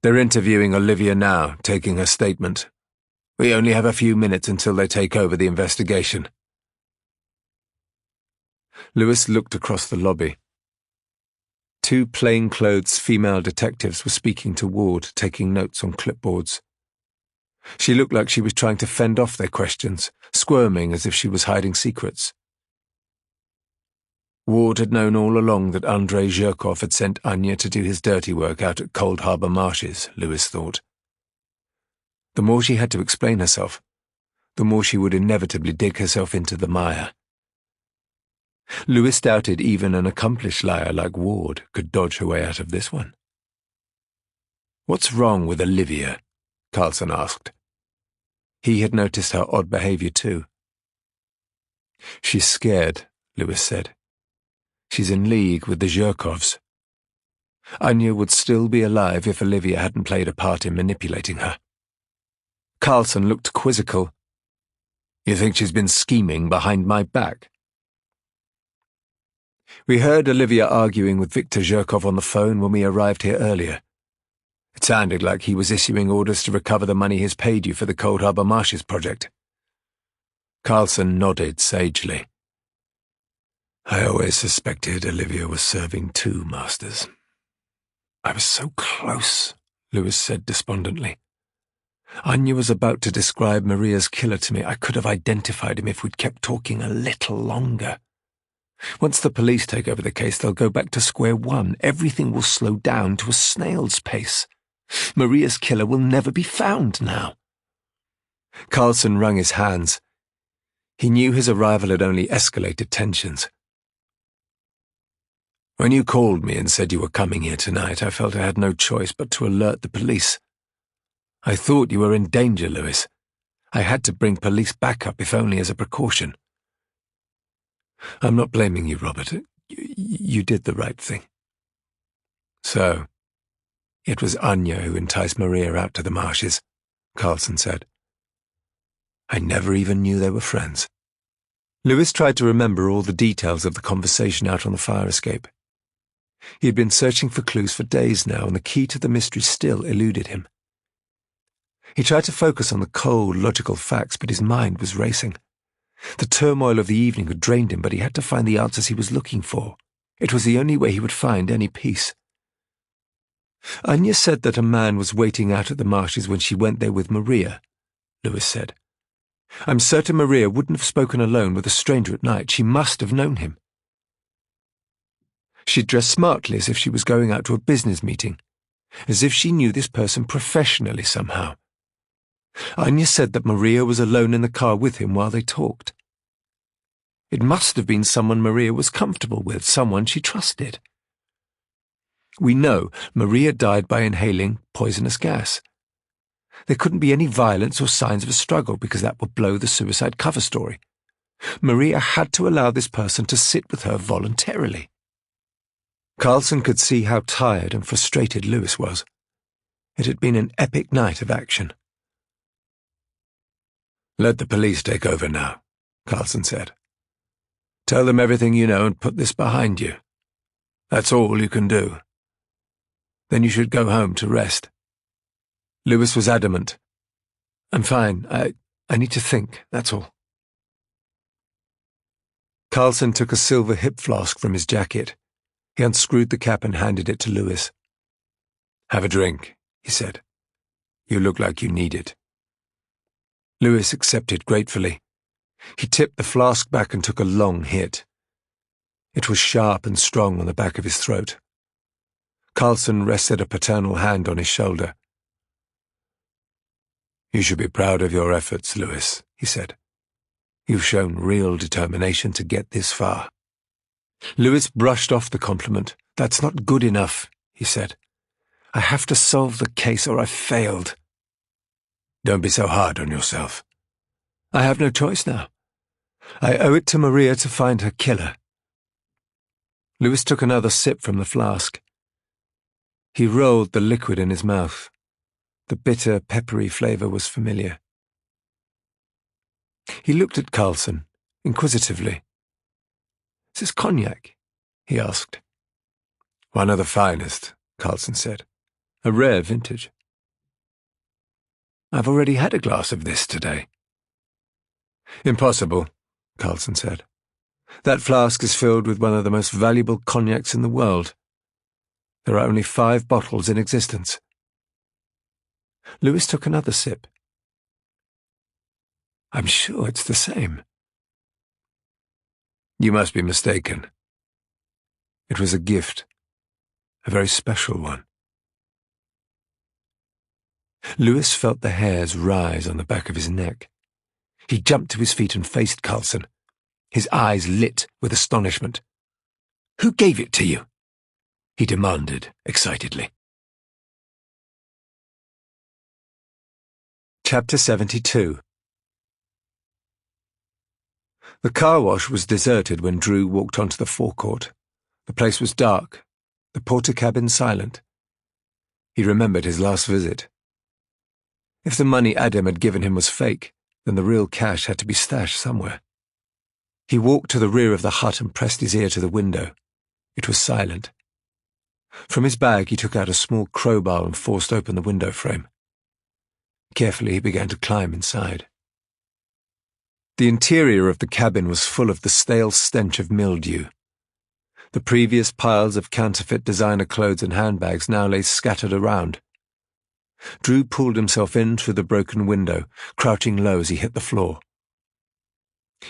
They're interviewing Olivia now, taking her statement. We only have a few minutes until they take over the investigation. Lewis looked across the lobby. 2 plainclothes female detectives were speaking to Ward, taking notes on clipboards. She looked like she was trying to fend off their questions, squirming as if she was hiding secrets. Ward had known all along that Andrei Zhirkov had sent Anya to do his dirty work out at Cold Harbour Marshes, Lewis thought. The more she had to explain herself, the more she would inevitably dig herself into the mire. Lewis doubted even an accomplished liar like Ward could dodge her way out of this one. "What's wrong with Olivia?" Carlson asked. He had noticed her odd behaviour too. "She's scared," Lewis said. "She's in league with the Zhirkovs. Anya would still be alive if Olivia hadn't played a part in manipulating her." Carlson looked quizzical. "You think she's been scheming behind my back?" "We heard Olivia arguing with Viktor Zhirkov on the phone when we arrived here earlier. It sounded like he was issuing orders to recover the money he's paid you for the Cold Harbour Marshes project." Carlson nodded sagely. "I always suspected Olivia was serving 2 masters." "I was so close," Lewis said despondently. "Anya was about to describe Maria's killer to me. I could have identified him if we'd kept talking a little longer. Once the police take over the case, they'll go back to square one. Everything will slow down to a snail's pace. Maria's killer will never be found now." Carlson wrung his hands. He knew his arrival had only escalated tensions. "When you called me and said you were coming here tonight, I felt I had no choice but to alert the police. I thought you were in danger, Lewis. I had to bring police backup, if only as a precaution." "I'm not blaming you, Robert. You did the right thing." "So, it was Anya who enticed Maria out to the marshes," Carlson said. "I never even knew they were friends." Lewis tried to remember all the details of the conversation out on the fire escape. He had been searching for clues for days now, and the key to the mystery still eluded him. He tried to focus on the cold, logical facts, but his mind was racing. The turmoil of the evening had drained him, but he had to find the answers he was looking for. It was the only way he would find any peace. "Anya said that a man was waiting out at the marshes when she went there with Maria," Lewis said. "I'm certain Maria wouldn't have spoken alone with a stranger at night. She must have known him. She dressed smartly, as if she was going out to a business meeting, as if she knew this person professionally somehow. Anya said that Maria was alone in the car with him while they talked. It must have been someone Maria was comfortable with, someone she trusted. We know Maria died by inhaling poisonous gas. There couldn't be any violence or signs of a struggle, because that would blow the suicide cover story. Maria had to allow this person to sit with her voluntarily." Carlson could see how tired and frustrated Lewis was. It had been an epic night of action. "Let the police take over now," Carlson said. "Tell them everything you know and put this behind you. That's all you can do. Then you should go home to rest." Lewis was adamant. "I'm fine. I need to think, that's all." Carlson took a silver hip flask from his jacket. He unscrewed the cap and handed it to Lewis. "Have a drink," he said. "You look like you need it." Lewis accepted gratefully. He tipped the flask back and took a long hit. It was sharp and strong on the back of his throat. Carlson rested a paternal hand on his shoulder. "You should be proud of your efforts, Lewis," he said. "You've shown real determination to get this far." Lewis brushed off the compliment. "That's not good enough," he said. "I have to solve the case or I've failed." "Don't be so hard on yourself." "I have no choice now. I owe it to Maria to find her killer." Lewis took another sip from the flask. He rolled the liquid in his mouth. The bitter, peppery flavour was familiar. He looked at Carlson, inquisitively. "Is this cognac?" he asked. "One of the finest," Carlson said. A rare vintage. I've already had a glass of this today. Impossible, Carlson said. That flask is filled with one of the most valuable cognacs in the world. There are only 5 bottles in existence. Lewis took another sip. I'm sure it's the same. You must be mistaken. It was a gift, a very special one. Lewis felt the hairs rise on the back of his neck. He jumped to his feet and faced Carlson, his eyes lit with astonishment. Who gave it to you? He demanded excitedly. Chapter 72. The car wash was deserted when Drew walked onto the forecourt. The place was dark, the porter cabin silent. He remembered his last visit. If the money Adam had given him was fake, then the real cash had to be stashed somewhere. He walked to the rear of the hut and pressed his ear to the window. It was silent. From his bag he took out a small crowbar and forced open the window frame. Carefully he began to climb inside. The interior of the cabin was full of the stale stench of mildew. The previous piles of counterfeit designer clothes and handbags now lay scattered around. Drew pulled himself in through the broken window, crouching low as he hit the floor.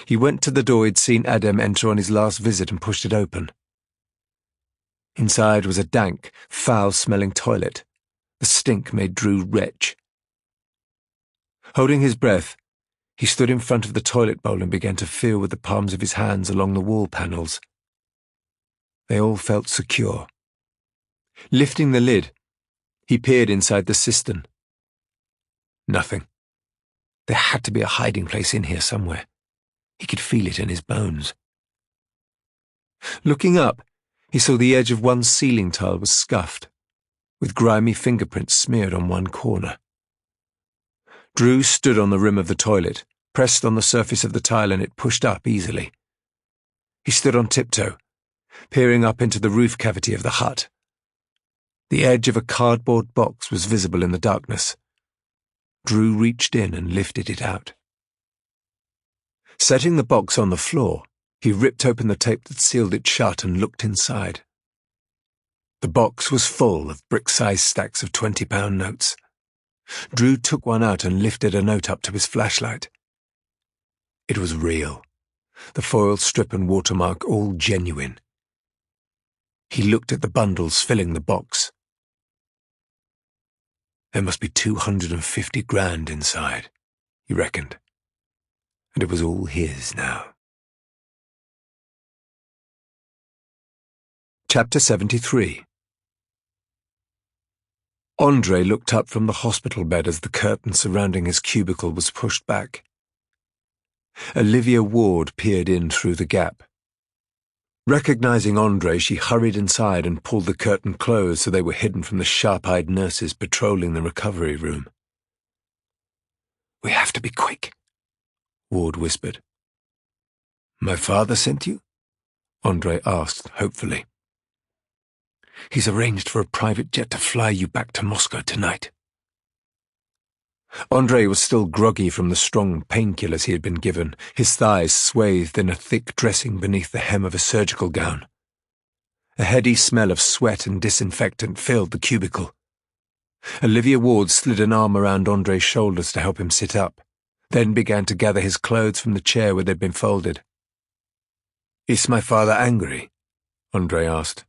He went to the door he'd seen Adam enter on his last visit and pushed it open. Inside was a dank, foul-smelling toilet. The stink made Drew retch. Holding his breath, he stood in front of the toilet bowl and began to feel with the palms of his hands along the wall panels. They all felt secure. Lifting the lid, he peered inside the cistern. Nothing. There had to be a hiding place in here somewhere. He could feel it in his bones. Looking up, he saw the edge of one ceiling tile was scuffed, with grimy fingerprints smeared on one corner. Drew stood on the rim of the toilet, pressed on the surface of the tile, and it pushed up easily. He stood on tiptoe, peering up into the roof cavity of the hut. The edge of a cardboard box was visible in the darkness. Drew reached in and lifted it out. Setting the box on the floor, he ripped open the tape that sealed it shut and looked inside. The box was full of brick-sized stacks of 20-pound notes. Drew took one out and lifted a note up to his flashlight. It was real, the foil strip and watermark all genuine. He looked at the bundles filling the box. There must be 250 grand inside, he reckoned. And it was all his now. Chapter 73. Andre looked up from the hospital bed as the curtain surrounding his cubicle was pushed back. Olivia Ward peered in through the gap. Recognizing Andre, she hurried inside and pulled the curtain closed so they were hidden from the sharp-eyed nurses patrolling the recovery room. "We have to be quick," Ward whispered. "My father sent you?" Andre asked, hopefully. "He's arranged for a private jet to fly you back to Moscow tonight." Andre was still groggy from the strong painkillers he had been given, his thighs swathed in a thick dressing beneath the hem of a surgical gown. A heady smell of sweat and disinfectant filled the cubicle. Olivia Ward slid an arm around Andre's shoulders to help him sit up, then began to gather his clothes from the chair where they'd been folded. "Is my father angry?" Andre asked,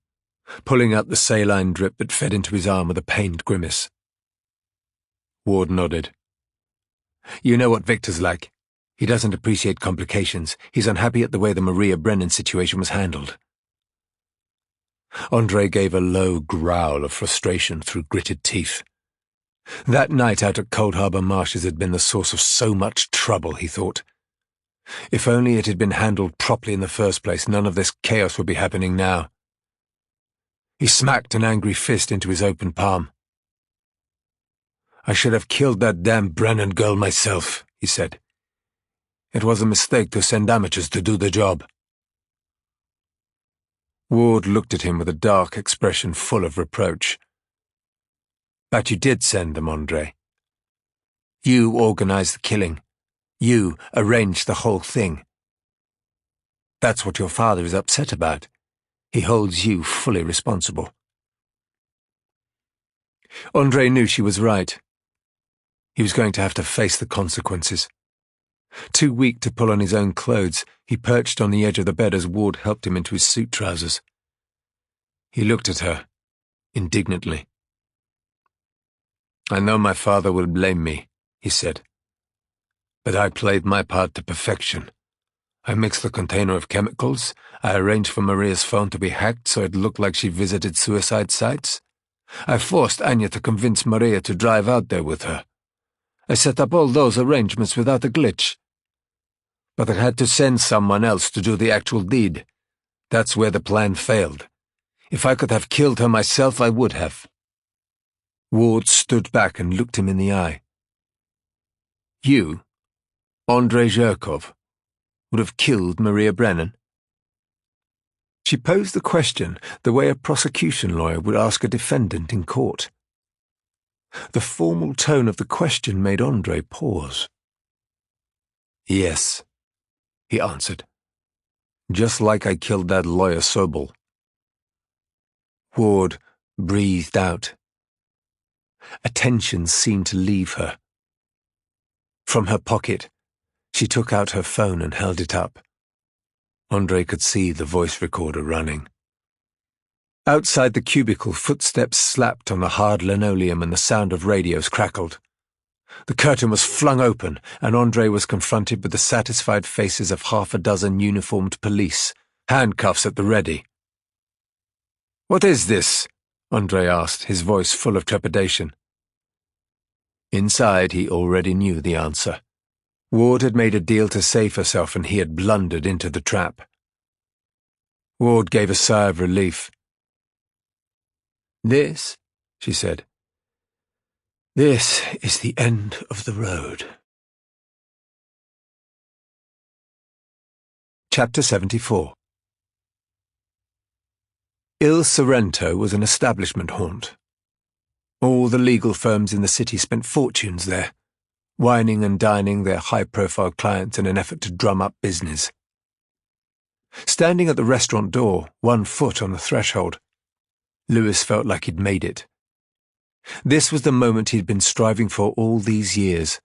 pulling out the saline drip that fed into his arm with a pained grimace. Ward nodded. "You know what Victor's like. He doesn't appreciate complications. He's unhappy at the way the Maria Brennan situation was handled." Andre gave a low growl of frustration through gritted teeth. That night out at Cold Harbor Marshes had been the source of so much trouble, he thought. If only it had been handled properly in the first place, none of this chaos would be happening now. He smacked an angry fist into his open palm. "I should have killed that damn Brennan girl myself," he said. "It was a mistake to send amateurs to do the job." Ward looked at him with a dark expression full of reproach. But you did send them, Andre. You organized the killing. You arranged the whole thing. That's what your father is upset about. He holds you fully responsible. Andre knew she was right. He was going to have to face the consequences. Too weak to pull on his own clothes, he perched on the edge of the bed as Ward helped him into his suit trousers. He looked at her, indignantly. I know my father will blame me, he said. But I played my part to perfection. I mixed the container of chemicals. I arranged for Maria's phone to be hacked so it looked like she visited suicide sites. I forced Anya to convince Maria to drive out there with her. I set up all those arrangements without a glitch. But I had to send someone else to do the actual deed. That's where the plan failed. If I could have killed her myself, I would have. Ward stood back and looked him in the eye. You, Andrei Zhirkov, would have killed Maria Brennan? She posed the question the way a prosecution lawyer would ask a defendant in court. The formal tone of the question made Andre pause. Yes, he answered. Just like I killed that lawyer Sobel. Ward breathed out. Attention seemed to leave her. From her pocket, she took out her phone and held it up. Andre could see the voice recorder running. Outside the cubicle, footsteps slapped on the hard linoleum and the sound of radios crackled. The curtain was flung open, and Andre was confronted with the satisfied faces of half a dozen uniformed police, handcuffs at the ready. What is this? Andre asked, his voice full of trepidation. Inside, he already knew the answer. Ward had made a deal to save herself, and he had blundered into the trap. Ward gave a sigh of relief. This, she said, this is the end of the road. Chapter 74. Il Sorrento was an establishment haunt. All the legal firms in the city spent fortunes there, wining and dining their high-profile clients in an effort to drum up business. Standing at the restaurant door, one foot on the threshold, Lewis felt like he'd made it. This was the moment he'd been striving for all these years.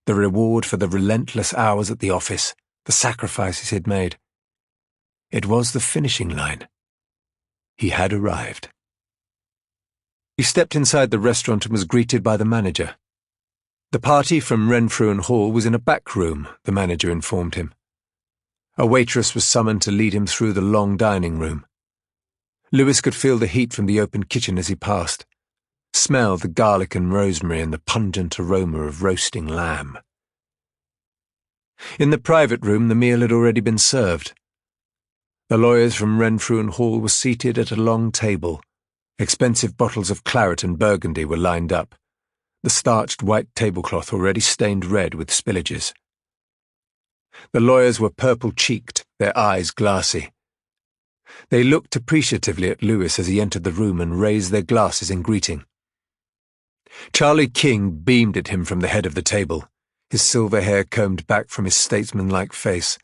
The reward for the relentless hours at the office, the sacrifices he'd made. It was the finishing line. He had arrived. He stepped inside the restaurant and was greeted by the manager. The party from Renfrew and Hall was in a back room, the manager informed him. A waitress was summoned to lead him through the long dining room. Lewis could feel the heat from the open kitchen as he passed, smell the garlic and rosemary and the pungent aroma of roasting lamb. In the private room, the meal had already been served. The lawyers from Renfrew and Hall were seated at a long table. Expensive bottles of claret and burgundy were lined up, the starched white tablecloth already stained red with spillages. The lawyers were purple-cheeked, their eyes glassy. They looked appreciatively at Lewis as he entered the room and raised their glasses in greeting. Charlie King beamed at him from the head of the table, his silver hair combed back from his statesmanlike face.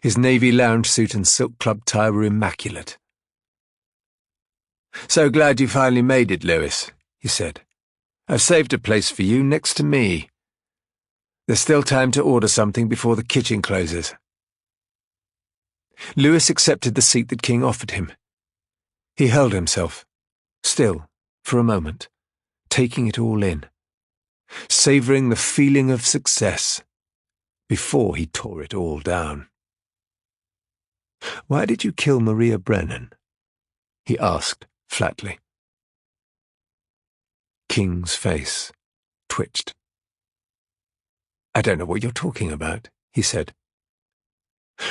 His navy lounge suit and silk club tie were immaculate. "So glad you finally made it, Lewis," he said. "I've saved a place for you next to me. There's still time to order something before the kitchen closes." Lewis accepted the seat that King offered him. He held himself, still, for a moment, taking it all in, savouring the feeling of success, before he tore it all down. "Why did you kill Maria Brennan?" he asked flatly. King's face twitched. "I don't know what you're talking about," he said.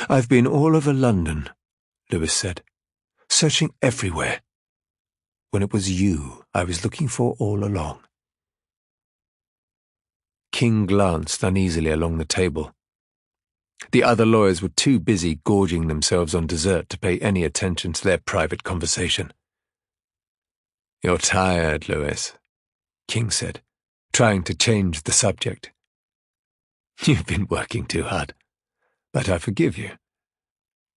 "I've been all over London," Lewis said, "searching everywhere, when it was you I was looking for all along." King glanced uneasily along the table. The other lawyers were too busy gorging themselves on dessert to pay any attention to their private conversation. "You're tired, Lewis," King said, trying to change the subject. You've been working too hard, but I forgive you.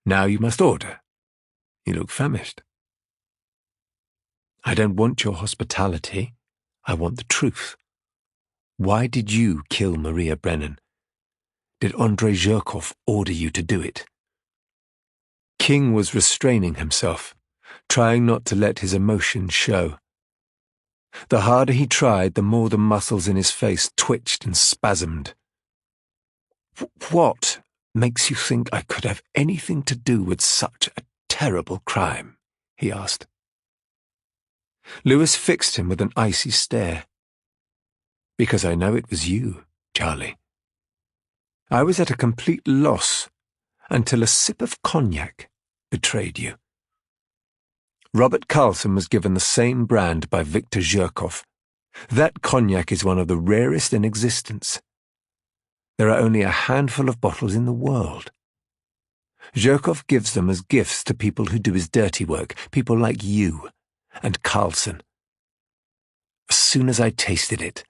Now you must order. You look famished. I don't want your hospitality. I want the truth. Why did you kill Maria Brennan? Did Andrei Zhirkov order you to do it? King was restraining himself, trying not to let his emotion show. The harder he tried, the more the muscles in his face twitched and spasmed. What makes you think I could have anything to do with such a terrible crime? He asked. Lewis fixed him with an icy stare. Because I know it was you, Charlie. I was at a complete loss until a sip of cognac betrayed you. Robert Carlson was given the same brand by Viktor Zhirkov. That cognac is one of the rarest in existence. There are only a handful of bottles in the world. Zhirkov gives them as gifts to people who do his dirty work, people like you and Carlson. As soon as I tasted it,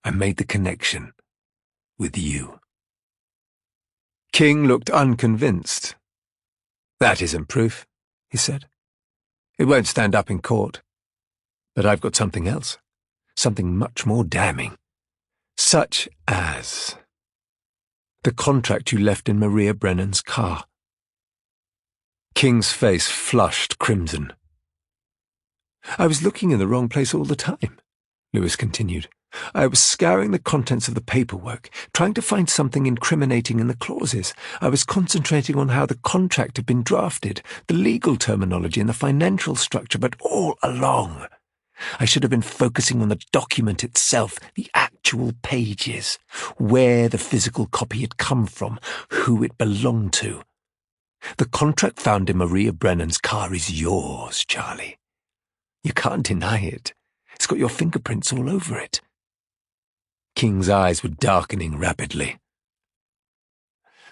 I made the connection with you. King looked unconvinced. That isn't proof, he said. It won't stand up in court. But I've got something else, something much more damning. Such as the contract you left in Maria Brennan's car. King's face flushed crimson. I was looking in the wrong place all the time, Lewis continued. I was scouring the contents of the paperwork, trying to find something incriminating in the clauses. I was concentrating on how the contract had been drafted, the legal terminology and the financial structure, but all along, I should have been focusing on the document itself, the actual pages, where the physical copy had come from, who it belonged to. The contract found in Maria Brennan's car is yours, Charlie. You can't deny it. It's got your fingerprints all over it. King's eyes were darkening rapidly.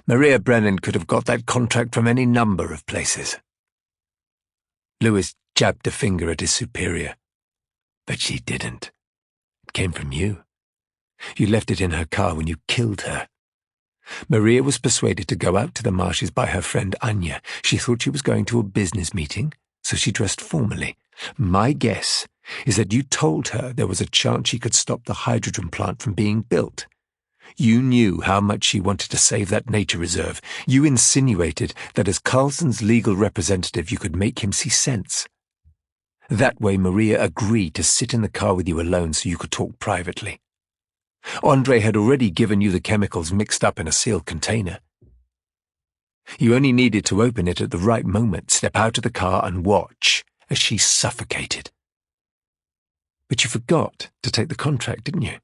Maria Brennan could have got that contract from any number of places. Lewis jabbed a finger at his superior. But she didn't. It came from you. You left it in her car when you killed her. Maria was persuaded to go out to the marshes by her friend Anya. She thought she was going to a business meeting, so she dressed formally. My guess is that you told her there was a chance she could stop the hydrogen plant from being built. You knew how much she wanted to save that nature reserve. You insinuated that as Carlson's legal representative you could make him see sense. That way Maria agreed to sit in the car with you alone so you could talk privately. Andrei had already given you the chemicals mixed up in a sealed container. You only needed to open it at the right moment, step out of the car and watch as she suffocated. But you forgot to take the contract, didn't you?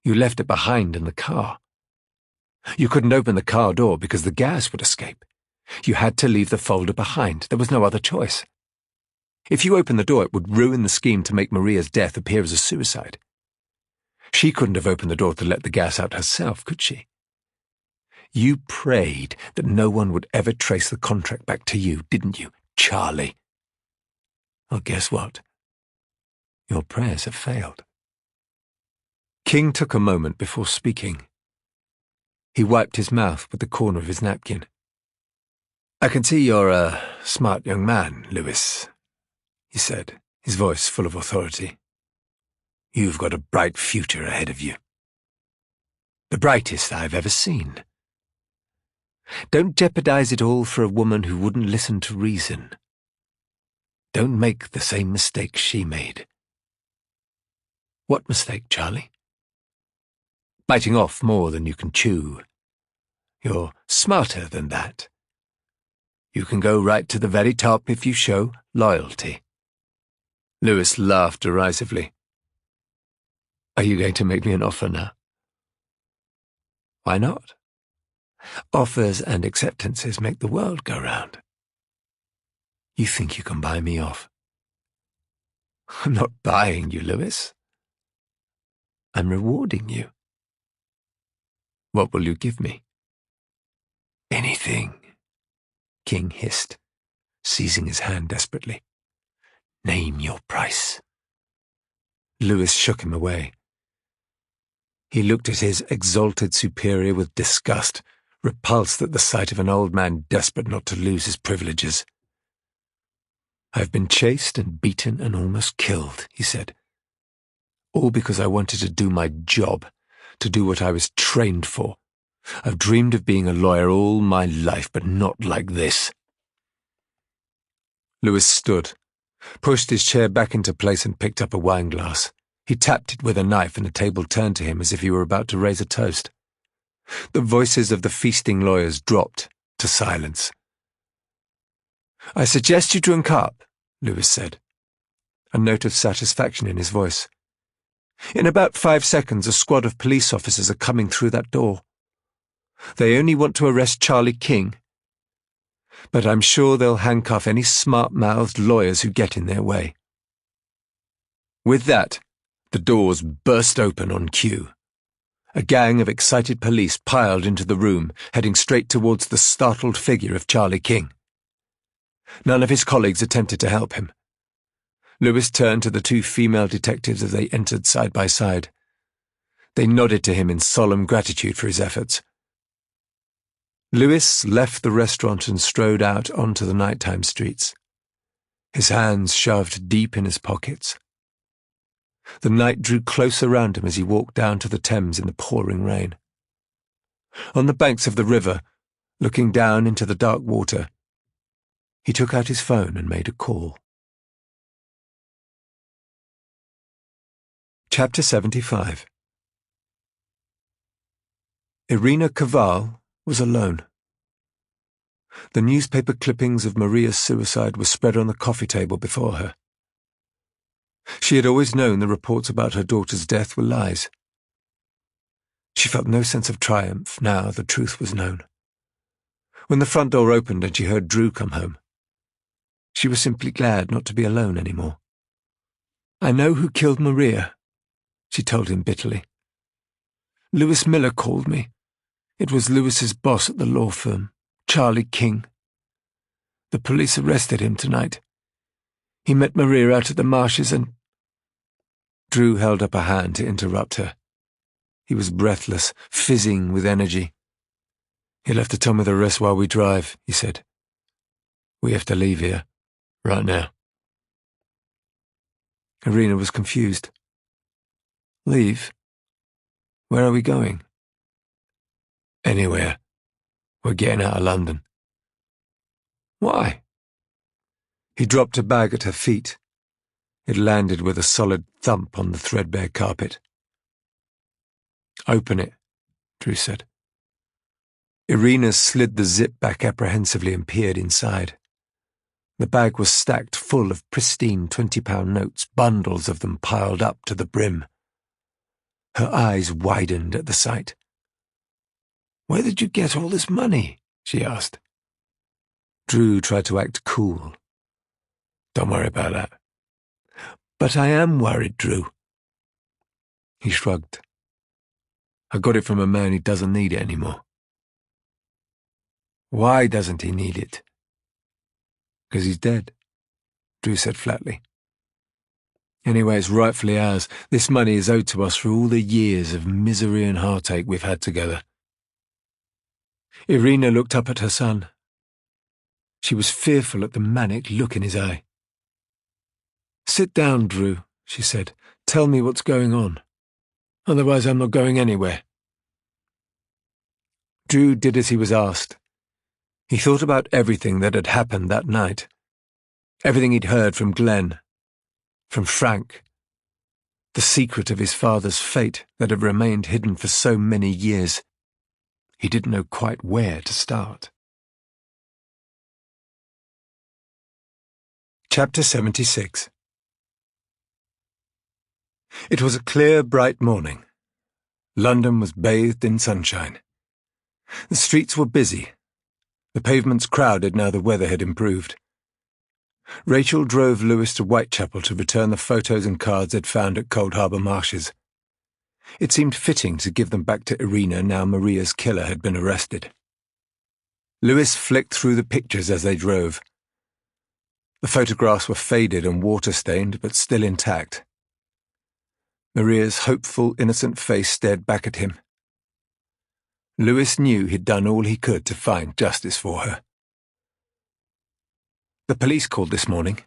You left it behind in the car. You couldn't open the car door because the gas would escape. You had to leave the folder behind. There was no other choice. If you opened the door, it would ruin the scheme to make Maria's death appear as a suicide. She couldn't have opened the door to let the gas out herself, could she? You prayed that no one would ever trace the contract back to you, didn't you, Charlie? Well, guess what? Your prayers have failed. King took a moment before speaking. He wiped his mouth with the corner of his napkin. I can see you're a smart young man, Lewis, he said, his voice full of authority. You've got a bright future ahead of you. The brightest I've ever seen. Don't jeopardize it all for a woman who wouldn't listen to reason. Don't make the same mistake she made. What mistake, Charlie? Biting off more than you can chew. You're smarter than that. You can go right to the very top if you show loyalty. Lewis laughed derisively. Are you going to make me an offer now? Why not? Offers and acceptances make the world go round. You think you can buy me off? I'm not buying you, Lewis. I'm rewarding you. What will you give me? Anything, King hissed, seizing his hand desperately. Name your price. Lewis shook him away. He looked at his exalted superior with disgust, repulsed at the sight of an old man desperate not to lose his privileges. "I've been chased and beaten and almost killed," he said. "All because I wanted to do my job, to do what I was trained for. I've dreamed of being a lawyer all my life, but not like this." Lewis stood, pushed his chair back into place and picked up a wineglass. He tapped it with a knife and the table turned to him as if he were about to raise a toast. The voices of the feasting lawyers dropped to silence. "I suggest you drink up," Lewis said, a note of satisfaction in his voice. "In about 5 seconds, a squad of police officers are coming through that door. They only want to arrest Charlie King, but I'm sure they'll handcuff any smart-mouthed lawyers who get in their way." With that, the doors burst open on cue. A gang of excited police piled into the room, heading straight towards the startled figure of Charlie King. None of his colleagues attempted to help him. Lewis turned to the 2 female detectives as they entered side by side. They nodded to him in solemn gratitude for his efforts. Lewis left the restaurant and strode out onto the nighttime streets, his hands shoved deep in his pockets. The night drew close around him as he walked down to the Thames in the pouring rain. On the banks of the river, looking down into the dark water, he took out his phone and made a call. Chapter 75. Irina Kaval was alone. The newspaper clippings of Maria's suicide were spread on the coffee table before her. She had always known the reports about her daughter's death were lies. She felt no sense of triumph now the truth was known. When the front door opened and she heard Drew come home, she was simply glad not to be alone anymore. "I know who killed Maria," she told him bitterly. "Lewis Miller called me. It was Lewis's boss at the law firm, Charlie King. The police arrested him tonight. He met Maria out at the marshes and—" Drew held up a hand to interrupt her. He was breathless, fizzing with energy. "You'll have to tell me the rest while we drive," he said. "We have to leave here, right now." Irina was confused. "Leave? Where are we going?" "Anywhere. We're getting out of London." "Why?" He dropped a bag at her feet. It landed with a solid thump on the threadbare carpet. "Open it," Drew said. Irina slid the zip back apprehensively and peered inside. The bag was stacked full of pristine 20-pound notes, bundles of them piled up to the brim. Her eyes widened at the sight. "Where did you get all this money?" she asked. Drew tried to act cool. "Don't worry about that." "But I am worried, Drew." He shrugged. "I got it from a man who doesn't need it anymore." "Why doesn't he need it?" "'Cause he's dead," Drew said flatly. "Anyway, it's rightfully ours. This money is owed to us for all the years of misery and heartache we've had together." Irina looked up at her son. She was fearful at the manic look in his eye. "Sit down, Drew," she said. "Tell me what's going on. Otherwise I'm not going anywhere." Drew did as he was asked. He thought about everything that had happened that night. Everything he'd heard from Glenn, from Frank. The secret of his father's fate that had remained hidden for so many years. He didn't know quite where to start. Chapter 76. It was a clear, bright morning. London was bathed in sunshine. The streets were busy. The pavements crowded now the weather had improved. Rachel drove Lewis to Whitechapel to return the photos and cards they'd found at Cold Harbour Marshes. It seemed fitting to give them back to Irina now Maria's killer had been arrested. Lewis flicked through the pictures as they drove. The photographs were faded and water-stained, but still intact. Maria's hopeful, innocent face stared back at him. Lewis knew he'd done all he could to find justice for her. "The police called this morning,"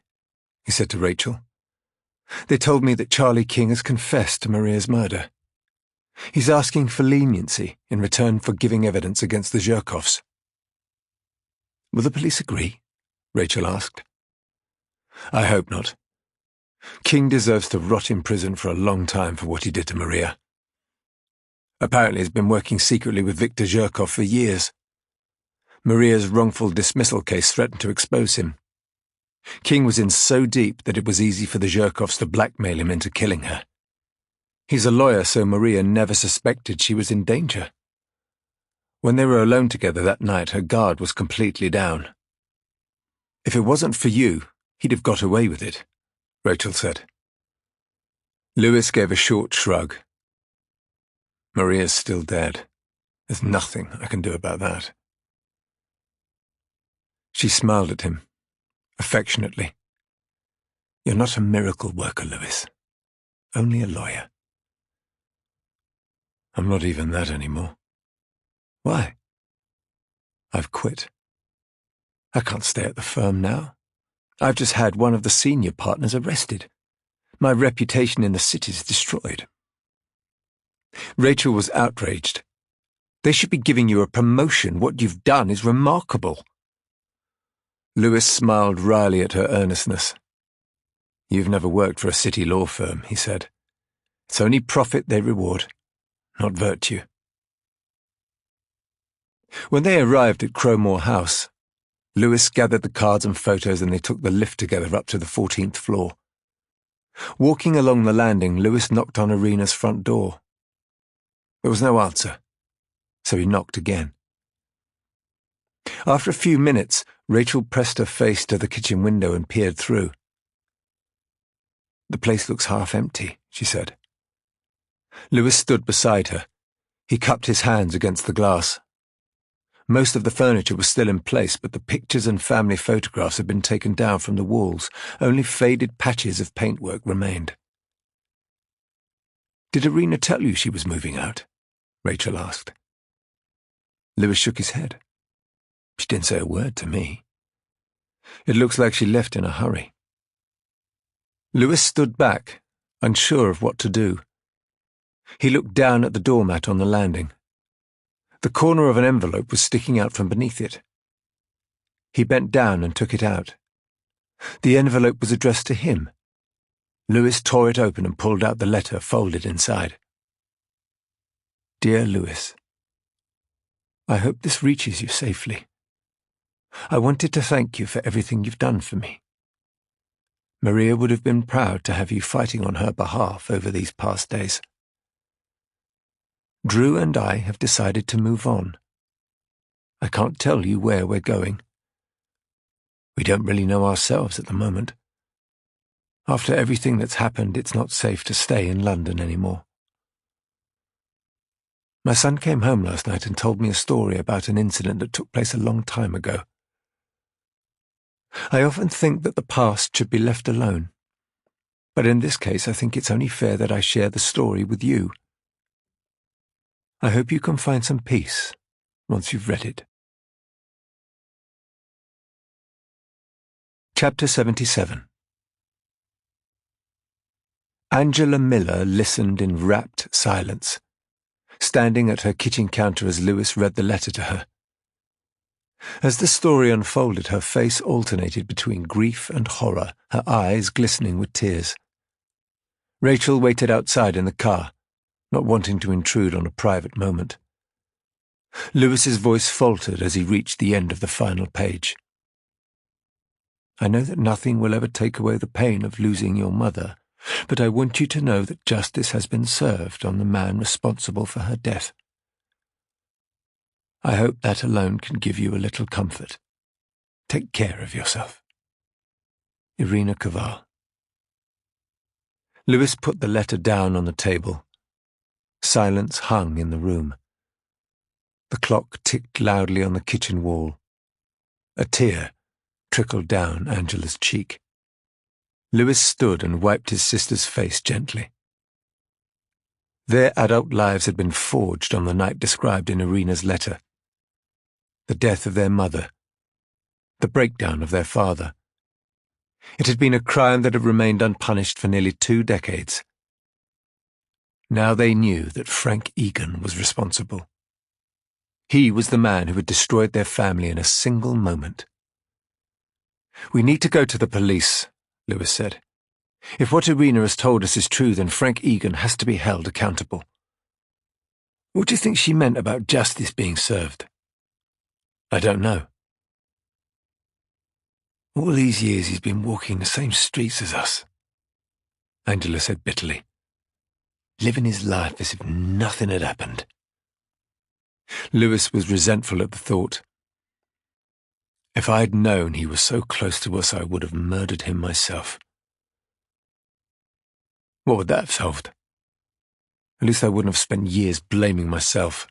he said to Rachel. "They told me that Charlie King has confessed to Maria's murder. He's asking for leniency in return for giving evidence against the Zherkovs." "Will the police agree?" Rachel asked. "I hope not. King deserves to rot in prison for a long time for what he did to Maria. Apparently he's been working secretly with Viktor Zherkov for years. Maria's wrongful dismissal case threatened to expose him. King was in so deep that it was easy for the Zherkovs to blackmail him into killing her. He's a lawyer, so Maria never suspected she was in danger. When they were alone together that night, her guard was completely down. If it wasn't for you, he'd have got away with it," Rachel said. Lewis gave a short shrug. "Maria's still dead. There's nothing I can do about that." She smiled at him, affectionately. "You're not a miracle worker, Lewis. Only a lawyer." "I'm not even that anymore." "Why?" "I've quit. I can't stay at the firm now. I've just had one of the senior partners arrested. My reputation in the city's destroyed." Rachel was outraged. "They should be giving you a promotion. What you've done is remarkable." Lewis smiled wryly at her earnestness. "You've never worked for a city law firm," he said. "It's only profit they reward, not virtue." When they arrived at Crowmore House, Lewis gathered the cards and photos and they took the lift together up to the 14th floor. Walking along the landing, Lewis knocked on Irina's front door. There was no answer, so he knocked again. After a few minutes, Rachel pressed her face to the kitchen window and peered through. "The place looks half empty," she said. Lewis stood beside her. He cupped his hands against the glass. Most of the furniture was still in place, but the pictures and family photographs had been taken down from the walls. Only faded patches of paintwork remained. "Did Irina tell you she was moving out?" Rachel asked. Lewis shook his head. "She didn't say a word to me. It looks like she left in a hurry." Lewis stood back, unsure of what to do. He looked down at the doormat on the landing. The corner of an envelope was sticking out from beneath it. He bent down and took it out. The envelope was addressed to him. Lewis tore it open and pulled out the letter folded inside. "Dear Lewis, I hope this reaches you safely. I wanted to thank you for everything you've done for me. Maria would have been proud to have you fighting on her behalf over these past days. Drew and I have decided to move on. I can't tell you where we're going. We don't really know ourselves at the moment. After everything that's happened, it's not safe to stay in London anymore. My son came home last night and told me a story about an incident that took place a long time ago. I often think that the past should be left alone, but in this case I think it's only fair that I share the story with you. I hope you can find some peace once you've read it." Chapter 77. Angela Miller listened in rapt silence, standing at her kitchen counter as Lewis read the letter to her. As the story unfolded, her face alternated between grief and horror, her eyes glistening with tears. Rachel waited outside in the car, not wanting to intrude on a private moment. Lewis's voice faltered as he reached the end of the final page. "I know that nothing will ever take away the pain of losing your mother, but I want you to know that justice has been served on the man responsible for her death. I hope that alone can give you a little comfort. Take care of yourself. Irina Koval." Lewis put the letter down on the table. Silence hung in the room. The clock ticked loudly on the kitchen wall. A tear trickled down Angela's cheek. Lewis stood and wiped his sister's face gently. Their adult lives had been forged on the night described in Irina's letter. The death of their mother. The breakdown of their father. It had been a crime that had remained unpunished for nearly 2 decades. Now they knew that Frank Egan was responsible. He was the man who had destroyed their family in a single moment. "We need to go to the police," Lewis said. "If what Irina has told us is true, then Frank Egan has to be held accountable." "What do you think she meant about justice being served?" "I don't know." "All these years he's been walking the same streets as us," Angela said bitterly, "living his life as if nothing had happened." Lewis was resentful at the thought. "If I'd known he was so close to us, I would have murdered him myself." "What would that have solved? At least I wouldn't have spent years blaming myself."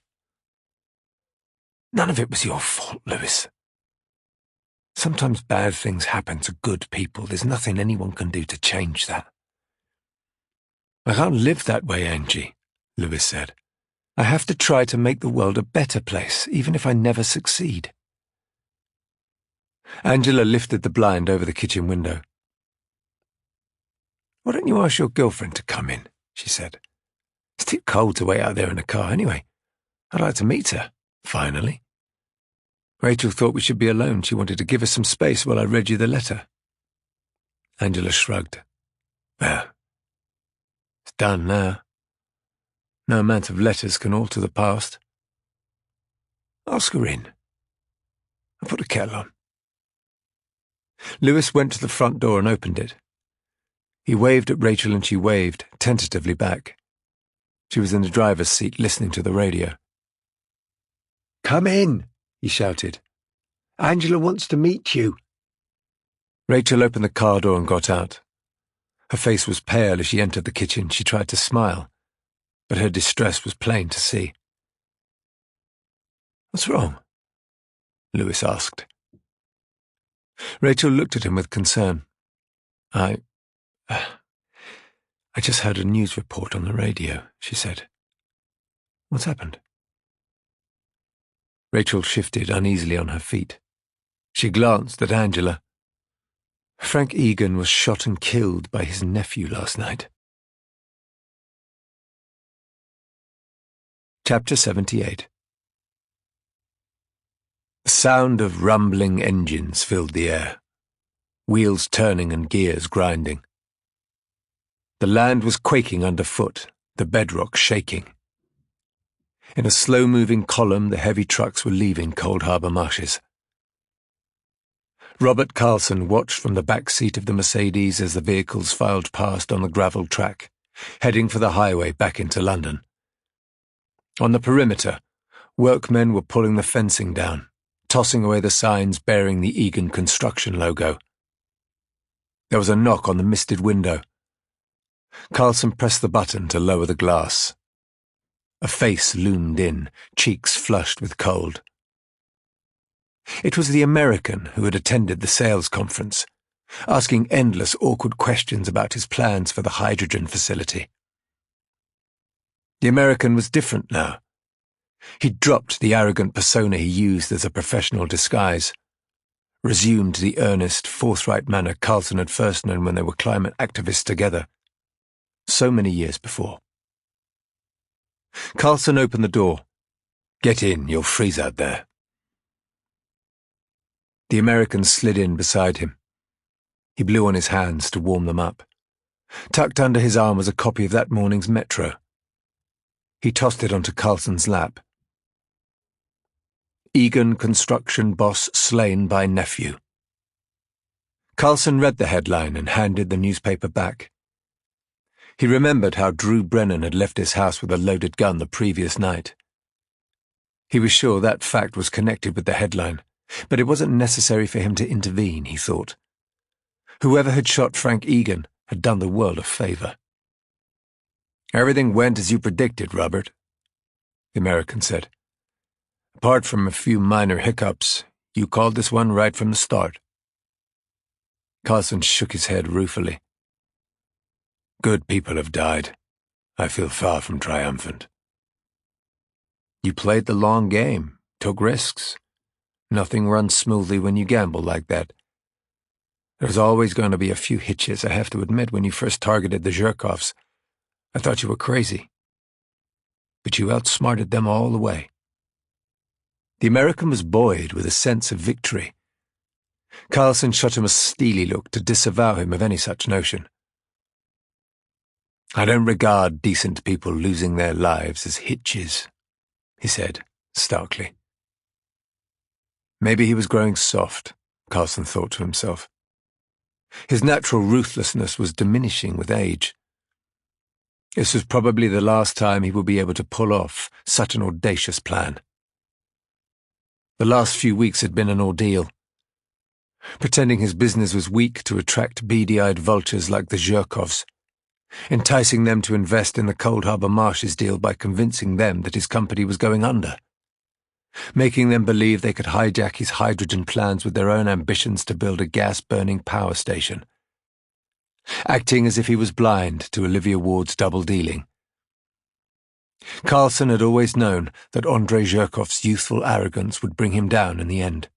"None of it was your fault, Lewis. Sometimes bad things happen to good people. There's nothing anyone can do to change that." "I can't live that way, Angie," Lewis said. "I have to try to make the world a better place, even if I never succeed." Angela lifted the blind over the kitchen window. "Why don't you ask your girlfriend to come in?" she said. "It's too cold to wait out there in a car anyway. I'd like to meet her, finally. Rachel thought we should be alone. She wanted to give us some space while I read you the letter." Angela shrugged. "Well, it's done now. No amount of letters can alter the past. Ask her in. I'll put the kettle on." Lewis went to the front door and opened it. He waved at Rachel and she waved, tentatively back. She was in the driver's seat listening to the radio. "Come in," he shouted. "Angela wants to meet you." Rachel opened the car door and got out. Her face was pale as she entered the kitchen. She tried to smile, but her distress was plain to see. "What's wrong?" Lewis asked. Rachel looked at him with concern. I just heard a news report on the radio," she said. "What's happened?" Rachel shifted uneasily on her feet. She glanced at Angela. "Frank Egan was shot and killed by his nephew last night." Chapter 78. The sound of rumbling engines filled the air, wheels turning and gears grinding. The land was quaking underfoot, the bedrock shaking. In a slow-moving column, the heavy trucks were leaving Cold Harbor Marshes. Robert Carlson watched from the back seat of the Mercedes as the vehicles filed past on the gravel track, heading for the highway back into London. On the perimeter, workmen were pulling the fencing down, tossing away the signs bearing the Egan Construction logo. There was a knock on the misted window. Carlson pressed the button to lower the glass. A face loomed in, cheeks flushed with cold. It was the American who had attended the sales conference, asking endless awkward questions about his plans for the hydrogen facility. The American was different now. He'd dropped the arrogant persona he used as a professional disguise, resumed the earnest, forthright manner Carlson had first known when they were climate activists together, so many years before. Carlson opened the door. "Get in, you'll freeze out there." The American slid in beside him. He blew on his hands to warm them up. Tucked under his arm was a copy of that morning's Metro. He tossed it onto Carlson's lap. "Egan Construction Boss Slain by Nephew." Carlson read the headline and handed the newspaper back. He remembered how Drew Brennan had left his house with a loaded gun the previous night. He was sure that fact was connected with the headline, but it wasn't necessary for him to intervene, he thought. Whoever had shot Frank Egan had done the world a favor. "Everything went as you predicted, Robert," the American said. "Apart from a few minor hiccups, you called this one right from the start." Carlson shook his head ruefully. "Good people have died. I feel far from triumphant. You played the long game, took risks. Nothing runs smoothly when you gamble like that. There's always going to be a few hitches, I have to admit. When you first targeted the Zhirkovs, I thought you were crazy. But you outsmarted them all the way. The American was buoyed with a sense of victory. Carlson shot him a steely look to disavow him of any such notion. I don't regard decent people losing their lives as hitches, he said, starkly. Maybe he was growing soft, Carlson thought to himself. His natural ruthlessness was diminishing with age. This was probably the last time he would be able to pull off such an audacious plan. The last few weeks had been an ordeal. Pretending his business was weak to attract beady-eyed vultures like the Zhirkovs, enticing them to invest in the Cold Harbor Marshes deal by convincing them that his company was going under, making them believe they could hijack his hydrogen plans with their own ambitions to build a gas-burning power station, acting as if he was blind to Olivia Ward's double-dealing. Carlson had always known that Andrei Zhirkov's youthful arrogance would bring him down in the end,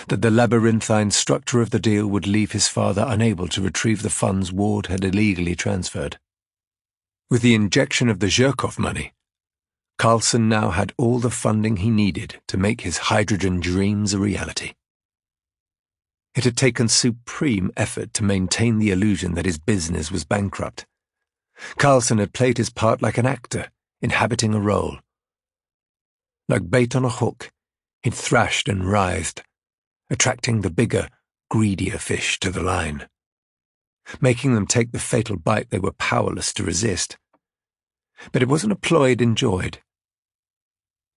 that the labyrinthine structure of the deal would leave his father unable to retrieve the funds Ward had illegally transferred. With the injection of the Zhirkov money, Carlson now had all the funding he needed to make his hydrogen dreams a reality. It had taken supreme effort to maintain the illusion that his business was bankrupt. Carlson had played his part like an actor, inhabiting a role. Like bait on a hook, he'd thrashed and writhed, attracting the bigger, greedier fish to the line, making them take the fatal bite they were powerless to resist. But it wasn't a ploy he'd enjoyed.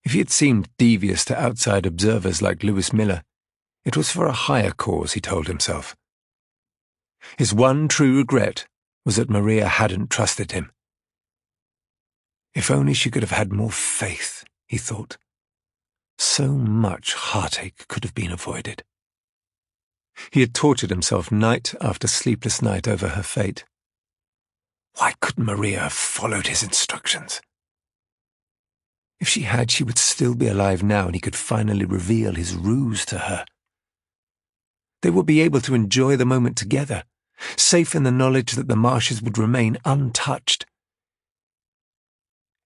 If he had seemed devious to outside observers like Lewis Miller, it was for a higher cause, he told himself. His one true regret was that Maria hadn't trusted him. If only she could have had more faith, he thought. So much heartache could have been avoided. He had tortured himself night after sleepless night over her fate. Why couldn't Maria have followed his instructions? If she had, she would still be alive now, and he could finally reveal his ruse to her. They would be able to enjoy the moment together, safe in the knowledge that the marshes would remain untouched.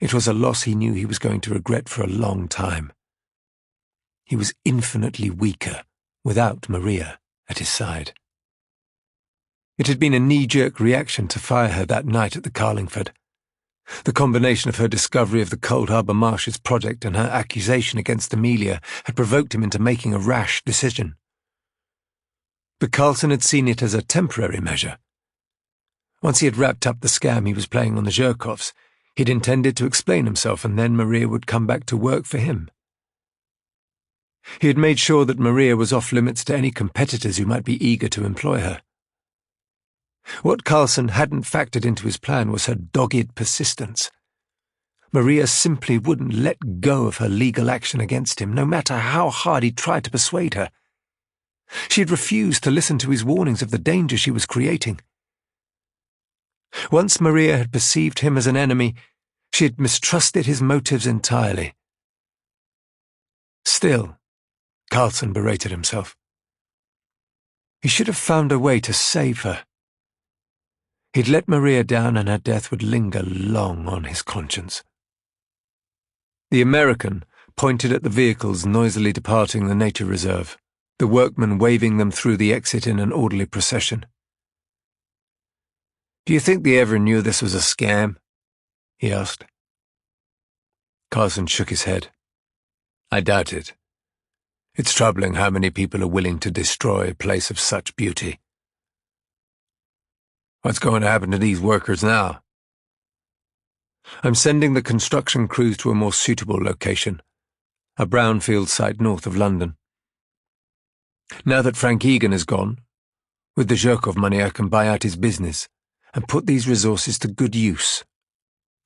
It was a loss he knew he was going to regret for a long time. He was infinitely weaker without Maria at his side. It had been a knee-jerk reaction to fire her that night at the Carlingford. The combination of her discovery of the Cold Harbor Marshes project and her accusation against Amelia had provoked him into making a rash decision. But Carlson had seen it as a temporary measure. Once he had wrapped up the scam he was playing on the Zhirkovs, he'd intended to explain himself, and then Maria would come back to work for him. He had made sure that Maria was off-limits to any competitors who might be eager to employ her. What Carlson hadn't factored into his plan was her dogged persistence. Maria simply wouldn't let go of her legal action against him, no matter how hard he tried to persuade her. She had refused to listen to his warnings of the danger she was creating. Once Maria had perceived him as an enemy, she had mistrusted his motives entirely. Still, Carlson berated himself. He should have found a way to save her. He'd let Maria down, and her death would linger long on his conscience. The American pointed at the vehicles noisily departing the nature reserve, the workmen waving them through the exit in an orderly procession. "Do you think they ever knew this was a scam?" he asked. Carlson shook his head. "I doubt it. It's troubling how many people are willing to destroy a place of such beauty." "What's going to happen to these workers now?" "I'm sending the construction crews to a more suitable location, a brownfield site north of London. Now that Frank Egan is gone, with the Zhirkov money I can buy out his business and put these resources to good use,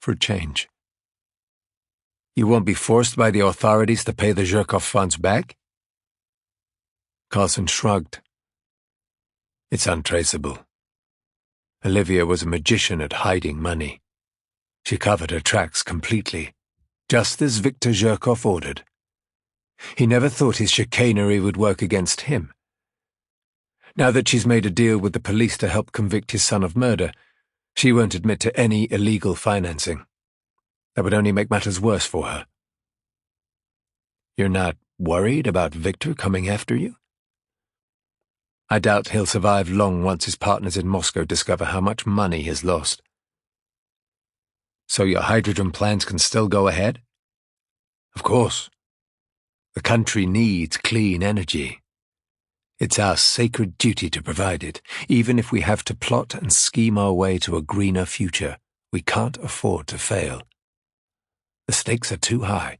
for a change." "You won't be forced by the authorities to pay the Zhirkov funds back?" Carlson shrugged. "It's untraceable. Olivia was a magician at hiding money. She covered her tracks completely, just as Viktor Zherkov ordered. He never thought his chicanery would work against him. Now that she's made a deal with the police to help convict his son of murder, she won't admit to any illegal financing. That would only make matters worse for her. You're not worried about Viktor coming after you? I doubt he'll survive long once his partners in Moscow discover how much money he's lost. So your hydrogen plans can still go ahead? Of course. The country needs clean energy. It's our sacred duty to provide it, even if we have to plot and scheme our way to a greener future. We can't afford to fail. The stakes are too high.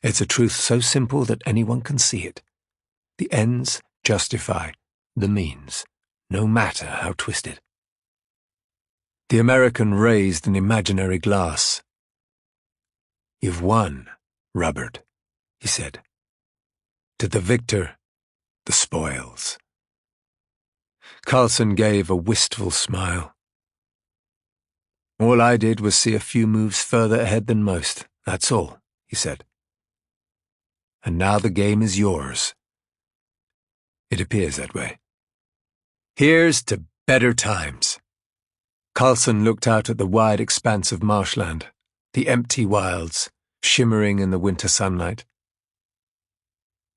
It's a truth so simple that anyone can see it. The ends justify the means, no matter how twisted. The American raised an imaginary glass. You've won, Robert, he said. To the victor, the spoils. Carlson gave a wistful smile. All I did was see a few moves further ahead than most, that's all, he said. And now the game is yours. It appears that way. Here's to better times. Carlson looked out at the wide expanse of marshland, the empty wilds, shimmering in the winter sunlight.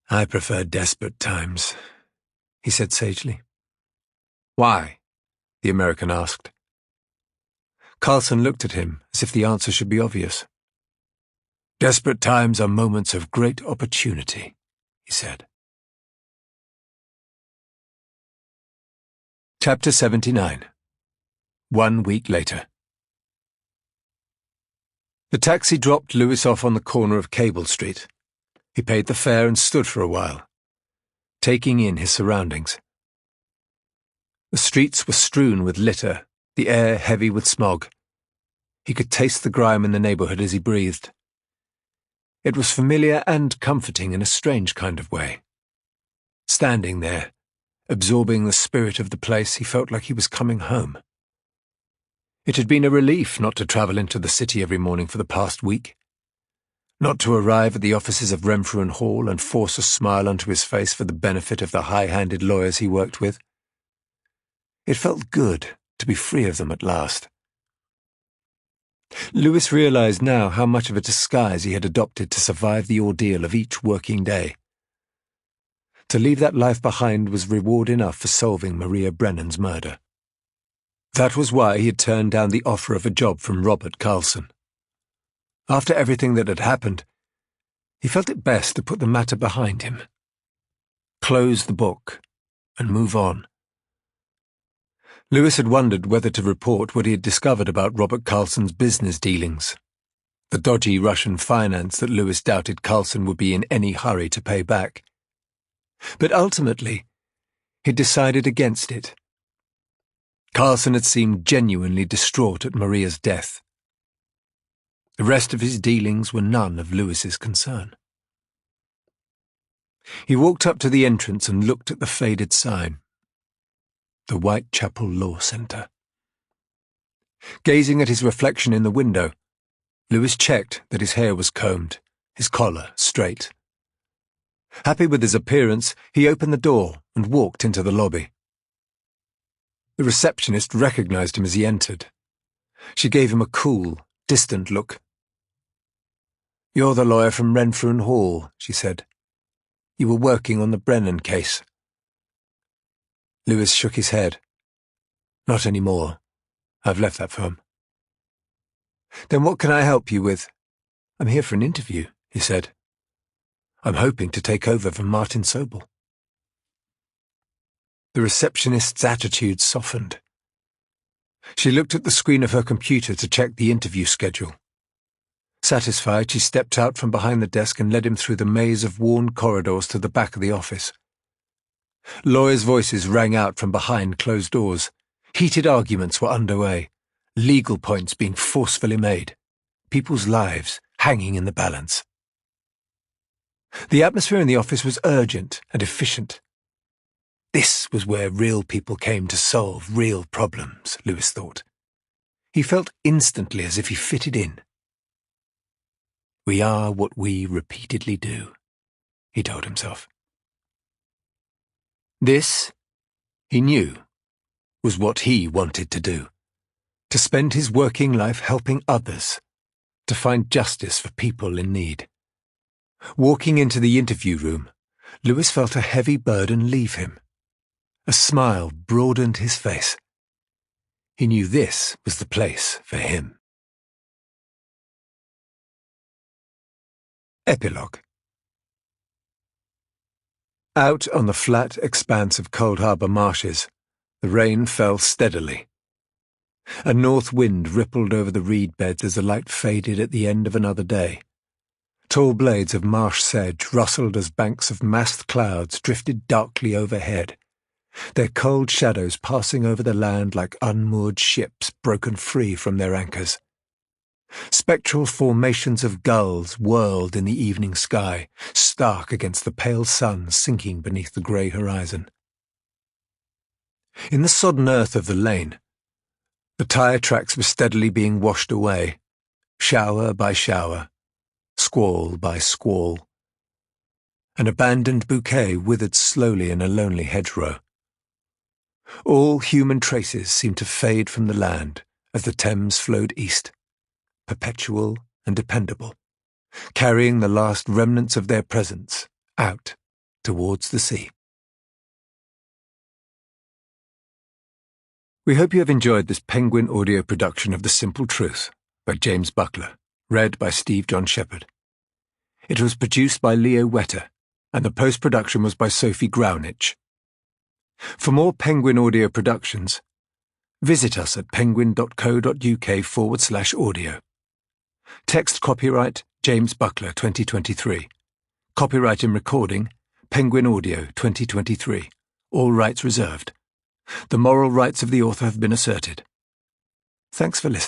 I prefer desperate times, he said sagely. Why? The American asked. Carlson looked at him as if the answer should be obvious. Desperate times are moments of great opportunity, he said. Chapter 79. 1 week later. The taxi dropped Lewis off on the corner of Cable Street. He paid the fare and stood for a while, taking in his surroundings. The streets were strewn with litter, the air heavy with smog. He could taste the grime in the neighborhood as he breathed. It was familiar and comforting in a strange kind of way. Standing there, absorbing the spirit of the place, he felt like he was coming home. It had been a relief not to travel into the city every morning for the past week, not to arrive at the offices of Renfrew and Hall and force a smile onto his face for the benefit of the high-handed lawyers he worked with. It felt good to be free of them at last. Lewis realized now how much of a disguise he had adopted to survive the ordeal of each working day. To leave that life behind was reward enough for solving Maria Brennan's murder. That was why he had turned down the offer of a job from Robert Carlson. After everything that had happened, he felt it best to put the matter behind him. Close the book and move on. Lewis had wondered whether to report what he had discovered about Robert Carlson's business dealings, the dodgy Russian finance that Lewis doubted Carlson would be in any hurry to pay back. But ultimately, he decided against it. Carlson had seemed genuinely distraught at Maria's death. The rest of his dealings were none of Lewis's concern. He walked up to the entrance and looked at the faded sign. The Whitechapel Law Centre. Gazing at his reflection in the window, Lewis checked that his hair was combed, his collar straight. Happy with his appearance, he opened the door and walked into the lobby. The receptionist recognized him as he entered. She gave him a cool, distant look. "You're the lawyer from Renfrew and Hall," she said. "You were working on the Brennan case." Lewis shook his head. "Not anymore. I've left that firm." "Then what can I help you with?" "I'm here for an interview," he said. "I'm hoping to take over from Martin Sobel." The receptionist's attitude softened. She looked at the screen of her computer to check the interview schedule. Satisfied, she stepped out from behind the desk and led him through the maze of worn corridors to the back of the office. Lawyers' voices rang out from behind closed doors. Heated arguments were underway, legal points being forcefully made, people's lives hanging in the balance. The atmosphere in the office was urgent and efficient. This was where real people came to solve real problems, Lewis thought. He felt instantly as if he fitted in. We are what we repeatedly do, he told himself. This, he knew, was what he wanted to do. To spend his working life helping others, to find justice for people in need. Walking into the interview room, Lewis felt a heavy burden leave him. A smile broadened his face. He knew this was the place for him. Epilogue. Out on the flat expanse of Cold Harbour marshes, the rain fell steadily. A north wind rippled over the reed beds as the light faded at the end of another day. Tall blades of marsh sedge rustled as banks of massed clouds drifted darkly overhead, their cold shadows passing over the land like unmoored ships broken free from their anchors. Spectral formations of gulls whirled in the evening sky, stark against the pale sun sinking beneath the grey horizon. In the sodden earth of the lane, the tyre tracks were steadily being washed away, shower by shower, squall by squall. An abandoned bouquet withered slowly in a lonely hedgerow. All human traces seemed to fade from the land as the Thames flowed east, perpetual and dependable, carrying the last remnants of their presence out towards the sea. We hope you have enjoyed this Penguin audio production of The Simple Truth by James Buckler, read by Steve John Shepherd. It was produced by Leo Wetter, and the post-production was by Sophie Grownich. For more Penguin audio productions, visit us at penguin.co.uk/audio. Text copyright James Buckler 2023. Copyright and recording Penguin Audio 2023. All rights reserved. The moral rights of the author have been asserted. Thanks for listening.